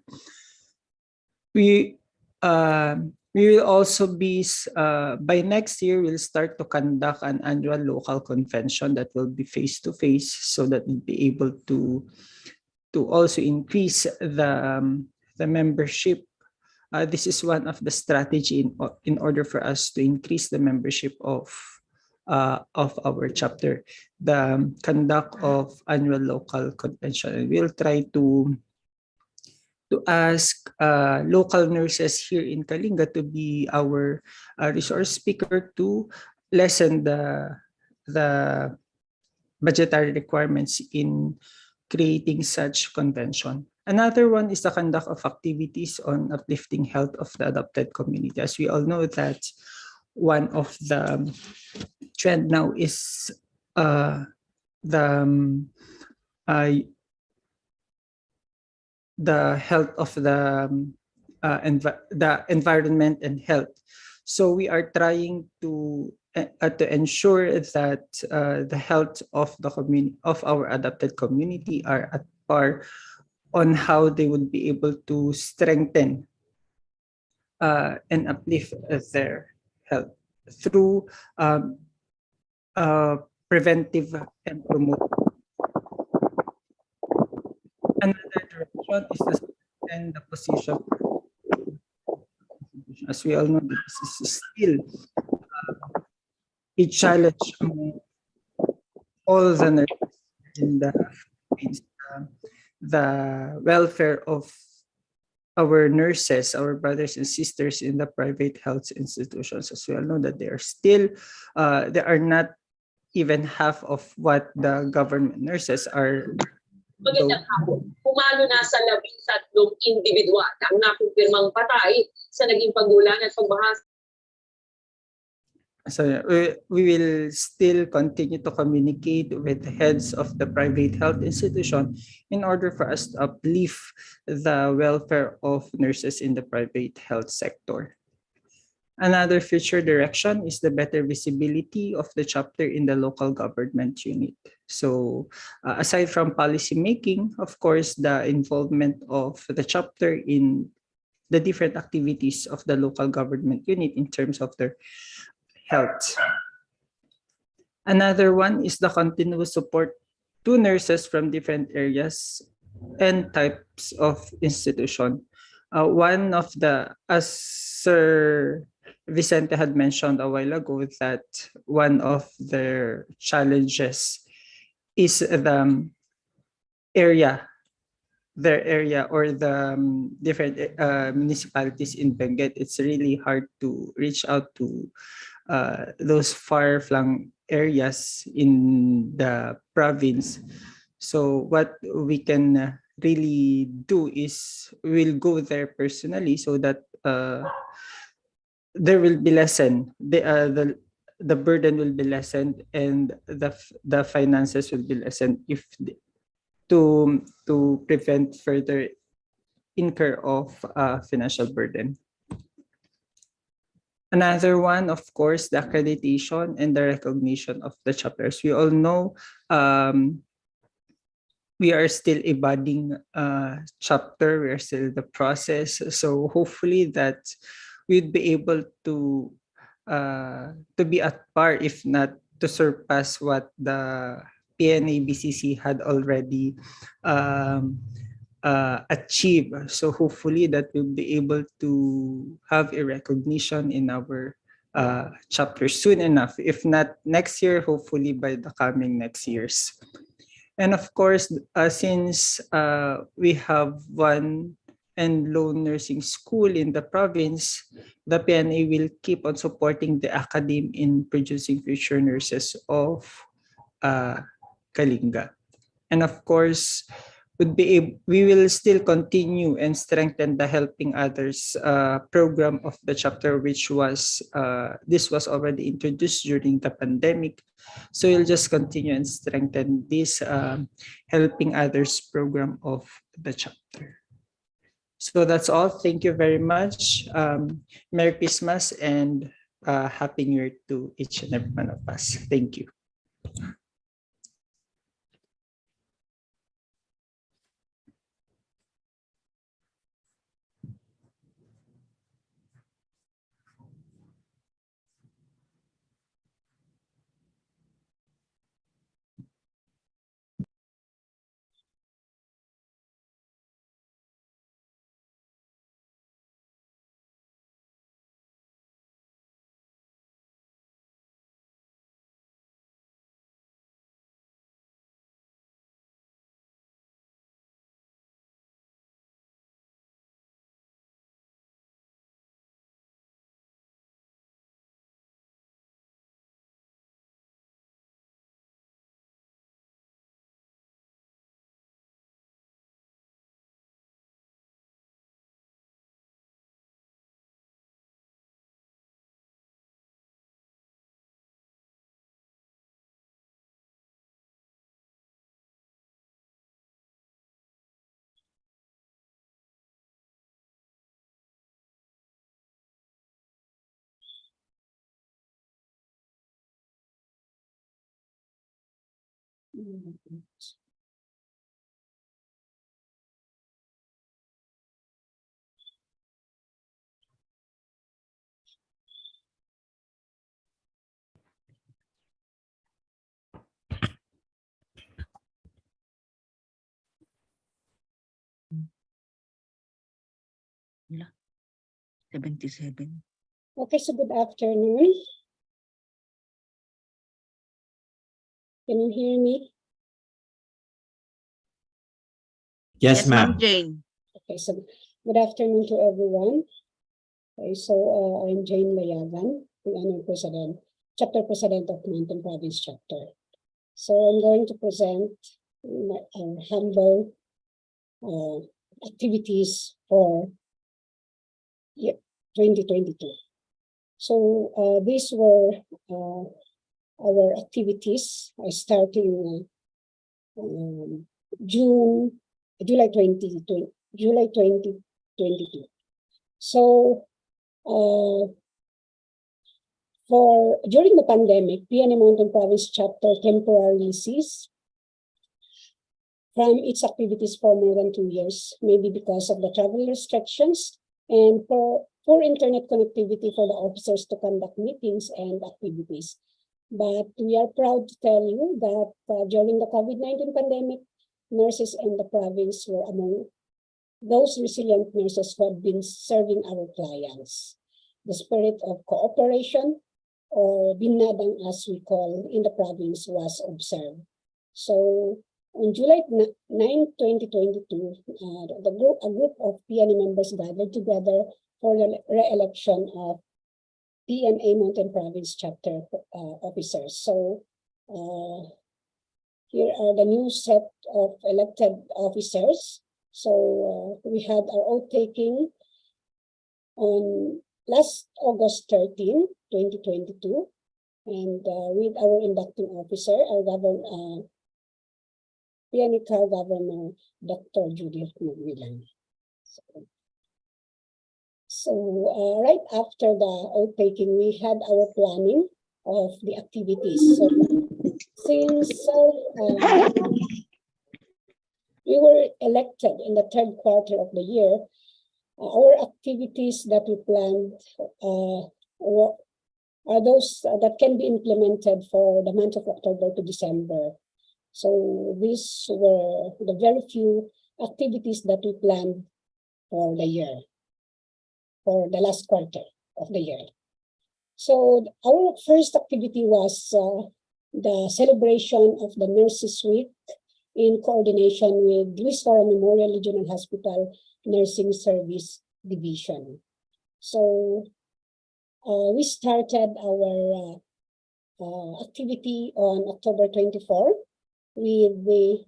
We will also be, by next year, we'll start to conduct an annual local convention that will be face-to-face, so that we'll be able to also increase the membership. This is one of the strategy in order for us to increase the membership of our chapter, the conduct of annual local convention. And we'll try to ask local nurses here in Kalinga to be our resource speaker to lessen the budgetary requirements in creating such convention. Another one is the conduct of activities on uplifting health of the adopted community. As we all know that one of the trend now is the health of the environment and health. So we are trying to ensure that the health of the community, of our adopted community, are at par on how they would be able to strengthen and uplift their health through preventive and promote. Another direction is to strengthen the position. As we all know, this is still a challenge among all the nurses in the Philippines. The welfare of our nurses, our brothers and sisters in the private health institutions, as we all know, that they are still, they are not even half of what the government nurses are. Magandang hapon. Pumalo na sa 13 individual ang nakumpirmang patay sa naging paggulan at pagbahas. So we will still continue to communicate with the heads of the private health institution in order for us to uplift the welfare of nurses in the private health sector. Another future direction is the better visibility of the chapter in the local government unit. So aside from policy making, of course, the involvement of the chapter in the different activities of the local government unit in terms of their health. Another one is the continuous support to nurses from different areas and types of institution. One of the, as Sir Vicente had mentioned a while ago, that one of their challenges is the area, their area or the different municipalities in Benguet. It's really hard to reach out to those far-flung areas in the province. So what we can really do is we'll go there personally so that there will be lessened. The burden will be lessened and the finances will be lessened if to prevent further incur of financial burden. Another one, of course, the accreditation and the recognition of the chapters. We all know we are still a budding chapter. We are still in the process. So hopefully that we'd be able to be at par, if not to surpass what the PNA BCC had already achieved. So hopefully that we'll be able to have a recognition in our chapter soon enough. If not next year, hopefully by the coming next years. And of course, since we have one and lone nursing school in the province, the PNA will keep on supporting the academe in producing future nurses of Kalinga. And of course, we will still continue and strengthen the Helping Others program of the chapter, which was this was already introduced during the pandemic. So we'll just continue and strengthen this Helping Others program of the chapter. So that's all. Thank you very much. Merry Christmas and Happy New Year to each and every one of us. Thank you. Wala. 77. Okay, so good afternoon. Can you hear me? Yes, Ma'am Jane. Okay, so good afternoon to everyone. Okay, so I'm Jane Layavan, the Honorary President, Chapter President of Mountain Province Chapter. So I'm going to present my humble activities for 2022. So these were our activities starting July 2022. So for during the pandemic, PNA Mountain Province chapter temporarily ceased from its activities for more than 2 years, maybe because of the travel restrictions and for internet connectivity for the officers to conduct meetings and activities. But we are proud to tell you that during the COVID-19 pandemic, nurses in the province were among those resilient nurses who have been serving our clients. The spirit of cooperation, or binadang as we call in the province, was observed. So on July 9, 2022, a group of PNA members gathered together for the re-election of PNA Mountain Province chapter officers. So here are the new set of elected officers. So we had our oath taking on last August 13, 2022, and with our inducting officer, our PNA CAR Governor, Dr. Judith Magwilan. So right after the oath taking, we had our planning of the activities. So since we were elected in the third quarter of the year, our activities that we planned are those that can be implemented for the month of October to December. So these were the very few activities that we planned for the year, for the last quarter of the year. So our first activity was the celebration of the Nurses Week in coordination with Luis Fora Memorial Regional Hospital Nursing Service Division. So we started our activity on October 24 with the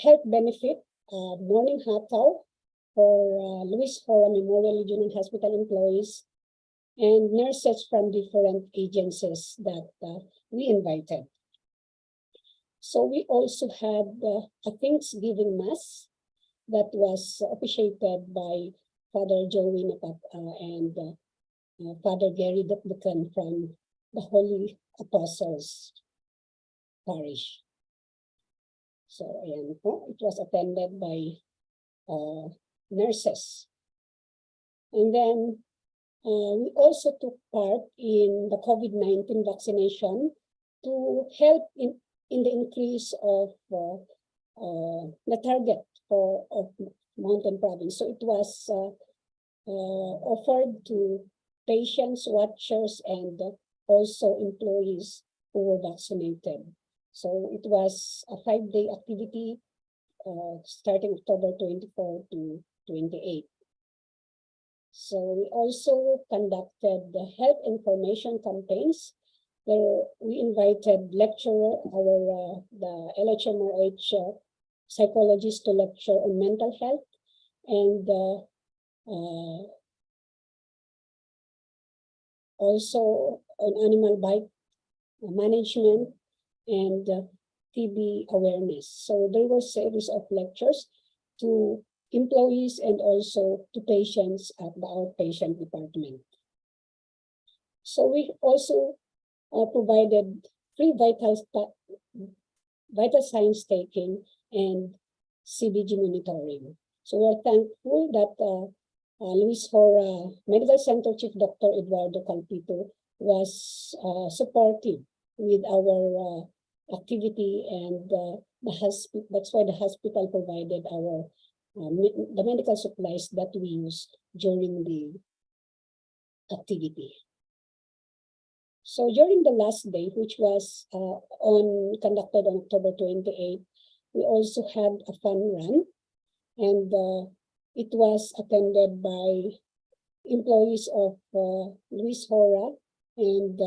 health benefit morning hatau for Luis Fora Memorial Regional Hospital employees and nurses from different agencies that we invited. So we also had a Thanksgiving Mass that was officiated by Father Joey Napat and Father Gary Dukdukan from the Holy Apostles Parish. So ayan po, it was attended by nurses. And then we also took part in the COVID-19 vaccination to help in the increase of the target of Mountain Province. So it was offered to patients, watchers, and also employees who were vaccinated. So it was a 5-day activity starting October 24 to 28. So we also conducted the health information campaigns where we invited lecturer, the LHMRH psychologists to lecture on mental health and also on animal bite management and TB awareness. So there were a series of lectures to employees and also to patients at the outpatient department. So we also provided free vital signs taking and CBG monitoring. So we're thankful that Luis Fora Medical Center Chief Dr. Eduardo Calpito was supportive with our activity, and that's why the hospital provided our the medical supplies that we use during the activity. So during the last day, which was conducted on October 28, we also had a fun run, and it was attended by employees of Luis Fora and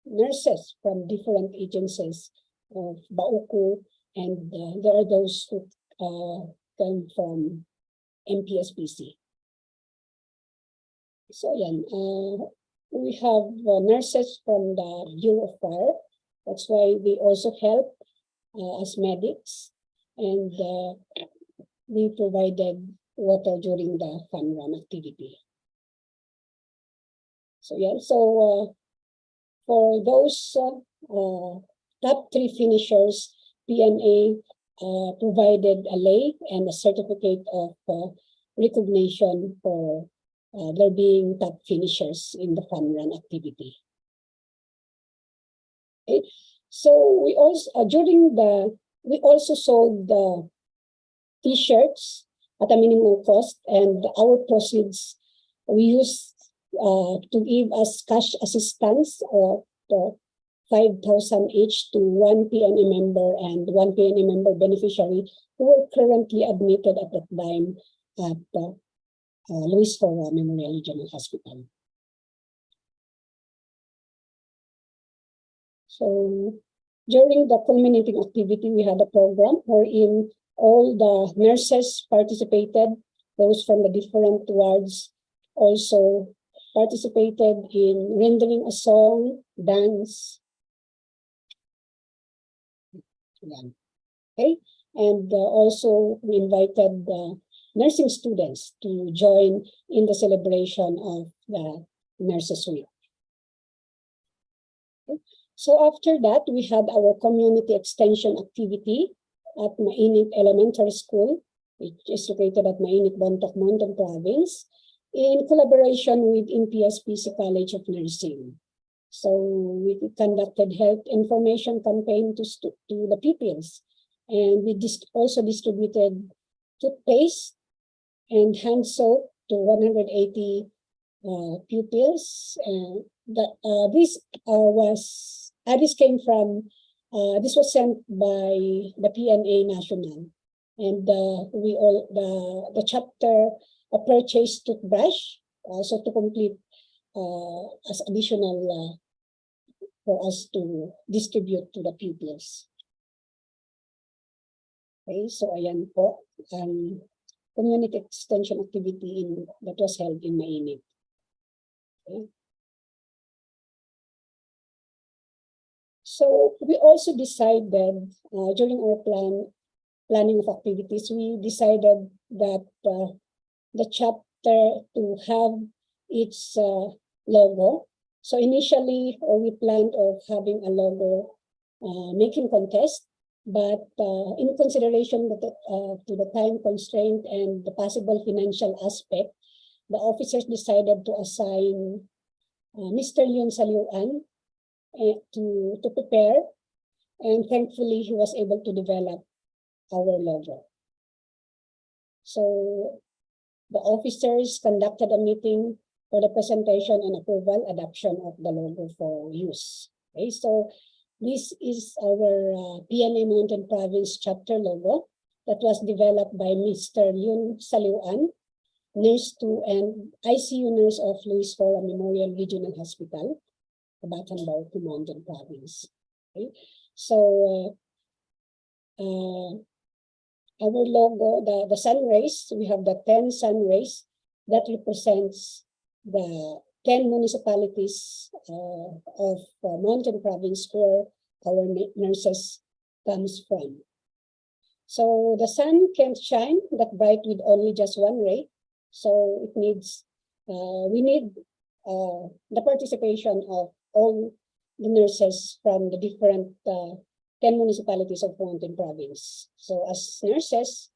nurses from different agencies of Bauku, and there are those who come from MPSPC. So yan, we have nurses from the Bureau of Fire. That's why we also help as medics, and we provided water during the fun run activity. So yeah, so for those top 3 finishers, PNA provided a lei and a certificate of recognition for their being top finishers in the fun run activity. Okay. So we also we also sold the T-shirts at a minimum cost, and our proceeds we used to give us cash assistance of 5,000 each to 1 PNA member and 1 PNA member beneficiary who were currently admitted at that time at Luis Fora Memorial Regional Hospital. So during the culminating activity, we had a program wherein all the nurses participated, those from the different wards also participated in rendering a song, dance. Yeah. Okay, and also we invited the nursing students to join in the celebration of the Nurses Week. Okay. So after that, we had our community extension activity at Mainit Elementary School, which is located at Mainit, Bontoc Mountain Province, in collaboration with NPSPC College of Nursing. So we conducted health information campaign to the pupils, and we also distributed toothpaste and hand soap to 180 pupils. And this came from this was sent by the PNA National, and the chapter purchased toothbrush also to complete as additional for us to distribute to the pupils. Okay, so ayan po community extension activity that was held in Mainit. Okay. So we also decided during our planning of activities, we decided that the chapter to have its logo. So initially, we planned of having a logo making contest, but in consideration to the time constraint and the possible financial aspect, the officers decided to assign Mr. Yun Saliuan to prepare, and thankfully he was able to develop our logo. So the officers conducted a meeting for the presentation and approval adoption of the logo for use. Okay, so this is our PNA Mountain Province chapter logo that was developed by Mr. Yun Saliuan, nurse 2 and ICU nurse of Luis Fora Memorial Regional Hospital, Batanbao, Mountain Province. Okay, so our logo, the sun rays, we have the 10 sun rays that represents the 10 municipalities of Mountain Province where our nurses comes from. So the sun can't shine that bright with only just one ray. So it needs, we need the participation of all the nurses from the different 10 municipalities of Mountain Province. So as nurses,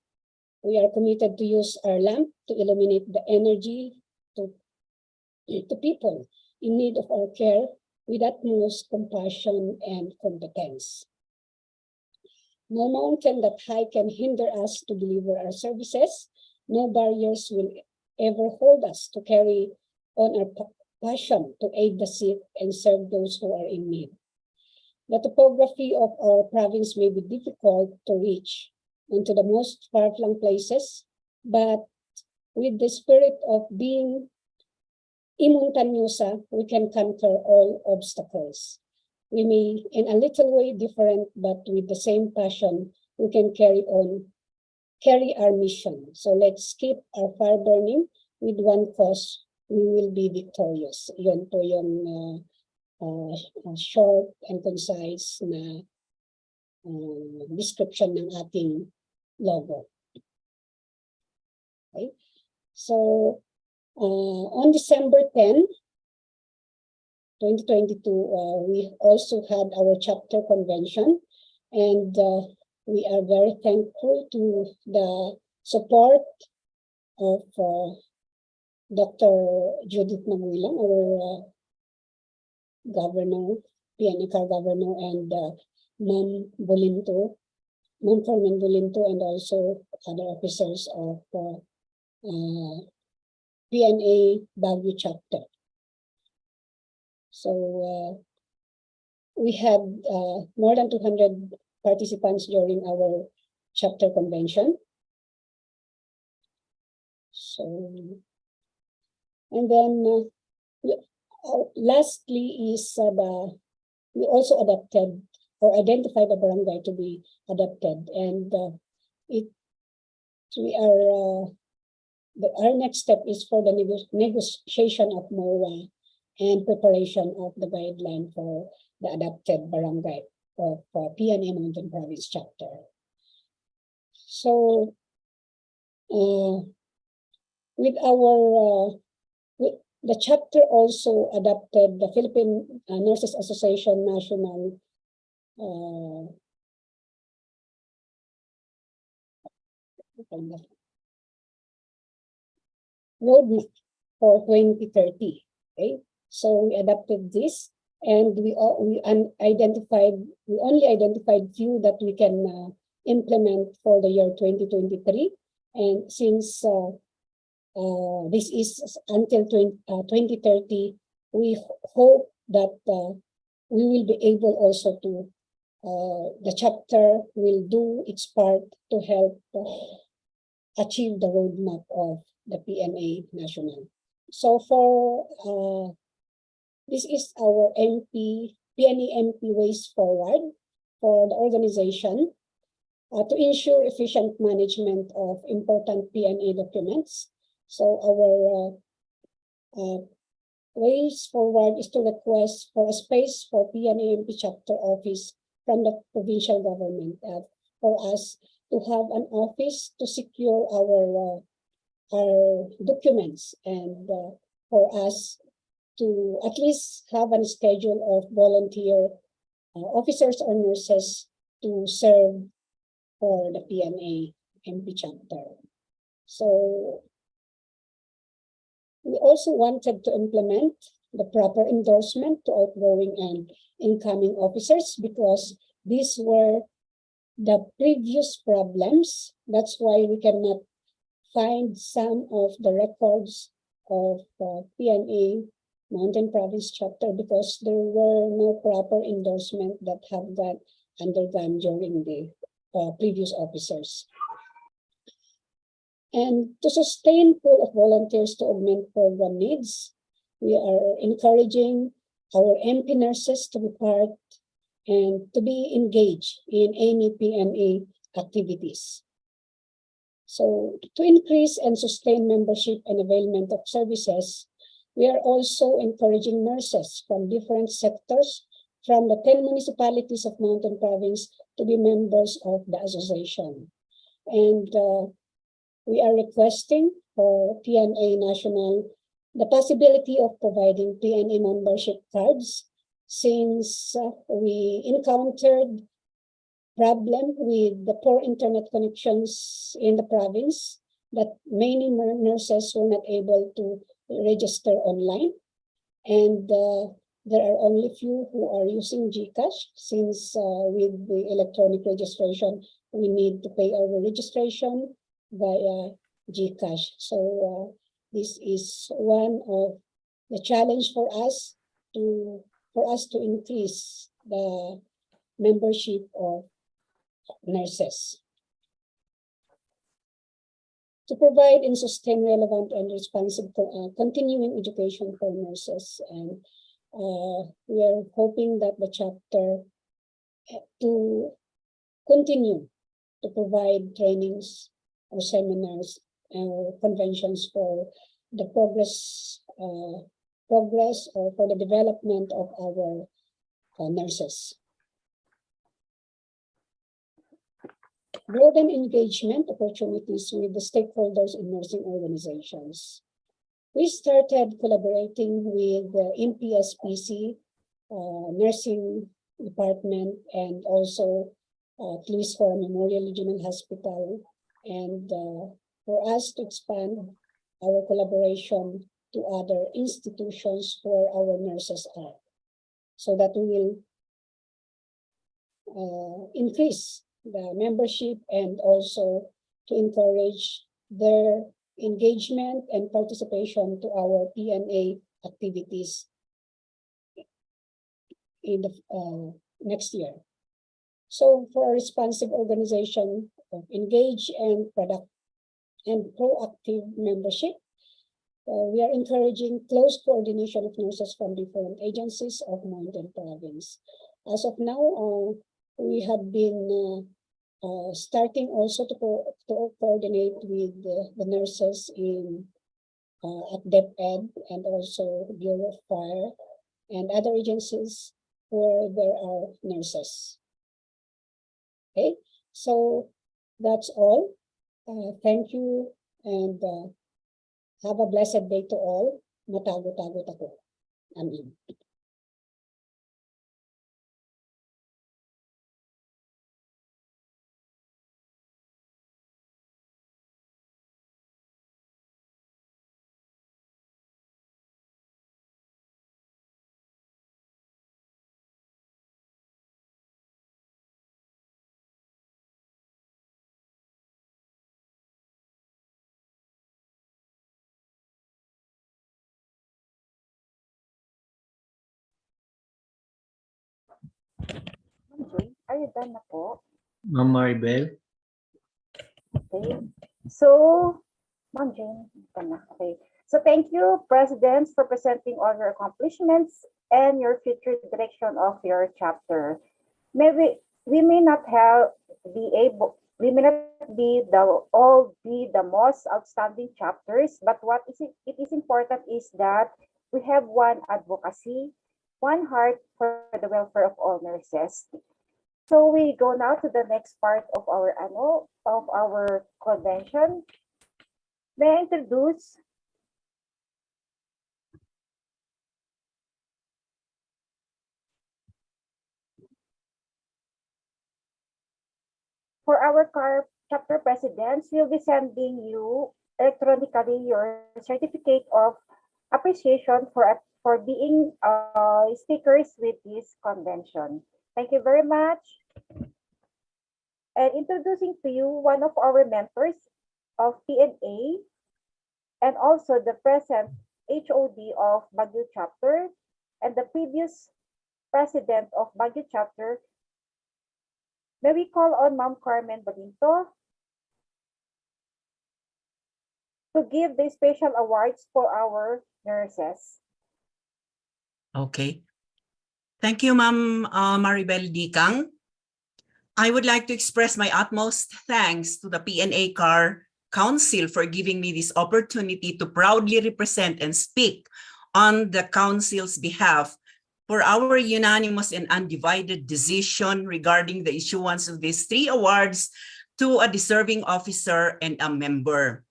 we are committed to use our lamp to illuminate the energy to people in need of our care with utmost compassion and competence. No mountain that high can hinder us to deliver our services. No barriers will ever hold us to carry on our passion to aid the sick and serve those who are in need. The topography of our province may be difficult to reach into the most far-flung places, but with the spirit of being imontañosa, we can conquer all obstacles. We may, in a little way different, but with the same passion, we can carry our mission. So let's keep our fire burning with one cause we will be victorious. Yun po yung short and concise na description ng ating logo. Okay. So, on December 10, 2022, we also had our chapter convention, and we are very thankful to the support of Dr. Judith Maguilang, our governor, PNA CAR governor, and Ma'am Bolinto, Ma'am Carmen Bolinto, and also other officers of PNA Baguio chapter. So we had more than 200 participants during our chapter convention. So, and then lastly is we also adopted or identified a barangay to be adopted, and our next step is for the negotiation of MOA and preparation of the guideline for the adopted barangay of PNA Mountain Province chapter. So, with the chapter also adopted the Philippine Nurses Association National roadmap for 2030. Okay, so we adopted this, and we only identified few that we can implement for the year 2023, and since this is until 2030, we hope that we will be able also to, the chapter will do its part to help achieve the roadmap of the PNA National. So for, this is our PNA MP Ways Forward for the organization to ensure efficient management of important PNA documents. So our ways forward is to request for a space for PNA MP chapter office from the provincial government for us to have an office to secure our documents, and for us to at least have a schedule of volunteer officers or nurses to serve for the PNA MP chapter. So we also wanted to implement the proper endorsement to outgoing and incoming officers, because these were the previous problems. That's why we cannot find some of the records of PNA Mountain Province chapter, because there were no proper endorsement that have undergone during the previous officers. And to sustain pool of volunteers to augment program needs, we are encouraging our MP nurses to be part and to be engaged in any PNA activities. So to increase and sustain membership and availment of services, we are also encouraging nurses from different sectors from the 10 municipalities of Mountain Province to be members of the association. And we are requesting for PNA National the possibility of providing PNA membership cards, since we encountered problem with the poor internet connections in the province, that many nurses were not able to register online, and there are only few who are using GCash, since with the electronic registration we need to pay our registration via GCash. So this is one of the challenge for us to increase the membership of nurses. To provide and sustain relevant and responsive continuing education for nurses, and we are hoping that the chapter to continue to provide trainings or seminars or conventions for the progress or for the development of our nurses. Broaden engagement opportunities with the stakeholders in nursing organizations. We started collaborating with the MPSPC nursing department and also at least for Memorial Regional Hospital, and for us to expand our collaboration to other institutions where our nurses are, so that we will increase the membership and also to encourage their engagement and participation to our PNA activities in the next year. So for a responsive organization of engaged and proactive membership, we are encouraging close coordination of nurses from different agencies of Mountain Province. As of now, we have been starting also to coordinate with the nurses at DepEd and also Bureau of Fire and other agencies where there are nurses. Okay, so that's all. Thank you and have a blessed day to all. Matago-tago tako. Amen. Are you done na po? Ma'am Maribel? Okay. So, Ma'am Jane, okay. So thank you, Presidents, for presenting all your accomplishments and your future direction of your chapter. Maybe we may not be the most outstanding chapters, but it is important is that we have one advocacy, one heart for the welfare of all nurses. So we go now to the next part of our convention. May I introduce for our CAR chapter presidents, we'll be sending you electronically your certificate of appreciation for being speakers with this convention. Thank you very much. And introducing to you one of our members of PNA and also the present HOD of Baguio chapter and the previous president of Baguio chapter. May we call on Ma'am Carmen Balinto to give the special awards for our nurses. Okay. Thank you, Ma'am Maribel Dicang. I would like to express my utmost thanks to the PNA CAR Council for giving me this opportunity to proudly represent and speak on the Council's behalf for our unanimous and undivided decision regarding the issuance of these 3 awards to a deserving officer and a member.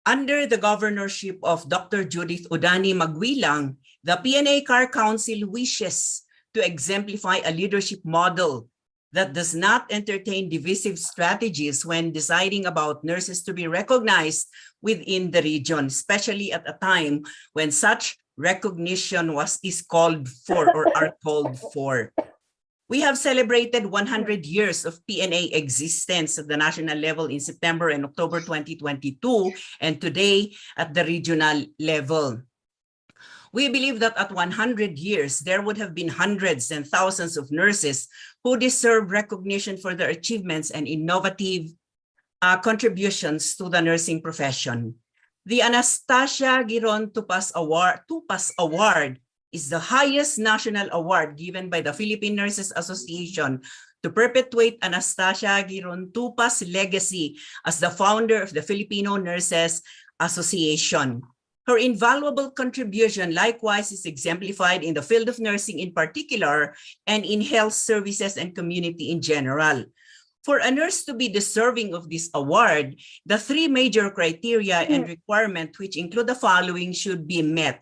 Under the governorship of Dr. Judith Odani Magwilang, the PNA CAR Council wishes to exemplify a leadership model that does not entertain divisive strategies when deciding about nurses to be recognized within the region, especially at a time when such recognition is called for or are called for. We have celebrated 100 years of PNA existence at the national level in September and October 2022, and today at the regional level. We believe that at 100 years, there would have been hundreds and thousands of nurses who deserve recognition for their achievements and innovative contributions to the nursing profession. The Anastasia Giron Tupas Award is the highest national award given by the Philippine Nurses Association to perpetuate Anastasia Giron Tupas' legacy as the founder of the Filipino Nurses Association. Her invaluable contribution likewise is exemplified in the field of nursing in particular and in health services and community in general. For a nurse to be deserving of this award, the three major criteria and requirements, which include the following, should be met.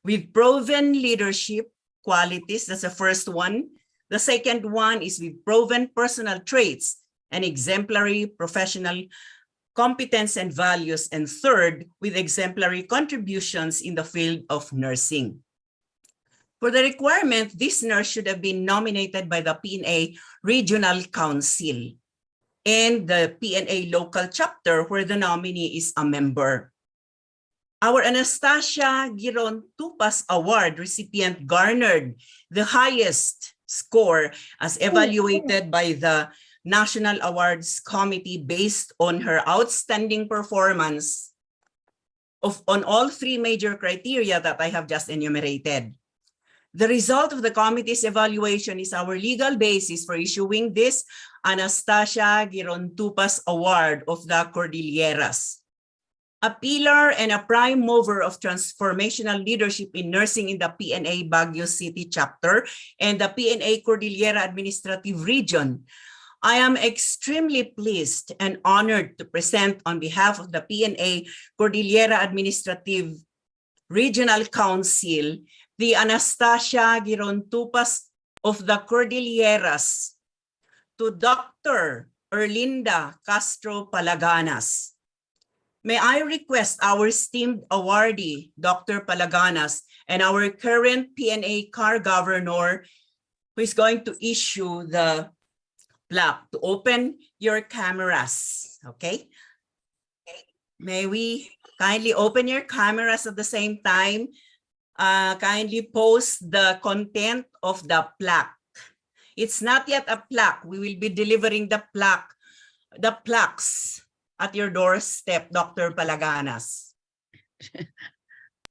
With proven leadership qualities, that's the first one. The second one is with proven personal traits and exemplary professional competence and values. And third, with exemplary contributions in the field of nursing. For the requirement, this nurse should have been nominated by the PNA Regional Council and the PNA local chapter where the nominee is a member. Our Anastasia Giron Tupas Award recipient garnered the highest score as evaluated by the National Awards Committee based on her outstanding performance on all three major criteria that I have just enumerated. The result of the committee's evaluation is our legal basis for issuing this Anastasia Giron Tupas Award of the Cordilleras. A pillar and a prime mover of transformational leadership in nursing in the PNA Baguio City chapter and the PNA Cordillera Administrative Region, I am extremely pleased and honored to present on behalf of the PNA Cordillera Administrative Regional Council the Anastasia Giron Tupas of the Cordilleras to Dr. Erlinda Castro Palaganas. May I request our esteemed awardee, Dr. Palaganas, and our current PNA CAR Governor, who is going to issue the plaque, to open your cameras, okay? May we kindly open your cameras at the same time? Kindly post the content of the plaque. It's not yet a plaque. We will be delivering the plaques at your doorstep, Dr. Palaganas.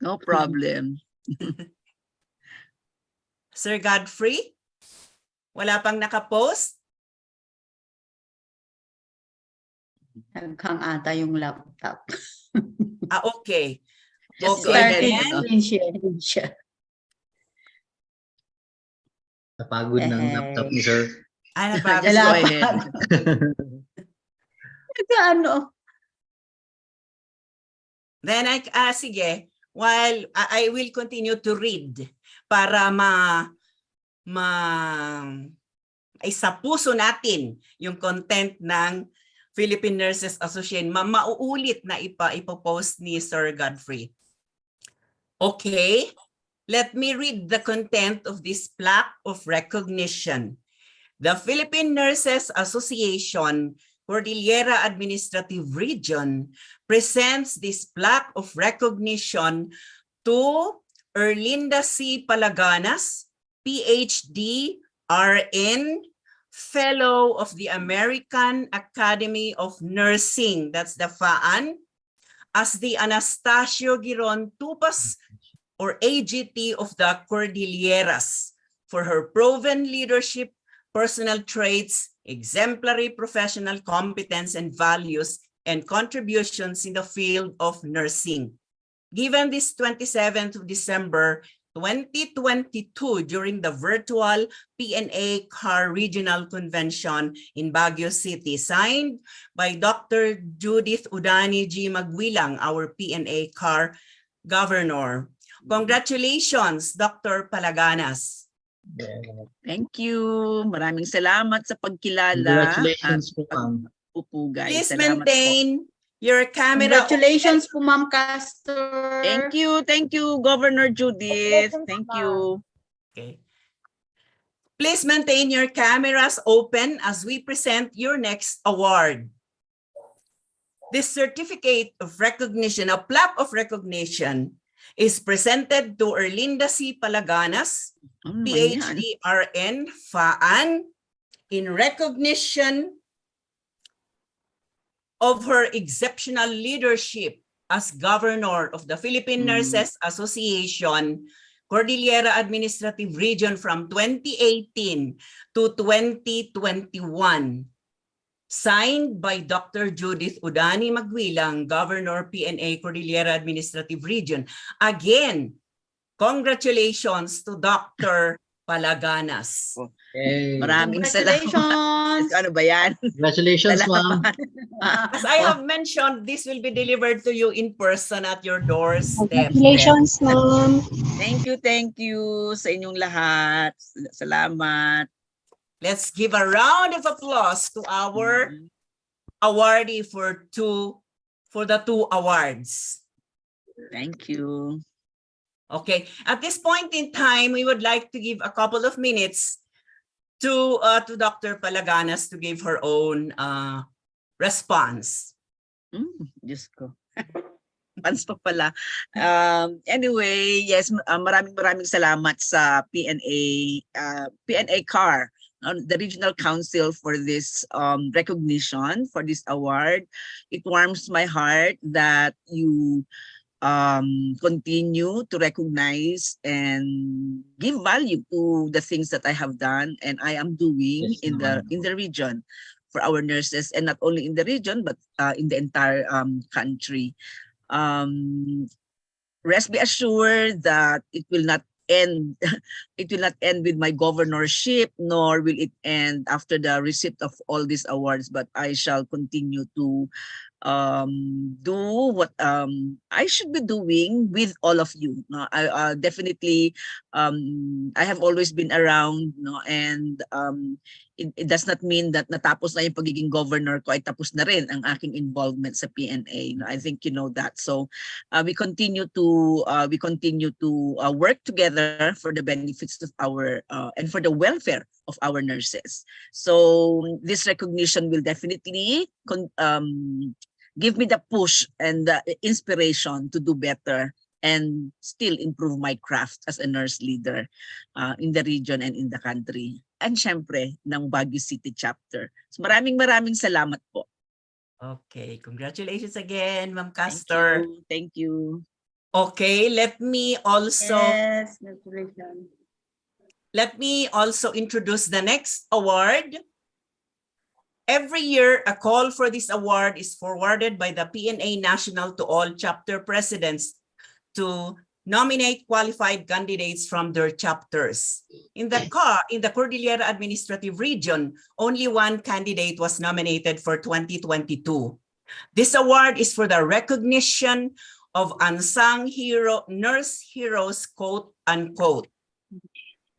No problem. Sir Godfrey, wala pang nakapost? Naghang ata yung laptop. Okay. Just Okay, starting then. screen share. Napagod ng laptop ni sir. Ay, napagod. Just go ahead. Ano? Then, sige, while I will continue to read para isapuso natin yung content ng Philippine Nurses Association, mauulit na ipopost ni Sir Godfrey. Okay, let me read the content of this plaque of recognition. The Philippine Nurses Association Cordillera Administrative Region presents this plaque of recognition to Erlinda C. Palaganas, PhD, RN, Fellow of the American Academy of Nursing, that's the FAAN, as the Anastasio Giron Tupas or AGT of the Cordilleras for her proven leadership, personal traits, exemplary professional competence and values, and contributions in the field of nursing. Given this 27th of December 2022 during the virtual PNA CAR Regional Convention in Baguio City, signed by Dr. Judith Udani G. Magwilang, our PNA CAR Governor. Congratulations, Dr. Palaganas. Thank you. Maraming salamat sa pagkilala. Congratulations po, ma'am. Pupugay. Please Salamat maintain your camera. Congratulations po, Ma'am Castor. Thank you, Governor Judith. Thank you. Okay. Please maintain your cameras open as we present your next award. This certificate of recognition, a plaque of recognition, is presented to Erlinda C. Palaganas, PhD, RN, FAAN, in recognition of her exceptional leadership as Governor of the Philippine Nurses Association, Cordillera Administrative Region from 2018 to 2021. signed by Dr. Judith Udani Magwilang, Governor, PNA Cordillera Administrative Region. Again, congratulations to Dr. Palaganas. Maraming Congratulations! Ano ba yan? Congratulations, ma'am. As I have mentioned, this will be delivered to you in person at your doorstep. Congratulations, ma'am. Thank you sa inyong lahat. Salamat. Let's give a round of applause to our awardee for the two awards. Thank you. Okay, at this point in time, we would like to give a couple of minutes to Dr. Palaganas to give her own response. Diyos ko. Panstok pala. Anyway, yes, maraming salamat sa PNA CAR, the Regional Council, for this recognition, for this award. It warms my heart that you continue to recognize and give value to the things that I have done and I am doing in the region for our nurses, and not only in the region but in the entire country. Rest be assured that it will not end. It will not end with my governorship, nor will it end after the receipt of all these awards, but I shall continue to do what I should be doing with all of you. I definitely I have always been around, and it does not mean that natapos na yung pagiging governor ko ay tapos na rin ang aking involvement sa PNA. I think you know that. So we continue to work together for the benefits of our and for the welfare of our nurses. So this recognition will definitely give me the push and the inspiration to do better and still improve my craft as a nurse leader in the region and in the country. And syempre, ng Baguio City chapter. So maraming salamat po. Okay, congratulations again, Ma'am Castor. Thank you. Okay, let me also Yes, congratulations. let me also introduce the next award. Every year, a call for this award is forwarded by the PNA National to all chapter presidents to nominate qualified candidates from their chapters. In the Cordillera Administrative Region, only one candidate was nominated for 2022. This award is for the recognition of unsung nurse heroes, quote unquote.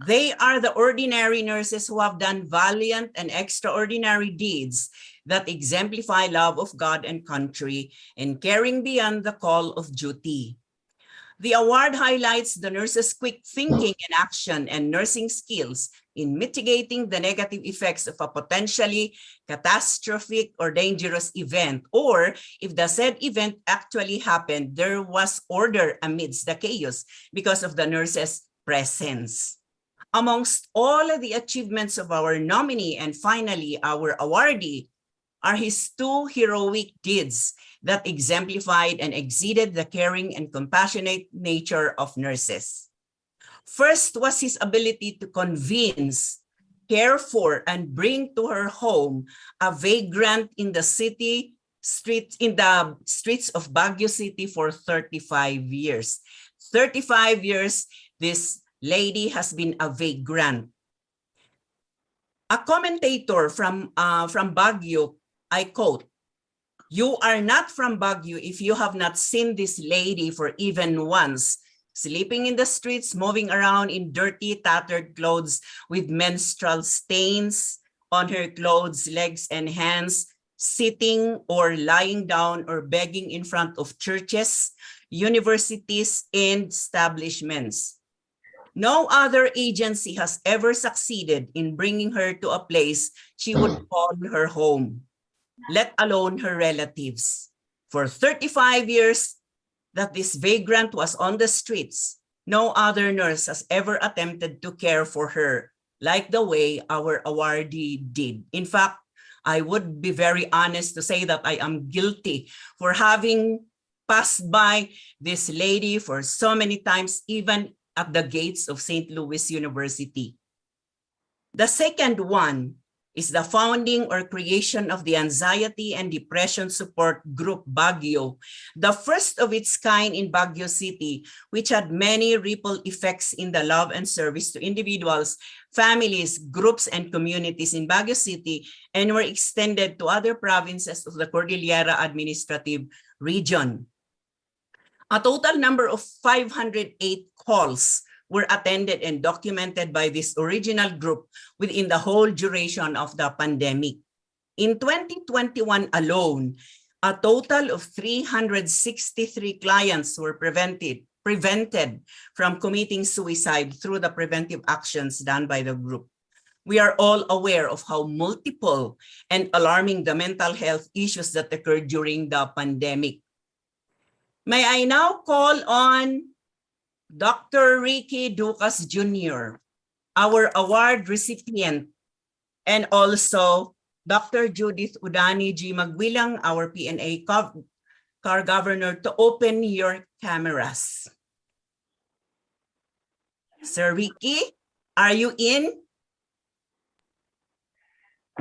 They are the ordinary nurses who have done valiant and extraordinary deeds that exemplify love of God and country and caring beyond the call of duty. The award highlights the nurses' quick thinking and action and nursing skills in mitigating the negative effects of a potentially catastrophic or dangerous event, or if the said event actually happened, there was order amidst the chaos because of the nurses' presence. Amongst all of the achievements of our nominee and finally our awardee are his two heroic deeds that exemplified and exceeded the caring and compassionate nature of nurses. First was his ability to convince, care for, and bring to her home a vagrant in the streets of Baguio City for 35 years. 35 years, this lady has been a vagrant. A commentator from Baguio, I quote, "You are not from Baguio if you have not seen this lady for even once, sleeping in the streets, moving around in dirty, tattered clothes with menstrual stains on her clothes, legs, and hands, sitting or lying down or begging in front of churches, universities, and establishments. No other agency has ever succeeded in bringing her to a place she would call her home, let alone her relatives. For 35 years that this vagrant was on the streets, no other nurse has ever attempted to care for her like the way our awardee did. In fact, I would be very honest to say that I am guilty for having passed by this lady for so many times, even at the gates of St. Louis University. The second one is the founding or creation of the Anxiety and Depression Support Group Baguio, the first of its kind in Baguio City, which had many ripple effects in the love and service to individuals, families, groups, and communities in Baguio City, and were extended to other provinces of the Cordillera Administrative Region. A total number of 508 calls were attended and documented by this original group within the whole duration of the pandemic. In 2021 alone, a total of 363 clients were prevented from committing suicide through the preventive actions done by the group. We are all aware of how multiple and alarming the mental health issues that occurred during the pandemic. May I now call on Dr. Ricky Ducas Jr., our award recipient, and also Dr. Judith Udani G. Magwilang, our PNA CAR Governor, to open your cameras. Sir Ricky, are you in?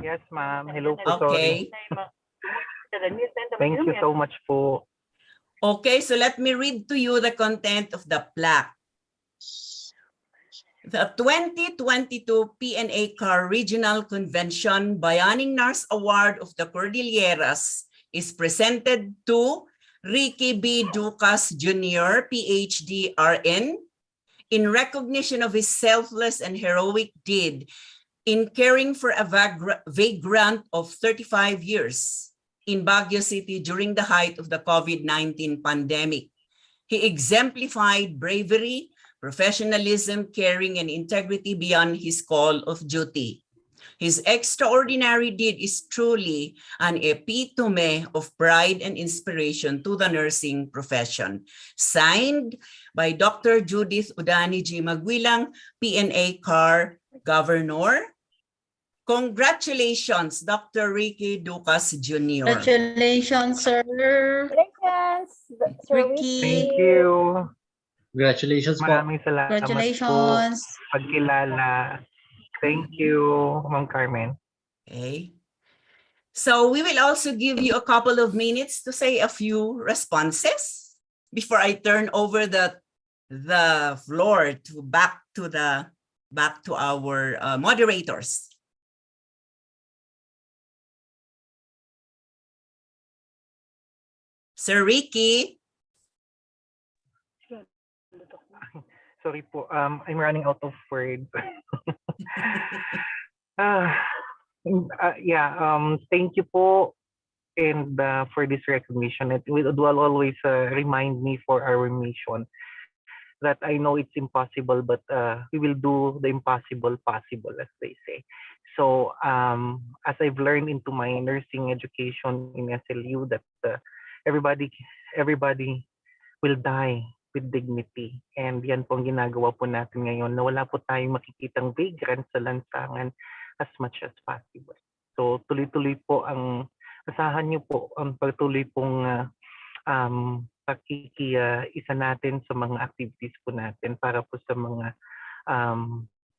Yes, ma'am. Hello po, Okay. sorry. Thank you so much po. Okay, so let me read to you the content of the plaque. The 2022 PNA CAR Regional Convention Bayaning Nurse Award of the Cordilleras is presented to Ricky B. Ducas Jr., PhD, RN, in recognition of his selfless and heroic deed in caring for a vagrant of 35 years in Baguio City during the height of the COVID-19 pandemic. He exemplified bravery, professionalism, caring, and integrity beyond his call of duty. His extraordinary deed is truly an epitome of pride and inspiration to the nursing profession. Signed by Dr. Judith Udani G. Magwilang, PNA CAR Governor. Congratulations, Dr. Ricky Ducas Jr. Congratulations, sir. Congratulations, Sir Ricky. Thank you. Congratulations po. Maraming salamat po. Congratulations. Pagkilala. Thank you, Ma'am Carmen. Okay. So we will also give you a couple of minutes to say a few responses before I turn over the floor back to our moderators. Sir Ricky. Sorry po, I'm running out of words. Thank you po, and for this recognition. It will always remind me for our mission that I know it's impossible, but we will do the impossible possible, as they say. So as I've learned into my nursing education in SLU, that everybody will die with dignity. And yan po ang ginagawa po natin ngayon, na wala po tayong makikitang vagrant sa lansangan as much as possible. So tuloy-tuloy po ang, asahan niyo po ang pagtuloy pong pakikiisa natin sa mga activities po natin para po sa mga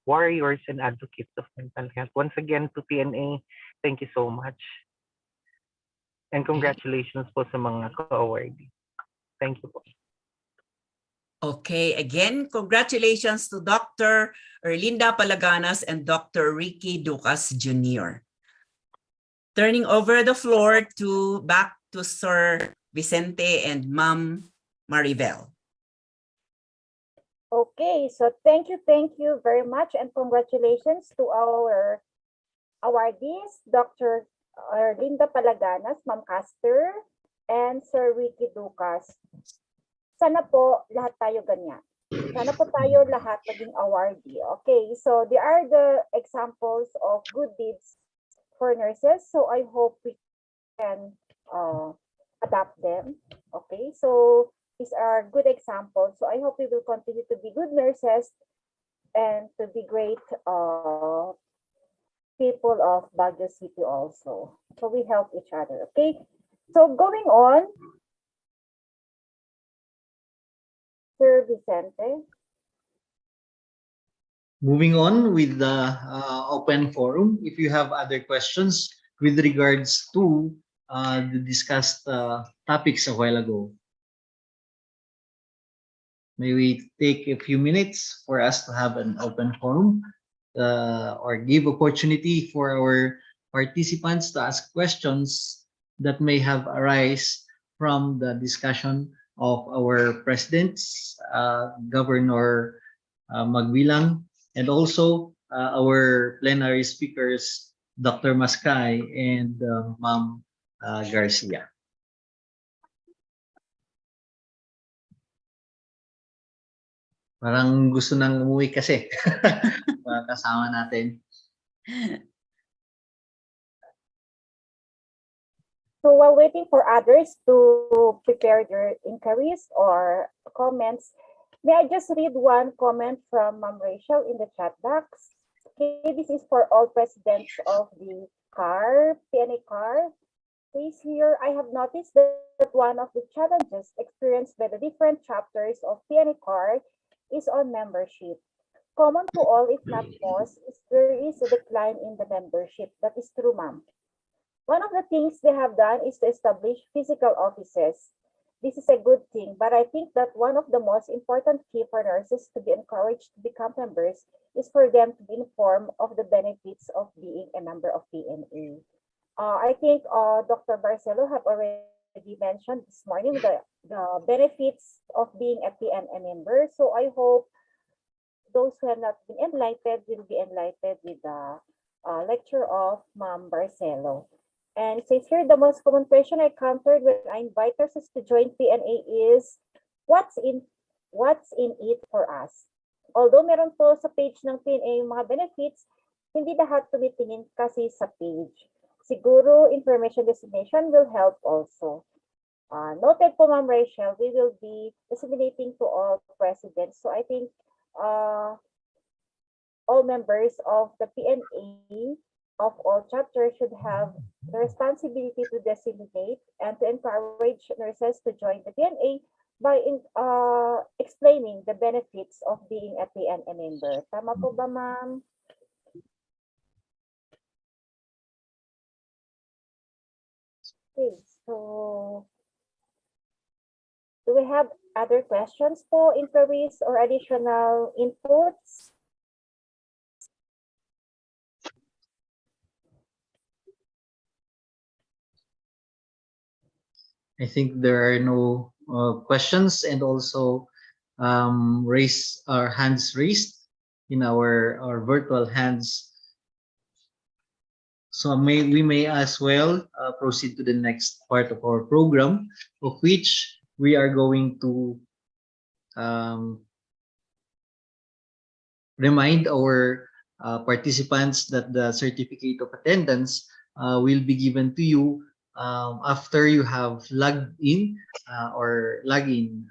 warriors and advocates of mental health. Once again, to PNA, thank you so much. And congratulations po sa mga ka-awardee. Thank you po. Okay, again, congratulations to Dr. Erlinda Palaganas and Dr. Ricky Ducas Jr. Turning over the floor back to Sir Vicente and Ma'am Maribel. Okay, so thank you very much, and congratulations to our awardees, Dr. Erlinda Palaganas, Ma'am Caster, and Sir Ricky Ducas. Sana po lahat tayo ganyan. Sana po tayo lahat maging awardee. Okay, so there are the examples of good deeds for nurses. So I hope we can adapt them. Okay, so these are good examples. So I hope we will continue to be good nurses and to be great people of Baguio City also. So we help each other. Okay, so going on, Sir Vicente. Moving on with the open forum, if you have other questions with regards to the discussed topics a while ago, may we take a few minutes for us to have an open forum or give opportunity for our participants to ask questions that may have arise from the discussion of our presidents, Governor Magbilang, and also our plenary speakers, Dr. Mascay and Ma'am Garcia. Parang gusto nang umuwi kasi. Mga kasama natin. So while waiting for others to prepare their inquiries or comments, may I just read one comment from Ma'am Rachel in the chat box? Okay, this is for all presidents of the CAR, PNA CAR. Please here, I have noticed that one of the challenges experienced by the different chapters of PNA CAR is on membership. Common to all, if not most, is there is a decline in the membership. That is true, ma'am. One of the things they have done is to establish physical offices. This is a good thing, but I think that one of the most important key for nurses to be encouraged to become members is for them to be informed of the benefits of being a member of PNA. I think Dr. Barcelo have already mentioned this morning the benefits of being a PNA member. So I hope those who have not been enlightened will be enlightened with the lecture of Ma'am Barcelo. And it says here, the most common question I encountered when I invite nurses to join PNA is, what's in it for us? Although meron po sa page ng PNA yung mga benefits, hindi lahat tumitingin kasi sa page. Siguro, information dissemination will help also. Noted po, Ma'am Rachel, we will be disseminating to all presidents. So I think all members of the PNA of all chapters should have the responsibility to disseminate and to encourage nurses to join the PNA by explaining the benefits of being a PNA member. Tama po ba, ma'am? Okay, so do we have other questions po, inquiries, or additional inputs? I think there are no questions, and also raise our hands raised in our virtual hands. So we may as well proceed to the next part of our program, of which we are going to remind our participants that the certificate of attendance will be given to you after you have logged in or log in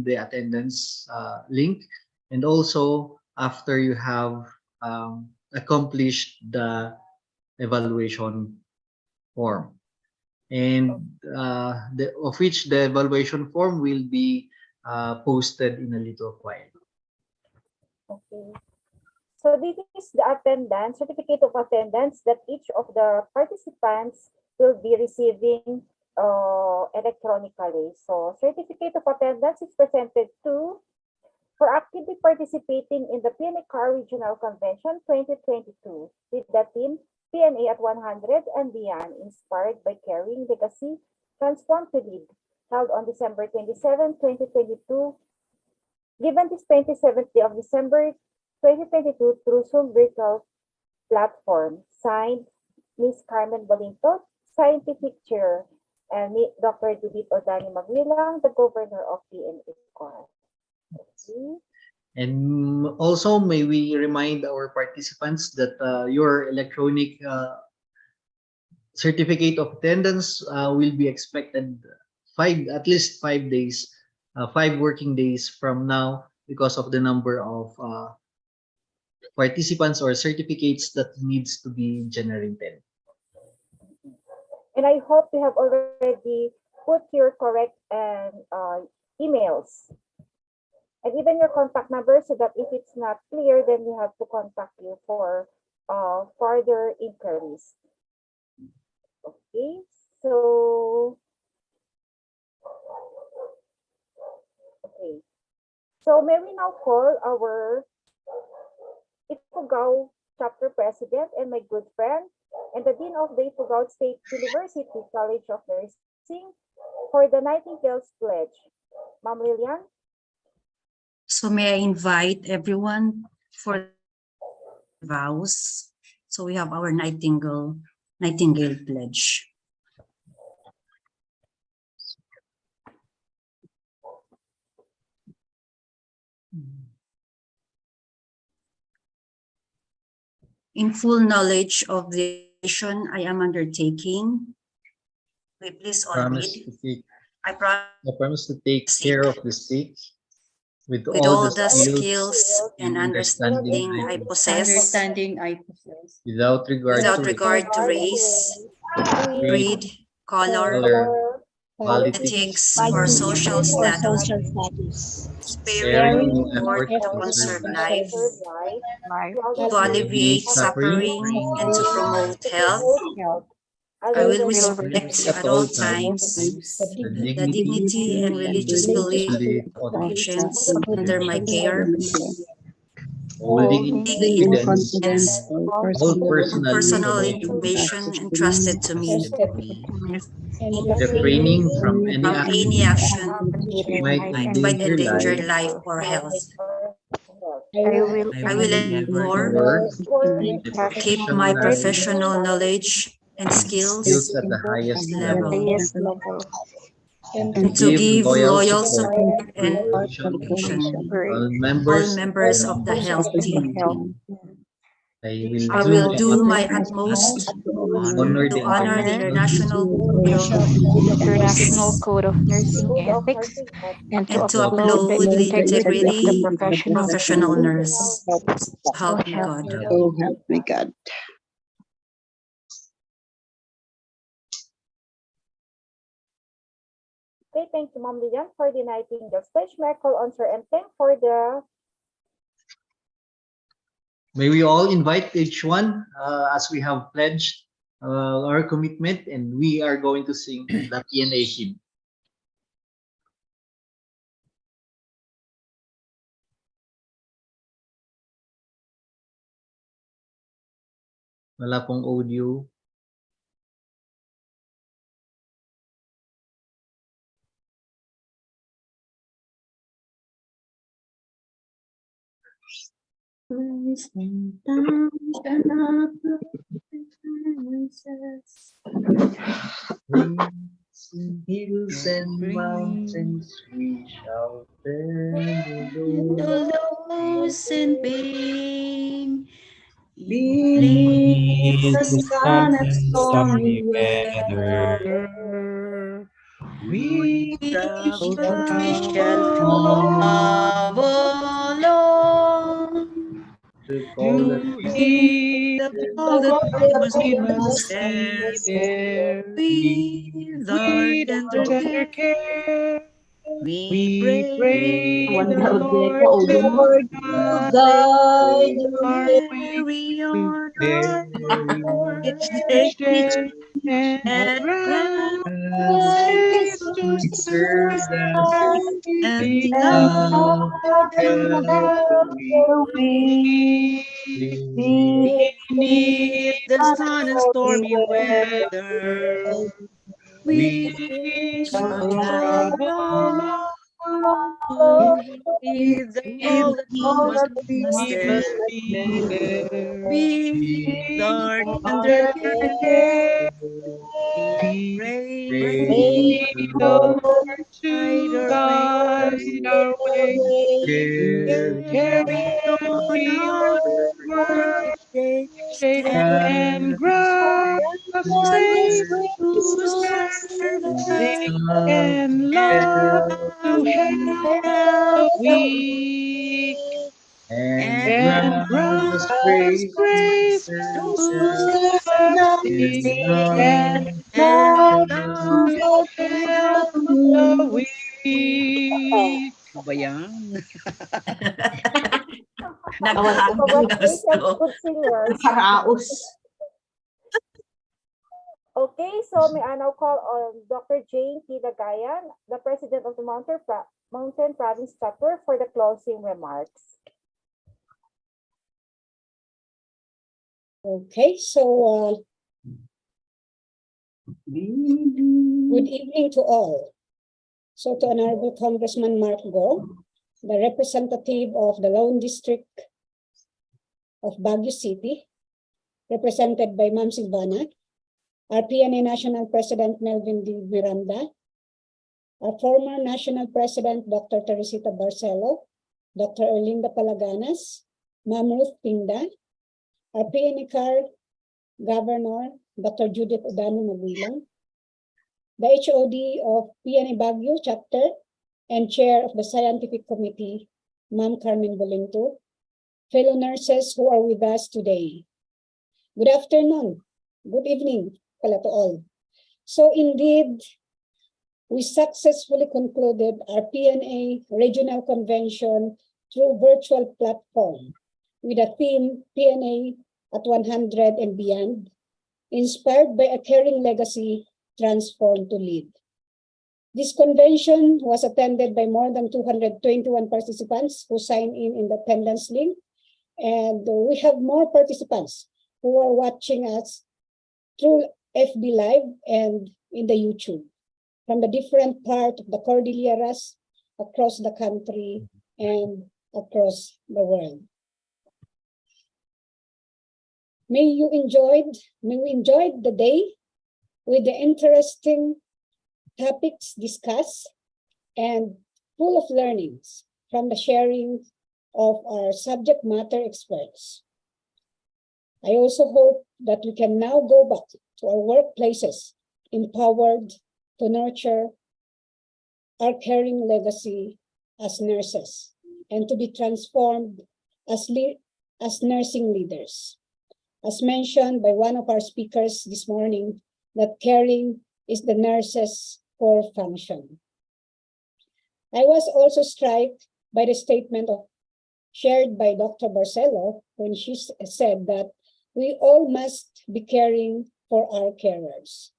the attendance link, and also after you have accomplished the evaluation form, and of which the evaluation form will be posted in a little while. Okay. So this is the attendance, certificate of attendance that each of the participants will be receiving electronically. So certificate of attendance is presented to for actively participating in the PNA CAR Regional Convention 2022 with the team PNA at 100 and beyond, inspired by caring legacy, transform to lead, held on December 27, 2022, given this 27th day of December 2022 through Zoom virtual platform, signed Ms. Carmen Bolinto, Scientific Chair, and Dr. Judith Odani Magwilang, the Governor of PNA CAR. Okay. And also, may we remind our participants that your electronic certificate of attendance will be expected at least 5 days, 5 working days from now, because of the number of participants or certificates that needs to be generated. And I hope you have already put your correct emails and even your contact number, so that if it's not clear, then we have to contact you for further inquiries. Okay, so may we now call our Ifugao chapter president and my good friend and the dean of the Ifugao State University College of Nursing for the Nightingale's Pledge. Ma'am Lilian? So may I invite everyone for vows. So we have our Nightingale Pledge. In full knowledge of the mission I am undertaking, we please all read. I promise to take care of the sick with with all all the the skills skills and understanding I possess, without regard without to regard to race, creed, creed, color, politics, or social status, sparing sparing no no effort effort to to conserve conserve life, to to alleviate alleviate suffering, and to promote health. I will respect at all times the dignity and religious belief of patients under my care, holding in confidence all all personal personal information, information entrusted to me, refraining from any from action any action that might might endanger endanger life life or health. I I will will endeavor to keep my professional knowledge and skills skills at the highest level, and and to to give give loyal loyal support support and to cooperation all all members members of of the health team. I I will do my utmost honor to the honor the international International Code of International Nurses Code of Nursing Ethics and to and to uphold the uphold the integrity of the integrity of the professional professional standard. nurse. So So help me help God. me God. So help me God. Okay, thank you, Ma'am Lilian, for the Nightingale's Pledge. May I call on Sir Enteng for the May we all invite each one as we have pledged our commitment, and we are going to sing the PNA hymn. Wala pong audio. Hills and mountains we shall To those in pain, Beneath the the sun sun and and stormy stormy weather, we we shall shall travel along to call the to with heed all that all we that must we must bear, be there. with our With tender our tender care. care, We we pray pray the the Lord Lord to to guide guide our way carry to on our carry each on day each day and and grant as grace to to serve serve the and the love Calvary. weak. beneath Beneath the the sun and stormy stormy weather. weather, We we shall shall travel travel along. with With all that we all must that we bear, must be there. with our With our tender tender care. care, We we pray Praise pray the the Lord, Lord guide to our way, guide our way to carry carry carry on on our work each day each day and as grant us to grace to to serve serve the thee love and and love to love help to the help the weak and and and grant grant us us grace to grace serve to to the serve thee and and love and love to to love to help help the the weak. ba yan? Naghahangang gusto. Good singer. Nakaraos. Okay, so may I now call on Dr. Jane T. Dagayan, the President of the Mountain Province Chapter, for the closing remarks. Okay, so good evening to all. So to Honorable Congressman Mark Go, the representative of the Lone District of Baguio City, represented by Ma'am Silvana, our PNA National President Melvin D. Miranda, our former National President Dr. Teresita Barcelo, Dr. Erlinda Palaganas, Ma'am Ruth Pinda, our PNA CAR Governor Dr. Judith Odano Maguilang, the HOD of PNA Baguio Chapter and Chair of the Scientific Committee, Ma'am Carmen Bolinto, fellow nurses who are with us today. Good afternoon, good evening pala to all. So indeed, we successfully concluded our PNA Regional Convention through virtual platform with a theme PNA at 100 and beyond, inspired by a caring legacy transformed to lead. This convention was attended by more than 221 participants who signed in the attendance link, and we have more participants who are watching us through FB Live and in the YouTube from the different part of the Cordilleras across the country and across the world. May we enjoyed the day with the interesting topics discussed and full of learnings from the sharing of our subject matter experts. I also hope that we can now go back to our workplaces empowered to nurture our caring legacy as nurses and to be transformed as nursing leaders. As mentioned by one of our speakers this morning, that caring is the nurse's core function. I was also struck by the statement shared by Dr. Barcelo when she said that we all must be caring for our carers.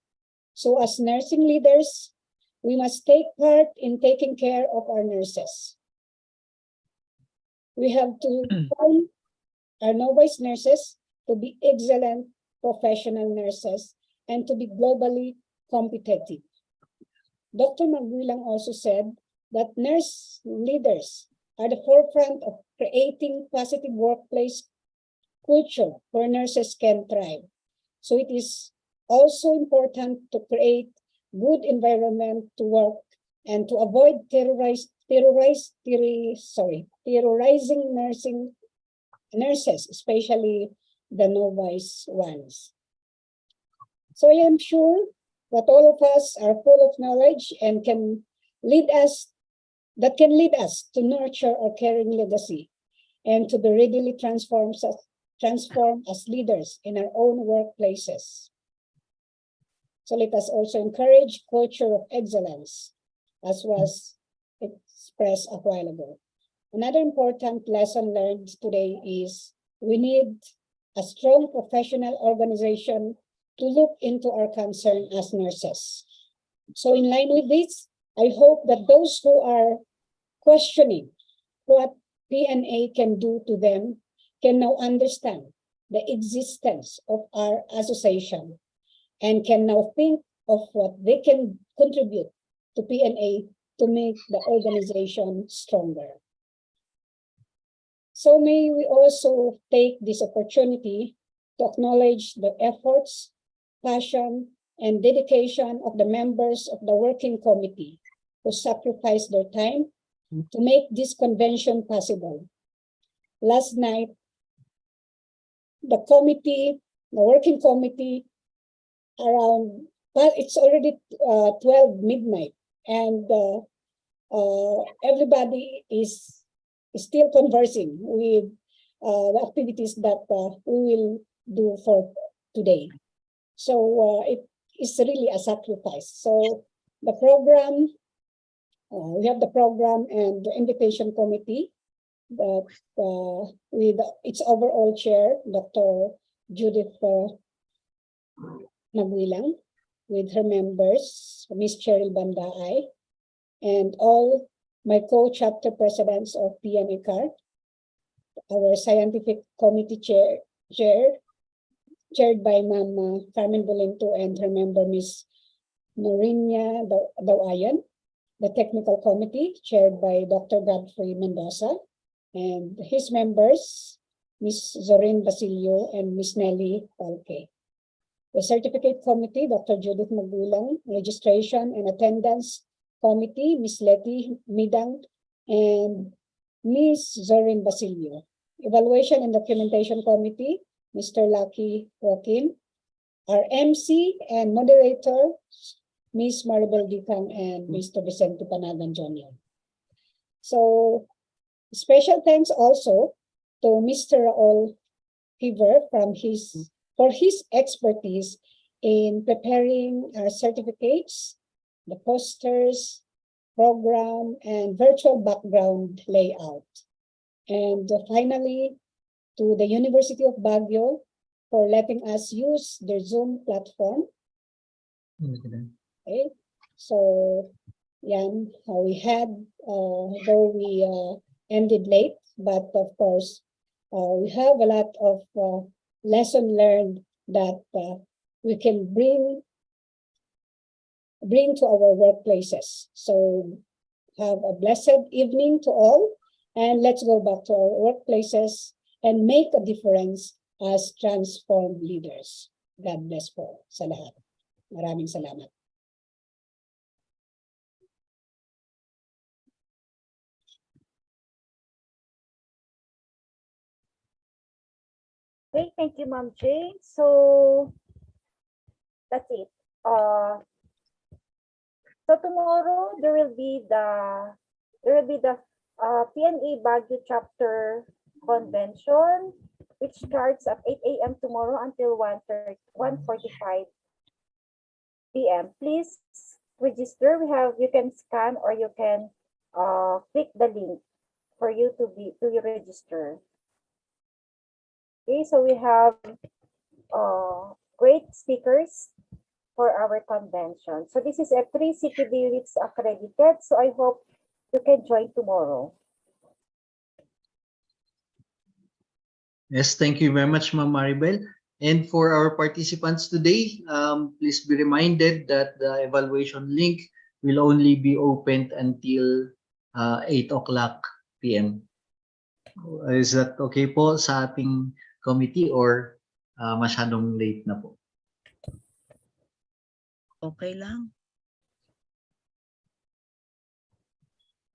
So as nursing leaders, we must take part in taking care of our nurses. We have to form our novice nurses to be excellent professional nurses and to be globally competitive. Dr. Maguilang also said that nurse leaders are the forefront of creating positive workplace culture where nurses can thrive. So it is also important to create good environment to work and to avoid terrorizing nurses, especially the novice ones. So I am sure that all of us are full of knowledge and can lead us to nurture our caring legacy and to be readily transform as leaders in our own workplaces. So let us also encourage culture of excellence, as was expressed a while ago. Another important lesson learned today is we need a strong professional organization to look into our concern as nurses. So in line with this, I hope that those who are questioning what PNA can do to them can now understand the existence of our association and can now think of what they can contribute to PNA to make the organization stronger. So may we also take this opportunity to acknowledge the efforts, passion, and dedication of the members of the working committee who sacrificed their time to make this convention possible. Last night, the working committee, around, well, it's already 12 midnight, and everybody is still conversing with the activities that we will do for today. So it is really a sacrifice. So the program We have the program and the invitation committee that with its overall chair, Dr. Judith Magwilang, with her members, Ms. Cheryl Bandaay, and all my co-chapter presidents of PNA CAR, our scientific committee chaired by Ma'am Carmen Bolento and her member, Ms. Norinia Dawayan, the technical committee chaired by Dr. Godfrey Mendoza, and his members, Ms. Zorin Basilio and Ms. Nelly Palke. The certificate committee, Dr. Judith Magwilang, registration and attendance committee, Ms. Letty Midang and Ms. Zorin Basilio. Evaluation and documentation committee, Mr. Lucky Joaquin. Our MC and moderator, Ms. Maribel Dicang and Mr. Vicente Panagan Jr. So, special thanks also to Mr. Raul Hiver for his expertise in preparing our certificates, the posters, program, and virtual background layout. And finally, to the University of Baguio for letting us use their Zoom platform. Okay, so yan, we had, though we ended late, but of course, we have a lot of lesson learned that we can bring to our workplaces. So have a blessed evening to all, and let's go back to our workplaces and make a difference as transformed leaders. God bless po sa lahat. Maraming salamat. Okay, thank you, Ma'am Jane. So that's it. So tomorrow there will be the PNA Baguio chapter convention, which starts at 8 a.m. tomorrow until 1:45 p.m. Please register. You can scan or you can click the link for you to register. Okay, so we have great speakers for our convention. So this is a 3 CTB which accredited. So I hope you can join tomorrow. Yes, thank you very much, Ma'am Maribel. And for our participants today, please be reminded that the evaluation link will only be opened until 8 o'clock p.m. Is that okay po sa ating committee or masyadong late na po? Okay lang.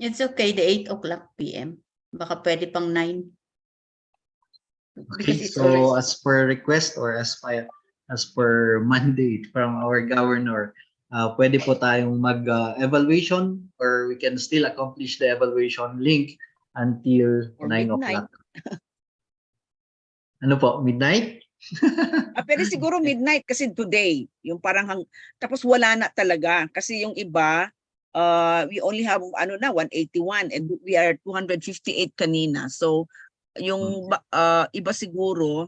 It's okay, the 8 o'clock p.m. Baka pwede pang 9. Okay, so as per request or as per mandate from our governor, pwede po tayong mag-evaluation or we can still accomplish the evaluation link until 9 o'clock. Ano po, midnight? Pero siguro midnight kasi today, yung parang tapos wala na talaga kasi yung iba we only have 181 and we are 258 kanina. So yung iba siguro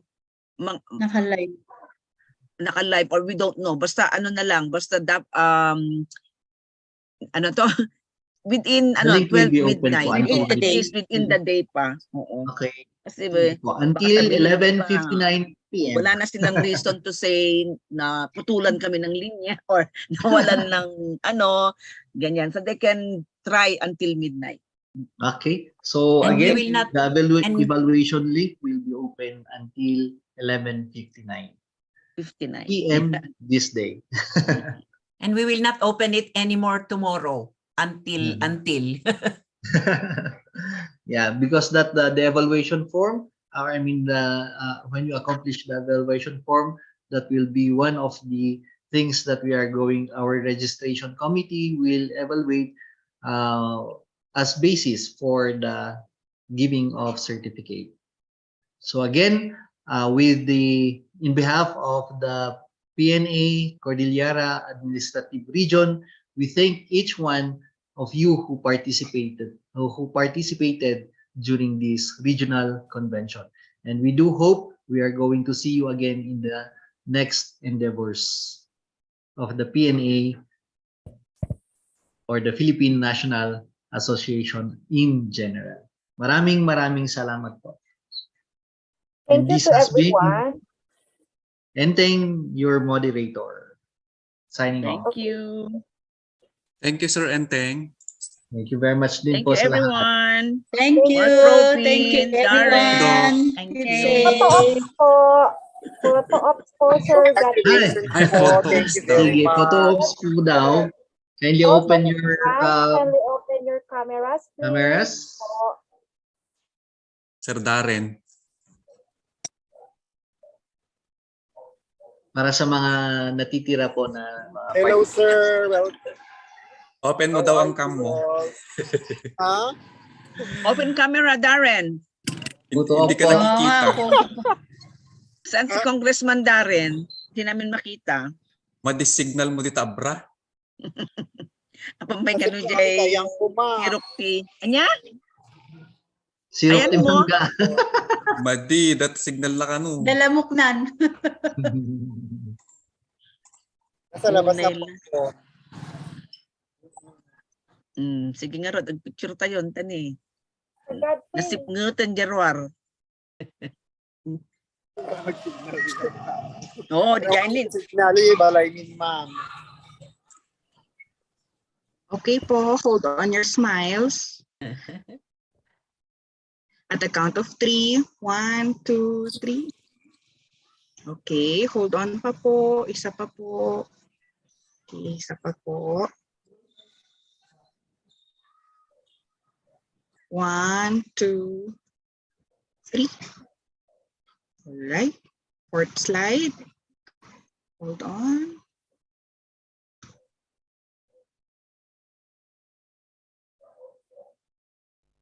naka-live or we don't know. Basta na lang, basta within 12 midnight. At least within the day pa. Oo. Okay. Kasi until 11:59 p.m. Wala na silang reason to say na putulan kami ng linya or nawalan ng ganyan. So they can try until midnight. Okay. So And again, we will not- the evaluation link will be open until 11:59 p.m. this day. And we will not open it anymore tomorrow until. Yeah, because that the evaluation form, when you accomplish the evaluation form, that will be one of the things that our registration committee will evaluate as basis for the giving of certificate. So again, in behalf of the PNA Cordillera Administrative Region, we thank each one of you who participated during this regional convention. And we do hope we are going to see you again in the next endeavors of the PNA or the Philippine National Association in general. Maraming salamat po. Thank you this to has been everyone. Enteng, your moderator. Signing off. Thank you. Thank you, Sir Enteng. Thank you very much din Thank po you, sa lahat. everyone. Thank you. Mark Robin, Thank you, Darren. everyone. Thank Keep you. safe. Photo ops po, Sir Godwin. Ay, photo thank ops you daw. Sige, photo ops po daw. Kindly Also, open your kindly open your cameras, please. cameras. Sir Darren. Para sa mga natitira po na mga Hello, sir. Welcome. Open mo daw ang cam mo. Ha? Open camera, Darren. Hindi ka nakikita. Saan si Congressman Darren? Hindi namin makita. Madisignal mo dito, abra. Apa may kanu jay hirukti. Anya? Sirok Ayan mo. Madi, that signal na kanu. Dalamuknan. Nasa labas na po. Sige nga Rod, picture tayo tani. Nasipngutan jarwar. Oo, di kainin. Signali, balay min ma'am. Okay po, hold on your smiles. At the count of 3, 1, 2, 3. Okay, hold on pa po. Isa pa po. Okay, isa pa po. 1, 2, 3. All right. Fourth slide. Hold on.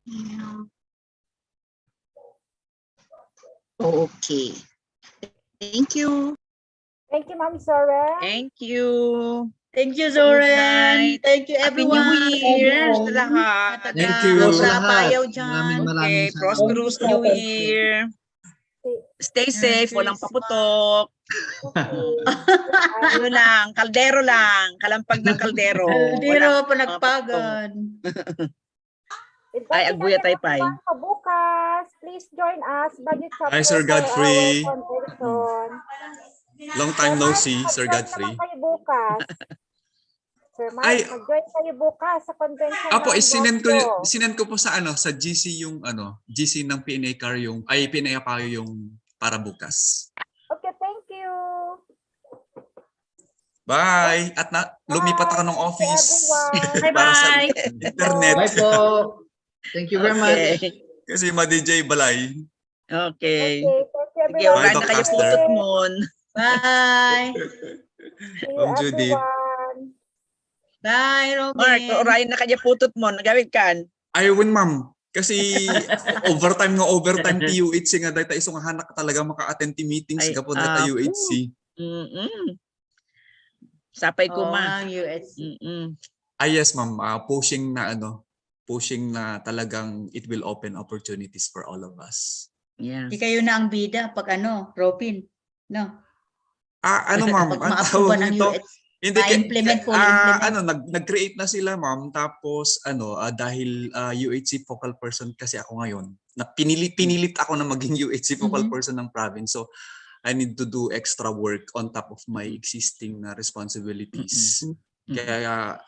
Yeah. Okay. Thank you. Thank you, Ma'am Soren. Thank you. Thank you, Good Zoran. night. Thank you, Happy everyone. New Year sa lahat. Thank you Huwag sa na lahat. payaw dyan. Okay, prosperous New Year. Stay safe, walang paputok. Ano lang, kaldero lang, kalampag ng kaldero. Kaldero, Walang panagpagan. Ay, agbuya tayo pay. Bukas, please join us. Budget chapter Hi, Sir Godfrey. for our convention. Long time no see, Sir Godfrey. Mag-join naman kayo bukas. Sir Mark, Ay. mag-join kayo bukas sa convention Apo, ng sinend ko po sa sa GC yung GC ng PNA CAR yung PNA CAR yung para bukas. Okay, thank you. Bye. At lumipat ako ng office Bye para sa bye. internet. Bye po. Thank you very much. Kasi ma-DJ Balay. Okay. Thank Sige, you, everyone. orahin na kayo putot mo. Bye. See you, Ma'am Judith. everyone. Bye, Robin. Mark, orahin na kayo putot mo. Nagawid kan. Ayun, ma'am. Kasi overtime TUHC nga dahil tayo nga hanak talaga maka-attend ti meetings kapon dahil TUHC. Sapay ko ma. Yes, ma'am. Pushing na talagang it will open opportunities for all of us. Yeah. Di kayo na ang bida pag Robin. No? Ma'am, Pag ma-approve ng US. Hindi Ma-implement po. nag-create na sila, ma'am. Tapos dahil UHC focal person kasi ako ngayon, pinilit ako na maging UHC focal person ng province. So I need to do extra work on top of my existing responsibilities. Kaya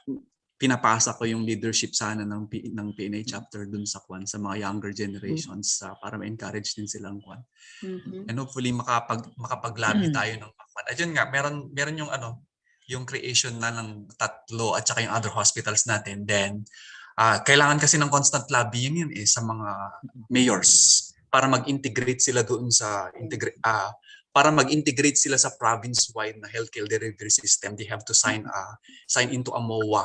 pinapasa ko yung leadership sana ng PNA chapter dun sa mga younger generations para ma-encourage din silang And hopefully makapag-lobby tayo ng pakwan. Ayun nga, meron yung creation na ng 3 at saka yung other hospitals natin. Then kailangan kasi ng constant lobbying yun sa mga mayors para mag-integrate sila doon sa para mag-integrate sila sa province-wide na healthcare delivery system. They have to sign into a MOA